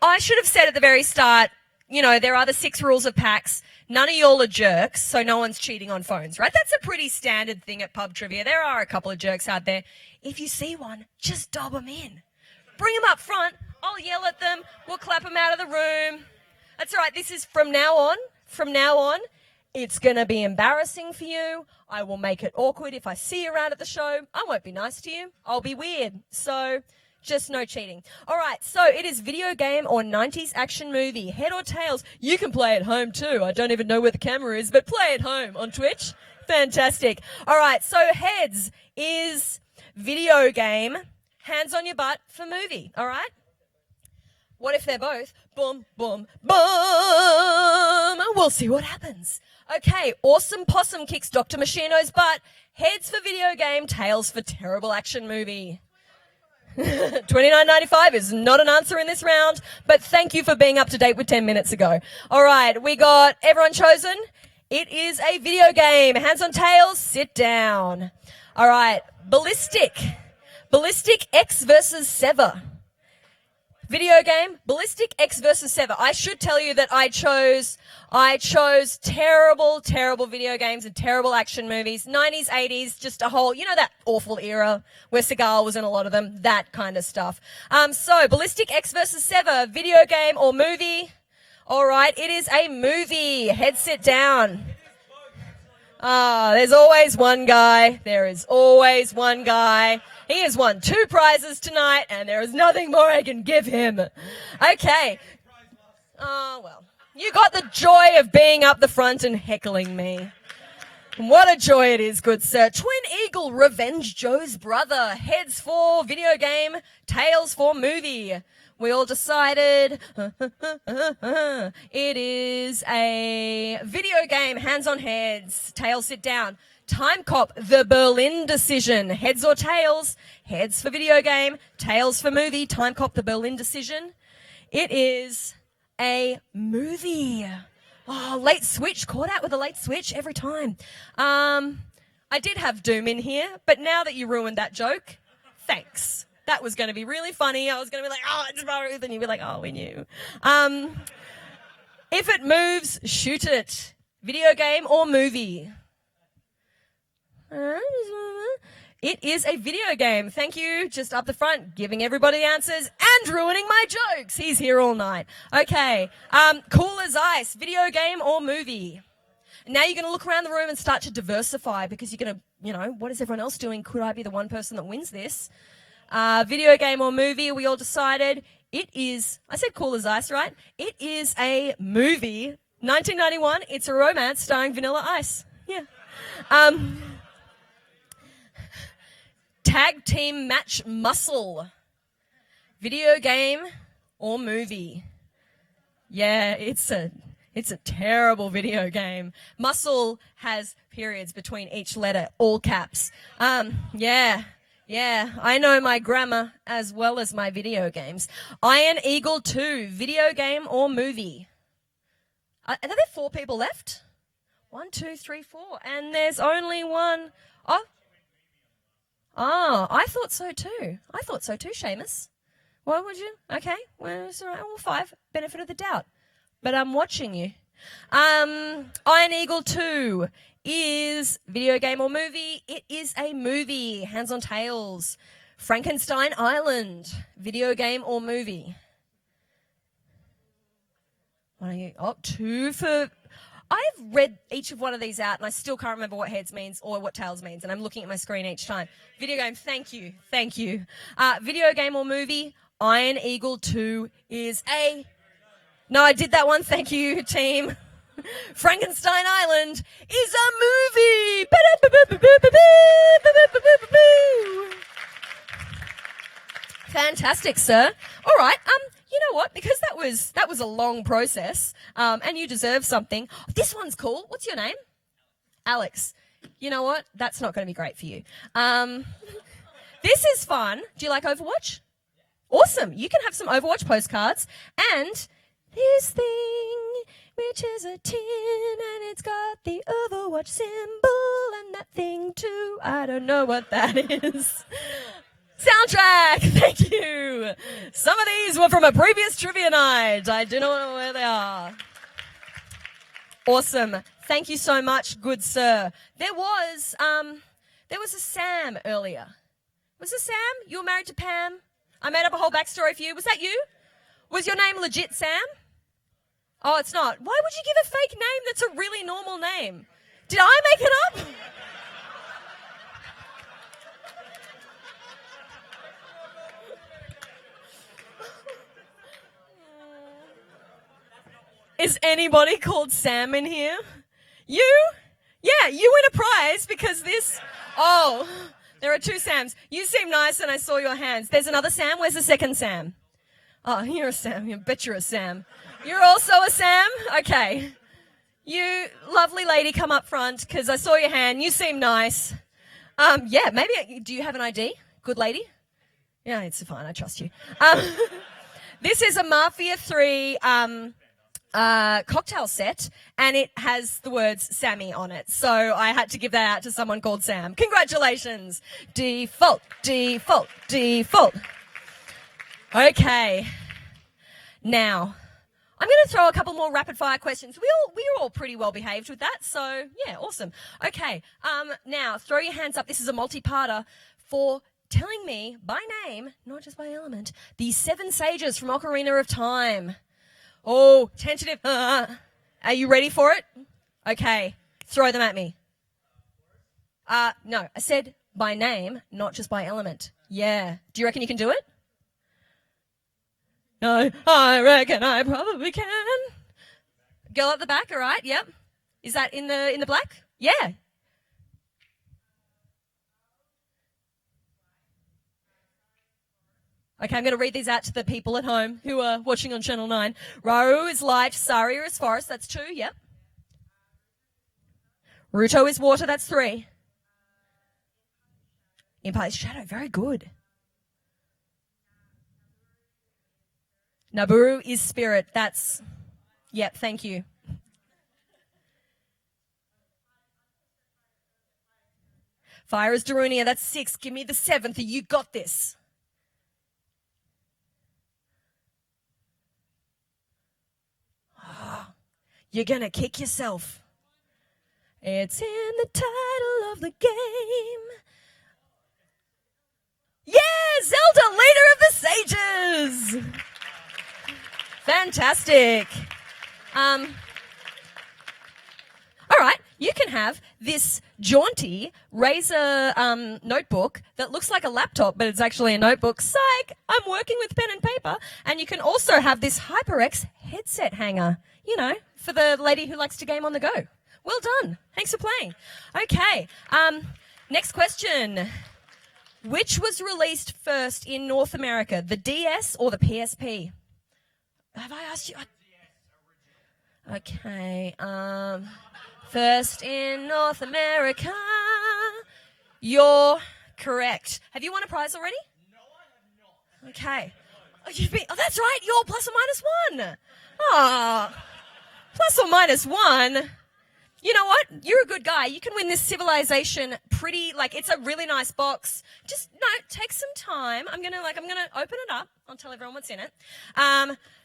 I should have said at the very start, you know, there are the 6 rules of PAX. None of y'all are jerks, so no one's cheating on phones, right? That's a pretty standard thing at pub trivia. There are a couple of jerks out there. If you see one, just dob them in. Bring them up front. I'll yell at them. We'll clap them out of the room. That's all right. This is from now on, It's going to be embarrassing for you. I will make it awkward if I see you around at the show. I won't be nice to you. I'll be weird. So just no cheating. All right, so it is video game or 90s action movie, head or tails. You can play at home too. I don't even know where the camera is, but play at home on Twitch. Fantastic. All right, so heads is video game, hands on your butt for movie. All right? What if they're both? Boom, boom, boom. We'll see what happens. Okay, Awesome Possum kicks Dr. Machino's butt. Heads for video game, tails for terrible action movie. $29.95 is not an answer in this round, but thank you for being up to date with 10 minutes ago. All right, we got everyone chosen. It is a video game. Hands on tails, sit down. All right, Ballistic. Ballistic X versus Sever. Video game, Ballistic X versus Sever. I should tell you that I chose terrible, terrible video games and terrible action movies. 90s, 80s, just a whole, you know, that awful era where Seagal was in a lot of them, that kind of stuff. So Ballistic X versus Sever, video game or movie? All right, it is a movie. Head sit down. There's always one guy. There is always one guy. He has won 2 prizes tonight, and there is nothing more I can give him. Okay. Oh, well. You got the joy of being up the front and heckling me. What a joy it is, good sir. Twin Eagle, Revenge Joe's Brother. Heads for video game, tails for movie. We all decided it is a video game, hands on heads, tails sit down. Time Cop, The Berlin Decision. Heads or tails? Heads for video game, tails for movie. Time Cop, The Berlin Decision. It is a movie. Oh, late switch. Caught out with a late switch every time. I did have Doom in here, but now that you ruined that joke, thanks. That was going to be really funny. I was going to be like, oh, it's Ruth, and you'd be like, oh, we knew. If it moves, shoot it. Video game or movie? It is a video game. Thank you. Just up the front, giving everybody the answers and ruining my jokes. He's here all night. Okay. Cool as ice. Video game or movie? Now you're going to look around the room and start to diversify because you're going to, you know, what is everyone else doing? Could I be the one person that wins this? Video game or movie? We all decided it is, I said cool as ice, right? It is a movie. 1991. It's a romance starring Vanilla Ice. Yeah. Tag team match Muscle. Video game or movie? Yeah, it's a terrible video game. Muscle has periods between each letter, all caps. Yeah, I know my grammar as well as my video games. Iron Eagle 2, video game or movie? Are there 4 people left? 1, 2, 3, 4. And there's only one. Oh, I thought so too. Seamus. What would you? Okay, well, it's all right. Well, 5. Benefit of the doubt. But I'm watching you. Iron Eagle 2 is video game or movie? It is a movie. Hands on tails. Frankenstein Island, video game or movie? What are you? Oh, 2 for... I've read each of one of these out and I still can't remember what heads means or what tails means, and I'm looking at my screen each time. Video game, thank you. Video game or movie? Iron Eagle 2 is a... No, I did that one. Thank you, team. Frankenstein Island is a movie. Fantastic, sir. All right. You know what? Because that was a long process, and you deserve something. This one's cool. What's your name? Alex. You know what? That's not going to be great for you. This is fun. Do you like Overwatch? Awesome. You can have some Overwatch postcards. And this thing, which is a tin, and it's got the Overwatch symbol, and that thing too. I don't know what that is. Soundtrack, thank you. Some of these were from a previous trivia night. I do not know where they are. Awesome. Thank you so much, good sir. There was a Sam earlier. Was it Sam? You were married to Pam? I made up a whole backstory for you. Was that you? Was your name legit Sam? Oh, it's not. Why would you give a fake name that's a really normal name? Did I make it up? Is anybody called Sam in here? You? Yeah, you win a prize because this... Oh, there are two Sams. You seem nice and I saw your hands. There's another Sam. Where's the second Sam? Oh, you're a Sam. I bet you're a Sam. You're also a Sam? Okay. You, lovely lady, come up front because I saw your hand. You seem nice. Yeah, maybe... Do you have an ID? Good lady? Yeah, it's fine. I trust you. This is a Mafia 3... cocktail set, and it has the words Sammy on it. So I had to give that out to someone called Sam. Congratulations. Default, default, default. Okay. Now, I'm going to throw a couple more rapid fire questions. We're all pretty well behaved with that. So yeah, awesome. Okay. Now throw your hands up. This is a multi-parter for telling me by name, not just by element, the 7 sages from Ocarina of Time. Oh, tentative. Are you ready for it? Okay. Throw them at me. No, I said by name, not just by element. Yeah. Do you reckon you can do it? No, I reckon I probably can. Girl at the back, all right? Yep. Is that in the black? Yeah. Okay, I'm going to read these out to the people at home who are watching on Channel 9. Raru is light, Saria is forest, that's 2, yep. Ruto is water, that's 3. Impa is shadow, very good. Naburu is spirit, that's, yep, thank you. Fire is Darunia, that's 6. Give me the 7th, you got this. You're going to kick yourself. It's in the title of the game. Yeah, Zelda, leader of the sages. Fantastic. All right, you can have this jaunty Razer notebook that looks like a laptop, but it's actually a notebook. Psych, I'm working with pen and paper. And you can also have this HyperX headset hanger, you know, for the lady who likes to game on the go. Well done. Thanks for playing. Okay, next question. Which was released first in North America, the DS or the PSP? Have I asked you? Okay, first in North America. You're correct. Have you won a prize already? No, I have not. Okay. Oh, that's right. You're plus or minus 1. Ah, plus or minus 1. You know what? You're a good guy. You can win this Civilization pretty, like, it's a really nice box. Just, no, take some time. I'm gonna open it up. I'll tell everyone what's in it.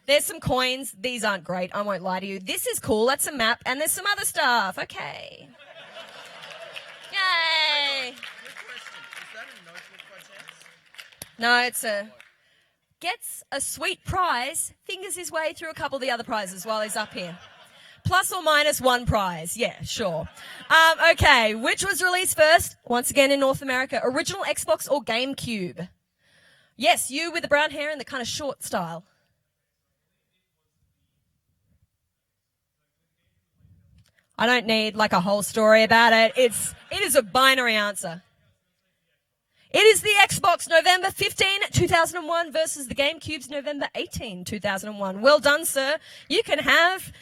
There's some coins. These aren't great. I won't lie to you. This is cool. That's a map. And there's some other stuff. Okay. Yay. Good question. Is that a notebook by chance? No, it's gets a sweet prize, fingers his way through a couple of the other prizes while he's up here. Plus or minus 1 prize. Yeah, sure. Okay, which was released first? Once again in North America. Original Xbox or GameCube? Yes, you with the brown hair and the kind of short style. I don't need like a whole story about it. It is a binary answer. It is the Xbox November 15, 2001 versus the GameCube's November 18, 2001. Well done, sir. You can have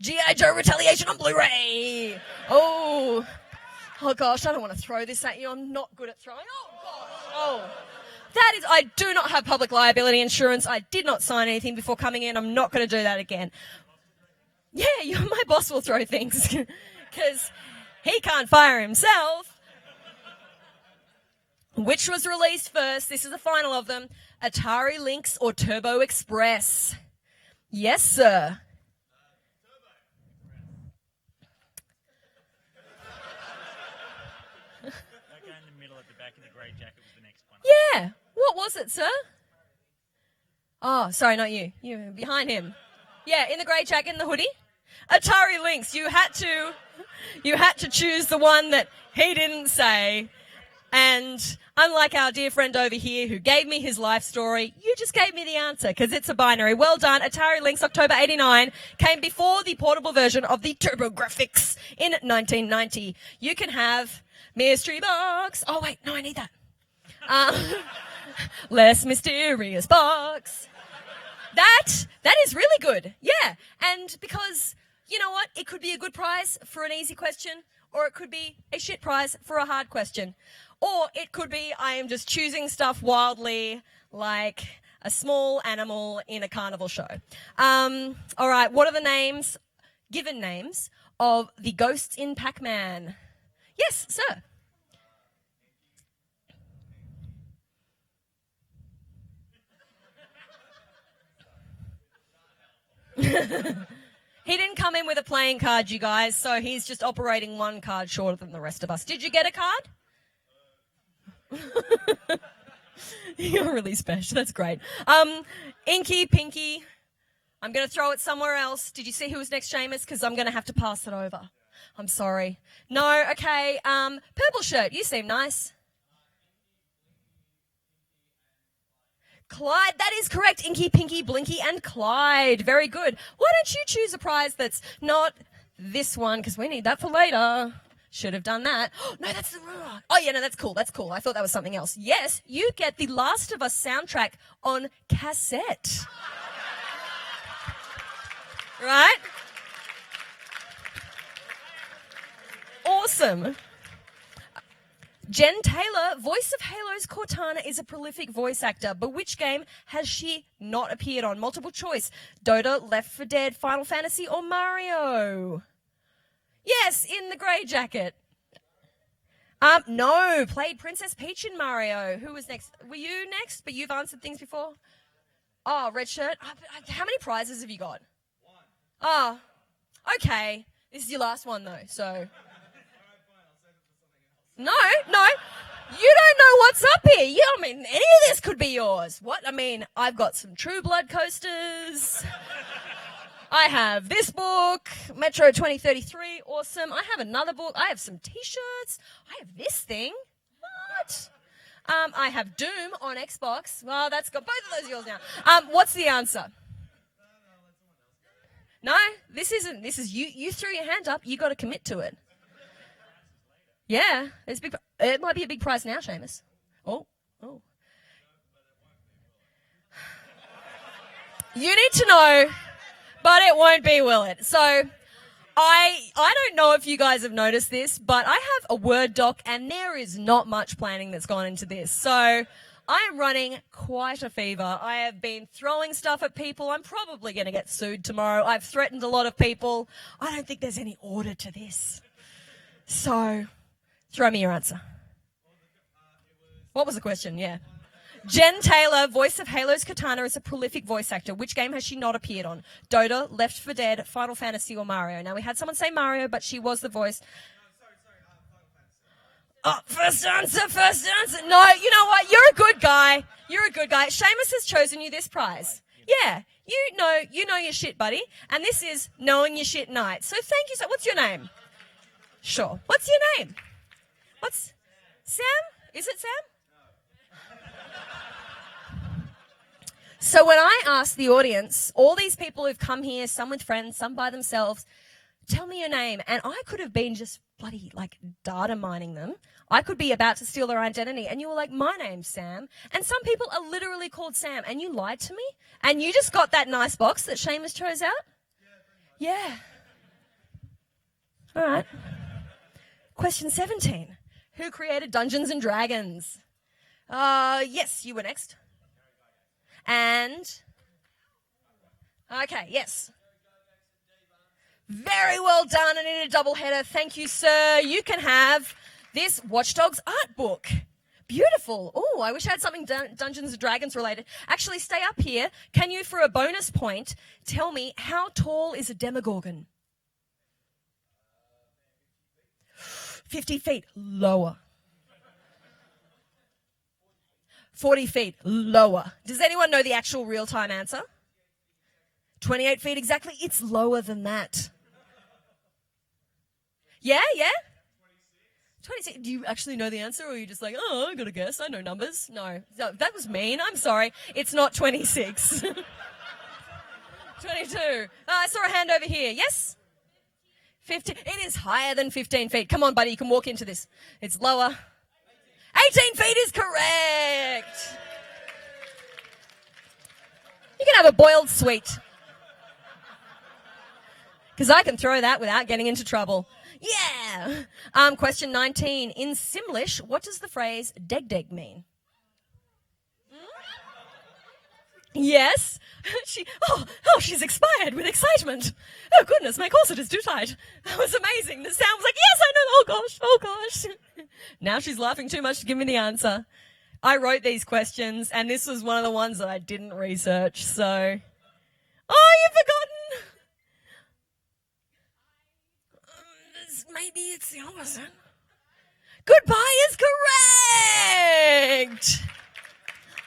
G.I. Joe Retaliation on Blu-ray. Oh gosh, I don't want to throw this at you. I'm not good at throwing. Oh gosh. Oh. I do not have public liability insurance. I did not sign anything before coming in. I'm not going to do that again. Yeah, my boss will throw things because he can't fire himself. Which was released first? This is the final of them. Atari Lynx or Turbo Express? Yes, sir. That guy in the middle at the back of the grey jacket was the next one. Yeah. What was it, sir? Oh, sorry, not you. You were behind him. Yeah, in the grey jacket and the hoodie. Atari Lynx, you had to choose the one that he didn't say. And unlike our dear friend over here who gave me his life story, you just gave me the answer because it's a binary. Well done. Atari Lynx, October 89, came before the portable version of the TurboGrafx in 1990. You can have Mystery Box. Oh, wait, no, I need that. Less mysterious box. That is really good. Yeah. And because, you know what? It could be a good prize for an easy question, or it could be a shit prize for a hard question. Or it could be I am just choosing stuff wildly like a small animal in a carnival show. All right, what are the given names of the ghosts in Pac-Man? Yes, sir. He didn't come in with a playing card, you guys, so he's just operating one card shorter than the rest of us. Did you get a card? You're really special. That's great. Inky, Pinky. I'm going to throw it somewhere else. Did you see who was next, Seamus? Because I'm going to have to pass it over. I'm sorry. No, okay. Purple shirt. You seem nice. Clyde, that is correct. Inky, Pinky, Blinky, and Clyde. Very good. Why don't you choose a prize that's not this one, because we need that for later. Should have done that. No, that's the wrong. Oh, yeah, no, that's cool. That's cool. I thought that was something else. Yes, you get the Last of Us soundtrack on cassette. Right? Awesome. Jen Taylor, voice of Halo's Cortana, is a prolific voice actor, but which game has she not appeared on? Multiple choice. Dota, Left 4 Dead, Final Fantasy, or Mario? Yes, in the grey jacket. No, played Princess Peach in Mario. Who was next? Were you next? But you've answered things before? Oh, red shirt. How many prizes have you got? One. Oh, okay. This is your last one, though, so... No, you don't know what's up here. I mean, any of this could be yours. What? I mean, I've got some True Blood coasters. I have this book, Metro 2033, awesome. I have another book. I have some T-shirts. I have this thing. What? I have Doom on Xbox. Well, that's got both of those yours now. What's the answer? No, this isn't. This is you. You threw your hand up. You got to commit to it. Yeah, it might be a big prize now, Seamus. Oh. You need to know, but it won't be, will it? So, I don't know if you guys have noticed this, but I have a Word doc, and there is not much planning that's gone into this. So, I am running quite a fever. I have been throwing stuff at people. I'm probably going to get sued tomorrow. I've threatened a lot of people. I don't think there's any order to this. So... throw me your answer. What was the question? Yeah. Jen Taylor, voice of Halo's Cortana, is a prolific voice actor. Which game has she not appeared on? Dota, Left 4 Dead, Final Fantasy, or Mario? Now, we had someone say Mario, but she was the voice. Oh, first answer. No, you know what? You're a good guy. Seamus has chosen you this prize. Yeah. You know your shit, buddy. And this is Knowing Your Shit Night. So thank you. What's your name? Sure. What's your name? What's Sam? Is it Sam? So when I ask the audience, all these people who've come here, some with friends, some by themselves, tell me your name. And I could have been just bloody data mining them. I could be about to steal their identity. And you were like, my name's Sam. And some people are literally called Sam. And you lied to me. And you just got that nice box that Seamus chose out? Yeah. All right. Question 17. Who created Dungeons and Dragons? Yes, you were next. And? Okay, yes. Very well done, and in a double header. Thank you, sir. You can have this Watch Dogs art book. Beautiful. Oh, I wish I had something Dungeons and Dragons related. Actually, stay up here. Can you, for a bonus point, tell me how tall is a Demogorgon? 50 feet, lower. 40 feet, lower. Does anyone know the actual real-time answer? 28 feet exactly. It's lower than that. Yeah? 26. Do you actually know the answer, or are you just like, oh, I got to guess. I know numbers. No, that was mean. I'm sorry. It's not 26. 22. I saw a hand over here. Yes? 15. It is higher than 15 feet. Come on, buddy. You can walk into this. It's lower. 18 feet is correct. You can have a boiled sweet. Because I can throw that without getting into trouble. Yeah. Question 19. In Simlish, what does the phrase deg mean? Yes. She's expired with excitement. Oh, goodness, my corset is too tight. That was amazing. The sound was like, yes, I know. Oh, gosh. Now she's laughing too much to give me the answer. I wrote these questions, and this was one of the ones that I didn't research, so... Oh, you've forgotten! Maybe it's the opposite. Goodbye is correct!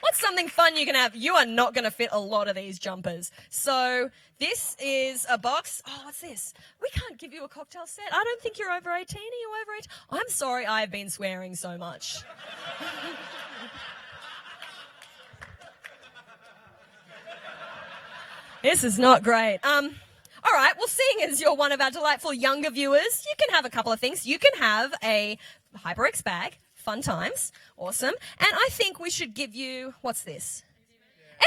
What's something fun you can have? You are not going to fit a lot of these jumpers. So this is a box. Oh, what's this? We can't give you a cocktail set. I don't think you're over 18. Are you over 18? I'm sorry I've been swearing so much. This is not great. All right, well, seeing as you're one of our delightful younger viewers, you can have a couple of things. You can have a HyperX bag, fun times, awesome. And I think we should give you, what's this?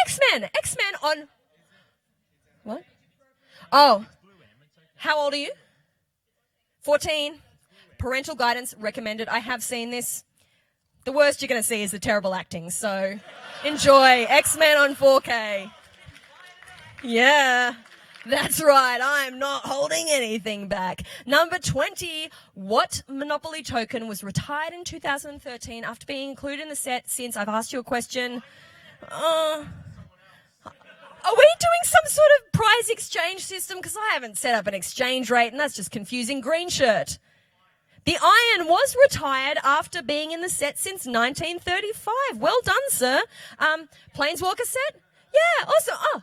X-Men on, what? Oh, how old are you? 14. Parental guidance recommended. I have seen this. The worst you're going to see is the terrible acting, so enjoy. X-Men on 4K. Yeah. That's right, I'm not holding anything back. Number 20, what Monopoly token was retired in 2013 after being included in the set since, I've asked you a question, are we doing some sort of prize exchange system? Because I haven't set up an exchange rate and that's just confusing. Green shirt. The iron was retired after being in the set since 1935. Well done, sir. Planeswalker set? Yeah, awesome. Oh,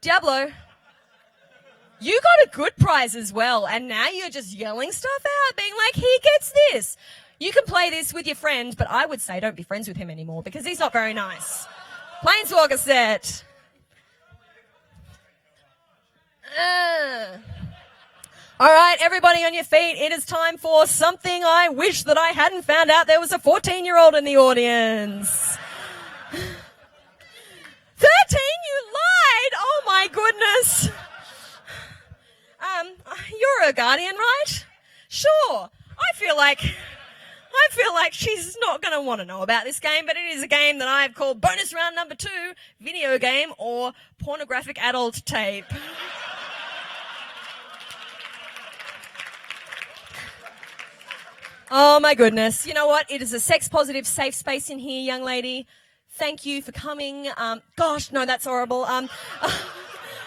Diablo. You got a good prize as well, and now you're just yelling stuff out, being like, he gets this. You can play this with your friend, but I would say don't be friends with him anymore because he's not very nice. Planeswalker set. All right, everybody on your feet. It is time for something I wish that I hadn't found out there was a 14-year-old in the audience. 13? You lied! Oh, my goodness. You're a guardian, right? Sure. I feel like she's not going to want to know about this game, but it is a game that I've called bonus round number 2, video game or pornographic adult tape. Oh my goodness. You know what? It is a sex positive safe space in here, young lady. Thank you for coming. Gosh, no, that's horrible.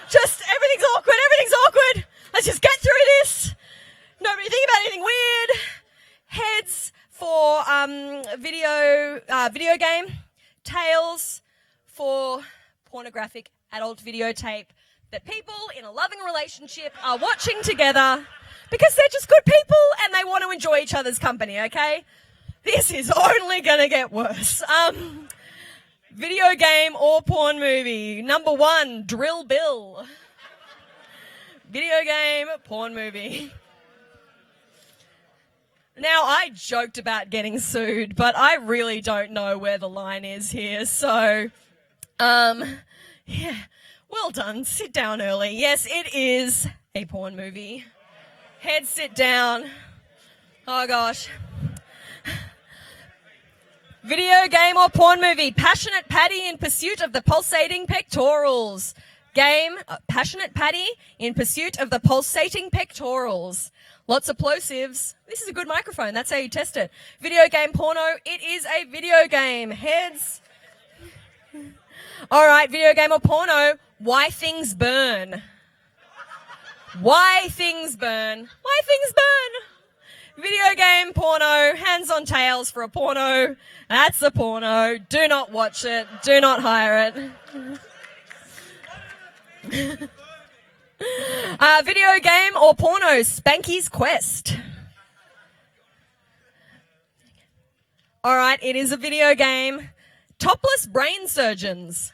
Just everything's awkward. Let's just get through this. Nobody think about anything weird. Heads for video game. Tails for pornographic adult videotape that people in a loving relationship are watching together because they're just good people and they want to enjoy each other's company, okay? This is only going to get worse. Video game or porn movie. Number 1, Drill Bill. Video game, porn movie. Now, I joked about getting sued, but I really don't know where the line is here. So, yeah, well done. Sit down early. Yes, it is a porn movie. Head, sit down. Oh, gosh. Video game or porn movie. Passionate Patty in pursuit of the pulsating pectorals. Game, Passionate Patty in pursuit of the pulsating pectorals. Lots of plosives. This is a good microphone. That's how you test it. Video game porno. It is a video game. Heads. All right, video game or porno. Why things burn. Why things burn. Why things burn. Video game porno. Hands on tails for a porno. That's a porno. Do not watch it. Do not hire it. Video game or porno? Spanky's Quest. All right, it is a video game. Topless brain surgeons.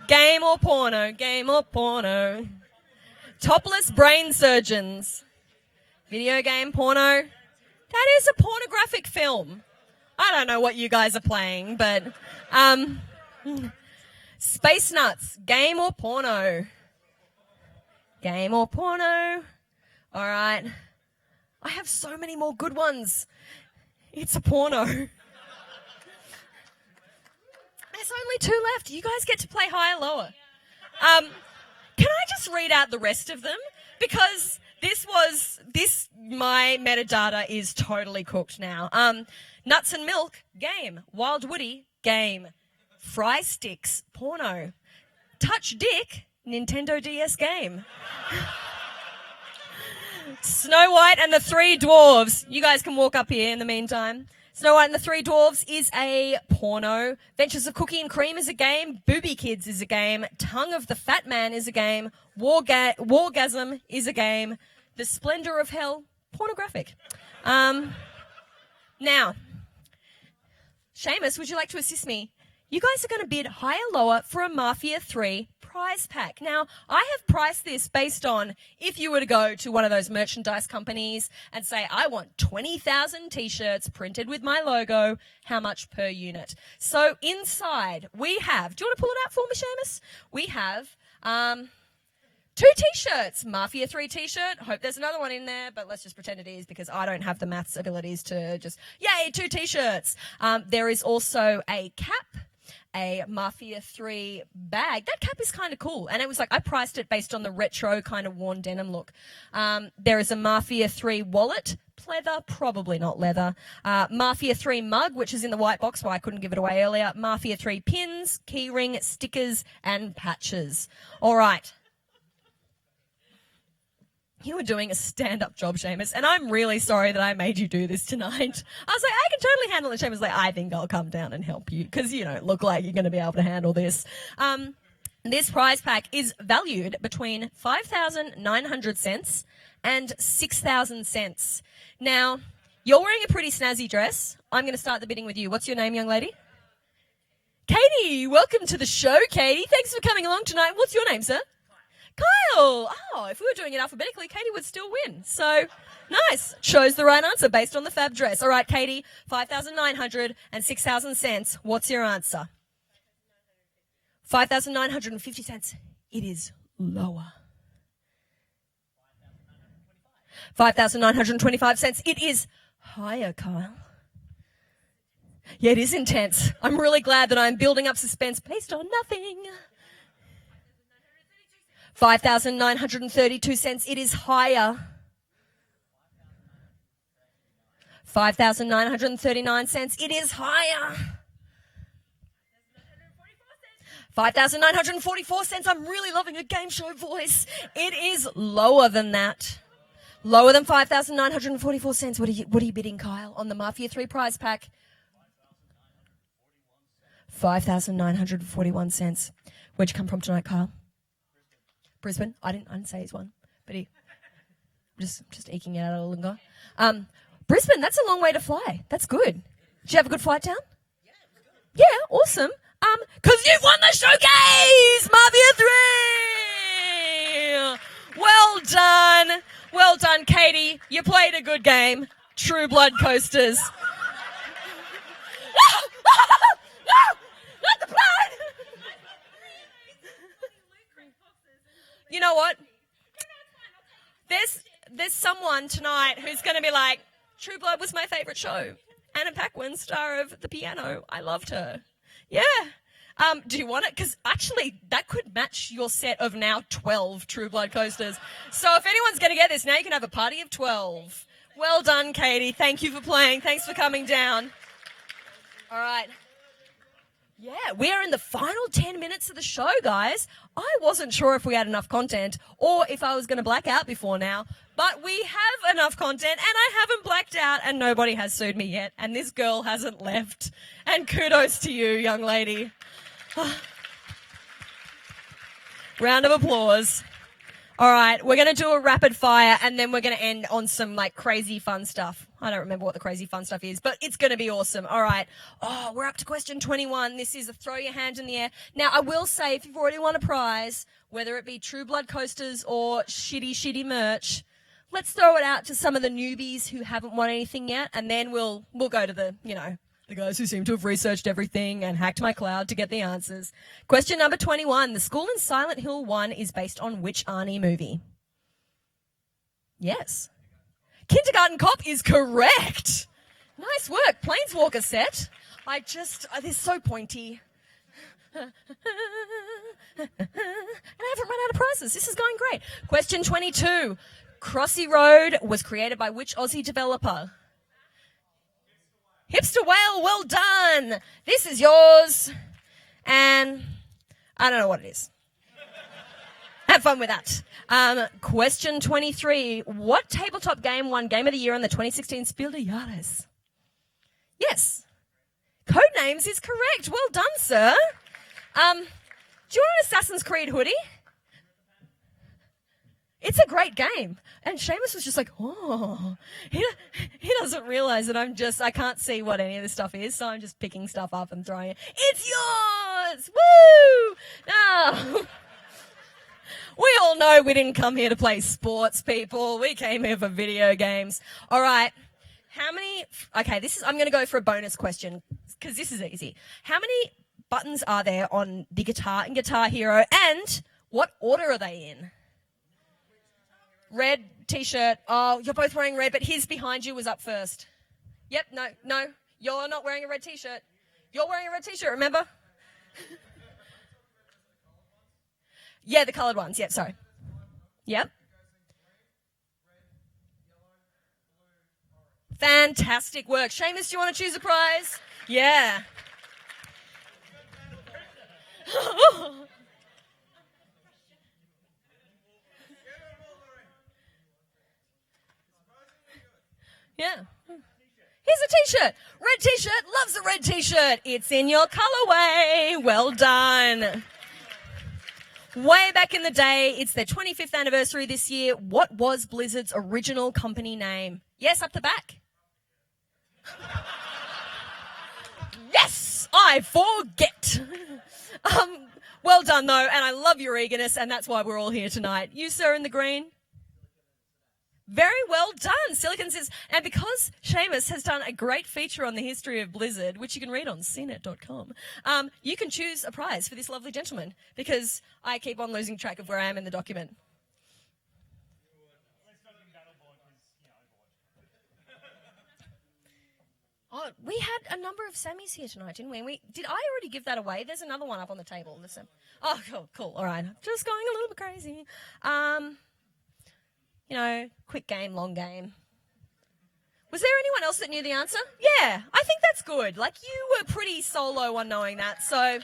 Game or porno? Game or porno? Topless brain surgeons. Video game, porno. That is a pornographic film. I don't know what you guys are playing, but Space Nuts. Game or porno? Game or porno? All right. I have so many more good ones. It's a porno. There's only 2 left. You guys get to play higher, lower. Can I just read out the rest of them? Because my metadata is totally cooked now. Nuts and Milk, game. Wild Woody, game. Fry Sticks, porno. Touch Dick, Nintendo DS game. Snow White and the Three Dwarves. You guys can walk up here in the meantime. Snow White and the Three Dwarves is a porno. Ventures of Cookie and Cream is a game. Booby Kids is a game. Tongue of the Fat Man is a game. Wargasm is a game. The Splendor of Hell, pornographic. Now, Seamus, would you like to assist me? You guys are going to bid higher, lower for a Mafia 3 prize pack. Now, I have priced this based on if you were to go to one of those merchandise companies and say, I want 20,000 t-shirts printed with my logo, how much per unit? So inside we have, do you want to pull it out for me, Seamus? We have 2 t-shirts, Mafia 3 t-shirt. Hope there's another one in there, but let's just pretend it is because I don't have the maths abilities to just, yay, 2 t-shirts. There is also a cap, a Mafia 3 bag. That cap is kind of cool. And it was like, I priced it based on the retro kind of worn denim look. There is a Mafia 3 wallet, pleather, probably not leather. Mafia 3 mug, which is in the white box, why I couldn't give it away earlier. Mafia 3 pins, keyring, stickers, and patches. All right. You were doing a stand-up job, Seamus, and I'm really sorry that I made you do this tonight. I was like, I can totally handle it. Seamus was like, I think I'll come down and help you because you don't look like you're going to be able to handle this. This prize pack is valued between 5,900 cents and 6,000 cents. Now, you're wearing a pretty snazzy dress. I'm going to start the bidding with you. What's your name, young lady? Katie. Welcome to the show, Katie. Thanks for coming along tonight. What's your name, sir? Kyle. Oh, if we were doing it alphabetically, Katie would still win. So, nice. Chose the right answer based on the fab dress. All right, Katie, 5,900 and 6,000 cents. What's your answer? 5,950 cents. It is lower. 5,925 cents. It is higher, Kyle. Yeah, it is intense. I'm really glad that I'm building up suspense based on nothing. 5,932 cents. It is higher. 5,939 cents. It is higher. 5,944 cents. I'm really loving a game show voice. It is lower than that. Lower than 5,944 cents. What are you bidding, Kyle, on the Mafia 3 prize pack? 5,941 cents. Where'd you come from tonight, Kyle? Brisbane. I didn't say he's one, but just eking it out a little longer. Brisbane, that's a long way to fly. That's good. Did you have a good flight down? Yeah, awesome. Because you've won the showcase, Mafia 3! Well done. Well done, Katie. You played a good game. True Blood Coasters. No! Not the blood! You know what? There's someone tonight who's going to be like, True Blood was my favourite show. Anna Paquin, star of The Piano. I loved her. Yeah. Do you want it? Because actually, that could match your set of now 12 True Blood coasters. So if anyone's going to get this, now you can have a party of 12. Well done, Katie. Thank you for playing. Thanks for coming down. All right. Yeah, we are in the final 10 minutes of the show, guys. I wasn't sure if we had enough content or if I was going to black out before now, but we have enough content and I haven't blacked out and nobody has sued me yet and this girl hasn't left. And kudos to you, young lady. Round of applause. All right, we're going to do a rapid fire and then we're going to end on some like crazy fun stuff. I don't remember what the crazy fun stuff is, but it's going to be awesome. All right. Oh, we're up to question 21. This is a throw your hand in the air. Now, I will say if you've already won a prize, whether it be True Blood coasters or shitty merch, let's throw it out to some of the newbies who haven't won anything yet, and then we'll go to the, the guys who seem to have researched everything and hacked my cloud to get the answers. Question number 21. The school in Silent Hill 1 is based on which Arnie movie? Yes. Kindergarten Cop is correct. Nice work. Planeswalker set. They're so pointy. And I haven't run out of prizes. This is going great. Question 22. Crossy Road was created by which Aussie developer? Hipster Whale, well done. This is yours. And I don't know what it is. Have fun with that. Question 23. What tabletop game won Game of the Year on the 2016 Spiel des Jahres? Yes. Codenames is correct. Well done, sir. Do you want an Assassin's Creed hoodie? It's a great game. And Seamus was just like, oh. He doesn't realize that I can't see what any of this stuff is, so I'm just picking stuff up and throwing it. It's yours! Woo! No. We all know we didn't come here to play sports, people. We came here for video games. All right. I'm going to go for a bonus question because this is easy. How many buttons are there on the guitar in Guitar Hero, and what order are they in? Red t-shirt. Oh, you're both wearing red, but his behind you was up first. Yep, no. You're not wearing a red t-shirt. You're wearing a red t-shirt, remember? Yeah, the coloured ones. Yep, sorry. Yep. Fantastic work. Seamus, do you want to choose a prize? Yeah. Yeah. Here's a t-shirt. Red t-shirt loves a red t-shirt. It's in your colourway. Well done. Way back in the day, it's their 25th anniversary this year. What was Blizzard's original company name? Yes, up the back. Yes, I forget. Well done, though, and I love your eagerness, and that's why we're all here tonight. You, sir, in the green? Very well done. Silicon says, and because Seamus has done a great feature on the history of Blizzard, which you can read on cnet.com, you can choose a prize for this lovely gentleman because I keep on losing track of where I am in the document. Oh, we had a number of Sammys here tonight, didn't we? Did I already give that away? There's another one up on the table. Oh, cool. All right. Just going a little bit crazy. Quick game, long game. Was there anyone else that knew the answer? Yeah, I think that's good. Like, you were pretty solo on knowing that, so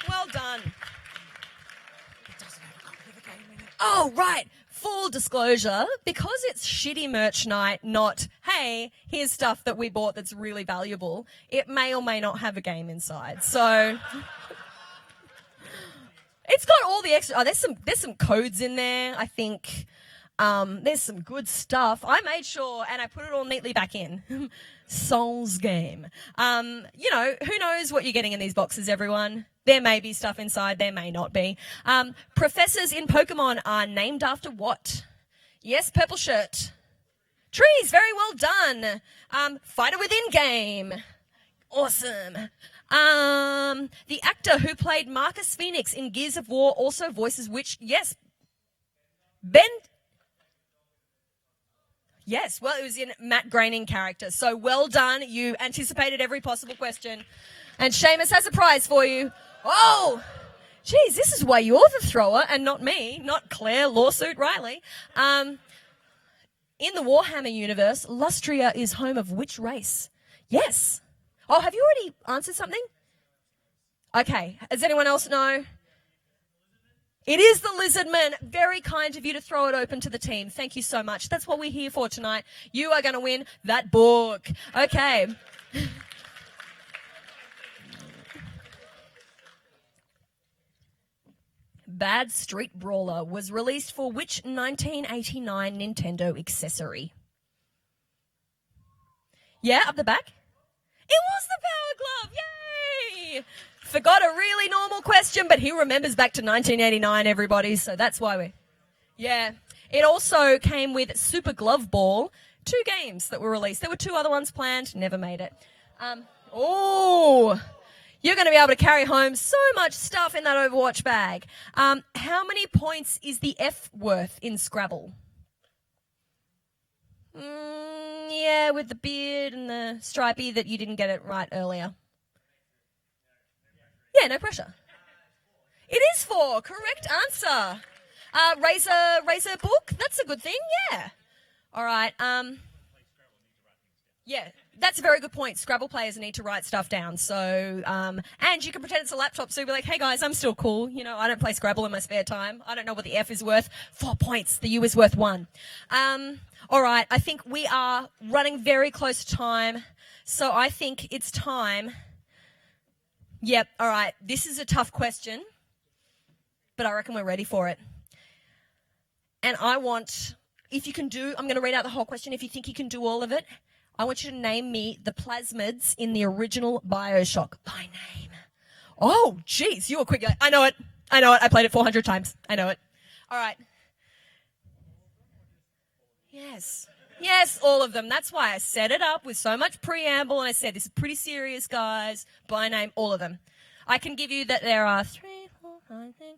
well done. Oh, right. Full disclosure, because it's shitty merch night, not, hey, here's stuff that we bought that's really valuable, it may or may not have a game inside. So it's got all the extra, there's some codes in there, I think. There's some good stuff. I made sure, and I put it all neatly back in. Souls game. Who knows what you're getting in these boxes, everyone? There may be stuff inside, there may not be. Professors in Pokemon are named after what? Yes, purple shirt. Trees, very well done. Fighter within game. Awesome. The actor who played Marcus Phoenix in Gears of War also voices which? Yes. Ben. Yes, well, it was in Matt Groening character. So well done. You anticipated every possible question. And Seamus has a prize for you. Oh, geez, this is why you're the thrower and not me, not Claire Lawsuit Riley. In the Warhammer universe, Lustria is home of which race? Yes. Oh, have you already answered something? Okay. Does anyone else know? It is the Lizardman. Very kind of you to throw it open to the team. Thank you so much. That's what we're here for tonight. You are going to win that book. Okay. Bad Street Brawler was released for which 1989 Nintendo accessory? Yeah, up the back. It was the Power Glove. Yay! Forgot a really normal question, but he remembers back to 1989, everybody, so that's why we... Yeah. It also came with Super Glove Ball, 2 games that were released. There were 2 other ones planned, never made it. You're going to be able to carry home so much stuff in that Overwatch bag. How many points is the F worth in Scrabble? Yeah, with the beard and the stripey that you didn't get it right earlier. Yeah, no pressure. It is 4. Correct answer. Razor book. That's a good thing. Yeah. All right. Yeah, that's a very good point. Scrabble players need to write stuff down. So, and you can pretend it's a laptop. So you'll be like, hey guys, I'm still cool. You know, I don't play Scrabble in my spare time. I don't know what the F is worth. 4 points. The U is worth 1. All right. I think we are running very close to time. So I think it's time. Yep. All right. This is a tough question, but I reckon we're ready for it. And I want, if you can do, I'm going to read out the whole question. If you think you can do all of it, I want you to name me the plasmids in the original BioShock by name. Oh, geez, you were quick. I know it. I played it 400 times. I know it. All right. Yes, all of them. That's why I set it up with so much preamble, and I said, this is pretty serious, guys. By name, all of them. I can give you that there are 3, 4, 5, 6,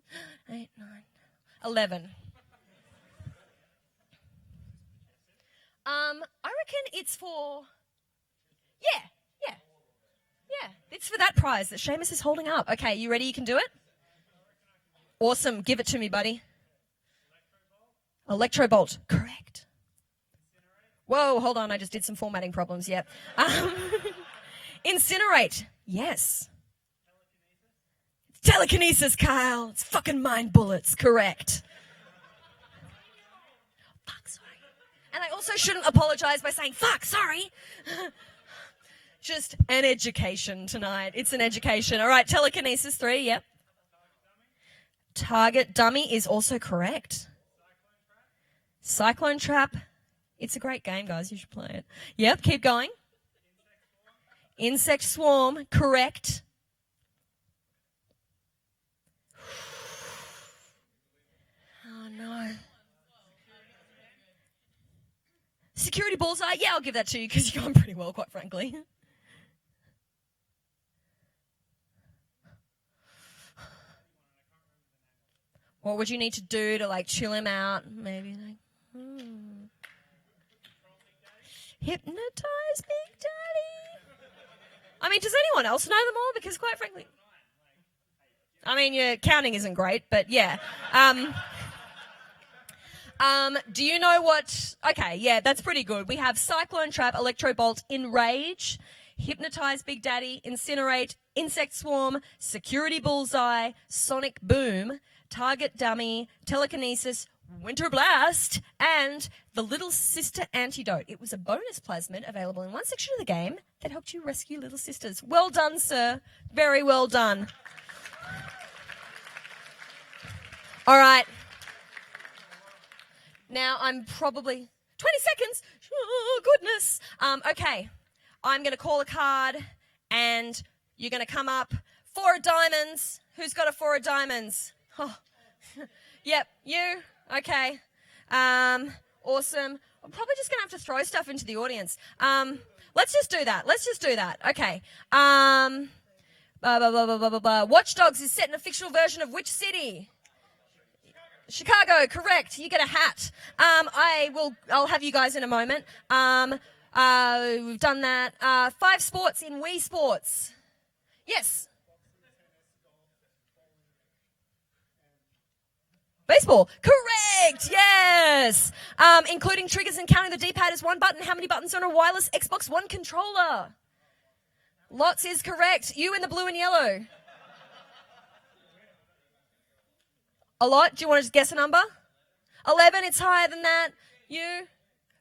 8, 9, 11. I reckon it's for, yeah. It's for that prize that Seamus is holding up. Okay, you ready? You can do it? Awesome. Give it to me, buddy. Electrobolt. Correct. Whoa, hold on. I just did some formatting problems. Yep. Incinerate. Yes. Telekinesis, Kyle. It's fucking mind bullets. Correct. And I also shouldn't apologize by saying, fuck, sorry. Just an education tonight. It's an education. All right, telekinesis 3, yep. Target dummy is also correct. Cyclone Trap. It's a great game, guys. You should play it. Yep, keep going. Insect Swarm, correct. Oh, no. Security Bullseye, yeah, I'll give that to you because you're going pretty well, quite frankly. What would you need to do to, like, chill him out? Maybe, like, Hypnotize Big Daddy. I mean, does anyone else know them all? Because, quite frankly, I mean, your counting isn't great, but yeah. Do you know what? Okay, yeah, that's pretty good. We have Cyclone Trap, Electrobolt, Enrage, Hypnotize Big Daddy, Incinerate, Insect Swarm, Security Bullseye, Sonic Boom, Target Dummy, Telekinesis, Winter Blast, and the Little Sister Antidote. It was a bonus plasmid available in one section of the game that helped you rescue little sisters. Well done, sir. Very well done. All right. Now I'm probably 20 seconds. Oh, goodness. Okay. I'm going to call a card and you're going to come up. 4 of diamonds. Who's got a 4 of diamonds? Oh. Yep, you. Okay. Awesome. I'm probably just going to have to throw stuff into the audience. Let's just do that. Okay. Watch Dogs is set in a fictional version of which city? Chicago, correct. You get a hat. I'll have you guys in a moment. We've done that. 5 sports in Wii Sports. Yes. Baseball, correct. Yes. Including triggers and counting the D-pad as 1 button. How many buttons on a wireless Xbox One controller? Lots is correct. You in the blue and yellow. A lot? Do you want to just guess a number? 11, it's higher than that. You?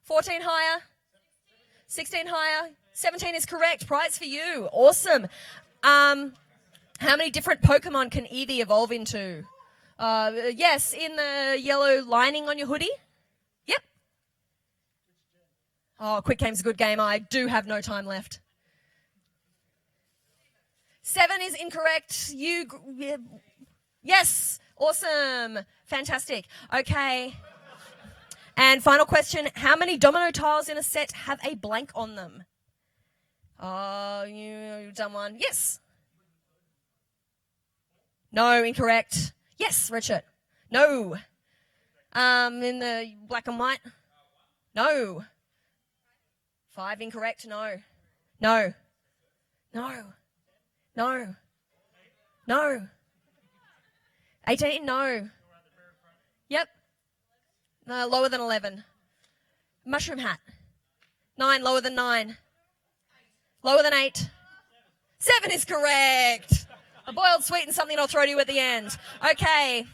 14 higher? 16 higher? 17 is correct. Prize for you. Awesome. How many different Pokemon can Eevee evolve into? Yes, in the yellow lining on your hoodie. Yep. Oh, Quick Game's a good game. I do have no time left. 7 is incorrect. Yes. Awesome. Fantastic. Okay. And final question. How many domino tiles in a set have a blank on them? Oh, you've done one. Yes. No, incorrect. Yes, Richard. No. In the black and white? No. 5 incorrect? No. No. No. No. No. 18? No. Yep. No, lower than 11. Mushroom hat. 9, lower than 9. Lower than 8. 7 is correct. A boiled sweet and something I'll throw to you at the end. Okay.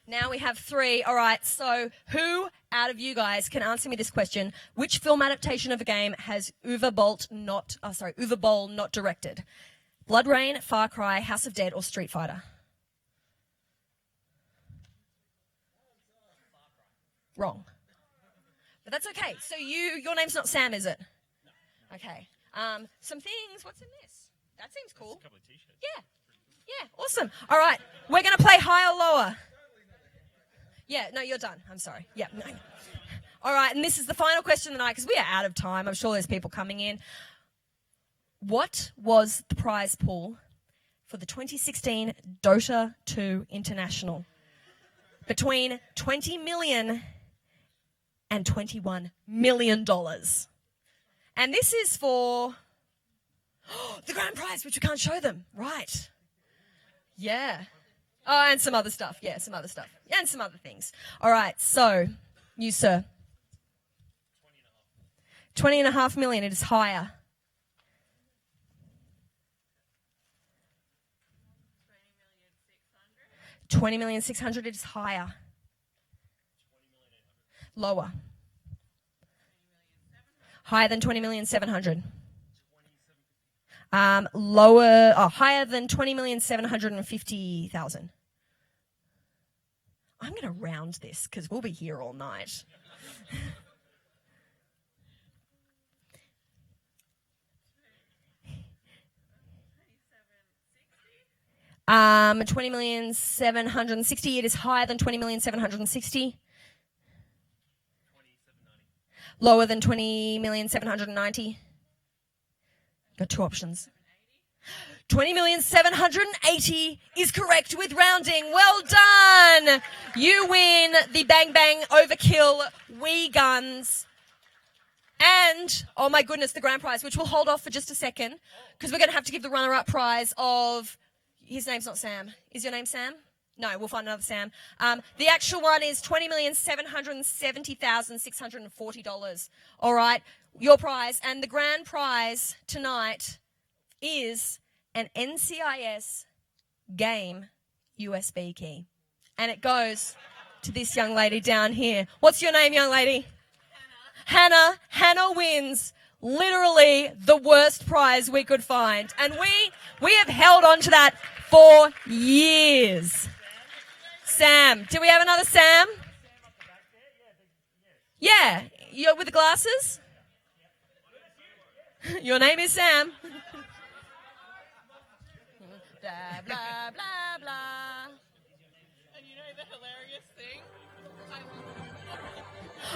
Now we have 3. All right, so who out of you guys can answer me this question? Which film adaptation of a game has Uwe Boll not directed? Blood Rain, Far Cry, House of Dead, or Street Fighter? Wrong. But that's okay. So your name's not Sam, is it? Okay. Some things. What's in this? That seems cool. Yeah. Yeah. Awesome. All right. We're going to play higher or lower. Yeah. No, you're done. I'm sorry. Yeah. No. All right. And this is the final question tonight because we are out of time. I'm sure there's people coming in. What was the prize pool for the 2016 Dota 2 International? Between $20 million and $21 million. And this is for the grand prize, which we can't show them. Right. Yeah. Oh, and some other stuff. Yeah, some other stuff. Yeah, and some other things. All right, so, you, sir. 20.5 million. It is higher. $20,600,000. It is higher. Lower. Higher than 20,700,000. Lower, higher than 20,750,000. I'm going to round this because we'll be here all night. 20,760,000. It is higher than 20,760,000. Lower than 20,790,000. Got 2 options. 20,780,000 is correct with rounding. Well done. You win the Bang Bang Overkill Wii guns. And, oh my goodness, the grand prize, which we'll hold off for just a second because we're going to have to give the runner-up prize of, his name's not Sam. Is your name Sam? No, we'll find another Sam. The actual one is $20,770,640. All right, your prize. And the grand prize tonight is an NCIS game USB key. And it goes to this young lady down here. What's your name, young lady? Hannah. Hannah wins literally the worst prize we could find. And we have held on to that for years. Sam. Do we have another Sam? Yeah. You're with the glasses? Your name is Sam. Blah, blah, blah, blah. And you know the hilarious thing?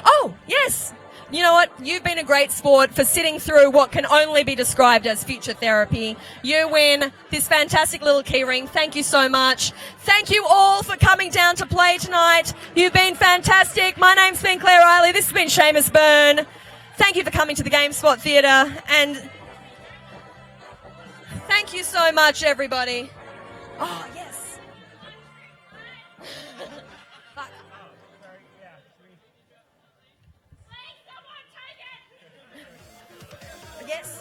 Oh, yes. You know what? You've been a great sport for sitting through what can only be described as future therapy. You win this fantastic little keyring. Thank you so much. Thank you all for coming down to play tonight. You've been fantastic. My name's been Claire Riley. This has been Seamus Byrne. Thank you for coming to the GameSpot Theatre. And thank you so much, everybody. Oh, yes. Yes.